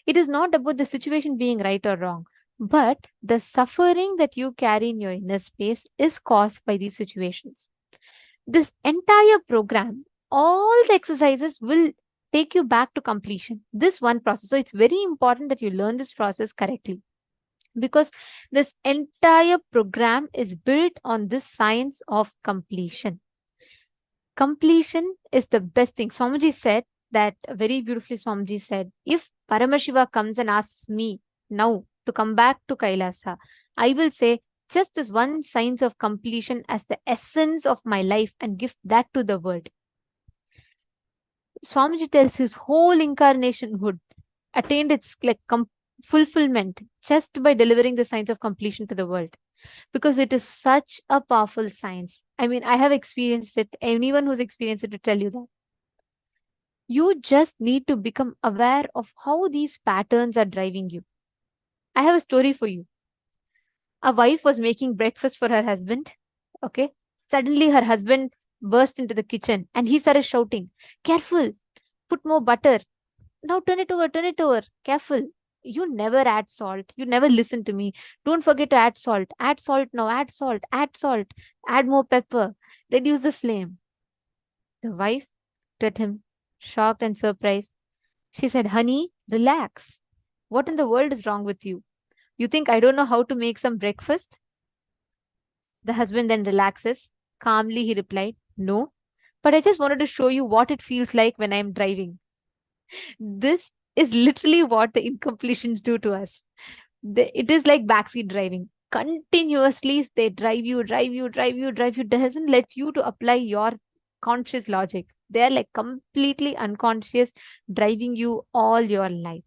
It is not about the situation being right or wrong, but the suffering that you carry in your inner space is caused by these situations. This entire program, all the exercises will take you back to completion. This one process. So it's very important that you learn this process correctly, because this entire program is built on this science of completion. Completion is the best thing. Swami G said that very beautifully. Swami G said, if Paramashiva comes and asks me now to come back to Kailasa, I will say just this one science of completion as the essence of my life and give that to the world. Swamiji tells his whole incarnation would attained its fulfillment just by delivering the science of completion to the world, because it is such a powerful science. I mean, I have experienced it. Anyone who's experienced it will tell you that. You just need to become aware of how these patterns are driving you. I have a story for you. A wife was making breakfast for her husband. Okay. Suddenly her husband burst into the kitchen and he started shouting, "Careful, put more butter. Now turn it over, careful. You never add salt. You never listen to me. Don't forget to add salt. Add salt now, add salt, add more pepper. Reduce the flame." The wife looked at him, shocked and surprised. She said, "Honey, relax. What in the world is wrong with you? You think I don't know how to make some breakfast?" The husband then relaxes. Calmly he replied, "No, but I just wanted to show you what it feels like when I'm driving." This is literally what the incompletions do to us. It is like backseat driving. Continuously, they drive you. Doesn't let you to apply your conscious logic. They're like completely unconscious, driving you all your life.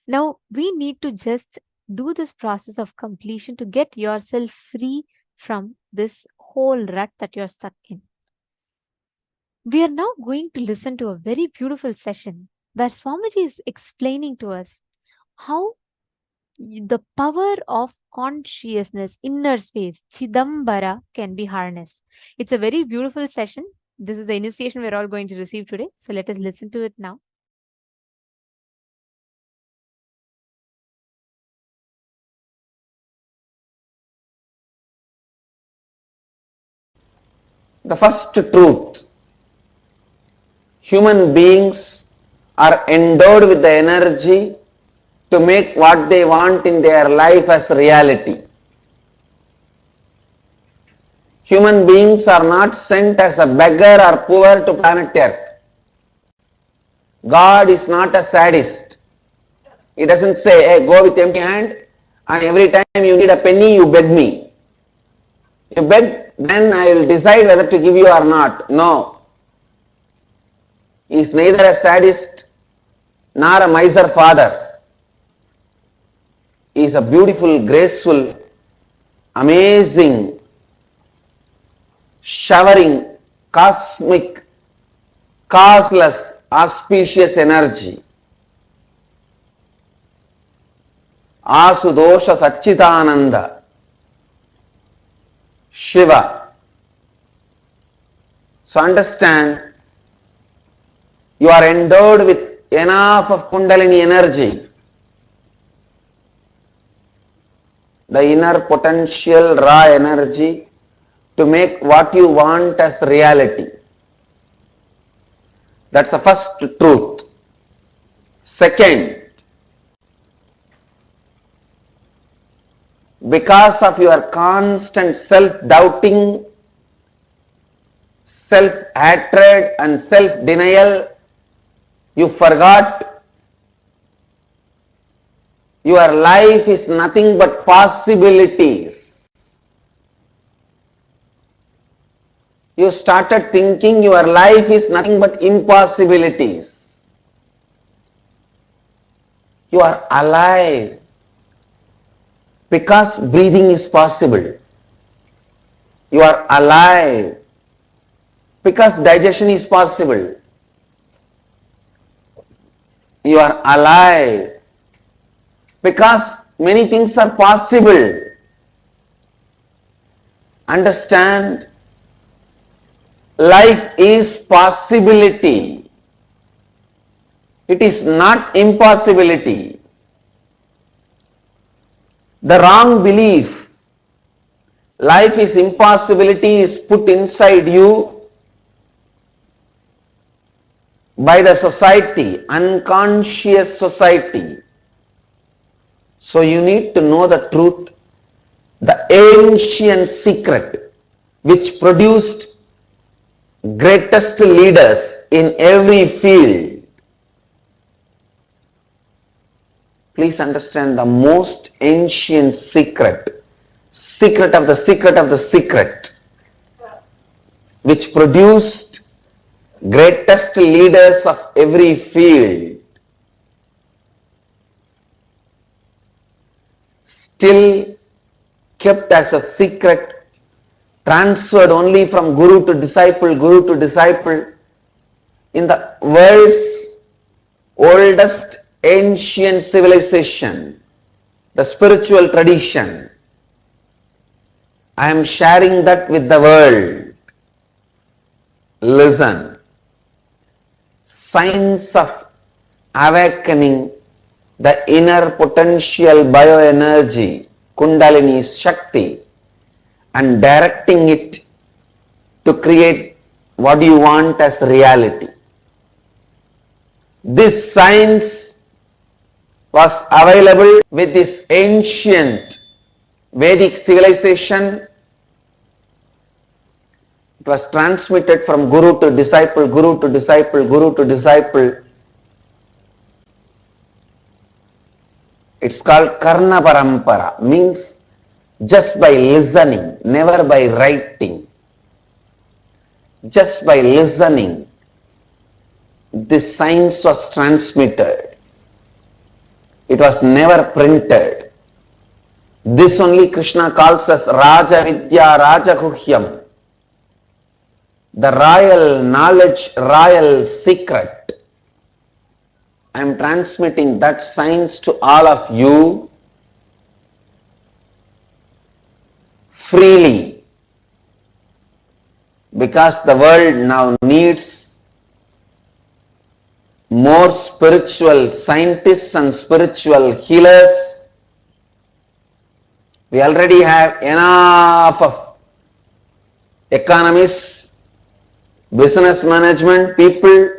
Now, we need to just do this process of completion to get yourself free from this whole rut that you're stuck in. We are now going to listen to a very beautiful session where Swamiji is explaining to us how the power of consciousness, inner space, Chidambara, can be harnessed. It's a very beautiful session. This is the initiation we're all going to receive today. So let us listen to it now. The first truth: human beings are endowed with the energy to make what they want in their life as reality. Human beings are not sent as a beggar or poor to planet Earth. God is not a sadist. He doesn't say, "Hey, go with empty hand, and every time you need a penny, you beg me. You beg, then I will decide whether to give you or not." No. He is neither a sadist nor a miser father. He is a beautiful, graceful, amazing, showering, cosmic, causeless, auspicious energy. Asudosha Satchitananda, Shiva. So understand, you are endowed with enough of Kundalini energy. The inner potential, raw energy to make what you want as reality. That's the first truth. Second, because of your constant self-doubting, self-hatred and self-denial, you forgot your life is nothing but possibilities. You started thinking your life is nothing but impossibilities. You are alive because breathing is possible. You are alive because digestion is possible. You are alive because many things are possible. Understand, life is possibility. It is not impossibility. The wrong belief, life is impossibility, is put inside you by the society, unconscious society. So you need to know the truth, the ancient secret which produced greatest leaders in every field. Please understand the most ancient secret, secret of the secret of the secret, which produced greatest leaders of every field. Still kept as a secret, transferred only from guru to disciple in the world's oldest ancient civilization, the spiritual tradition. I am sharing that with the world. Listen. Science of awakening the inner potential bioenergy, Kundalini Shakti, and directing it to create what you want as reality. This science was available with this ancient Vedic civilization. It was transmitted from guru to disciple, guru to disciple, guru to disciple. It's called Karna Parampara, means just by listening, never by writing. Just by listening, this science was transmitted. It was never printed. This only Krishna calls as Raja Vidya Rajaguhyam, the royal knowledge, royal secret. I am transmitting that science to all of you freely, because the world now needs more spiritual scientists and spiritual healers. We already have enough of economists, business management people,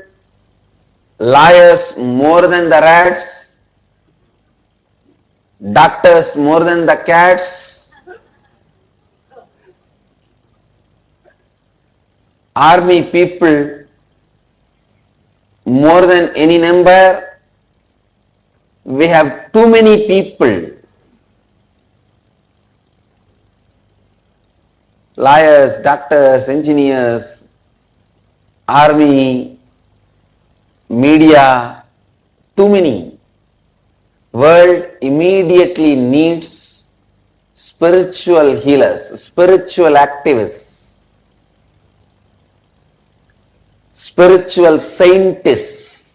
lawyers more than the rats, doctors more than the cats, army people more than any number. We have too many people. Lawyers, doctors, engineers, army, media, too many. World immediately needs spiritual healers, spiritual activists, spiritual scientists,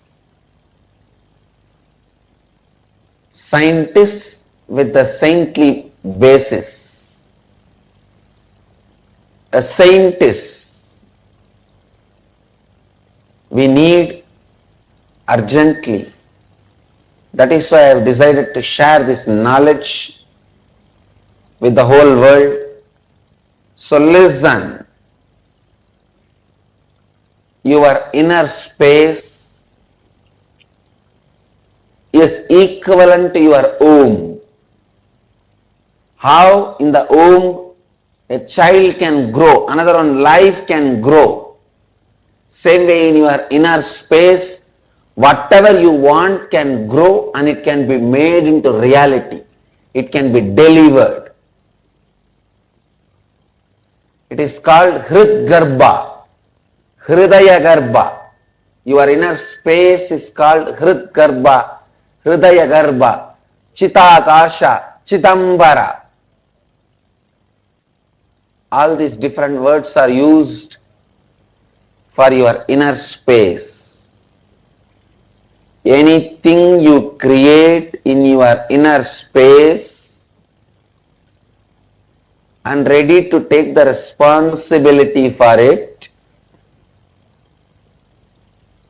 scientists with a saintly basis. A scientist we need urgently. That is why I have decided to share this knowledge with the whole world. So listen, your inner space is equivalent to your womb. How in the womb a child can grow, another one life can grow. Same way in your inner space, whatever you want can grow and it can be made into reality. It can be delivered. It is called Hrid Garbha, Hridaya Garbha. Your inner space is called Hrid Garbha, Hridaya Garbha, Chitakasha, Chitambara. All these different words are used for your inner space. Anything you create in your inner space and ready to take the responsibility for it,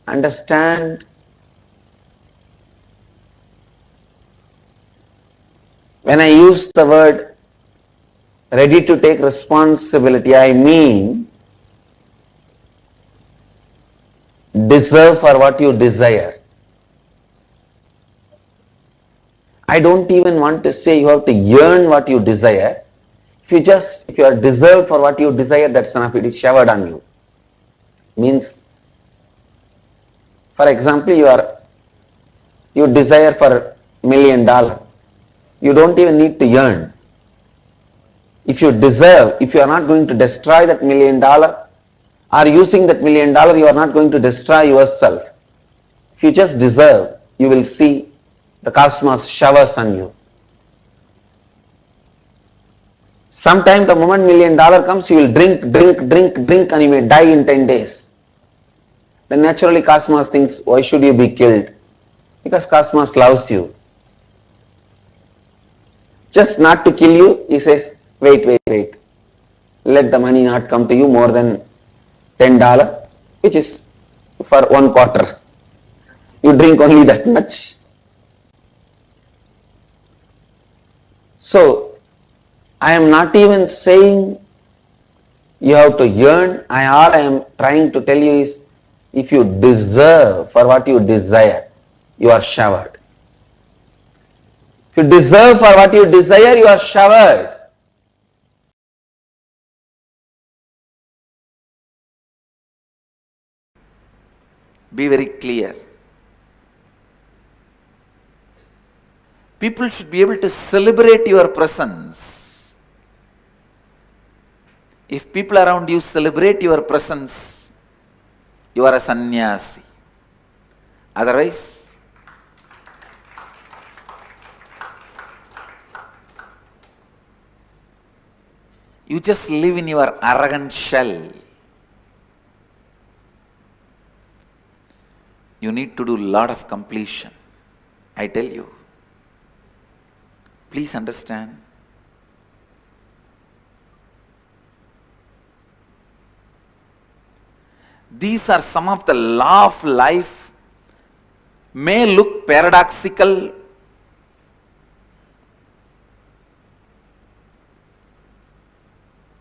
understand when I use the word ready to take responsibility, I mean deserve for what you desire. I don't even want to say you have to yearn what you desire. If you are deserved for what you desire, that's enough. It is showered on you. Means, for example, you desire for $1 million. You don't even need to yearn. If you deserve, if you are not going to destroy that $1 million, or using that $1 million, you are not going to destroy yourself. If you just deserve, you will see the cosmos showers on you. Sometime the moment $1 million comes, you will drink, and you may die in 10 days. Then naturally cosmos thinks, why should you be killed? Because cosmos loves you. Just not to kill you, he says, wait. Let the money not come to you more than $10, which is for 1 quarter. You drink only that much. So, I am not even saying you have to yearn. All I am trying to tell you is, if you deserve for what you desire, you are showered. If you deserve for what you desire, you are showered. Be very clear. People should be able to celebrate your presence. If people around you celebrate your presence, you are a sannyasi. Otherwise, you just live in your arrogant shell. You need to do a lot of completion. I tell you. Please understand. These are some of the law of life. May look paradoxical,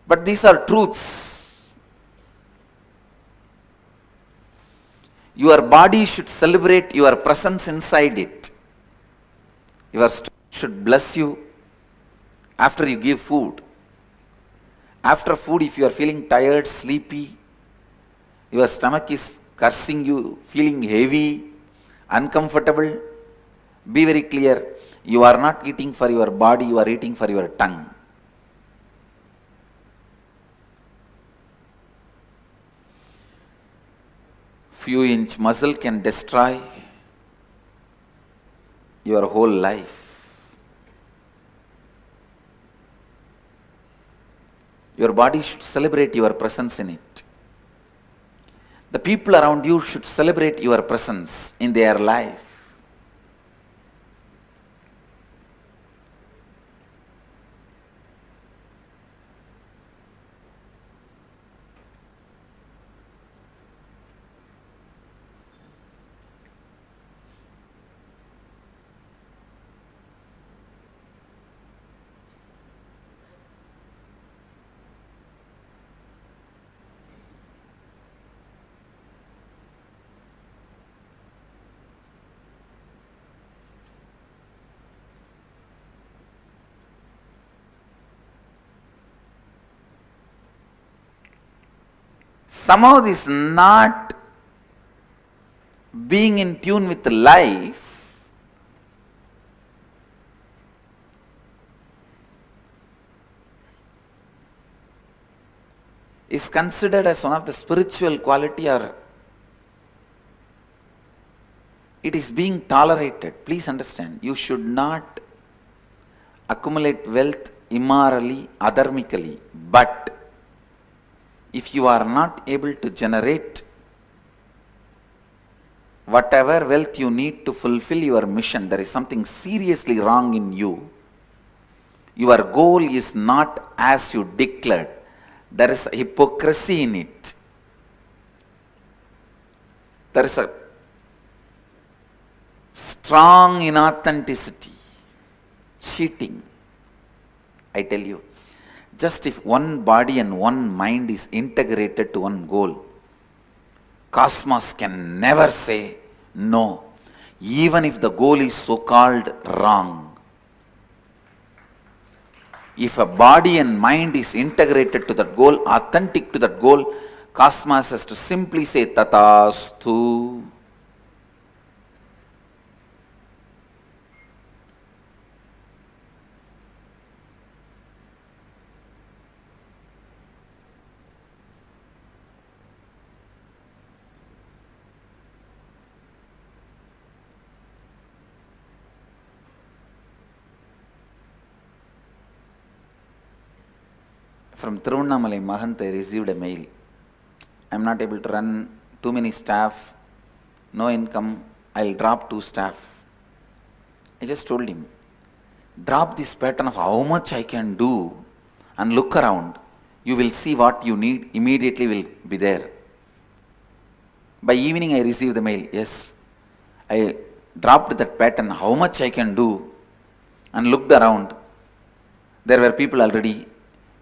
but these are truths. Your body should celebrate your presence inside it. Your stomach should bless you after you give food. After food, if you are feeling tired, sleepy, your stomach is cursing you, feeling heavy, uncomfortable, be very clear. You are not eating for your body, you are eating for your tongue. Few inch muscle can destroy your whole life. Your body should celebrate your presence in it. The people around you should celebrate your presence in their life. Somehow this not being in tune with life is considered as one of the spiritual quality, or it is being tolerated. Please understand, you should not accumulate wealth immorally, adharmically, but if you are not able to generate whatever wealth you need to fulfill your mission, there is something seriously wrong in you. Your goal is not as you declared. There is a hypocrisy in it. There is a strong inauthenticity, cheating. I tell you, just if one body and one mind is integrated to one goal, cosmos can never say no, even if the goal is so-called wrong. If a body and mind is integrated to that goal, authentic to that goal, cosmos has to simply say Tathastu. From Tiruvannamalai Mahant, I received a mail. I am not able to run too many staff, no income, I will drop 2 staff. I just told him, drop this pattern of how much I can do and look around. You will see what you need, immediately will be there. By evening I received the mail. Yes, I dropped that pattern, how much I can do, and looked around. There were people already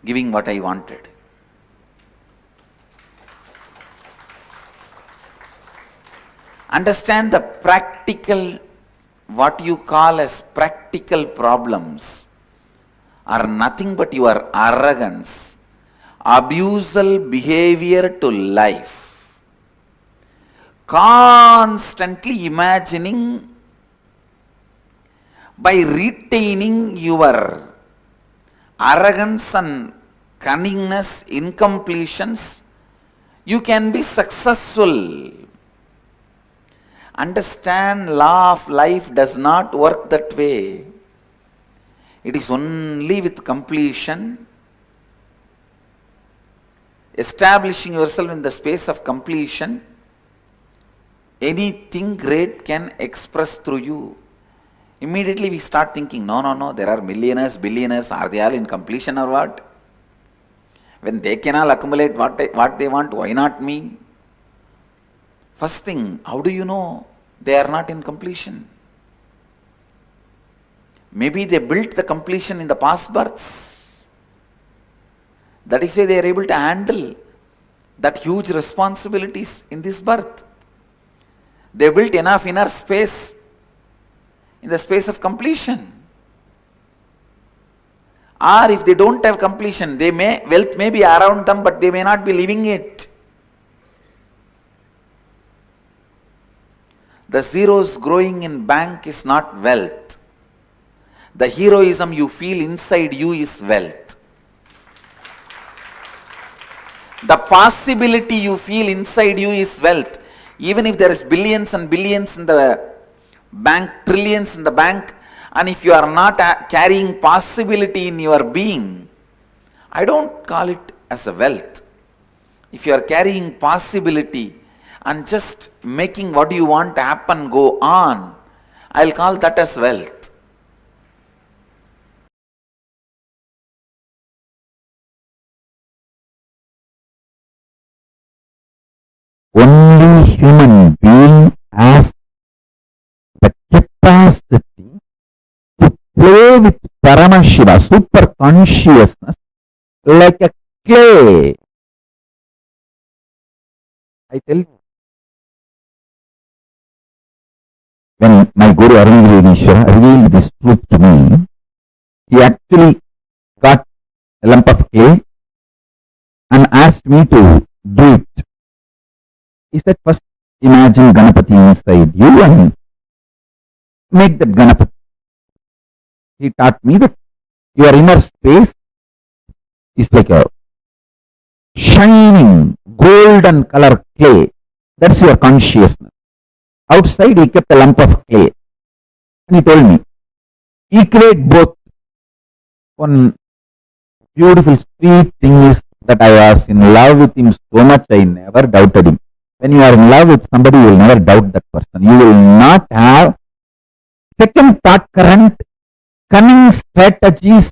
giving what I wanted. Understand the practical, what you call as practical problems are nothing but your arrogance, abusal behavior to life, constantly imagining by retaining your arrogance and cunningness, incompletions, you can be successful. Understand, law of life does not work that way. It is only with completion, establishing yourself in the space of completion, anything great can express through you. Immediately we start thinking, no, there are millionaires, billionaires, are they all in completion or what? When they can all accumulate what they want, why not me? First thing, how do you know they are not in completion? Maybe they built the completion in the past births. That is why they are able to handle that huge responsibilities in this birth. They built enough inner space in the space of completion. Or if they don't have completion, wealth may be around them, but they may not be living it. The zeros growing in bank is not wealth. The heroism you feel inside you is wealth. The possibility you feel inside you is wealth. Even if there is billions and billions in the bank, trillions in the bank, and if you are not carrying possibility in your being, I don't call it as a wealth. If you are carrying possibility and just making what you want to happen go on, I'll call that as wealth. Only human being has the capacity to play with Paramashiva, super consciousness, like a clay. I tell you, when my Guru Arunavishwara revealed this truth to me, he actually got a lump of clay and asked me to do it. He said, first imagine Ganapati inside you and make that Ganapati. He taught me that your inner space is like a shining golden color clay. That's your consciousness. Outside he kept a lump of clay. And he told me, equate both. One beautiful sweet thing is that I was in love with him so much I never doubted him. When you are in love with somebody, you will never doubt that person. You will not have second thought current, cunning strategies,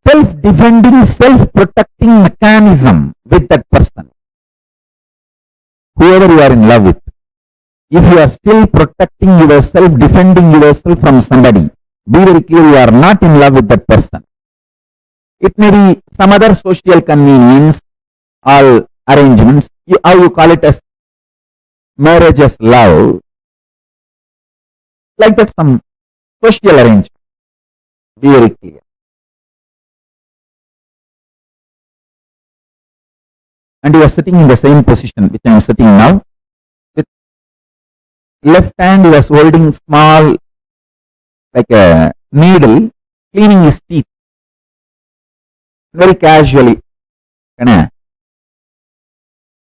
self-defending, self-protecting mechanism with that person. Whoever you are in love with. If you are still protecting yourself, defending yourself from somebody, be very clear, you are not in love with that person. It may be some other social convenience or arrangements. How you call it as marriage as love. Like that, some social arrangement. Be very clear. And you are sitting in the same position which I am sitting now. With left hand he was holding small, like a needle, cleaning his teeth. Very casually.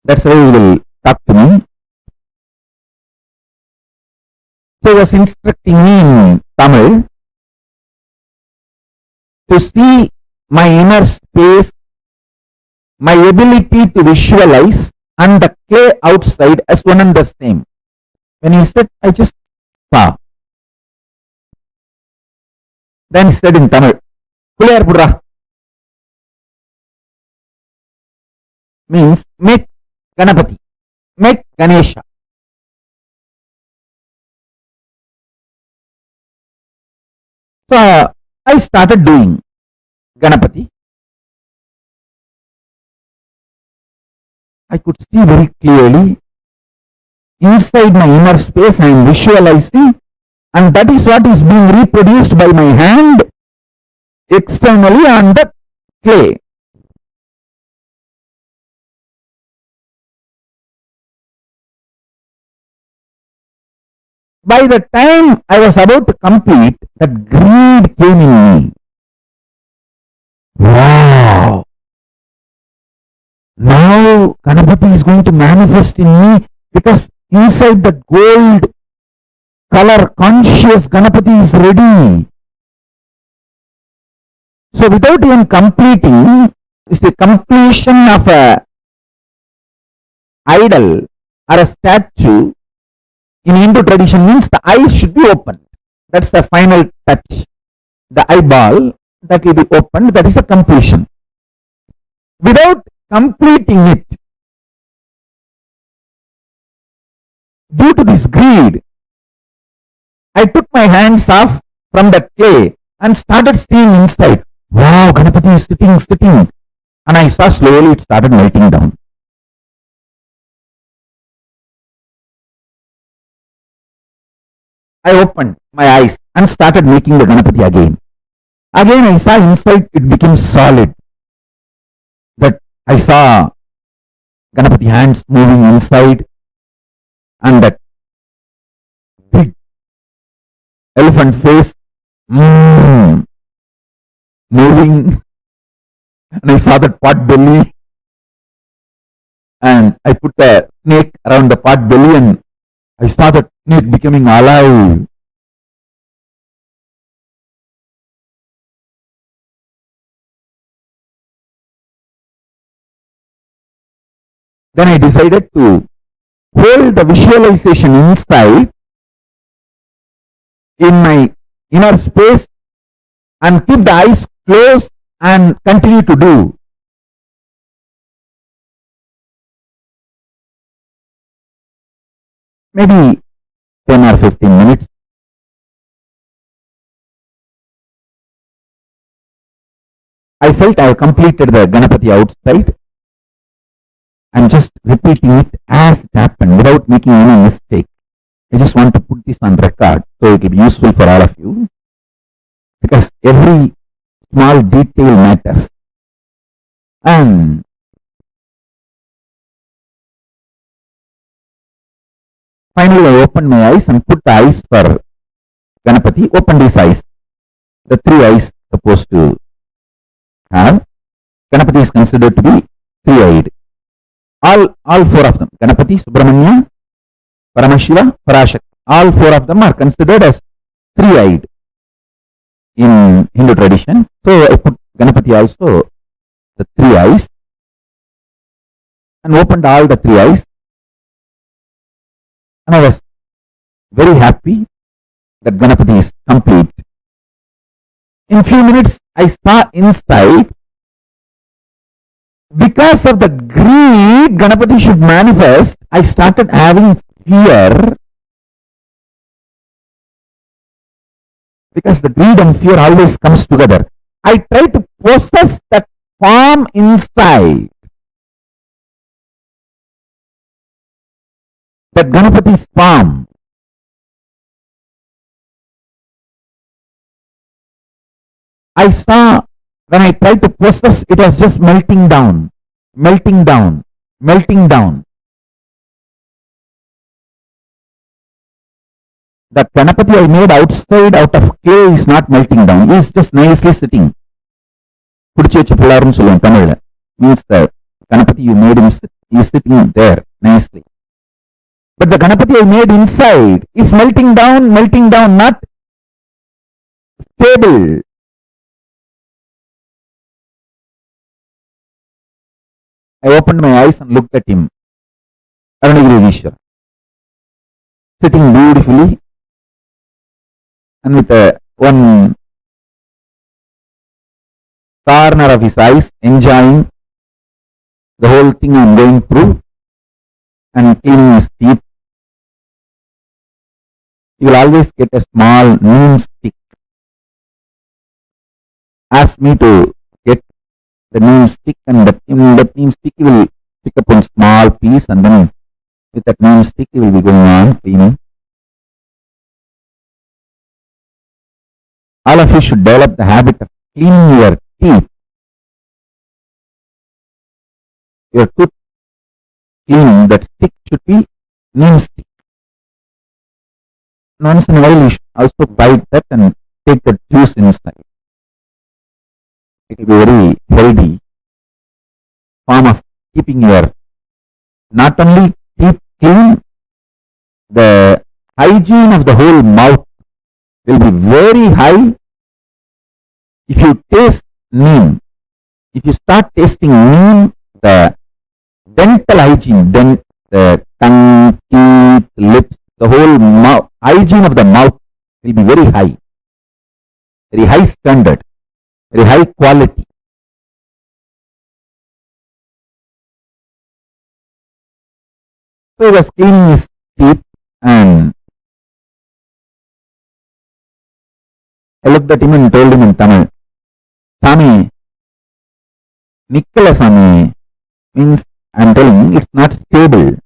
That's why he will talk to me. So he was instructing me in Tamil to see my inner space, my ability to visualize, and the clay outside as one and the same. When he said, I just saw. Then he said in Tamil, Kuliyar Purra. Means make Ganapati, make Ganesha. So I started doing Ganapati. I could see very clearly inside my inner space I am visualizing, and that is what is being reproduced by my hand externally on the clay. By the time I was about to complete, that greed came in me. Wow! Now Ganapati is going to manifest in me, because inside the gold color conscious Ganapati is ready. So without even completing, it's the completion of a idol or a statue. In Hindu tradition means the eyes should be opened. That's the final touch. The eyeball that will be opened, that is a completion. Without completing it, due to this greed, I took my hands off from the clay and started seeing inside. Wow, Ganapati is sitting. And I saw slowly it started melting down. I opened my eyes and started making the Ganapati again. Again I saw inside it became solid. That I saw Ganapati hands moving inside, and that big elephant face moving, and I saw that pot belly, and I put the snake around the pot belly, and I saw that It's becoming alive. Then I decided to hold the visualization inside in my inner space and keep the eyes closed and continue to do. Maybe 10 or 15 minutes. I felt I have completed the Ganapati outside. I'm just repeating it as it happened without making any mistake. I just want to put this on record so it will be useful for all of you, because every small detail matters. And finally I opened my eyes and put the eyes for Ganapati, opened his eyes. The three eyes supposed to have. Ganapati is considered to be three-eyed. All four of them, Ganapati, Subramanya, Paramashiva, Parashakti, all four of them are considered as three-eyed in Hindu tradition. So I put Ganapati also the three eyes and opened all the three eyes. And I was very happy that Ganapati is complete. In few minutes I saw inside, because of the greed Ganapati should manifest, I started having fear, because the greed and fear always comes together. I tried to possess that form inside, that Ganapati's form. I saw when I tried to possess, it was just melting down, melting down, melting down. The Ganapati I made outside out of clay is not melting down. He is just nicely sitting. Means the Ganapati you made him sit, he is sitting there nicely. But the Ganapati I made inside is melting down, not stable. I opened my eyes and looked at him, Arunagiri, sitting beautifully and with one corner of his eyes, enjoying the whole thing I am going through and cleaning his teeth. You will always get a small neem stick. Ask me to get the neem stick, and that neem stick you will pick up one small piece, and then with that neem stick you will be going on cleaning. All of you should develop the habit of cleaning your teeth. Your tooth cleaning, that stick should be neem stick. Once in a while you should also bite that and take the juice inside. It will be very healthy form of keeping your not only teeth clean, the hygiene of the whole mouth will be very high. If you taste neem, if you start tasting neem, the dental hygiene, then the tongue, teeth, lips, the whole mouth, hygiene of the mouth will be very high standard, very high quality. So he was cleaning his teeth and I looked at him and told him in Tamil, Swami, Nikkala Swami, means I am telling it's not stable.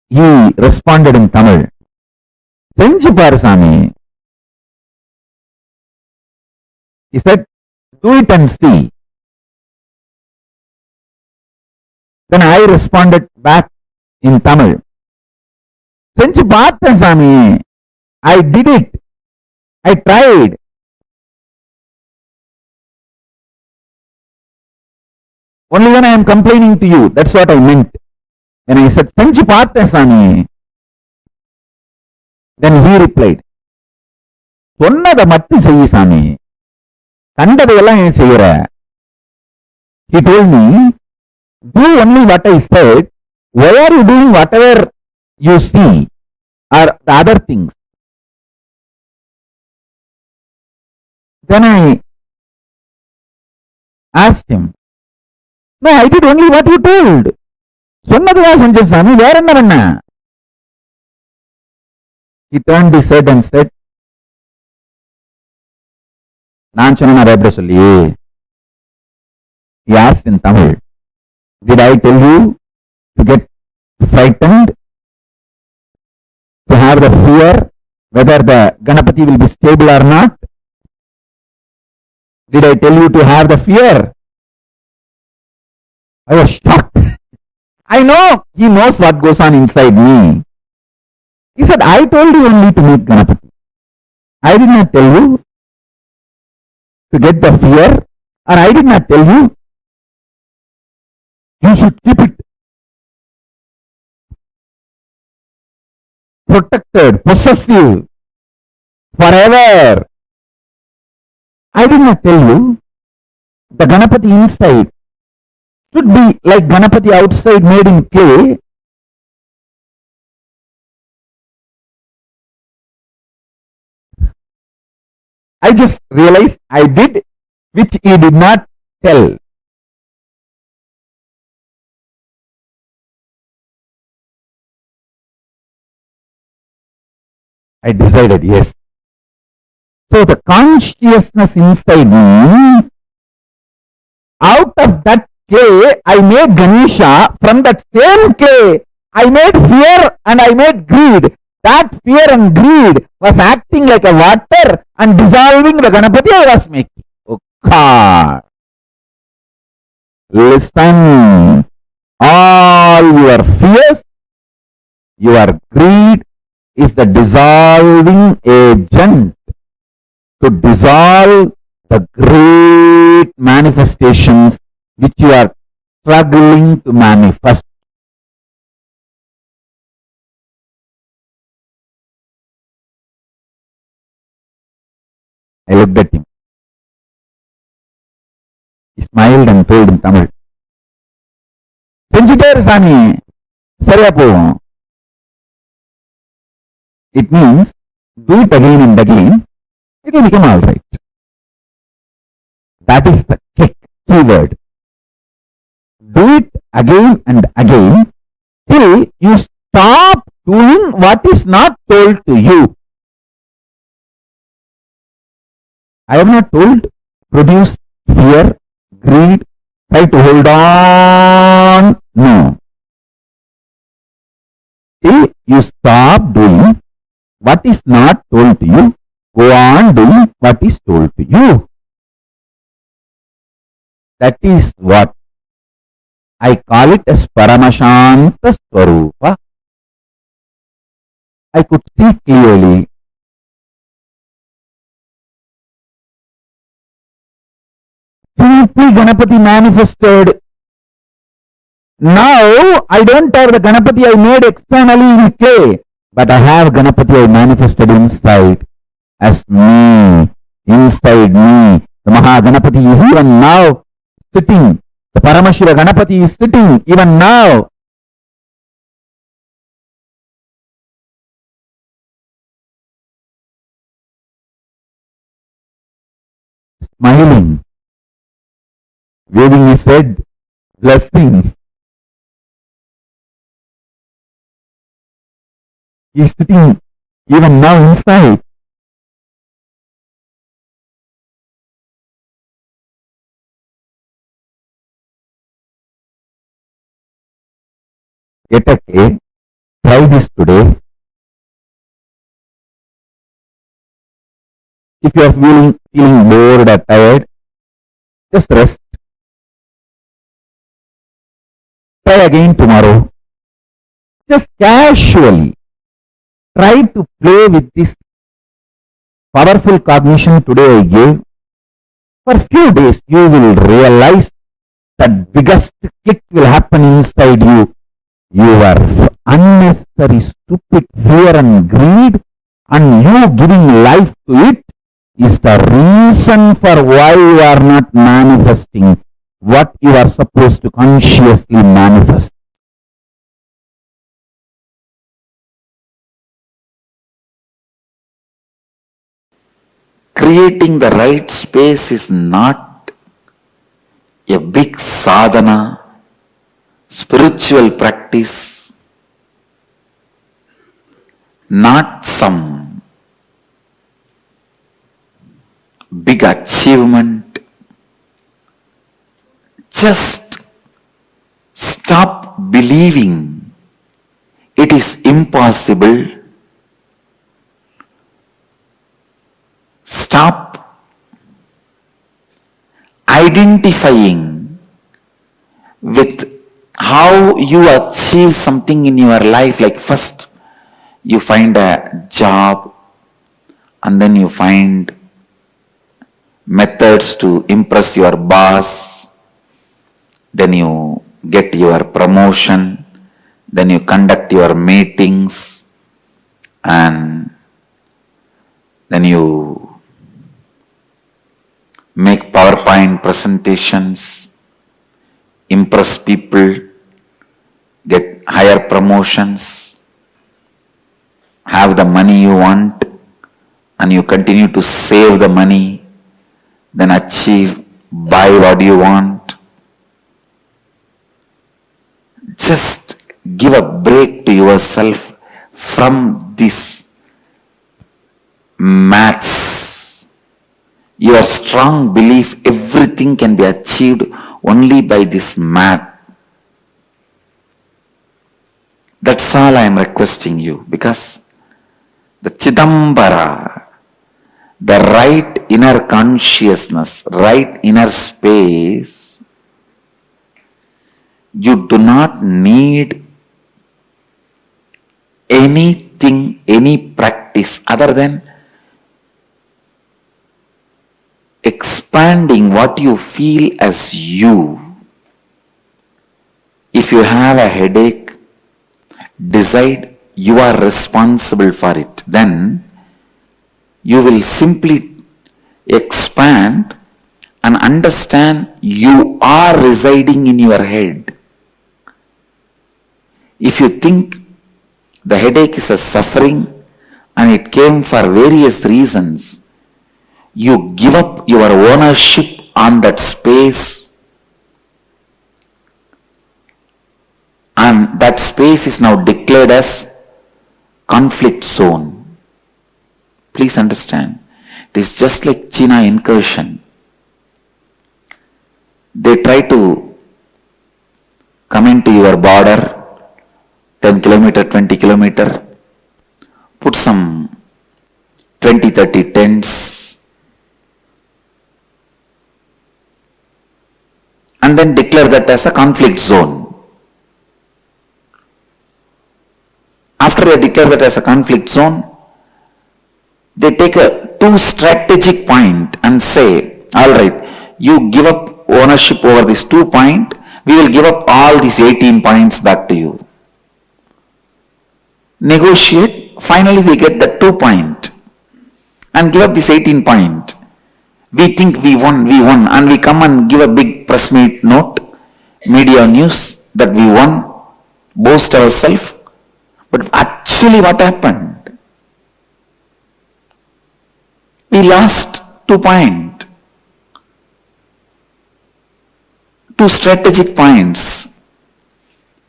He responded in Tamil, Senju Paru Swami. He said, do it and see. Then I responded back in Tamil, Senju Paatha Swami, I did it. I tried. Only when I am complaining to you, that's what I meant. When I said, Senju Partha Swami, then he replied, சொன்னதை மட்டும் செய்ய சாமி, கண்டதையெல்லாம் ஏன் செய்யற? He told me, do only what I said. Why are you doing whatever you see or the other things? Then I asked him, no, I did only what you told. சொன்னதுதான் செஞ்ச சாமி, வேற என்ன பண்ண? He turned his head and said, நான் சொன்ன எப்படி சொல்லி? He asked in Tamil, did I tell you to get frightened, to have the fear whether the Ganapati will be stable or not? Did I tell you to have the fear? I was shocked. I know he knows what goes on inside me. He said, I told you only to meet Ganapati. I did not tell you to get the fear, or I did not tell you you should keep it protected, possessive, forever. I did not tell you the Ganapati inside should be like Ganapati outside made in clay. I just realized I did which he did not tell. I decided, yes. So the consciousness inside me, out of that clay, I made Ganesha. From that same clay, I made fear and I made greed. That fear and greed was acting like a water and dissolving the Ganapati I was making. Oh God! Listen, all your fears, your greed is the dissolving agent to dissolve the great manifestations which you are struggling to manifest. I looked at him. He smiled and told in Tamil, செஞ்சிட்டே இரு சாமி, சரியா போகும். It means do it again and again, it will become all right. That is the keyword. Do it again and again till you stop doing what is not told to you. I am not told produce fear, greed, try to hold on. No. Till you stop doing what is not told to you, go on doing what is told to you. That is what I call it as Paramashanta Swarupa. I could see clearly simply Ganapati manifested. Now I don't have the Ganapati I made externally in clay, but I have Ganapati I manifested inside as me, inside me. The Mahaganapati is even now sitting. The Paramashiva Ganapati is sitting even now. Smiling, waving his head, blessing. He is sitting even now inside. Get a K, try this today. If you are feeling bored or tired, just rest. Try again tomorrow. Just casually try to play with this powerful cognition today I gave. For a few days you will realize that biggest click will happen inside you. your unnecessary stupid fear and greed, and you giving life to it is the reason for why you are not manifesting what you are supposed to consciously manifest. Creating the right space is not a big sadhana, spiritual practice, not some big achievement. Just stop believing it is impossible. Stop identifying with how you achieve something in your life. Like first you find a job, and then you find methods to impress your boss, then you get your promotion, then you conduct your meetings, and then you make PowerPoint presentations, impress people, get higher promotions, have the money you want, and you continue to save the money, then achieve, buy what you want. Just give a break to yourself from this maths. Your strong belief everything can be achieved only by this math. That's all I am requesting you, because the Chidambara, the right inner consciousness, right inner space, you do not need anything, any practice other than expanding what you feel as you. If you have a headache, decide you are responsible for it. Then you will simply expand and understand you are residing in your head. If you think the headache is a suffering and it came for various reasons, you give up your ownership on that space, and that space is now declared as conflict zone. Please understand, it is just like China incursion. They try to come into your border, 10 kilometer, 20 kilometer, put some 20, 30 tents, and then declare that as a conflict zone. After they declare that as a conflict zone, they take a two strategic point and say, all right, you give up ownership over this 2 point, we will give up all these 18 points back to you. Negotiate, finally they get the 2 point and give up this 18 point. We think we won, and we come and give a big press meet note, media news that we won, boast ourselves. But actually what happened? We lost 2 points. 2 strategic points,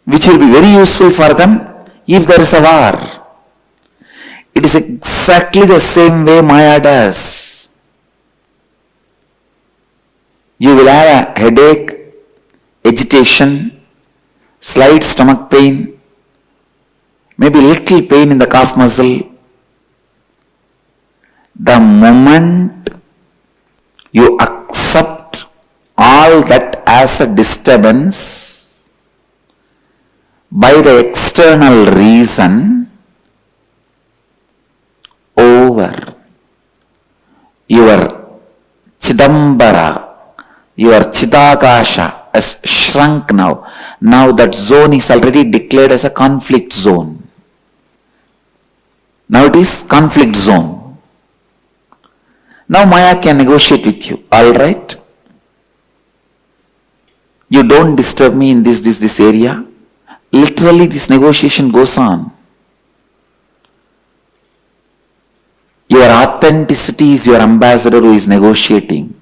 which will be very useful for them if there is a war. It is exactly the same way Maya does. You will have a headache, agitation, slight stomach pain, maybe little pain in the calf muscle. The moment you accept all that as a disturbance by the external reason, over. Your Chidambara, your Chidakasha, has shrunk now. Now that zone is already declared as a conflict zone. Now it is conflict zone. Now Maya can negotiate with you. All right? You don't disturb me in this area. Literally this negotiation goes on. Your authenticity is your ambassador who is negotiating.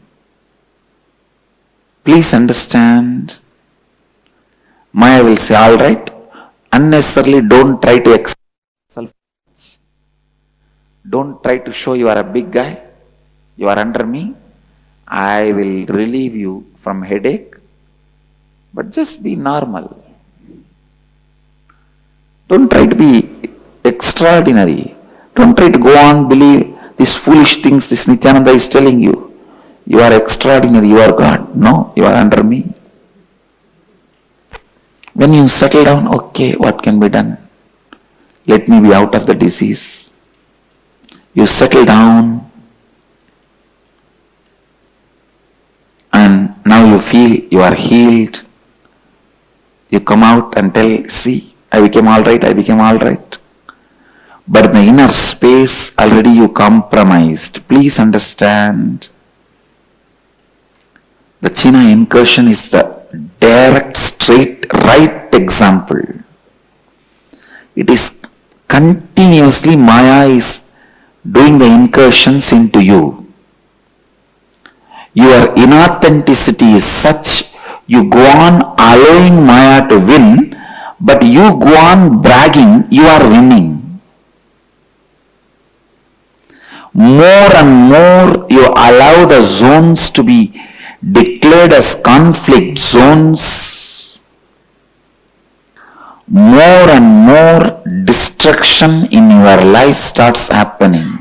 Please understand. Maya will say, all right, unnecessarily don't try to express yourself. Don't try to show you are a big guy. You are under me. I will relieve you from headache. But just be normal. Don't try to be extraordinary. Don't try to go on believe these foolish things this Nithyananda is telling you. You are extraordinary, you are God. No, you are under me. When you settle down, okay, what can be done? Let me be out of the disease. You settle down and now you feel you are healed. You come out and tell, see, I became all right, I became all right. But in the inner space, already you compromised. Please understand. The China incursion is the direct, straight, right example. It is continuously Maya is doing the incursions into you. Your inauthenticity is such, you go on allowing Maya to win, but you go on bragging, you are winning. More and more you allow the zones to be declared as conflict zones, more and more destruction in your life starts happening.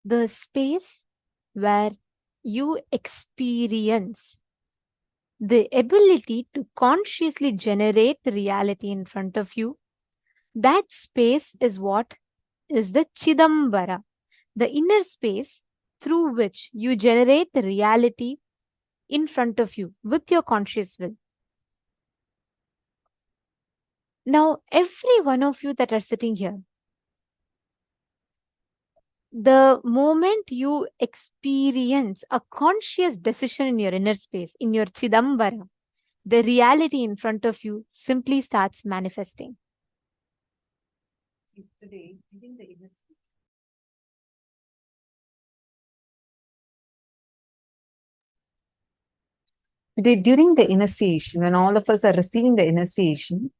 The space where you experience the ability to consciously generate the reality in front of you, that space is what is the Chidambara, the inner space through which you generate the reality in front of you with your conscious will. Now, every one of you that are sitting here, the moment you experience a conscious decision in your inner space, in your Chidambara, the reality in front of you simply starts manifesting. Today, during the initiation, when all of us are receiving the initiation,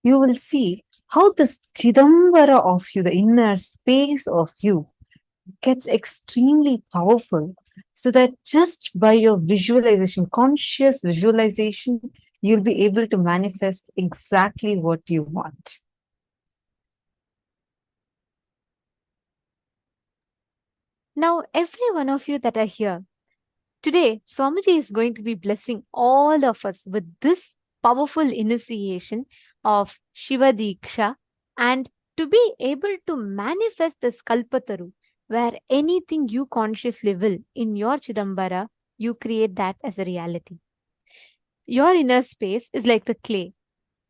you will see how this Chidambara of you, the inner space of you, gets extremely powerful, so that just by your visualization, conscious visualization, you'll be able to manifest exactly what you want. Now, every one of you that are here, today, Swami G is going to be blessing all of us with this powerful initiation of Shiva Dīkṣā, and to be able to manifest this Kalpataru, where anything you consciously will in your Chidambara, you create that as a reality. Your inner space is like the clay.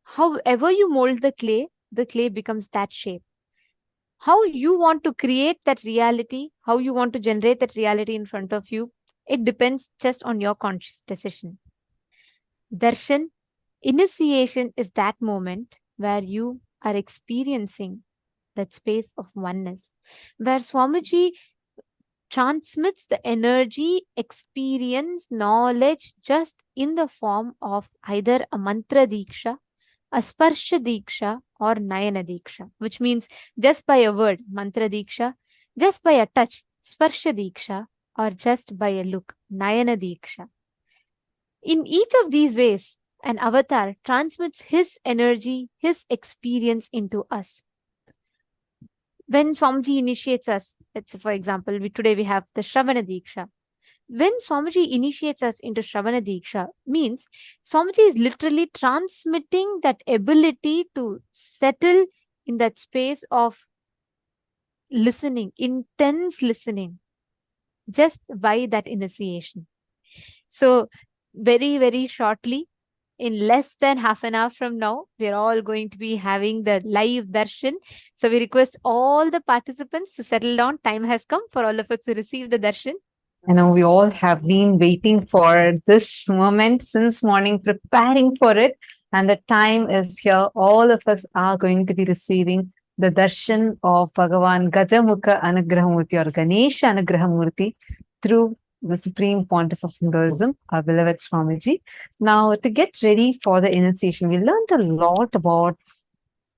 However you mold the clay becomes that shape. How you want to create that reality, how you want to generate that reality in front of you, it depends just on your conscious decision. Darshan, initiation is that moment where you are experiencing that space of oneness, where Swamiji transmits the energy, experience, knowledge just in the form of either a mantra Dīkṣā, a Sparsha Dīkṣā, or Nayana Dīkṣā, which means just by a word, mantra Dīkṣā, just by a touch, Sparsha Dīkṣā, or just by a look, Nayana Dīkṣā. In each of these ways, an avatar transmits his energy, his experience into us. When Swamiji initiates us, let's say for example, today we have the Shiva Dīkṣā. When Swamiji initiates us into Shiva Dīkṣā, means Swamiji is literally transmitting that ability to settle in that space of listening, intense listening, just by that initiation. So very, very shortly, in less than half an hour from now, we're all going to be having the live darshan. So we request all the participants to settle down. Time has come for all of us to receive the darshan. I know we all have been waiting for this moment since morning, preparing for it. And the time is here. All of us are going to be receiving the darshan of Bhagavan Gajamukha Anugrahamurti or Ganesha Anugrahamurti through the Supreme Pontiff of Hinduism, our beloved Swami G. Now, to get ready for the initiation, we learned a lot about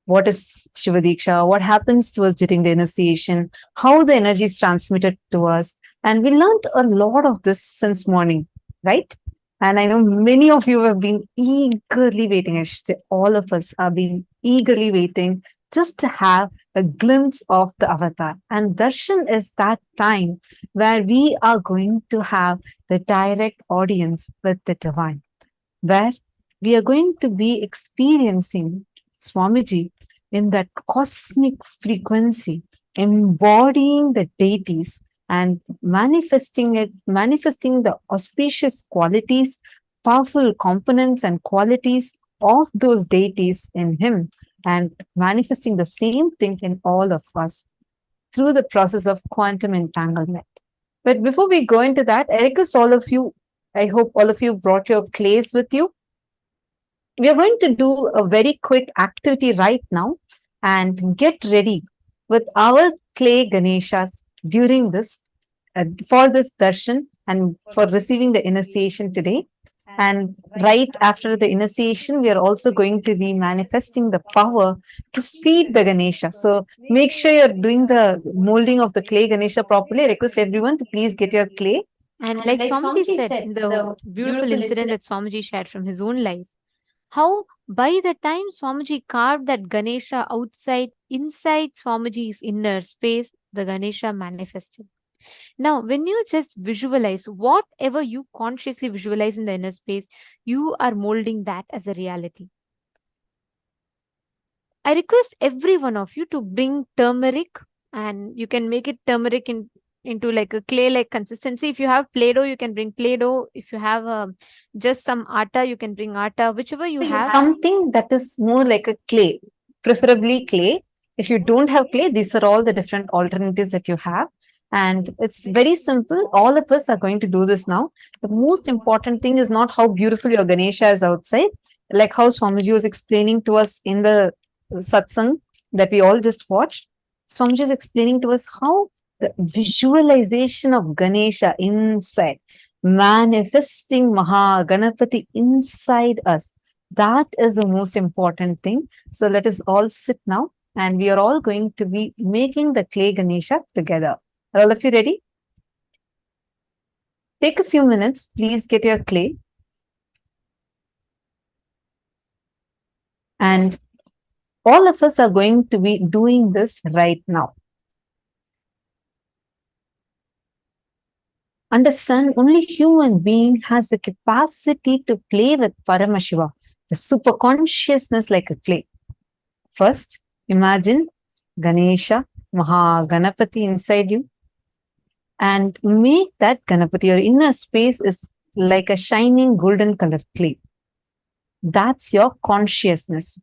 what is Shiva Dīkṣā, what happens to us during the initiation, how the energy is transmitted to us. And we learned a lot of this since morning, right? And I know many of you have been eagerly waiting. I should say all of us are being eagerly waiting just to have a glimpse of the avatar. And darshan is that time where we are going to have the direct audience with the divine, where we are going to be experiencing Swamiji in that cosmic frequency, embodying the deities and manifesting the auspicious qualities, powerful components and qualities of those deities in him, and manifesting the same thing in all of us through the process of quantum entanglement. But before we go into that, I request all of you, I hope all of you brought your clays with you. We are going to do a very quick activity right now and get ready with our clay Ganeshas during this, for this darshan and for receiving the initiation today. And right after the initiation, we are also going to be manifesting the power to feed the Ganesha. So make sure you're doing the molding of the clay Ganesha properly. I request everyone to please get your clay. And like Swamiji said in the beautiful incident that Swamiji shared from his own life, how by the time Swamiji carved that Ganesha outside, inside Swamiji's inner space, the Ganesha manifested. Now, when you just visualize whatever you consciously visualize in the inner space, you are molding that as a reality. I request every one of you to bring turmeric, and you can make it turmeric into like a clay-like consistency. If you have Play-Doh, you can bring Play-Doh. If you have just some atta, you can bring atta, whichever you have. Something that is more like a clay, preferably clay. If you don't have clay, these are all the different alternatives that you have. And it's very simple. All of us are going to do this now. The most important thing is not how beautiful your Ganesha is outside, like how Swamiji was explaining to us in the satsang that we all just watched. Swamiji is explaining to us how the visualization of Ganesha inside, manifesting Maha Ganapati inside us. That is the most important thing. So let us all sit now, and we are all going to be making the clay Ganesha together. Are all of you ready? Take a few minutes. Please get your clay. And all of us are going to be doing this right now. Understand, only human being has the capacity to play with Paramashiva, the super consciousness like a clay. First, imagine Ganesha, Maha Ganapati inside you. And make that Ganapati, your inner space is like a shining golden color clay. That's your consciousness.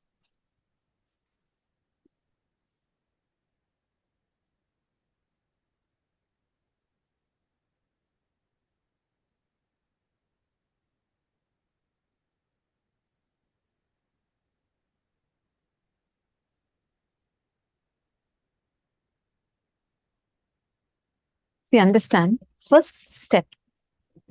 See, understand, first step,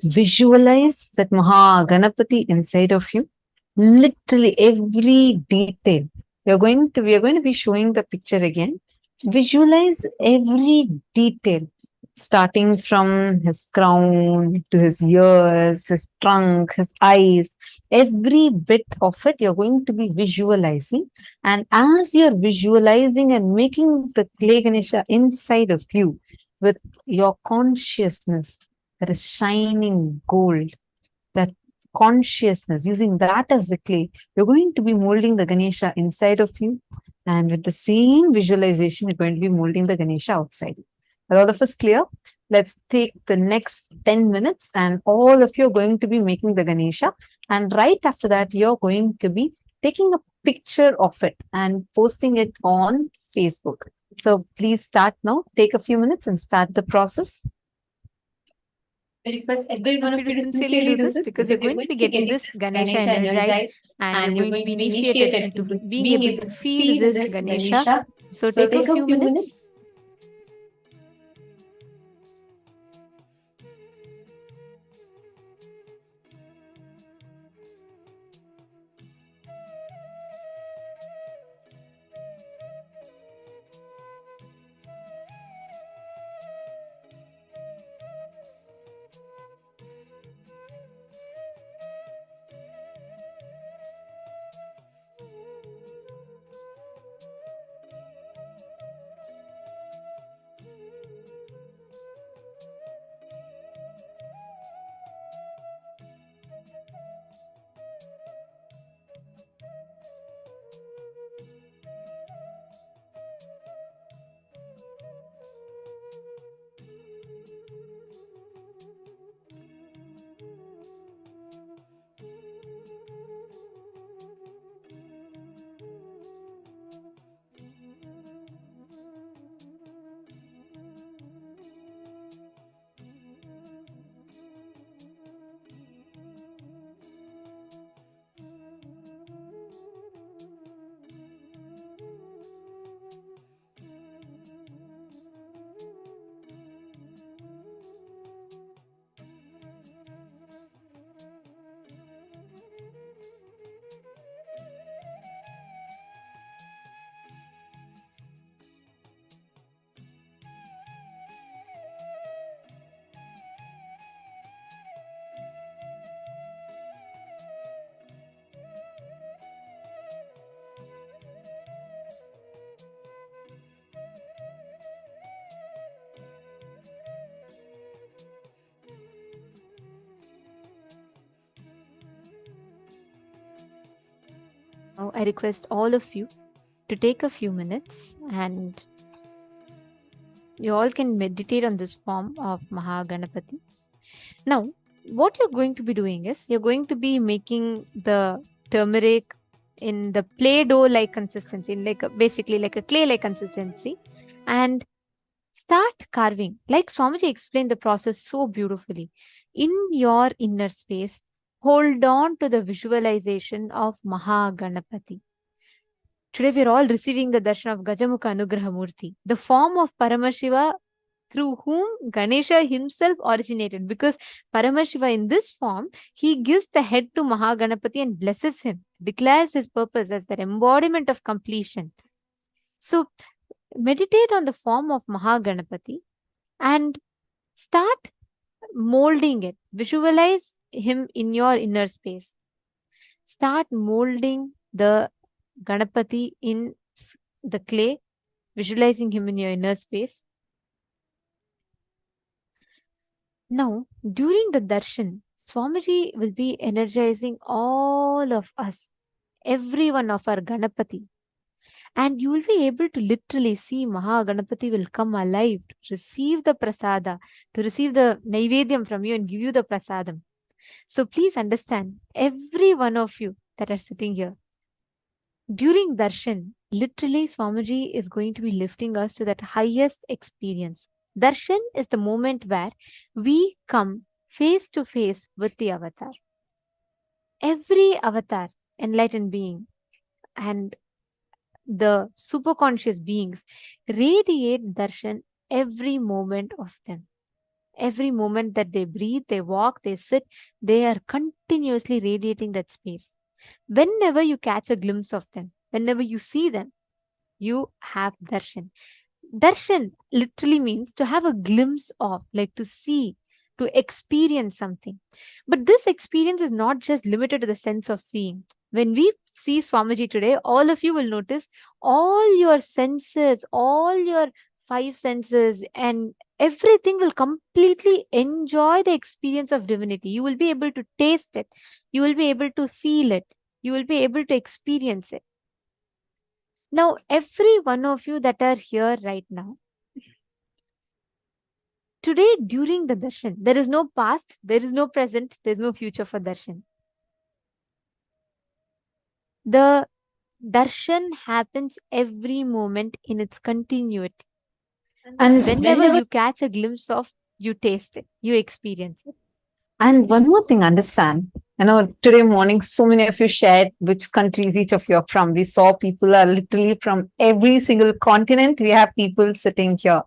visualize that Maha Ganapati inside of you. Literally every detail. We are going to be showing the picture again. Visualize every detail. starting from his crown to his ears, his trunk, his eyes, every bit of it you're going to be visualizing. And as you're visualizing and making the clay Ganesha inside of you with your consciousness that is shining gold, that consciousness, using that as the clay, you're going to be molding the Ganesha inside of you. And with the same visualization, you're going to be molding the Ganesha outside you. Are all of us clear? Let's take the next 10 minutes and all of you are going to be making the Ganesha. And right after that, you're going to be taking a picture of it and posting it on Facebook. So please start now. Take a few minutes and start the process. I request every one of you to sincerely do this because you're going to be getting this Ganesha energized and you're going to be initiated into being able to feel this Ganesha. So take a few minutes. Now, I request all of you to take a few minutes and you all can meditate on this form of Mahaganapati. Now, what you're going to be doing is you're going to be making the turmeric in the Play-Doh like consistency, basically like a clay like consistency, and start carving. Like Swamiji explained the process so beautifully. In your inner space, hold on to the visualization of Mahaganapati. Today we are all receiving the darshan of Gajamukha Anugraha Murti, the form of Paramashiva through whom Ganesha himself originated. Because Paramashiva in this form, he gives the head to Mahaganapati and blesses him, declares his purpose as the embodiment of completion. So meditate on the form of Mahaganapati and start molding it. Visualize him in your inner space. Start molding the Ganapati in the clay, visualizing him in your inner space. Now, during the darshan, Swamiji will be energizing all of us, every one of our Ganapati. And you will be able to literally see Mahaganapati will come alive to receive the prasada, to receive the Naivedyam from you and give you the prasadam. So please understand, every one of you that are sitting here, during darshan, literally Swamiji is going to be lifting us to that highest experience. Darshan is the moment where we come face to face with the avatar. Every avatar, enlightened being, and the superconscious beings radiate darshan every moment of them. Every moment that they breathe, they walk, they sit, they are continuously radiating that space. Whenever you catch a glimpse of them, whenever you see them, you have darshan. Darshan literally means to have a glimpse of, like to see, to experience something. But this experience is not just limited to the sense of seeing. When we see Swamiji today, all of you will notice all your senses, all your five senses, and everything will completely enjoy the experience of divinity. You will be able to taste it, you will be able to feel it, you will be able to experience it. Now, every one of you that are here right now, today during the darshan, there is no past, there is no present, there is no future for darshan. The darshan happens every moment in its continuity. And whenever you catch a glimpse of, you taste it, you experience it. And one more thing, understand. Today morning, so many of you shared which countries each of you are from. We saw people are literally from every single continent. We have people sitting here.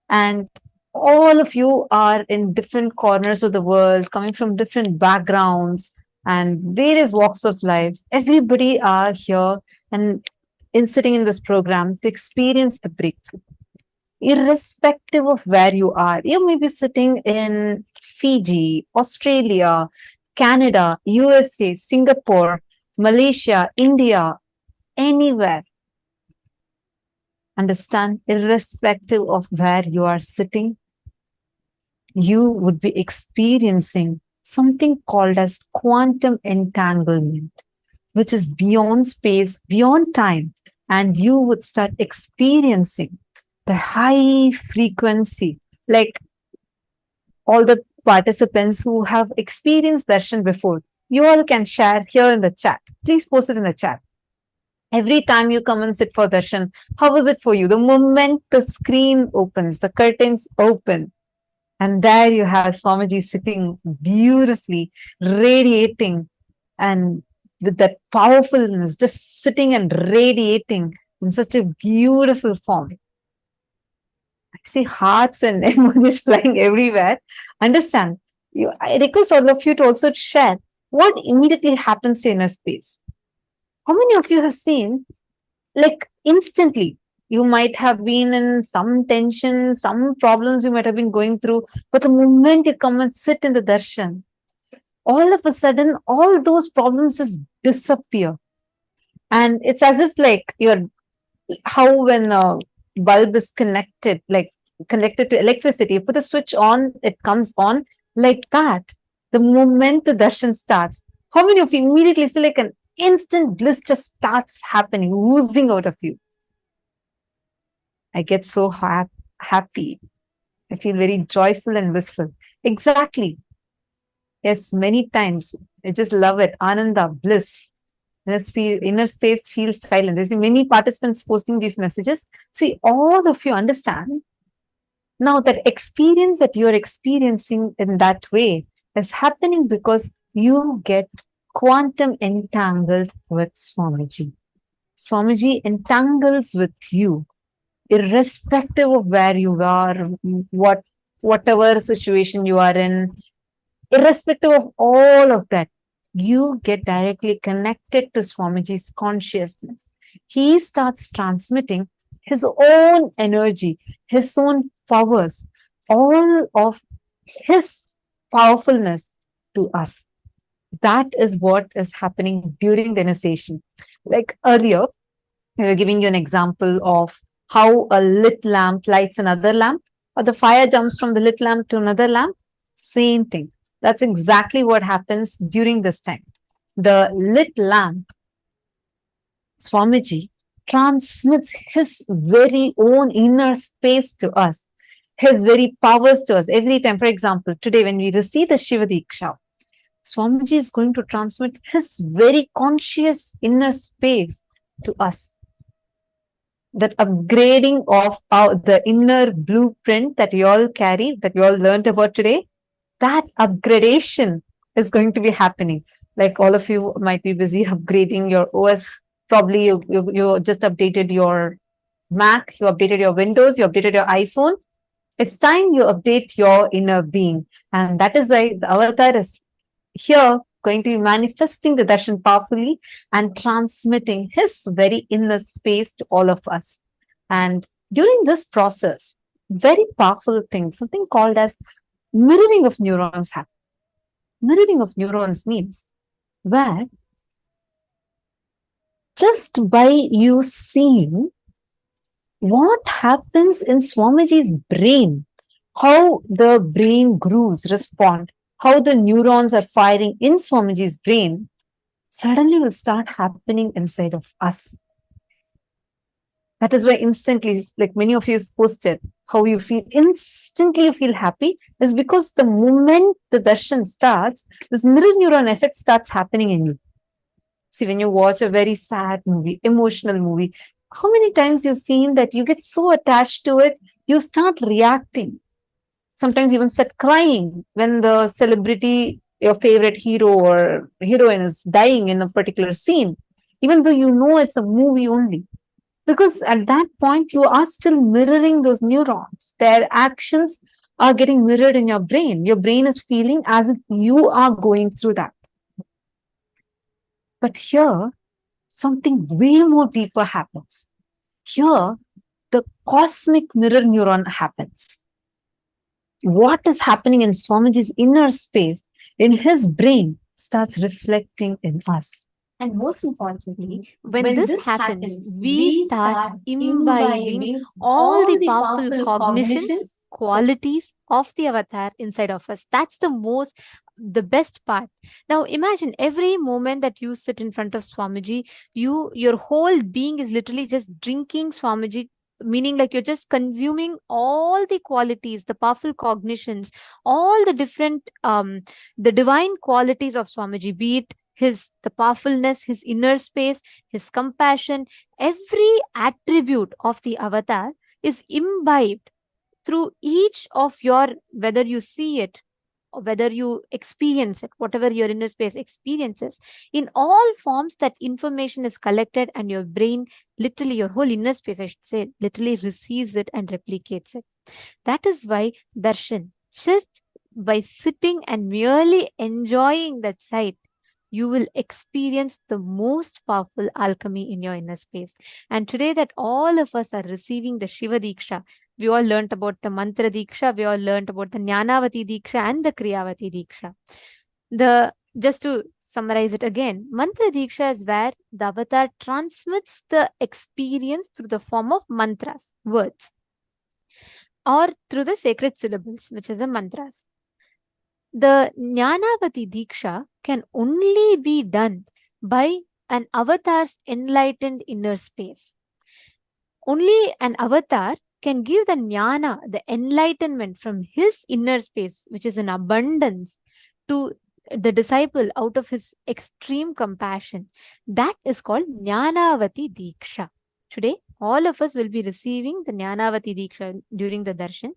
And all of you are in different corners of the world, coming from different backgrounds and various walks of life. Everybody are here and sitting in this program to experience the breakthrough. Irrespective of where you are, you may be sitting in Fiji, Australia, Canada, USA, Singapore, Malaysia, India, anywhere. Understand, irrespective of where you are sitting, you would be experiencing something called as quantum entanglement, which is beyond space, beyond time, and you would start experiencing the high frequency, like all the participants who have experienced darshan before. You all can share here in the chat. Please post it in the chat. Every time you come and sit for darshan, how is it for you? The moment the screen opens, the curtains open, and there you have Swamiji sitting beautifully, radiating, and with that powerfulness, just sitting and radiating in such a beautiful form. I see hearts and emojis flying everywhere. Understand, I request all of you to also share what immediately happens to inner space. How many of you have seen, like instantly, you might have been in some tension, some problems you might have been going through, but the moment you come and sit in the darshan, all of a sudden, all those problems just disappear. And it's as if like how when a bulb is connected to electricity, you put the switch on, it comes on like that. The moment the darshan starts, how many of you immediately see like an instant bliss just starts happening, oozing out of you? I get so happy. I feel very joyful and blissful. Exactly. Yes, many times. I just love it. Ananda, bliss. Inner space feels silence. I see many participants posting these messages. See, all of you understand now that experience that you're experiencing in that way is happening because you get quantum entangled with Swamiji. Swamiji entangles with you, irrespective of where you are, whatever situation you are in, irrespective of all of that, you get directly connected to Swamiji's consciousness. He starts transmitting his own energy, his own powers, all of his powerfulness to us. That is what is happening during the initiation. Like earlier, we were giving you an example of how a lit lamp lights another lamp, or the fire jumps from the lit lamp to another lamp. Same thing. That's exactly what happens during this time. The lit lamp, Swamiji, transmits his very own inner space to us, his very powers to us every time. For example, today when we receive the Shiva Dīkṣā, Swamiji is going to transmit his very conscious inner space to us. That upgrading of the inner blueprint that we all carry, that we all learned about today, that upgradation is going to be happening. Like all of you might be busy upgrading your OS. Probably you just updated your Mac, you updated your Windows, you updated your iPhone. It's time you update your inner being. And that is why the avatar is here, going to be manifesting the darshan powerfully and transmitting his very inner space to all of us. And During this process, very powerful thing, something called as mirroring of neurons happens. Mirroring of neurons means where just by you seeing what happens in Swamiji's brain, how the brain grooves respond, how the neurons are firing in Swamiji's brain, suddenly will start happening inside of us. That is why instantly, like many of you posted, how you feel, instantly you feel happy is because the moment the darshan starts, this mirror neuron effect starts happening in you. See, when you watch a very sad movie, emotional movie, how many times you've seen that you get so attached to it, you start reacting. Sometimes even start crying when the celebrity, your favorite hero or heroine is dying in a particular scene, even though you know it's a movie only. Because at that point, you are still mirroring those neurons. Their actions are getting mirrored in your brain. Your brain is feeling as if you are going through that. But here, something way more deeper happens. Here, the cosmic mirror neuron happens. What is happening in Swamiji's inner space, in his brain, starts reflecting in us. And most importantly, when this happens, we start imbibing all the powerful cognitions, qualities of the avatar inside of us. That's the best part. Now imagine every moment that you sit in front of Swamiji, your whole being is literally just drinking Swamiji, meaning like you're just consuming all the qualities, the powerful cognitions, all the different the divine qualities of Swamiji, be it the powerfulness, his inner space, his compassion, every attribute of the avatar is imbibed through each of your, whether you see it or whether you experience it, whatever your inner space experiences, in all forms that information is collected and your brain, literally your whole inner space, I should say, literally receives it and replicates it. That is why darshan, just by sitting and merely enjoying that sight, you will experience the most powerful alchemy in your inner space. And today that all of us are receiving the Shiva Dīkṣā, we all learned about the Mantra Dīkṣā, we all learned about the Jnanavati Dīkṣā and the Kriyavati Dīkṣā. Just to summarize it again, Mantra Dīkṣā is where the avatar transmits the experience through the form of mantras, words, or through the sacred syllables, which is the mantras. The Jnanavati Dīkṣā can only be done by an avatar's enlightened inner space. Only an avatar can give the jnana, the enlightenment from his inner space, which is in abundance, to the disciple out of his extreme compassion. That is called Jnanavati Dīkṣā. Today, all of us will be receiving the Jnanavati Dīkṣā during the darshan.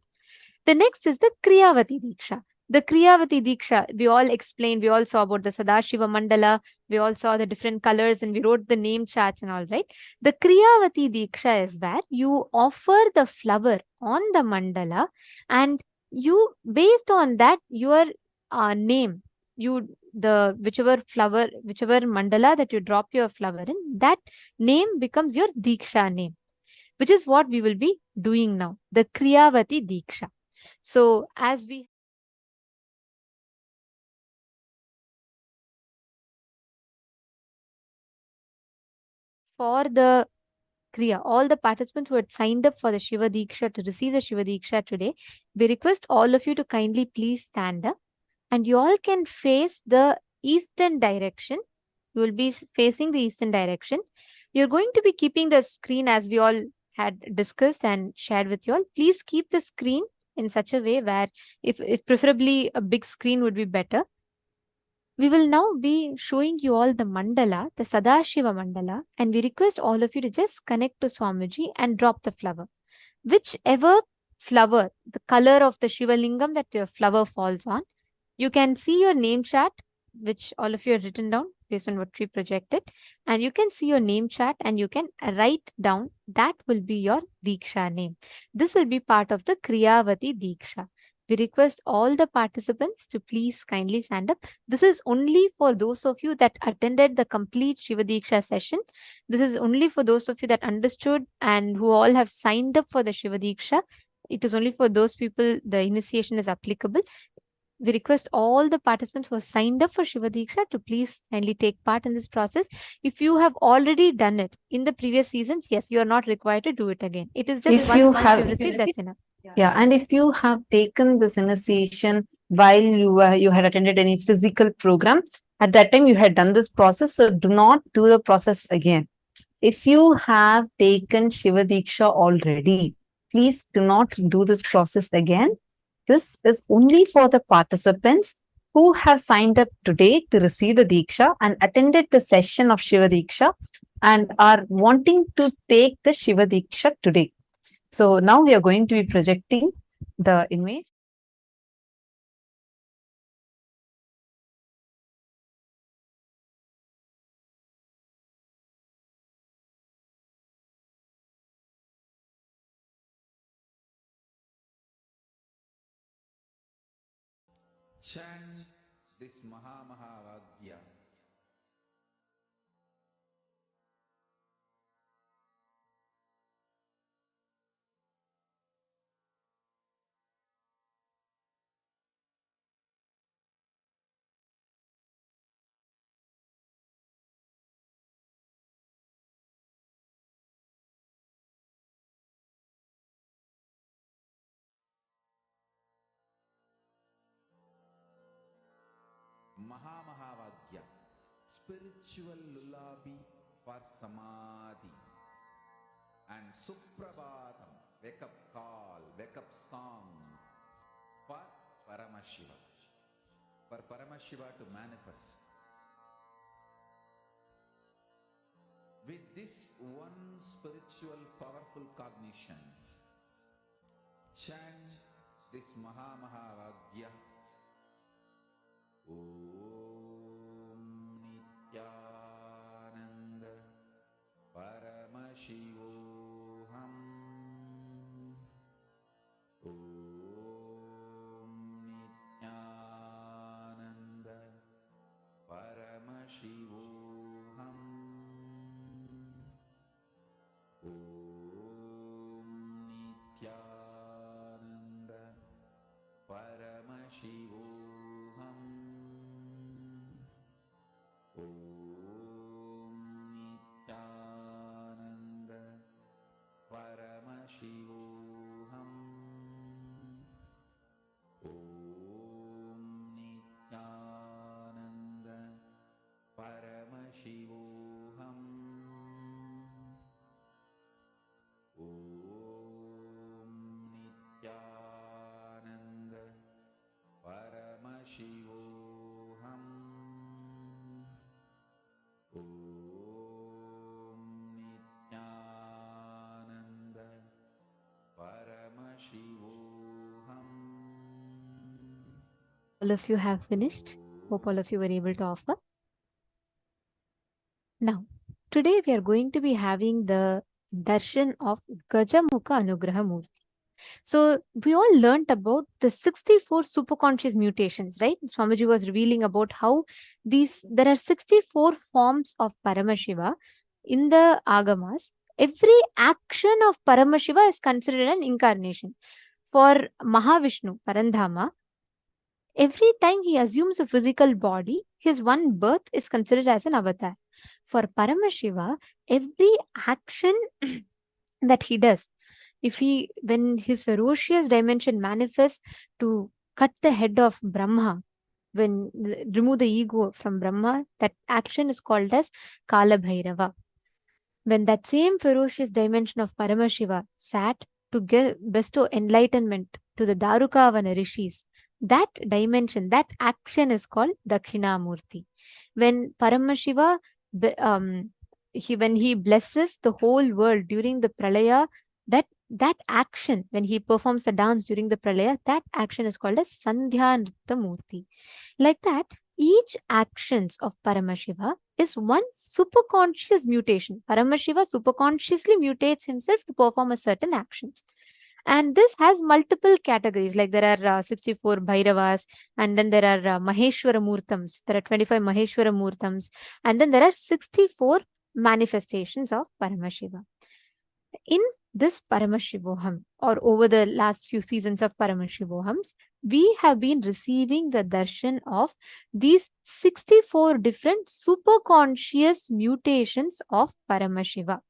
The next is the Kriyavati Dīkṣā. The Kriyavati Dīkṣā, we all explained, we all saw about the Sadashiva Mandala, we all saw the different colors and we wrote the name charts and all, right? The Kriyavati Dīkṣā is where you offer the flower on the mandala and you, based on that, your name, whichever mandala that you drop your flower in, that name becomes your Dīkṣā name, which is what we will be doing now, the Kriyavati Dīkṣā. So as we for the Kriya, all the participants who had signed up for the Shiva Dīkṣā to receive the Shiva Dīkṣā today, we request all of you to kindly please stand up and you all can face the eastern direction. You will be facing the eastern direction. You're going to be keeping the screen as we all had discussed and shared with you all. Please keep the screen in such a way where if preferably a big screen would be better. We will now be showing you all the mandala, the Sadashiva mandala, and we request all of you to just connect to Swamiji and drop the flower. Whichever flower, the color of the Shiva Lingam that your flower falls on, you can see your name chart, which all of you have written down based on what we projected, and you can see your name chart and you can write down that will be your Diksha name. This will be part of the Kriyavati Diksha. We request all the participants to please kindly stand up. This is only for those of you that attended the complete Shiva Diksha session. This is only for those of you that understood and who all have signed up for the Shiva Diksha. It is only for those people the initiation is applicable. We request all the participants who have signed up for Shiva Diksha to please kindly take part in this process. If you have already done it in the previous seasons, yes, you are not required to do it again. It is just If once you you have- received, that's enough. Yeah, and if you have taken this initiation while you had attended any physical program, at that time you had done this process, so do not do the process again. If you have taken Shiva Diksha already, please do not do this process again. This is only for the participants who have signed up today to receive the Diksha and attended the session of Shiva Diksha and are wanting to take the Shiva Diksha today. So now we are going to be projecting the image. Chant this Mahavagya. Mahavagya, spiritual lullaby for Samadhi, and Suprabhatam, wake up call, wake up song for Paramashiva, for Paramashiva to manifest. With this one spiritual powerful cognition, chant this Mahavagya. Om Nithyananda Paramashivoham. Om Nithyananda Paramashivoham. Om Nithyananda Paramashivoham. Om Nithyananda Paramashivoham. Om Nithyananda Paramashivoham. Om Nithyananda Paramashivoham. Om Nithyananda Paramashivoham. All of you have finished. Hope all of you were able to offer. Now, today we are going to be having the darshan of Gajamukha Anugraha Murti. So we all learnt about the 64 superconscious mutations, right? Swamiji was revealing about how there are 64 forms of Paramashiva in the Agamas. Every action of Paramashiva is considered an incarnation. For Mahavishnu, Parandhama, every time he assumes a physical body, his one birth is considered as an avatar. For Paramashiva, every action that he does, when his ferocious dimension manifests to cut the head of Brahma, remove the ego from Brahma, that action is called as Kala Bhairava. When that same ferocious dimension of Paramashiva sat to bestow enlightenment to the Darukavana rishis, that dimension, that action is called Dakshinamurti. When Paramashiva, when he blesses the whole world during the Pralaya, that action, when he performs the dance during the Pralaya, that action is called as Sandhya Nritta Murti. Like that, each actions of Paramashiva is one superconscious mutation. Paramashiva superconsciously mutates himself to perform a certain actions. And this has multiple categories, like there are 64 Bhairavas, and then there are Maheshwara Murtams. There are 25 Maheshwara Murtams, and then there are 64 manifestations of Paramashiva. In this Paramashivoham, or over the last few seasons of Paramashivohams, we have been receiving the darshan of these 64 different superconscious mutations of Paramashiva.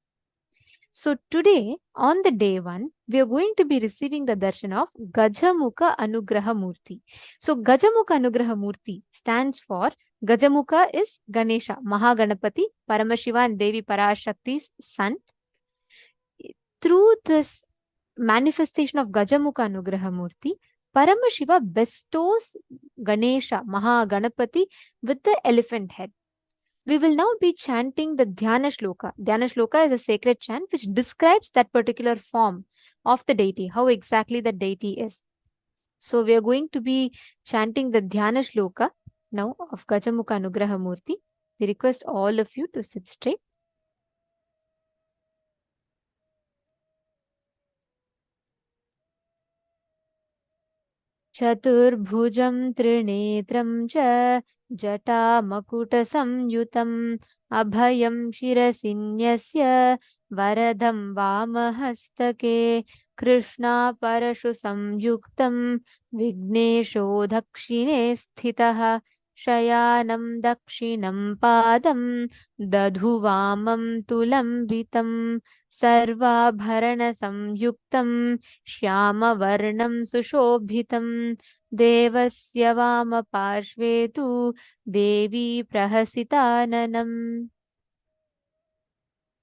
So today, on the day 1, we are going to be receiving the darshan of Gajamukha Anugraha Murti. So Gajamukha Anugraha Murti stands for, Gajamukha is Ganesha, Mahaganapati, Paramashiva and Devi Parashakti's son. Through this manifestation of Gajamukha Anugraha Murti, Paramashiva bestows Ganesha, Mahaganapati, with the elephant head. We will now be chanting the Dhyana Shloka. Dhyana Shloka is a sacred chant which describes that particular form of the deity, how exactly the deity is. So we are going to be chanting the Dhyana Shloka now of Gajamukha Anugraha Murti. We request all of you to sit straight. Chaturbhujam Trinetram cha Jatamakutasamyutam Abhayam Shirasinyasya Varadam Vamahastake Krishna Parashu Samyuktam Vignesho Dakshine Sthitaha Shayanam Dakshinam Padam Dadhuvamam Tulambitam Sarvabharana Samyuktam Shyamavarnam Sushobhitam Devasya Vama Parshvetu Devi Prahasitananam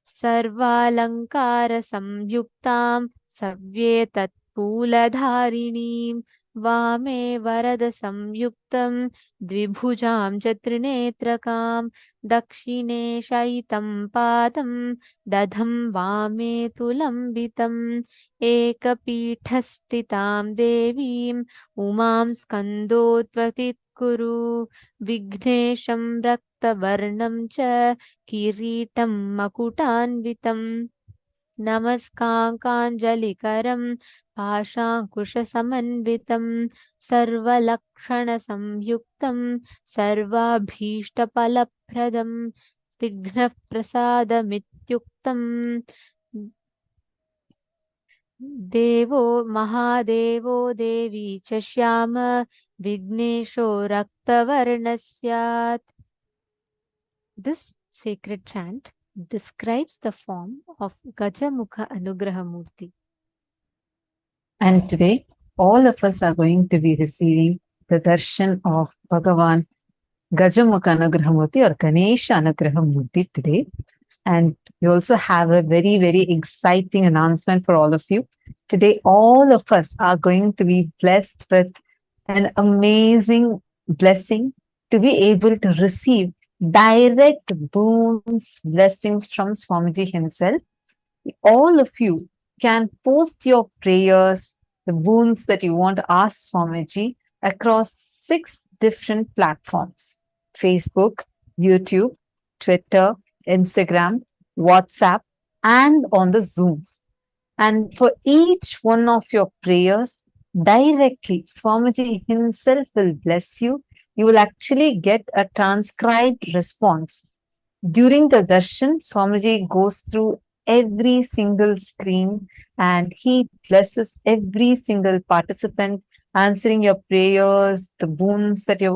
Sarvalankara Samyuktam Savyetat Puladharinim Vame Varada Samyuktam Dvibhujam Chatrinetrakam Dakshine Shaitam Padam Dadham Vame Tulambitam Ekapithastitam Devim Umam Skandotvatit Kuru Vignesham Raktavarnam Cha Kiritam Makutanvitam Namaskankanjalikaram Pashankushasamanvitam Sarvalakshana Samyuktam Sarvabhishtapalepradam Vigna Prasadamityuktam Devo Mahadevo Devi Chashyama Vignesho Raktavarnasyat. This sacred chant describes the form of Gajamukha Anugraha Murti. And today, all of us are going to be receiving the darshan of Bhagavan Gajamukha Anugraha Murti or Ganesha Anugraha Murti today. And we also have a very, very exciting announcement for all of you. Today, all of us are going to be blessed with an amazing blessing to be able to receive direct boons, blessings from Swami G himself. All of you can post your prayers, the boons that you want to ask Swami G across 6 different platforms: Facebook, YouTube, Twitter, Instagram, WhatsApp, and on the Zooms. And for each one of your prayers, directly, Swamiji himself will bless you. You will actually get a transcribed response. During the darshan, Swamiji goes through every single screen and he blesses every single participant, answering your prayers, the boons that you've